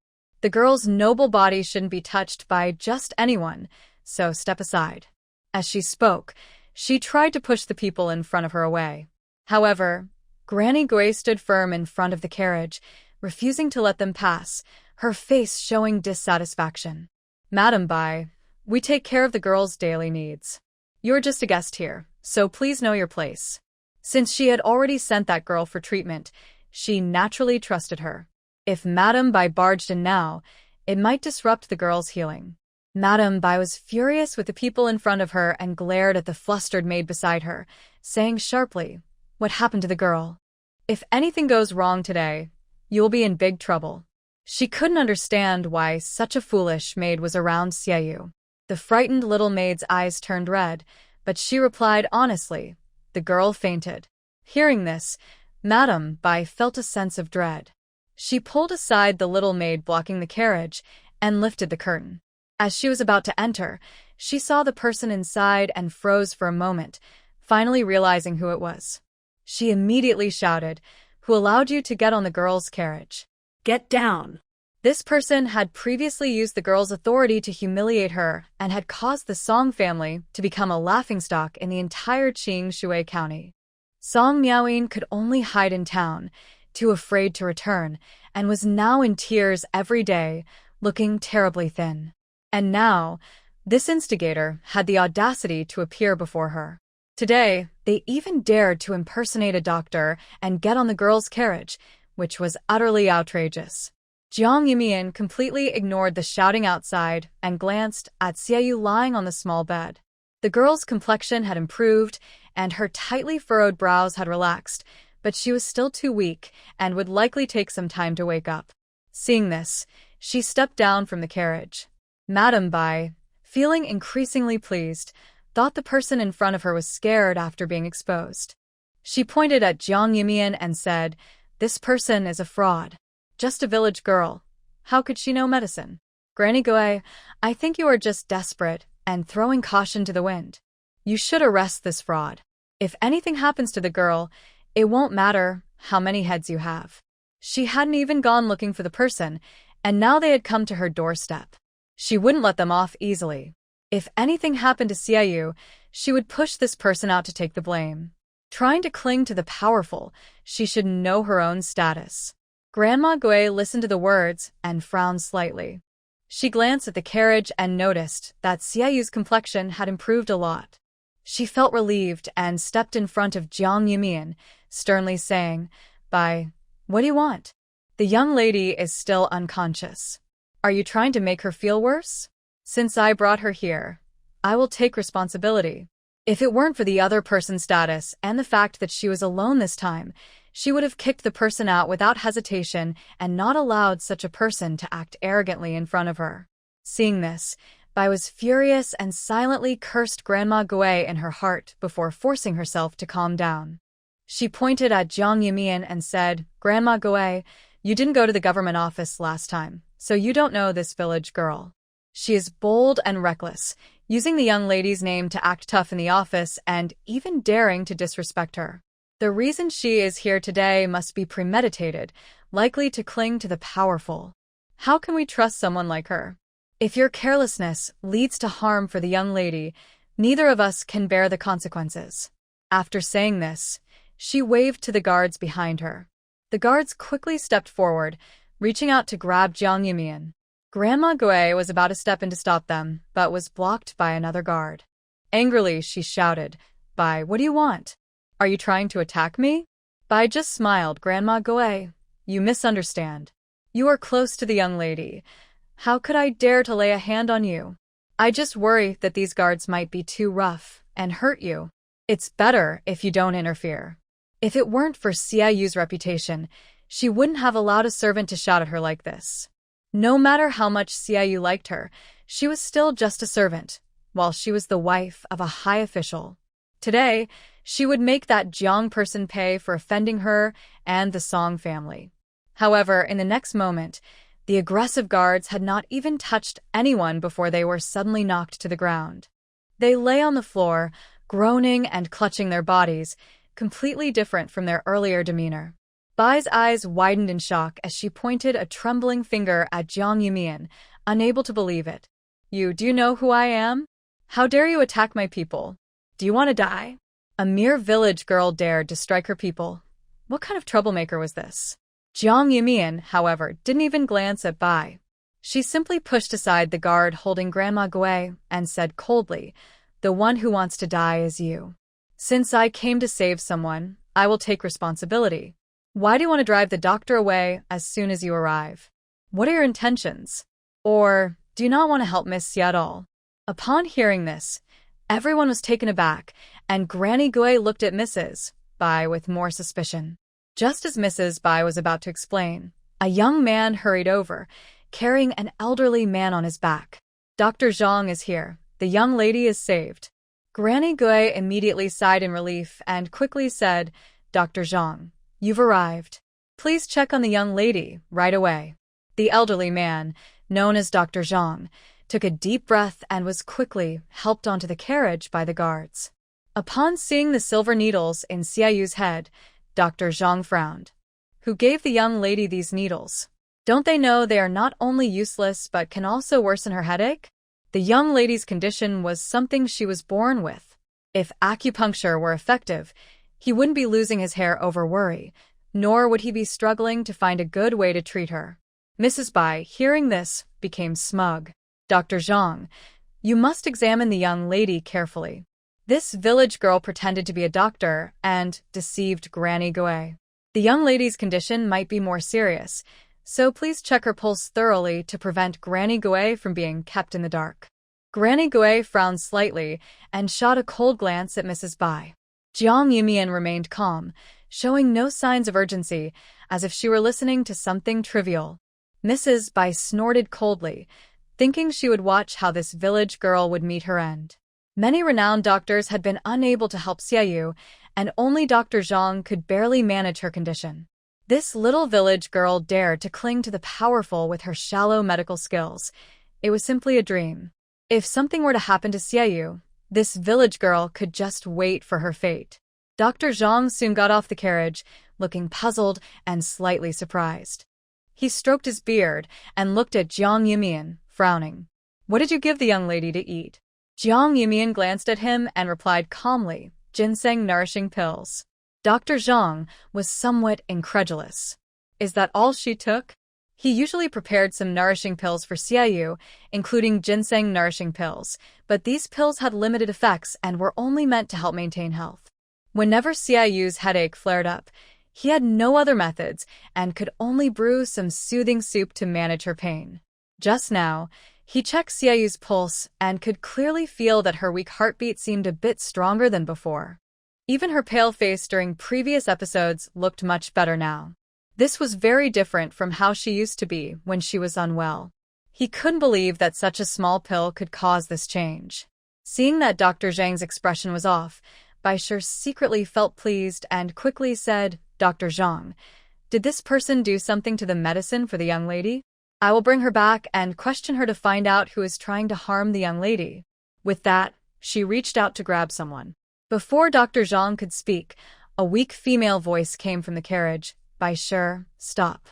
The girl's noble body shouldn't be touched by just anyone, so step aside." As she spoke, she tried to push the people in front of her away. However, Granny Gui stood firm in front of the carriage, refusing to let them pass, her face showing dissatisfaction. "Madame Bai, we take care of the girl's daily needs. You're just a guest here, so please know your place." Since she had already sent that girl for treatment, she naturally trusted her. If Madame Bai barged in now, it might disrupt the girl's healing. Madame Bai was furious with the people in front of her and glared at the flustered maid beside her, saying sharply, "What happened to the girl? If anything goes wrong today, you'll be in big trouble." She couldn't understand why such a foolish maid was around Xiaoyu. The frightened little maid's eyes turned red, but she replied honestly, "The girl fainted." Hearing this, Madame Bai felt a sense of dread. She pulled aside the little maid blocking the carriage and lifted the curtain. As she was about to enter, she saw the person inside and froze for a moment, finally realizing who it was. She immediately shouted, "Who allowed you to get on the girl's carriage?" Get down. This person had previously used the girl's authority to humiliate her and had caused the Song family to become a laughingstock in the entire Qing Shui County. Song Miaoyin could only hide in town, too afraid to return, and was now in tears every day, looking terribly thin. And now, this instigator had the audacity to appear before her. Today, they even dared to impersonate a doctor and get on the girl's carriage, which was utterly outrageous. Jiang Yumian completely ignored the shouting outside and glanced at Xiaoyu lying on the small bed. The girl's complexion had improved, and her tightly furrowed brows had relaxed, but she was still too weak and would likely take some time to wake up. Seeing this, she stepped down from the carriage. Madame Bai, feeling increasingly pleased, thought the person in front of her was scared after being exposed. She pointed at Jiang Yumian and said, "This person is a fraud. Just a village girl. How could she know medicine? Granny Gui, I think you are just desperate and throwing caution to the wind. You should arrest this fraud. If anything happens to the girl, it won't matter how many heads you have." She hadn't even gone looking for the person, and now they had come to her doorstep. She wouldn't let them off easily. If anything happened to Xiaoyu, she would push this person out to take the blame. Trying to cling to the powerful, she should know her own status. Grandma Gui listened to the words and frowned slightly. She glanced at the carriage and noticed that Xiaoyu's complexion had improved a lot. She felt relieved and stepped in front of Jiang Yumian, sternly saying, "Bai, what do you want? The young lady is still unconscious. Are you trying to make her feel worse? Since I brought her here, I will take responsibility. If it weren't for the other person's status and the fact that she was alone this time, she would have kicked the person out without hesitation and not allowed such a person to act arrogantly in front of her." Seeing this, Bai was furious and silently cursed Grandma Gui in her heart before forcing herself to calm down. She pointed at Jiang Yumian and said, "Grandma Gui, you didn't go to the government office last time, so you don't know this village girl. She is bold and reckless, using the young lady's name to act tough in the office and even daring to disrespect her. The reason she is here today must be premeditated, likely to cling to the powerful. How can we trust someone like her? If your carelessness leads to harm for the young lady, neither of us can bear the consequences. After saying this, she waved to the guards behind her. The guards quickly stepped forward, reaching out to grab Jiang Yumian. Grandma Gui was about to step in to stop them, but was blocked by another guard. Angrily, she shouted, "Bai, what do you want? Are you trying to attack me?" Bai just smiled. "Grandma Gui, you misunderstand. You are close to the young lady. How could I dare to lay a hand on you? I just worry that these guards might be too rough and hurt you. It's better if you don't interfere." If it weren't for Xiaoyu's reputation, she wouldn't have allowed a servant to shout at her like this. No matter how much Xiaoyu liked her, she was still just a servant, while she was the wife of a high official. Today, she would make that Jiang person pay for offending her and the Song family. However, in the next moment, the aggressive guards had not even touched anyone before they were suddenly knocked to the ground. They lay on the floor, groaning and clutching their bodies, completely different from their earlier demeanor. Bai's eyes widened in shock as she pointed a trembling finger at Jiang Yumian, unable to believe it. Do you know who I am? How dare you attack my people? Do you want to die?" A mere village girl dared to strike her people. What kind of troublemaker was this? Jiang Yumian, however, didn't even glance at Bai. She simply pushed aside the guard holding Grandma Gui and said coldly, "The one who wants to die is you. Since I came to save someone, I will take responsibility. Why do you want to drive the doctor away as soon as you arrive? What are your intentions? Or do you not want to help Miss Xia at all?" Upon hearing this, everyone was taken aback, and Granny Gui looked at Mrs. Bai with more suspicion. Just as Mrs. Bai was about to explain, a young man hurried over, carrying an elderly man on his back. "Dr. Zhang is here. The young lady is saved." Granny Gui immediately sighed in relief and quickly said, "Dr. Zhang, you've arrived. Please check on the young lady right away." The elderly man, known as Dr. Zhang, took a deep breath and was quickly helped onto the carriage by the guards. Upon seeing the silver needles in Xiaoyu's head, Dr. Zhang frowned. "Who gave the young lady these needles? Don't they know they are not only useless but can also worsen her headache? The young lady's condition was something she was born with. If acupuncture were effective, he wouldn't be losing his hair over worry, nor would he be struggling to find a good way to treat her." Mrs. Bai, hearing this, became smug. "Dr. Zhang, you must examine the young lady carefully. This village girl pretended to be a doctor and deceived Granny Gui. The young lady's condition might be more serious, so please check her pulse thoroughly to prevent Granny Gui from being kept in the dark." Granny Gui frowned slightly and shot a cold glance at Mrs. Bai. Jiang Yumian remained calm, showing no signs of urgency, as if she were listening to something trivial. Mrs. Bai snorted coldly, thinking she would watch how this village girl would meet her end. Many renowned doctors had been unable to help Xiaoyu, and only Dr. Zhang could barely manage her condition. This little village girl dared to cling to the powerful with her shallow medical skills. It was simply a dream. If something were to happen to Xiaoyu, this village girl could just wait for her fate. Dr. Zhang soon got off the carriage, looking puzzled and slightly surprised. He stroked his beard and looked at Jiang Yumian, frowning. "What did you give the young lady to eat?" Jiang Yumian glanced at him and replied calmly, "Ginseng nourishing pills." Dr. Zhang was somewhat incredulous. Is that all she took? He usually prepared some nourishing pills for Xiaoyu, including ginseng nourishing pills, but these pills had limited effects and were only meant to help maintain health. Whenever Xiaoyu's headache flared up, he had no other methods and could only brew some soothing soup to manage her pain. Just now, he checked Xiaoyu's pulse and could clearly feel that her weak heartbeat seemed a bit stronger than before. Even her pale face during previous episodes looked much better now. This was very different from how she used to be when she was unwell. He couldn't believe that such a small pill could cause this change. Seeing that Dr. Zhang's expression was off, Bai Shi secretly felt pleased and quickly said, "Dr. Zhang, did this person do something to the medicine for the young lady? I will bring her back and question her to find out who is trying to harm the young lady." With that, she reached out to grab someone. Before Dr. Zhang could speak, a weak female voice came from the carriage. Bai Shi, stop.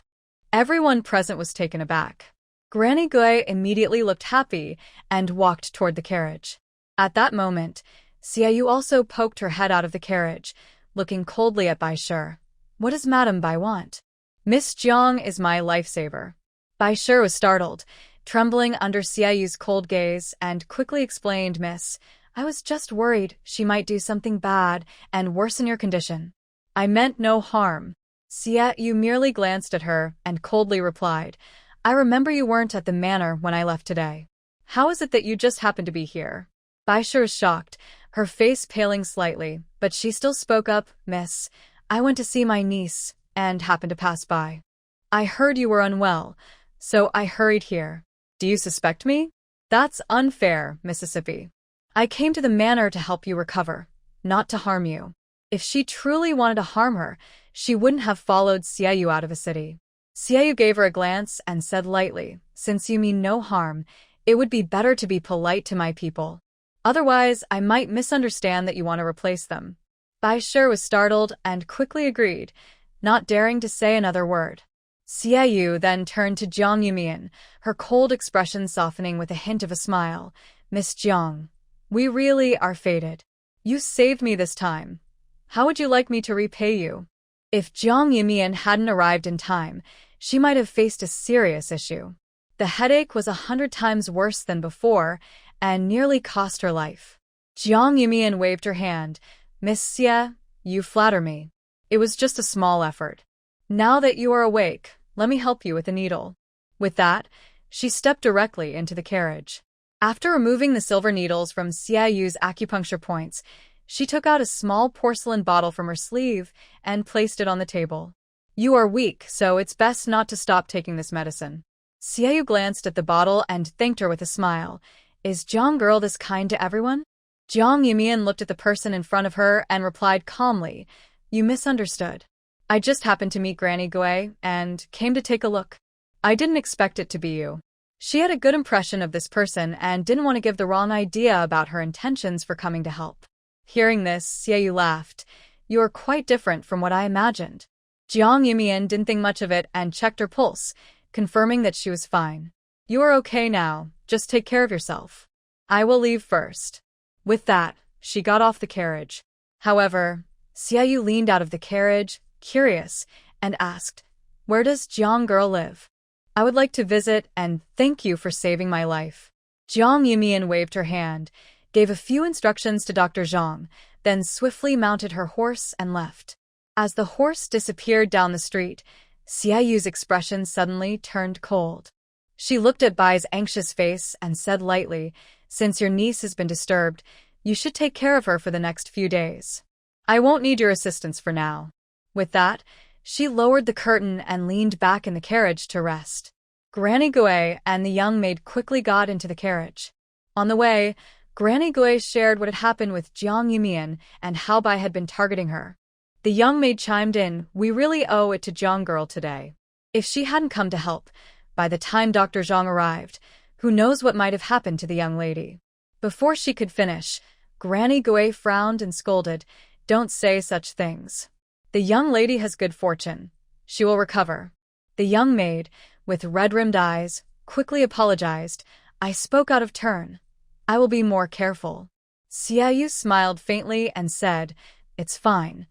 Everyone present was taken aback. Granny Gui immediately looked happy and walked toward the carriage. At that moment, Xiaoyu also poked her head out of the carriage, looking coldly at Bai Shi. What does Madame Bai want? Miss Jiang is my lifesaver. Bai Shi was startled, trembling under Xiaoyu's cold gaze, and quickly explained, Miss, I was just worried she might do something bad and worsen your condition. I meant no harm. Xiaoyu merely glanced at her and coldly replied, I remember you weren't at the manor when I left today. How is it that you just happened to be here? Bai Shi was shocked, her face paling slightly, but she still spoke up, Miss, I went to see my niece and happened to pass by. I heard you were unwell, so I hurried here. Do you suspect me? That's unfair, Mississippi. I came to the manor to help you recover, not to harm you. If she truly wanted to harm her, she wouldn't have followed Xiaoyu out of the city. Xiaoyu gave her a glance and said lightly, since you mean no harm, it would be better to be polite to my people. Otherwise, I might misunderstand that you want to replace them. Bai Shi was startled and quickly agreed, not daring to say another word. Xiaoyu then turned to Jiang Yumian, her cold expression softening with a hint of a smile. Miss Jiang, we really are fated. You saved me this time. How would you like me to repay you? If Jiang Yumian hadn't arrived in time, she might have faced a serious issue. The headache was 100 times worse than before and nearly cost her life. Jiang Yumian waved her hand. Miss Xie, you flatter me. It was just a small effort. Now that you are awake, let me help you with a needle. With that, she stepped directly into the carriage. After removing the silver needles from Xiaoyu's acupuncture points, she took out a small porcelain bottle from her sleeve and placed it on the table. You are weak, so it's best not to stop taking this medicine. Xiaoyu glanced at the bottle and thanked her with a smile. Is Jiang girl this kind to everyone? Jiang Yumian looked at the person in front of her and replied calmly, You misunderstood. I just happened to meet Granny Gui and came to take a look. I didn't expect it to be you. She had a good impression of this person and didn't want to give the wrong idea about her intentions for coming to help. Hearing this, Xiaoyu laughed. You are quite different from what I imagined. Jiang Yumian didn't think much of it and checked her pulse, confirming that she was fine. You are okay now, just take care of yourself. I will leave first. With that, she got off the carriage. However, Xiaoyu leaned out of the carriage, curious, and asked, Where does Jiang girl live? I would like to visit and thank you for saving my life. Jiang Yumian waved her hand, gave a few instructions to Dr. Zhang, then swiftly mounted her horse and left. As the horse disappeared down the street, Xiaoyu's expression suddenly turned cold. She looked at Bai's anxious face and said lightly, Since your niece has been disturbed, you should take care of her for the next few days. I won't need your assistance for now. With that, she lowered the curtain and leaned back in the carriage to rest. Granny Gui and the young maid quickly got into the carriage. On the way, Granny Gui shared what had happened with Jiang Yumian and how Bai had been targeting her. The young maid chimed in, We really owe it to Jiang girl today. If she hadn't come to help, by the time Dr. Zhang arrived, who knows what might have happened to the young lady. Before she could finish, Granny Gui frowned and scolded, Don't say such things. The young lady has good fortune. She will recover. The young maid, with red-rimmed eyes, quickly apologized, I spoke out of turn. I will be more careful. Xiaoyu smiled faintly and said, It's fine.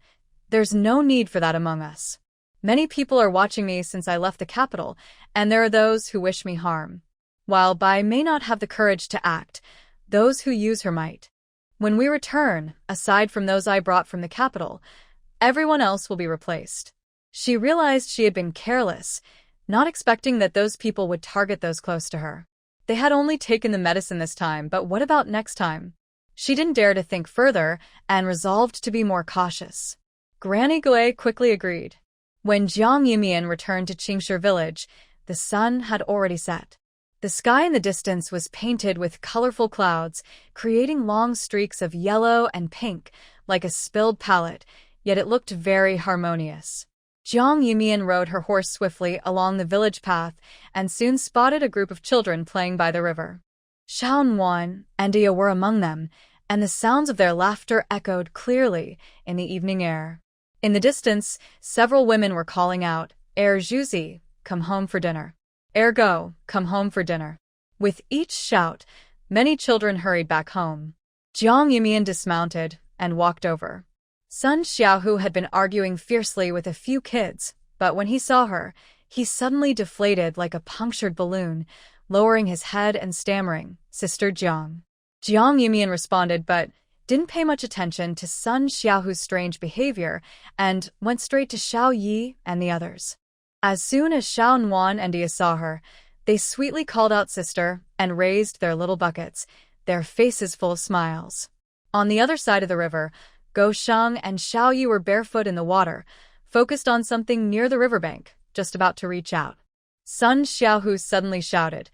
There's no need for that among us. Many people are watching me since I left the capital, and there are those who wish me harm. While Bai may not have the courage to act, those who use her might. When we return, aside from those I brought from the capital, everyone else will be replaced. She realized she had been careless, not expecting that those people would target those close to her. They had only taken the medicine this time, but what about next time? She didn't dare to think further and resolved to be more cautious. Granny Gui quickly agreed. When Jiang Yumian returned to Qingshi village, the sun had already set. The sky in the distance was painted with colorful clouds, creating long streaks of yellow and pink, like a spilled palette, yet it looked very harmonious. Jiang Yumian rode her horse swiftly along the village path and soon spotted a group of children playing by the river. Xiaonuan and Dia were among them, and the sounds of their laughter echoed clearly in the evening air. In the distance, several women were calling out, Zhuzi, come home for dinner. Go, come home for dinner. With each shout, many children hurried back home. Jiang Yumian dismounted and walked over. Sun Xiaohu had been arguing fiercely with a few kids, but when he saw her, he suddenly deflated like a punctured balloon, lowering his head and stammering, Sister Jiang. Jiang Yumian responded but didn't pay much attention to Sun Xiaohu's strange behavior and went straight to Xiao Yi and the others. As soon as Xiao Nuan and Dia saw her, they sweetly called out sister and raised their little buckets, their faces full of smiles. On the other side of the river, Go Sheng and Xiao Yi were barefoot in the water, focused on something near the riverbank, just about to reach out. Sun Xiaohu suddenly shouted,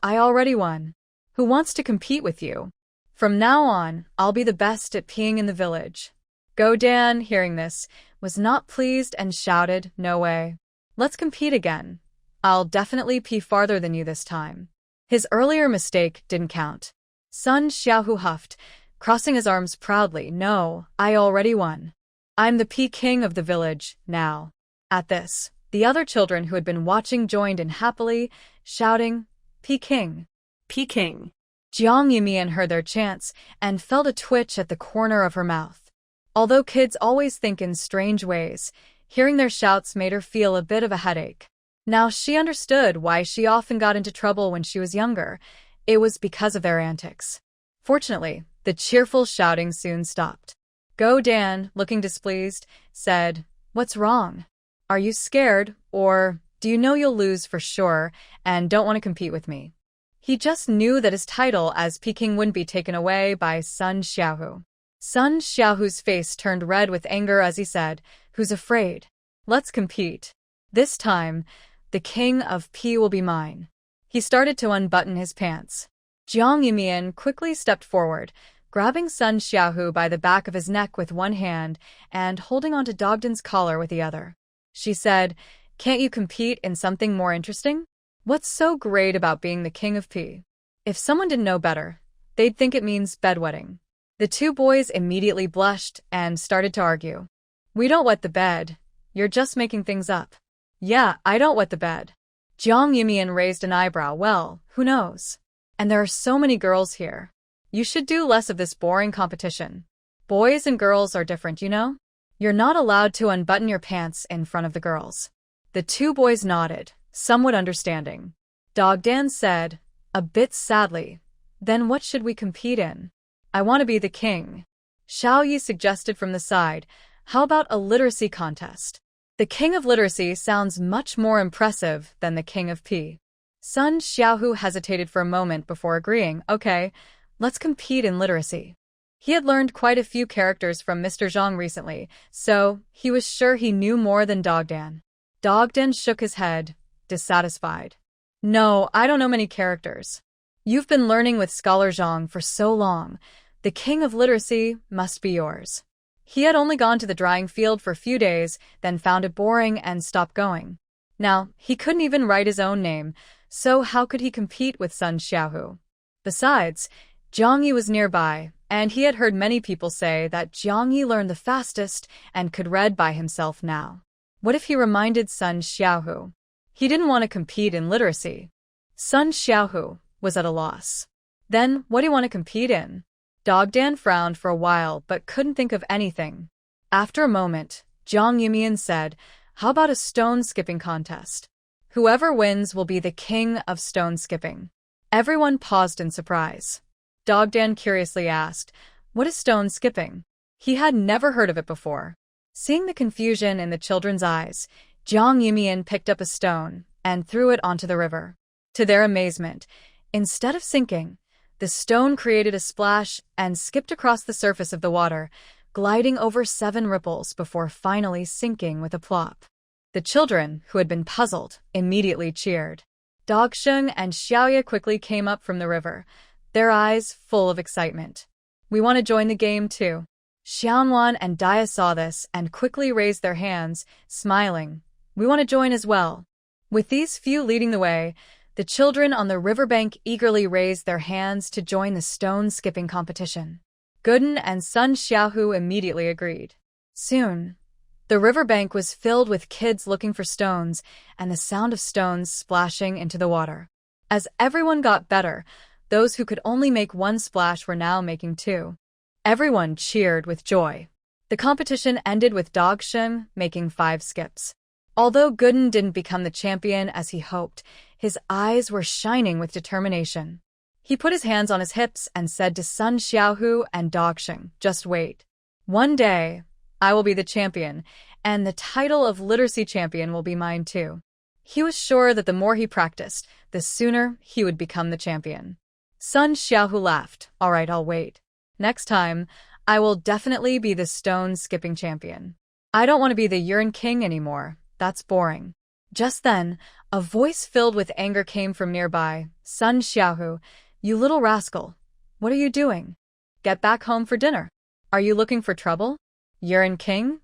I already won. Who wants to compete with you? From now on, I'll be the best at peeing in the village. Go Dan, hearing this, was not pleased and shouted, No way. Let's compete again. I'll definitely pee farther than you this time. His earlier mistake didn't count. Sun Xiaohu huffed, crossing his arms proudly. No, I already won. I'm the pee king of the village, now. At this, the other children who had been watching joined in happily, shouting, Pee king. Pee king. Jiang Yumian heard their chants and felt a twitch at the corner of her mouth. Although kids always think in strange ways, hearing their shouts made her feel a bit of a headache. Now she understood why she often got into trouble when she was younger. It was because of their antics. Fortunately, the cheerful shouting soon stopped. Go Dan, looking displeased, said, What's wrong? Are you scared, or do you know you'll lose for sure and don't want to compete with me? He just knew that his title as Peking wouldn't be taken away by Sun Xiaohu. Sun Xiaohu's face turned red with anger as he said, Who's afraid? Let's compete. This time, the king of P will be mine. He started to unbutton his pants. Jiang Yumian quickly stepped forward, grabbing Sun Xiaohu by the back of his neck with one hand and holding onto Dogden's collar with the other. She said, Can't you compete in something more interesting? What's so great about being the king of P? If someone didn't know better, they'd think it means bedwetting. The two boys immediately blushed and started to argue. We don't wet the bed. You're just making things up. Yeah, I don't wet the bed. Jiang Yumian raised an eyebrow. Well, who knows? And there are so many girls here. You should do less of this boring competition. Boys and girls are different, you know? You're not allowed to unbutton your pants in front of the girls. The two boys nodded, somewhat understanding. Dogdan said, a bit sadly, Then what should we compete in? I want to be the king. Xiao Yi suggested from the side, How about a literacy contest? The king of literacy sounds much more impressive than the king of P. Sun Xiaohu hesitated for a moment before agreeing, Okay, let's compete in literacy. He had learned quite a few characters from Mr. Zhang recently, so he was sure he knew more than Dogdan. Dogdan shook his head, dissatisfied. No, I don't know many characters. You've been learning with Scholar Zhang for so long. The king of literacy must be yours. He had only gone to the drying field for a few days, then found it boring and stopped going. Now, he couldn't even write his own name, so how could he compete with Sun Xiaohu? Besides, Jiang Yi was nearby, and he had heard many people say that Jiang Yi learned the fastest and could read by himself now. What if he reminded Sun Xiaohu? He didn't want to compete in literacy. Sun Xiaohu was at a loss. Then, what do you want to compete in? Dogdan frowned for a while but couldn't think of anything. After a moment, Jiang Yumian said, How about a stone skipping contest? Whoever wins will be the king of stone skipping. Everyone paused in surprise. Dogdan curiously asked, What is stone skipping? He had never heard of it before. Seeing the confusion in the children's eyes, Jiang Yumian picked up a stone and threw it onto the river. To their amazement, instead of sinking, the stone created a splash and skipped across the surface of the water, gliding over 7 ripples before finally sinking with a plop. The children, who had been puzzled, immediately cheered. Dogsheng and Xiaoye quickly came up from the river, their eyes full of excitement. We want to join the game too. Xiaonuan and Dia saw this and quickly raised their hands, smiling. We want to join as well. With these few leading the way, The children on the riverbank eagerly raised their hands to join the stone-skipping competition. Gooden and Sun Xiaohu immediately agreed. Soon, the riverbank was filled with kids looking for stones and the sound of stones splashing into the water. As everyone got better, those who could only make one splash were now making two. Everyone cheered with joy. The competition ended with Dogsheng making 5 skips. Although Gooden didn't become the champion as he hoped, his eyes were shining with determination. He put his hands on his hips and said to Sun Xiaohu and Dogsheng, "Just wait. One day, I will be the champion, and the title of literacy champion will be mine too." He was sure that the more he practiced, the sooner he would become the champion. Sun Xiaohu laughed. "All right, I'll wait. Next time, I will definitely be the stone-skipping champion. I don't want to be the urine king anymore. That's boring." Just then, a voice filled with anger came from nearby. "Sun Xiaohu, you little rascal. What are you doing? Get back home for dinner. Are you looking for trouble? Urine king?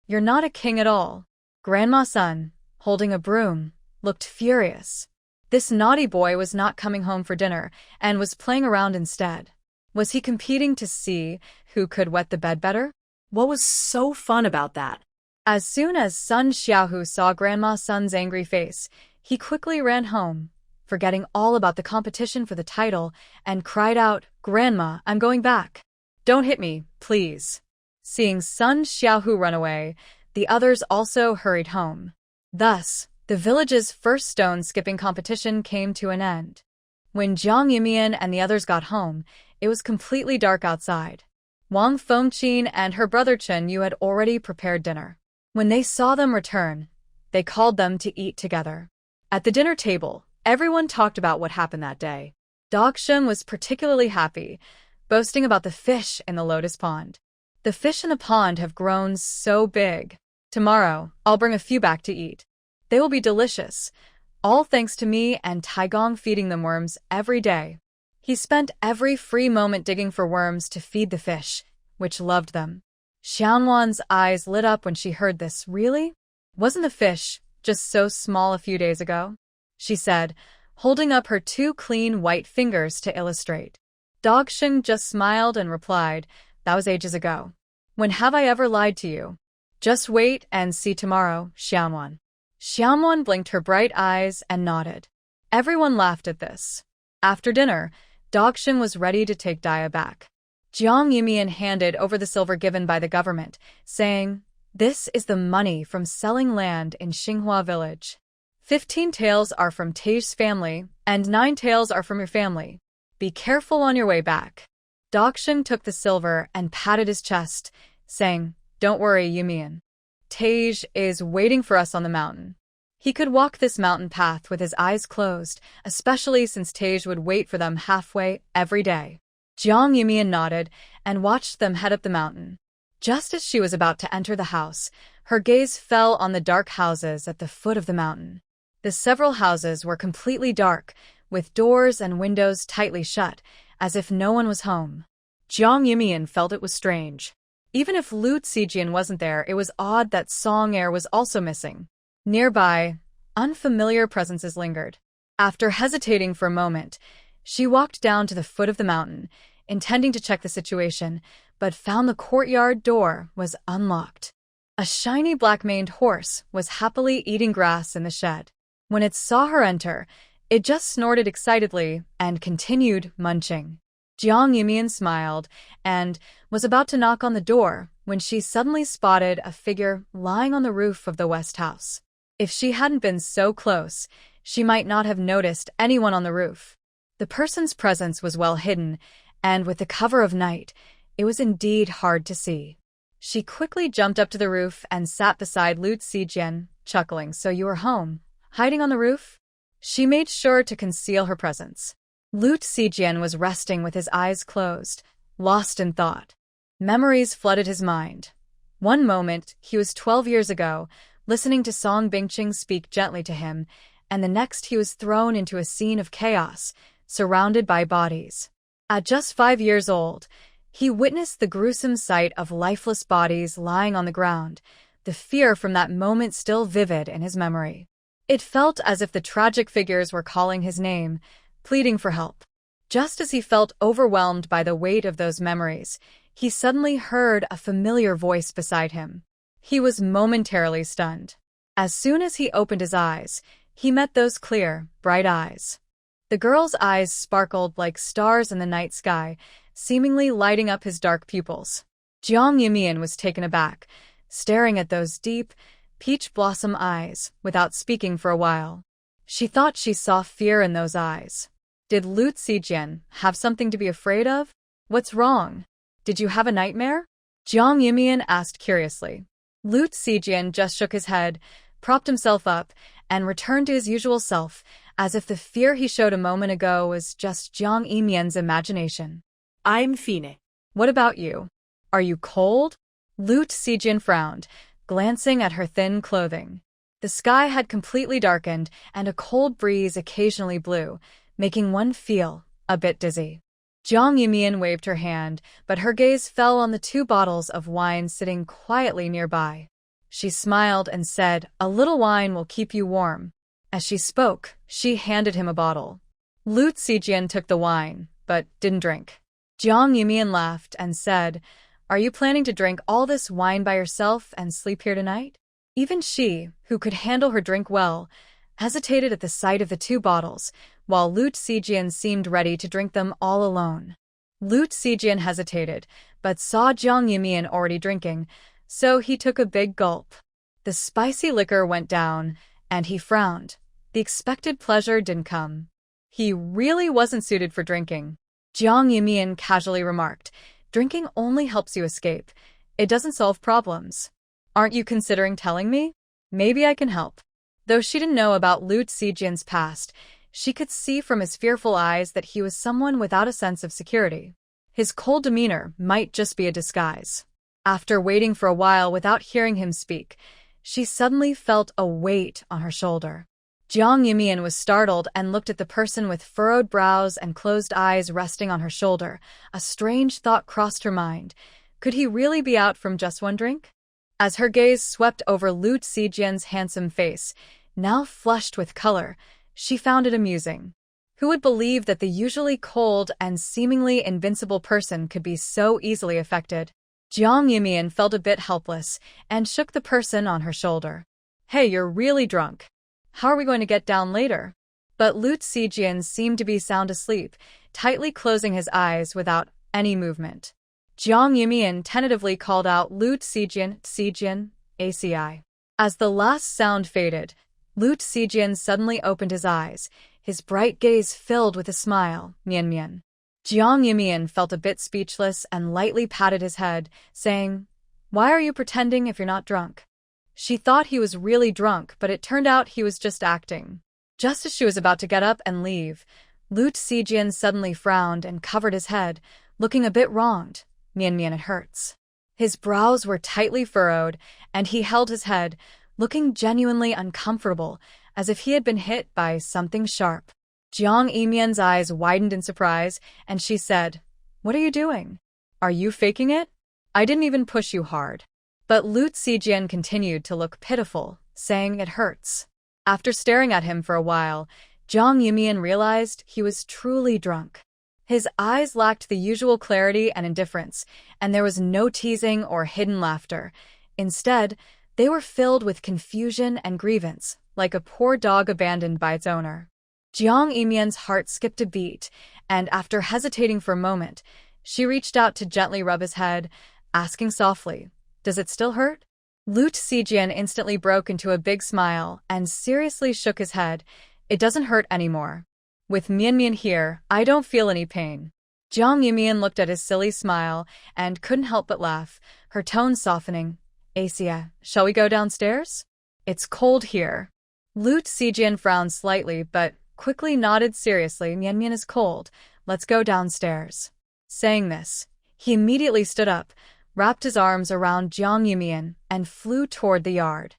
You're not a king at all." Grandma Sun, holding a broom, looked furious. This naughty boy was not coming home for dinner and was playing around instead. Was he competing to see who could wet the bed better? What was so fun about that? As soon as Sun Xiaohu saw Grandma Sun's angry face, he quickly ran home, forgetting all about the competition for the title, and cried out, "Grandma, I'm going back. Don't hit me, please." Seeing Sun Xiaohu run away, the others also hurried home. Thus, the village's first stone-skipping competition came to an end. When Jiang Yumian and the others got home, it was completely dark outside. Wang Fengqin and her brother Chen Yu had already prepared dinner. When they saw them return, they called them to eat together. At the dinner table, everyone talked about what happened that day. Dogsheng was particularly happy, boasting about the fish in the lotus pond. "The fish in the pond have grown so big. Tomorrow, I'll bring a few back to eat. They will be delicious, all thanks to me and Taigong feeding them worms every day." He spent every free moment digging for worms to feed the fish, which loved them. Xianwan's eyes lit up when she heard this. "Really? Wasn't the fish just so small a few days ago?" she said, holding up her 2 clean white fingers to illustrate. Dogsheng just smiled and replied, "That was ages ago. When have I ever lied to you? Just wait and see tomorrow, Xianwan." Xianwan blinked her bright eyes and nodded. Everyone laughed at this. After dinner, Dogsheng was ready to take Dia back. Jiang Yumian handed over the silver given by the government, saying, "This is the money from selling land in Xinghua village. 15 taels are from Tai's family, and 9 taels are from your family. Be careful on your way back." Dogsheng took the silver and patted his chest, saying, "Don't worry, Yumian. Tai is waiting for us on the mountain." He could walk this mountain path with his eyes closed, especially since Tai would wait for them halfway every day. Jiang Yumian nodded and watched them head up the mountain. Just as she was about to enter the house, her gaze fell on the dark houses at the foot of the mountain. The several houses were completely dark, with doors and windows tightly shut, as if no one was home. Jiang Yumian felt it was strange. Even if Lu Zijian wasn't there, it was odd that Song Air was also missing. Nearby, unfamiliar presences lingered. After hesitating for a moment, she walked down to the foot of the mountain, intending to check the situation, but found the courtyard door was unlocked. A shiny black-maned horse was happily eating grass in the shed. When it saw her enter, it just snorted excitedly and continued munching. Jiang Yumian smiled and was about to knock on the door when she suddenly spotted a figure lying on the roof of the West House. If she hadn't been so close, she might not have noticed anyone on the roof. The person's presence was well hidden, and with the cover of night, it was indeed hard to see. She quickly jumped up to the roof and sat beside Lu Zijian, chuckling. "So you were home, hiding on the roof?" She made sure to conceal her presence. Lu Zijian was resting with his eyes closed, lost in thought. Memories flooded his mind. One moment, he was 12 years ago, listening to Song Bingqing speak gently to him, and the next he was thrown into a scene of chaos, surrounded by bodies. At just 5 years old, he witnessed the gruesome sight of lifeless bodies lying on the ground, the fear from that moment still vivid in his memory. It felt as if the tragic figures were calling his name, pleading for help. Just as he felt overwhelmed by the weight of those memories, he suddenly heard a familiar voice beside him. He was momentarily stunned. As soon as he opened his eyes, he met those clear, bright eyes. The girl's eyes sparkled like stars in the night sky, seemingly lighting up his dark pupils. Jiang Yumian was taken aback, staring at those deep, peach blossom eyes, without speaking for a while. She thought she saw fear in those eyes. Did Lu Zijian have something to be afraid of? What's wrong? Did you have a nightmare? Jiang Yumian asked curiously. Lu Zijian just shook his head, propped himself up, and returned to his usual self, as if the fear he showed a moment ago was just Jiang Yumian's imagination. I'm Fine. What about you? Are you cold? Lu Zijian frowned, glancing at her thin clothing. The sky had completely darkened, and a cold breeze occasionally blew, making one feel a bit dizzy. Jiang Yumian waved her hand, but her gaze fell on the 2 bottles of wine sitting quietly nearby. She smiled and said, "A little wine will keep you warm." As she spoke, she handed him a bottle. Lu Zijian took the wine, but didn't drink. Jiang Yumian laughed and said, "Are you planning to drink all this wine by yourself and sleep here tonight?" Even she, who could handle her drink well, hesitated at the sight of the 2 bottles, while Lu Zijian seemed ready to drink them all alone. Lu Zijian hesitated, but saw Jiang Yumian already drinking, so he took a big gulp. The spicy liquor went down, and he frowned. The expected pleasure didn't come. He really wasn't suited for drinking. Jiang Yumian casually remarked, "Drinking only helps you escape. It doesn't solve problems. Aren't you considering telling me? Maybe I can help." Though she didn't know about Lu Zijian's past, she could see from his fearful eyes that he was someone without a sense of security. His cold demeanor might just be a disguise. After waiting for a while without hearing him speak, she suddenly felt a weight on her shoulder. Jiang Yumian was startled and looked at the person with furrowed brows and closed eyes resting on her shoulder. A strange thought crossed her mind. Could he really be out from just one drink? As her gaze swept over Lu Zijian's handsome face, now flushed with color, she found it amusing. Who would believe that the usually cold and seemingly invincible person could be so easily affected? Jiang Yumian felt a bit helpless and shook the person on her shoulder. "Hey, you're really drunk. How are we going to get down later?" But Lu Zijian seemed to be sound asleep, tightly closing his eyes without any movement. Jiang Yumian tentatively called out, "Lu Zijian, Zijian, ACI." As the last sound faded, Lu Zijian suddenly opened his eyes, his bright gaze filled with a smile. "Mian Mian." Jiang Yumian felt a bit speechless and lightly patted his head, saying, "Why are you pretending if you're not drunk?" She thought he was really drunk, but it turned out he was just acting. Just as she was about to get up and leave, Lu Zijian suddenly frowned and covered his head, looking a bit wronged. "Mian Mian, it hurts." His brows were tightly furrowed, and he held his head, looking genuinely uncomfortable, as if he had been hit by something sharp. Jiang Yumian's eyes widened in surprise, and she said, "What are you doing? Are you faking it? I didn't even push you hard." But Lu Zijian continued to look pitiful, saying, "It hurts." After staring at him for a while, Jiang Yumian realized he was truly drunk. His eyes lacked the usual clarity and indifference, and there was no teasing or hidden laughter. Instead, they were filled with confusion and grievance, like a poor dog abandoned by its owner. Jiang Yumian's heart skipped a beat, and after hesitating for a moment, she reached out to gently rub his head, asking softly, "Does it still hurt?" Lu Zijian instantly broke into a big smile and seriously shook his head. "It doesn't hurt anymore. With Mian Mian here, I don't feel any pain." Jiang Yumian looked at his silly smile and couldn't help but laugh, her tone softening. "Asia, shall we go downstairs? It's cold here." Lu Zijian frowned slightly but quickly nodded seriously. "Mian Mian is cold. Let's go downstairs." Saying this, he immediately stood up, wrapped his arms around Jiang Yumian, and flew toward the yard.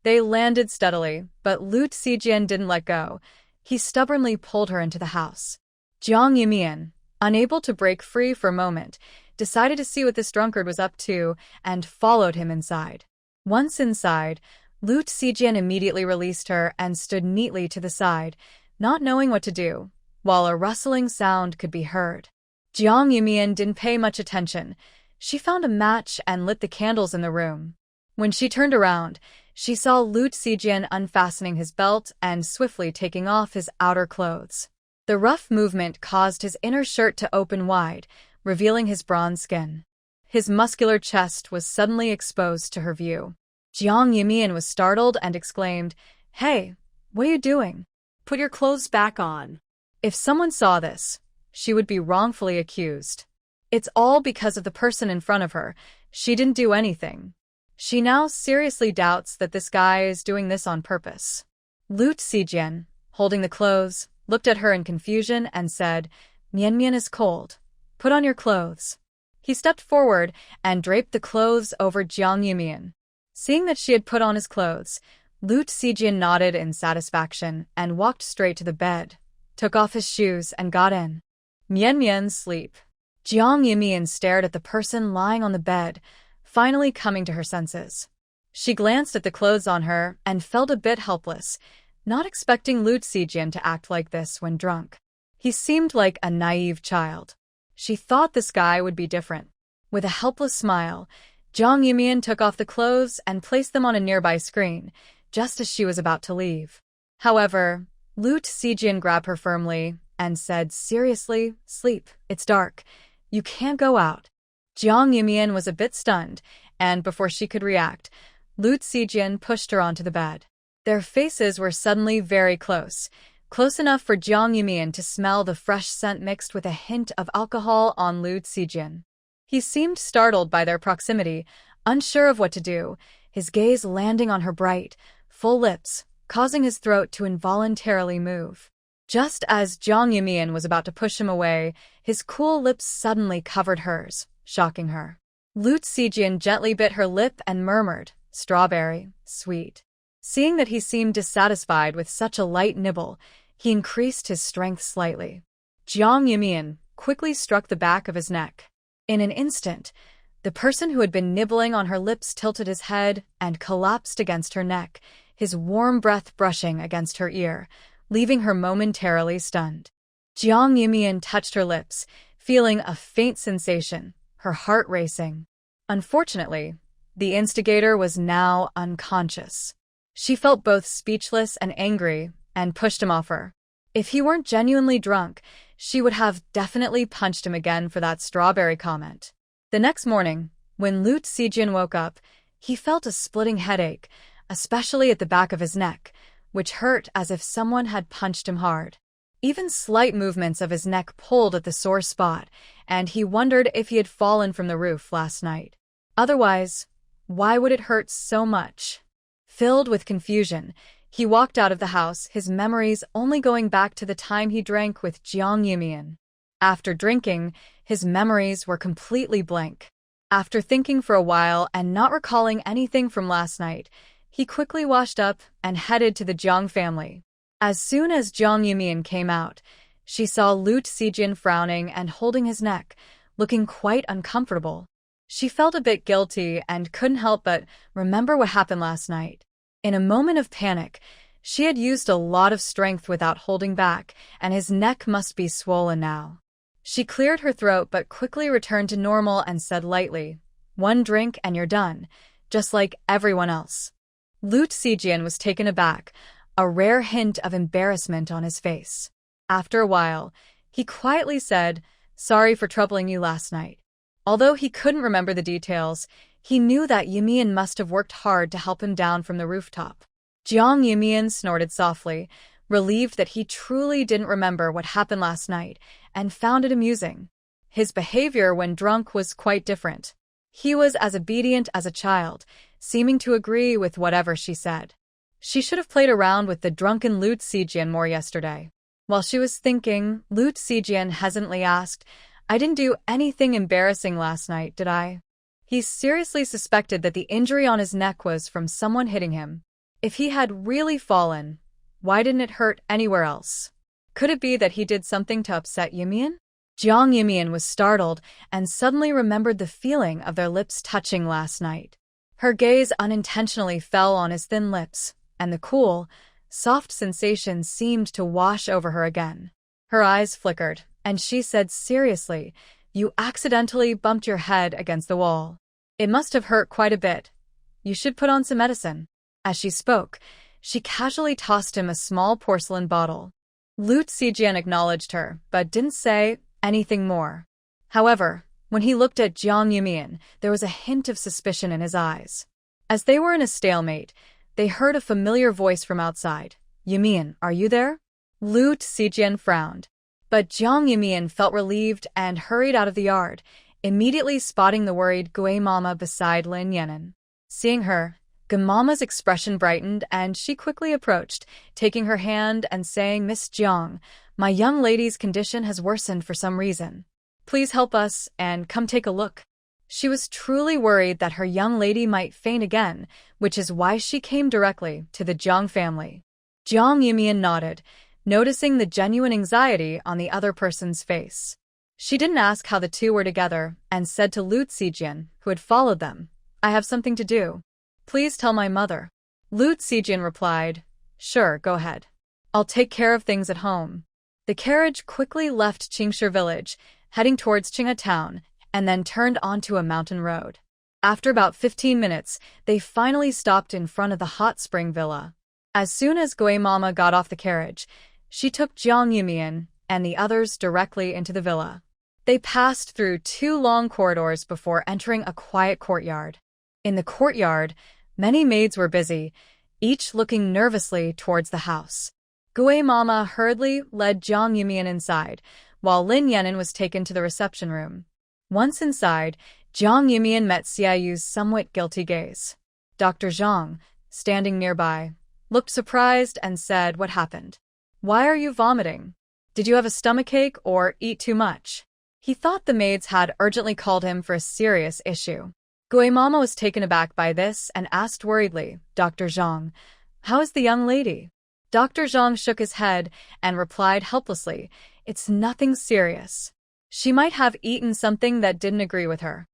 They landed steadily, but Lu Zijian didn't let go. He stubbornly pulled her into the house. Jiang Yumian, unable to break free for a moment, decided to see what this drunkard was up to and followed him inside. Once inside, Lu Zijian immediately released her and stood neatly to the side, not knowing what to do, while a rustling sound could be heard. Jiang Yumian didn't pay much attention. She found a match and lit the candles in the room. When she turned around, she saw Lu Zijian unfastening his belt and swiftly taking off his outer clothes. The rough movement caused his inner shirt to open wide, revealing his bronze skin. His muscular chest was suddenly exposed to her view. Jiang Yumian was startled and exclaimed, "Hey, what are you doing? Put your clothes back on." If someone saw this, she would be wrongfully accused. It's all because of the person in front of her. She didn't do anything. She now seriously doubts that this guy is doing this on purpose. Lu Zijian, holding the clothes, looked at her in confusion and said, "Mian Mian is cold. Put on your clothes." He stepped forward and draped the clothes over Jiang Yumian. Seeing that she had put on his clothes, Lu Zijian nodded in satisfaction and walked straight to the bed, took off his shoes and got in. Mian Mian, sleep. Jiang Yumian stared at the person lying on the bed, finally coming to her senses. She glanced at the clothes on her and felt a bit helpless, not expecting Lu Zijian to act like this when drunk. He seemed like a naive child. She thought this guy would be different. With a helpless smile, Jiang Yumian took off the clothes and placed them on a nearby screen, just as she was about to leave. However, Lu Zijian grabbed her firmly and said, "Seriously, sleep. It's dark. You can't go out." Jiang Yumian was a bit stunned, and before she could react, Lu Zijian pushed her onto the bed. Their faces were suddenly very close enough for Jiang Yumian to smell the fresh scent mixed with a hint of alcohol on Lu Zijian. He seemed startled by their proximity, unsure of what to do, his gaze landing on her bright, full lips, causing his throat to involuntarily move. Just as Jiang Yumian was about to push him away, his cool lips suddenly covered hers, shocking her. Lu Zijian gently bit her lip and murmured, "Strawberry, sweet." Seeing that he seemed dissatisfied with such a light nibble, he increased his strength slightly. Jiang Yumian quickly struck the back of his neck. In an instant, the person who had been nibbling on her lips tilted his head and collapsed against her neck, his warm breath brushing against her ear, leaving her momentarily stunned. Jiang Yumian touched her lips, feeling a faint sensation, her heart racing. Unfortunately, the instigator was now unconscious. She felt both speechless and angry and pushed him off her. If he weren't genuinely drunk, she would have definitely punched him again for that strawberry comment. The next morning, when Lu Zijian woke up, he felt a splitting headache, especially at the back of his neck, which hurt as if someone had punched him hard. Even slight movements of his neck pulled at the sore spot, and he wondered if he had fallen from the roof last night. Otherwise, why would it hurt so much? Filled with confusion, he walked out of the house, his memories only going back to the time he drank with Jiang Yumian. After drinking, his memories were completely blank. After thinking for a while and not recalling anything from last night, he quickly washed up and headed to the Jiang family. As soon as Jiang Yumian came out, she saw Lu Zijian frowning and holding his neck, looking quite uncomfortable. She felt a bit guilty and couldn't help but remember what happened last night. In a moment of panic, she had used a lot of strength without holding back, and his neck must be swollen now. She cleared her throat but quickly returned to normal and said lightly, "One drink and you're done, just like everyone else." Lu Zijian was taken aback, a rare hint of embarrassment on his face. After a while, he quietly said, "Sorry for troubling you last night." Although he couldn't remember the details, he knew that Yumian must have worked hard to help him down from the rooftop. Jiang Yumian snorted softly, relieved that he truly didn't remember what happened last night, and found it amusing. His behavior when drunk was quite different. He was as obedient as a child, seeming to agree with whatever she said. She should have played around with the drunken Lu Zijian more yesterday. While she was thinking, Lu Zijian hesitantly asked, "I didn't do anything embarrassing last night, did I?" He seriously suspected that the injury on his neck was from someone hitting him. If he had really fallen, why didn't it hurt anywhere else? Could it be that he did something to upset Yumian? Jiang Yumian was startled and suddenly remembered the feeling of their lips touching last night. Her gaze unintentionally fell on his thin lips, and the cool, soft sensation seemed to wash over her again. Her eyes flickered, and she said seriously, "You accidentally bumped your head against the wall. It must have hurt quite a bit. You should put on some medicine." As she spoke, she casually tossed him a small porcelain bottle. Lu Zijian acknowledged her, but didn't say anything more. However, when he looked at Jiang Yumian, there was a hint of suspicion in his eyes. As they were in a stalemate, they heard a familiar voice from outside. "Yumian, are you there?" Lu Zijian frowned. But Jiang Yumian felt relieved and hurried out of the yard, immediately spotting the worried Gui Mama beside Lin Yanan. Seeing her, Mama's expression brightened and she quickly approached, taking her hand and saying, "Miss Jiang, my young lady's condition has worsened for some reason. Please help us and come take a look." She was truly worried that her young lady might faint again, which is why she came directly to the Jiang family. Jiang Yumian nodded, noticing the genuine anxiety on the other person's face. She didn't ask how the two were together and said to Lu Zijian, who had followed them, "I have something to do. Please tell my mother." Lu Zijian replied, "Sure, go ahead. I'll take care of things at home." The carriage quickly left Qingshi village, heading towards Qinghe town, and then turned onto a mountain road. After about 15 minutes, they finally stopped in front of the hot spring villa. As soon as Gui Mama got off the carriage, she took Jiang Yumian and the others directly into the villa. They passed through 2 long corridors before entering a quiet courtyard. In the courtyard, many maids were busy, each looking nervously towards the house. Gui Mama hurriedly led Jiang Yumian inside, while Lin Yanan was taken to the reception room. Once inside, Jiang Yumian met Xiaoyu's somewhat guilty gaze. Dr. Zhang, standing nearby, looked surprised and said, "What happened? Why are you vomiting? Did you have a stomachache or eat too much?" He thought the maids had urgently called him for a serious issue. Gui Mama was taken aback by this and asked worriedly, "Dr. Zhang, how is the young lady?" Dr. Zhang shook his head and replied helplessly, "It's nothing serious. She might have eaten something that didn't agree with her.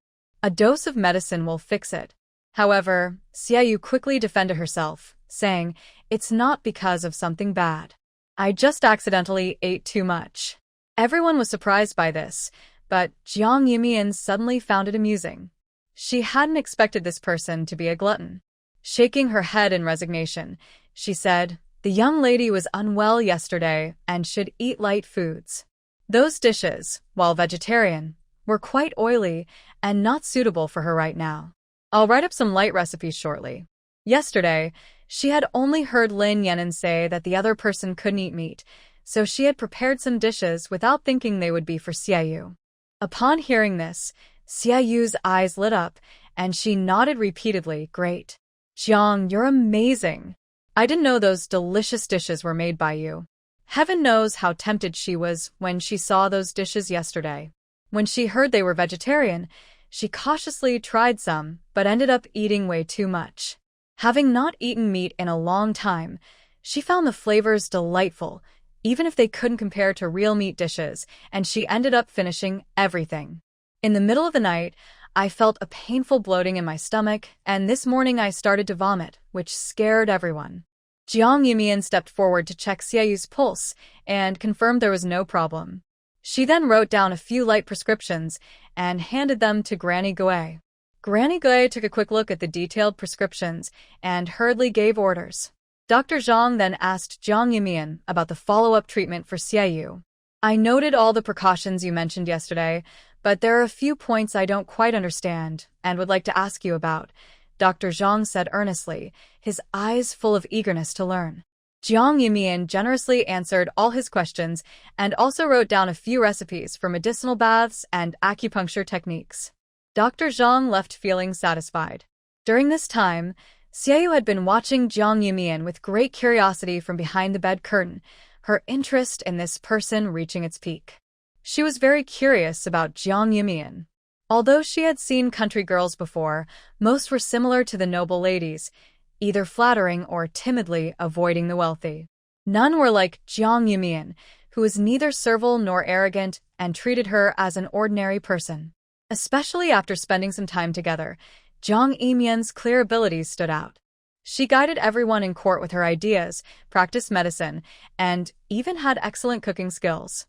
A dose of medicine will fix it." However, Xiaoyu quickly defended herself, saying, "It's not because of something bad. I just accidentally ate too much." Everyone was surprised by this, but Jiang Yumian suddenly found it amusing. She hadn't expected this person to be a glutton. Shaking her head in resignation, she said, "The young lady was unwell yesterday and should eat light foods. Those dishes, while vegetarian, were quite oily and not suitable for her right now. I'll write up some light recipes shortly." Yesterday, she had only heard Lin Yanan say that the other person couldn't eat meat, so she had prepared some dishes without thinking they would be for Xiaoyu. Upon hearing this, Xiaoyu's eyes lit up, and she nodded repeatedly, "Great. Jiang, you're amazing. I didn't know those delicious dishes were made by you." Heaven knows how tempted she was when she saw those dishes yesterday. When she heard they were vegetarian, she cautiously tried some, but ended up eating way too much. Having not eaten meat in a long time, she found the flavors delightful, even if they couldn't compare to real meat dishes, and she ended up finishing everything. In the middle of the night, I felt a painful bloating in my stomach, and this morning I started to vomit, which scared everyone. Jiang Yumian stepped forward to check Xiaoyu's pulse and confirmed there was no problem. She then wrote down a few light prescriptions and handed them to Granny Gui. Granny Gui took a quick look at the detailed prescriptions and hurriedly gave orders. Dr. Zhang then asked Jiang Yumian about the follow-up treatment for Xiaoyu. "I noted all the precautions you mentioned yesterday, but there are a few points I don't quite understand and would like to ask you about," Dr. Zhang said earnestly, his eyes full of eagerness to learn. Jiang Yumian generously answered all his questions and also wrote down a few recipes for medicinal baths and acupuncture techniques. Dr. Zhang left feeling satisfied. During this time, Xiaoyu had been watching Jiang Yumian with great curiosity from behind the bed curtain, her interest in this person reaching its peak. She was very curious about Jiang Yumian. Although she had seen country girls before, most were similar to the noble ladies, either flattering or timidly avoiding the wealthy. None were like Jiang Yumian, who was neither servile nor arrogant and treated her as an ordinary person. Especially after spending some time together, Jiang Yimian's clear abilities stood out. She guided everyone in court with her ideas, practiced medicine, and even had excellent cooking skills.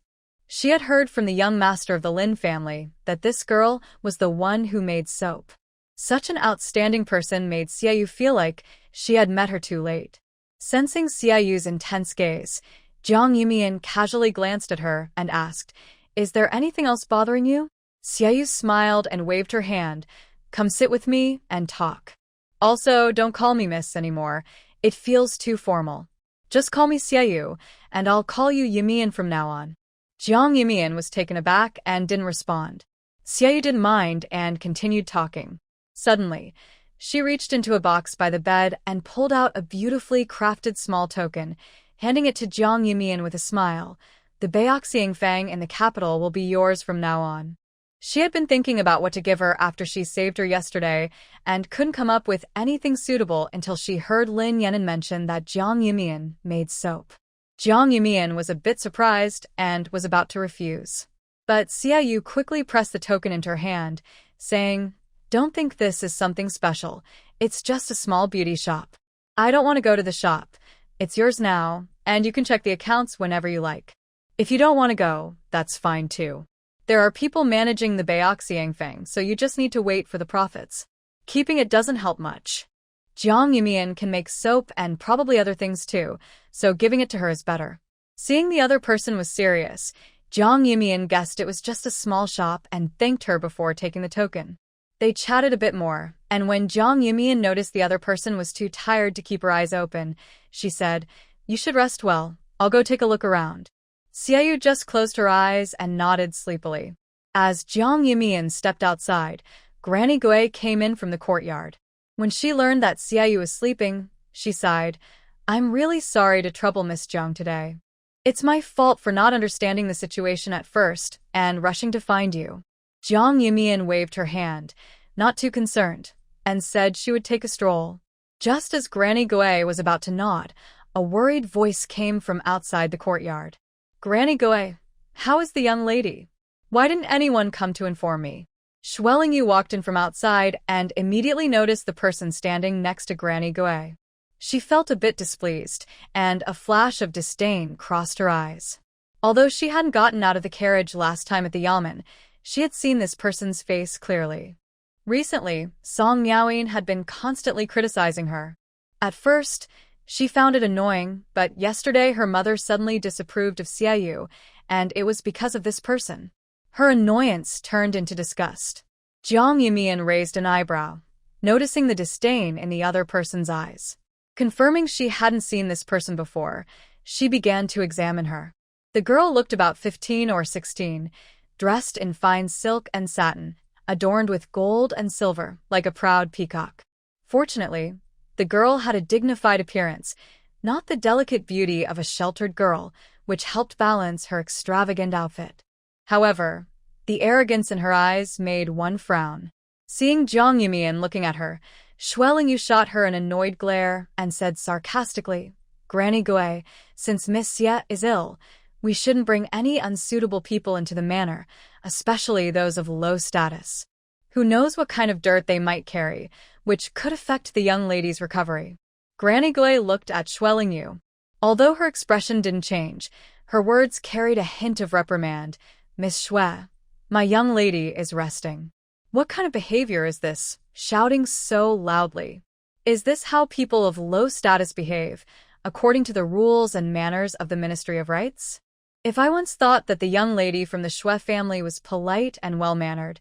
She had heard from the young master of the Lin family that this girl was the one who made soap. Such an outstanding person made Xiaoyu feel like she had met her too late. Sensing Xiaoyu's intense gaze, Jiang Yimian casually glanced at her and asked, "Is there anything else bothering you?" Xiaoyu smiled and waved her hand. "Come sit with me and talk. Also, don't call me miss anymore. It feels too formal. Just call me Xiaoyu, and I'll call you Yimian from now on." Jiang Yimian was taken aback and didn't respond. Xiaoyu didn't mind and continued talking. Suddenly, she reached into a box by the bed and pulled out a beautifully crafted small token, handing it to Jiang Yimian with a smile. "The Baoxiang Fang in the capital will be yours from now on." She had been thinking about what to give her after she saved her yesterday and couldn't come up with anything suitable until she heard Lin Yanan mention that Jiang Yimian made soap. Jiang Yimian was a bit surprised and was about to refuse. But Xiaoyu quickly pressed the token into her hand, saying, "Don't think this is something special. It's just a small beauty shop. I don't want to go to the shop. It's yours now, and you can check the accounts whenever you like. If you don't want to go, that's fine too. There are people managing the Baoxiang Fang, so you just need to wait for the profits. Keeping it doesn't help much. Jiang Yimian can make soap and probably other things too, so giving it to her is better." Seeing the other person was serious, Jiang Yimian guessed it was just a small shop and thanked her before taking the token. They chatted a bit more, and when Jiang Yimian noticed the other person was too tired to keep her eyes open, she said, "You should rest well. I'll go take a look around." Xiaoyu just closed her eyes and nodded sleepily. As Jiang Yimian stepped outside, Granny Gui came in from the courtyard. When she learned that Xiaoyu was sleeping, she sighed, "I'm really sorry to trouble Miss Jiang today. It's my fault for not understanding the situation at first and rushing to find you." Jiang Yimian waved her hand, not too concerned, and said she would take a stroll. Just as Granny Gui was about to nod, a worried voice came from outside the courtyard. "Granny Gui, how is the young lady? Why didn't anyone come to inform me?" Yu walked in from outside and immediately noticed the person standing next to Granny Gui. She felt a bit displeased, and a flash of disdain crossed her eyes. Although she hadn't gotten out of the carriage last time at the yamen, she had seen this person's face clearly. Recently, Song Miaoyin had been constantly criticizing her. At first, she found it annoying, but yesterday her mother suddenly disapproved of Xiaoyu, and it was because of this person. Her annoyance turned into disgust. Jiang Yimian raised an eyebrow, noticing the disdain in the other person's eyes. Confirming she hadn't seen this person before, she began to examine her. The girl looked about 15 or 16, dressed in fine silk and satin, adorned with gold and silver, like a proud peacock. Fortunately, the girl had a dignified appearance, not the delicate beauty of a sheltered girl, which helped balance her extravagant outfit. However, the arrogance in her eyes made one frown. Seeing Jiang Yimian looking at her, Yu shot her an annoyed glare and said sarcastically, "Granny Gui, since Miss Xie is ill, we shouldn't bring any unsuitable people into the manor, especially those of low status. Who knows what kind of dirt they might carry, which could affect the young lady's recovery." Granny Gui looked at Yu. Although her expression didn't change, her words carried a hint of reprimand. "Miss Xue, my young lady is resting. What kind of behavior is this, shouting so loudly? Is this how people of low status behave, according to the rules and manners of the Ministry of Rights? If I once thought that the young lady from the Xue family was polite and well-mannered,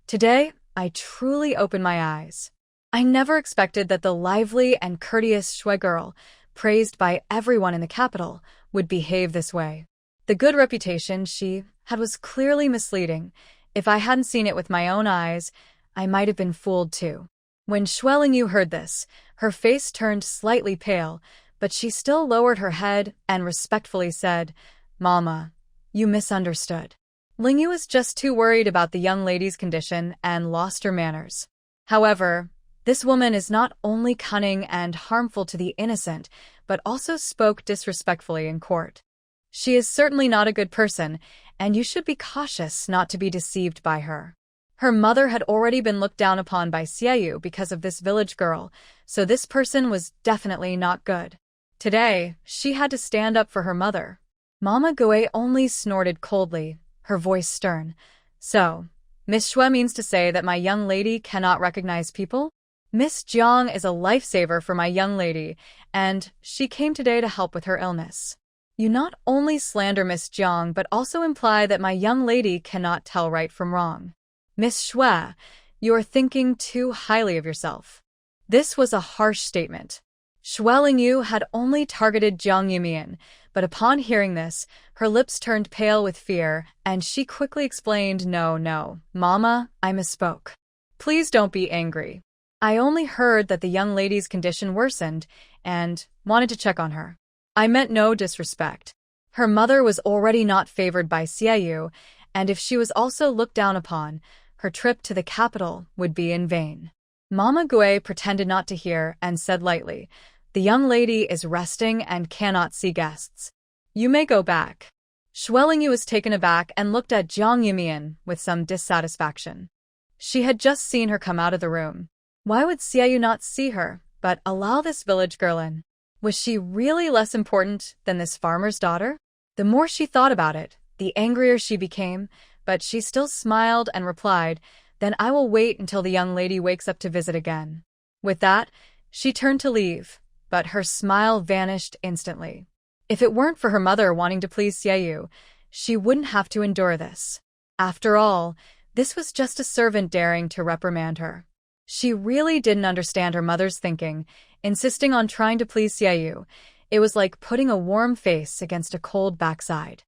today I truly opened my eyes. I never expected that the lively and courteous Xue girl, praised by everyone in the capital, would behave this way. The good reputation she had was clearly misleading. If I hadn't seen it with my own eyes, I might have been fooled too." When Yu heard this, her face turned slightly pale, but she still lowered her head and respectfully said, "Mama, you misunderstood. Yu was just too worried about the young lady's condition and lost her manners. However, this woman is not only cunning and harmful to the innocent, but also spoke disrespectfully in court. She is certainly not a good person, and you should be cautious not to be deceived by her." Her mother had already been looked down upon by Xiaoyu because of this village girl, so this person was definitely not good. Today, she had to stand up for her mother. Mama Gui only snorted coldly, her voice stern. So, Miss Xue means to say that my young lady cannot recognize people? Miss Jiang is a lifesaver for my young lady, and she came today to help with her illness. You not only slander Miss Jiang but also imply that my young lady cannot tell right from wrong. Miss Xue, you are thinking too highly of yourself. This was a harsh statement. Xue Lingyu had only targeted Jiang Yumian, but upon hearing this, her lips turned pale with fear, and she quickly explained, No, Mama, I misspoke. Please don't be angry. I only heard that the young lady's condition worsened, and wanted to check on her. I meant no disrespect. Her mother was already not favored by Xiaoyu, and if she was also looked down upon, her trip to the capital would be in vain. Mama Gui pretended not to hear and said lightly, The young lady is resting and cannot see guests. You may go back. Xue Lingyu was taken aback and looked at Jiang Yumian with some dissatisfaction. She had just seen her come out of the room. Why would Xiaoyu not see her, but allow this village girl in? Was she really less important than this farmer's daughter? The more she thought about it, the angrier she became, but she still smiled and replied, Then I will wait until the young lady wakes up to visit again. With that, she turned to leave, but her smile vanished instantly. If it weren't for her mother wanting to please Xiaoyu, she wouldn't have to endure this. After all, this was just a servant daring to reprimand her. She really didn't understand her mother's thinking, insisting on trying to please Xiaoyu. It was like putting a warm face against a cold backside.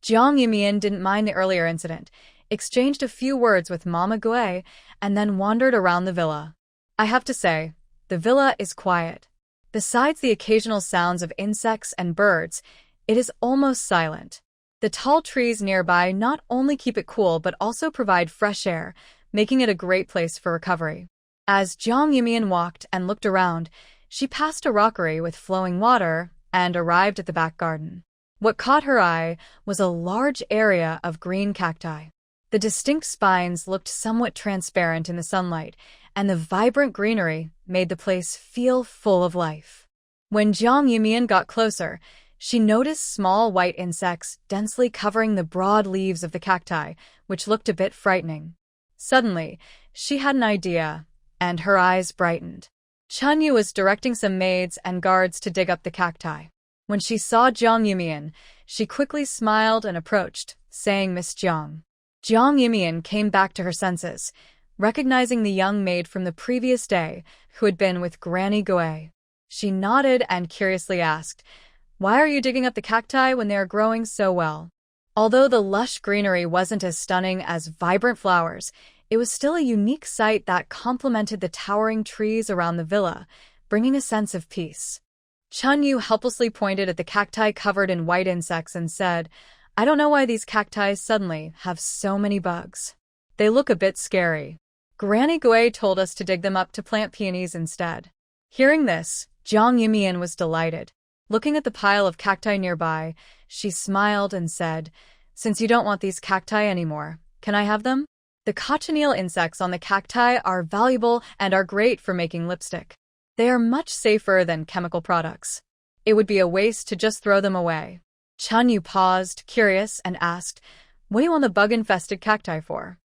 Jiang Yumian didn't mind the earlier incident, exchanged a few words with Mama Gui, and then wandered around the villa. I have to say, the villa is quiet. Besides the occasional sounds of insects and birds, it is almost silent. The tall trees nearby not only keep it cool but also provide fresh air, making it a great place for recovery. As Jiang Yumian walked and looked around, she passed a rockery with flowing water and arrived at the back garden. What caught her eye was a large area of green cacti. The distinct spines looked somewhat transparent in the sunlight, and the vibrant greenery made the place feel full of life. When Jiang Yumian got closer, she noticed small white insects densely covering the broad leaves of the cacti, which looked a bit frightening. Suddenly, she had an idea, and her eyes brightened. Chunyu was directing some maids and guards to dig up the cacti. When she saw Jiang Yumian, she quickly smiled and approached, saying, Miss Jiang. Jiang Yumian came back to her senses, recognizing the young maid from the previous day who had been with Granny Gui. She nodded and curiously asked, Why are you digging up the cacti when they are growing so well? Although the lush greenery wasn't as stunning as vibrant flowers, it was still a unique sight that complemented the towering trees around the villa, bringing a sense of peace. Chunyu helplessly pointed at the cacti covered in white insects and said, I don't know why these cacti suddenly have so many bugs. They look a bit scary. Granny Gui told us to dig them up to plant peonies instead. Hearing this, Jiang Yumian was delighted. Looking at the pile of cacti nearby, she smiled and said, Since you don't want these cacti anymore, can I have them? The cochineal insects on the cacti are valuable and are great for making lipstick. They are much safer than chemical products. It would be a waste to just throw them away. Chunyu paused, curious, and asked, What do you want the bug-infested cacti for?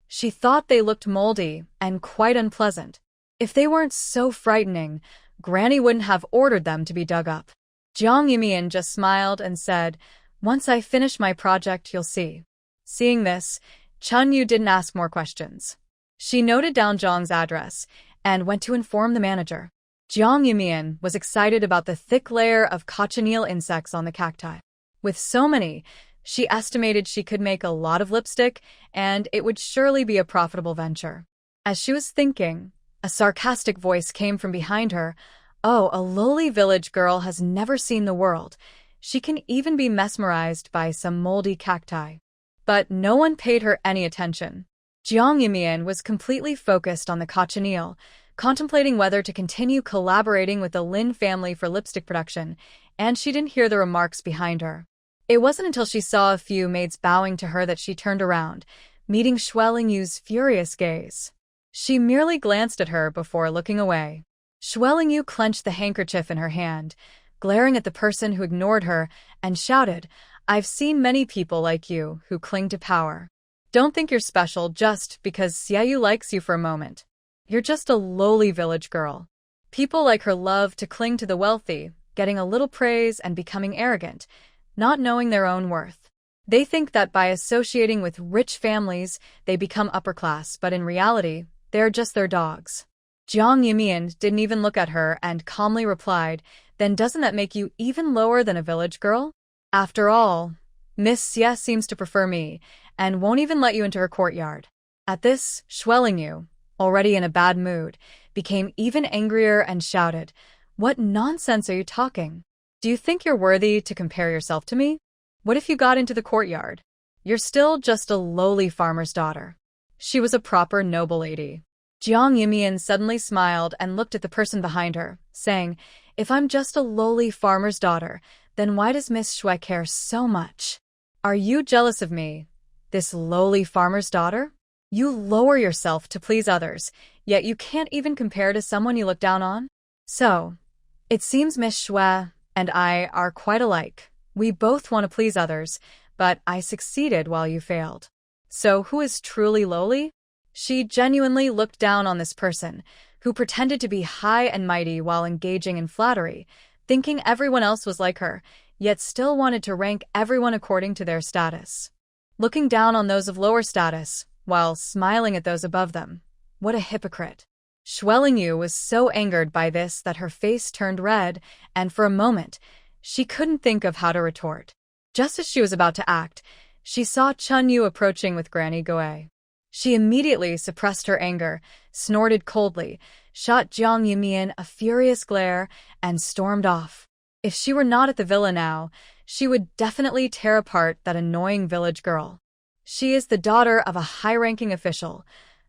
She thought they looked moldy and quite unpleasant. If they weren't so frightening, Granny wouldn't have ordered them to be dug up. Jiang Yumian just smiled and said, Once I finish my project, you'll see. Seeing this, Chunyu didn't ask more questions. She noted down Zhang's address and went to inform the manager. Jiang Yumian was excited about the thick layer of cochineal insects on the cacti. With so many, she estimated she could make a lot of lipstick, and it would surely be a profitable venture. As she was thinking, a sarcastic voice came from behind her. Oh, a lowly village girl has never seen the world. She can even be mesmerized by some moldy cacti. But no one paid her any attention. Jiang Yumian was completely focused on the cochineal, contemplating whether to continue collaborating with the Lin family for lipstick production, and she didn't hear the remarks behind her. It wasn't until she saw a few maids bowing to her that she turned around, meeting Xue Lingyu's furious gaze. She merely glanced at her before looking away. Xue Lingyu clenched the handkerchief in her hand, glaring at the person who ignored her, and shouted, "I've seen many people like you who cling to power. Don't think you're special just because Xiaoyu likes you for a moment. You're just a lowly village girl." People like her love to cling to the wealthy, getting a little praise and becoming arrogant, not knowing their own worth. They think that by associating with rich families, they become upper class, but in reality, they're just their dogs. Jiang Yumian didn't even look at her and calmly replied, "Then doesn't that make you even lower than a village girl? After all, Miss Xie seems to prefer me, and won't even let you into her courtyard." At this, Xue Lingyu, already in a bad mood, became even angrier and shouted, "What nonsense are you talking? Do you think you're worthy to compare yourself to me? What if you got into the courtyard? You're still just a lowly farmer's daughter." She was a proper noble lady. Jiang Yumian suddenly smiled and looked at the person behind her, saying, "If I'm just a lowly farmer's daughter, then why does Miss Xue care so much? Are you jealous of me, this lowly farmer's daughter? You lower yourself to please others, yet you can't even compare to someone you look down on? So, it seems Miss Xue and I are quite alike. We both want to please others, but I succeeded while you failed. So who is truly lowly?" She genuinely looked down on this person, who pretended to be high and mighty while engaging in flattery, thinking everyone else was like her, yet still wanted to rank everyone according to their status. Looking down on those of lower status, while smiling at those above them. What a hypocrite. Xue Lingyu was so angered by this that her face turned red, and for a moment, she couldn't think of how to retort. Just as she was about to act, she saw Chun Yu approaching with Granny Goe. She immediately suppressed her anger, snorted coldly, shot Jiang Yumian a furious glare, and stormed off. If she were not at the villa now, she would definitely tear apart that annoying village girl. She is the daughter of a high-ranking official.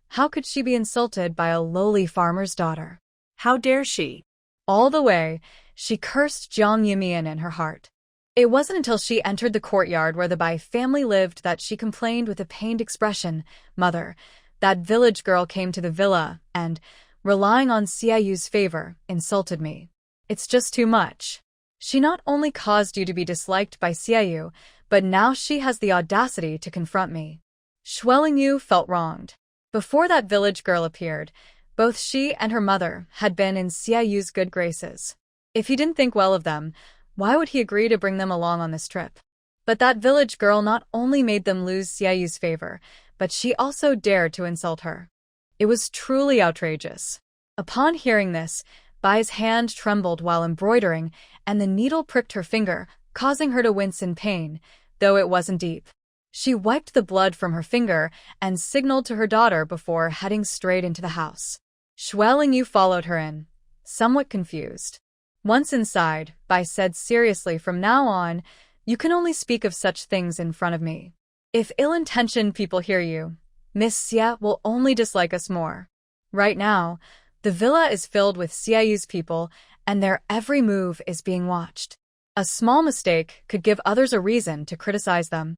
How could she be insulted by a lowly farmer's daughter? How dare she? All the way, she cursed Jiang Yumian in her heart. It wasn't until she entered the courtyard where the Bai family lived that she complained with a pained expression, "Mother, that village girl came to the villa and, relying on Xiaoyu's favor, insulted me. It's just too much. She not only caused you to be disliked by Xiaoyu, but now she has the audacity to confront me." Xue Lingyu felt wronged. Before that village girl appeared, both she and her mother had been in Xiaoyu's good graces. If he didn't think well of them, why would he agree to bring them along on this trip? But that village girl not only made them lose Xiaoyu's favor, but she also dared to insult her. It was truly outrageous. Upon hearing this, Bai's hand trembled while embroidering, and the needle pricked her finger, causing her to wince in pain, though it wasn't deep. She wiped the blood from her finger and signaled to her daughter before heading straight into the house. Xue Lingyu followed her in, somewhat confused. Once inside, Bai said seriously, "From now on, you can only speak of such things in front of me. If ill-intentioned people hear you, Miss Xie will only dislike us more. Right now, the villa is filled with Xiaoyu's people, and their every move is being watched. A small mistake could give others a reason to criticize them.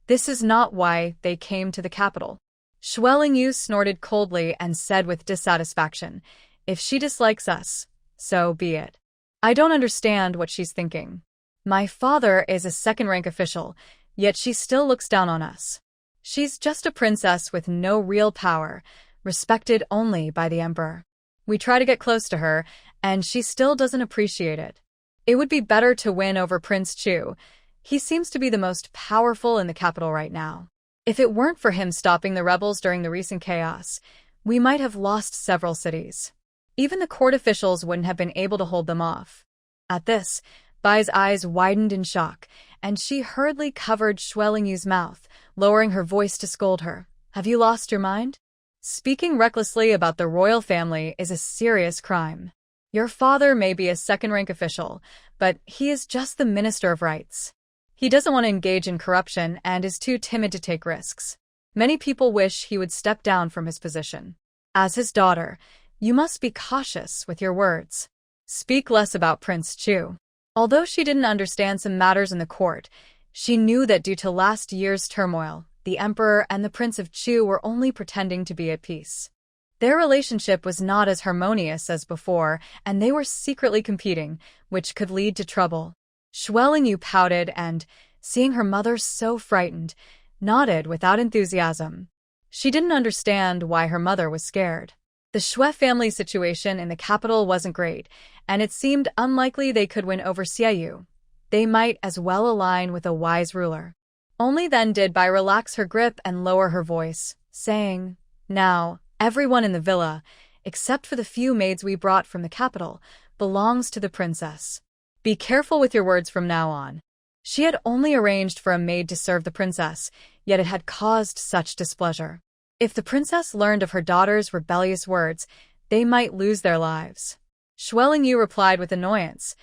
This is not why they came to the capital." Xue Lingyu snorted coldly and said with dissatisfaction, "If she dislikes us, so be it. I don't understand what she's thinking. My father is a second-rank official, yet she still looks down on us. She's just a princess with no real power, respected only by the emperor. We try to get close to her, and she still doesn't appreciate it. It would be better to win over Prince Chu. He seems to be the most powerful in the capital right now. If it weren't for him stopping the rebels during the recent chaos, we might have lost several cities. Even the court officials wouldn't have been able to hold them off." At this, Bai's eyes widened in shock, and she hurriedly covered Xue Lingyu's mouth, lowering her voice to scold her. "Have you lost your mind? Speaking recklessly about the royal family is a serious crime. Your father may be a second-rank official, but he is just the Minister of Rights. He doesn't want to engage in corruption and is too timid to take risks. Many people wish he would step down from his position. As his daughter, you must be cautious with your words. Speak less about Prince Chu." Although she didn't understand some matters in the court, she knew that due to last year's turmoil, the emperor and the Prince of Chu were only pretending to be at peace. Their relationship was not as harmonious as before, and they were secretly competing, which could lead to trouble. Xue Lingyu pouted and, seeing her mother so frightened, nodded without enthusiasm. She didn't understand why her mother was scared. The Xue family situation in the capital wasn't great, and it seemed unlikely they could win over Xiaoyu. They might as well align with a wise ruler. Only then did Bai relax her grip and lower her voice, saying, "Now, everyone in the villa, except for the few maids we brought from the capital, belongs to the princess. Be careful with your words from now on." She had only arranged for a maid to serve the princess, yet it had caused such displeasure. If the princess learned of her daughter's rebellious words, they might lose their lives. Xue Lingyu replied with annoyance,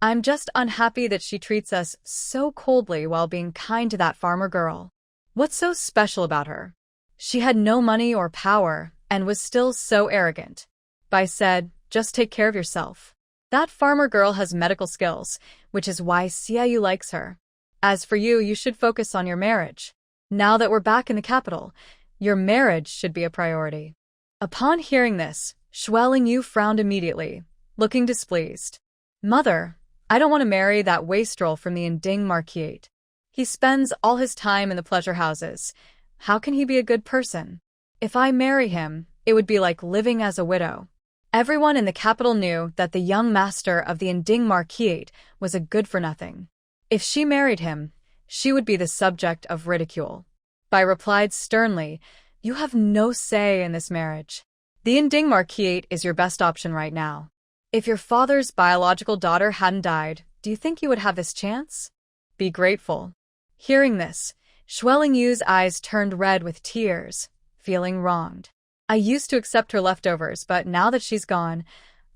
"I'm just unhappy that she treats us so coldly while being kind to that farmer girl. What's so special about her? She had no money or power, and was still so arrogant." Bai said, "Just take care of yourself. That farmer girl has medical skills, which is why Xiaoyu likes her. As for you, you should focus on your marriage. Now that we're back in the capital, your marriage should be a priority." Upon hearing this, Xue Lingyu frowned immediately, looking displeased. "Mother, I don't want to marry that wastrel from the Yinding Marquis. He spends all his time in the pleasure houses. How can he be a good person? If I marry him, it would be like living as a widow." Everyone in the capital knew that the young master of the Yinding Marquis was a good-for-nothing. If she married him, she would be the subject of ridicule. Bai replied sternly, "You have no say in this marriage. The Yinding Marquis is your best option right now. If your father's biological daughter hadn't died, do you think you would have this chance? Be grateful." Hearing this, Xue Lingyu's eyes turned red with tears, feeling wronged. "I used to accept her leftovers, but now that she's gone,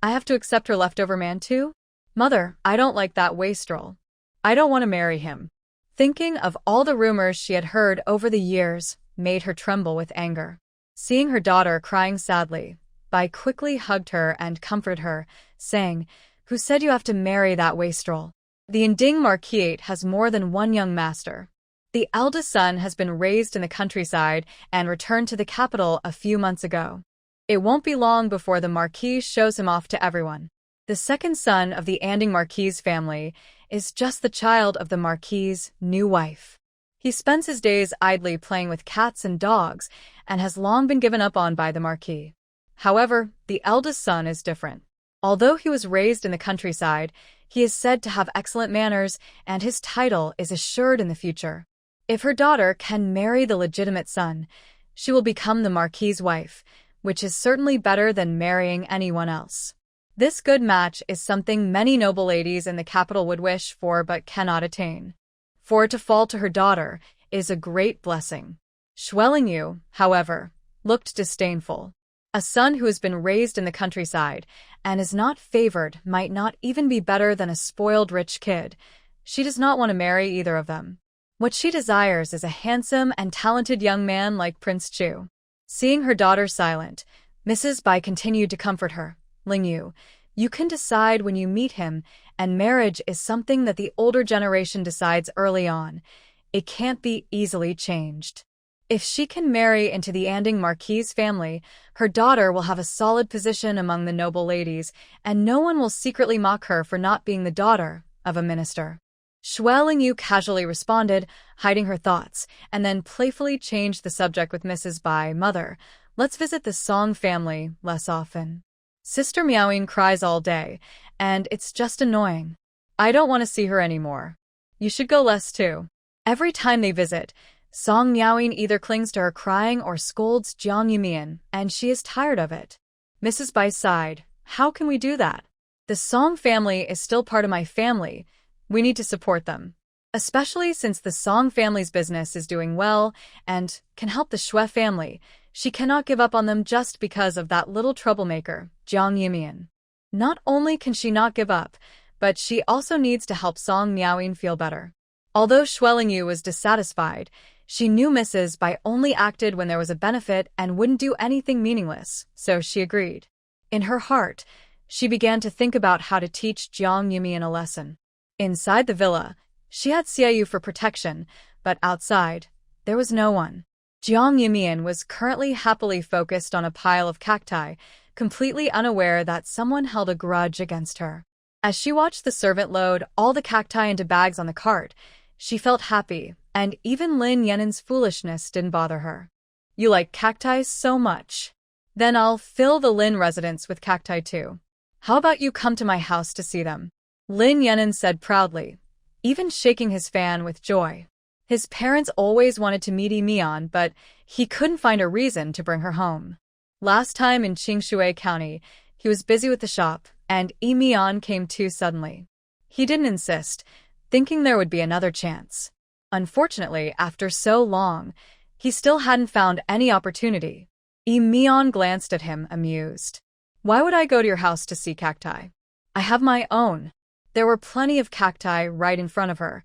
I have to accept her leftover man too? Mother, I don't like that wastrel. I don't want to marry him." Thinking of all the rumors she had heard over the years made her tremble with anger. Seeing her daughter crying sadly, Bai quickly hugged her and comforted her, saying, "Who said you have to marry that wastrel? The Yinding Marquis has more than one young master. The eldest son has been raised in the countryside and returned to the capital a few months ago. It won't be long before the Marquis shows him off to everyone. The second son of the Yinding Marquis family is just the child of the Marquis's new wife. He spends his days idly playing with cats and dogs and has long been given up on by the Marquis. However, the eldest son is different. Although he was raised in the countryside, he is said to have excellent manners and his title is assured in the future. If her daughter can marry the legitimate son, she will become the Marquis's wife, which is certainly better than marrying anyone else. This good match is something many noble ladies in the capital would wish for but cannot attain. For it to fall to her daughter is a great blessing." Xue Lingyu, however, looked disdainful. A son who has been raised in the countryside and is not favored might not even be better than a spoiled rich kid. She does not want to marry either of them. What she desires is a handsome and talented young man like Prince Chu. Seeing her daughter silent, Mrs. Bai continued to comfort her. "Lingyu, you can decide when you meet him, and marriage is something that the older generation decides early on. It can't be easily changed. If she can marry into the Yinding Marquis family, her daughter will have a solid position among the noble ladies, and no one will secretly mock her for not being the daughter of a minister." Xue Lingyu casually responded, hiding her thoughts, and then playfully changed the subject with Mrs. Bai. "Mother, let's visit the Song family less often. Sister Miaoying cries all day, and it's just annoying. I don't want to see her anymore. You should go less too." Every time they visit, Song Miaoying either clings to her crying or scolds Jiang Yumian, and she is tired of it. Mrs. Bai sighed, "How can we do that? The Song family is still part of my family. We need to support them. Especially since the Song family's business is doing well and can help the Xue family. She cannot give up on them just because of that little troublemaker, Jiang Yumian. Not only can she not give up, but she also needs to help Song Miaoying feel better." Although Xue Lingyu was dissatisfied, she knew Mrs. Bai only acted when there was a benefit and wouldn't do anything meaningless, so she agreed. In her heart, she began to think about how to teach Jiang Yumian a lesson. Inside the villa, she had Xiaoyu for protection, but outside, there was no one. Jiang Yumian was currently happily focused on a pile of cacti, completely unaware that someone held a grudge against her. As she watched the servant load all the cacti into bags on the cart, she felt happy, and even Lin Yanan's foolishness didn't bother her. You like cacti so much? Then I'll fill the Lin residence with cacti too. How about you come to my house to see them? Lin Yanan said proudly, even shaking his fan with joy. His parents always wanted to meet Mian, but he couldn't find a reason to bring her home. Last time in Qingshui County, he was busy with the shop, and Mian came too suddenly. He didn't insist, thinking there would be another chance. Unfortunately, after so long, he still hadn't found any opportunity. Mian glanced at him, amused. Why would I go to your house to see cacti? I have my own. There were plenty of cacti right in front of her.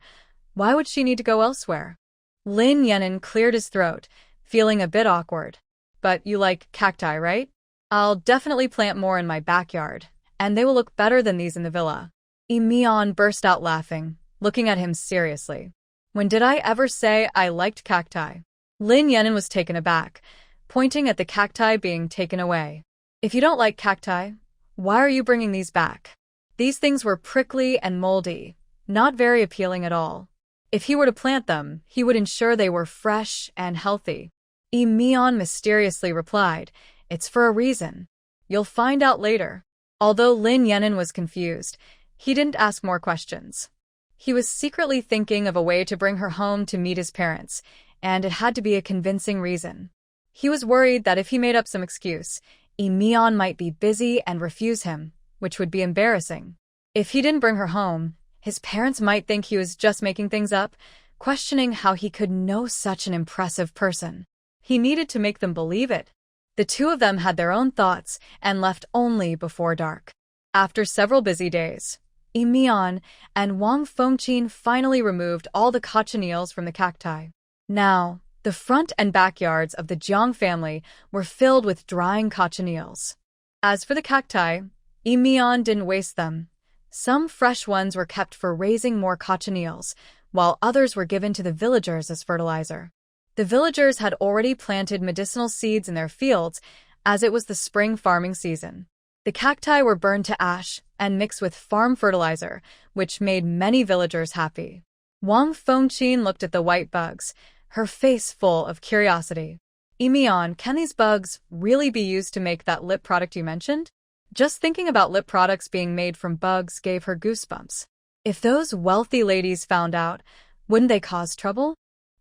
Why would she need to go elsewhere? Lin Yanan cleared his throat, feeling a bit awkward. But you like cacti, right? I'll definitely plant more in my backyard, and they will look better than these in the villa. Mian burst out laughing, looking at him seriously. When did I ever say I liked cacti? Lin Yanan was taken aback, pointing at the cacti being taken away. If you don't like cacti, why are you bringing these back? These things were prickly and moldy, not very appealing at all. If he were to plant them, he would ensure they were fresh and healthy. Mian mysteriously replied, it's for a reason. You'll find out later. Although Lin Yanan was confused, he didn't ask more questions. He was secretly thinking of a way to bring her home to meet his parents, and it had to be a convincing reason. He was worried that if he made up some excuse, Mian might be busy and refuse him, which would be embarrassing. If he didn't bring her home, his parents might think he was just making things up, questioning how he could know such an impressive person. He needed to make them believe it. The two of them had their own thoughts and left only before dark. After several busy days, Mian and Wang Fengqin finally removed all the cochineals from the cacti. Now, the front and backyards of the Jiang family were filled with drying cochineals. As for the cacti, Mian didn't waste them. Some fresh ones were kept for raising more cochineals, while others were given to the villagers as fertilizer. The villagers had already planted medicinal seeds in their fields, as it was the spring farming season. The cacti were burned to ash and mixed with farm fertilizer, which made many villagers happy. Wang Fengqin looked at the white bugs, her face full of curiosity. Mian, can these bugs really be used to make that lip product you mentioned? Just thinking about lip products being made from bugs gave her goosebumps. If those wealthy ladies found out, wouldn't they cause trouble?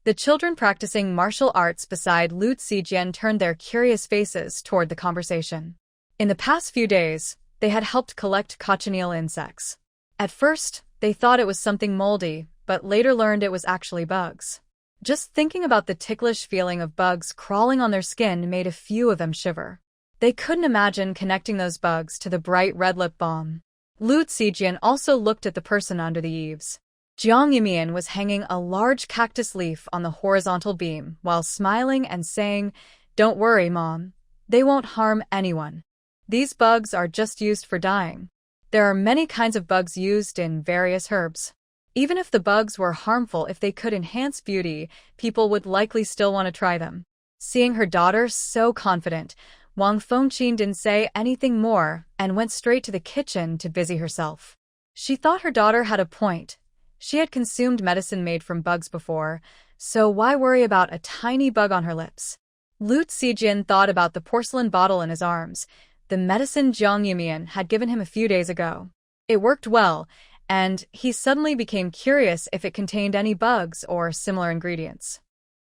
The children practicing martial arts beside Lu Zijian turned their curious faces toward the conversation. In the past few days, they had helped collect cochineal insects. At first, they thought it was something moldy, but later learned it was actually bugs. Just thinking about the ticklish feeling of bugs crawling on their skin made a few of them shiver. They couldn't imagine connecting those bugs to the bright red lip balm. Lu Zijian also looked at the person under the eaves. Jiang Yumian was hanging a large cactus leaf on the horizontal beam while smiling and saying, "Don't worry, Mom. They won't harm anyone. These bugs are just used for dyeing. There are many kinds of bugs used in various herbs. Even if the bugs were harmful, if they could enhance beauty, people would likely still want to try them." Seeing her daughter so confident, Wang Fengqin didn't say anything more and went straight to the kitchen to busy herself. She thought her daughter had a point. She had consumed medicine made from bugs before, so why worry about a tiny bug on her lips? Lu Zijian thought about the porcelain bottle in his arms, the medicine Jiang Yumian had given him a few days ago. It worked well, and he suddenly became curious if it contained any bugs or similar ingredients.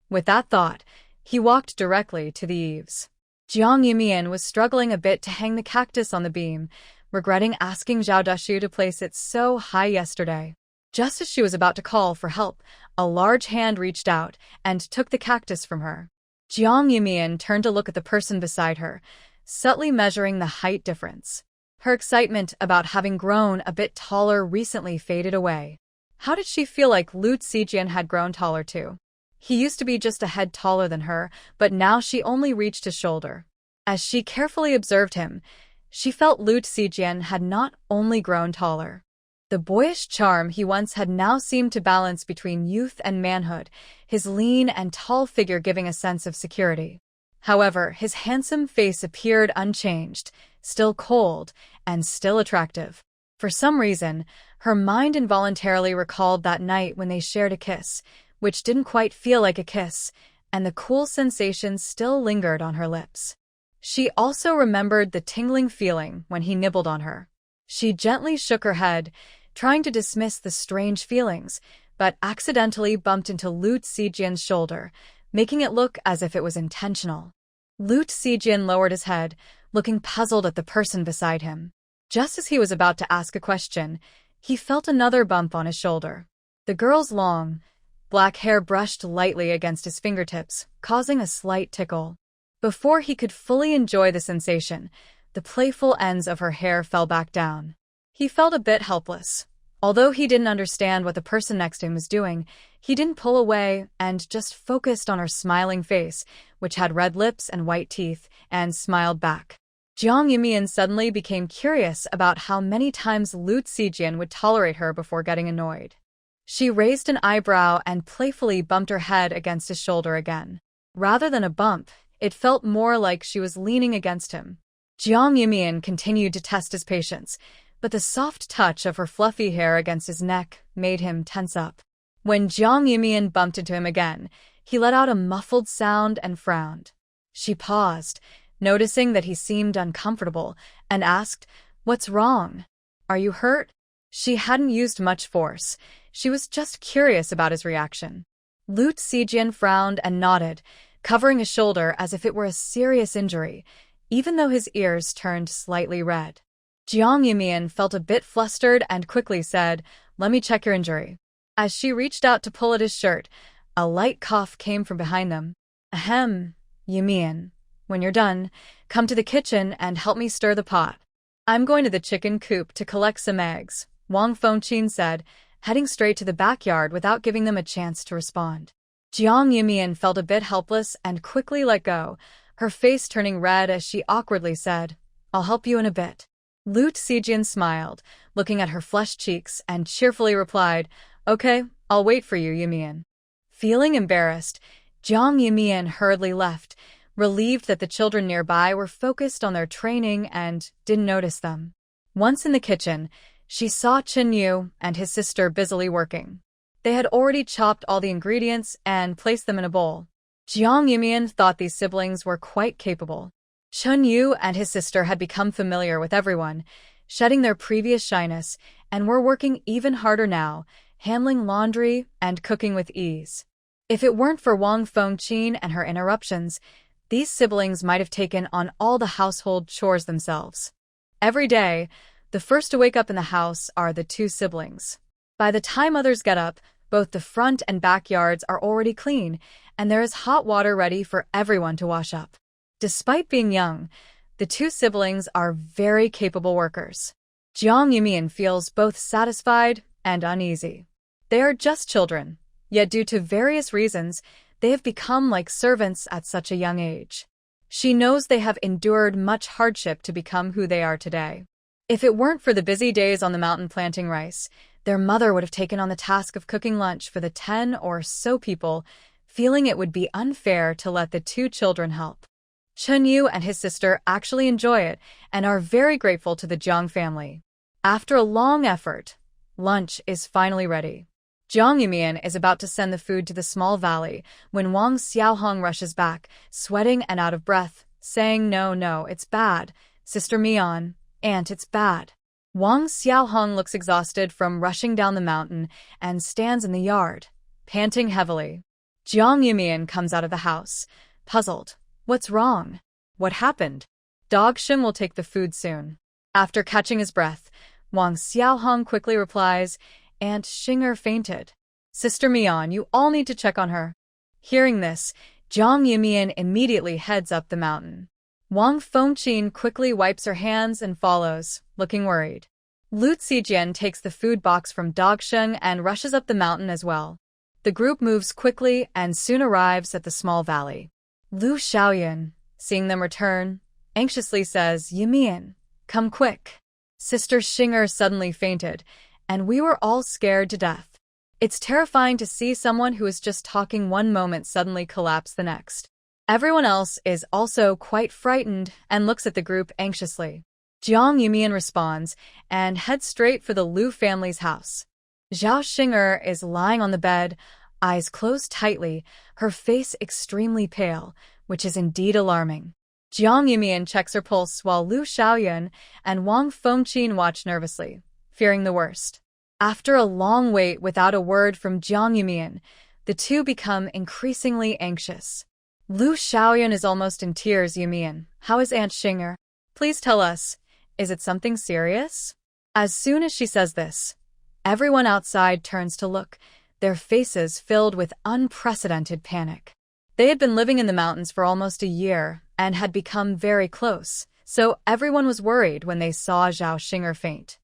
With that thought, he walked directly to the eaves. Jiang Yumian was struggling a bit to hang the cactus on the beam, regretting asking Zhao Deshu to place it so high yesterday. Just as she was about to call for help, a large hand reached out and took the cactus from her. Jiang Yumian turned to look at the person beside her, subtly measuring the height difference. Her excitement about having grown a bit taller recently faded away. How did she feel like Lu Zijian had grown taller too? He used to be just a head taller than her, but now she only reached his shoulder. As she carefully observed him, she felt Lu Zijian had not only grown taller. The boyish charm he once had now seemed to balance between youth and manhood, his lean and tall figure giving a sense of security. However, his handsome face appeared unchanged, still cold, and still attractive. For some reason, her mind involuntarily recalled that night when they shared a kiss, which didn't quite feel like a kiss, and the cool sensation still lingered on her lips. She also remembered the tingling feeling when he nibbled on her. She gently shook her head, trying to dismiss the strange feelings, but accidentally bumped into Lu Zijian's shoulder, making it look as if it was intentional. Lu Zijian lowered his head, looking puzzled at the person beside him. Just as he was about to ask a question, he felt another bump on his shoulder. The girl's long, black hair brushed lightly against his fingertips, causing a slight tickle. Before he could fully enjoy the sensation, the playful ends of her hair fell back down. He felt a bit helpless. Although he didn't understand what the person next to him was doing, he didn't pull away and just focused on her smiling face, which had red lips and white teeth, and smiled back. Jiang Yumian suddenly became curious about how many times Lu Zijian would tolerate her before getting annoyed. She raised an eyebrow and playfully bumped her head against his shoulder again. Rather than a bump, it felt more like she was leaning against him. Jiang Yumian continued to test his patience, but the soft touch of her fluffy hair against his neck made him tense up. When Jiang Yumian bumped into him again, he let out a muffled sound and frowned. She paused, noticing that he seemed uncomfortable, and asked, "What's wrong? Are you hurt?" She hadn't used much force. She was just curious about his reaction. Lu Zijian frowned and nodded, covering his shoulder as if it were a serious injury, even though his ears turned slightly red. Jiang Yumian felt a bit flustered and quickly said, "Let me check your injury." As she reached out to pull at his shirt, a light cough came from behind them. "Ahem, Yumian. When you're done, come to the kitchen and help me stir the pot." "I'm going to the chicken coop to collect some eggs," Wang Fengqin said, heading straight to the backyard without giving them a chance to respond. Jiang Yumian felt a bit helpless and quickly let go, her face turning red as she awkwardly said, "I'll help you in a bit." Lu Zijian smiled, looking at her flushed cheeks, and cheerfully replied, "Okay, I'll wait for you, Yumian." Feeling embarrassed, Jiang Yumian hurriedly left, relieved that the children nearby were focused on their training and didn't notice them. Once in the kitchen, she saw Chen Yu and his sister busily working. They had already chopped all the ingredients and placed them in a bowl. Jiang Yumian thought these siblings were quite capable. Chen Yu and his sister had become familiar with everyone, shedding their previous shyness, and were working even harder now, handling laundry and cooking with ease. If it weren't for Wang Fengqin and her interruptions, these siblings might have taken on all the household chores themselves. Every day, the first to wake up in the house are the two siblings. By the time others get up, both the front and backyards are already clean, and there is hot water ready for everyone to wash up. Despite being young, the two siblings are very capable workers. Jiang Yumian feels both satisfied and uneasy. They are just children, yet due to various reasons, they have become like servants at such a young age. She knows they have endured much hardship to become who they are today. If it weren't for the busy days on the mountain planting rice, their mother would have taken on the task of cooking lunch for the 10 or so people, feeling it would be unfair to let the two children help. Chen Yu and his sister actually enjoy it and are very grateful to the Jiang family. After a long effort, lunch is finally ready. Jiang Yumian is about to send the food to the small valley when Wang Xiaohong rushes back, sweating and out of breath, saying, No, it's bad. Sister Mian, Aunt, it's bad." Wang Xiaohong looks exhausted from rushing down the mountain and stands in the yard, panting heavily. Jiang Yumian comes out of the house, puzzled. "What's wrong? What happened?" "Dog Shim will take the food soon." After catching his breath, Wang Xiaohong quickly replies, "Aunt Xinger fainted. Sister Mian, you all need to check on her." Hearing this, Jiang Yumian immediately heads up the mountain. Wang Fengqin quickly wipes her hands and follows, looking worried. Lu Zijian takes the food box from Dog Sheng and rushes up the mountain as well. The group moves quickly and soon arrives at the small valley. Lu Xiaoyan, seeing them return, anxiously says, "Yumian, come quick." Sister Xinger suddenly fainted, and we were all scared to death. It's terrifying to see someone who is just talking one moment suddenly collapse the next. Everyone else is also quite frightened and looks at the group anxiously. Jiang Yumian responds and heads straight for the Liu family's house. Zhao Xing'er is lying on the bed, eyes closed tightly, her face extremely pale, which is indeed alarming. Jiang Yumian checks her pulse while Liu Xiaoyun and Wang Fengqin watch nervously, fearing the worst. After a long wait without a word from Jiang Yumian, the two become increasingly anxious. Liu Xiaoyun is almost in tears. Yumian, how is Aunt Xing'er? Please tell us, is it something serious? As soon as she says this, everyone outside turns to look, their faces filled with unprecedented panic. They had been living in the mountains for almost a year and had become very close, so everyone was worried when they saw Zhao Xing'er faint.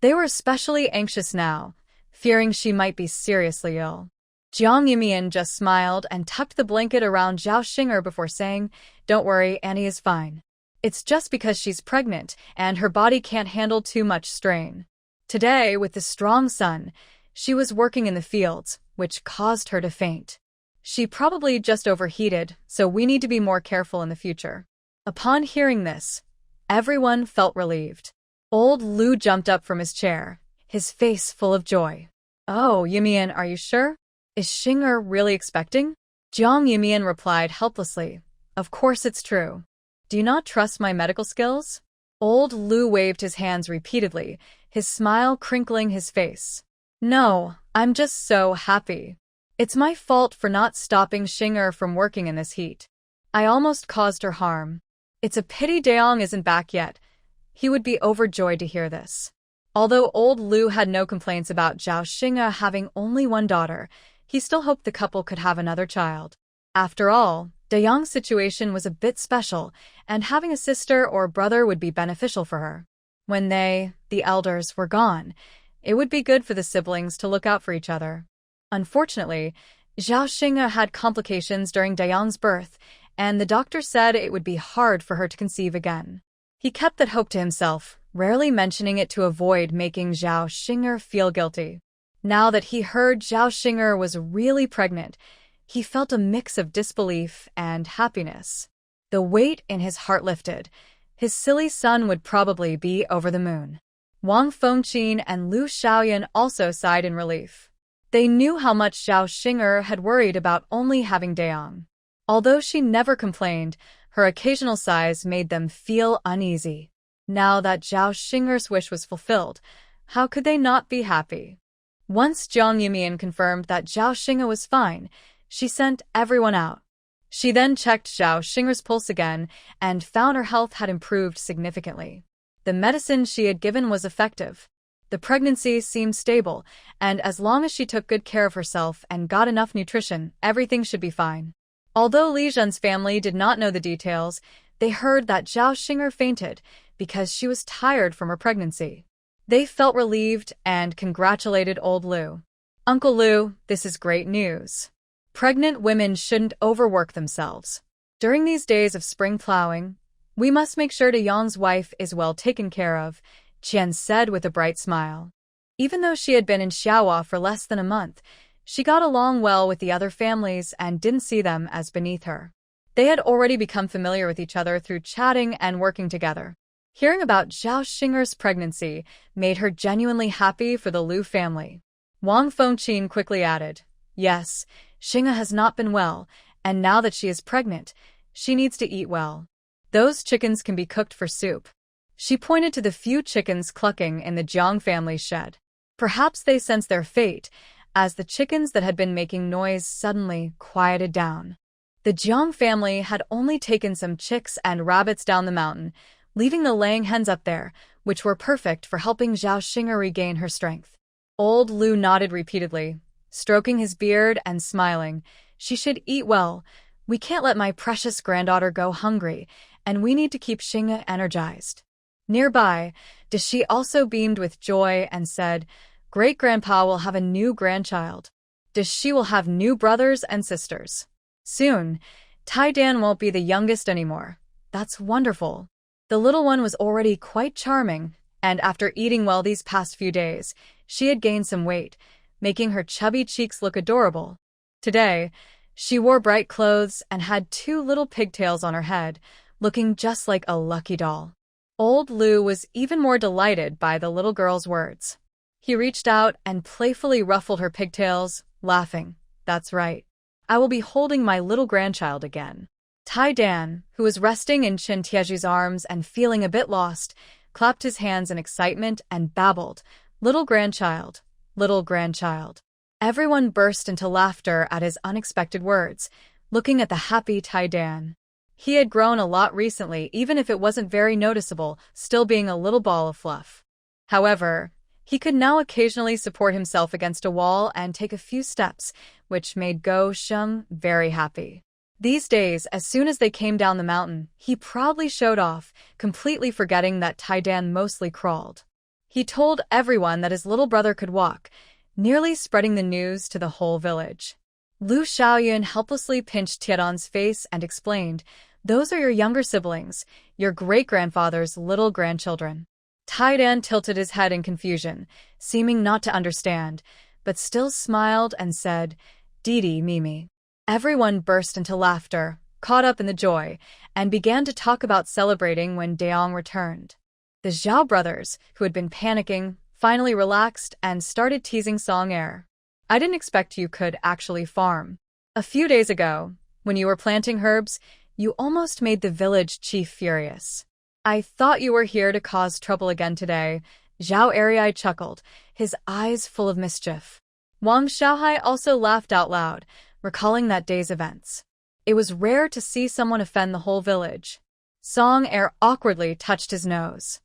They were especially anxious now, fearing she might be seriously ill. Jiang Yumian just smiled and tucked the blanket around Zhao Xing'er before saying, "Don't worry, Annie is fine. It's just because she's pregnant and her body can't handle too much strain." Today, with the strong sun, she was working in the fields, which caused her to faint. She probably just overheated, so we need to be more careful in the future. Upon hearing this, everyone felt relieved. Old Liu jumped up from his chair, his face full of joy. "Oh, Yumian, are you sure? Is Xing'er really expecting?" Jiang Yumian replied helplessly, "Of course it's true. Do you not trust my medical skills?" Old Liu waved his hands repeatedly, his smile crinkling his face. "No, I'm just so happy. It's my fault for not stopping Xing'er from working in this heat. I almost caused her harm. It's a pity Daong isn't back yet. He would be overjoyed to hear this." Although old Liu had no complaints about Zhao Xing'er having only one daughter, he still hoped the couple could have another child. After all, Daong's situation was a bit special, and having a sister or brother would be beneficial for her. When they, the elders, were gone, it would be good for the siblings to look out for each other. Unfortunately, Zhao Xing'er had complications during Daong's birth, and the doctor said it would be hard for her to conceive again. He kept that hope to himself, rarely mentioning it to avoid making Zhao Xing'er feel guilty. Now that he heard Zhao Xing'er was really pregnant, he felt a mix of disbelief and happiness. The weight in his heart lifted. His silly son would probably be over the moon. Wang Fengqin and Liu Xiaoyun also sighed in relief. They knew how much Zhao Xing'er had worried about only having Daong. Although she never complained, her occasional sighs made them feel uneasy. Now that Zhao Xing'er's wish was fulfilled, how could they not be happy? Once Jiang Yumian confirmed that Zhao Xing'er was fine, she sent everyone out. She then checked Zhao Xing'er's pulse again and found her health had improved significantly. The medicine she had given was effective. The pregnancy seemed stable, and as long as she took good care of herself and got enough nutrition, everything should be fine. Although Li Zhen's family did not know the details, they heard that Zhao Xing'er fainted because she was tired from her pregnancy. They felt relieved and congratulated old Liu. "Uncle Liu, this is great news. Pregnant women shouldn't overwork themselves. During these days of spring plowing, we must make sure Daong's wife is well taken care of," Qian said with a bright smile. Even though she had been in Xiaohua for less than a month, she got along well with the other families and didn't see them as beneath her. They had already become familiar with each other through chatting and working together. Hearing about Zhao Xing'er's pregnancy made her genuinely happy for the Liu family. Wang Fengqin quickly added, "Yes, Xing'er has not been well, and now that she is pregnant, she needs to eat well. Those chickens can be cooked for soup." She pointed to the few chickens clucking in the Jiang family's shed. Perhaps they sensed their fate, as the chickens that had been making noise suddenly quieted down. The Jiang family had only taken some chicks and rabbits down the mountain, leaving the laying hens up there, which were perfect for helping Zhao Xing'er regain her strength. Old Liu nodded repeatedly, stroking his beard and smiling. "She should eat well. We can't let my precious granddaughter go hungry, and we need to keep Xing'er energized." Nearby, Dashi also beamed with joy and said, "Great-grandpa will have a new grandchild. Dashi will have new brothers and sisters. Soon, Tai Dan won't be the youngest anymore. That's wonderful." The little one was already quite charming, and after eating well these past few days, She had gained some weight, making her chubby cheeks look adorable. Today, she wore bright clothes and had 2 little pigtails on her head, looking just like a lucky doll. Old Lu was even more delighted by the little girl's words. He reached out and playfully ruffled her pigtails, laughing. "That's right. I will be holding my little grandchild again." Tai Dan, who was resting in Chen Tieju's arms and feeling a bit lost, clapped his hands in excitement and babbled, "Little grandchild, little grandchild." Everyone burst into laughter at his unexpected words, looking at the happy Tai Dan. He had grown a lot recently, even if it wasn't very noticeable, still being a little ball of fluff. However, he could now occasionally support himself against a wall and take a few steps, which made Go Sheng very happy. These days, as soon as they came down the mountain, he proudly showed off, completely forgetting that Tai Dan mostly crawled. He told everyone that his little brother could walk, nearly spreading the news to the whole village. Lu Xiaoyun helplessly pinched Tiedan's face and explained, "Those are your younger siblings, your great-grandfather's little grandchildren." Tai Dan tilted his head in confusion, seeming not to understand, but still smiled and said, "Didi Mimi." Everyone burst into laughter, caught up in the joy, and began to talk about celebrating when Daong returned. The Zhao brothers, who had been panicking, finally relaxed and started teasing Song Air. "I didn't expect you could actually farm. A few days ago, when you were planting herbs, you almost made the village chief furious. I thought you were here to cause trouble again today." Zhao Arai chuckled, his eyes full of mischief. Wang Xiaohai also laughed out loud, recalling that day's events. It was rare to see someone offend the whole village. Song Air awkwardly touched his nose.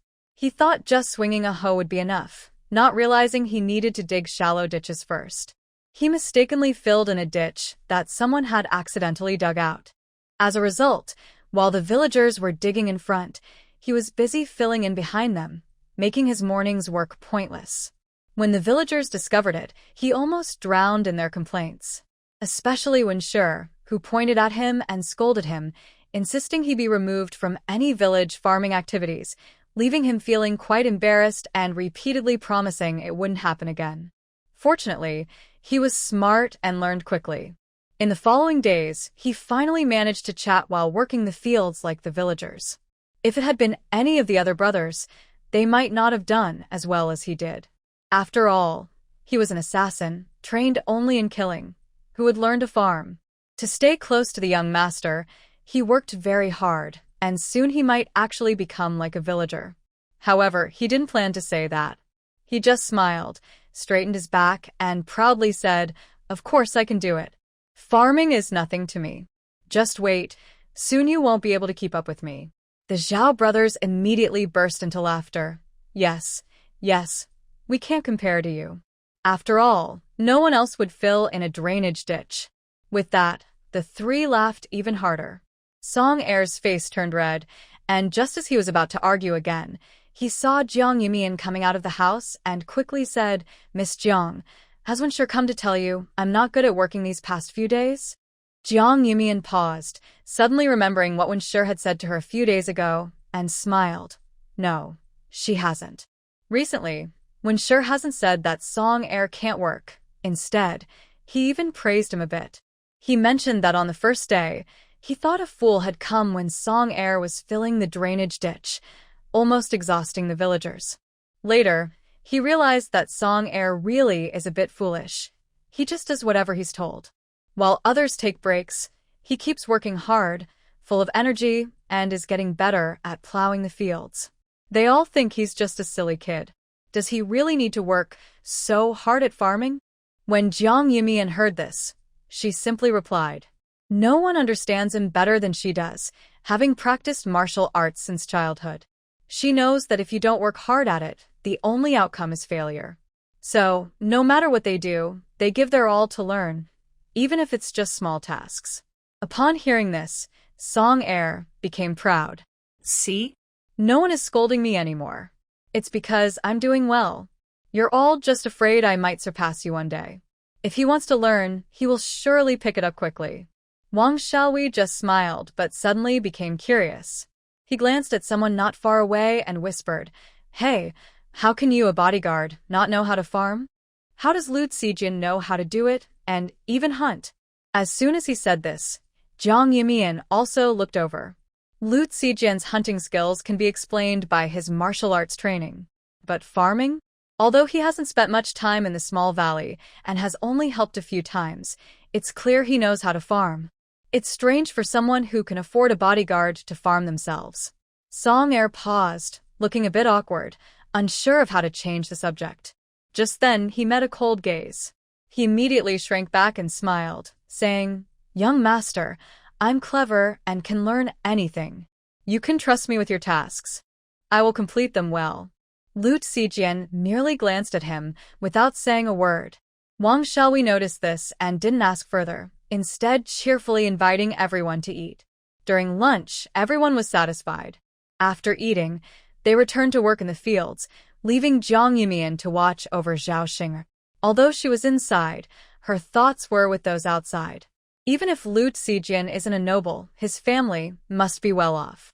He thought just swinging a hoe would be enough, not realizing he needed to dig shallow ditches first. He mistakenly filled in a ditch that someone had accidentally dug out. As a result, while the villagers were digging in front, he was busy filling in behind them, making his morning's work pointless. When the villagers discovered it, he almost drowned in their complaints. Especially when Sher, who pointed at him and scolded him, insisting he be removed from any village farming activities, leaving him feeling quite embarrassed and repeatedly promising it wouldn't happen again. Fortunately, he was smart and learned quickly. In the following days, he finally managed to chat while working the fields like the villagers. If it had been any of the other brothers, they might not have done as well as he did. After all, he was an assassin, trained only in killing, who had learned to farm. To stay close to the young master, he worked very hard, and soon he might actually become like a villager. However, he didn't plan to say that. He just smiled, straightened his back, and proudly said, "Of course I can do it. Farming is nothing to me. Just wait, soon you won't be able to keep up with me." The Zhao brothers immediately burst into laughter. Yes, we can't compare to you. After all, no one else would fill in a drainage ditch. With that, the 3 laughed even harder. Song Air's face turned red, and just as he was about to argue again, he saw Jiang Yumian coming out of the house and quickly said, "Miss Jiang, has Wen Shi come to tell you I'm not good at working these past few days?" Jiang Yumian paused, suddenly remembering what Wen Shi had said to her a few days ago, and smiled. "No, she hasn't. Recently, Wen Shi hasn't said that Song Air can't work. Instead, he even praised him a bit. He mentioned that on the first day, he thought a fool had come when Song Air was filling the drainage ditch, almost exhausting the villagers. Later, he realized that Song Air really is a bit foolish. He just does whatever he's told. While others take breaks, he keeps working hard, full of energy, and is getting better at plowing the fields. They all think he's just a silly kid. Does he really need to work so hard at farming? When Jiang Yumian heard this, she simply replied, "No one understands him better than she does, having practiced martial arts since childhood. She knows that if you don't work hard at it, the only outcome is failure. So, no matter what they do, they give their all to learn, even if it's just small tasks." Upon hearing this, Song Air became proud. "See? No one is scolding me anymore. It's because I'm doing well. You're all just afraid I might surpass you one day. If he wants to learn, he will surely pick it up quickly." Wang Xiaowei just smiled, but suddenly became curious. He glanced at someone not far away and whispered, "Hey, How can you, a bodyguard, not know how to farm? How does Lu Zijian know how to do it, and even hunt? As soon as he said this, Jiang Yumian also looked over. Lu Zijian's hunting skills can be explained by his martial arts training. But farming? Although he hasn't spent much time in the small valley and has only helped a few times, it's clear he knows how to farm. It's strange for someone who can afford a bodyguard to farm themselves. Song Er paused, looking a bit awkward, unsure of how to change the subject. Just then, he met a cold gaze. He immediately shrank back and smiled, saying, "Young master, I'm clever and can learn anything. You can trust me with your tasks. I will complete them well." Lu Zijian merely glanced at him without saying a word. Wang Xiaohui noticed this and didn't ask further, instead cheerfully inviting everyone to eat. During lunch, everyone was satisfied. After eating, they returned to work in the fields, leaving Jiang Yumian to watch over Zhao Xing'er. Although she was inside, her thoughts were with those outside. Even if Lu Zijian isn't a noble, his family must be well off.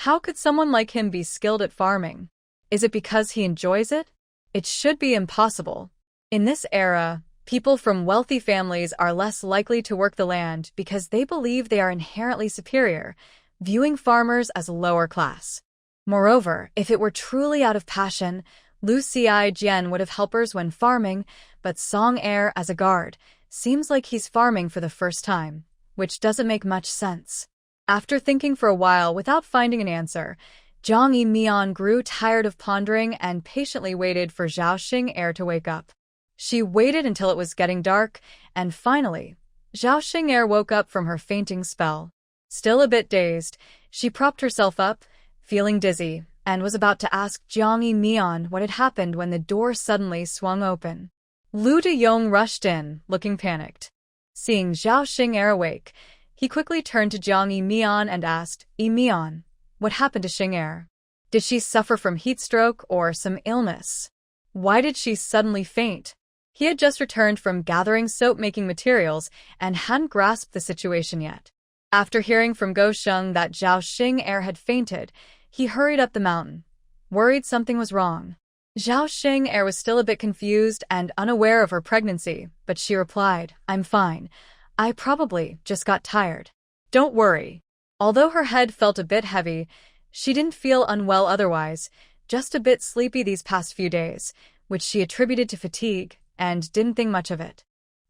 How could someone like him be skilled at farming? Is it because he enjoys it? It should be impossible. In this era, people from wealthy families are less likely to work the land because they believe they are inherently superior, viewing farmers as lower class. Moreover, if it were truly out of passion, Lu Zijian would have helpers when farming, but Song Er as a guard seems like he's farming for the first time, which doesn't make much sense. After thinking for a while without finding an answer, Jiang Yumian grew tired of pondering and patiently waited for Zhao Xing'er to wake up. She waited until it was getting dark, and finally, Zhao Xing'er woke up from her fainting spell. Still a bit dazed, she propped herself up, feeling dizzy, and was about to ask Jiang Yumian what had happened when the door suddenly swung open. Lu Deyong rushed in, looking panicked. Seeing Zhao Xing'er awake, he quickly turned to Jiang Yumian and asked, "Yumian, what happened to Xing'er? Did she suffer from heat stroke or some illness? Why did she suddenly faint?" He had just returned from gathering soap-making materials and hadn't grasped the situation yet. After hearing from Go Sheng that Zhao Xing'er had fainted, he hurried up the mountain, worried something was wrong. Zhao Xing'er was still a bit confused and unaware of her pregnancy, but she replied, "I'm fine. I probably just got tired. Don't worry." Although her head felt a bit heavy, she didn't feel unwell otherwise, just a bit sleepy these past few days, which she attributed to fatigue and didn't think much of it.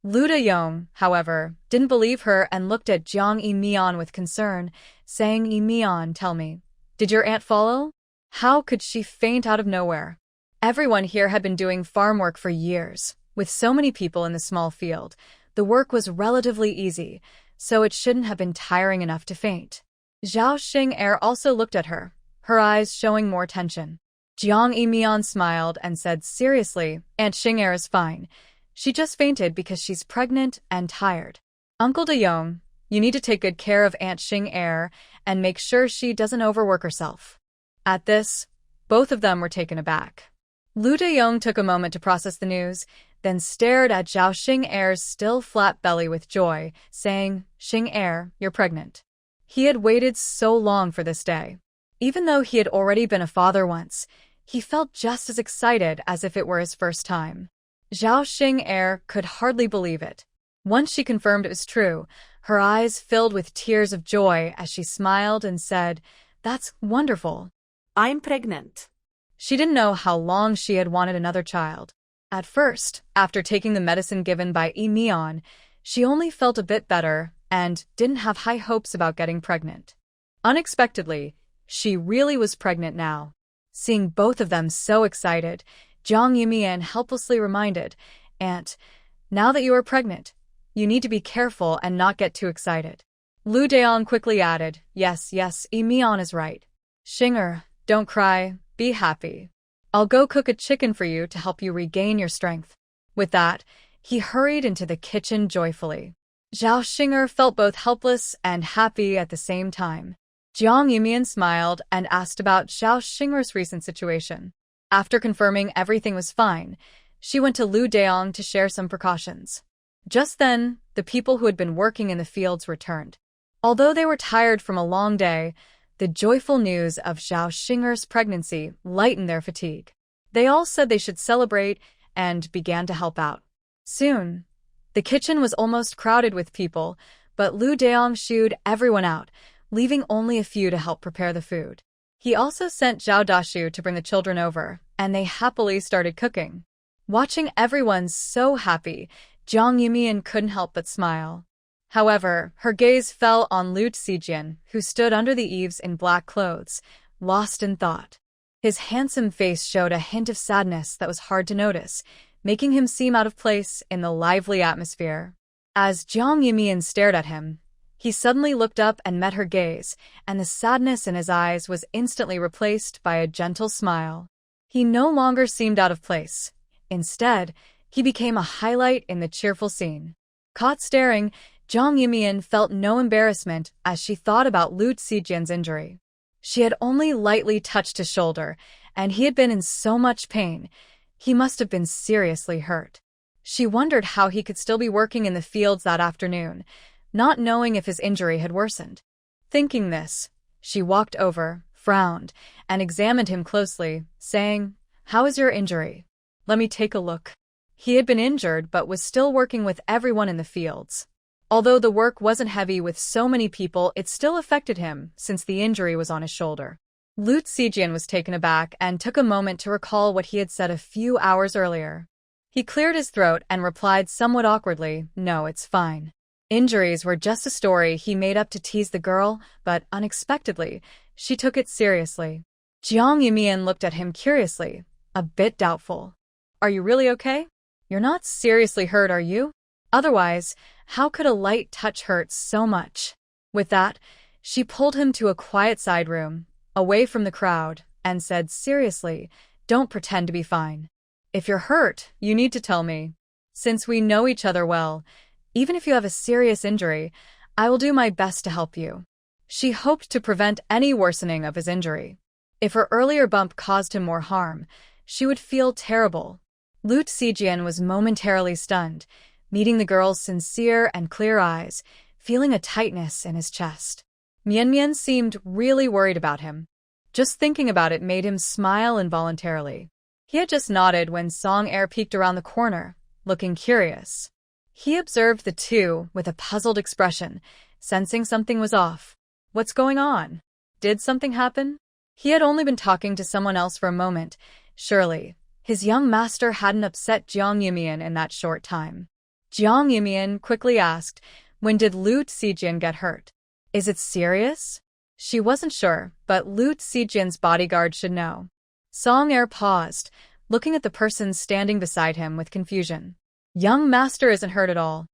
Lu Deyong, however, didn't believe her and looked at Jiang Yumian with concern, saying, "Yumian, tell me, did your aunt fall ill? How could she faint out of nowhere?" Everyone here had been doing farm work for years. With so many people in the small field, the work was relatively easy, so it shouldn't have been tiring enough to faint. Zhao Xing'er also looked at her, her eyes showing more tension. Jiang Yumian smiled and said seriously, "Aunt Xing'er is fine. She just fainted because she's pregnant and tired. Uncle Deyong, you need to take good care of Aunt Xing'er and make sure she doesn't overwork herself." At this, both of them were taken aback. Lu Deyong took a moment to process the news, then stared at Zhao Xing'er's still flat belly with joy, saying, "Xing'er, you're pregnant." He had waited so long for this day. Even though he had already been a father once, he felt just as excited as if it were his first time. Zhao Xing'er could hardly believe it. Once she confirmed it was true, her eyes filled with tears of joy as she smiled and said, "That's wonderful. I'm pregnant." She didn't know how long she had wanted another child. At first, after taking the medicine given by Yumian, she only felt a bit better and didn't have high hopes about getting pregnant. Unexpectedly, she really was pregnant now. Seeing both of them so excited, Jiang Yumian helplessly reminded, "Aunt, now that you are pregnant, you need to be careful and not get too excited." Lu Deyong quickly added, Yes, Yumian is right. Xing'er, don't cry, be happy. I'll go cook a chicken for you to help you regain your strength." With that, he hurried into the kitchen joyfully. Zhao Xing'er felt both helpless and happy at the same time. Jiang Yumian smiled and asked about Zhao Xing'er's recent situation. After confirming everything was fine, she went to Lu Deyong to share some precautions. Just then, the people who had been working in the fields returned. Although they were tired from a long day, the joyful news of Zhao Xing'er's pregnancy lightened their fatigue. They all said they should celebrate and began to help out. Soon, the kitchen was almost crowded with people, but Lu Deong shooed everyone out, leaving only a few to help prepare the food. He also sent Zhao Dashu to bring the children over, and they happily started cooking. Watching everyone so happy, Jiang Yumian couldn't help but smile. However, her gaze fell on Lu Zijian, who stood under the eaves in black clothes, lost in thought. His handsome face showed a hint of sadness that was hard to notice, making him seem out of place in the lively atmosphere. As Jiang Yumian stared at him, he suddenly looked up and met her gaze, and the sadness in his eyes was instantly replaced by a gentle smile. He no longer seemed out of place. Instead, he became a highlight in the cheerful scene. Caught staring, Jiang Yumian felt no embarrassment as she thought about Lu Zijian's injury. She had only lightly touched his shoulder, and he had been in so much pain. He must have been seriously hurt. She wondered how he could still be working in the fields that afternoon, not knowing if his injury had worsened. Thinking this, she walked over, frowned, and examined him closely, saying, "How is your injury? Let me take a look." He had been injured but was still working with everyone in the fields. Although the work wasn't heavy with so many people, it still affected him since the injury was on his shoulder. Lu Zijian was taken aback and took a moment to recall what he had said a few hours earlier. He cleared his throat and replied somewhat awkwardly, "No, it's fine." Injuries were just a story he made up to tease the girl, but unexpectedly, she took it seriously. Jiang Yumian looked at him curiously, a bit doubtful. "Are you really okay? You're not seriously hurt, are you? Otherwise, how could a light touch hurt so much?" With that, she pulled him to a quiet side room, away from the crowd, and said seriously, "Don't pretend to be fine. If you're hurt, you need to tell me. Since we know each other well, even if you have a serious injury, I will do my best to help you." She hoped to prevent any worsening of his injury. If her earlier bump caused him more harm, she would feel terrible. Lu Zijian was momentarily stunned, meeting the girl's sincere and clear eyes, feeling a tightness in his chest. Mian Mian seemed really worried about him. Just thinking about it made him smile involuntarily. He had just nodded when Song Air peeked around the corner, looking curious. He observed the two with a puzzled expression, sensing something was off. What's going on? Did something happen? He had only been talking to someone else for a moment. Surely, his young master hadn't upset Jiang Yumian in that short time. Jiang Yumian quickly asked, "When did Lu Zijian get hurt? Is it serious?" She wasn't sure, but Lu Zijian's bodyguard should know. Song Air paused, looking at the person standing beside him with confusion. "Young master isn't hurt at all."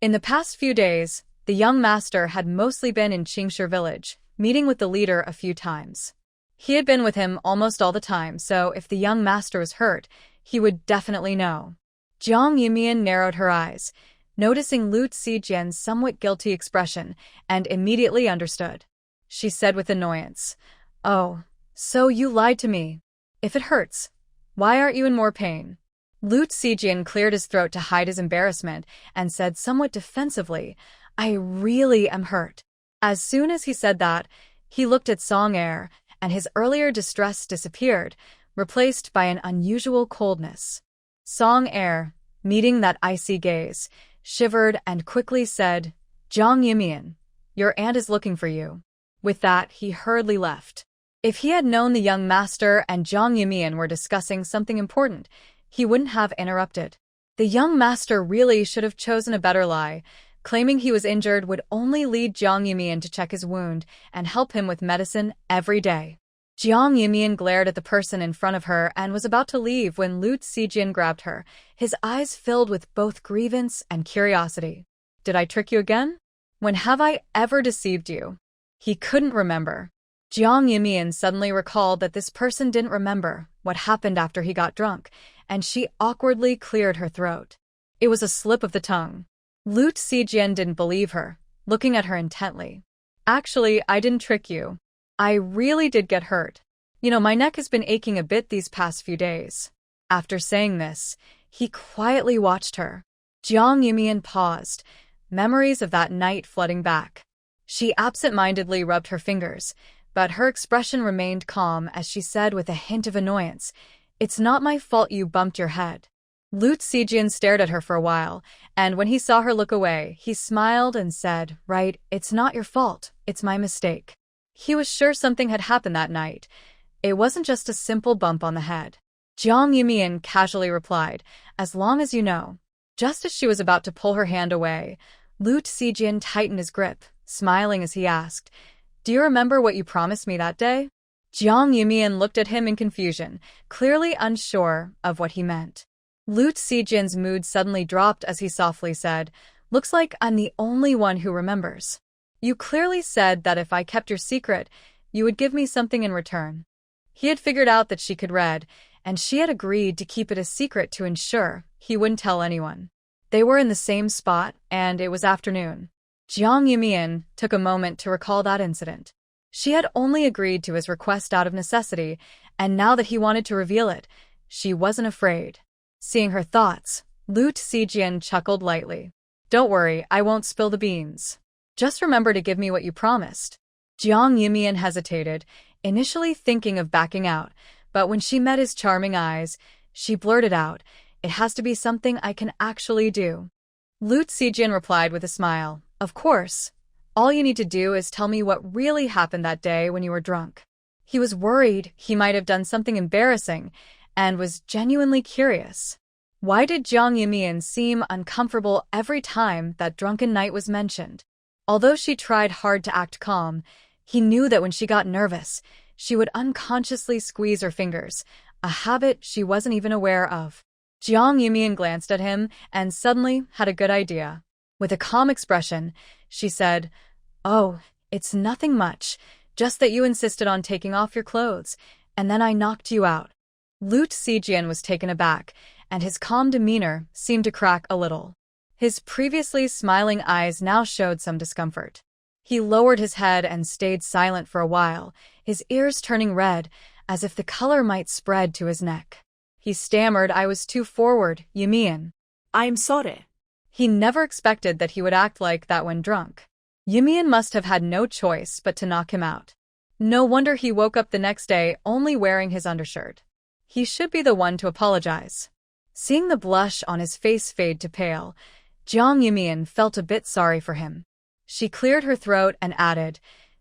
In the past few days, the young master had mostly been in Qingshi village, meeting with the leader a few times. He had been with him almost all the time, so if the young master was hurt, he would definitely know. Jiang Yumian narrowed her eyes, noticing Lu Zijian's somewhat guilty expression, and immediately understood. She said with annoyance, "Oh, so you lied to me. If it hurts, why aren't you in more pain?" Lu Zijian cleared his throat to hide his embarrassment and said somewhat defensively, "I really am hurt." As soon as he said that, he looked at Song Air, and his earlier distress disappeared, replaced by an unusual coldness. Song Air, meeting that icy gaze, shivered and quickly said, "Jiang Yumian, your aunt is looking for you." With that, he hurriedly left. If he had known the young master and Jiang Yumian were discussing something important, he wouldn't have interrupted. The young master really should have chosen a better lie. Claiming he was injured would only lead Jiang Yumian to check his wound and help him with medicine every day. Jiang Yumian glared at the person in front of her and was about to leave when Lu Zijian grabbed her, his eyes filled with both grievance and curiosity. "Did I trick you again? When have I ever deceived you?" He couldn't remember. Jiang Yumian suddenly recalled that this person didn't remember what happened after he got drunk, and she awkwardly cleared her throat. It was a slip of the tongue. Lu Zijian didn't believe her, looking at her intently. "Actually, I didn't trick you. I really did get hurt. My neck has been aching a bit these past few days." After saying this, he quietly watched her. Jiang Yumian paused, memories of that night flooding back. She absent-mindedly rubbed her fingers, but her expression remained calm as she said with a hint of annoyance, It's not my fault you bumped your head. Lu Zijian stared at her for a while, and when he saw her look away, he smiled and said, "Right, it's not your fault, it's my mistake." He was sure something had happened that night. It wasn't just a simple bump on the head. Jiang Yumian casually replied, "As long as you know." Just as she was about to pull her hand away, Lu Zijian tightened his grip, smiling as he asked, "Do you remember what you promised me that day?" Jiang Yumian looked at him in confusion, clearly unsure of what he meant. Lu Zijian's mood suddenly dropped as he softly said, "Looks like I'm the only one who remembers. You clearly said that if I kept your secret, you would give me something in return." He had figured out that she could read, and she had agreed to keep it a secret to ensure he wouldn't tell anyone. They were in the same spot, and it was afternoon. Jiang Yumian took a moment to recall that incident. She had only agreed to his request out of necessity, and now that he wanted to reveal it, she wasn't afraid. Seeing her thoughts, Lu Zijian chuckled lightly. "Don't worry, I won't spill the beans. Just remember to give me what you promised." Jiang Yumian hesitated, initially thinking of backing out, but when she met his charming eyes, she blurted out, "It has to be something I can actually do." Lu Zijian replied with a smile, "Of course. All you need to do is tell me what really happened that day when you were drunk." He was worried he might have done something embarrassing and was genuinely curious. Why did Jiang Yumian seem uncomfortable every time that drunken night was mentioned? Although she tried hard to act calm, he knew that when she got nervous, she would unconsciously squeeze her fingers, a habit she wasn't even aware of. Jiang Yumian glanced at him and suddenly had a good idea. With a calm expression, she said, "Oh, it's nothing much, just that you insisted on taking off your clothes, and then I knocked you out." Lu Zijian was taken aback, and his calm demeanor seemed to crack a little. His previously smiling eyes now showed some discomfort. He lowered his head and stayed silent for a while, his ears turning red, as if the color might spread to his neck. He stammered, "I was too forward, Yumian." I'm sorry. He never expected that he would act like that when drunk. Yumian must have had no choice but to knock him out. No wonder he woke up the next day only wearing his undershirt. He should be the one to apologize. Seeing the blush on his face fade to pale, Jiang Yumian felt a bit sorry for him. She cleared her throat and added,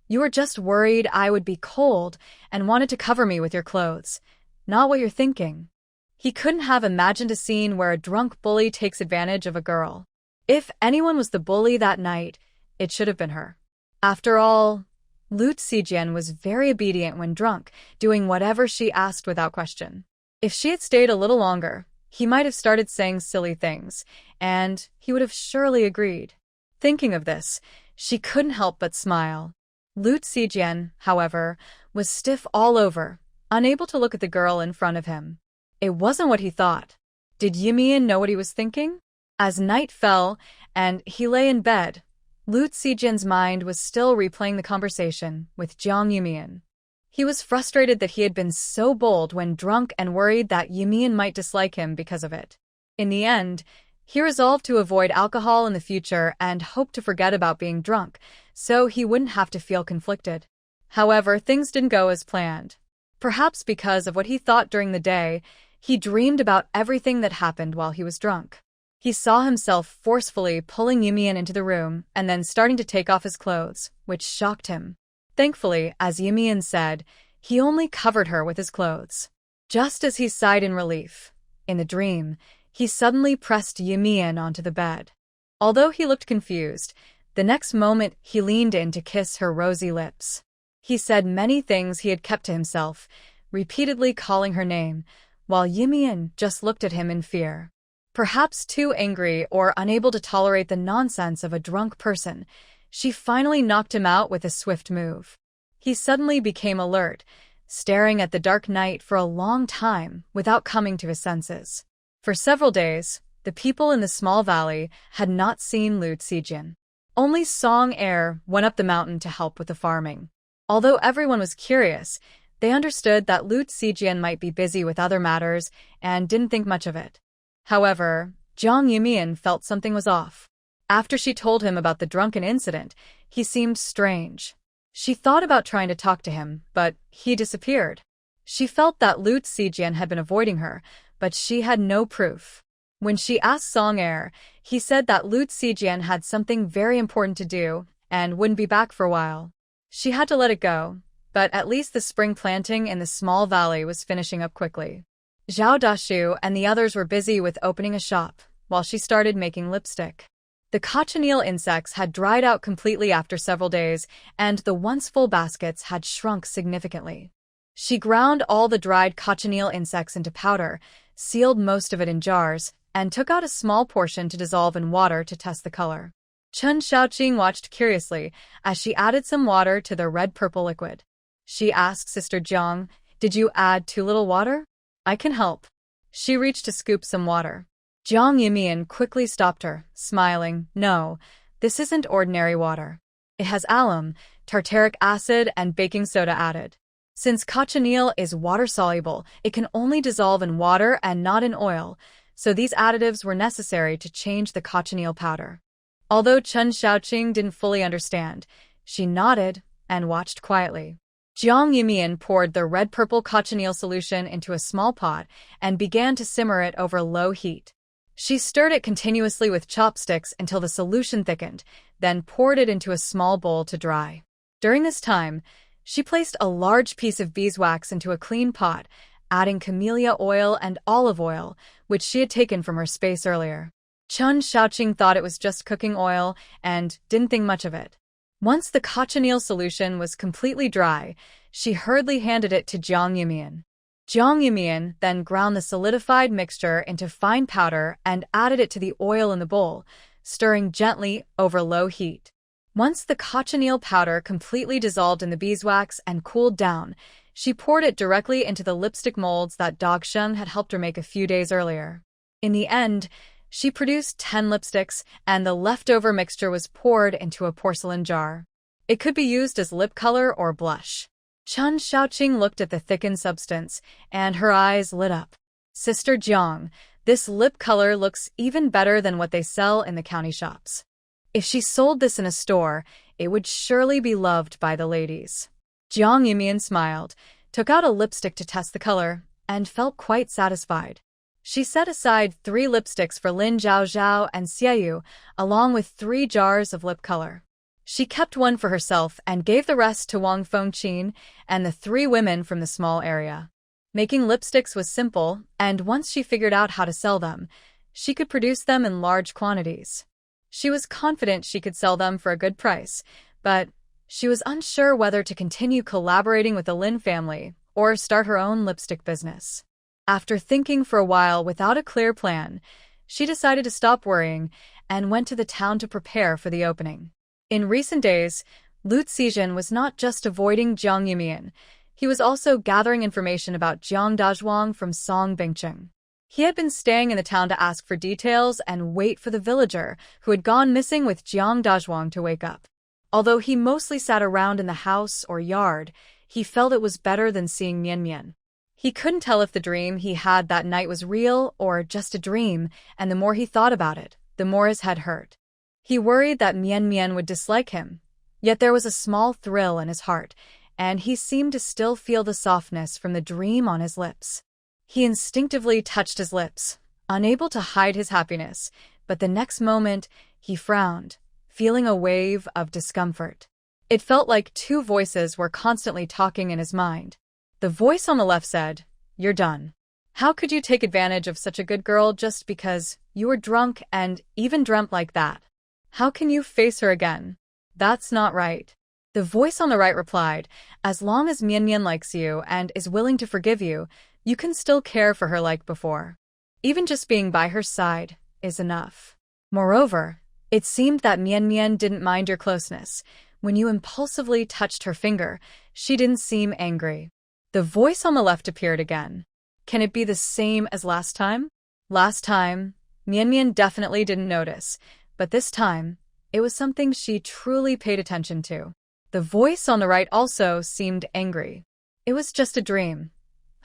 "You were just worried I would be cold and wanted to cover me with your clothes. Not what you're thinking." He couldn't have imagined a scene where a drunk bully takes advantage of a girl. If anyone was the bully that night, it should have been her. After all, Lu Zijian was very obedient when drunk, doing whatever she asked without question. If she had stayed a little longer, he might have started saying silly things, and he would have surely agreed. Thinking of this, she couldn't help but smile. Lu Zijian, however, was stiff all over, unable to look at the girl in front of him. It wasn't what he thought. Did Yumian know what he was thinking? As night fell, and he lay in bed, Lu Zijian's mind was still replaying the conversation with Jiang Yumian. He was frustrated that he had been so bold when drunk and worried that Yumian might dislike him because of it. In the end, he resolved to avoid alcohol in the future and hoped to forget about being drunk, so he wouldn't have to feel conflicted. However, things didn't go as planned. Perhaps because of what he thought during the day, he dreamed about everything that happened while he was drunk. He saw himself forcefully pulling Yumian into the room and then starting to take off his clothes, which shocked him. Thankfully, as Yumian said, he only covered her with his clothes. Just as he sighed in relief, in the dream, he suddenly pressed Yumian onto the bed. Although he looked confused, the next moment he leaned in to kiss her rosy lips. He said many things he had kept to himself, repeatedly calling her name, while Yumian just looked at him in fear. Perhaps too angry or unable to tolerate the nonsense of a drunk person, she finally knocked him out with a swift move. He suddenly became alert, staring at the dark night for a long time without coming to his senses. For several days, the people in the small valley had not seen Lu Zijian. Only Song Air went up the mountain to help with the farming. Although everyone was curious, they understood that Lu Zijian might be busy with other matters and didn't think much of it. However, Jiang Yumian felt something was off. After she told him about the drunken incident, he seemed strange. She thought about trying to talk to him, but he disappeared. She felt that Lu Zijian had been avoiding her, but she had no proof. When she asked Song Er, he said that Lu Zijian had something very important to do and wouldn't be back for a while. She had to let it go, but at least the spring planting in the small valley was finishing up quickly. Zhao Dashu and the others were busy with opening a shop, while she started making lipstick. The cochineal insects had dried out completely after several days, and the once full baskets had shrunk significantly. She ground all the dried cochineal insects into powder, sealed most of it in jars, and took out a small portion to dissolve in water to test the color. Chen Xiaoqing watched curiously as she added some water to the red-purple liquid. She asked Sister Jiang, "Did you add too little water? I can help." She reached to scoop some water. Jiang Yimian quickly stopped her, smiling, "No, this isn't ordinary water. It has alum, tartaric acid, and baking soda added. Since cochineal is water-soluble, it can only dissolve in water and not in oil, so these additives were necessary to change the cochineal powder." Although Chen Xiaoqing didn't fully understand, she nodded and watched quietly. Jiang Yimian poured the red-purple cochineal solution into a small pot and began to simmer it over low heat. She stirred it continuously with chopsticks until the solution thickened, then poured it into a small bowl to dry. During this time, she placed a large piece of beeswax into a clean pot, adding camellia oil and olive oil, which she had taken from her space earlier. Chen Xiaoqing thought it was just cooking oil and didn't think much of it. Once the cochineal solution was completely dry, she hurriedly handed it to Jiang Yimian. Jiang Yimian then ground the solidified mixture into fine powder and added it to the oil in the bowl, stirring gently over low heat. Once the cochineal powder completely dissolved in the beeswax and cooled down, she poured it directly into the lipstick molds that Dog Sheng had helped her make a few days earlier. In the end, she produced 10 lipsticks, and the leftover mixture was poured into a porcelain jar. It could be used as lip color or blush. Chen Xiaoqing looked at the thickened substance, and her eyes lit up. "Sister Jiang, this lip color looks even better than what they sell in the county shops. If she sold this in a store, it would surely be loved by the ladies." Jiang Yimian smiled, took out a lipstick to test the color, and felt quite satisfied. She set aside 3 lipsticks for Lin Zhaozhao and Xiaoyu, along with 3 jars of lip color. She kept one for herself and gave the rest to Wang Fengqin and the 3 women from the small area. Making lipsticks was simple, and once she figured out how to sell them, she could produce them in large quantities. She was confident she could sell them for a good price, but she was unsure whether to continue collaborating with the Lin family or start her own lipstick business. After thinking for a while without a clear plan, she decided to stop worrying and went to the town to prepare for the opening. In recent days, Lu Zijian was not just avoiding Jiang Yimian, he was also gathering information about Jiang Dazhuang from Song Bingcheng. He had been staying in the town to ask for details and wait for the villager who had gone missing with Jiang Dazhuang to wake up. Although he mostly sat around in the house or yard, he felt it was better than seeing Mian Mian. He couldn't tell if the dream he had that night was real or just a dream, and the more he thought about it, the more his head hurt. He worried that Mian Mian would dislike him, yet there was a small thrill in his heart, and he seemed to still feel the softness from the dream on his lips. He instinctively touched his lips, unable to hide his happiness, but the next moment he frowned, feeling a wave of discomfort. It felt like 2 voices were constantly talking in his mind. The voice on the left said, "You're done. How could you take advantage of such a good girl just because you were drunk and even dreamt like that? How can you face her again? That's not right." The voice on the right replied, "As long as Mian Mian likes you and is willing to forgive you, you can still care for her like before. Even just being by her side is enough. Moreover, it seemed that Mian Mian didn't mind your closeness. When you impulsively touched her finger, she didn't seem angry." The voice on the left appeared again. "Can it be the same as last time?" Last time, Mian Mian definitely didn't notice, but this time, it was something she truly paid attention to. The voice on the right also seemed angry. It was just a dream.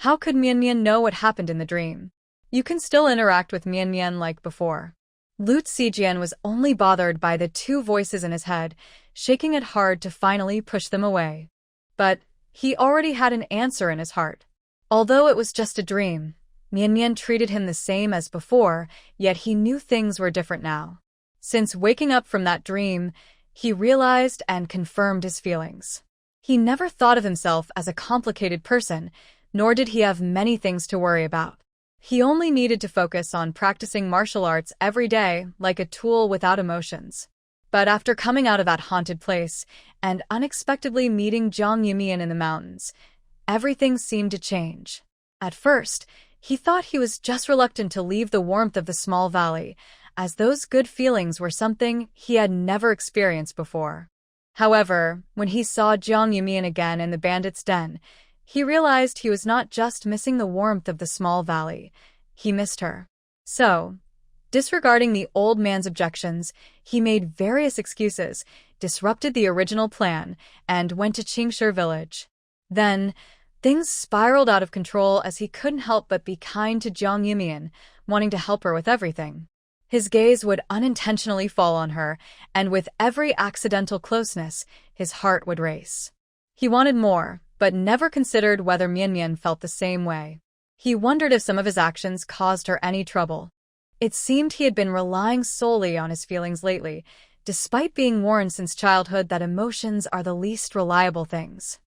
How could Mian Mian know what happened in the dream? You can still interact with Mian Mian like before. Lu Zijian was only bothered by the 2 voices in his head, shaking it hard to finally push them away. But he already had an answer in his heart. Although it was just a dream, Mian treated him the same as before, yet he knew things were different now. Since waking up from that dream, he realized and confirmed his feelings. He never thought of himself as a complicated person, nor did he have many things to worry about. He only needed to focus on practicing martial arts every day like a tool without emotions. But after coming out of that haunted place and unexpectedly meeting Jiang Yumian in the mountains, everything seemed to change. At first, he thought he was just reluctant to leave the warmth of the small valley, as those good feelings were something he had never experienced before. However, when he saw Jiang Yumian again in the bandit's den, he realized he was not just missing the warmth of the small valley, he missed her. So, disregarding the old man's objections, he made various excuses, disrupted the original plan, and went to Qingshi village. Then, things spiraled out of control as he couldn't help but be kind to Jiang Yumian, wanting to help her with everything. His gaze would unintentionally fall on her, and with every accidental closeness, his heart would race. He wanted more, but never considered whether Mian felt the same way. He wondered if some of his actions caused her any trouble. It seemed he had been relying solely on his feelings lately, despite being warned since childhood that emotions are the least reliable things.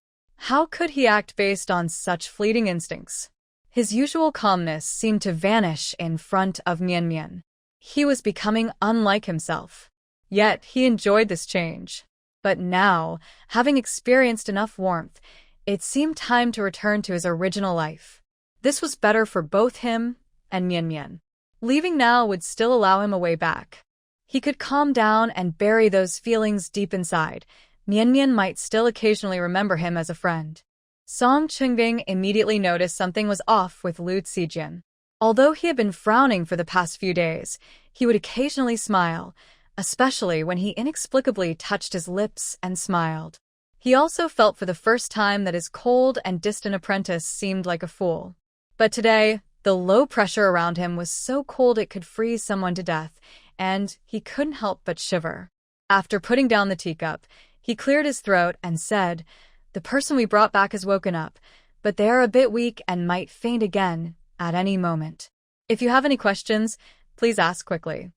How could he act based on such fleeting instincts? His usual calmness seemed to vanish in front of Mian. He was becoming unlike himself. Yet he enjoyed this change. But now, having experienced enough warmth, it seemed time to return to his original life. This was better for both him and Mian. Leaving now would still allow him a way back. He could calm down and bury those feelings deep inside. Mian might still occasionally remember him as a friend. Song Qingbing immediately noticed something was off with Lu Zijian. Although he had been frowning for the past few days, he would occasionally smile, especially when he inexplicably touched his lips and smiled. He also felt for the first time that his cold and distant apprentice seemed like a fool. But today, the low pressure around him was so cold it could freeze someone to death, and he couldn't help but shiver. After putting down the teacup, he cleared his throat and said, "The person we brought back has woken up, but they are a bit weak and might faint again at any moment. If you have any questions, please ask quickly."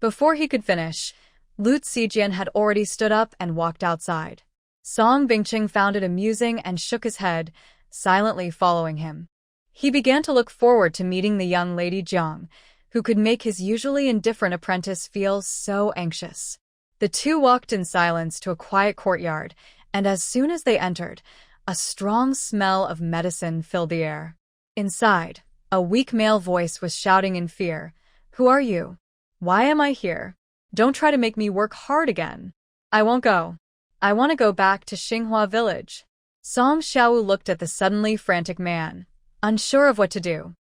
Before he could finish, Lu Zijian had already stood up and walked outside. Song Bingqing found it amusing and shook his head, silently following him. He began to look forward to meeting the young lady Jiang, who could make his usually indifferent apprentice feel so anxious. The two walked in silence to a quiet courtyard, and as soon as they entered, a strong smell of medicine filled the air. Inside, a weak male voice was shouting in fear, "Who are you? Why am I here? Don't try to make me work hard again. I won't go. I want to go back to Xinghua village." Song Xiaowu looked at the suddenly frantic man, unsure of what to do.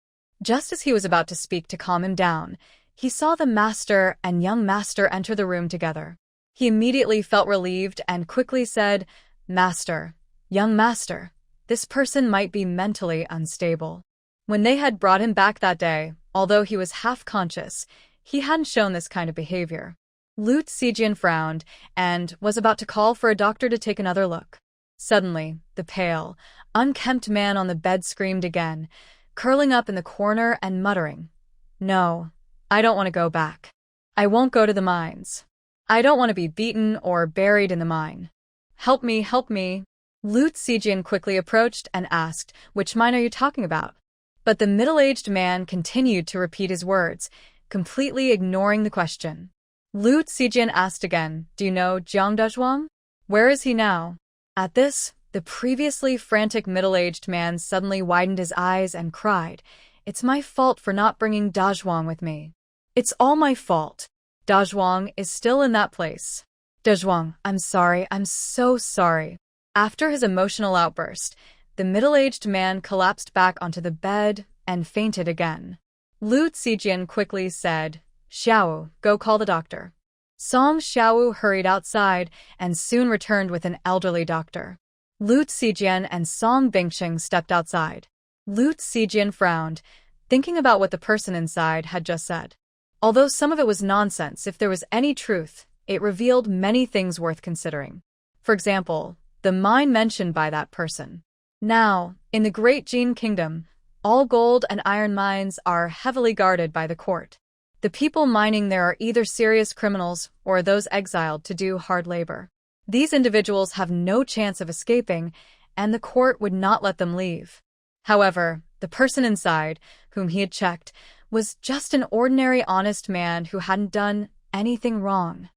Just as he was about to speak to calm him down, he saw the master and young master enter the room together. He immediately felt relieved and quickly said, "Master, young master, this person might be mentally unstable." When they had brought him back that day, although he was half conscious, he hadn't shown this kind of behavior. Lu Zijian frowned and was about to call for a doctor to take another look. Suddenly, the pale, unkempt man on the bed screamed again, curling up in the corner and muttering, "No, I don't want to go back. I won't go to the mines. I don't want to be beaten or buried in the mine. Help me, help me." Lu Zijian quickly approached and asked, "Which mine are you talking about?" But the middle-aged man continued to repeat his words, completely ignoring the question. Lu Zijian asked again, "Do you know Jiang Dazhuang? Where is he now?" At this, the previously frantic middle-aged man suddenly widened his eyes and cried, "It's my fault for not bringing Dazhuang with me. It's all my fault. Dazhuang is still in that place. Dazhuang, I'm sorry, I'm so sorry." After his emotional outburst, the middle-aged man collapsed back onto the bed and fainted again. Lu Zijian quickly said, "Xiaowu, go call the doctor." Song Xiaowu hurried outside and soon returned with an elderly doctor. Lu Zijian and Song Bingqing stepped outside. Lu Zijian frowned, thinking about what the person inside had just said. Although some of it was nonsense, if there was any truth, it revealed many things worth considering. For example, the mine mentioned by that person. Now, In the Great Jin Kingdom, all gold and iron mines are heavily guarded by the court. The people mining there are either serious criminals or those exiled to do hard labor. These individuals have no chance of escaping, and the court would not let them leave. However, the person inside, whom he had checked, was just an ordinary honest man who hadn't done anything wrong.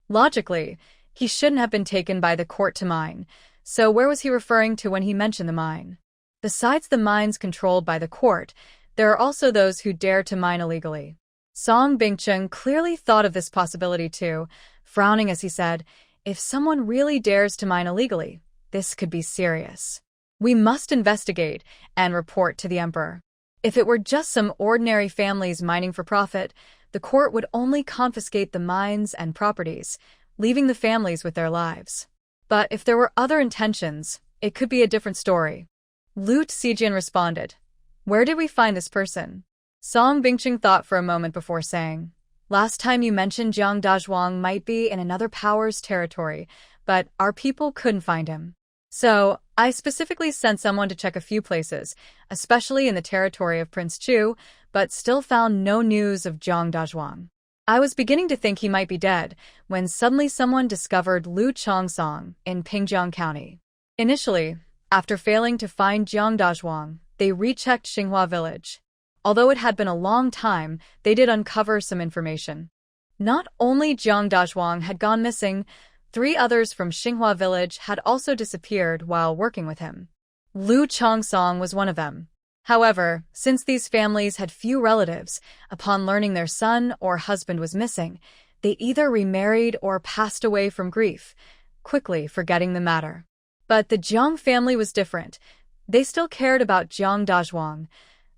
Logically, he shouldn't have been taken by the court to mine, so where was he referring to when he mentioned the mine? Besides the mines controlled by the court, there are also those who dare to mine illegally. Song Bingcheng clearly thought of this possibility too, frowning as he said, "If someone really dares to mine illegally, this could be serious. We must investigate and report to the emperor. If it were just some ordinary families mining for profit, the court would only confiscate the mines and properties, leaving the families with their lives. But if there were other intentions, it could be a different story." Lu Zijian responded, "Where did we find this person?" Song Bingcheng thought for a moment before saying, "Last time you mentioned Jiang Dazhuang might be in another power's territory, but our people couldn't find him. So, I specifically sent someone to check a few places, especially in the territory of Prince Chu, but still found no news of Jiang Dazhuang. I was beginning to think he might be dead, when suddenly someone discovered Lu Chongsong in Pingjiang County. Initially, after failing to find Jiang Dazhuang, they rechecked Xinhua village. Although it had been a long time, they did uncover some information. Not only Jiang Dazhuang had gone missing, 3 others from Xinhua village had also disappeared while working with him. Lu Chongsong was one of them. However, since these families had few relatives, upon learning their son or husband was missing, they either remarried or passed away from grief, quickly forgetting the matter. But the Jiang family was different. They still cared about Jiang Dazhuang.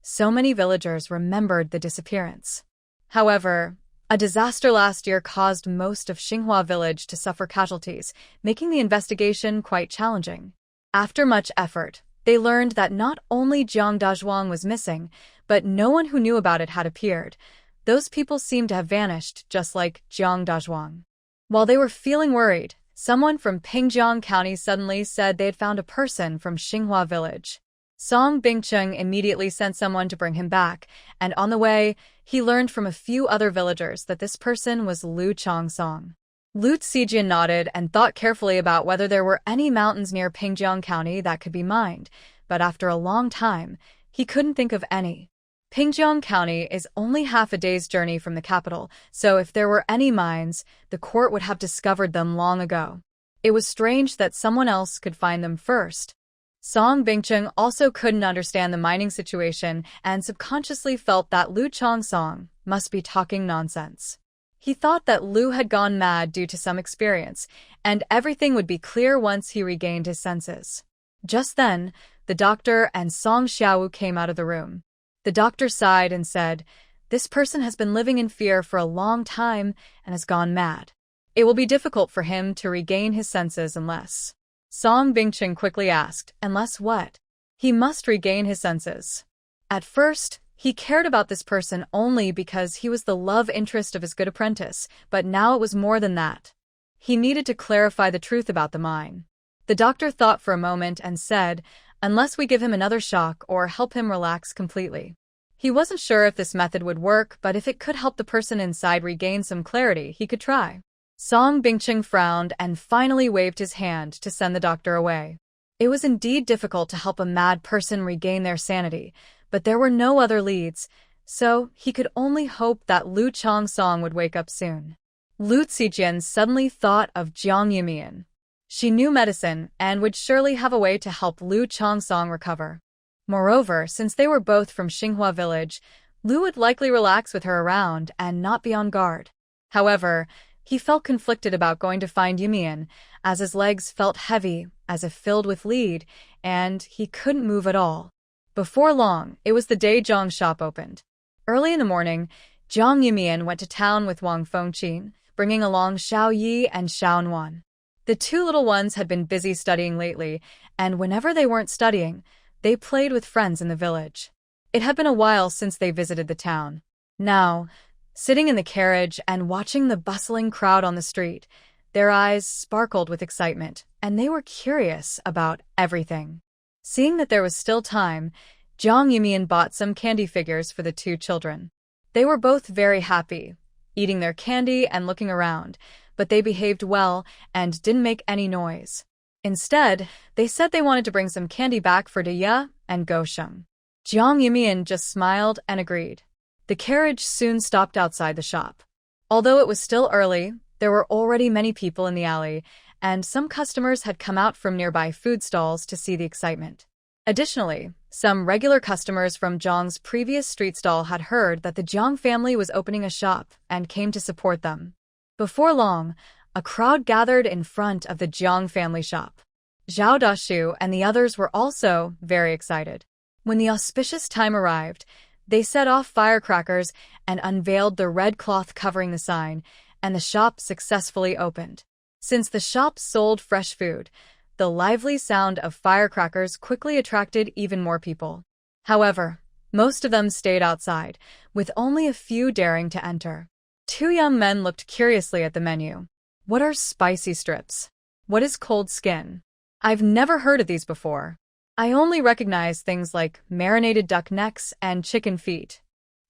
So many villagers remembered the disappearance. However, a disaster last year caused most of Xinhua village to suffer casualties, making the investigation quite challenging. After much effort, they learned that not only Jiang Dazhuang was missing, but no one who knew about it had appeared. Those people seemed to have vanished, just like Jiang Dazhuang. While they were feeling worried, someone from Pingjiang County suddenly said they had found a person from Xinhua village. Song Bingcheng immediately sent someone to bring him back, and on the way, he learned from a few other villagers that this person was Lu Chongsong. Lu Zijian nodded and thought carefully about whether there were any mountains near Pingjiang County that could be mined, but after a long time, he couldn't think of any. Pingjiang County is only half a day's journey from the capital, so if there were any mines, the court would have discovered them long ago. It was strange that someone else could find them first. Song Bingcheng also couldn't understand the mining situation and subconsciously felt that Lu Chongsong must be talking nonsense. He thought that Lu had gone mad due to some experience, and everything would be clear once he regained his senses. Just then, the doctor and Song Xiaowu came out of the room. The doctor sighed and said, "This person has been living in fear for a long time and has gone mad. It will be difficult for him to regain his senses unless..." Song Bingcheng quickly asked, "Unless what?" "He must regain his senses." At first, he cared about this person only because he was the love interest of his good apprentice, but now it was more than that. He needed to clarify the truth about the mine. The doctor thought for a moment and said, "Unless we give him another shock or help him relax completely." He wasn't sure if this method would work, but if it could help the person inside regain some clarity, he could try. Song Bingcheng frowned and finally waved his hand to send the doctor away. It was indeed difficult to help a mad person regain their sanity, but there were no other leads, so he could only hope that Lu Chongsong would wake up soon. Lu Zijian suddenly thought of Jiang Yumian. She knew medicine and would surely have a way to help Lu Chongsong recover. Moreover, since they were both from Xinhua village, Lu would likely relax with her around and not be on guard. However, he felt conflicted about going to find Yumian, as his legs felt heavy, as if filled with lead, and he couldn't move at all. Before long, it was the day Zhang's shop opened. Early in the morning, Jiang Yumian went to town with Wang Fengqin, bringing along Xiao Yi and Xiao Nuan. The 2 little ones had been busy studying lately, and whenever they weren't studying, they played with friends in the village. It had been a while since they visited the town. Now, sitting in the carriage and watching the bustling crowd on the street, their eyes sparkled with excitement, and they were curious about everything. Seeing that there was still time, Jiang Yumian bought some candy figures for the two children. They were both very happy, eating their candy and looking around, but they behaved well and didn't make any noise. Instead, they said they wanted to bring some candy back for Deya and Gosheng. Jiang Yumian just smiled and agreed. The carriage soon stopped outside the shop. Although it was still early, there were already many people in the alley, and some customers had come out from nearby food stalls to see the excitement. Additionally, some regular customers from Jiang's previous street stall had heard that the Jiang family was opening a shop and came to support them. Before long, a crowd gathered in front of the Jiang family shop. Zhao Dashu and the others were also very excited. When the auspicious time arrived, they set off firecrackers and unveiled the red cloth covering the sign, and the shop successfully opened. Since the shop sold fresh food, the lively sound of firecrackers quickly attracted even more people. However, most of them stayed outside, with only a few daring to enter. Two young men looked curiously at the menu. What are spicy strips? What is cold skin? I've never heard of these before. I only recognize things like marinated duck necks and chicken feet.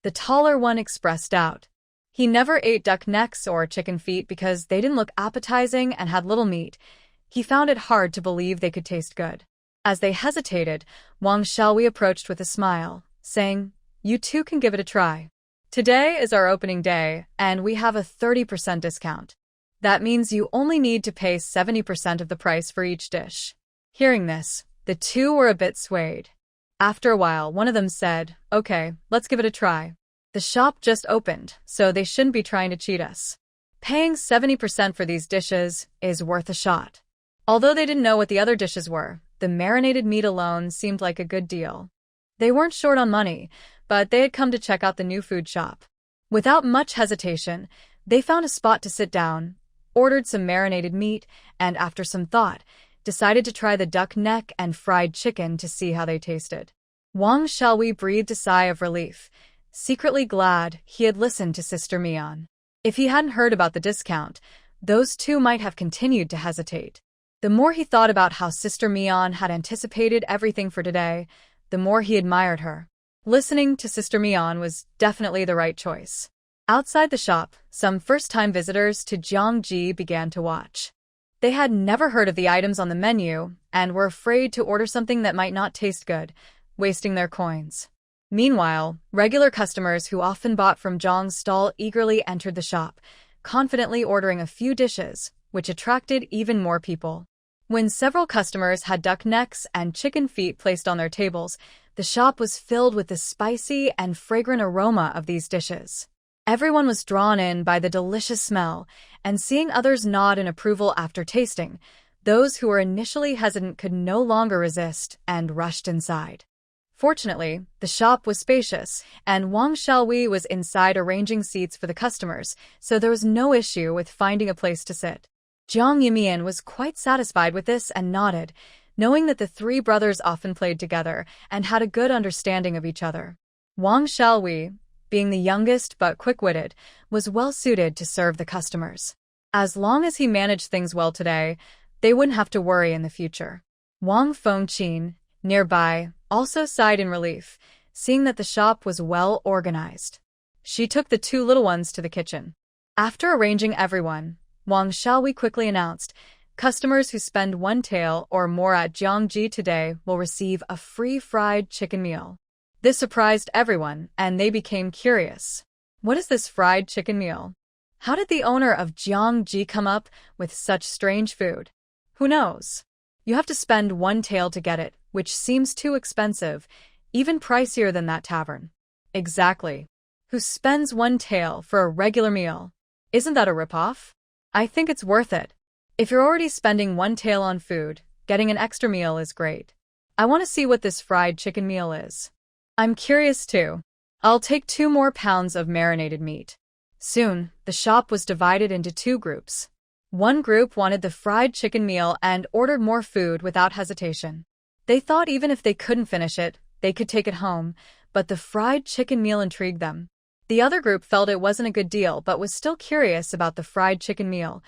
The taller one expressed doubt. He never ate duck necks or chicken feet because they didn't look appetizing and had little meat. He found it hard to believe they could taste good. As they hesitated, Wang Xiaowei approached with a smile, saying, "You too can give it a try. Today is our opening day, and we have a 30% discount. That means you only need to pay 70% of the price for each dish." Hearing this, the two were a bit swayed. After a while, one of them said, "Okay, let's give it a try. The shop just opened, so they shouldn't be trying to cheat us. Paying 70% for these dishes is worth a shot." Although they didn't know what the other dishes were, the marinated meat alone seemed like a good deal. They weren't short on money, but they had come to check out the new food shop. Without much hesitation, they found a spot to sit down, ordered some marinated meat, and after some thought, decided to try the duck neck and fried chicken to see how they tasted. Wang Xiaowei breathed a sigh of relief, secretly glad he had listened to Sister Mian. If he hadn't heard about the discount, those two might have continued to hesitate. The more he thought about how Sister Mian had anticipated everything for today, the more he admired her. Listening to Sister Mian was definitely the right choice. Outside the shop, some first-time visitors to Jiangji began to watch. They had never heard of the items on the menu and were afraid to order something that might not taste good, wasting their coins. Meanwhile, regular customers who often bought from Zhang's stall eagerly entered the shop, confidently ordering a few dishes, which attracted even more people. When several customers had duck necks and chicken feet placed on their tables, the shop was filled with the spicy and fragrant aroma of these dishes. Everyone was drawn in by the delicious smell, and seeing others nod in approval after tasting, those who were initially hesitant could no longer resist and rushed inside. Fortunately, the shop was spacious, and Wang Xiaowei was inside arranging seats for the customers, so there was no issue with finding a place to sit. Jiang Yumian was quite satisfied with this and nodded, knowing that the three brothers often played together and had a good understanding of each other. Wang Xiaowei, being the youngest but quick-witted, was well-suited to serve the customers. As long as he managed things well today, they wouldn't have to worry in the future. Wang Fengqin, nearby, also sighed in relief, seeing that the shop was well organized. She took the two little ones to the kitchen. After arranging everyone, Wang Xiaowei quickly announced, "Customers who spend 1 tael or more at Jiangji today will receive a free fried chicken meal." This surprised everyone, and they became curious. What is this fried chicken meal? How did the owner of Jiangji come up with such strange food? Who knows? You have to spend 1 tael to get it, which seems too expensive, even pricier than that tavern. Exactly. Who spends 1 tael for a regular meal? Isn't that a ripoff? I think it's worth it. If you're already spending 1 tael on food, getting an extra meal is great. I want to see what this fried chicken meal is. I'm curious too. I'll take 2 more pounds of marinated meat. Soon, the shop was divided into 2 groups. One group wanted the fried chicken meal and ordered more food without hesitation. They thought even if they couldn't finish it, they could take it home, but the fried chicken meal intrigued them. The other group felt it wasn't a good deal but was still curious about the fried chicken meal,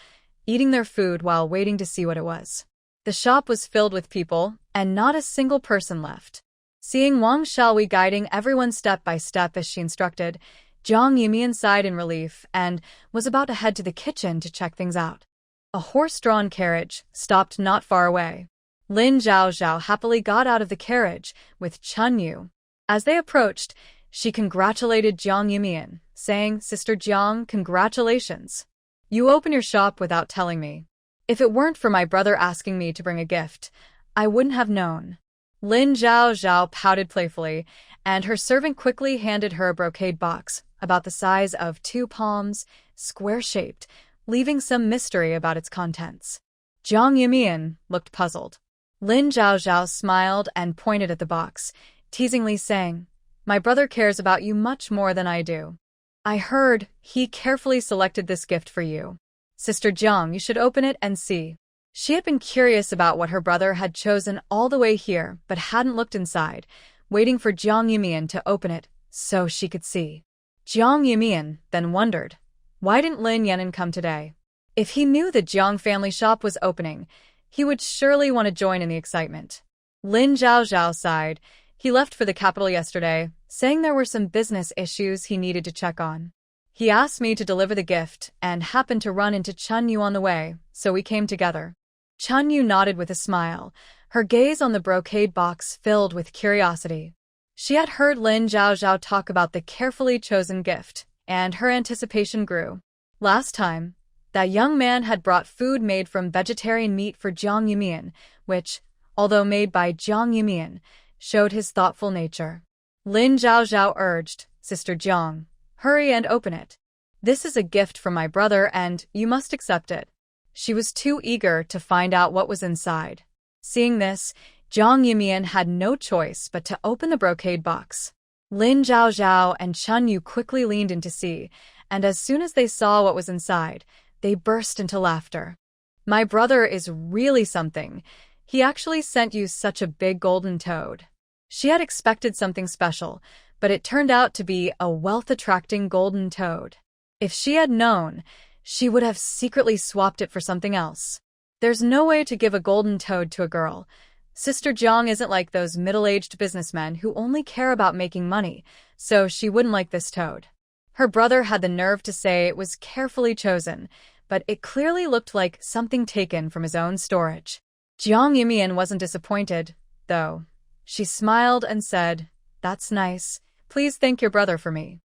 eating their food while waiting to see what it was. The shop was filled with people, and not a single person left. Seeing Wang Xiaowei guiding everyone step by step as she instructed, Jiang Yumian sighed in relief and was about to head to the kitchen to check things out. A horse-drawn carriage stopped not far away. Lin Zhaozhao happily got out of the carriage with Chun Yu. As they approached, she congratulated Jiang Yumian, saying, "Sister Jiang, congratulations. You open your shop without telling me. If it weren't for my brother asking me to bring a gift, I wouldn't have known." Lin Zhaozhao pouted playfully, and her servant quickly handed her a brocade box, about the size of 2 palms, square-shaped, leaving some mystery about its contents. Jiang Yumian looked puzzled. Lin Zhaozhao smiled and pointed at the box, teasingly saying, "My brother cares about you much more than I do. I heard he carefully selected this gift for you. Sister Jiang, you should open it and see." She had been curious about what her brother had chosen all the way here, but hadn't looked inside, waiting for Jiang Yumian to open it so she could see. Jiang Yumian then wondered, why didn't Lin Yanan come today? If he knew the Jiang family shop was opening, he would surely want to join in the excitement. Lin Zhaozhao sighed. He left for the capital yesterday, saying there were some business issues he needed to check on. He asked me to deliver the gift and happened to run into Chun Yu on the way, so we came together. Chun Yu nodded with a smile, her gaze on the brocade box filled with curiosity. She had heard Lin Zhaozhao talk about the carefully chosen gift, and her anticipation grew. Last time, that young man had brought food made from vegetarian meat for Jiang Yumian, which, although made by Jiang Yumian, showed his thoughtful nature. Lin Zhaozhao urged, "Sister Jiang, hurry and open it. This is a gift from my brother and you must accept it." She was too eager to find out what was inside. Seeing this, Jiang Yumian had no choice but to open the brocade box. Lin Zhaozhao and Chun Yu quickly leaned in to see, and as soon as they saw what was inside, they burst into laughter. "My brother is really something. He actually sent you such a big golden toad." She had expected something special, but it turned out to be a wealth-attracting golden toad. If she had known, she would have secretly swapped it for something else. There's no way to give a golden toad to a girl. Sister Jiang isn't like those middle-aged businessmen who only care about making money, so she wouldn't like this toad. Her brother had the nerve to say it was carefully chosen, but it clearly looked like something taken from his own storage. Jiang Yumian wasn't disappointed, though. She smiled and said, "That's nice. Please thank your brother for me.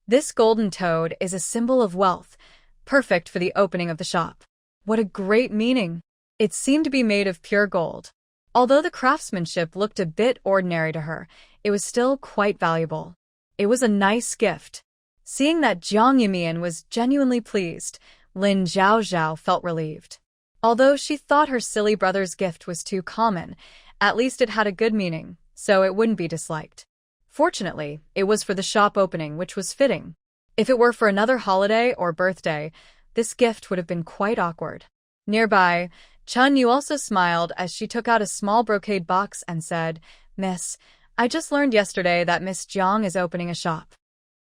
This golden toad is a symbol of wealth, perfect for the opening of the shop." What a great meaning! It seemed to be made of pure gold. Although the craftsmanship looked a bit ordinary to her, it was still quite valuable. It was a nice gift. Seeing that Jiang Yumian was genuinely pleased, Lin Zhaozhao felt relieved. Although she thought her silly brother's gift was too common, at least it had a good meaning, so it wouldn't be disliked. Fortunately, it was for the shop opening, which was fitting. If it were for another holiday or birthday, this gift would have been quite awkward. Nearby, Chun Yu also smiled as she took out a small brocade box and said, "Miss, I just learned yesterday that Miss Jiang is opening a shop.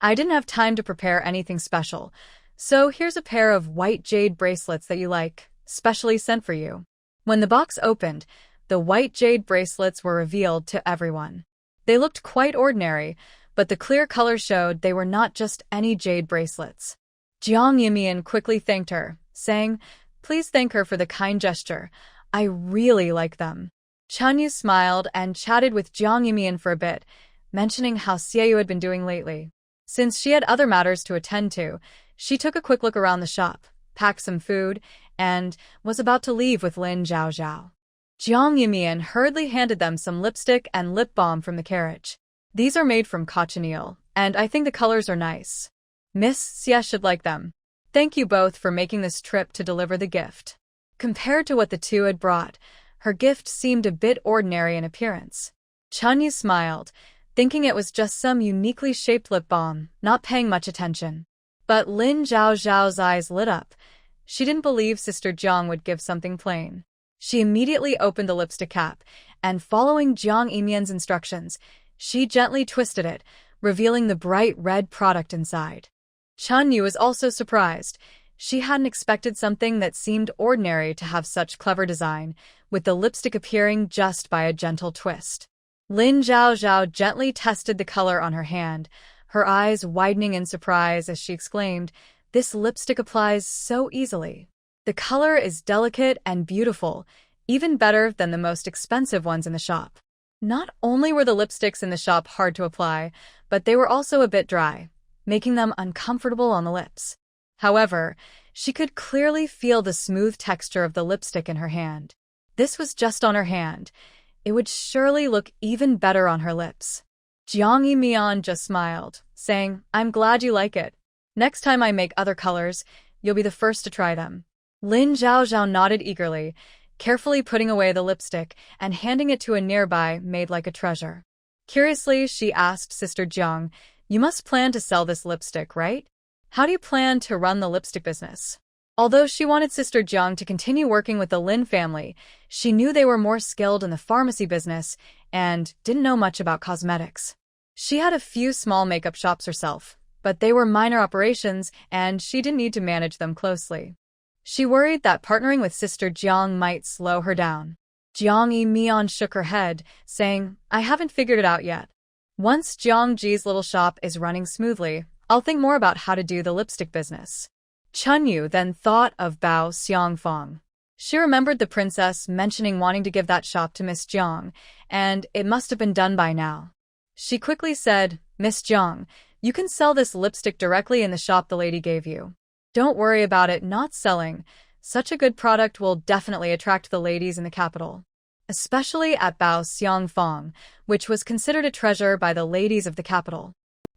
I didn't have time to prepare anything special, so here's a pair of white jade bracelets that you like, specially sent for you." When the box opened, the white jade bracelets were revealed to everyone. They looked quite ordinary, but the clear color showed they were not just any jade bracelets. Jiang Yumian quickly thanked her, saying, "Please thank her for the kind gesture. I really like them." Chun Yu smiled and chatted with Jiang Yumian for a bit, mentioning how Xiaoyu had been doing lately. Since she had other matters to attend to, she took a quick look around the shop, packed some food, and was about to leave with Lin Zhaozhao. Jiang Yumian hurriedly handed them some lipstick and lip balm from the carriage. "These are made from cochineal, and I think the colors are nice. Miss Xie should like them. Thank you both for making this trip to deliver the gift." Compared to what the two had brought, her gift seemed a bit ordinary in appearance. Chun Yu smiled, thinking it was just some uniquely shaped lip balm, not paying much attention. But Lin Zhaozhao's eyes lit up. She didn't believe Sister Jiang would give something plain. She immediately opened the lipstick cap, and following Jiang Yumian's instructions, she gently twisted it, revealing the bright red product inside. Chun Yu was also surprised. She hadn't expected something that seemed ordinary to have such clever design, with the lipstick appearing just by a gentle twist. Lin Zhao gently tested the color on her hand, her eyes widening in surprise as she exclaimed, "This lipstick applies so easily. The color is delicate and beautiful, even better than the most expensive ones in the shop." Not only were the lipsticks in the shop hard to apply, but they were also a bit dry, making them uncomfortable on the lips. However, she could clearly feel the smooth texture of the lipstick in her hand. This was just on her hand. It would surely look even better on her lips. Jiang Yimian just smiled, saying, "I'm glad you like it. Next time I make other colors, you'll be the first to try them." Lin Zhao nodded eagerly, carefully putting away the lipstick and handing it to a nearby maid like a treasure. Curiously, she asked Sister Jiang, "You must plan to sell this lipstick, right? How do you plan to run the lipstick business?" Although she wanted Sister Jiang to continue working with the Lin family, she knew they were more skilled in the pharmacy business and didn't know much about cosmetics. She had a few small makeup shops herself, but they were minor operations and she didn't need to manage them closely. She worried that partnering with Sister Jiang might slow her down. Jiang Yimian shook her head, saying, "I haven't figured it out yet. Once Jiang Ji's little shop is running smoothly, I'll think more about how to do the lipstick business." Chun Yu then thought of Bao Xiangfang. She remembered the princess mentioning wanting to give that shop to Miss Jiang, and it must have been done by now. She quickly said, "Miss Jiang, you can sell this lipstick directly in the shop the lady gave you. Don't worry about it not selling. Such a good product will definitely attract the ladies in the capital, especially at Bao Xiangfang, which was considered a treasure by the ladies of the capital."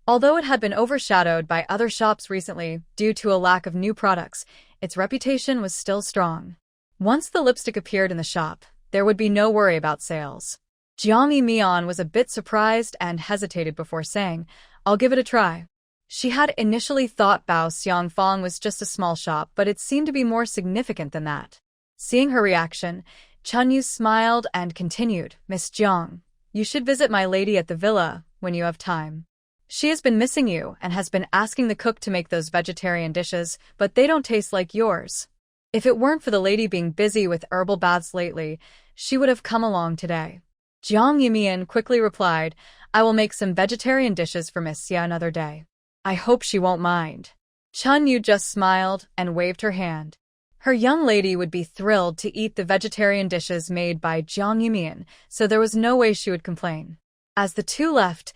Although it had been overshadowed by other shops recently due to a lack of new products, its reputation was still strong. Once the lipstick appeared in the shop, there would be no worry about sales. Jiang Yimian was a bit surprised and hesitated before saying, "I'll give it a try." She had initially thought Bao Xiangfang was just a small shop, but it seemed to be more significant than that. Seeing her reaction, Chun Yu smiled and continued, "Miss Jiang, you should visit my lady at the villa when you have time. She has been missing you and has been asking the cook to make those vegetarian dishes, but they don't taste like yours. If it weren't for the lady being busy with herbal baths lately, she would have come along today." Jiang Yimian quickly replied, "I will make some vegetarian dishes for Miss Xia another day. I hope she won't mind." Chun Yu just smiled and waved her hand. Her young lady would be thrilled to eat the vegetarian dishes made by Jiang Yimian, so there was no way she would complain. As the two left,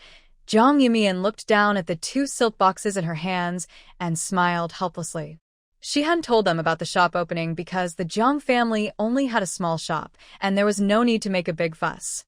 Jiang Yimian looked down at the two silk boxes in her hands and smiled helplessly. She hadn't told them about the shop opening because the Jiang family only had a small shop, and there was no need to make a big fuss.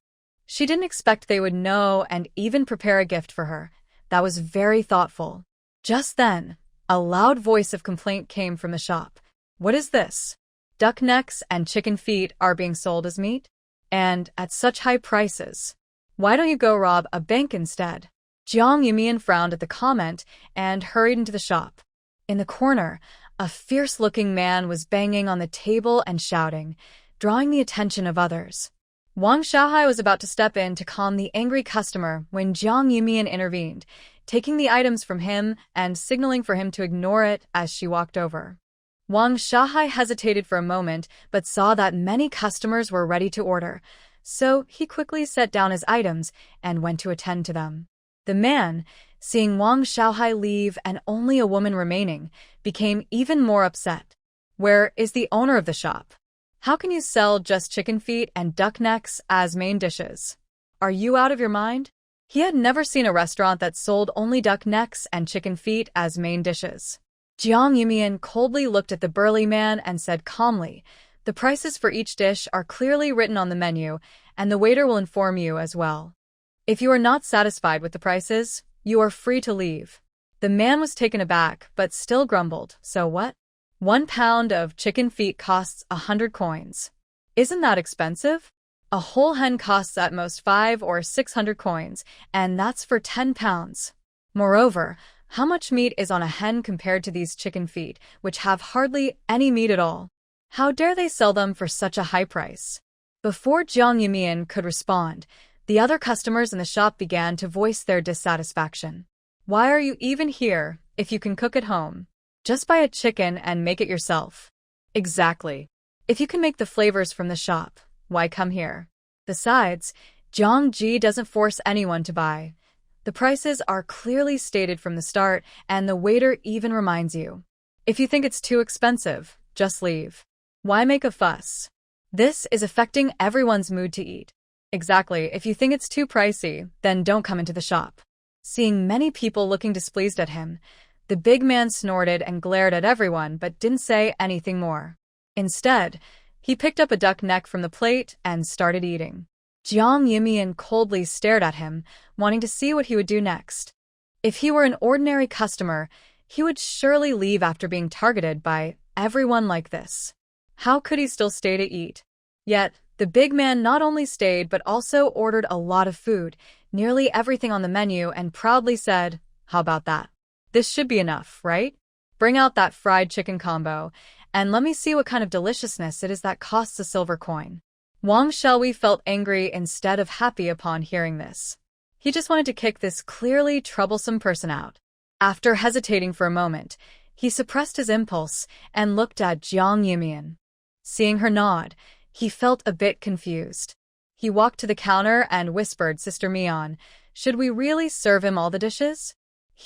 She didn't expect they would know and even prepare a gift for her. That was very thoughtful. Just then, a loud voice of complaint came from the shop. "What is this? Duck necks and chicken feet are being sold as meat? And at such high prices. Why don't you go rob a bank instead?" Jiang Yimian frowned at the comment and hurried into the shop. In the corner, a fierce-looking man was banging on the table and shouting, drawing the attention of others. Wang Xiaohai was about to step in to calm the angry customer when Jiang Yimian intervened, taking the items from him and signaling for him to ignore it as she walked over. Wang Xiaohai hesitated for a moment but saw that many customers were ready to order, so he quickly set down his items and went to attend to them. The man, seeing Wang Xiaohai leave and only a woman remaining, became even more upset. "Where is the owner of the shop? How can you sell just chicken feet and duck necks as main dishes? Are you out of your mind?" He had never seen a restaurant that sold only duck necks and chicken feet as main dishes. Jiang Yimian coldly looked at the burly man and said calmly, "The prices for each dish are clearly written on the menu, and the waiter will inform you as well. If you are not satisfied with the prices, you are free to leave." The man was taken aback, but still grumbled, "So what? 1 pound of chicken feet costs 100 coins. Isn't that expensive? A whole hen costs at most 500 or 600 coins, and that's for 10 pounds. Moreover, how much meat is on a hen compared to these chicken feet, which have hardly any meat at all? How dare they sell them for such a high price?" Before Jiang Yimian could respond, the other customers in the shop began to voice their dissatisfaction. "Why are you even here if you can cook at home? Just buy a chicken and make it yourself. Exactly. If you can make the flavors from the shop, why come here? Besides, Jiang Ji doesn't force anyone to buy. The prices are clearly stated from the start, and the waiter even reminds you. If you think it's too expensive, just leave. Why make a fuss? This is affecting everyone's mood to eat. Exactly, if you think it's too pricey, then don't come into the shop. Seeing many people looking displeased at him, the big man snorted and glared at everyone but didn't say anything more. Instead, he picked up a duck neck from the plate and started eating. Jiang Yimian coldly stared at him, wanting to see what he would do next. If he were an ordinary customer, he would surely leave after being targeted by everyone like this. How could he still stay to eat? Yet, the big man not only stayed but also ordered a lot of food, nearly everything on the menu, and proudly said, "How about that? This should be enough, right? Bring out that fried chicken combo, and let me see what kind of deliciousness it is that costs a silver coin." Wang Xiaowei felt angry instead of happy upon hearing this. He just wanted to kick this clearly troublesome person out. After hesitating for a moment, he suppressed his impulse and looked at Jiang Yimian. Seeing her nod, he felt a bit confused. He walked to the counter and whispered, "Sister Mian, should we really serve him all the dishes?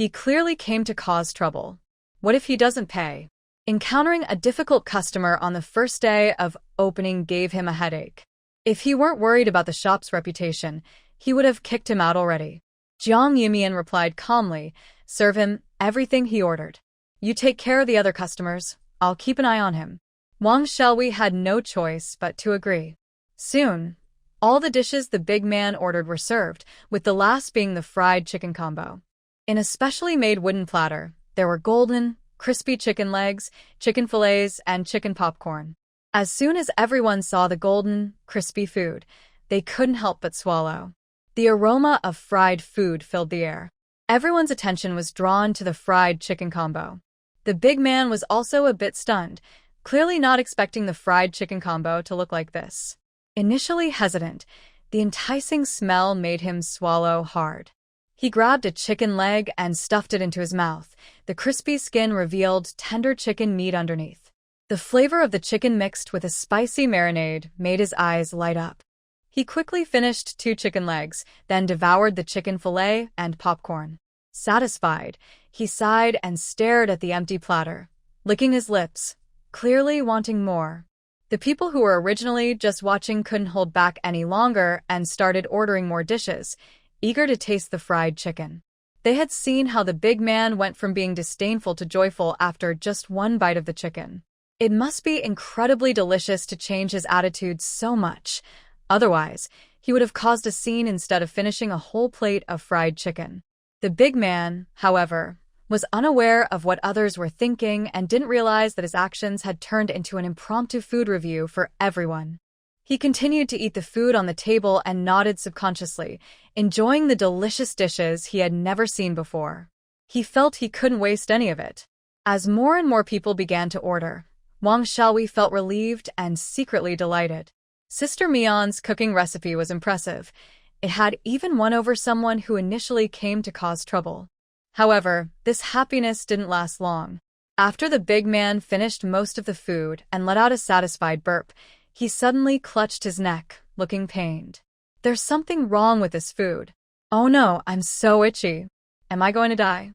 He clearly came to cause trouble. What if he doesn't pay?" Encountering a difficult customer on the first day of opening gave him a headache. If he weren't worried about the shop's reputation, he would have kicked him out already. Jiang Yimian replied calmly, "Serve him everything he ordered. You take care of the other customers, I'll keep an eye on him." Wang Xiaowei had no choice but to agree. Soon, all the dishes the big man ordered were served, with the last being the fried chicken combo. In a specially made wooden platter, there were golden, crispy chicken legs, chicken fillets, and chicken popcorn. As soon as everyone saw the golden, crispy food, they couldn't help but swallow. The aroma of fried food filled the air. Everyone's attention was drawn to the fried chicken combo. The big man was also a bit stunned, clearly not expecting the fried chicken combo to look like this. Initially hesitant, the enticing smell made him swallow hard. He grabbed a chicken leg and stuffed it into his mouth. The crispy skin revealed tender chicken meat underneath. The flavor of the chicken mixed with a spicy marinade made his eyes light up. He quickly finished 2 chicken legs, then devoured the chicken fillet and popcorn. Satisfied, he sighed and stared at the empty platter, licking his lips, clearly wanting more. The people who were originally just watching couldn't hold back any longer and started ordering more dishes, eager to taste the fried chicken. They had seen how the big man went from being disdainful to joyful after just one bite of the chicken. It must be incredibly delicious to change his attitude so much. Otherwise, he would have caused a scene instead of finishing a whole plate of fried chicken. The big man, however, was unaware of what others were thinking and didn't realize that his actions had turned into an impromptu food review for everyone. He continued to eat the food on the table and nodded subconsciously, enjoying the delicious dishes he had never seen before. He felt he couldn't waste any of it. As more and more people began to order, Wang Xiaowei felt relieved and secretly delighted. Sister Mian's cooking recipe was impressive. It had even won over someone who initially came to cause trouble. However, this happiness didn't last long. After the big man finished most of the food and let out a satisfied burp, he suddenly clutched his neck, looking pained. "There's something wrong with this food. Oh no, I'm so itchy. Am I going to die?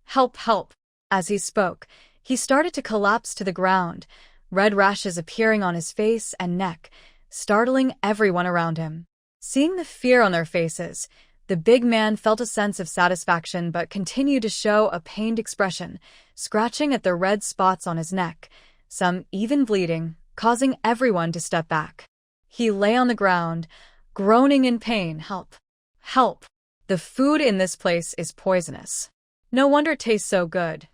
Help, help." As he spoke, he started to collapse to the ground, red rashes appearing on his face and neck, startling everyone around him. Seeing the fear on their faces, the big man felt a sense of satisfaction but continued to show a pained expression, scratching at the red spots on his neck, some even bleeding, causing everyone to step back. He lay on the ground, groaning in pain. "Help! Help! The food in this place is poisonous. No wonder it tastes so good.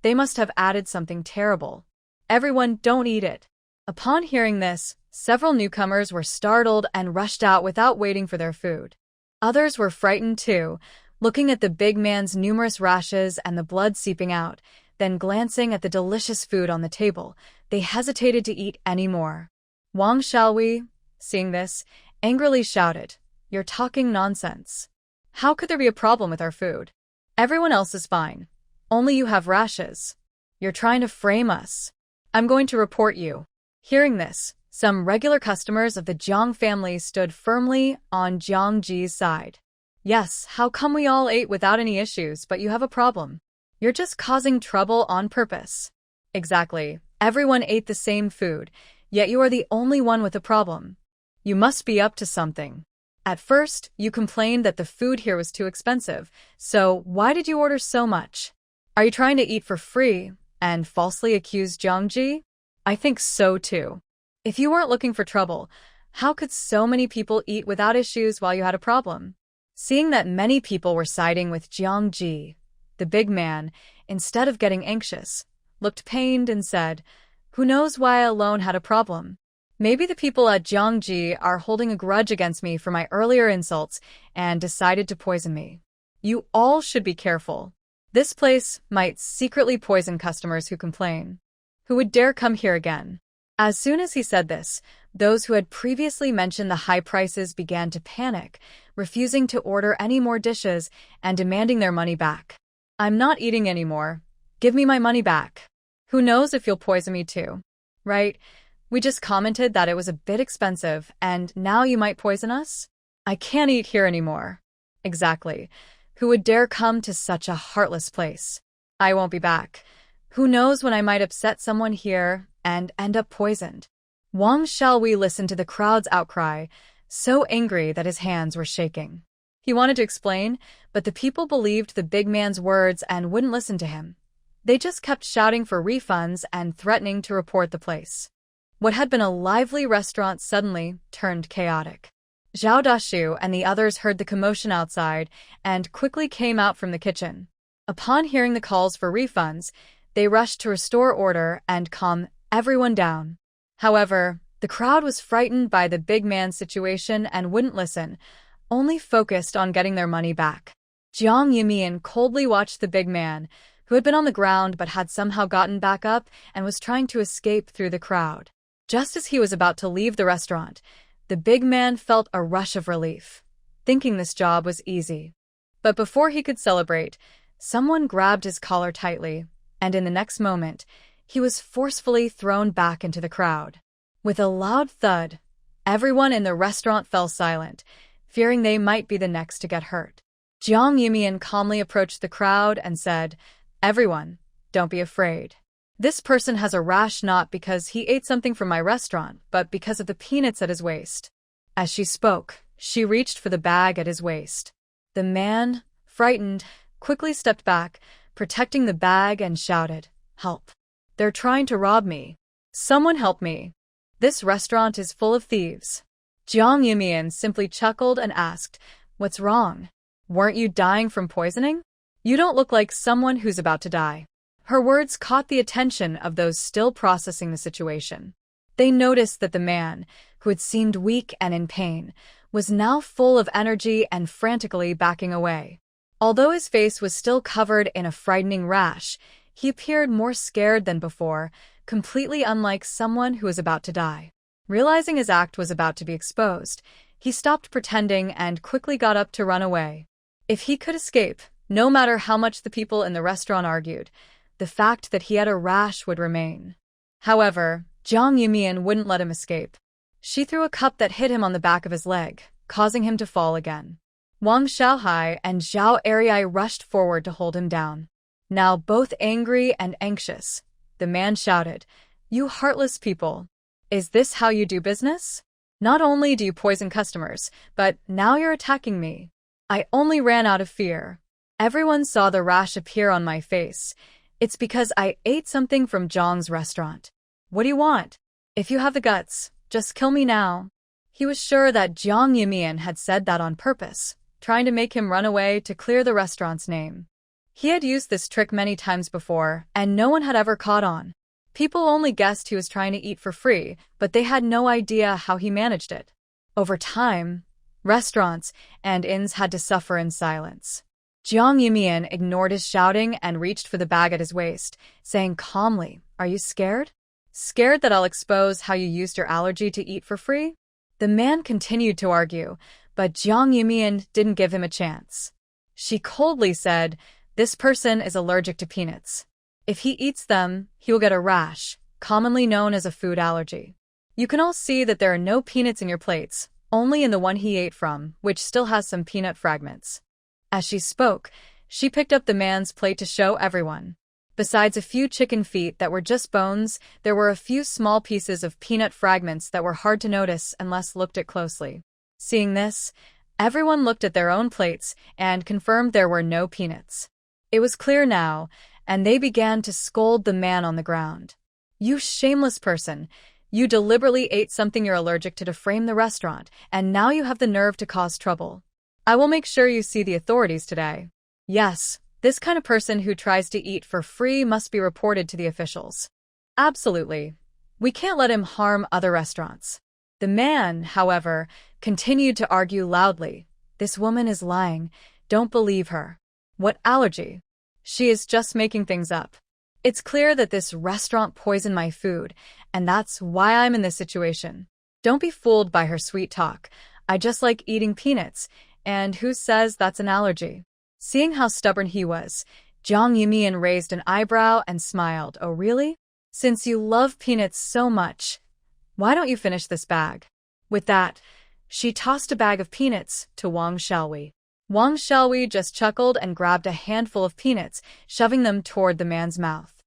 They must have added something terrible. Everyone, don't eat it." Upon hearing this, several newcomers were startled and rushed out without waiting for their food. Others were frightened too, looking at the big man's numerous rashes and the blood seeping out, then glancing at the delicious food on the table. They hesitated to eat any more. Wang Xiaowei, seeing this, angrily shouted, "You're talking nonsense. How could there be a problem with our food? Everyone else is fine. Only you have rashes. You're trying to frame us. I'm going to report you. Hearing this, some regular customers of the Jiang family stood firmly on Jiang Ji's side. Yes, how come we all ate without any issues, but you have a problem? You're just causing trouble on purpose. Exactly. Everyone ate the same food, yet you are the only one with a problem. You must be up to something. At first, you complained that the food here was too expensive, so why did you order so much? Are you trying to eat for free and falsely accuse Jiang Ji? I think so too. If you weren't looking for trouble, how could so many people eat without issues while you had a problem? Seeing that many people were siding with Jiang Ji, the big man, instead of getting anxious, looked pained and said, "Who knows why I alone had a problem? Maybe the people at Jiang Ji are holding a grudge against me for my earlier insults and decided to poison me. You all should be careful. This place might secretly poison customers who complain. Who would dare come here again?" As soon as he said this, those who had previously mentioned the high prices began to panic, refusing to order any more dishes and demanding their money back. "I'm not eating anymore. Give me my money back. Who knows if you'll poison me too? Right? We just commented that it was a bit expensive, and now you might poison us? I can't eat here anymore." Exactly. Who would dare come to such a heartless place? I won't be back. Who knows when I might upset someone here and end up poisoned. Wang Xiaowei listened to the crowd's outcry, so angry that his hands were shaking. He wanted to explain, but the people believed the big man's words and wouldn't listen to him. They just kept shouting for refunds and threatening to report the place. What had been a lively restaurant suddenly turned chaotic. Zhao Dashu and the others heard the commotion outside and quickly came out from the kitchen. Upon hearing the calls for refunds, they rushed to restore order and calm everyone down. However, the crowd was frightened by the big man's situation and wouldn't listen, only focused on getting their money back. Jiang Yimian coldly watched the big man, who had been on the ground but had somehow gotten back up and was trying to escape through the crowd. Just as he was about to leave the restaurant, the big man felt a rush of relief, thinking this job was easy. But before he could celebrate, someone grabbed his collar tightly, and in the next moment, he was forcefully thrown back into the crowd. With a loud thud, everyone in the restaurant fell silent, fearing they might be the next to get hurt. Jiang Yimian calmly approached the crowd and said, "Everyone, don't be afraid. This person has a rash not because he ate something from my restaurant, but because of the peanuts at his waist." As she spoke, she reached for the bag at his waist. The man, frightened, quickly stepped back, protecting the bag and shouted, "Help. They're trying to rob me. Someone help me. This restaurant is full of thieves." Jiang Yimian simply chuckled and asked, "What's wrong? Weren't you dying from poisoning? You don't look like someone who's about to die." Her words caught the attention of those still processing the situation. They noticed that the man, who had seemed weak and in pain, was now full of energy and frantically backing away. Although his face was still covered in a frightening rash, he appeared more scared than before, completely unlike someone who was about to die. Realizing his act was about to be exposed, he stopped pretending and quickly got up to run away. If he could escape, no matter how much the people in the restaurant argued, the fact that he had a rash would remain. However, Jiang Yimian wouldn't let him escape. She threw a cup that hit him on the back of his leg, causing him to fall again. Wang Xiaohai and Zhao Erei rushed forward to hold him down. Now both angry and anxious, the man shouted, "You heartless people! Is this how you do business? Not only do you poison customers, but now you're attacking me. I only ran out of fear. Everyone saw the rash appear on my face. It's because I ate something from Zhang's restaurant. What do you want? If you have the guts, just kill me now." He was sure that Jiang Yimian had said that on purpose, trying to make him run away to clear the restaurant's name. He had used this trick many times before, and no one had ever caught on. People only guessed he was trying to eat for free, but they had no idea how he managed it. Over time, restaurants and inns had to suffer in silence. Jiang Yimian ignored his shouting and reached for the bag at his waist, saying calmly, "Are you scared? Scared that I'll expose how you used your allergy to eat for free?" The man continued to argue, but Jiang Yimian didn't give him a chance. She coldly said, "This person is allergic to peanuts. If he eats them, he will get a rash, commonly known as a food allergy. You can all see that there are no peanuts in your plates, only in the one he ate from, which still has some peanut fragments. As she spoke, she picked up the man's plate to show everyone. Besides a few chicken feet that were just bones, there were a few small pieces of peanut fragments that were hard to notice unless looked at closely. Seeing this, everyone looked at their own plates and confirmed there were no peanuts. It was clear now, and they began to scold the man on the ground. "You shameless person! You deliberately ate something you're allergic to frame the restaurant, and now you have the nerve to cause trouble. I will make sure you see the authorities today." Yes, this kind of person who tries to eat for free must be reported to the officials. Absolutely. We can't let him harm other restaurants. The man, however, continued to argue loudly. "This woman is lying. Don't believe her. What allergy? She is just making things up. It's clear that this restaurant poisoned my food, and that's why I'm in this situation. Don't be fooled by her sweet talk. I just like eating peanuts, and who says that's an allergy?" Seeing how stubborn he was, Jiang Yumian raised an eyebrow and smiled. "Oh really? Since you love peanuts so much, why don't you finish this bag?" With that, she tossed a bag of peanuts to Wang Xiaowei. Wang Xiaowei just chuckled and grabbed a handful of peanuts, shoving them toward the man's mouth.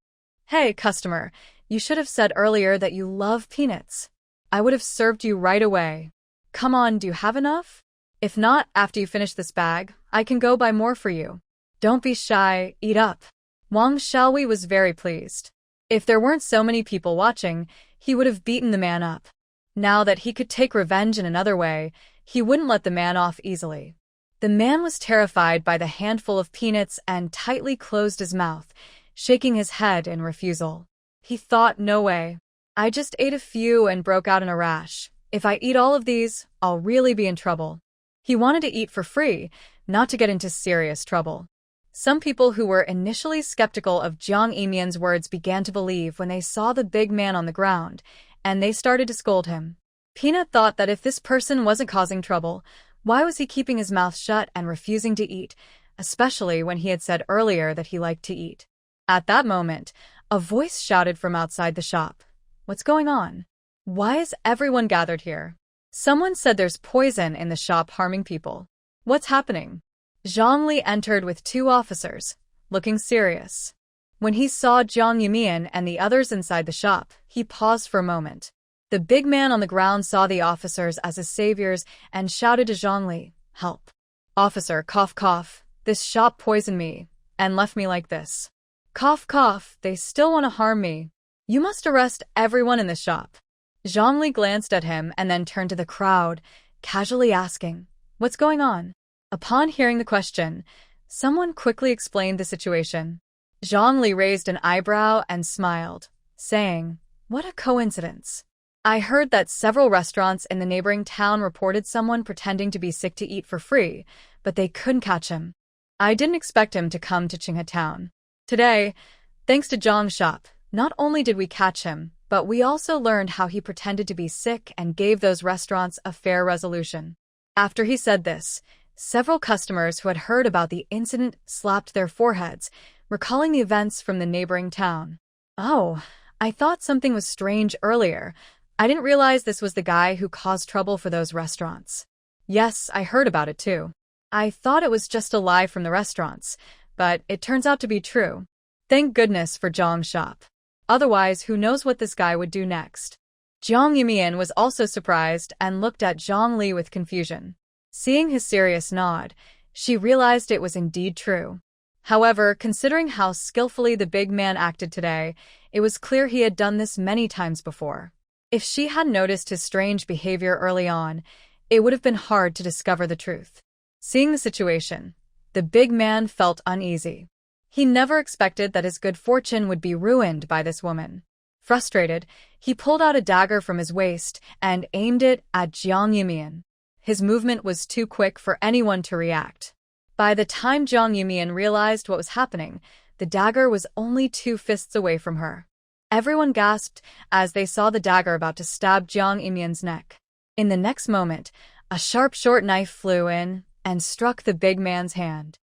"Hey, customer, you should have said earlier that you love peanuts. I would have served you right away. Come on, do you have enough? If not, after you finish this bag, I can go buy more for you. Don't be shy, eat up." Wang Xiaowei was very pleased. If there weren't so many people watching, he would have beaten the man up. Now that he could take revenge in another way, he wouldn't let the man off easily. The man was terrified by the handful of peanuts and tightly closed his mouth, shaking his head in refusal. He thought, "No way. I just ate a few and broke out in a rash. If I eat all of these, I'll really be in trouble." He wanted to eat for free, not to get into serious trouble. Some people who were initially skeptical of Jiang Yumian's words began to believe when they saw the big man on the ground, and they started to scold him. Peanut thought that if this person wasn't causing trouble, why was he keeping his mouth shut and refusing to eat, especially when he had said earlier that he liked to eat? At that moment, a voice shouted from outside the shop. "What's going on? Why is everyone gathered here? Someone said there's poison in the shop harming people. What's happening?" Zhang Li entered with 2 officers, looking serious. When he saw Jiang Yumian and the others inside the shop, he paused for a moment. The big man on the ground saw the officers as his saviors and shouted to Zhang Li, "Help. Officer, cough cough, this shop poisoned me and left me like this. Cough cough, they still want to harm me. You must arrest everyone in the shop." Zhang Li glanced at him and then turned to the crowd, casually asking, "What's going on?" Upon hearing the question, someone quickly explained the situation. Zhang Li raised an eyebrow and smiled, saying, "What a coincidence. I heard that several restaurants in the neighboring town reported someone pretending to be sick to eat for free, but they couldn't catch him. I didn't expect him to come to Qinghe Town. Today, thanks to Zhang's shop, not only did we catch him, but we also learned how he pretended to be sick and gave those restaurants a fair resolution." After he said this, several customers who had heard about the incident slapped their foreheads, recalling the events from the neighboring town. "Oh, I thought something was strange earlier. I didn't realize this was the guy who caused trouble for those restaurants." "Yes, I heard about it too. I thought it was just a lie from the restaurants, but it turns out to be true. Thank goodness for Zhang's shop. Otherwise, who knows what this guy would do next." Jiang Yumian was also surprised and looked at Zhang Li with confusion. Seeing his serious nod, she realized it was indeed true. However, considering how skillfully the big man acted today, it was clear he had done this many times before. If she had noticed his strange behavior early on, it would have been hard to discover the truth. Seeing the situation, the big man felt uneasy. He never expected that his good fortune would be ruined by this woman. Frustrated, he pulled out a dagger from his waist and aimed it at Jiang Yumian. His movement was too quick for anyone to react. By the time Jiang Yumian realized what was happening, the dagger was only 2 fists away from her. Everyone gasped as they saw the dagger about to stab Jiang Yumian's neck. In the next moment, a sharp short knife flew in and struck the big man's hand.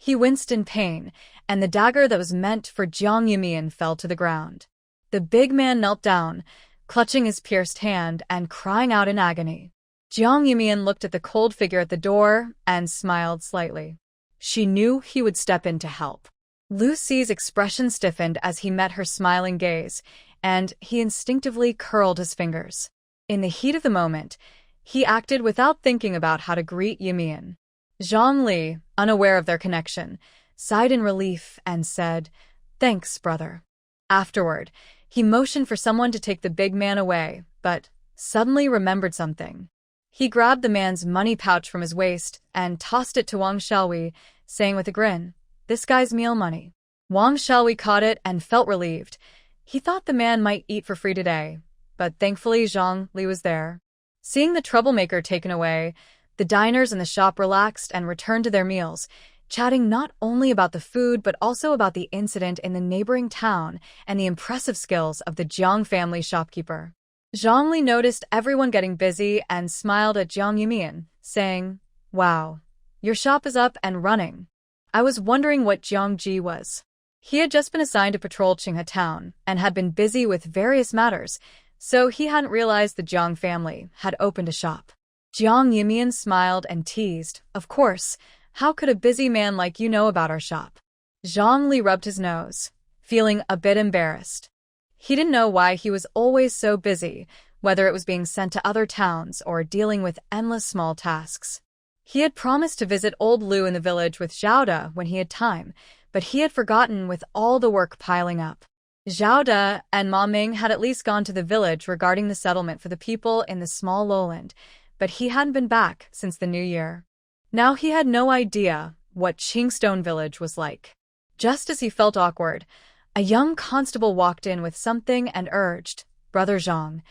He winced in pain, and the dagger that was meant for Jiang Yumian fell to the ground. The big man knelt down, clutching his pierced hand and crying out in agony. Jiang Yumian looked at the cold figure at the door and smiled slightly. She knew he would step in to help. Lu Si's expression stiffened as he met her smiling gaze, and he instinctively curled his fingers. In the heat of the moment, he acted without thinking about how to greet Yumian. Zhang Li, unaware of their connection, sighed in relief and said, "Thanks, brother." Afterward, he motioned for someone to take the big man away, but suddenly remembered something. He grabbed the man's money pouch from his waist and tossed it to Wang Xiaowei, saying with a grin, "This guy's meal money." Wang Xiaowei caught it and felt relieved. He thought the man might eat for free today, but thankfully Zhang Li was there. Seeing the troublemaker taken away, the diners in the shop relaxed and returned to their meals, chatting not only about the food but also about the incident in the neighboring town and the impressive skills of the Jiang family shopkeeper. Zhang Li noticed everyone getting busy and smiled at Jiang Yumian, saying, "Wow, your shop is up and running. I was wondering what Jiang Ji was." He had just been assigned to patrol Qinghe town and had been busy with various matters, so he hadn't realized the Jiang family had opened a shop. Jiang Yumian smiled and teased, "Of course, how could a busy man like you know about our shop?" Zhang Li rubbed his nose, feeling a bit embarrassed. He didn't know why he was always so busy, whether it was being sent to other towns or dealing with endless small tasks. He had promised to visit old Lu in the village with Zhao De when he had time, but he had forgotten with all the work piling up. Zhao De and Ma Ming had at least gone to the village regarding the settlement for the people in the small lowland, but he hadn't been back since the new year. Now he had no idea what Qingstone village was like. Just as he felt awkward, a young constable walked in with something and urged, "Brother Zhang,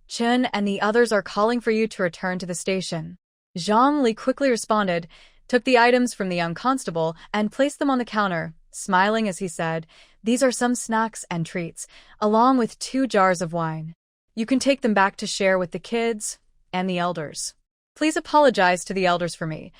Chen and the others are calling for you to return to the station." Zhang Li quickly responded, took the items from the young constable, and placed them on the counter, smiling as he said, "These are some snacks and treats, along with 2 jars of wine. You can take them back to share with the kids and the elders. Please apologize to the elders for me.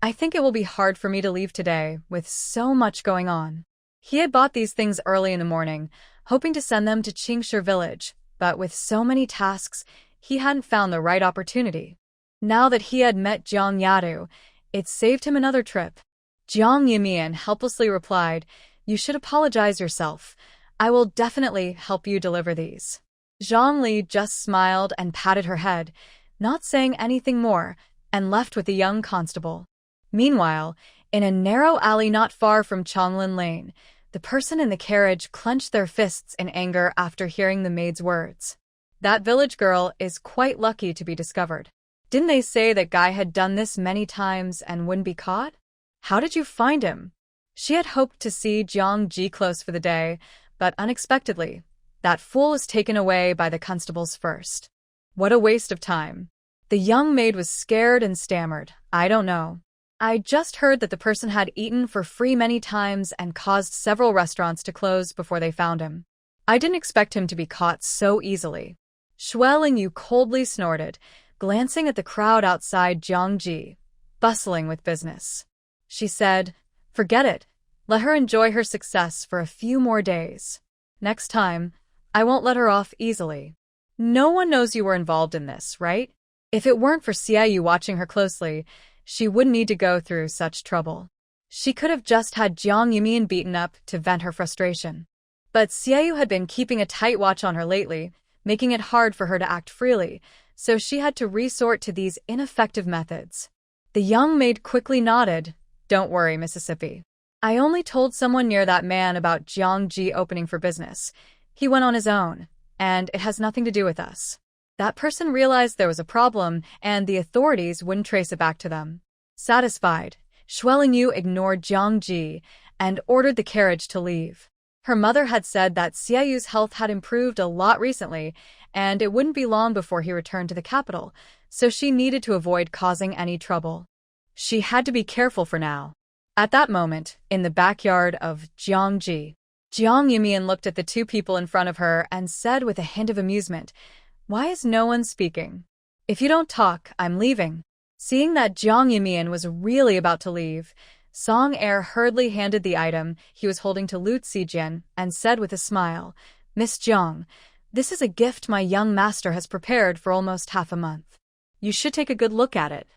I think it will be hard for me to leave today with so much going on." He had bought these things early in the morning, hoping to send them to Qingshe village, but with so many tasks, he hadn't found the right opportunity. Now that he had met Jiang Yadu, it saved him another trip. Jiang Yumian helplessly replied, "You should apologize yourself. I will definitely help you deliver these." Zhang Li just smiled and patted her head, not saying anything more, and left with the young constable. Meanwhile, in a narrow alley not far from Chonglin Lane, the person in the carriage clenched their fists in anger after hearing the maid's words. "That village girl is quite lucky to be discovered. Didn't they say that guy had done this many times and wouldn't be caught? How did you find him?" She had hoped to see Jiang Ji close for the day, but unexpectedly, that fool was taken away by the constables first. What a waste of time. The young maid was scared and stammered, "I don't know. I just heard that the person had eaten for free many times and caused several restaurants to close before they found him. I didn't expect him to be caught so easily." Xue Lingyu coldly snorted, glancing at the crowd outside Jiangji, bustling with business. She said, "Forget it. Let her enjoy her success for a few more days. Next time, I won't let her off easily. No one knows you were involved in this, right? If it weren't for Xiaoyu watching her closely, she wouldn't need to go through such trouble." She could have just had Jiang Yumian beaten up to vent her frustration. But Xiaoyu had been keeping a tight watch on her lately, making it hard for her to act freely, so she had to resort to these ineffective methods. The young maid quickly nodded, "Don't worry, Mississippi. I only told someone near that man about Jiang Ji opening for business. He went on his own, and it has nothing to do with us." That person realized there was a problem, and the authorities wouldn't trace it back to them. Satisfied, Xue Lingyu ignored Jiang Ji and ordered the carriage to leave. Her mother had said that Xiaoyu's health had improved a lot recently, and it wouldn't be long before he returned to the capital, so she needed to avoid causing any trouble. She had to be careful for now. At that moment, in the backyard of Jiangji, Jiang Yumian looked at the 2 people in front of her and said with a hint of amusement, "Why is no one speaking? If you don't talk, I'm leaving." Seeing that Jiang Yumian was really about to leave, Song Er hurriedly handed the item he was holding to Lu Zijian and said with a smile, "Miss Jiang, this is a gift my young master has prepared for almost half a month. You should take a good look at it."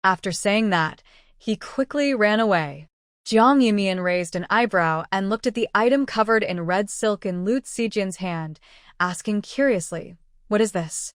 After saying that, he quickly ran away. Jiang Yumian raised an eyebrow and looked at the item covered in red silk in Lu Zijian's hand, asking curiously, "What is this?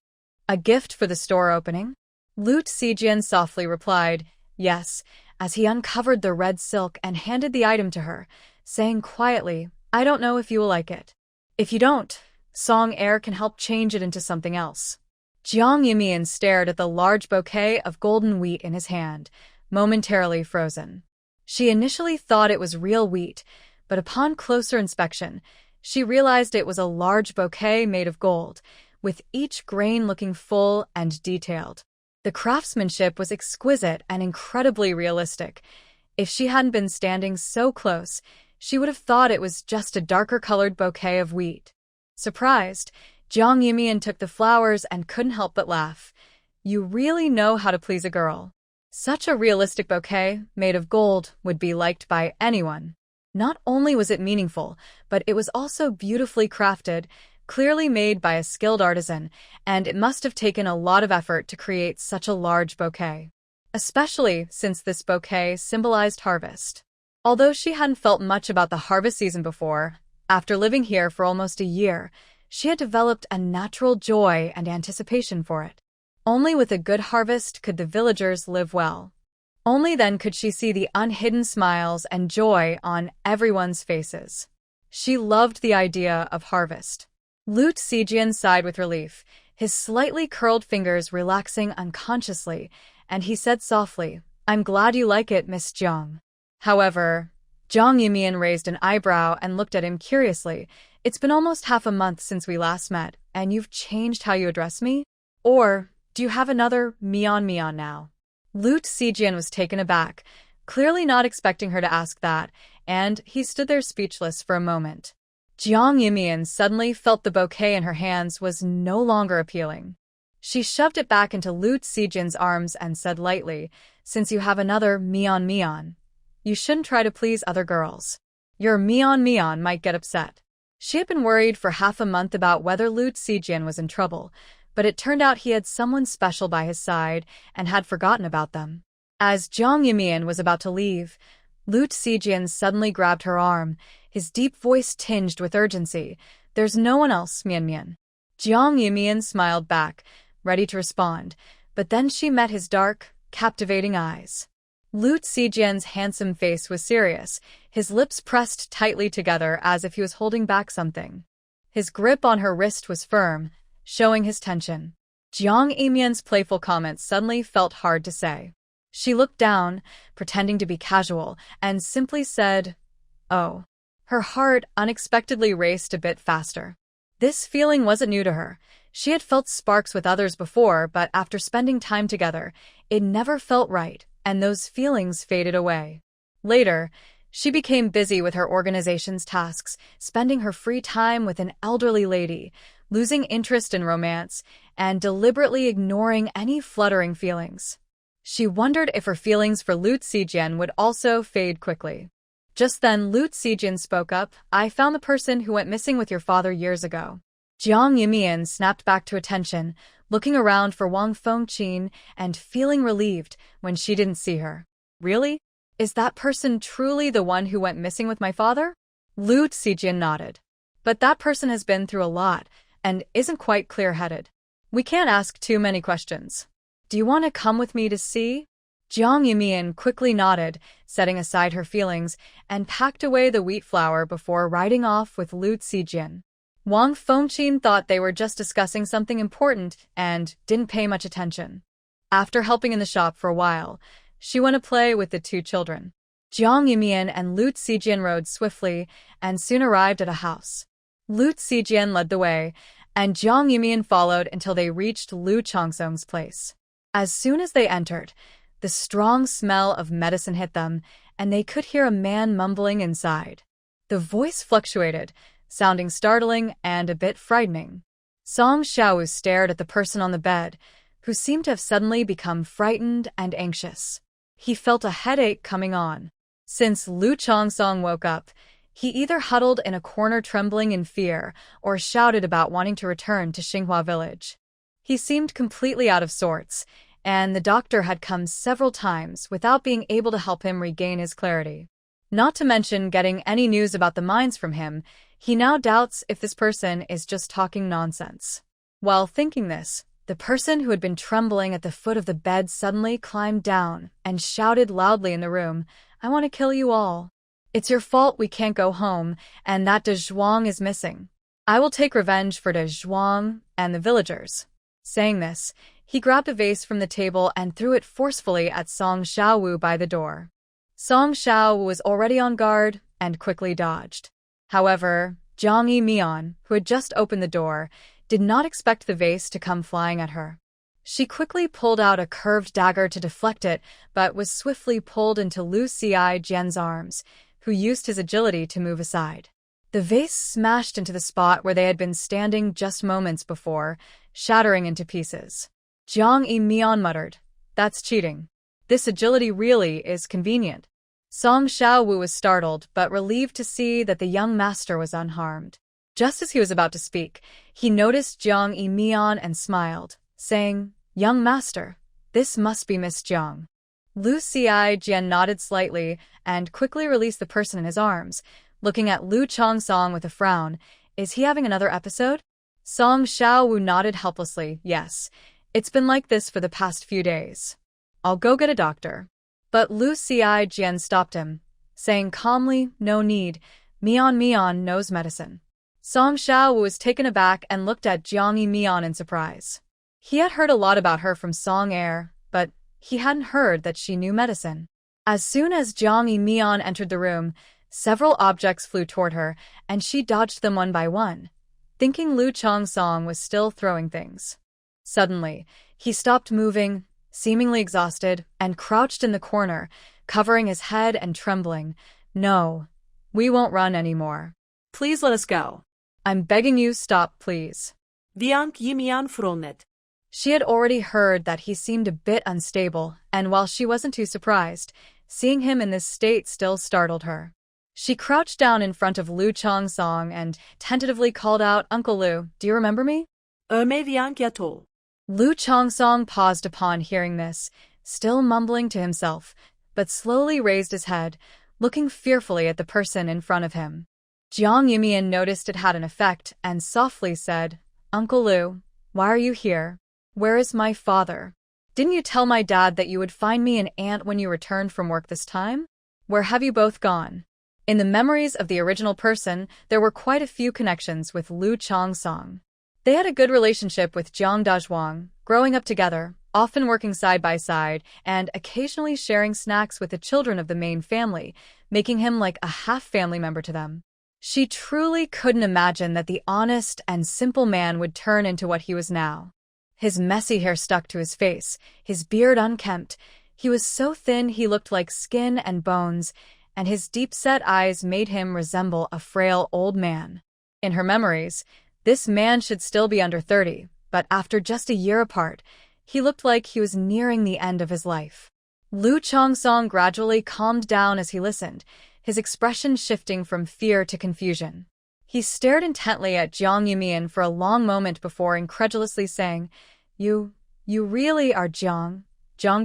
A gift for the store opening?" Lu Zijian softly replied, "Yes," as he uncovered the red silk and handed the item to her, saying quietly, "I don't know if you will like it. If you don't, Song Er can help change it into something else." Jiang Yumian stared at the large bouquet of golden wheat in his hand, momentarily frozen. She initially thought it was real wheat, but upon closer inspection, she realized it was a large bouquet made of gold, with each grain looking full and detailed. The craftsmanship was exquisite and incredibly realistic. If she hadn't been standing so close, she would have thought it was just a darker-colored bouquet of wheat. Surprised, Jiang Yumian took the flowers and couldn't help but laugh. "You really know how to please a girl. Such a realistic bouquet, made of gold, would be liked by anyone." Not only was it meaningful, but it was also beautifully crafted, clearly made by a skilled artisan, and it must have taken a lot of effort to create such a large bouquet. Especially since this bouquet symbolized harvest. Although she hadn't felt much about the harvest season before, after living here for almost a year, she had developed a natural joy and anticipation for it. Only with a good harvest could the villagers live well. Only then could she see the unhidden smiles and joy on everyone's faces. She loved the idea of harvest. Lu Zijian sighed with relief, his slightly curled fingers relaxing unconsciously, and he said softly, "I'm glad you like it, Miss Jiang." However, Jiang Yumian raised an eyebrow and looked at him curiously. "It's been almost half a month since we last met, and you've changed how you address me? Or do you have another me-on now?" Lu Zijian was taken aback, clearly not expecting her to ask that, and he stood there speechless for a moment. Jiang Yumian suddenly felt the bouquet in her hands was no longer appealing. She shoved it back into Lu Zijian's arms and said lightly, "Since you have another me-on, you shouldn't try to please other girls. Your me-on might get upset." She had been worried for half a month about whether Lu Zijian was in trouble, but it turned out he had someone special by his side and had forgotten about them. As Jiang Yumian was about to leave, Lu Zijian suddenly grabbed her arm, his deep voice tinged with urgency. "There's no one else, Mian." Jiang Yumian smiled back, ready to respond, but then she met his dark, captivating eyes. Lu Zijian's handsome face was serious, his lips pressed tightly together as if he was holding back something. His grip on her wrist was firm, showing his tension. Jiang Yumian's playful comments suddenly felt hard to say. She looked down, pretending to be casual, and simply said, "Oh." Her heart unexpectedly raced a bit faster. This feeling wasn't new to her. She had felt sparks with others before, but after spending time together, it never felt right, and those feelings faded away. Later, she became busy with her organization's tasks, spending her free time with an elderly lady, losing interest in romance, and deliberately ignoring any fluttering feelings. She wondered if her feelings for Lu Zijian would also fade quickly. Just then, Lu Zijian spoke up, "I found the person who went missing with your father years ago." Jiang Yumian snapped back to attention, looking around for Wang Fengqin and feeling relieved when she didn't see her. "Really? Is that person truly the one who went missing with my father?" Lu Zijian nodded. "But that person has been through a lot and isn't quite clear-headed. We can't ask too many questions. Do you want to come with me to see?" Jiang Yumian quickly nodded, setting aside her feelings, and packed away the wheat flour before riding off with Lu Zijian. Wang Fengqin thought they were just discussing something important and didn't pay much attention. After helping in the shop for a while, she went to play with the two children. Jiang Yumian and Lu Zijian rode swiftly and soon arrived at a house. Lu Zijian led the way, and Jiang Yumian followed until they reached Lu Chongsong's place. As soon as they entered, the strong smell of medicine hit them, and they could hear a man mumbling inside. The voice fluctuated, sounding startling and a bit frightening. Song Xiaowu stared at the person on the bed, who seemed to have suddenly become frightened and anxious. He felt a headache coming on. Since Lu Chongsong woke up, he either huddled in a corner trembling in fear or shouted about wanting to return to Xinghua village. He seemed completely out of sorts, and the doctor had come several times without being able to help him regain his clarity. Not to mention getting any news about the mines from him, he now doubts if this person is just talking nonsense. While thinking this, the person who had been trembling at the foot of the bed suddenly climbed down and shouted loudly in the room, "I want to kill you all. It's your fault we can't go home, and that De Zhuang is missing. I will take revenge for De Zhuang and the villagers." Saying this, he grabbed a vase from the table and threw it forcefully at Song Xiaowu by the door. Song Xiaowu was already on guard and quickly dodged. However, Jiang Yimian, who had just opened the door, did not expect the vase to come flying at her. She quickly pulled out a curved dagger to deflect it, but was swiftly pulled into Lu Xijian's arms, who used his agility to move aside. The vase smashed into the spot where they had been standing just moments before, shattering into pieces. Jiang Yimian muttered, "That's cheating. This agility really is convenient." Song Xiaowu was startled but relieved to see that the young master was unharmed. Just as he was about to speak, he noticed Jiang Yimian and smiled, saying, "Young master, this must be Miss Jiang." Lu Xijian nodded slightly and quickly released the person in his arms, looking at Lu Chongsong with a frown. "Is he having another episode?" Song Xiaowu nodded helplessly, "Yes. It's been like this for the past few days. I'll go get a doctor." But Lu Xijian stopped him, saying calmly, "No need. Mian knows medicine." Song Xiaowu was taken aback and looked at Jiang Yimian in surprise. He had heard a lot about her from Song Air, but he hadn't heard that she knew medicine. As soon as Jiang Yimian entered the room, several objects flew toward her, and she dodged them one by one, thinking Lu Chongsong was still throwing things. Suddenly, he stopped moving, seemingly exhausted, and crouched in the corner, covering his head and trembling. "No, we won't run anymore. Please let us go." "I'm begging you, stop, please." Jiang Yimian fronet. She had already heard that he seemed a bit unstable, and while she wasn't too surprised, seeing him in this state still startled her. She crouched down in front of Lu Chongsong and tentatively called out, "Uncle Lu, do you remember me?" Jiang Yato. Lu Chongsong paused upon hearing this, still mumbling to himself, but slowly raised his head, looking fearfully at the person in front of him. Jiang Yimian noticed it had an effect and softly said, "Uncle Lu, why are you here? Where is my father? Didn't you tell my dad that you would find me an aunt when you returned from work this time? Where have you both gone?" In the memories of the original person, there were quite a few connections with Lu Chongsong. They had a good relationship with Jiang Dazhuang, growing up together, often working side by side, and occasionally sharing snacks with the children of the main family, making him like a half-family member to them. She truly couldn't imagine that the honest and simple man would turn into what he was now. His messy hair stuck to his face, his beard unkempt. He was so thin he looked like skin and bones, and his deep-set eyes made him resemble a frail old man. In her memories, this man should still be under 30, but after just a year apart, he looked like he was nearing the end of his life. Lu Chongsong gradually calmed down as he listened, his expression shifting from fear to confusion. He stared intently at Jiang Yimian for a long moment before incredulously saying, You really are Jiang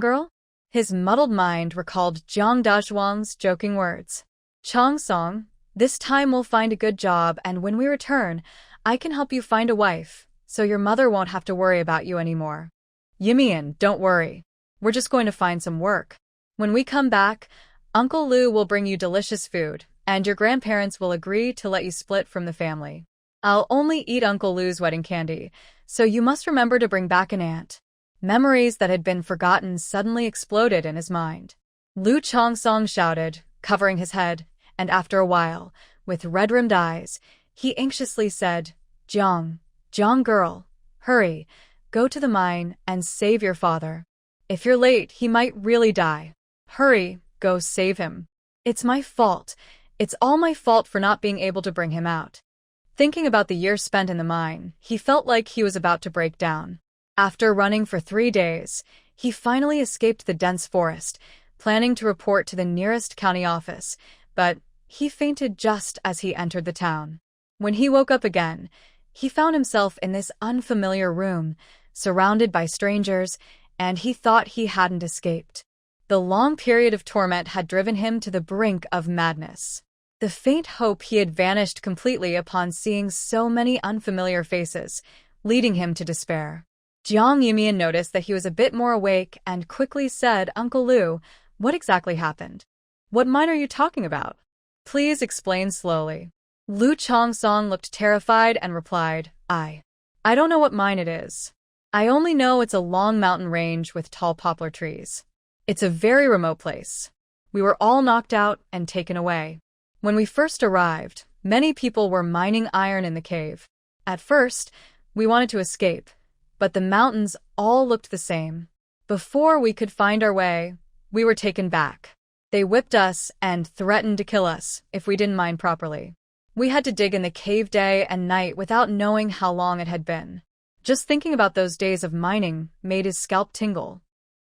girl?" His muddled mind recalled Jiang Dazhuang's joking words. "Chongsong, this time we'll find a good job, and when we return, I can help you find a wife, so your mother won't have to worry about you anymore. Yimian, don't worry. We're just going to find some work. When we come back, Uncle Lu will bring you delicious food, and your grandparents will agree to let you split from the family. I'll only eat Uncle Lu's wedding candy, so you must remember to bring back an aunt." Memories that had been forgotten suddenly exploded in his mind. Lu Chongsong shouted, covering his head, and after a while, with red-rimmed eyes, he anxiously said, Jiang girl, hurry, go to the mine and save your father. If you're late, he might really die. Hurry, go save him. It's my fault. It's all my fault for not being able to bring him out." Thinking about the years spent in the mine, he felt like he was about to break down. After running for 3 days, he finally escaped the dense forest, planning to report to the nearest county office, but he fainted just as he entered the town. When he woke up again, he found himself in this unfamiliar room, surrounded by strangers, and he thought he hadn't escaped. The long period of torment had driven him to the brink of madness. The faint hope he had vanished completely upon seeing so many unfamiliar faces, leading him to despair. Jiang Yumian noticed that he was a bit more awake and quickly said, "Uncle Lu, what exactly happened? What mine are you talking about? Please explain slowly." Lu Chongsong looked terrified and replied, I don't know what mine it is. I only know it's a long mountain range with tall poplar trees. It's a very remote place. We were all knocked out and taken away. When we first arrived, many people were mining iron in the cave. At first, we wanted to escape, but the mountains all looked the same. Before we could find our way, we were taken back. They whipped us and threatened to kill us if we didn't mine properly. We had to dig in the cave day and night without knowing how long it had been. Just thinking about those days of mining made his scalp tingle.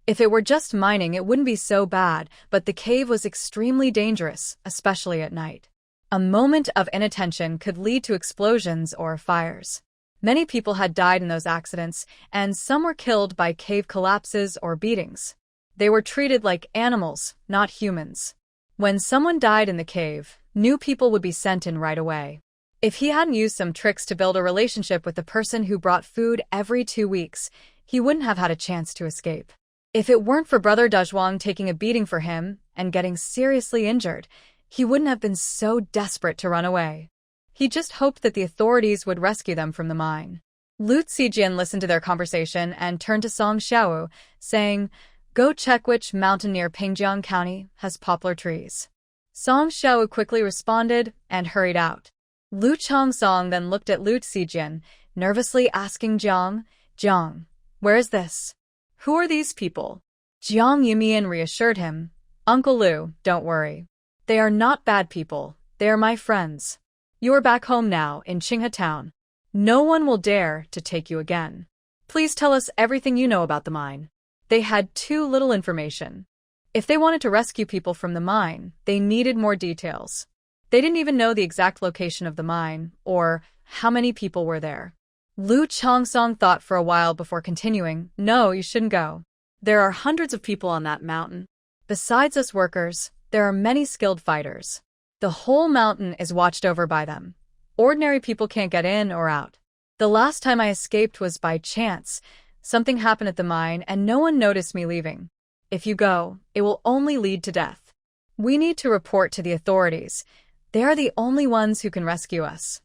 If it were just mining, it wouldn't be so bad, but the cave was extremely dangerous, especially at night. A moment of inattention could lead to explosions or fires. Many people had died in those accidents, and some were killed by cave collapses or beatings. They were treated like animals, not humans. When someone died in the cave, new people would be sent in right away. If he hadn't used some tricks to build a relationship with the person who brought food every 2 weeks, he wouldn't have had a chance to escape. If it weren't for Brother Dezhuang taking a beating for him and getting seriously injured, he wouldn't have been so desperate to run away. He just hoped that the authorities would rescue them from the mine. Lu Zijian listened to their conversation and turned to Song Xiao, saying, "Go check which mountain near Pingjiang County has poplar trees." Song Xiao quickly responded and hurried out. Lu Chongsong then looked at Lu Zijian, nervously asking Jiang, where is this? Who are these people? Jiang Yumian reassured him, "Uncle Lu, don't worry. They are not bad people, they are my friends. You are back home now in Qinghe Town. No one will dare to take you again. Please tell us everything you know about the mine." They had too little information. If they wanted to rescue people from the mine, they needed more details. They didn't even know the exact location of the mine, or how many people were there. Lu Chongsong thought for a while before continuing, "No, you shouldn't go. There are hundreds of people on that mountain. Besides us workers, there are many skilled fighters. The whole mountain is watched over by them. Ordinary people can't get in or out. The last time I escaped was by chance. Something happened at the mine and no one noticed me leaving. If you go, it will only lead to death. We need to report to the authorities. They are the only ones who can rescue us."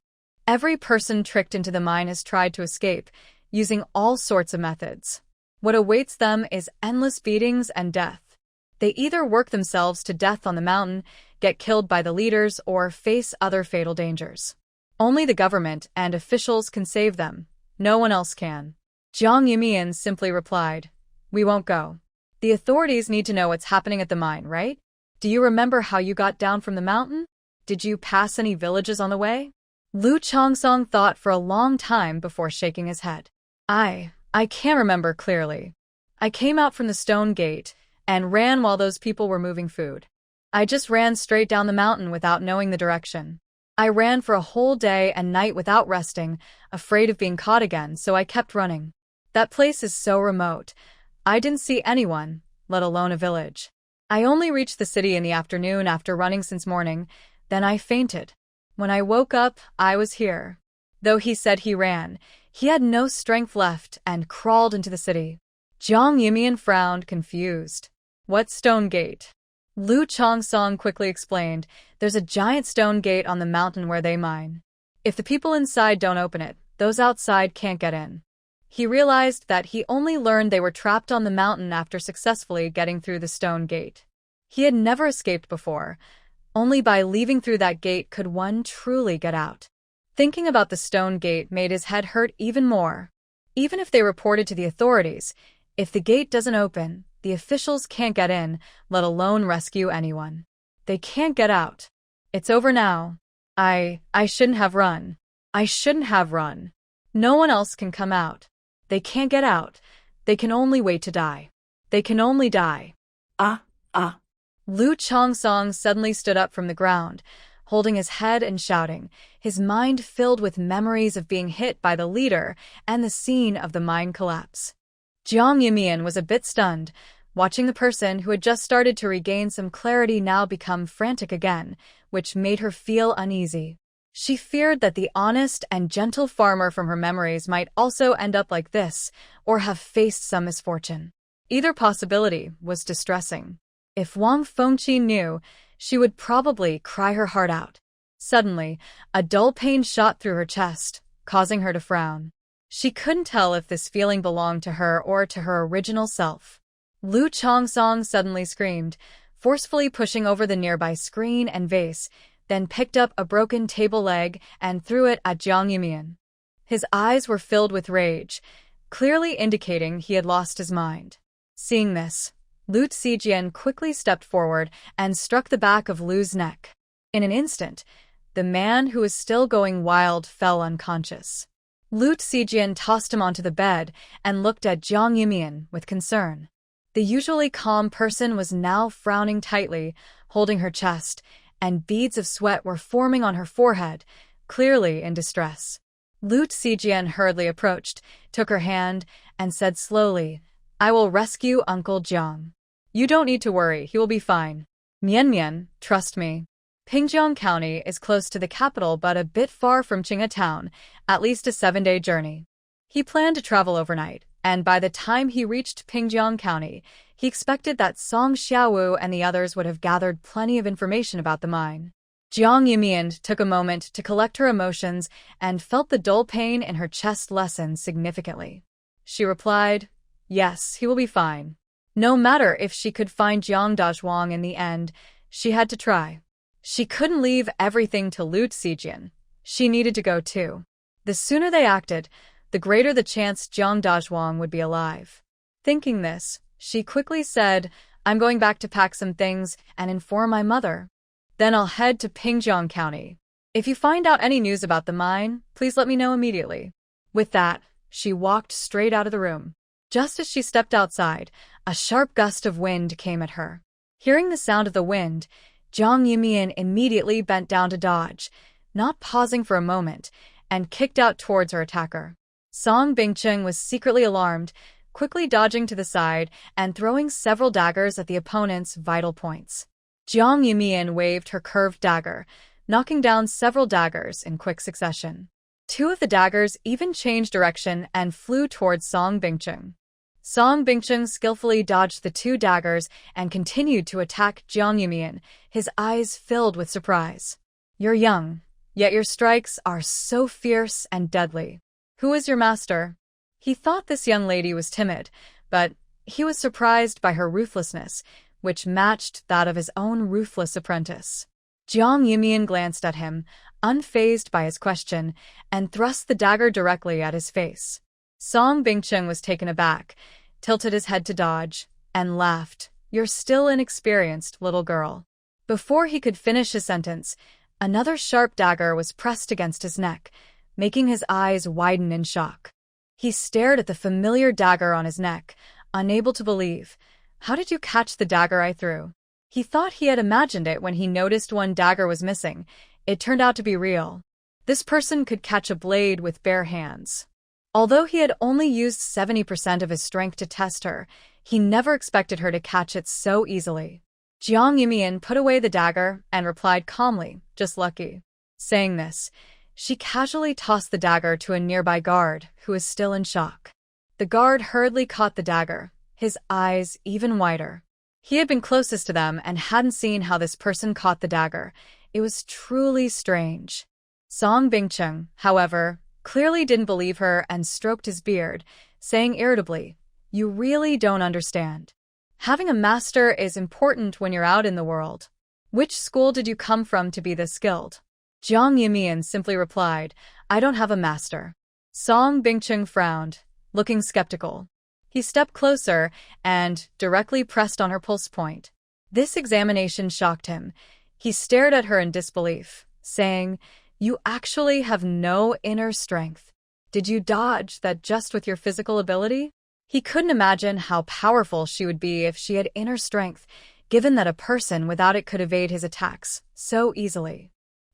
Every person tricked into the mine has tried to escape, using all sorts of methods. What awaits them is endless beatings and death. They either work themselves to death on the mountain, get killed by the leaders, or face other fatal dangers. Only the government and officials can save them. No one else can. Jiang Yumian simply replied, "We won't go. The authorities need to know what's happening at the mine, right? Do you remember how you got down from the mountain? Did you pass any villages on the way?" Lu Chongsong thought for a long time before shaking his head. I can't remember clearly. I came out from the stone gate and ran while those people were moving food. I just ran straight down the mountain without knowing the direction. I ran for a whole day and night without resting, afraid of being caught again, so I kept running. That place is so remote. I didn't see anyone, let alone a village. I only reached the city in the afternoon after running since morning, then I fainted. When I woke up, I was here. Though he said he ran, he had no strength left and crawled into the city. Jiang Yumian frowned, confused. "What stone gate?" Lu Chongsong quickly explained, "There's a giant stone gate on the mountain where they mine. If the people inside don't open it, those outside can't get in." He realized that he only learned they were trapped on the mountain after successfully getting through the stone gate. He had never escaped before. Only by leaving through that gate could one truly get out. Thinking about the stone gate made his head hurt even more. Even if they reported to the authorities, if the gate doesn't open, the officials can't get in, let alone rescue anyone. They can't get out. It's over now. I shouldn't have run. I shouldn't have run. No one else can come out. They can't get out. They can only wait to die. They can only die. Lu Chongsong suddenly stood up from the ground, holding his head and shouting, his mind filled with memories of being hit by the leader and the scene of the mine collapse. Jiang Yumian was a bit stunned, watching the person who had just started to regain some clarity now become frantic again, which made her feel uneasy. She feared that the honest and gentle farmer from her memories might also end up like this, or have faced some misfortune. Either possibility was distressing. If Wang Fengqi knew, she would probably cry her heart out. Suddenly, a dull pain shot through her chest, causing her to frown. She couldn't tell if this feeling belonged to her or to her original self. Lu Chongsong suddenly screamed, forcefully pushing over the nearby screen and vase, then picked up a broken table leg and threw it at Jiang Yumian. His eyes were filled with rage, clearly indicating he had lost his mind. Seeing this, Lu Zijian quickly stepped forward and struck the back of Lu's neck. In an instant, the man who was still going wild fell unconscious. Lu Zijian tossed him onto the bed and looked at Jiang Yumian with concern. The usually calm person was now frowning tightly, holding her chest, and beads of sweat were forming on her forehead, clearly in distress. Lu Zijian hurriedly approached, took her hand, and said slowly, "I will rescue Uncle Jiang. You don't need to worry, he will be fine. Mian, trust me." Pingjiang County is close to the capital but a bit far from Qinghe Town, at least a 7-day journey. He planned to travel overnight, and by the time he reached Pingjiang County, he expected that Song Xiaowu and the others would have gathered plenty of information about the mine. Jiang Yumian took a moment to collect her emotions and felt the dull pain in her chest lessen significantly. She replied, "Yes, he will be fine." No matter if she could find Jiang Dazhuang in the end, she had to try. She couldn't leave everything to Lu Zijian. She needed to go too. The sooner they acted, the greater the chance Jiang Dazhuang would be alive. Thinking this, she quickly said, "I'm going back to pack some things and inform my mother. Then I'll head to Pingjiang County. If you find out any news about the mine, please let me know immediately." With that, she walked straight out of the room. Just as she stepped outside, a sharp gust of wind came at her. Hearing the sound of the wind, Jiang Yumian immediately bent down to dodge, not pausing for a moment, and kicked out towards her attacker. Song Bingcheng was secretly alarmed, quickly dodging to the side and throwing several daggers at the opponent's vital points. Jiang Yumian waved her curved dagger, knocking down several daggers in quick succession. 2 of the daggers even changed direction and flew towards Song Bingcheng. Song Bingcheng skillfully dodged the 2 daggers and continued to attack Jiang Yumian, his eyes filled with surprise. "You're young, yet your strikes are so fierce and deadly. Who is your master?" He thought this young lady was timid, but he was surprised by her ruthlessness, which matched that of his own ruthless apprentice. Jiang Yumian glanced at him, unfazed by his question, and thrust the dagger directly at his face. Song Bingcheng was taken aback, tilted his head to dodge, and laughed. "You're still inexperienced, little girl." Before he could finish his sentence, another sharp dagger was pressed against his neck, making his eyes widen in shock. He stared at the familiar dagger on his neck, unable to believe. "How did you catch the dagger I threw?" He thought he had imagined it when he noticed one dagger was missing. It turned out to be real. This person could catch a blade with bare hands. Although he had only used 70% of his strength to test her, he never expected her to catch it so easily. Jiang Yumian put away the dagger and replied calmly, "Just lucky." Saying this, she casually tossed the dagger to a nearby guard who was still in shock. The guard hurriedly caught the dagger, his eyes even wider. He had been closest to them and hadn't seen how this person caught the dagger. It was truly strange. Song Bingcheng, however, clearly didn't believe her and stroked his beard, saying irritably, "You really don't understand. Having a master is important when you're out in the world. Which school did you come from to be this skilled?" Jiang Yumian simply replied, "I don't have a master." Song Bingcheng frowned, looking skeptical. He stepped closer and directly pressed on her pulse point. This examination shocked him. He stared at her in disbelief, saying, "You actually have no inner strength. Did you dodge that just with your physical ability?" He couldn't imagine how powerful she would be if she had inner strength, given that a person without it could evade his attacks so easily.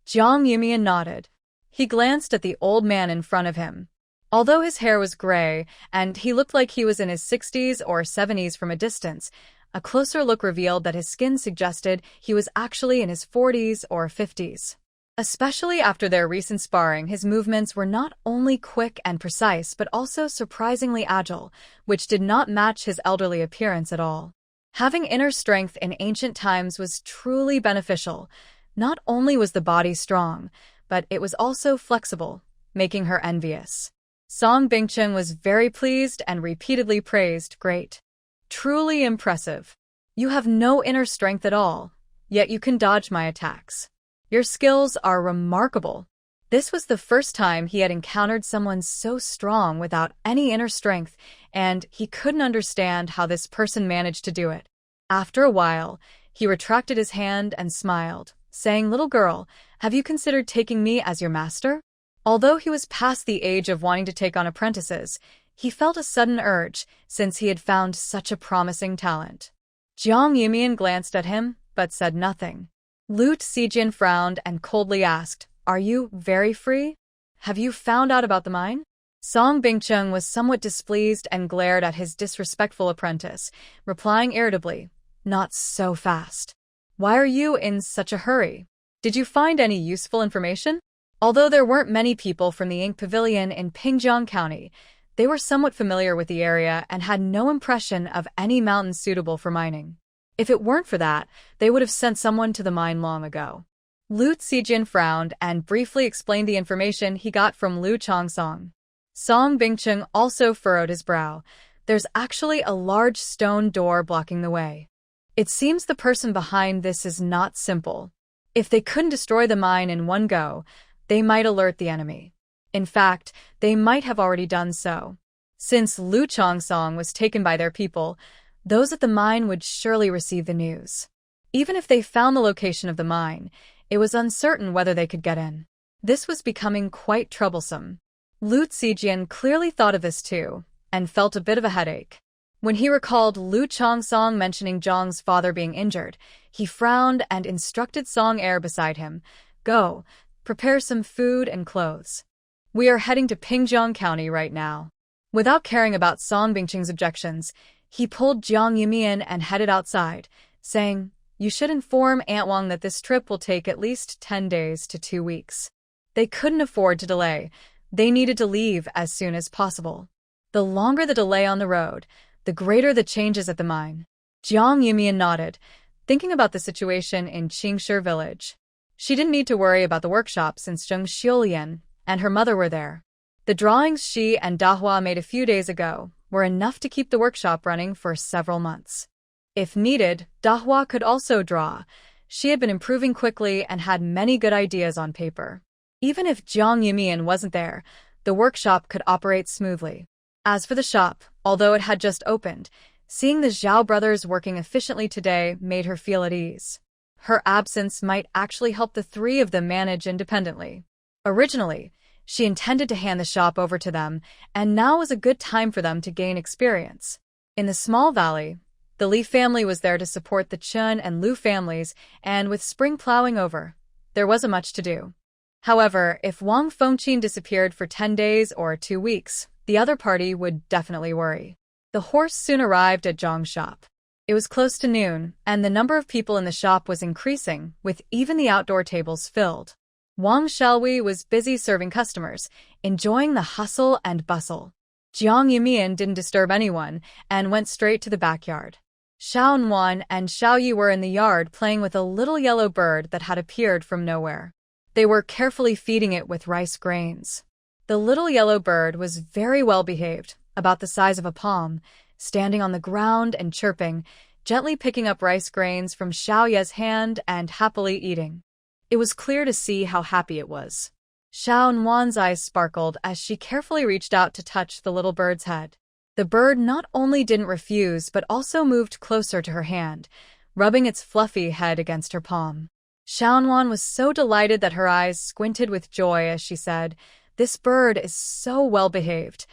Jiang Yumian nodded. He glanced at the old man in front of him. Although his hair was gray, and he looked like he was in his 60s or 70s from a distance, a closer look revealed that his skin suggested he was actually in his 40s or 50s. Especially after their recent sparring, his movements were not only quick and precise but also surprisingly agile, which did not match his elderly appearance at all. Having inner strength in ancient times was truly beneficial. Not only was the body strong, but it was also flexible, making her envious. Song Bingcheng was very pleased and repeatedly praised, "Great. Truly impressive. You have no inner strength at all, yet you can dodge my attacks. Your skills are remarkable." This was the first time he had encountered someone so strong without any inner strength, and he couldn't understand how this person managed to do it. After a while, he retracted his hand and smiled, saying, "Little girl, have you considered taking me as your master?" Although he was past the age of wanting to take on apprentices, he felt a sudden urge, since he had found such a promising talent. Jiang Yumian glanced at him, but said nothing. Lu Zijian frowned and coldly asked, "Are you very free? Have you found out about the mine?" Song Bingcheng was somewhat displeased and glared at his disrespectful apprentice, replying irritably, "Not so fast. Why are you in such a hurry? Did you find any useful information?" Although there weren't many people from the Ink Pavilion in Pingjiang County, they were somewhat familiar with the area and had no impression of any mountain suitable for mining. If it weren't for that, they would have sent someone to the mine long ago. Lu Zijian frowned and briefly explained the information he got from Lu Chongsong. Song Bingcheng also furrowed his brow. "There's actually a large stone door blocking the way. It seems the person behind this is not simple. If they couldn't destroy the mine in one go, they might alert the enemy. In fact, they might have already done so. Since Lu Chongsong was taken by their people, those at the mine would surely receive the news. Even if they found the location of the mine, it was uncertain whether they could get in. This was becoming quite troublesome." Lu Zijian clearly thought of this too, and felt a bit of a headache. When he recalled Lu Chongsong mentioning Zhang's father being injured, he frowned and instructed Song Er beside him, "Go, prepare some food and clothes. We are heading to Pingjiang County right now." Without caring about Song Bingcheng's objections, he pulled Jiang Yumian and headed outside, saying, "You should inform Aunt Wang that this trip will take at least 10 days to 2 weeks. They couldn't afford to delay. They needed to leave as soon as possible. The longer the delay on the road, the greater the changes at the mine." Jiang Yumian nodded, thinking about the situation in Qingshi village. She didn't need to worry about the workshop since Zheng Xiulian and her mother were there. The drawings she and Dahua made a few days ago were enough to keep the workshop running for several months. If needed, Dahua could also draw. She had been improving quickly and had many good ideas on paper. Even if Jiang Yumian wasn't there, the workshop could operate smoothly. As for the shop, although it had just opened, seeing the Zhao brothers working efficiently today made her feel at ease. Her absence might actually help the three of them manage independently. Originally, she intended to hand the shop over to them, and now was a good time for them to gain experience. In the small valley, the Li family was there to support the Chun and Lu families, and with spring plowing over, there wasn't much to do. However, if Wang Fengqin disappeared for 10 days or 2 weeks, the other party would definitely worry. The horse soon arrived at Zhang's shop. It was close to noon, and the number of people in the shop was increasing, with even the outdoor tables filled. Wang Xiaowei was busy serving customers, enjoying the hustle and bustle. Jiang Yumian didn't disturb anyone and went straight to the backyard. Xiao Nuan and Xiao Yi were in the yard playing with a little yellow bird that had appeared from nowhere. They were carefully feeding it with rice grains. The little yellow bird was very well behaved, about the size of a palm, standing on the ground and chirping, gently picking up rice grains from Xiao Ye's hand and happily eating. It was clear to see how happy it was. Xiao Nuan's eyes sparkled as she carefully reached out to touch the little bird's head. The bird not only didn't refuse but also moved closer to her hand, rubbing its fluffy head against her palm. Xiao Nuan was so delighted that her eyes squinted with joy as she said, "This bird is so well behaved.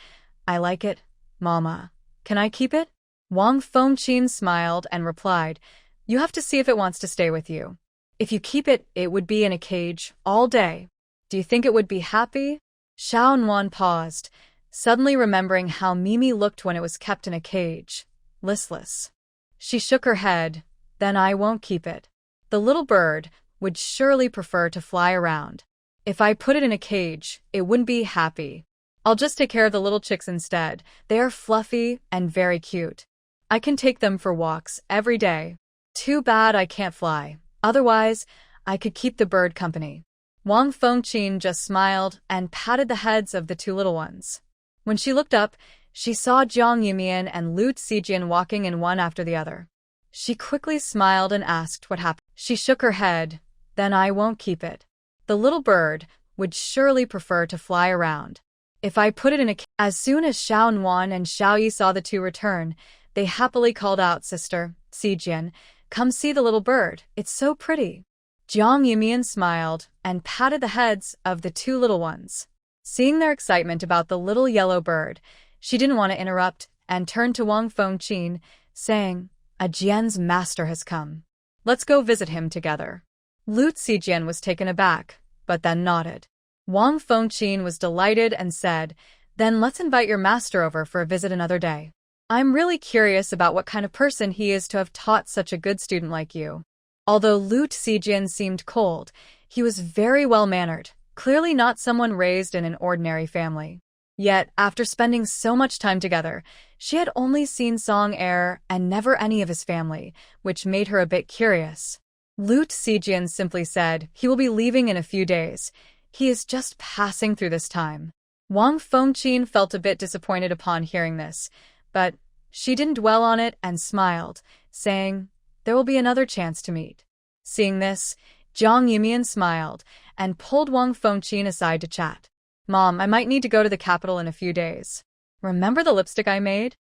I like it, Mama. Can I keep it?" Wang Fengqin smiled and replied, You have to see if it wants to stay with you. If you keep it, it would be in a cage all day. Do you think it would be happy? Xiao Nuan paused, suddenly remembering how Mimi looked when it was kept in a cage, listless. She shook her head. Then I won't keep it. The little bird would surely prefer to fly around. If I put it in a cage, it wouldn't be happy. I'll just take care of the little chicks instead. They are fluffy and very cute. I can take them for walks every day. Too bad I can't fly. Otherwise, I could keep the bird company. Wang Fengqin just smiled and patted the heads of the two little ones. When she looked up, she saw Jiang Yumian and Lu Zijian walking in one after the other. She quickly smiled and asked what happened. She shook her head. Then I won't keep it. The little bird would surely prefer to fly around. If I put it in a cage. As soon as Xiao Nuan and Xiao Yi saw the two return, they happily called out, Sister, Zijian, come see the little bird. It's so pretty. Jiang Yumian smiled and patted the heads of the two little ones. Seeing their excitement about the little yellow bird, she didn't want to interrupt and turned to Wang Fengqin, saying, A Jian's master has come. Let's go visit him together. Lu Zijian was taken aback, but then nodded. Wang Fengqin was delighted and said, Then let's invite your master over for a visit another day. I'm really curious about what kind of person he is to have taught such a good student like you. Although Lu Zijian seemed cold, he was very well-mannered, clearly not someone raised in an ordinary family. Yet, after spending so much time together, she had only seen Song Er and never any of his family, which made her a bit curious. Lu Zijian simply said, He will be leaving in a few days. He is just passing through this time. Wang Fengqin felt a bit disappointed upon hearing this, but she didn't dwell on it and smiled, saying, There will be another chance to meet. Seeing this, Jiang Yumian smiled and pulled Wang Fengqin aside to chat. Mom, I might need to go to the capital in a few days. Remember the lipstick I made?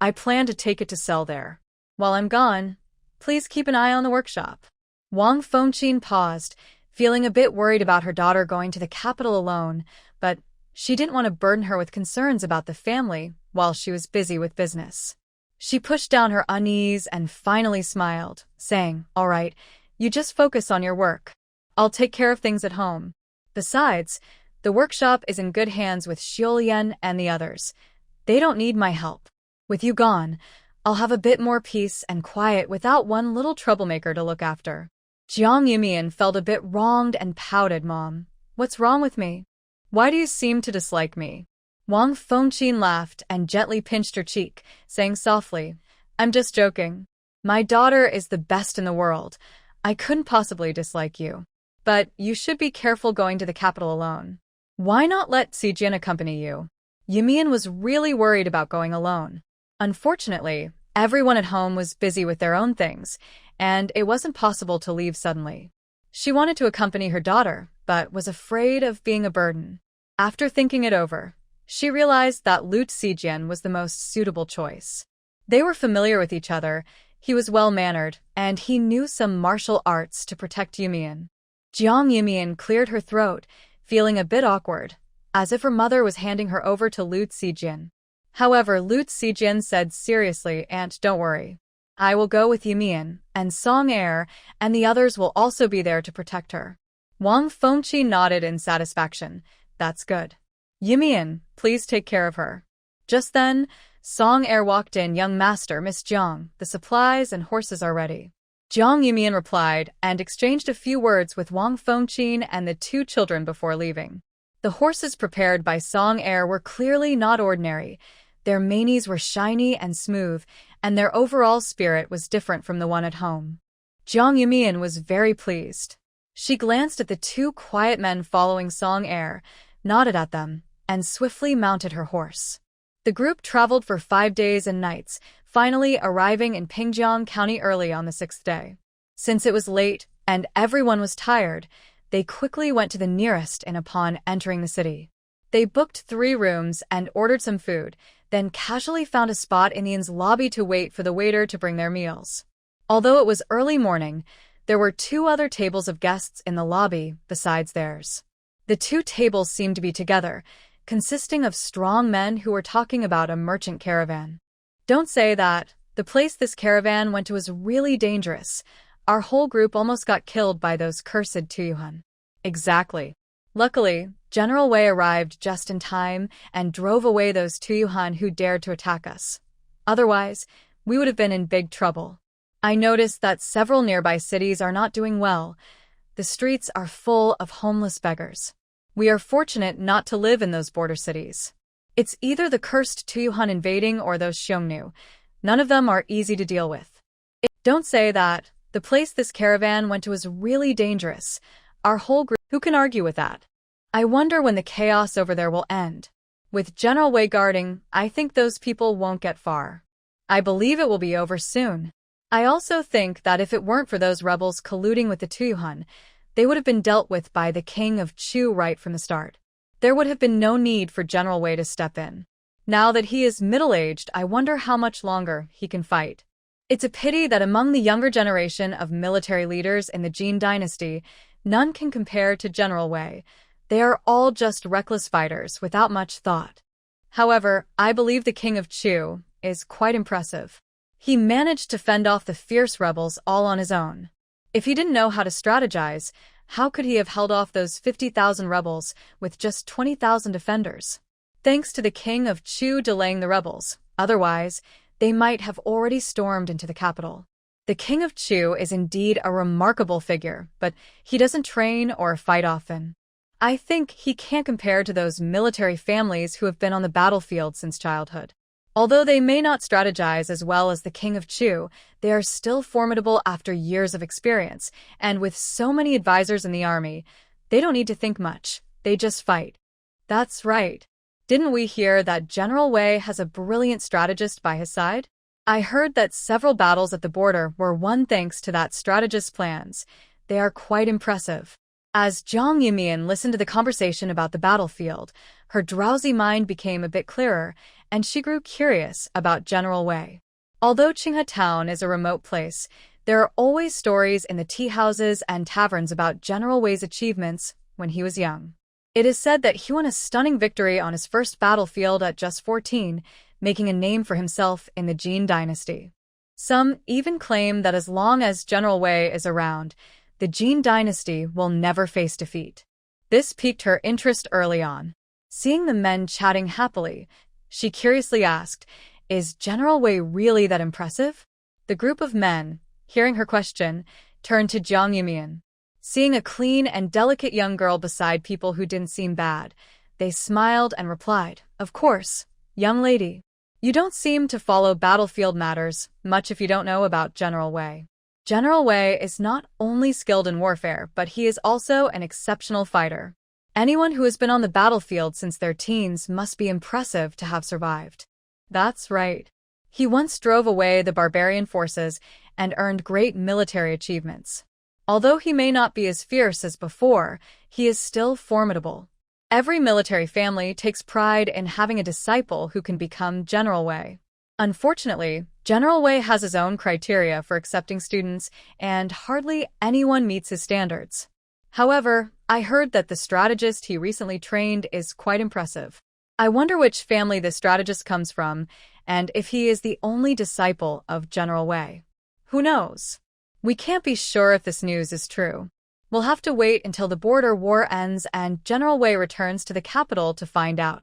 I plan to take it to sell there. While I'm gone, please keep an eye on the workshop. Wang Fengqin paused, feeling a bit worried about her daughter going to the capital alone, but she didn't want to burden her with concerns about the family while she was busy with business. She pushed down her unease and finally smiled, saying, All right, you just focus on your work. I'll take care of things at home. Besides, the workshop is in good hands with Xiulian and the others. They don't need my help. With you gone, I'll have a bit more peace and quiet without one little troublemaker to look after. Jiang Yumian felt a bit wronged and pouted, Mom. What's wrong with me? Why do you seem to dislike me? Wang Fengqin laughed and gently pinched her cheek, saying softly, I'm just joking. My daughter is the best in the world. I couldn't possibly dislike you. But you should be careful going to the capital alone. Why not let Zijian accompany you? Yumian was really worried about going alone. Unfortunately, everyone at home was busy with their own things, and it wasn't possible to leave suddenly. She wanted to accompany her daughter, but was afraid of being a burden. After thinking it over, she realized that Lu Zijian was the most suitable choice. They were familiar with each other, he was well-mannered, and he knew some martial arts to protect Yumian. Jiang Yumian cleared her throat, feeling a bit awkward, as if her mother was handing her over to Lu Zijian. However, Lu Zijian said seriously, Aunt, don't worry. I will go with Yumian, and Song Er, and the others will also be there to protect her. Wang Fengqin nodded in satisfaction. That's good. Yumian, please take care of her. Just then, Song Er walked in. Young master, Miss Jiang, the supplies and horses are ready. Jiang Yumian replied and exchanged a few words with Wang Fengqin and the two children before leaving. The horses prepared by Song Er were clearly not ordinary. Their manes were shiny and smooth, and their overall spirit was different from the one at home. Jiang Yumian was very pleased. She glanced at the two quiet men following Song Er, nodded at them, and swiftly mounted her horse. The group traveled for 5 days and nights, finally arriving in Pingjiang County early on the 6th day. Since it was late and everyone was tired, they quickly went to the nearest inn upon entering the city. They booked 3 rooms and ordered some food, then casually found a spot in the inn's lobby to wait for the waiter to bring their meals. Although it was early morning, there were 2 other tables of guests in the lobby besides theirs. The 2 tables seemed to be together, consisting of strong men who were talking about a merchant caravan. Don't say that, The place this caravan went to was really dangerous. Our whole group almost got killed by those cursed Tuyuhan. Exactly. Luckily, General Wei arrived just in time and drove away those Tuyuhan who dared to attack us. Otherwise, we would have been in big trouble. I noticed that several nearby cities are not doing well. The streets are full of homeless beggars. We are fortunate not to live in those border cities. It's either the cursed Tuyuhan invading or those Xiongnu. None of them are easy to deal with. Don't say that. The place this caravan went to was really dangerous. Our whole group— Who can argue with that? I wonder when the chaos over there will end. With General Wei guarding, I think those people won't get far. I believe it will be over soon. I also think that if it weren't for those rebels colluding with the Tuyuhan, they would have been dealt with by the king of Chu right from the start. There would have been no need for General Wei to step in. Now that he is middle-aged, I wonder how much longer he can fight. It's a pity that among the younger generation of military leaders in the Jin dynasty, none can compare to General Wei. They are all just reckless fighters without much thought. However, I believe the king of Chu is quite impressive. He managed to fend off the fierce rebels all on his own. If he didn't know how to strategize, how could he have held off those 50,000 rebels with just 20,000 defenders? Thanks to the king of Chu delaying the rebels, otherwise, they might have already stormed into the capital. The king of Chu is indeed a remarkable figure, but he doesn't train or fight often. I think he can't compare to those military families who have been on the battlefield since childhood. Although they may not strategize as well as the king of Chu, they are still formidable after years of experience, and with so many advisors in the army, they don't need to think much, they just fight. That's right. Didn't we hear that General Wei has a brilliant strategist by his side? I heard that several battles at the border were won thanks to that strategist's plans. They are quite impressive. As Jiang Yumian listened to the conversation about the battlefield, her drowsy mind became a bit clearer, and she grew curious about General Wei. Although Qinghe Town is a remote place, there are always stories in the tea houses and taverns about General Wei's achievements when he was young. It is said that he won a stunning victory on his first battlefield at just 14, making a name for himself in the Jin dynasty. Some even claim that as long as General Wei is around, the Jin dynasty will never face defeat. This piqued her interest early on. Seeing the men chatting happily, she curiously asked, "Is General Wei really that impressive?" The group of men, hearing her question, turned to Jiang Yumian. Seeing a clean and delicate young girl beside people who didn't seem bad, they smiled and replied, "Of course, young lady. You don't seem to follow battlefield matters much if you don't know about General Wei." General Wei is not only skilled in warfare, but he is also an exceptional fighter. Anyone who has been on the battlefield since their teens must be impressive to have survived. That's right. He once drove away the barbarian forces and earned great military achievements. Although he may not be as fierce as before, he is still formidable. Every military family takes pride in having a disciple who can become General Wei. Unfortunately, General Wei has his own criteria for accepting students, and hardly anyone meets his standards. However, I heard that the strategist he recently trained is quite impressive. I wonder which family this strategist comes from, and if he is the only disciple of General Wei. Who knows? We can't be sure if this news is true. We'll have to wait until the border war ends and General Wei returns to the capital to find out.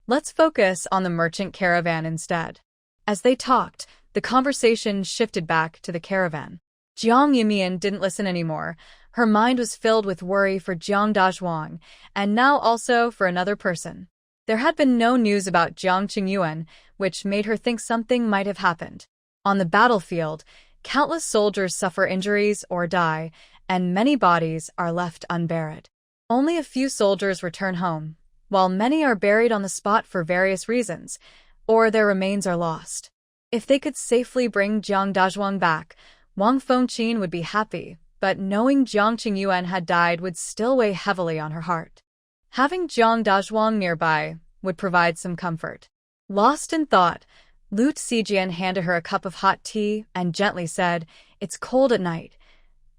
Let's focus on the merchant caravan instead. As they talked, the conversation shifted back to the caravan. Jiang Yumian didn't listen anymore. Her mind was filled with worry for Jiang Dazhuang, and now also for another person. There had been no news about Jiang Qingyuan, which made her think something might have happened. On the battlefield, countless soldiers suffer injuries or die, and many bodies are left unburied. Only a few soldiers return home, while many are buried on the spot for various reasons, or their remains are lost. If they could safely bring Jiang Dazhuang back, Wang Fengqin would be happy, but knowing Jiang Qingyuan had died would still weigh heavily on her heart. Having Jiang Dazhuang nearby would provide some comfort. Lost in thought, Lu Zijian handed her a cup of hot tea and gently said, "It's cold at night.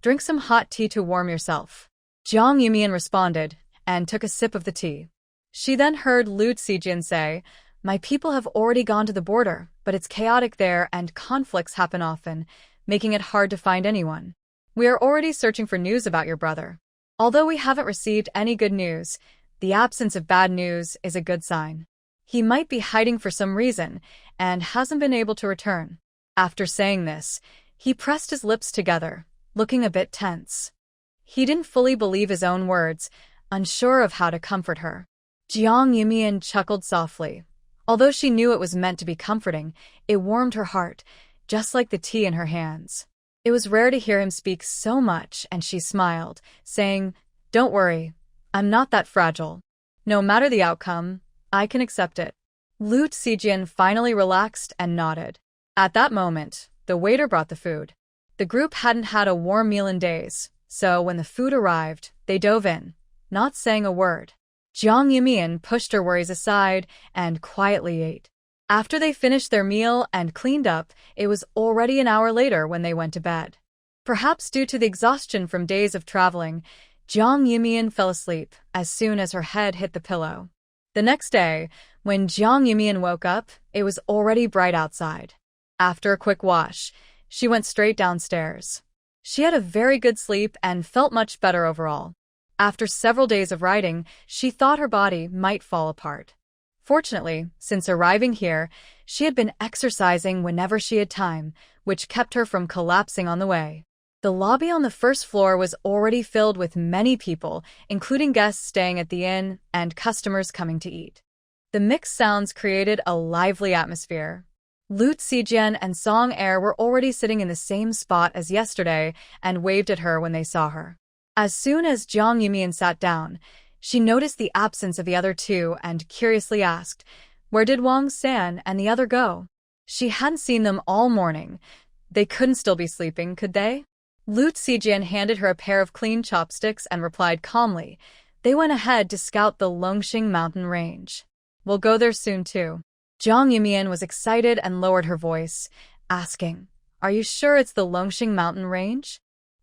Drink some hot tea to warm yourself." Jiang Yumian responded and took a sip of the tea. She then heard Lu Zijian say, My people have already gone to the border, but it's chaotic there and conflicts happen often, making it hard to find anyone. We are already searching for news about your brother. Although we haven't received any good news, the absence of bad news is a good sign. He might be hiding for some reason and hasn't been able to return. After saying this, he pressed his lips together, looking a bit tense. He didn't fully believe his own words, unsure of how to comfort her. Jiang Yumian chuckled softly. Although she knew it was meant to be comforting, it warmed her heart, just like the tea in her hands. It was rare to hear him speak so much, and she smiled, saying, "Don't worry, I'm not that fragile. No matter the outcome, I can accept it." Lu Zijian finally relaxed and nodded. At that moment, the waiter brought the food. The group hadn't had a warm meal in days, so when the food arrived, they dove in, not saying a word. Jiang Yumian pushed her worries aside and quietly ate. After they finished their meal and cleaned up, it was already an hour later when they went to bed. Perhaps due to the exhaustion from days of traveling, Jiang Yumian fell asleep as soon as her head hit the pillow. The next day, when Jiang Yumian woke up, it was already bright outside. After a quick wash, she went straight downstairs. She had a very good sleep and felt much better overall. After several days of riding, she thought her body might fall apart. Fortunately, since arriving here, she had been exercising whenever she had time, which kept her from collapsing on the way. The lobby on the first floor was already filled with many people, including guests staying at the inn and customers coming to eat. The mixed sounds created a lively atmosphere. Lu Zijian and Song Er were already sitting in the same spot as yesterday and waved at her when they saw her. As soon as Jiang Yumian sat down, she noticed the absence of the other two and curiously asked, "Where did Wang San and the other go?" She hadn't seen them all morning. They couldn't still be sleeping, could they? Lu Zijian handed her a pair of clean chopsticks and replied calmly, "They went ahead to scout the Longxing mountain range. We'll go there soon too." Jiang Yumian was excited and lowered her voice, asking, "Are you sure it's the Longxing mountain range?"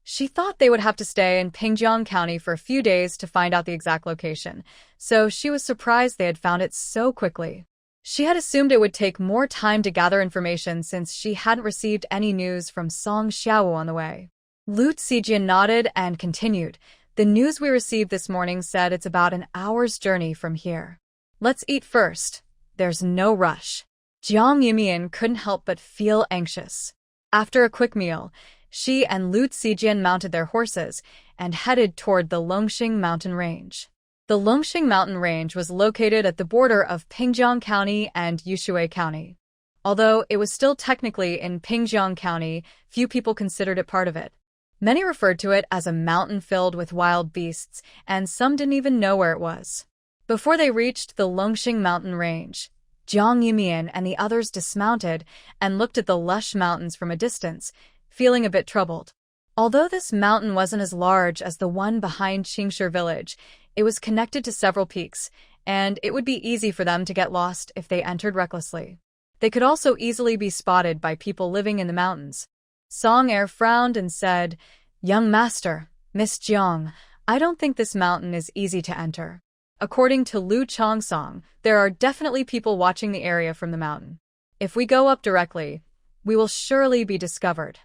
She thought they would have to stay in Pingjiang County for a few days to find out the exact location, so she was surprised they had found it so quickly. She had assumed it would take more time to gather information since she hadn't received any news from Song Xiaowu on the way. Lu Zijian nodded and continued, "The news we received this morning said it's about an hour's journey from here. Let's eat first. There's no rush." Jiang Yumian couldn't help but feel anxious. After a quick meal, she and Lu Zijian mounted their horses and headed toward the Longxing mountain range. The Longxing mountain range was located at the border of Pingjiang County and Yushui County. Although it was still technically in Pingjiang County, few people considered it part of it. Many referred to it as a mountain filled with wild beasts, and some didn't even know where it was. Before they reached the Longxing mountain range, Jiang Yumian and the others dismounted and looked at the lush mountains from a distance, feeling a bit troubled. Although this mountain wasn't as large as the one behind Qingshi village, it was connected to several peaks, and it would be easy for them to get lost if they entered recklessly. They could also easily be spotted by people living in the mountains. Song Er frowned and said, "Young master, Miss Jiang, I don't think this mountain is easy to enter. According to Lu Chongsong, there are definitely people watching the area from the mountain. If we go up directly, we will surely be discovered.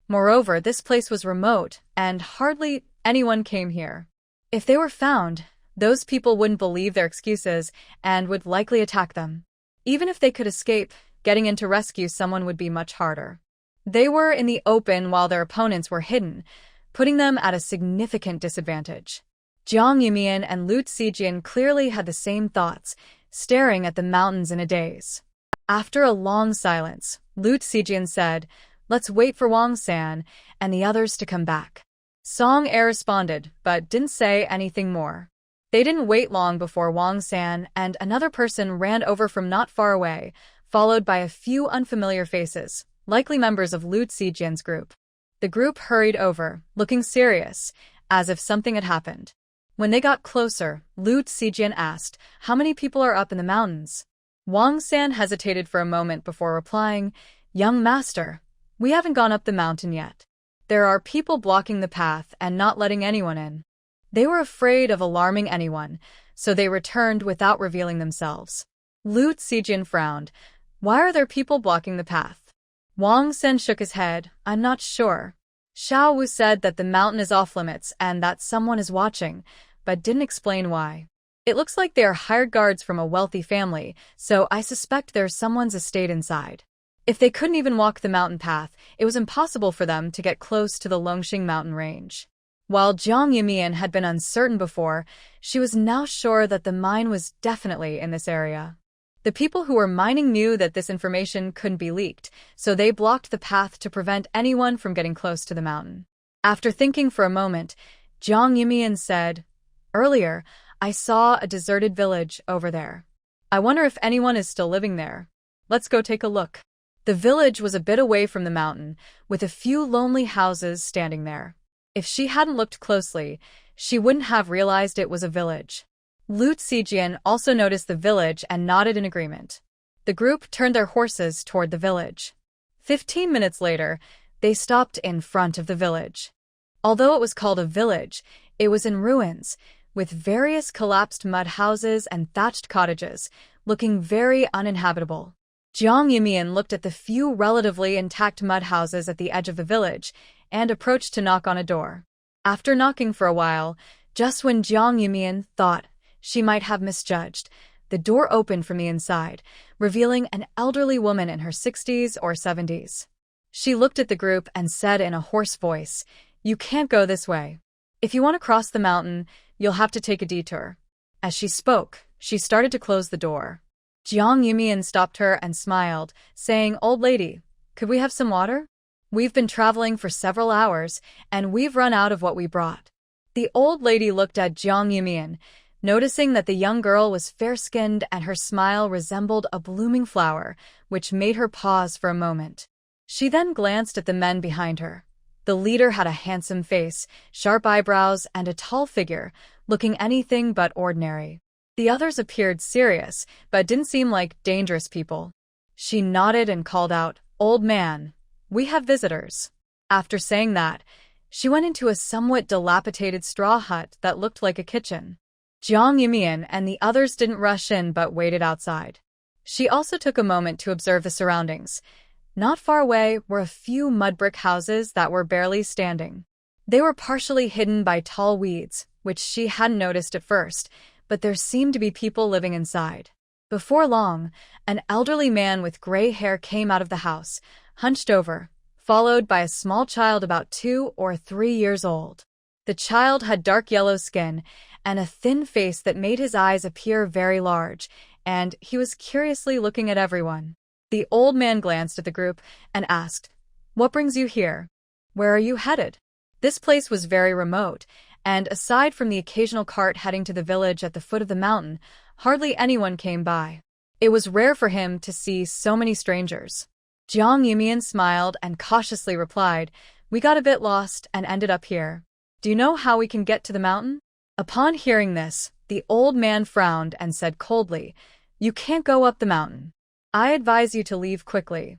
Moreover, this place was remote, and hardly anyone came here. If they were found, those people wouldn't believe their excuses and would likely attack them. Even if they could escape, getting in to rescue someone would be much harder." They were in the open while their opponents were hidden, putting them at a significant disadvantage. Jiang Yumian and Lu Zijian clearly had the same thoughts, staring at the mountains in a daze. After a long silence, Lu Zijian said, "Let's wait for Wang San and the others to come back." Song Er responded, but didn't say anything more. They didn't wait long before Wang San and another person ran over from not far away, followed by a few unfamiliar faces, likely members of Lu Zijian's group. The group hurried over, looking serious, as if something had happened. When they got closer, Lu Zijian asked, "How many people are up in the mountains?" Wang San hesitated for a moment before replying, "Young master, we haven't gone up the mountain yet. There are people blocking the path and not letting anyone in." They were afraid of alarming anyone, so they returned without revealing themselves. Lu Zijian frowned. Why are there people blocking the path? Wang Sen shook his head. I'm not sure. Xiao Wu said that the mountain is off limits and that someone is watching, but didn't explain why. It looks like they are hired guards from a wealthy family, so I suspect there's someone's estate inside. If they couldn't even walk the mountain path, it was impossible for them to get close to the Longxing mountain range. While Jiang Yumian had been uncertain before, she was now sure that the mine was definitely in this area. The people who were mining knew that this information couldn't be leaked, so they blocked the path to prevent anyone from getting close to the mountain. After thinking for a moment, Jiang Yumian said, Earlier, I saw a deserted village over there. I wonder if anyone is still living there. Let's go take a look. The village was a bit away from the mountain, with a few lonely houses standing there. If she hadn't looked closely, she wouldn't have realized it was a village. Lu Zijian also noticed the village and nodded in agreement. The group turned their horses toward the village. 15 minutes later, they stopped in front of the village. Although it was called a village, it was in ruins, with various collapsed mud houses and thatched cottages, looking very uninhabitable. Jiang Yumian looked at the few relatively intact mud houses at the edge of the village and approached to knock on a door. After knocking for a while, just when Jiang Yumian thought she might have misjudged, the door opened from the inside, revealing an elderly woman in her 60s or 70s. She looked at the group and said in a hoarse voice, You can't go this way. If you want to cross the mountain, you'll have to take a detour. As she spoke, she started to close the door. Jiang Yumian stopped her and smiled, saying, Old lady, could we have some water? We've been traveling for several hours, and we've run out of what we brought. The old lady looked at Jiang Yumian, noticing that the young girl was fair-skinned and her smile resembled a blooming flower, which made her pause for a moment. She then glanced at the men behind her. The leader had a handsome face, sharp eyebrows, and a tall figure, looking anything but ordinary. The others appeared serious, but didn't seem like dangerous people. She nodded and called out, Old man, we have visitors. After saying that, she went into a somewhat dilapidated straw hut that looked like a kitchen. Jiang Yumian and the others didn't rush in but waited outside. She also took a moment to observe the surroundings. Not far away were a few mud brick houses that were barely standing. They were partially hidden by tall weeds, which she hadn't noticed at first, but there seemed to be people living inside. Before long, an elderly man with gray hair came out of the house, hunched over, followed by a small child about 2 or 3 years old. The child had dark yellow skin and a thin face that made his eyes appear very large, and he was curiously looking at everyone. The old man glanced at the group and asked, What brings you here? Where are you headed? This place was very remote, and aside from the occasional cart heading to the village at the foot of the mountain, hardly anyone came by. It was rare for him to see so many strangers. Jiang Yumian smiled and cautiously replied, We got a bit lost and ended up here. Do you know how we can get to the mountain? Upon hearing this, the old man frowned and said coldly, You can't go up the mountain. I advise you to leave quickly.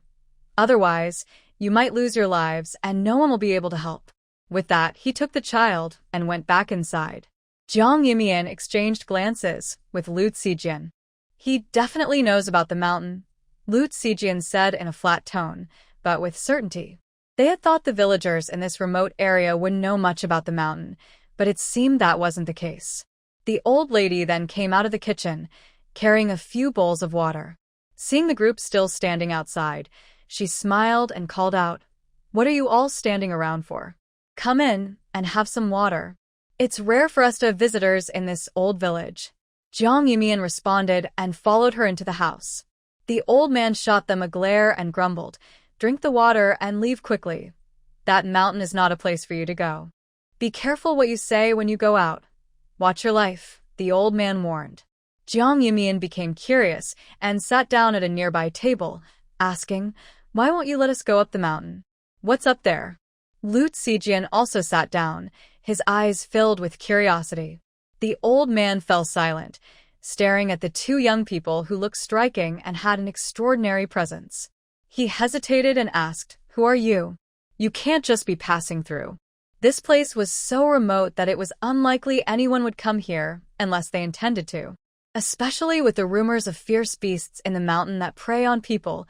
Otherwise, you might lose your lives and no one will be able to help. With that, he took the child and went back inside. Jiang Yumian exchanged glances with Lu Zijian. He definitely knows about the mountain, Lu Zijian said in a flat tone, but with certainty. They had thought the villagers in this remote area wouldn't know much about the mountain, but it seemed that wasn't the case. The old lady then came out of the kitchen, carrying a few bowls of water. Seeing the group still standing outside, she smiled and called out, What are you all standing around for? Come in and have some water. It's rare for us to have visitors in this old village. Jiang Yumian responded and followed her into the house. The old man shot them a glare and grumbled, Drink the water and leave quickly. That mountain is not a place for you to go. Be careful what you say when you go out. Watch your life, the old man warned. Jiang Yumian became curious and sat down at a nearby table, asking, Why won't you let us go up the mountain? What's up there? Lu Zijian also sat down, his eyes filled with curiosity. The old man fell silent, staring at the 2 young people who looked striking and had an extraordinary presence. He hesitated and asked, Who are you? You can't just be passing through. This place was so remote that it was unlikely anyone would come here unless they intended to. especially with the rumors of fierce beasts in the mountain that prey on people.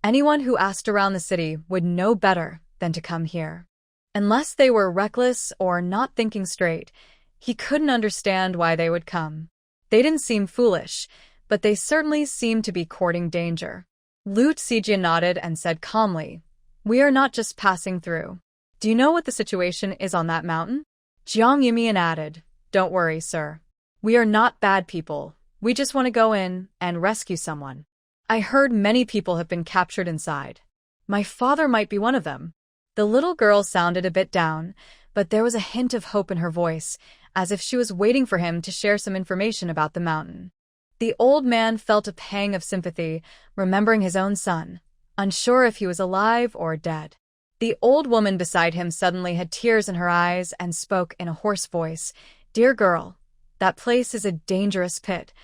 Anyone who asked around the city would know better than to come here. Unless they were reckless or not thinking straight, he couldn't understand why they would come. They didn't seem foolish, but they certainly seemed to be courting danger. Lu Zijian nodded and said calmly, "We are not just passing through. Do you know what the situation is on that mountain?" Jiang Yumian added, "Don't worry, sir. We are not bad people. We just want to go in and rescue someone. I heard many people have been captured inside. My father might be one of them." The little girl sounded a bit down, but there was a hint of hope in her voice, as if she was waiting for him to share some information about the mountain. The old man felt a pang of sympathy, remembering his own son, unsure if he was alive or dead. The old woman beside him suddenly had tears in her eyes and spoke in a hoarse voice, "Dear girl, that place is a dangerous pit.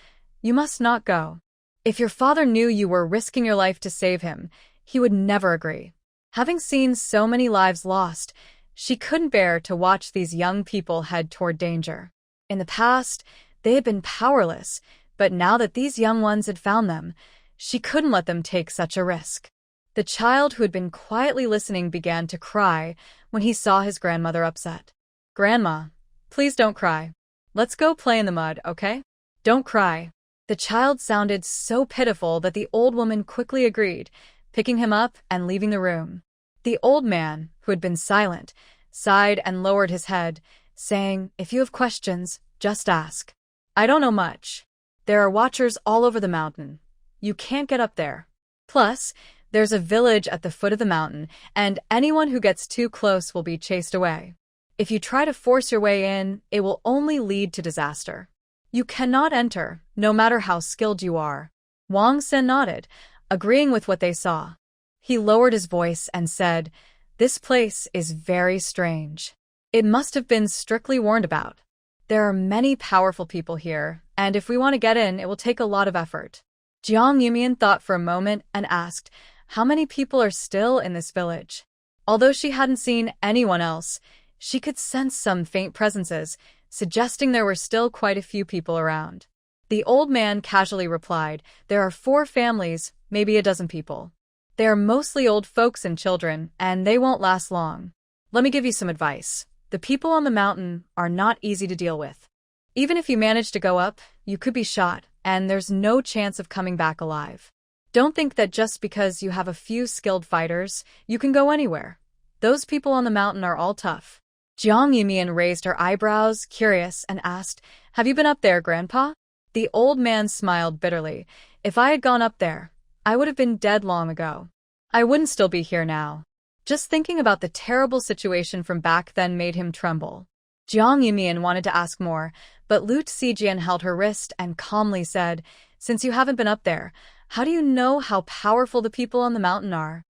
You must not go. If your father knew you were risking your life to save him, he would never agree." Having seen so many lives lost, she couldn't bear to watch these young people head toward danger. In the past, they had been powerless, but now that these young ones had found them, she couldn't let them take such a risk. The child who had been quietly listening began to cry when he saw his grandmother upset. "Grandma, please don't cry. Let's go play in the mud, okay? Don't cry." The child sounded so pitiful that the old woman quickly agreed, picking him up and leaving the room. The old man, who had been silent, sighed and lowered his head, saying, "If you have questions, just ask. I don't know much. There are watchers all over the mountain. You can't get up there. Plus, there's a village at the foot of the mountain, and anyone who gets too close will be chased away. If you try to force your way in, it will only lead to disaster. You cannot enter, no matter how skilled you are." Wang Sen nodded, agreeing with what they saw. He lowered his voice and said, "This place is very strange. It must have been strictly warned about. There are many powerful people here, and if we want to get in, it will take a lot of effort." Jiang Yumian thought for a moment and asked, "How many people are still in this village?" Although she hadn't seen anyone else, she could sense some faint presences, suggesting there were still quite a few people around. The old man casually replied, "There are 4 families, maybe a dozen people. They are mostly old folks and children, and they won't last long. Let me give you some advice. The people on the mountain are not easy to deal with. Even if you manage to go up, you could be shot, and there's no chance of coming back alive. Don't think that just because you have a few skilled fighters, you can go anywhere. Those people on the mountain are all tough." Jiang Yumian raised her eyebrows, curious, and asked, "Have you been up there, Grandpa?" The old man smiled bitterly. "If I had gone up there, I would have been dead long ago. I wouldn't still be here now." Just thinking about the terrible situation from back then made him tremble. Jiang Yumian wanted to ask more, but Lu Zijian held her wrist and calmly said, "Since you haven't been up there, how do you know how powerful the people on the mountain are?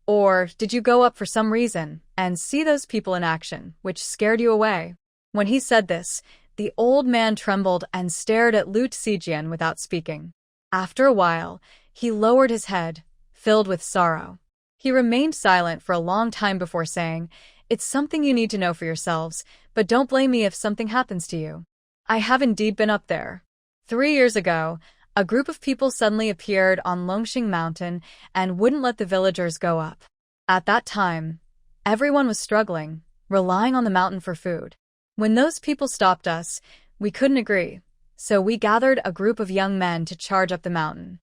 Or did you go up for some reason and see those people in action, which scared you away?" When he said this, the old man trembled and stared at Lu Zijian without speaking. After a while, he lowered his head, filled with sorrow. He remained silent for a long time before saying, "It's something you need to know for yourselves, but don't blame me if something happens to you. I have indeed been up there. 3 years ago, a group of people suddenly appeared on Longxing Mountain and wouldn't let the villagers go up. At that time, everyone was struggling, relying on the mountain for food. When those people stopped us, we couldn't agree, so we gathered a group of young men to charge up the mountain.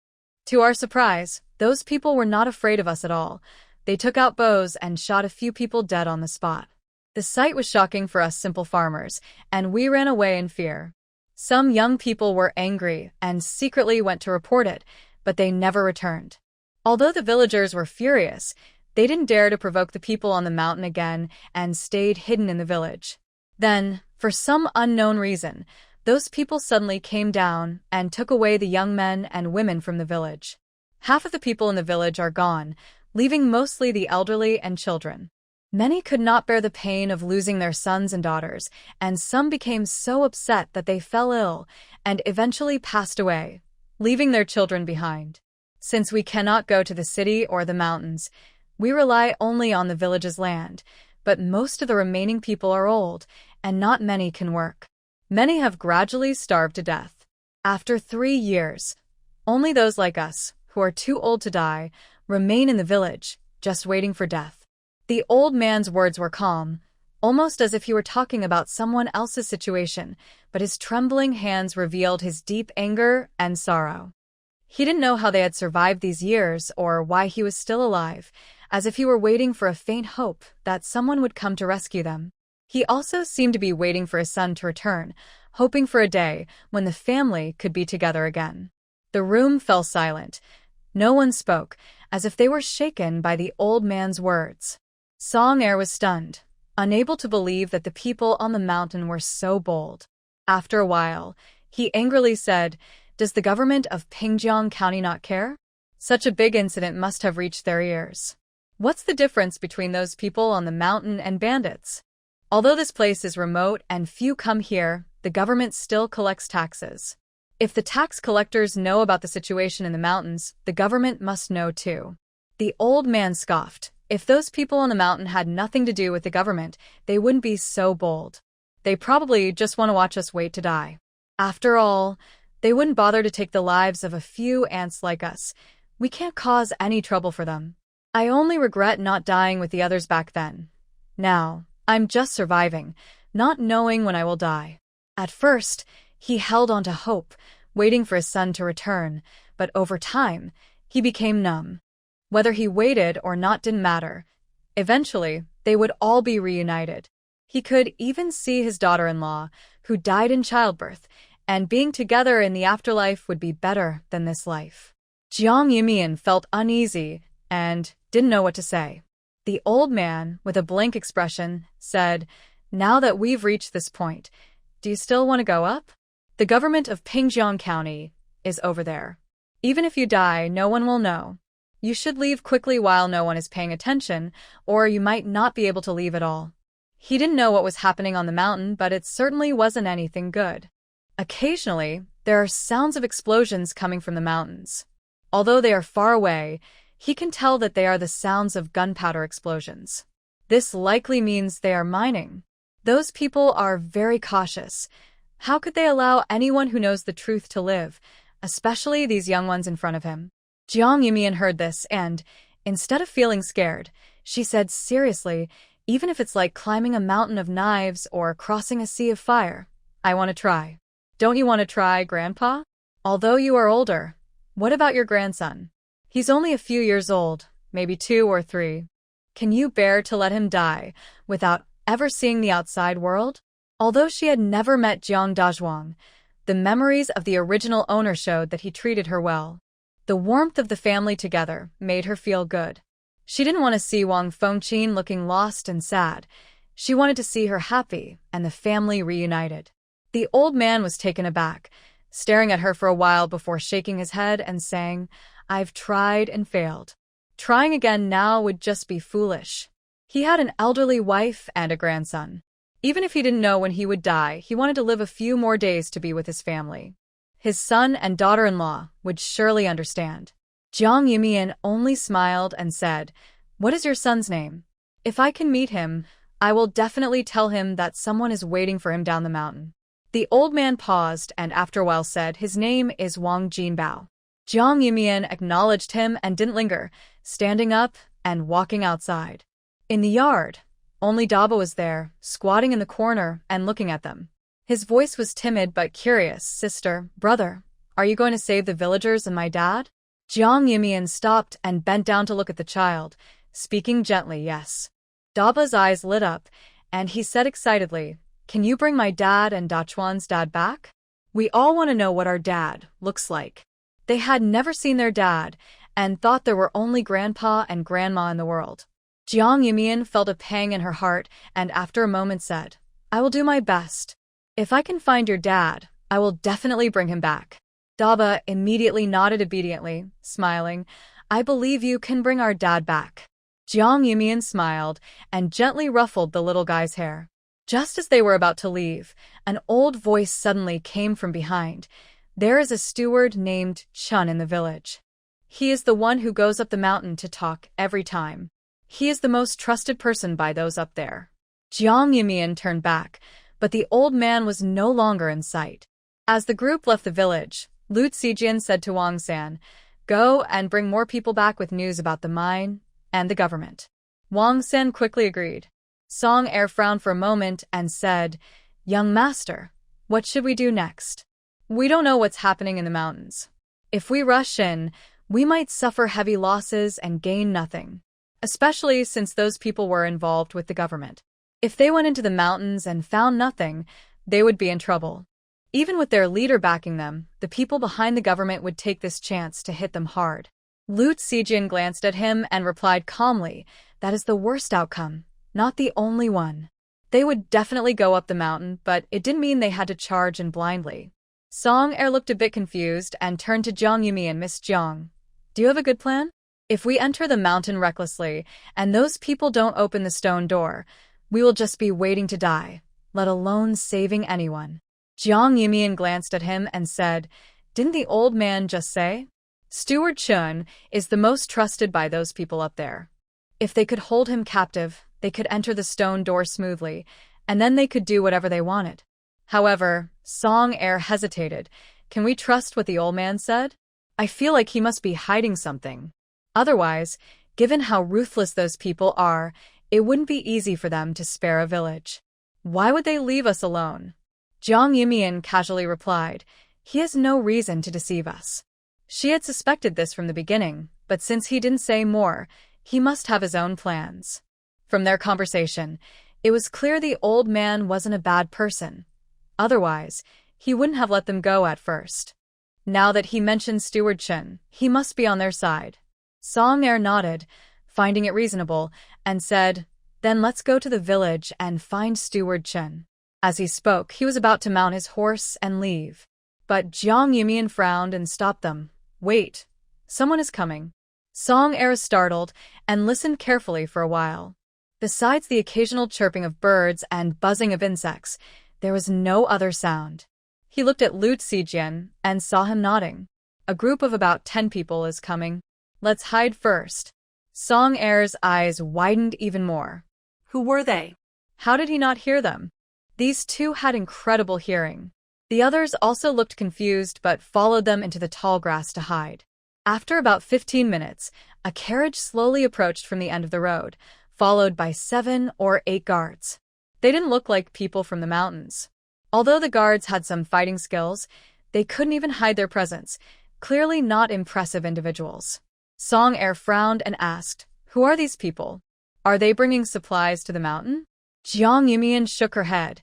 To our surprise, those people were not afraid of us at all. They took out bows and shot a few people dead on the spot. The sight was shocking for us simple farmers, and we ran away in fear. Some young people were angry and secretly went to report it, but they never returned. Although the villagers were furious, they didn't dare to provoke the people on the mountain again and stayed hidden in the village. Then, for some unknown reason, those people suddenly came down and took away the young men and women from the village. Half of the people in the village are gone, leaving mostly the elderly and children. Many could not bear the pain of losing their sons and daughters, and some became so upset that they fell ill and eventually passed away, leaving their children behind. Since we cannot go to the city or the mountains, we rely only on the village's land, but most of the remaining people are old, and not many can work. Many have gradually starved to death. After 3 years, only those like us, who are too old to die, remain in the village, just waiting for death. The old man's words were calm, almost as if he were talking about someone else's situation, but his trembling hands revealed his deep anger and sorrow. He didn't know how they had survived these years or why he was still alive, as if he were waiting for a faint hope that someone would come to rescue them. He also seemed to be waiting for his son to return, hoping for a day when the family could be together again. The room fell silent. No one spoke, as if they were shaken by the old man's words. Song Air was stunned, unable to believe that the people on the mountain were so bold. After a while, he angrily said, "Does the government of Pingjiang County not care? Such a big incident must have reached their ears. What's the difference between those people on the mountain and bandits? Although this place is remote and few come here, the government still collects taxes. If the tax collectors know about the situation in the mountains, the government must know too." The old man scoffed. If those people on the mountain had nothing to do with the government, they wouldn't be so bold. They probably just want to watch us wait to die. After all, they wouldn't bother to take the lives of a few ants like us. We can't cause any trouble for them. I only regret not dying with the others back then. Now, I'm just surviving, not knowing when I will die. At first, he held on to hope, waiting for his son to return, but over time, he became numb. Whether he waited or not didn't matter. Eventually, they would all be reunited. He could even see his daughter-in-law, who died in childbirth, and being together in the afterlife would be better than this life. Jiang Yumian felt uneasy and didn't know what to say. The old man, with a blank expression, said, "Now that we've reached this point, do you still want to go up? The government of Pingjiang County is over there. Even if you die, no one will know. You should leave quickly while no one is paying attention, or you might not be able to leave at all." He didn't know what was happening on the mountain, but it certainly wasn't anything good. Occasionally, there are sounds of explosions coming from the mountains. Although they are far away, he can tell that they are the sounds of gunpowder explosions. This likely means they are mining. Those people are very cautious. How could they allow anyone who knows the truth to live, especially these young ones in front of him? Jiang Yumian heard this and, instead of feeling scared, she said seriously, "Even if it's like climbing a mountain of knives or crossing a sea of fire, I want to try." "Don't you want to try, Grandpa? Although you are older, what about your grandson? He's only a few years old, maybe 2 or 3. Can you bear to let him die without ever seeing the outside world?" Although she had never met Jiang Dazhuang, the memories of the original owner showed that he treated her well. The warmth of the family together made her feel good. She didn't want to see Wang Fengqin looking lost and sad. She wanted to see her happy and the family reunited. The old man was taken aback, staring at her for a while before shaking his head and saying, "I've tried and failed. Trying again now would just be foolish." He had an elderly wife and a grandson. Even if he didn't know when he would die, he wanted to live a few more days to be with his family. His son and daughter-in-law would surely understand. Jiang Yumian only smiled and said, "What is your son's name? If I can meet him, I will definitely tell him that someone is waiting for him down the mountain." The old man paused and after a while said, "His name is Wang Jinbao." Jiang Yumian acknowledged him and didn't linger, standing up and walking outside. In the yard, only Daba was there, squatting in the corner and looking at them. His voice was timid but curious. "Sister, brother, are you going to save the villagers and my dad?" Jiang Yumian stopped and bent down to look at the child, speaking gently, "Yes." Daba's eyes lit up, and he said excitedly, "Can you bring my dad and Dachuan's dad back? We all want to know what our dad looks like." They had never seen their dad and thought there were only Grandpa and Grandma in the world. Jiang Yumian felt a pang in her heart and after a moment said, "I will do my best. If I can find your dad, I will definitely bring him back." Daba immediately nodded obediently, smiling, "I believe you can bring our dad back." Jiang Yumian smiled and gently ruffled the little guy's hair. Just as they were about to leave, an old voice suddenly came from behind. "There is a steward named Chun in the village. He is the one who goes up the mountain to talk every time. He is the most trusted person by those up there." Jiang Yumian turned back, but the old man was no longer in sight. As the group left the village, Lu Zijian said to Wang San, "Go and bring more people back with news about the mine and the government." Wang San quickly agreed. Song Er frowned for a moment and said, "Young master, what should we do next? We don't know what's happening in the mountains. If we rush in, we might suffer heavy losses and gain nothing, especially since those people were involved with the government. If they went into the mountains and found nothing, they would be in trouble. Even with their leader backing them, the people behind the government would take this chance to hit them hard." Lu Zijian glanced at him and replied calmly, "That is the worst outcome, not the only one. They would definitely go up the mountain, but it didn't mean they had to charge in blindly." Song Er looked a bit confused and turned to Jiang Yumi and Miss Jiang. "Do you have a good plan? If we enter the mountain recklessly and those people don't open the stone door, we will just be waiting to die, let alone saving anyone." Jiang Yumi glanced at him and said, "Didn't the old man just say? Steward Chun is the most trusted by those people up there. If they could hold him captive, they could enter the stone door smoothly, and then they could do whatever they wanted." However, Song Er hesitated. "Can we trust what the old man said? I feel like he must be hiding something. Otherwise, given how ruthless those people are, it wouldn't be easy for them to spare a village. Why would they leave us alone?" Jiang Yumian casually replied, "He has no reason to deceive us." She had suspected this from the beginning, but since he didn't say more, he must have his own plans. From their conversation, it was clear the old man wasn't a bad person. Otherwise, he wouldn't have let them go at first. Now that he mentioned Steward Chen, he must be on their side. Song Er nodded, finding it reasonable, and said, "Then let's go to the village and find Steward Chen." As he spoke, he was about to mount his horse and leave. But Jiang Yumian frowned and stopped them. "Wait, someone is coming." Song Er startled and listened carefully for a while. Besides the occasional chirping of birds and buzzing of insects, there was no other sound. He looked at Lu Zijian and saw him nodding. "A group of about 10 people is coming. Let's hide first." Song Er's eyes widened even more. Who were they? How did he not hear them? These two had incredible hearing. The others also looked confused but followed them into the tall grass to hide. After about 15 minutes, a carriage slowly approached from the end of the road, followed by 7 or 8 guards. They didn't look like people from the mountains. Although the guards had some fighting skills, they couldn't even hide their presence, clearly not impressive individuals. Song Er frowned and asked, "Who are these people? Are they bringing supplies to the mountain?" Jiang Yumian shook her head.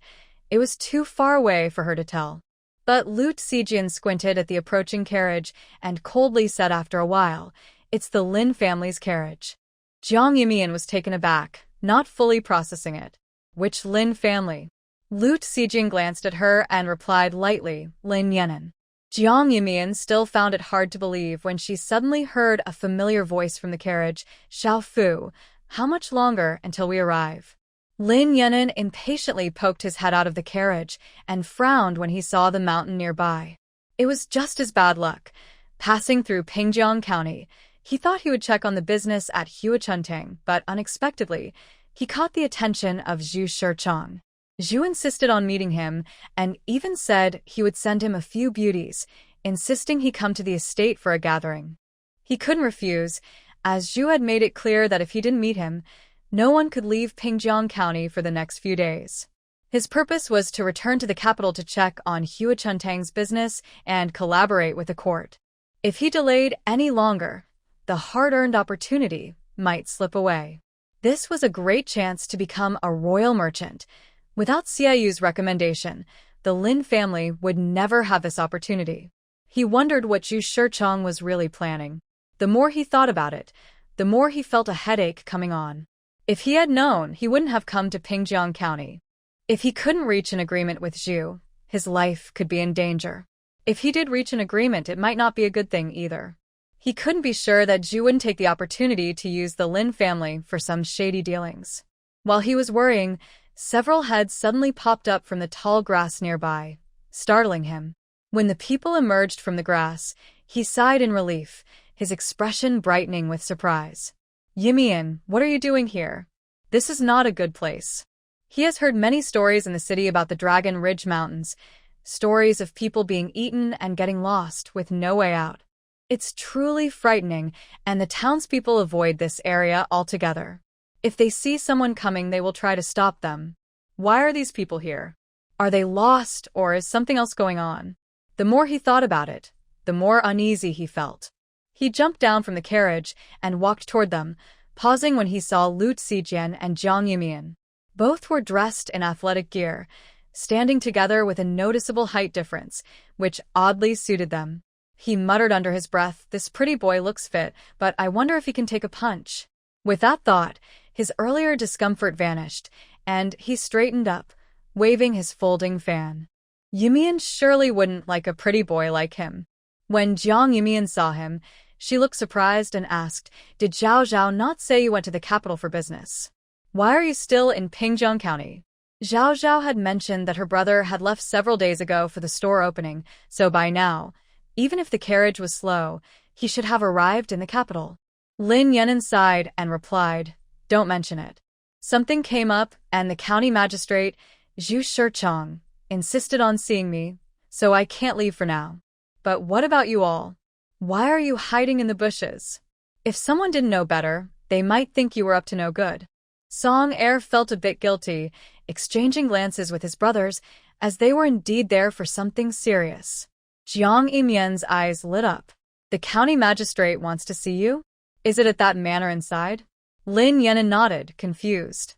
It was too far away for her to tell. But Lu Zijian squinted at the approaching carriage and coldly said after a while, "It's the Lin family's carriage." Jiang Yumian was taken aback, not fully processing it. "Which Lin family?" Lu Zijian glanced at her and replied lightly, "Lin Yenan." Jiang Yumian still found it hard to believe when she suddenly heard a familiar voice from the carriage, "Xiao Fu, how much longer until we arrive?" Lin Yenan impatiently poked his head out of the carriage and frowned when he saw the mountain nearby. It was just his bad luck. Passing through Pingjiang County, he thought he would check on the business at Huichun Tang, but unexpectedly, he caught the attention of Zhu Shichang. Zhu insisted on meeting him and even said he would send him a few beauties, insisting he come to the estate for a gathering. He couldn't refuse, as Zhu had made it clear that if he didn't meet him, no one could leave Pingjiang County for the next few days. His purpose was to return to the capital to check on Huichun Tang's business and collaborate with the court. If he delayed any longer, the hard-earned opportunity might slip away. This was a great chance to become a royal merchant. Without Xiaoyu's recommendation, the Lin family would never have this opportunity. He wondered what Zhu Shichang was really planning. The more he thought about it, the more he felt a headache coming on. If he had known, he wouldn't have come to Pingjiang County. If he couldn't reach an agreement with Zhu, his life could be in danger. If he did reach an agreement, it might not be a good thing either. He couldn't be sure that Zhu wouldn't take the opportunity to use the Lin family for some shady dealings. While he was worrying, several heads suddenly popped up from the tall grass nearby, startling him. When the people emerged from the grass, he sighed in relief, his expression brightening with surprise. "Yimian, what are you doing here? This is not a good place." He has heard many stories in the city about the Dragon Ridge Mountains. stories of people being eaten and getting lost with no way out. It's truly frightening, and the townspeople avoid this area altogether. If they see someone coming, they will try to stop them. Why are these people here? Are they lost, or is something else going on? The more he thought about it, the more uneasy he felt. He jumped down from the carriage and walked toward them, pausing when he saw Lu Zijian and Jiang Yumian. Both were dressed in athletic gear, standing together with a noticeable height difference, which oddly suited them. He muttered under his breath, "This pretty boy looks fit, but I wonder if he can take a punch." With that thought, his earlier discomfort vanished, and he straightened up, waving his folding fan. Yumian surely wouldn't like a pretty boy like him. When Jiang Yumian saw him, she looked surprised and asked, "Did Zhao Zhao not say you went to the capital for business? Why are you still in Pingjiang County?" Zhao Zhao had mentioned that her brother had left several days ago for the store opening, so by now, even if the carriage was slow, he should have arrived in the capital. Lin Yan'an sighed and replied, "Don't mention it. Something came up, and the county magistrate, Zhu Shichang, insisted on seeing me, so I can't leave for now. But what about you all? Why are you hiding in the bushes? If someone didn't know better, they might think you were up to no good." Song Er felt a bit guilty, exchanging glances with his brothers, as they were indeed there for something serious. Jiang Yimian's eyes lit up. "The county magistrate wants to see you? Is it at that manor inside?" Lin Yan'an nodded, confused.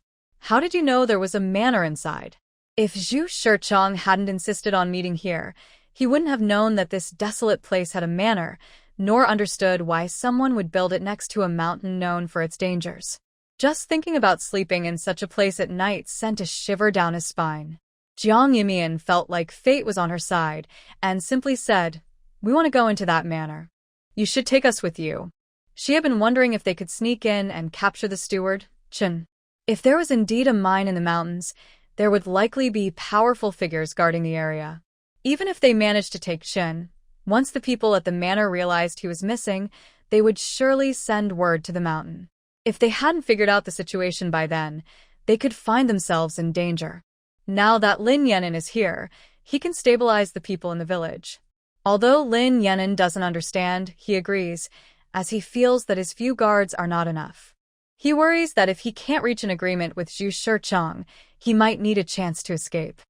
"How did you know there was a manor inside? If Zhu Shichang hadn't insisted on meeting here, he wouldn't have known that this desolate place had a manor, nor understood why someone would build it next to a mountain known for its dangers." Just thinking about sleeping in such a place at night sent a shiver down his spine. Jiang Yumian felt like fate was on her side, and simply said, "We want to go into that manor. You should take us with you." She had been wondering if they could sneak in and capture the steward, Chen. If there was indeed a mine in the mountains, there would likely be powerful figures guarding the area. Even if they managed to take Chen, once the people at the manor realized he was missing, they would surely send word to the mountain. If they hadn't figured out the situation by then, they could find themselves in danger. Now that Lin Yan'an is here, he can stabilize the people in the village. Although Lin Yan'an doesn't understand, he agrees, as he feels that his few guards are not enough. He worries that if he can't reach an agreement with Zhu Shichang, he might need a chance to escape.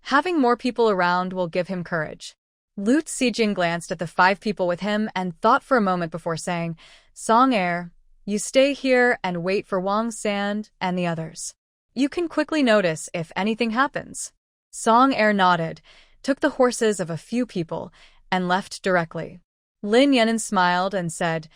Having more people around will give him courage. Lu Zijin glanced at the 5 people with him and thought for a moment before saying, "Song Er, you stay here and wait for Wang Sand and the others. You can quickly notice if anything happens." Song Er nodded, took the horses of a few people, and left directly. Lin Yan'an smiled and said,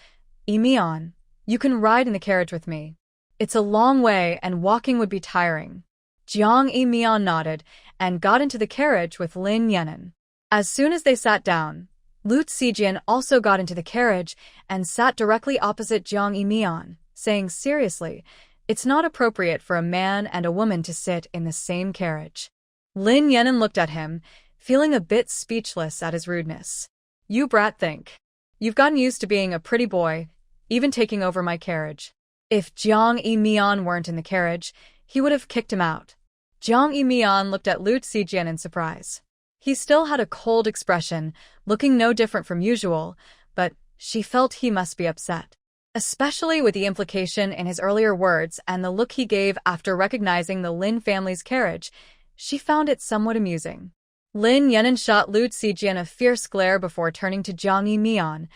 "Mian, you can ride in the carriage with me. It's a long way and walking would be tiring." Jiang Mian nodded and got into the carriage with Lin Yan'an. As soon as they sat down, Lu Zijian also got into the carriage and sat directly opposite Jiang Mian, saying seriously, "It's not appropriate for a man and a woman to sit in the same carriage." Lin Yan'an looked at him, feeling a bit speechless at his rudeness. "You brat think. You've gotten used to being a pretty boy, even taking over my carriage." If Jiang Mian weren't in the carriage, he would have kicked him out. Jiang Mian looked at Lu Zijian in surprise. He still had a cold expression, looking no different from usual, but she felt he must be upset. Especially with the implication in his earlier words and the look he gave after recognizing the Lin family's carriage, she found it somewhat amusing. Lin Yan'an shot Lu Zijian a fierce glare before turning to Jiang Mian,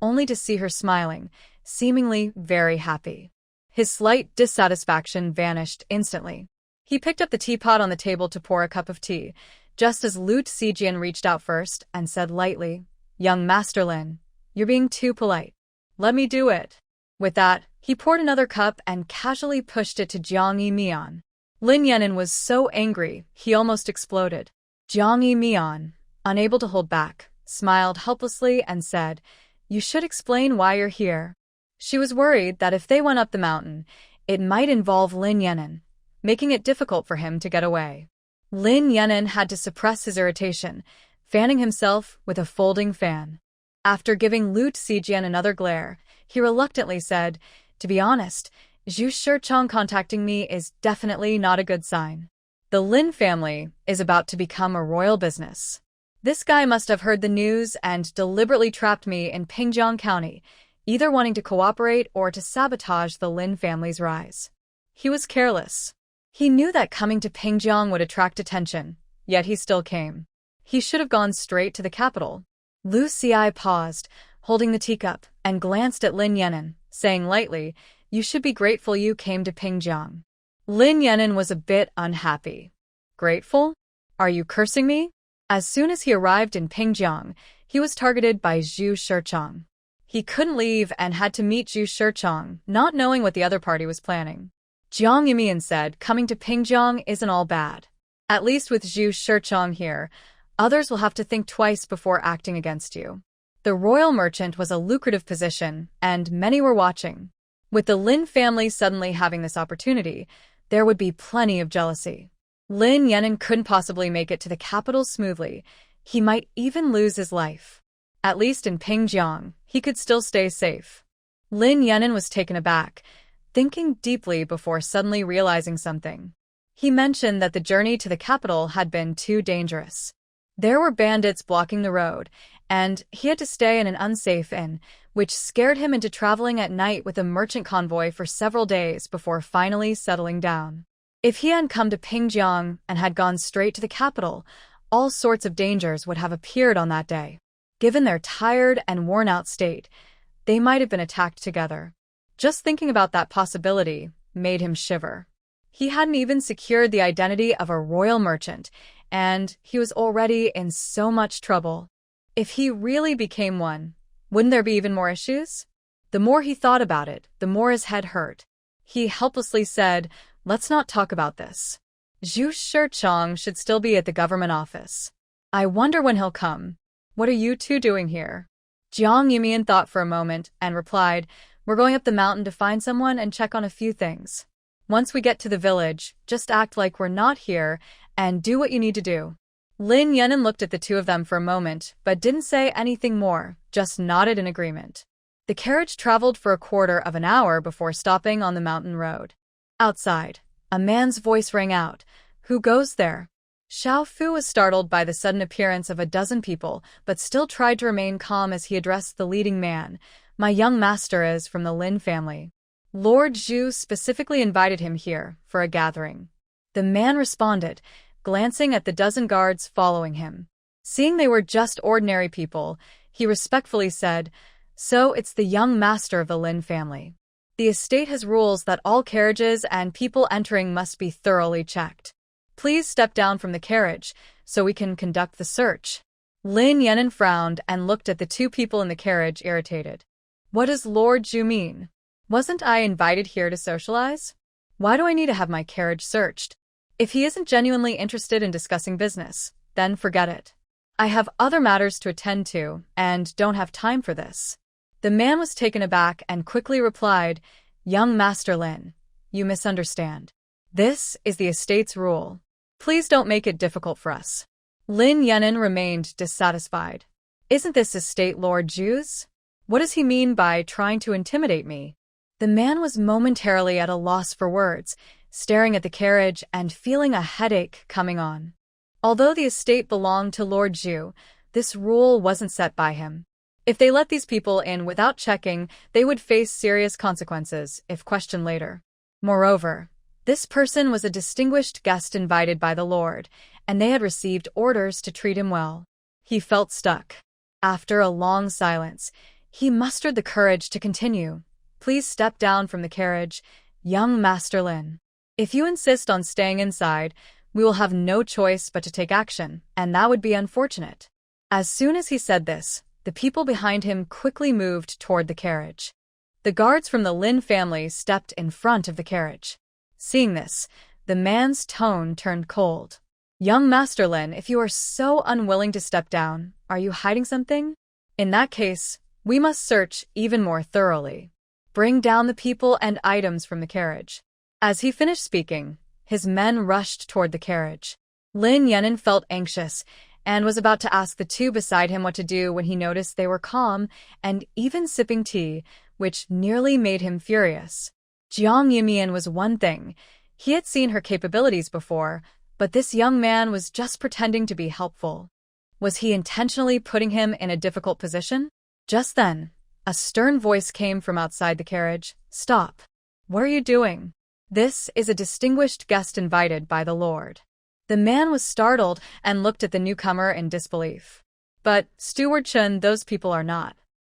only to see her smiling, seemingly very happy. His slight dissatisfaction vanished instantly. He picked up the teapot on the table to pour a cup of tea, just as Lu Zijian reached out first and said lightly, "Young Master Lin, you're being too polite. Let me do it." With that, he poured another cup and casually pushed it to Jiang Mian. Lin Yan'an was so angry, he almost exploded. Jiang Mian, unable to hold back, smiled helplessly and said, "You should explain why you're here." She was worried that if they went up the mountain, it might involve Lin Yan'an, making it difficult for him to get away. Lin Yan'an had to suppress his irritation, fanning himself with a folding fan. After giving Lu Zijian another glare, he reluctantly said, "To be honest, Zhu Shichang contacting me is definitely not a good sign. The Lin family is about to become a royal business. This guy must have heard the news and deliberately trapped me in Pingjiang County, either wanting to cooperate or to sabotage the Lin family's rise. He was careless. He knew that coming to Pingjiang would attract attention, yet he still came. He should have gone straight to the capital. Lu Xi paused, holding the teacup, and glanced at Lin Yenin, saying lightly, "You should be grateful you came to Pingjiang." Lin Yenin was a bit unhappy. Grateful? Are you cursing me? As soon as he arrived in Pingjiang, he was targeted by Zhu Shichang. He couldn't leave and had to meet Zhu Shichang, not knowing what the other party was planning. Jiang Yumian said coming to Pingjiang isn't all bad. At least with Zhu Shichang here, others will have to think twice before acting against you. The royal merchant was a lucrative position, and many were watching. With the Lin family suddenly having this opportunity, there would be plenty of jealousy. Lin Yenin couldn't possibly make it to the capital smoothly. He might even lose his life. At least in Pingjiang, he could still stay safe. Lin Yenin was taken aback, thinking deeply before suddenly realizing something. He mentioned that the journey to the capital had been too dangerous. There were bandits blocking the road, and he had to stay in an unsafe inn, which scared him into traveling at night with a merchant convoy for several days before finally settling down. If he hadn't come to Pingjiang and had gone straight to the capital, all sorts of dangers would have appeared on that day. Given their tired and worn-out state, they might have been attacked together. Just thinking about that possibility made him shiver. He hadn't even secured the identity of a royal merchant, and he was already in so much trouble. If he really became one, wouldn't there be even more issues? The more he thought about it, the more his head hurt. He helplessly said, "Let's not talk about this. Zhu Shichang should still be at the government office. I wonder when he'll come. What are you two doing here?" Jiang Yumian thought for a moment and replied, "We're going up the mountain to find someone and check on a few things. Once we get to the village, just act like we're not here and do what you need to do." Lin Yenin looked at the two of them for a moment, but didn't say anything more, just nodded in agreement. The carriage traveled for a quarter of an hour before stopping on the mountain road. Outside, a man's voice rang out, "Who goes there?" Xiao Fu was startled by the sudden appearance of a dozen people, but still tried to remain calm as he addressed the leading man. "My young master is from the Lin family. Lord Zhu specifically invited him here for a gathering." The man responded, glancing at the dozen guards following him. Seeing they were just ordinary people, he respectfully said, "So it's the young master of the Lin family. The estate has rules that all carriages and people entering must be thoroughly checked. Please step down from the carriage so we can conduct the search." Lin Yenin frowned and looked at the two people in the carriage, irritated. "What does Lord Zhu mean? Wasn't I invited here to socialize? Why do I need to have my carriage searched? If he isn't genuinely interested in discussing business, then forget it. I have other matters to attend to and don't have time for this." The man was taken aback and quickly replied, "Young Master Lin, you misunderstand. This is the estate's rule. Please don't make it difficult for us." Lin Yenin remained dissatisfied. "Isn't this estate Lord Zhu's? What does he mean by trying to intimidate me?" The man was momentarily at a loss for words, staring at the carriage and feeling a headache coming on. Although the estate belonged to Lord Zhu, this rule wasn't set by him. If they let these people in without checking, they would face serious consequences if questioned later. Moreover, this person was a distinguished guest invited by the Lord, and they had received orders to treat him well. He felt stuck. After a long silence, he mustered the courage to continue. "Please step down from the carriage, young Master Lin. If you insist on staying inside, we will have no choice but to take action, and that would be unfortunate." As soon as he said this, the people behind him quickly moved toward the carriage. The guards from the Lin family stepped in front of the carriage. Seeing this, the man's tone turned cold. "Young Master Lin, if you are so unwilling to step down, are you hiding something? In that case, we must search even more thoroughly. Bring down the people and items from the carriage." As he finished speaking, his men rushed toward the carriage. Lin Yenin felt anxious and was about to ask the two beside him what to do when he noticed they were calm and even sipping tea, which nearly made him furious. Jiang Yumian was one thing. He had seen her capabilities before, but this young man was just pretending to be helpful. Was he intentionally putting him in a difficult position? Just then, a stern voice came from outside the carriage. "Stop. What are you doing? This is a distinguished guest invited by the Lord." The man was startled and looked at the newcomer in disbelief. "But, Steward Chun, those people are not."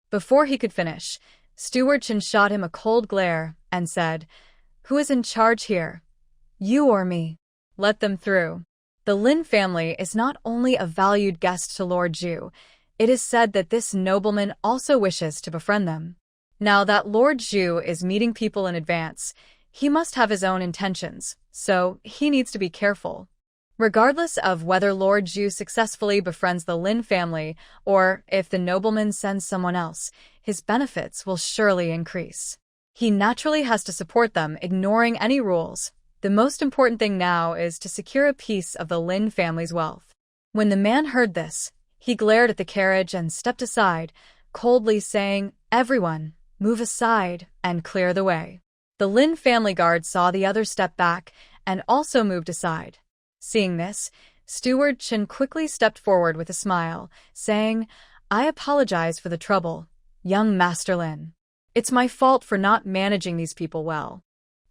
Before he could finish, Steward Chun shot him a cold glare and said, "Who is in charge here? You or me? Let them through." The Lin family is not only a valued guest to Lord Zhu, it is said that this nobleman also wishes to befriend them. Now that Lord Zhu is meeting people in advance, he must have his own intentions, so he needs to be careful. Regardless of whether Lord Zhu successfully befriends the Lin family or if the nobleman sends someone else, his benefits will surely increase. He naturally has to support them, ignoring any rules. The most important thing now is to secure a piece of the Lin family's wealth. When the man heard this, he glared at the carriage and stepped aside, coldly saying, "Everyone, move aside and clear the way." The Lin family guard saw the others step back and also moved aside. Seeing this, Steward Chen quickly stepped forward with a smile, saying, "I apologize for the trouble, young Master Lin. It's my fault for not managing these people well.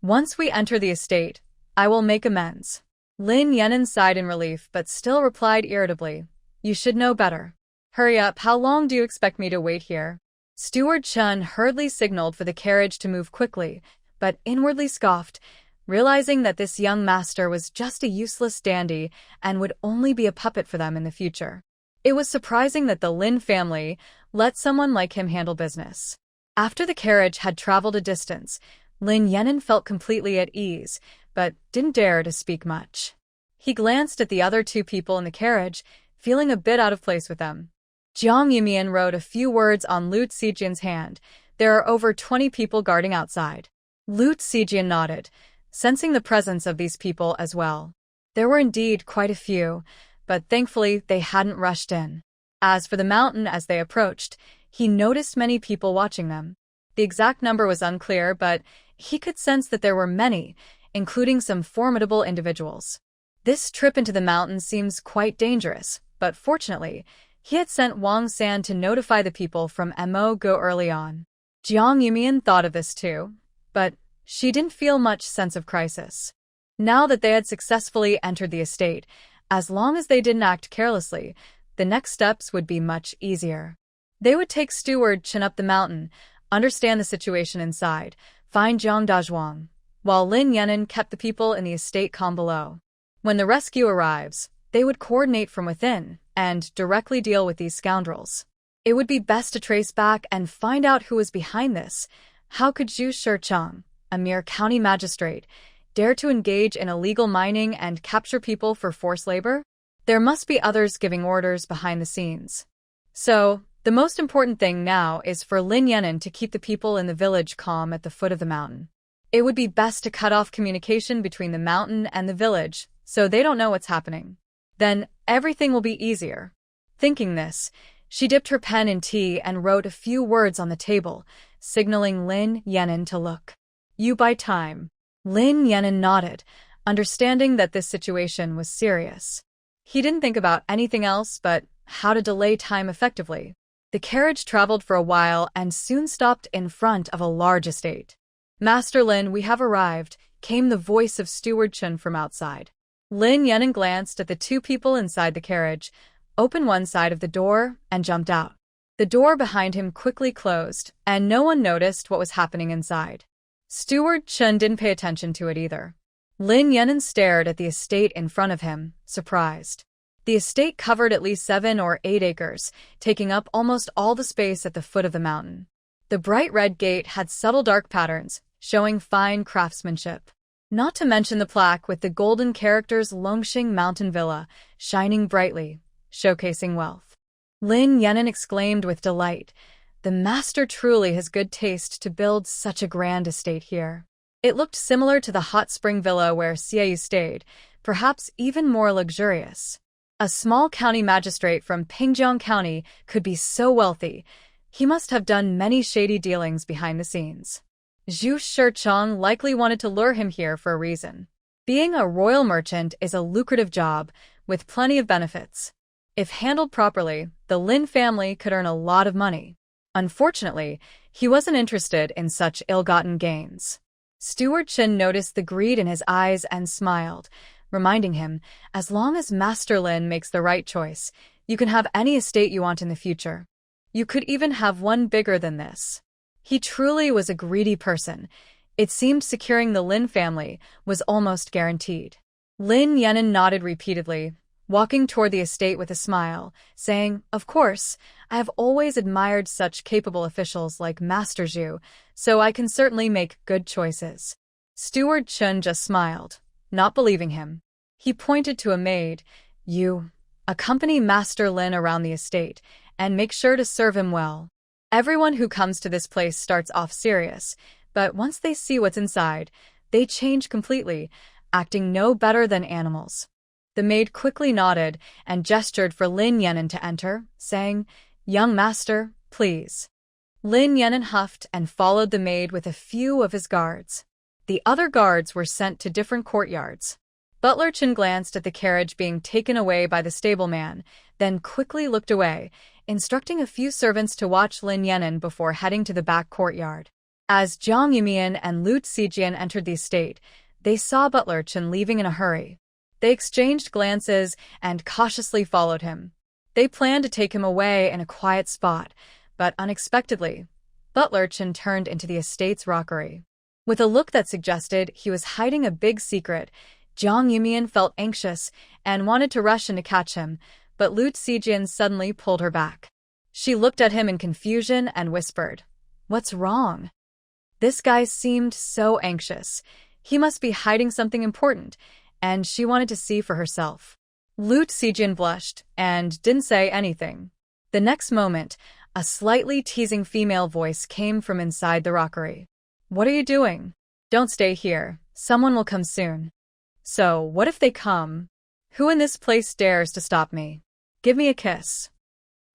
Once we enter the estate, I will make amends." Lin Yenin sighed in relief but still replied irritably, "You should know better. Hurry up, how long do you expect me to wait here?" Steward Chun hurriedly signaled for the carriage to move quickly, but inwardly scoffed, realizing that this young master was just a useless dandy and would only be a puppet for them in the future. It was surprising that the Lin family let someone like him handle business. After the carriage had traveled a distance, Lin Yenin felt completely at ease, but didn't dare to speak much. He glanced at the other two people in the carriage, feeling a bit out of place with them. Jiang Yumian wrote a few words on Lu Zijian's hand. "There are over 20 people guarding outside." Lu Zijian nodded, sensing the presence of these people as well. There were indeed quite a few, but thankfully they hadn't rushed in. As for the mountain as they approached, he noticed many people watching them. The exact number was unclear, but he could sense that there were many, including some formidable individuals. This trip into the mountain seems quite dangerous, but fortunately, he had sent Wang San to notify the people from Mo Go early on. Jiang Yumian thought of this too, but she didn't feel much sense of crisis. Now that they had successfully entered the estate, as long as they didn't act carelessly, the next steps would be much easier. They would take Steward Chen up the mountain, understand the situation inside, find Zhang Dazhuang, while Lin Yenin kept the people in the estate calm below. When the rescue arrives, they would coordinate from within and directly deal with these scoundrels. It would be best to trace back and find out who was behind this. How could Zhu Shicheng, a mere county magistrate, dare to engage in illegal mining and capture people for forced labor? There must be others giving orders behind the scenes. So, the most important thing now is for Lin Yenin to keep the people in the village calm at the foot of the mountain. It would be best to cut off communication between the mountain and the village, so they don't know what's happening. Then everything will be easier. Thinking this, she dipped her pen in tea and wrote a few words on the table, signaling Lin Yenin to look. "You buy time." Lin Yenin nodded, understanding that this situation was serious. He didn't think about anything else but how to delay time effectively. The carriage traveled for a while and soon stopped in front of a large estate. "Master Lin, we have arrived," came the voice of Steward Chen from outside. Lin Yenin glanced at the two people inside the carriage, opened one side of the door, and jumped out. The door behind him quickly closed, and no one noticed what was happening inside. Steward Chen didn't pay attention to it either. Lin Yenin stared at the estate in front of him, surprised. The estate covered at least 7 or 8 acres, taking up almost all the space at the foot of the mountain. The bright red gate had subtle dark patterns, showing fine craftsmanship. Not to mention the plaque with the golden characters Longxing Mountain Villa, shining brightly, showcasing wealth. Lin Yenin exclaimed with delight, "The master truly has good taste to build such a grand estate here." It looked similar to the hot spring villa where Xiaoyu stayed, perhaps even more luxurious. A small county magistrate from Pingjiang County could be so wealthy. He must have done many shady dealings behind the scenes. Zhu Shicheng likely wanted to lure him here for a reason. Being a royal merchant is a lucrative job, with plenty of benefits. If handled properly, the Lin family could earn a lot of money. Unfortunately, he wasn't interested in such ill-gotten gains. Steward Chen noticed the greed in his eyes and smiled, reminding him, as long as Master Lin makes the right choice, you can have any estate you want in the future. You could even have one bigger than this. He truly was a greedy person. It seemed securing the Lin family was almost guaranteed. Lin Yan'an nodded repeatedly, walking toward the estate with a smile, saying, "Of course, I have always admired such capable officials like Master Zhu, so I can certainly make good choices." Steward Chen just smiled, not believing him. He pointed to a maid. "You, accompany Master Lin around the estate, and make sure to serve him well. Everyone who comes to this place starts off serious, but once they see what's inside, they change completely, acting no better than animals." The maid quickly nodded and gestured for Lin Yan'an to enter, saying, "Young master, please." Lin Yan'an huffed and followed the maid with a few of his guards. The other guards were sent to different courtyards. Butler Chen glanced at the carriage being taken away by the stableman, then quickly looked away, instructing a few servants to watch Lin Yan'an before heading to the back courtyard. As Jiang Yumian and Lu Zijian entered the estate, they saw Butler Chen leaving in a hurry. They exchanged glances and cautiously followed him. They planned to take him away in a quiet spot, but unexpectedly, Butler Chen turned into the estate's rockery. With a look that suggested he was hiding a big secret, Jiang Yumian felt anxious and wanted to rush in to catch him, but Lu Zijian suddenly pulled her back. She looked at him in confusion and whispered, "What's wrong?" This guy seemed so anxious. He must be hiding something important, and she wanted to see for herself. Lu Zijian blushed and didn't say anything. The next moment, a slightly teasing female voice came from inside the rockery. "What are you doing? Don't stay here. Someone will come soon." "So, what if they come? Who in this place dares to stop me? Give me a kiss."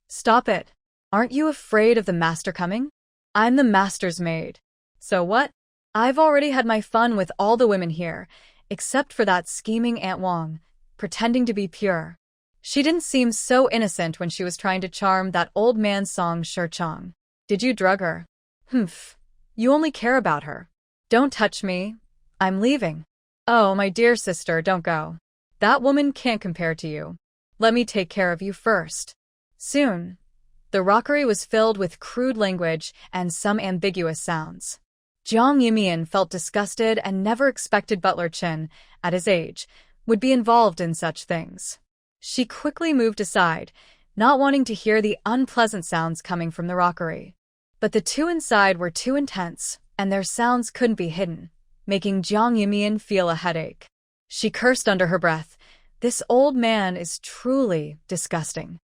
"Stop it. Aren't you afraid of the master coming? I'm the master's maid." "So what? I've already had my fun with all the women here, except for that scheming Aunt Wang, pretending to be pure. She didn't seem so innocent when she was trying to charm that old man Song Shirchong. Did you drug her? Humph. You only care about her. Don't touch me. I'm leaving." "Oh, my dear sister, don't go. That woman can't compare to you. Let me take care of you first." Soon, the rockery was filled with crude language and some ambiguous sounds. Jiang Yumian felt disgusted and never expected Butler Chen, at his age, would be involved in such things. She quickly moved aside, not wanting to hear the unpleasant sounds coming from the rockery. But the two inside were too intense, and their sounds couldn't be hidden, making Jiang Yumian feel a headache. She cursed under her breath. This old man is truly disgusting.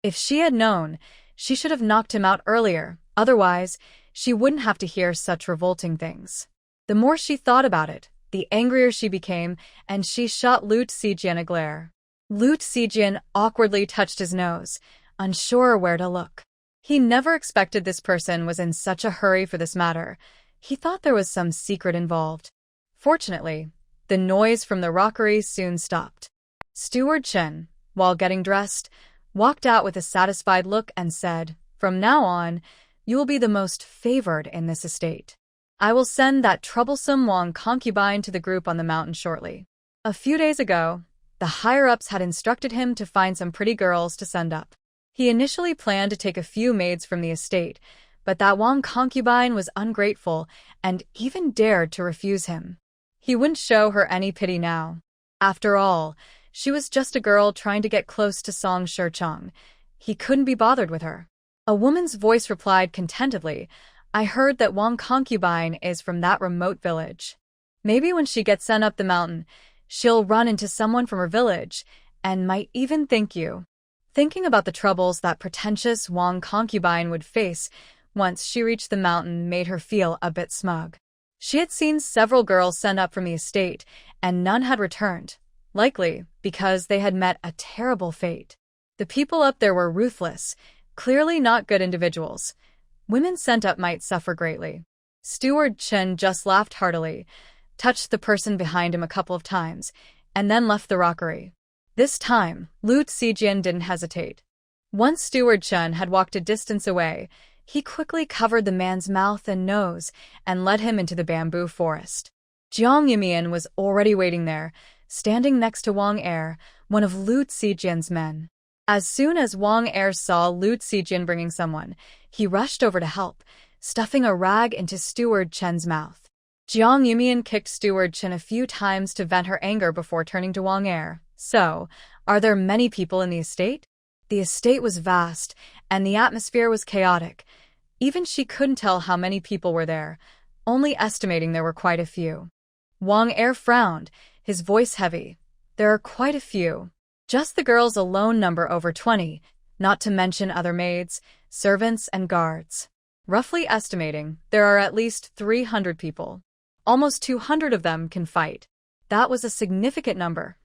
If she had known, she should have knocked him out earlier, otherwise, she wouldn't have to hear such revolting things. The more she thought about it, the angrier she became, and she shot Lu Zijian a glare. Lu Zijian awkwardly touched his nose, unsure where to look. He never expected this person was in such a hurry for this matter. He thought there was some secret involved. Fortunately, the noise from the rockery soon stopped. Steward Chen, while getting dressed, walked out with a satisfied look and said, "From now on, you will be the most favored in this estate. I will send that troublesome Wang concubine to the group on the mountain shortly." A few days ago, the higher-ups had instructed him to find some pretty girls to send up. He initially planned to take a few maids from the estate, but that Wang concubine was ungrateful and even dared to refuse him. He wouldn't show her any pity now. After all, she was just a girl trying to get close to Song Shirchong. He couldn't be bothered with her. A woman's voice replied contentedly, "I heard that Wang concubine is from that remote village. Maybe when she gets sent up the mountain, she'll run into someone from her village and might even thank you." Thinking about the troubles that pretentious Wang concubine would face once she reached the mountain made her feel a bit smug. She had seen several girls sent up from the estate, and none had returned, likely because they had met a terrible fate. The people up there were ruthless, clearly not good individuals. Women sent up might suffer greatly. Steward Chen just laughed heartily, touched the person behind him a couple of times, and then left the rockery. This time, Lu Zijian didn't hesitate. Once Steward Chen had walked a distance away, he quickly covered the man's mouth and nose and led him into the bamboo forest. Jiang Yumian was already waiting there, standing next to Wang Er, one of Lu Zijian's men. As soon as Wang Er saw Lu Zijian bringing someone, he rushed over to help, stuffing a rag into Steward Chen's mouth. Jiang Yumian kicked Steward Chen a few times to vent her anger before turning to Wang Er. So, are there many people in the estate? The estate was vast, and the atmosphere was chaotic. Even she couldn't tell how many people were there, only estimating there were quite a few. Wang Er frowned, his voice heavy. There are quite a few. Just the girls alone number over 20, not to mention other maids, servants, and guards. Roughly estimating, there are at least 300 people. Almost 200 of them can fight. That was a significant number.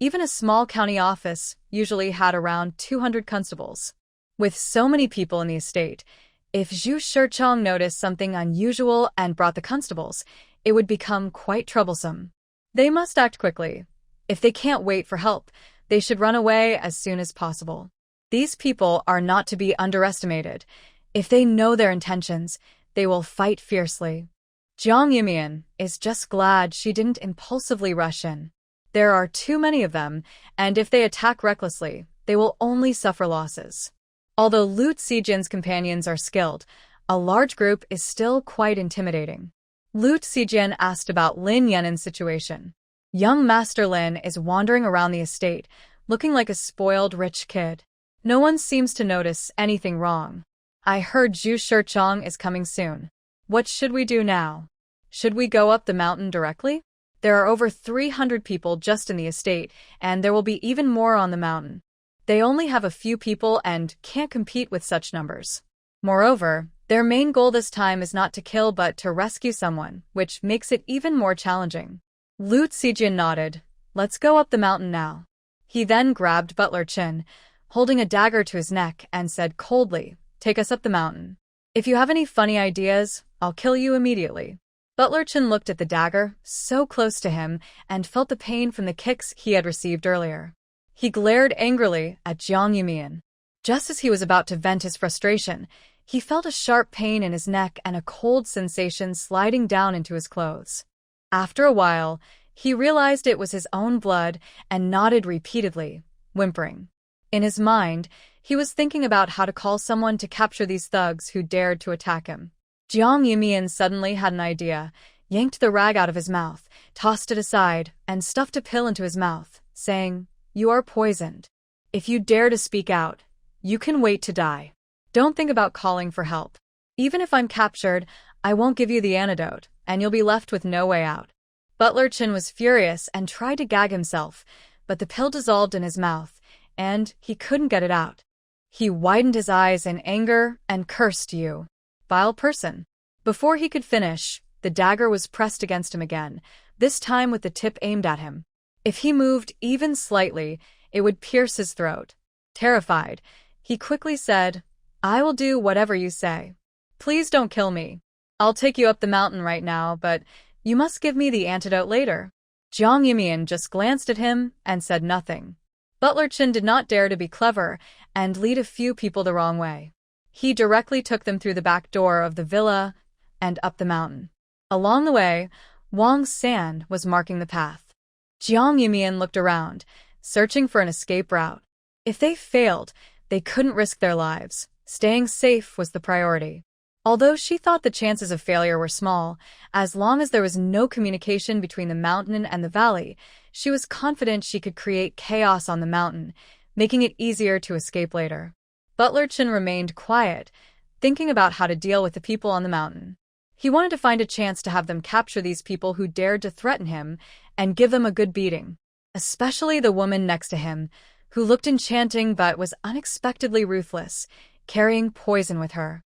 Even a small county office usually had around 200 constables. With so many people in the estate, if Zhu Shichong noticed something unusual and brought the constables, it would become quite troublesome. They must act quickly. If they can't wait for help, they should run away as soon as possible. These people are not to be underestimated. If they know their intentions, they will fight fiercely. Jiang Yumian is just glad she didn't impulsively rush in. There are too many of them, and if they attack recklessly, they will only suffer losses. Although Lu Zijian's companions are skilled, a large group is still quite intimidating. Lu Zijian asked about Lin Yan'an's situation. Young Master Lin is wandering around the estate, looking like a spoiled rich kid. No one seems to notice anything wrong. I heard Zhu Shichong is coming soon. What should we do now? Should we go up the mountain directly? There are over 300 people just in the estate, and there will be even more on the mountain. They only have a few people and can't compete with such numbers. Moreover, their main goal this time is not to kill but to rescue someone, which makes it even more challenging. Lu Zijian nodded. Let's go up the mountain now. He then grabbed Butler Chin, holding a dagger to his neck, and said coldly, take us up the mountain. If you have any funny ideas, I'll kill you immediately. Butler Chin looked at the dagger, so close to him, and felt the pain from the kicks he had received earlier. He glared angrily at Jiang Yumian. Just as he was about to vent his frustration, he felt a sharp pain in his neck and a cold sensation sliding down into his clothes. After a while, he realized it was his own blood and nodded repeatedly, whimpering. In his mind, he was thinking about how to call someone to capture these thugs who dared to attack him. Jiang Yumian suddenly had an idea, yanked the rag out of his mouth, tossed it aside, and stuffed a pill into his mouth, saying, You are poisoned. If you dare to speak out, you can wait to die. Don't think about calling for help. Even if I'm captured, I won't give you the antidote, and you'll be left with no way out. Butler Chin was furious and tried to gag himself, but the pill dissolved in his mouth, and he couldn't get it out. He widened his eyes in anger and cursed you. Vile person. Before he could finish, the dagger was pressed against him again, this time with the tip aimed at him. If he moved even slightly, it would pierce his throat. Terrified, he quickly said, I will do whatever you say. Please don't kill me. I'll take you up the mountain right now, but you must give me the antidote later. Jiang Yumian just glanced at him and said nothing. Butler Chin did not dare to be clever and lead a few people the wrong way. He directly took them through the back door of the villa and up the mountain. Along the way, Wang San was marking the path. Jiang Yumian looked around, searching for an escape route. If they failed, they couldn't risk their lives. Staying safe was the priority. Although she thought the chances of failure were small, as long as there was no communication between the mountain and the valley, she was confident she could create chaos on the mountain, making it easier to escape later. Butler Chin remained quiet, thinking about how to deal with the people on the mountain. He wanted to find a chance to have them capture these people who dared to threaten him and give them a good beating, especially the woman next to him, who looked enchanting but was unexpectedly ruthless, carrying poison with her.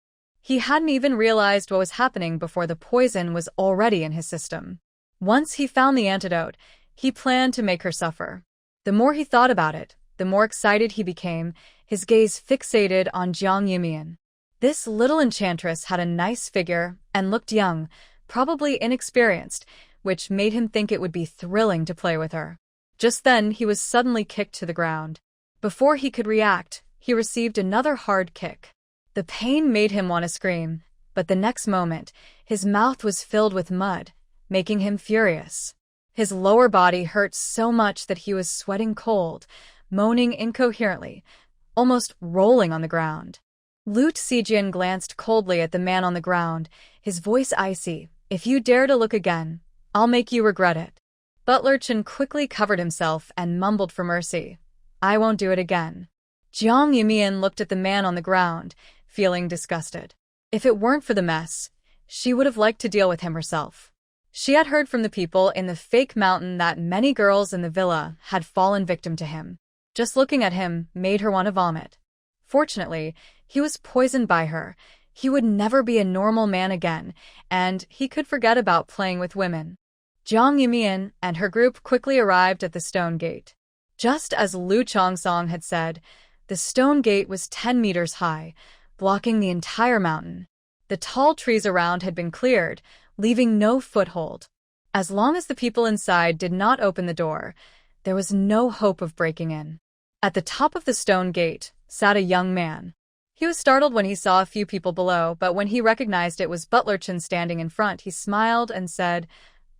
He hadn't even realized what was happening before the poison was already in his system. Once he found the antidote, he planned to make her suffer. The more he thought about it, the more excited he became, his gaze fixated on Jiang Yumian. This little enchantress had a nice figure and looked young, probably inexperienced, which made him think it would be thrilling to play with her. Just then, he was suddenly kicked to the ground. Before he could react, he received another hard kick. The pain made him want to scream, but the next moment, his mouth was filled with mud, making him furious. His lower body hurt so much that he was sweating cold, moaning incoherently, almost rolling on the ground. Lu Zijian glanced coldly at the man on the ground, his voice icy. "If you dare to look again, I'll make you regret it." Butler Chen quickly covered himself and mumbled for mercy. "I won't do it again." Jiang Yumian looked at the man on the ground, feeling disgusted. If it weren't for the mess, she would have liked to deal with him herself. She had heard from the people in the fake mountain that many girls in the villa had fallen victim to him. Just looking at him made her want to vomit. Fortunately, he was poisoned by her. He would never be a normal man again, and he could forget about playing with women. Jiang Yumian and her group quickly arrived at the stone gate. Just as Lu Chongsong had said, the stone gate was 10 meters high, blocking the entire mountain. The tall trees around had been cleared, leaving no foothold. As long as the people inside did not open the door, there was no hope of breaking in. At the top of the stone gate sat a young man. He was startled when he saw a few people below, but when he recognized it was Butler Chen standing in front, he smiled and said,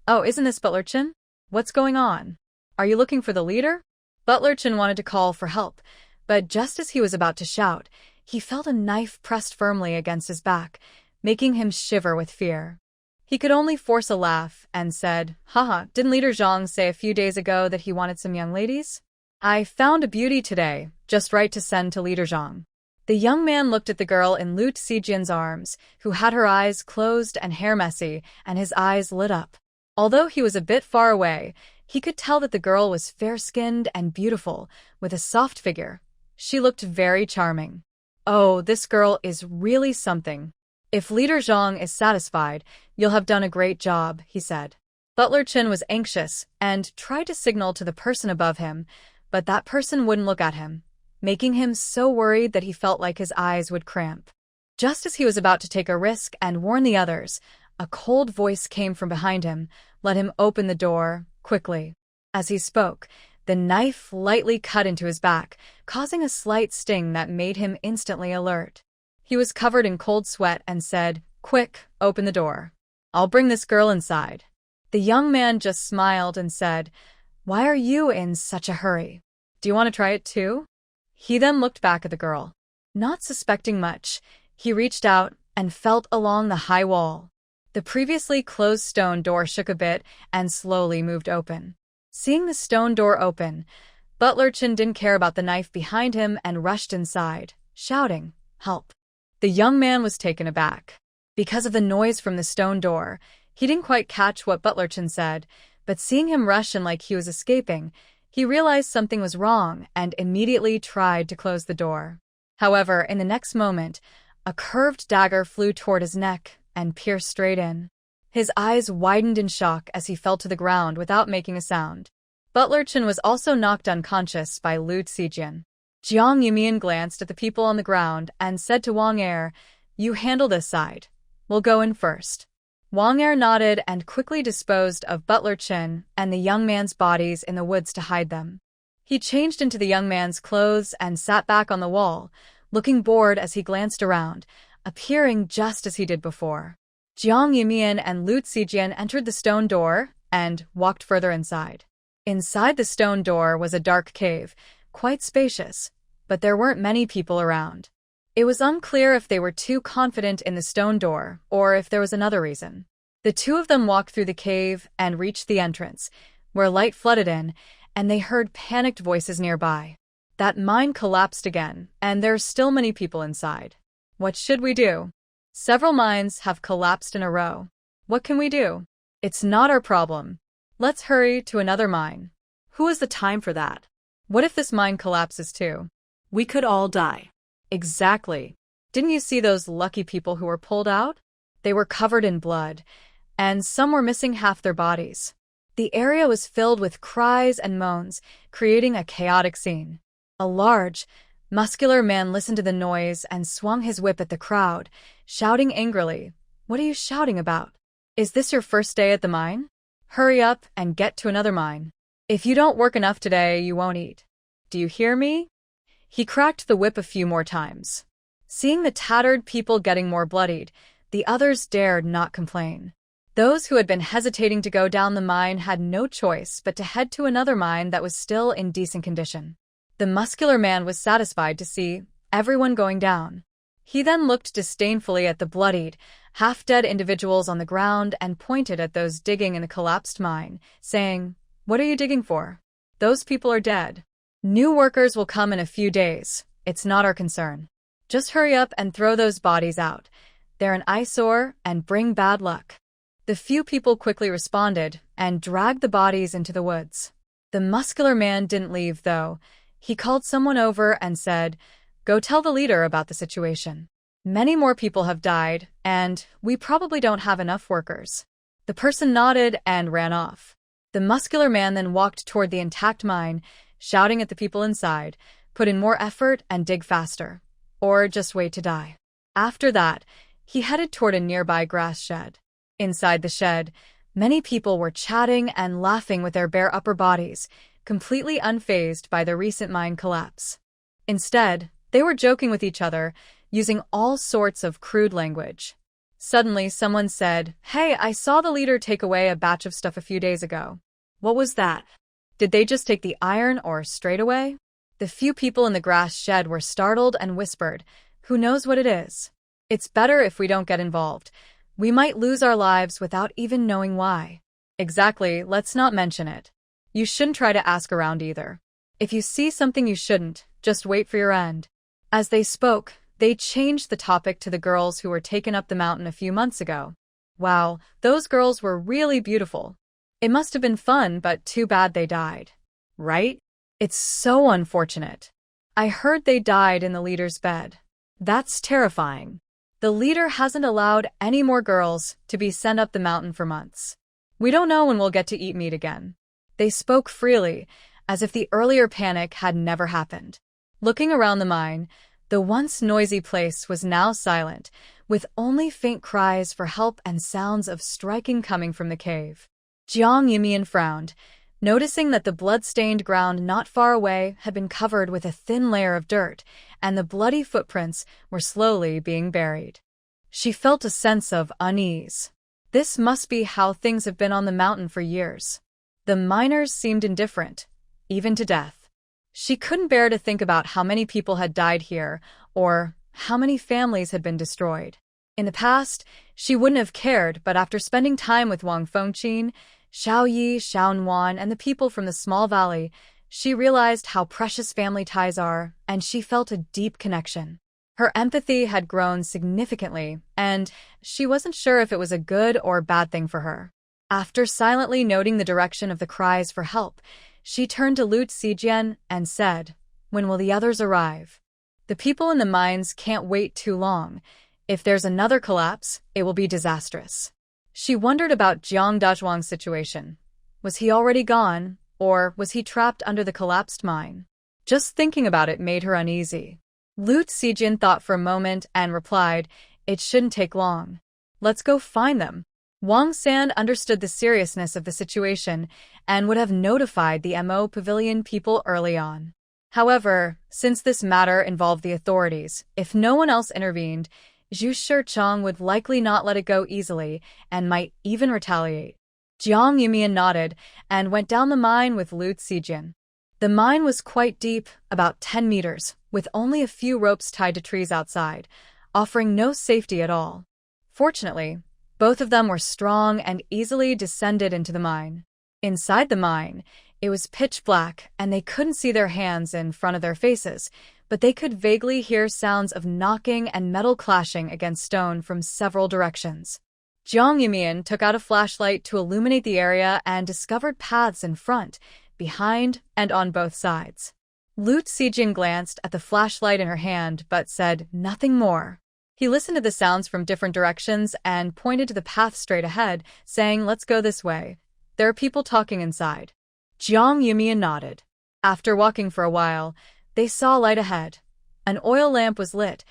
"Oh, isn't this Butler Chen? What's going on? Are you looking for the leader?" Butler Chen wanted to call for help, but just as he was about to shout, he felt a knife pressed firmly against his back, making him shiver with fear. He could only force a laugh and said, "Haha, didn't Leader Zhang say a few days ago that he wanted some young ladies? I found a beauty today, just right to send to Leader Zhang." The young man looked at the girl in Lu Zijian's arms, who had her eyes closed and hair messy, and his eyes lit up. Although he was a bit far away, he could tell that the girl was fair-skinned and beautiful, with a soft figure. She looked very charming. "Oh, this girl is really something. If Leader Zhang is satisfied, you'll have done a great job," he said. Butler Chen was anxious and tried to signal to the person above him, but that person wouldn't look at him, making him so worried that he felt like his eyes would cramp. Just as he was about to take a risk and warn the others, a cold voice came from behind him, let him open the door, quickly. As he spoke, the knife lightly cut into his back, causing a slight sting that made him instantly alert. He was covered in cold sweat and said, "Quick, open the door. I'll bring this girl inside." The young man just smiled and said, "Why are you in such a hurry? Do you want to try it too?" He then looked back at the girl. Not suspecting much, he reached out and felt along the high wall. The previously closed stone door shook a bit and slowly moved open. Seeing the stone door open, Butler Chen didn't care about the knife behind him and rushed inside, shouting, "Help." The young man was taken aback. Because of the noise from the stone door, he didn't quite catch what Butler Chen said, but seeing him rush in like he was escaping, he realized something was wrong and immediately tried to close the door. However, in the next moment, a curved dagger flew toward his neck and pierced straight in. His eyes widened in shock as he fell to the ground without making a sound. Butler Chen was also knocked unconscious by Lu Zijian. Jiang Yumian glanced at the people on the ground and said to Wang Er, "You handle this side. We'll go in first." Wang Er nodded and quickly disposed of Butler Chen and the young man's bodies in the woods to hide them. He changed into the young man's clothes and sat back on the wall, looking bored as he glanced around, appearing just as he did before. Jiang Yumian and Lu Zijian entered the stone door and walked further inside. Inside the stone door was a dark cave, quite spacious, but there weren't many people around. It was unclear if they were too confident in the stone door or if there was another reason. The two of them walked through the cave and reached the entrance, where light flooded in, and they heard panicked voices nearby. That mine collapsed again, and there are still many people inside. What should we do? Several mines have collapsed in a row. What can we do? It's not our problem. Let's hurry to another mine. Who has the time for that? What if this mine collapses too? We could all die. Exactly. Didn't you see those lucky people who were pulled out? They were covered in blood, and some were missing half their bodies. The area was filled with cries and moans, creating a chaotic scene. A large, muscular man listened to the noise and swung his whip at the crowd, shouting angrily, "What are you shouting about? Is this your first day at the mine? Hurry up and get to another mine." If you don't work enough today, you won't eat. Do you hear me? He cracked the whip a few more times. Seeing the tattered people getting more bloodied, the others dared not complain. Those who had been hesitating to go down the mine had no choice but to head to another mine that was still in decent condition. The muscular man was satisfied to see everyone going down. He then looked disdainfully at the bloodied, half-dead individuals on the ground and pointed at those digging in the collapsed mine, saying, "What are you digging for? Those people are dead. New workers will come in a few days. It's not our concern. Just hurry up and throw those bodies out. They're an eyesore and bring bad luck." The few people quickly responded and dragged the bodies into the woods. The muscular man didn't leave, though. He called someone over and said, "Go tell the leader about the situation. Many more people have died, and we probably don't have enough workers." The person nodded and ran off. The muscular man then walked toward the intact mine, shouting at the people inside, "Put in more effort and dig faster, or just wait to die." After that, he headed toward a nearby grass shed. Inside the shed, many people were chatting and laughing with their bare upper bodies, completely unfazed by the recent mine collapse. Instead, they were joking with each other, using all sorts of crude language. Suddenly, someone said, "Hey, I saw the leader take away a batch of stuff a few days ago." What was that? Did they just take the iron or straight away? The few people in the grass shed were startled and whispered, "Who knows what it is? It's better if we don't get involved. We might lose our lives without even knowing why." Exactly, let's not mention it. You shouldn't try to ask around either. If you see something you shouldn't, just wait for your end. As they spoke, they changed the topic to the girls who were taken up the mountain a few months ago. Wow, those girls were really beautiful. It must have been fun, but too bad they died. Right? It's so unfortunate. I heard they died in the leader's bed. That's terrifying. The leader hasn't allowed any more girls to be sent up the mountain for months. We don't know when we'll get to eat meat again. They spoke freely, as if the earlier panic had never happened. Looking around the mine, the once noisy place was now silent, with only faint cries for help and sounds of striking coming from the cave. Jiang Yumian frowned, noticing that the blood-stained ground not far away had been covered with a thin layer of dirt, and the bloody footprints were slowly being buried. She felt a sense of unease. This must be how things have been on the mountain for years. The miners seemed indifferent, even to death. She couldn't bear to think about how many people had died here, or how many families had been destroyed. In the past, she wouldn't have cared, but after spending time with Wang Fengqin, Xiao Yi, Xiao Nuan, and the people from the small valley, she realized how precious family ties are, and she felt a deep connection. Her empathy had grown significantly, and she wasn't sure if it was a good or bad thing for her. After silently noting the direction of the cries for help, she turned to Lu Zijian and said, "When will the others arrive? The people in the mines can't wait too long. If there's another collapse, it will be disastrous." She wondered about Jiang Dazhuang's situation. Was he already gone, or was he trapped under the collapsed mine? Just thinking about it made her uneasy. Lu Zijian thought for a moment and replied, "It shouldn't take long. Let's go find them." Wang San understood the seriousness of the situation and would have notified the Mo Pavilion people early on. However, since this matter involved the authorities, if no one else intervened, Zhu Shichang would likely not let it go easily and might even retaliate. Jiang Yumian nodded and went down the mine with Lu Zijian. The mine was quite deep, about 10 meters, with only a few ropes tied to trees outside, offering no safety at all. Fortunately, both of them were strong and easily descended into the mine. Inside the mine, it was pitch black and they couldn't see their hands in front of their faces, but they could vaguely hear sounds of knocking and metal clashing against stone from several directions. Jiang Yumian took out a flashlight to illuminate the area and discovered paths in front, behind, and on both sides. Lu Zijian glanced at the flashlight in her hand but said nothing more. He listened to the sounds from different directions and pointed to the path straight ahead, saying, "Let's go this way. There are people talking inside." Jiang Yumian nodded. After walking for a while, they saw light ahead. An oil lamp was lit,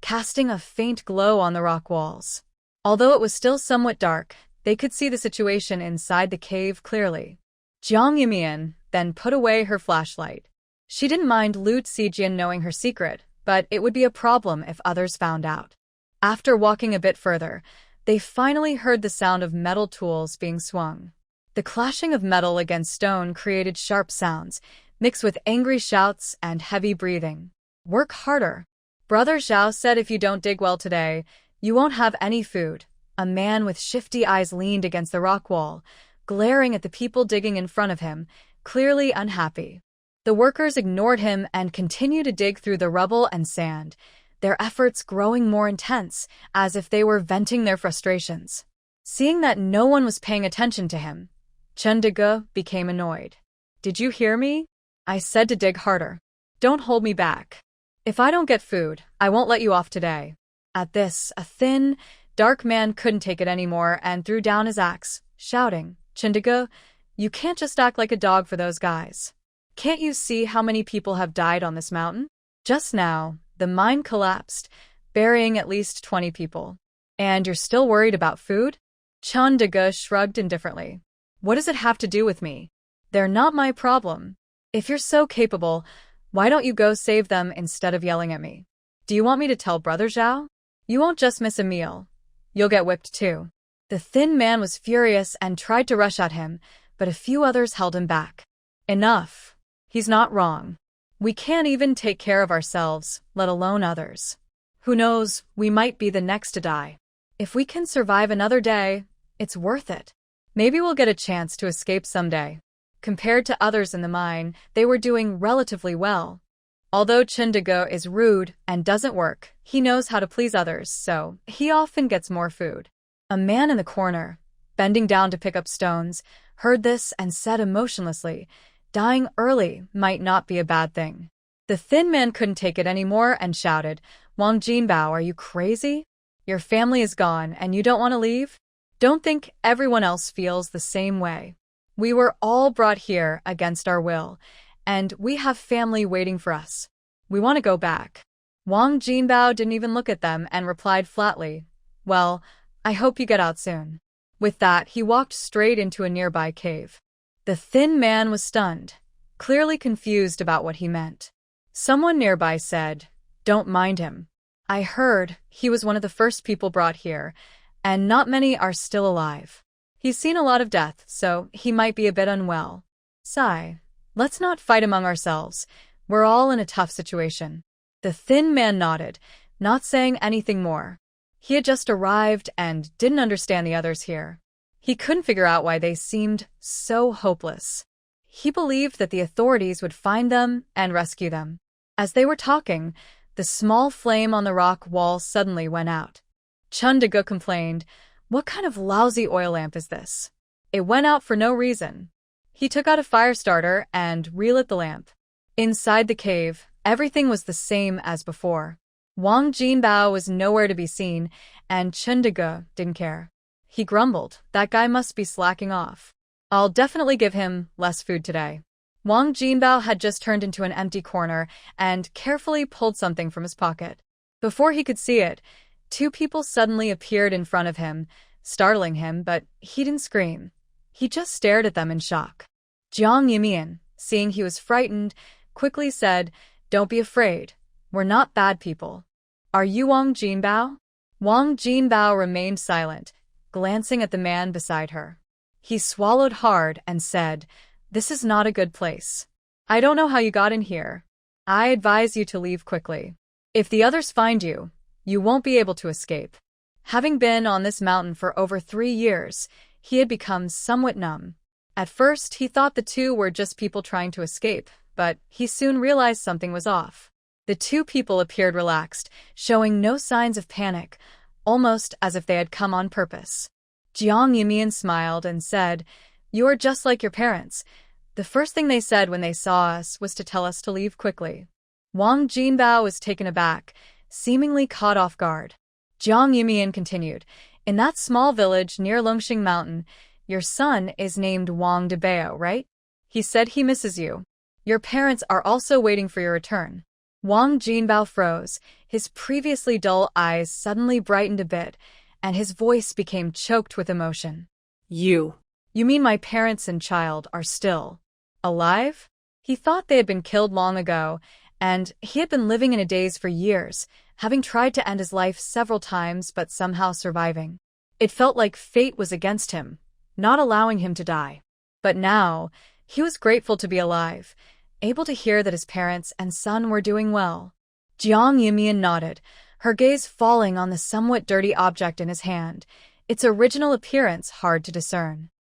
casting a faint glow on the rock walls. Although it was still somewhat dark, they could see the situation inside the cave clearly. Jiang Yumian, then put away her flashlight. She didn't mind Lu Zijian knowing her secret, but it would be a problem if others found out. After walking a bit further, they finally heard the sound of metal tools being swung. The clashing of metal against stone created sharp sounds, mixed with angry shouts and heavy breathing. "Work harder." Brother Zhao said if you don't dig well today, you won't have any food. A man with shifty eyes leaned against the rock wall, glaring at the people digging in front of him, clearly unhappy. The workers ignored him and continued to dig through the rubble and sand, their efforts growing more intense, as if they were venting their frustrations. Seeing that no one was paying attention to him, Chen Dege became annoyed. "Did you hear me? I said to dig harder. Don't hold me back. If I don't get food, I won't let you off today." At this, a thin, dark man couldn't take it anymore and threw down his axe, shouting, "Chen Dege, you can't just act like a dog for those guys. Can't you see how many people have died on this mountain? Just now, the mine collapsed, burying at least 20 people. And you're still worried about food?" Chen Dege shrugged indifferently. "What does it have to do with me? They're not my problem. If you're so capable, why don't you go save them instead of yelling at me? Do you want me to tell Brother Zhao? You won't just miss a meal. You'll get whipped too." The thin man was furious and tried to rush at him, but a few others held him back. "Enough. He's not wrong. We can't even take care of ourselves, let alone others. Who knows, we might be the next to die. If we can survive another day, it's worth it. Maybe we'll get a chance to escape someday." Compared to others in the mine, they were doing relatively well. Although Chen Dege is rude and doesn't work, he knows how to please others, so he often gets more food. A man in the corner, bending down to pick up stones, heard this and said emotionlessly, "Dying early might not be a bad thing." The thin man couldn't take it anymore and shouted, "Wang Jinbao, are you crazy? Your family is gone and you don't want to leave? Don't think everyone else feels the same way. We were all brought here against our will, and we have family waiting for us. We want to go back." Wang Jinbao didn't even look at them and replied flatly, "Well, I hope you get out soon." With that, he walked straight into a nearby cave. The thin man was stunned, clearly confused about what he meant. Someone nearby said, "Don't mind him. I heard he was one of the first people brought here, and not many are still alive. He's seen a lot of death, so he might be a bit unwell. Sigh. Let's not fight among ourselves. We're all in a tough situation." The thin man nodded, not saying anything more. He had just arrived and didn't understand the others here. He couldn't figure out why they seemed so hopeless. He believed that the authorities would find them and rescue them. As they were talking, the small flame on the rock wall suddenly went out. Chen Dege complained, "What kind of lousy oil lamp is this? It went out for no reason." He took out a fire starter and relit the lamp. Inside the cave, everything was the same as before. Wang Jinbao was nowhere to be seen, and Chen Dege didn't care. He grumbled, "That guy must be slacking off. I'll definitely give him less food today." Wang Jinbao had just turned into an empty corner and carefully pulled something from his pocket. Before he could see it, two people suddenly appeared in front of him, startling him, but he didn't scream. He just stared at them in shock. Jiang Yimian, seeing he was frightened, quickly said, "Don't be afraid. We're not bad people. Are you Wang Jinbao?" Wang Jinbao remained silent, glancing at the man beside her. He swallowed hard and said, "This is not a good place. I don't know how you got in here. I advise you to leave quickly. If the others find you, you won't be able to escape." Having been on this mountain for over 3 years, he had become somewhat numb. At first, he thought the two were just people trying to escape, but he soon realized something was off. The two people appeared relaxed, showing no signs of panic, almost as if they had come on purpose. Jiang Yimian smiled and said, "You are just like your parents. The first thing they said when they saw us was to tell us to leave quickly." Wang Jinbao was taken aback, seemingly caught off guard. Jiang Yimian continued, "In that small village near Longxing Mountain, your son is named Wang Debao, right? He said he misses you. Your parents are also waiting for your return." Wang Jinbao froze, his previously dull eyes suddenly brightened a bit, and his voice became choked with emotion. You mean my parents and child are still Alive? He thought they had been killed long ago, and he had been living in a daze for years, having tried to end his life several times but somehow surviving. It felt like fate was against him, not allowing him to die. But now, he was grateful to be alive, able to hear that his parents and son were doing well. Jiang Yumian nodded, her gaze falling on the somewhat dirty object in his hand, its original appearance hard to discern.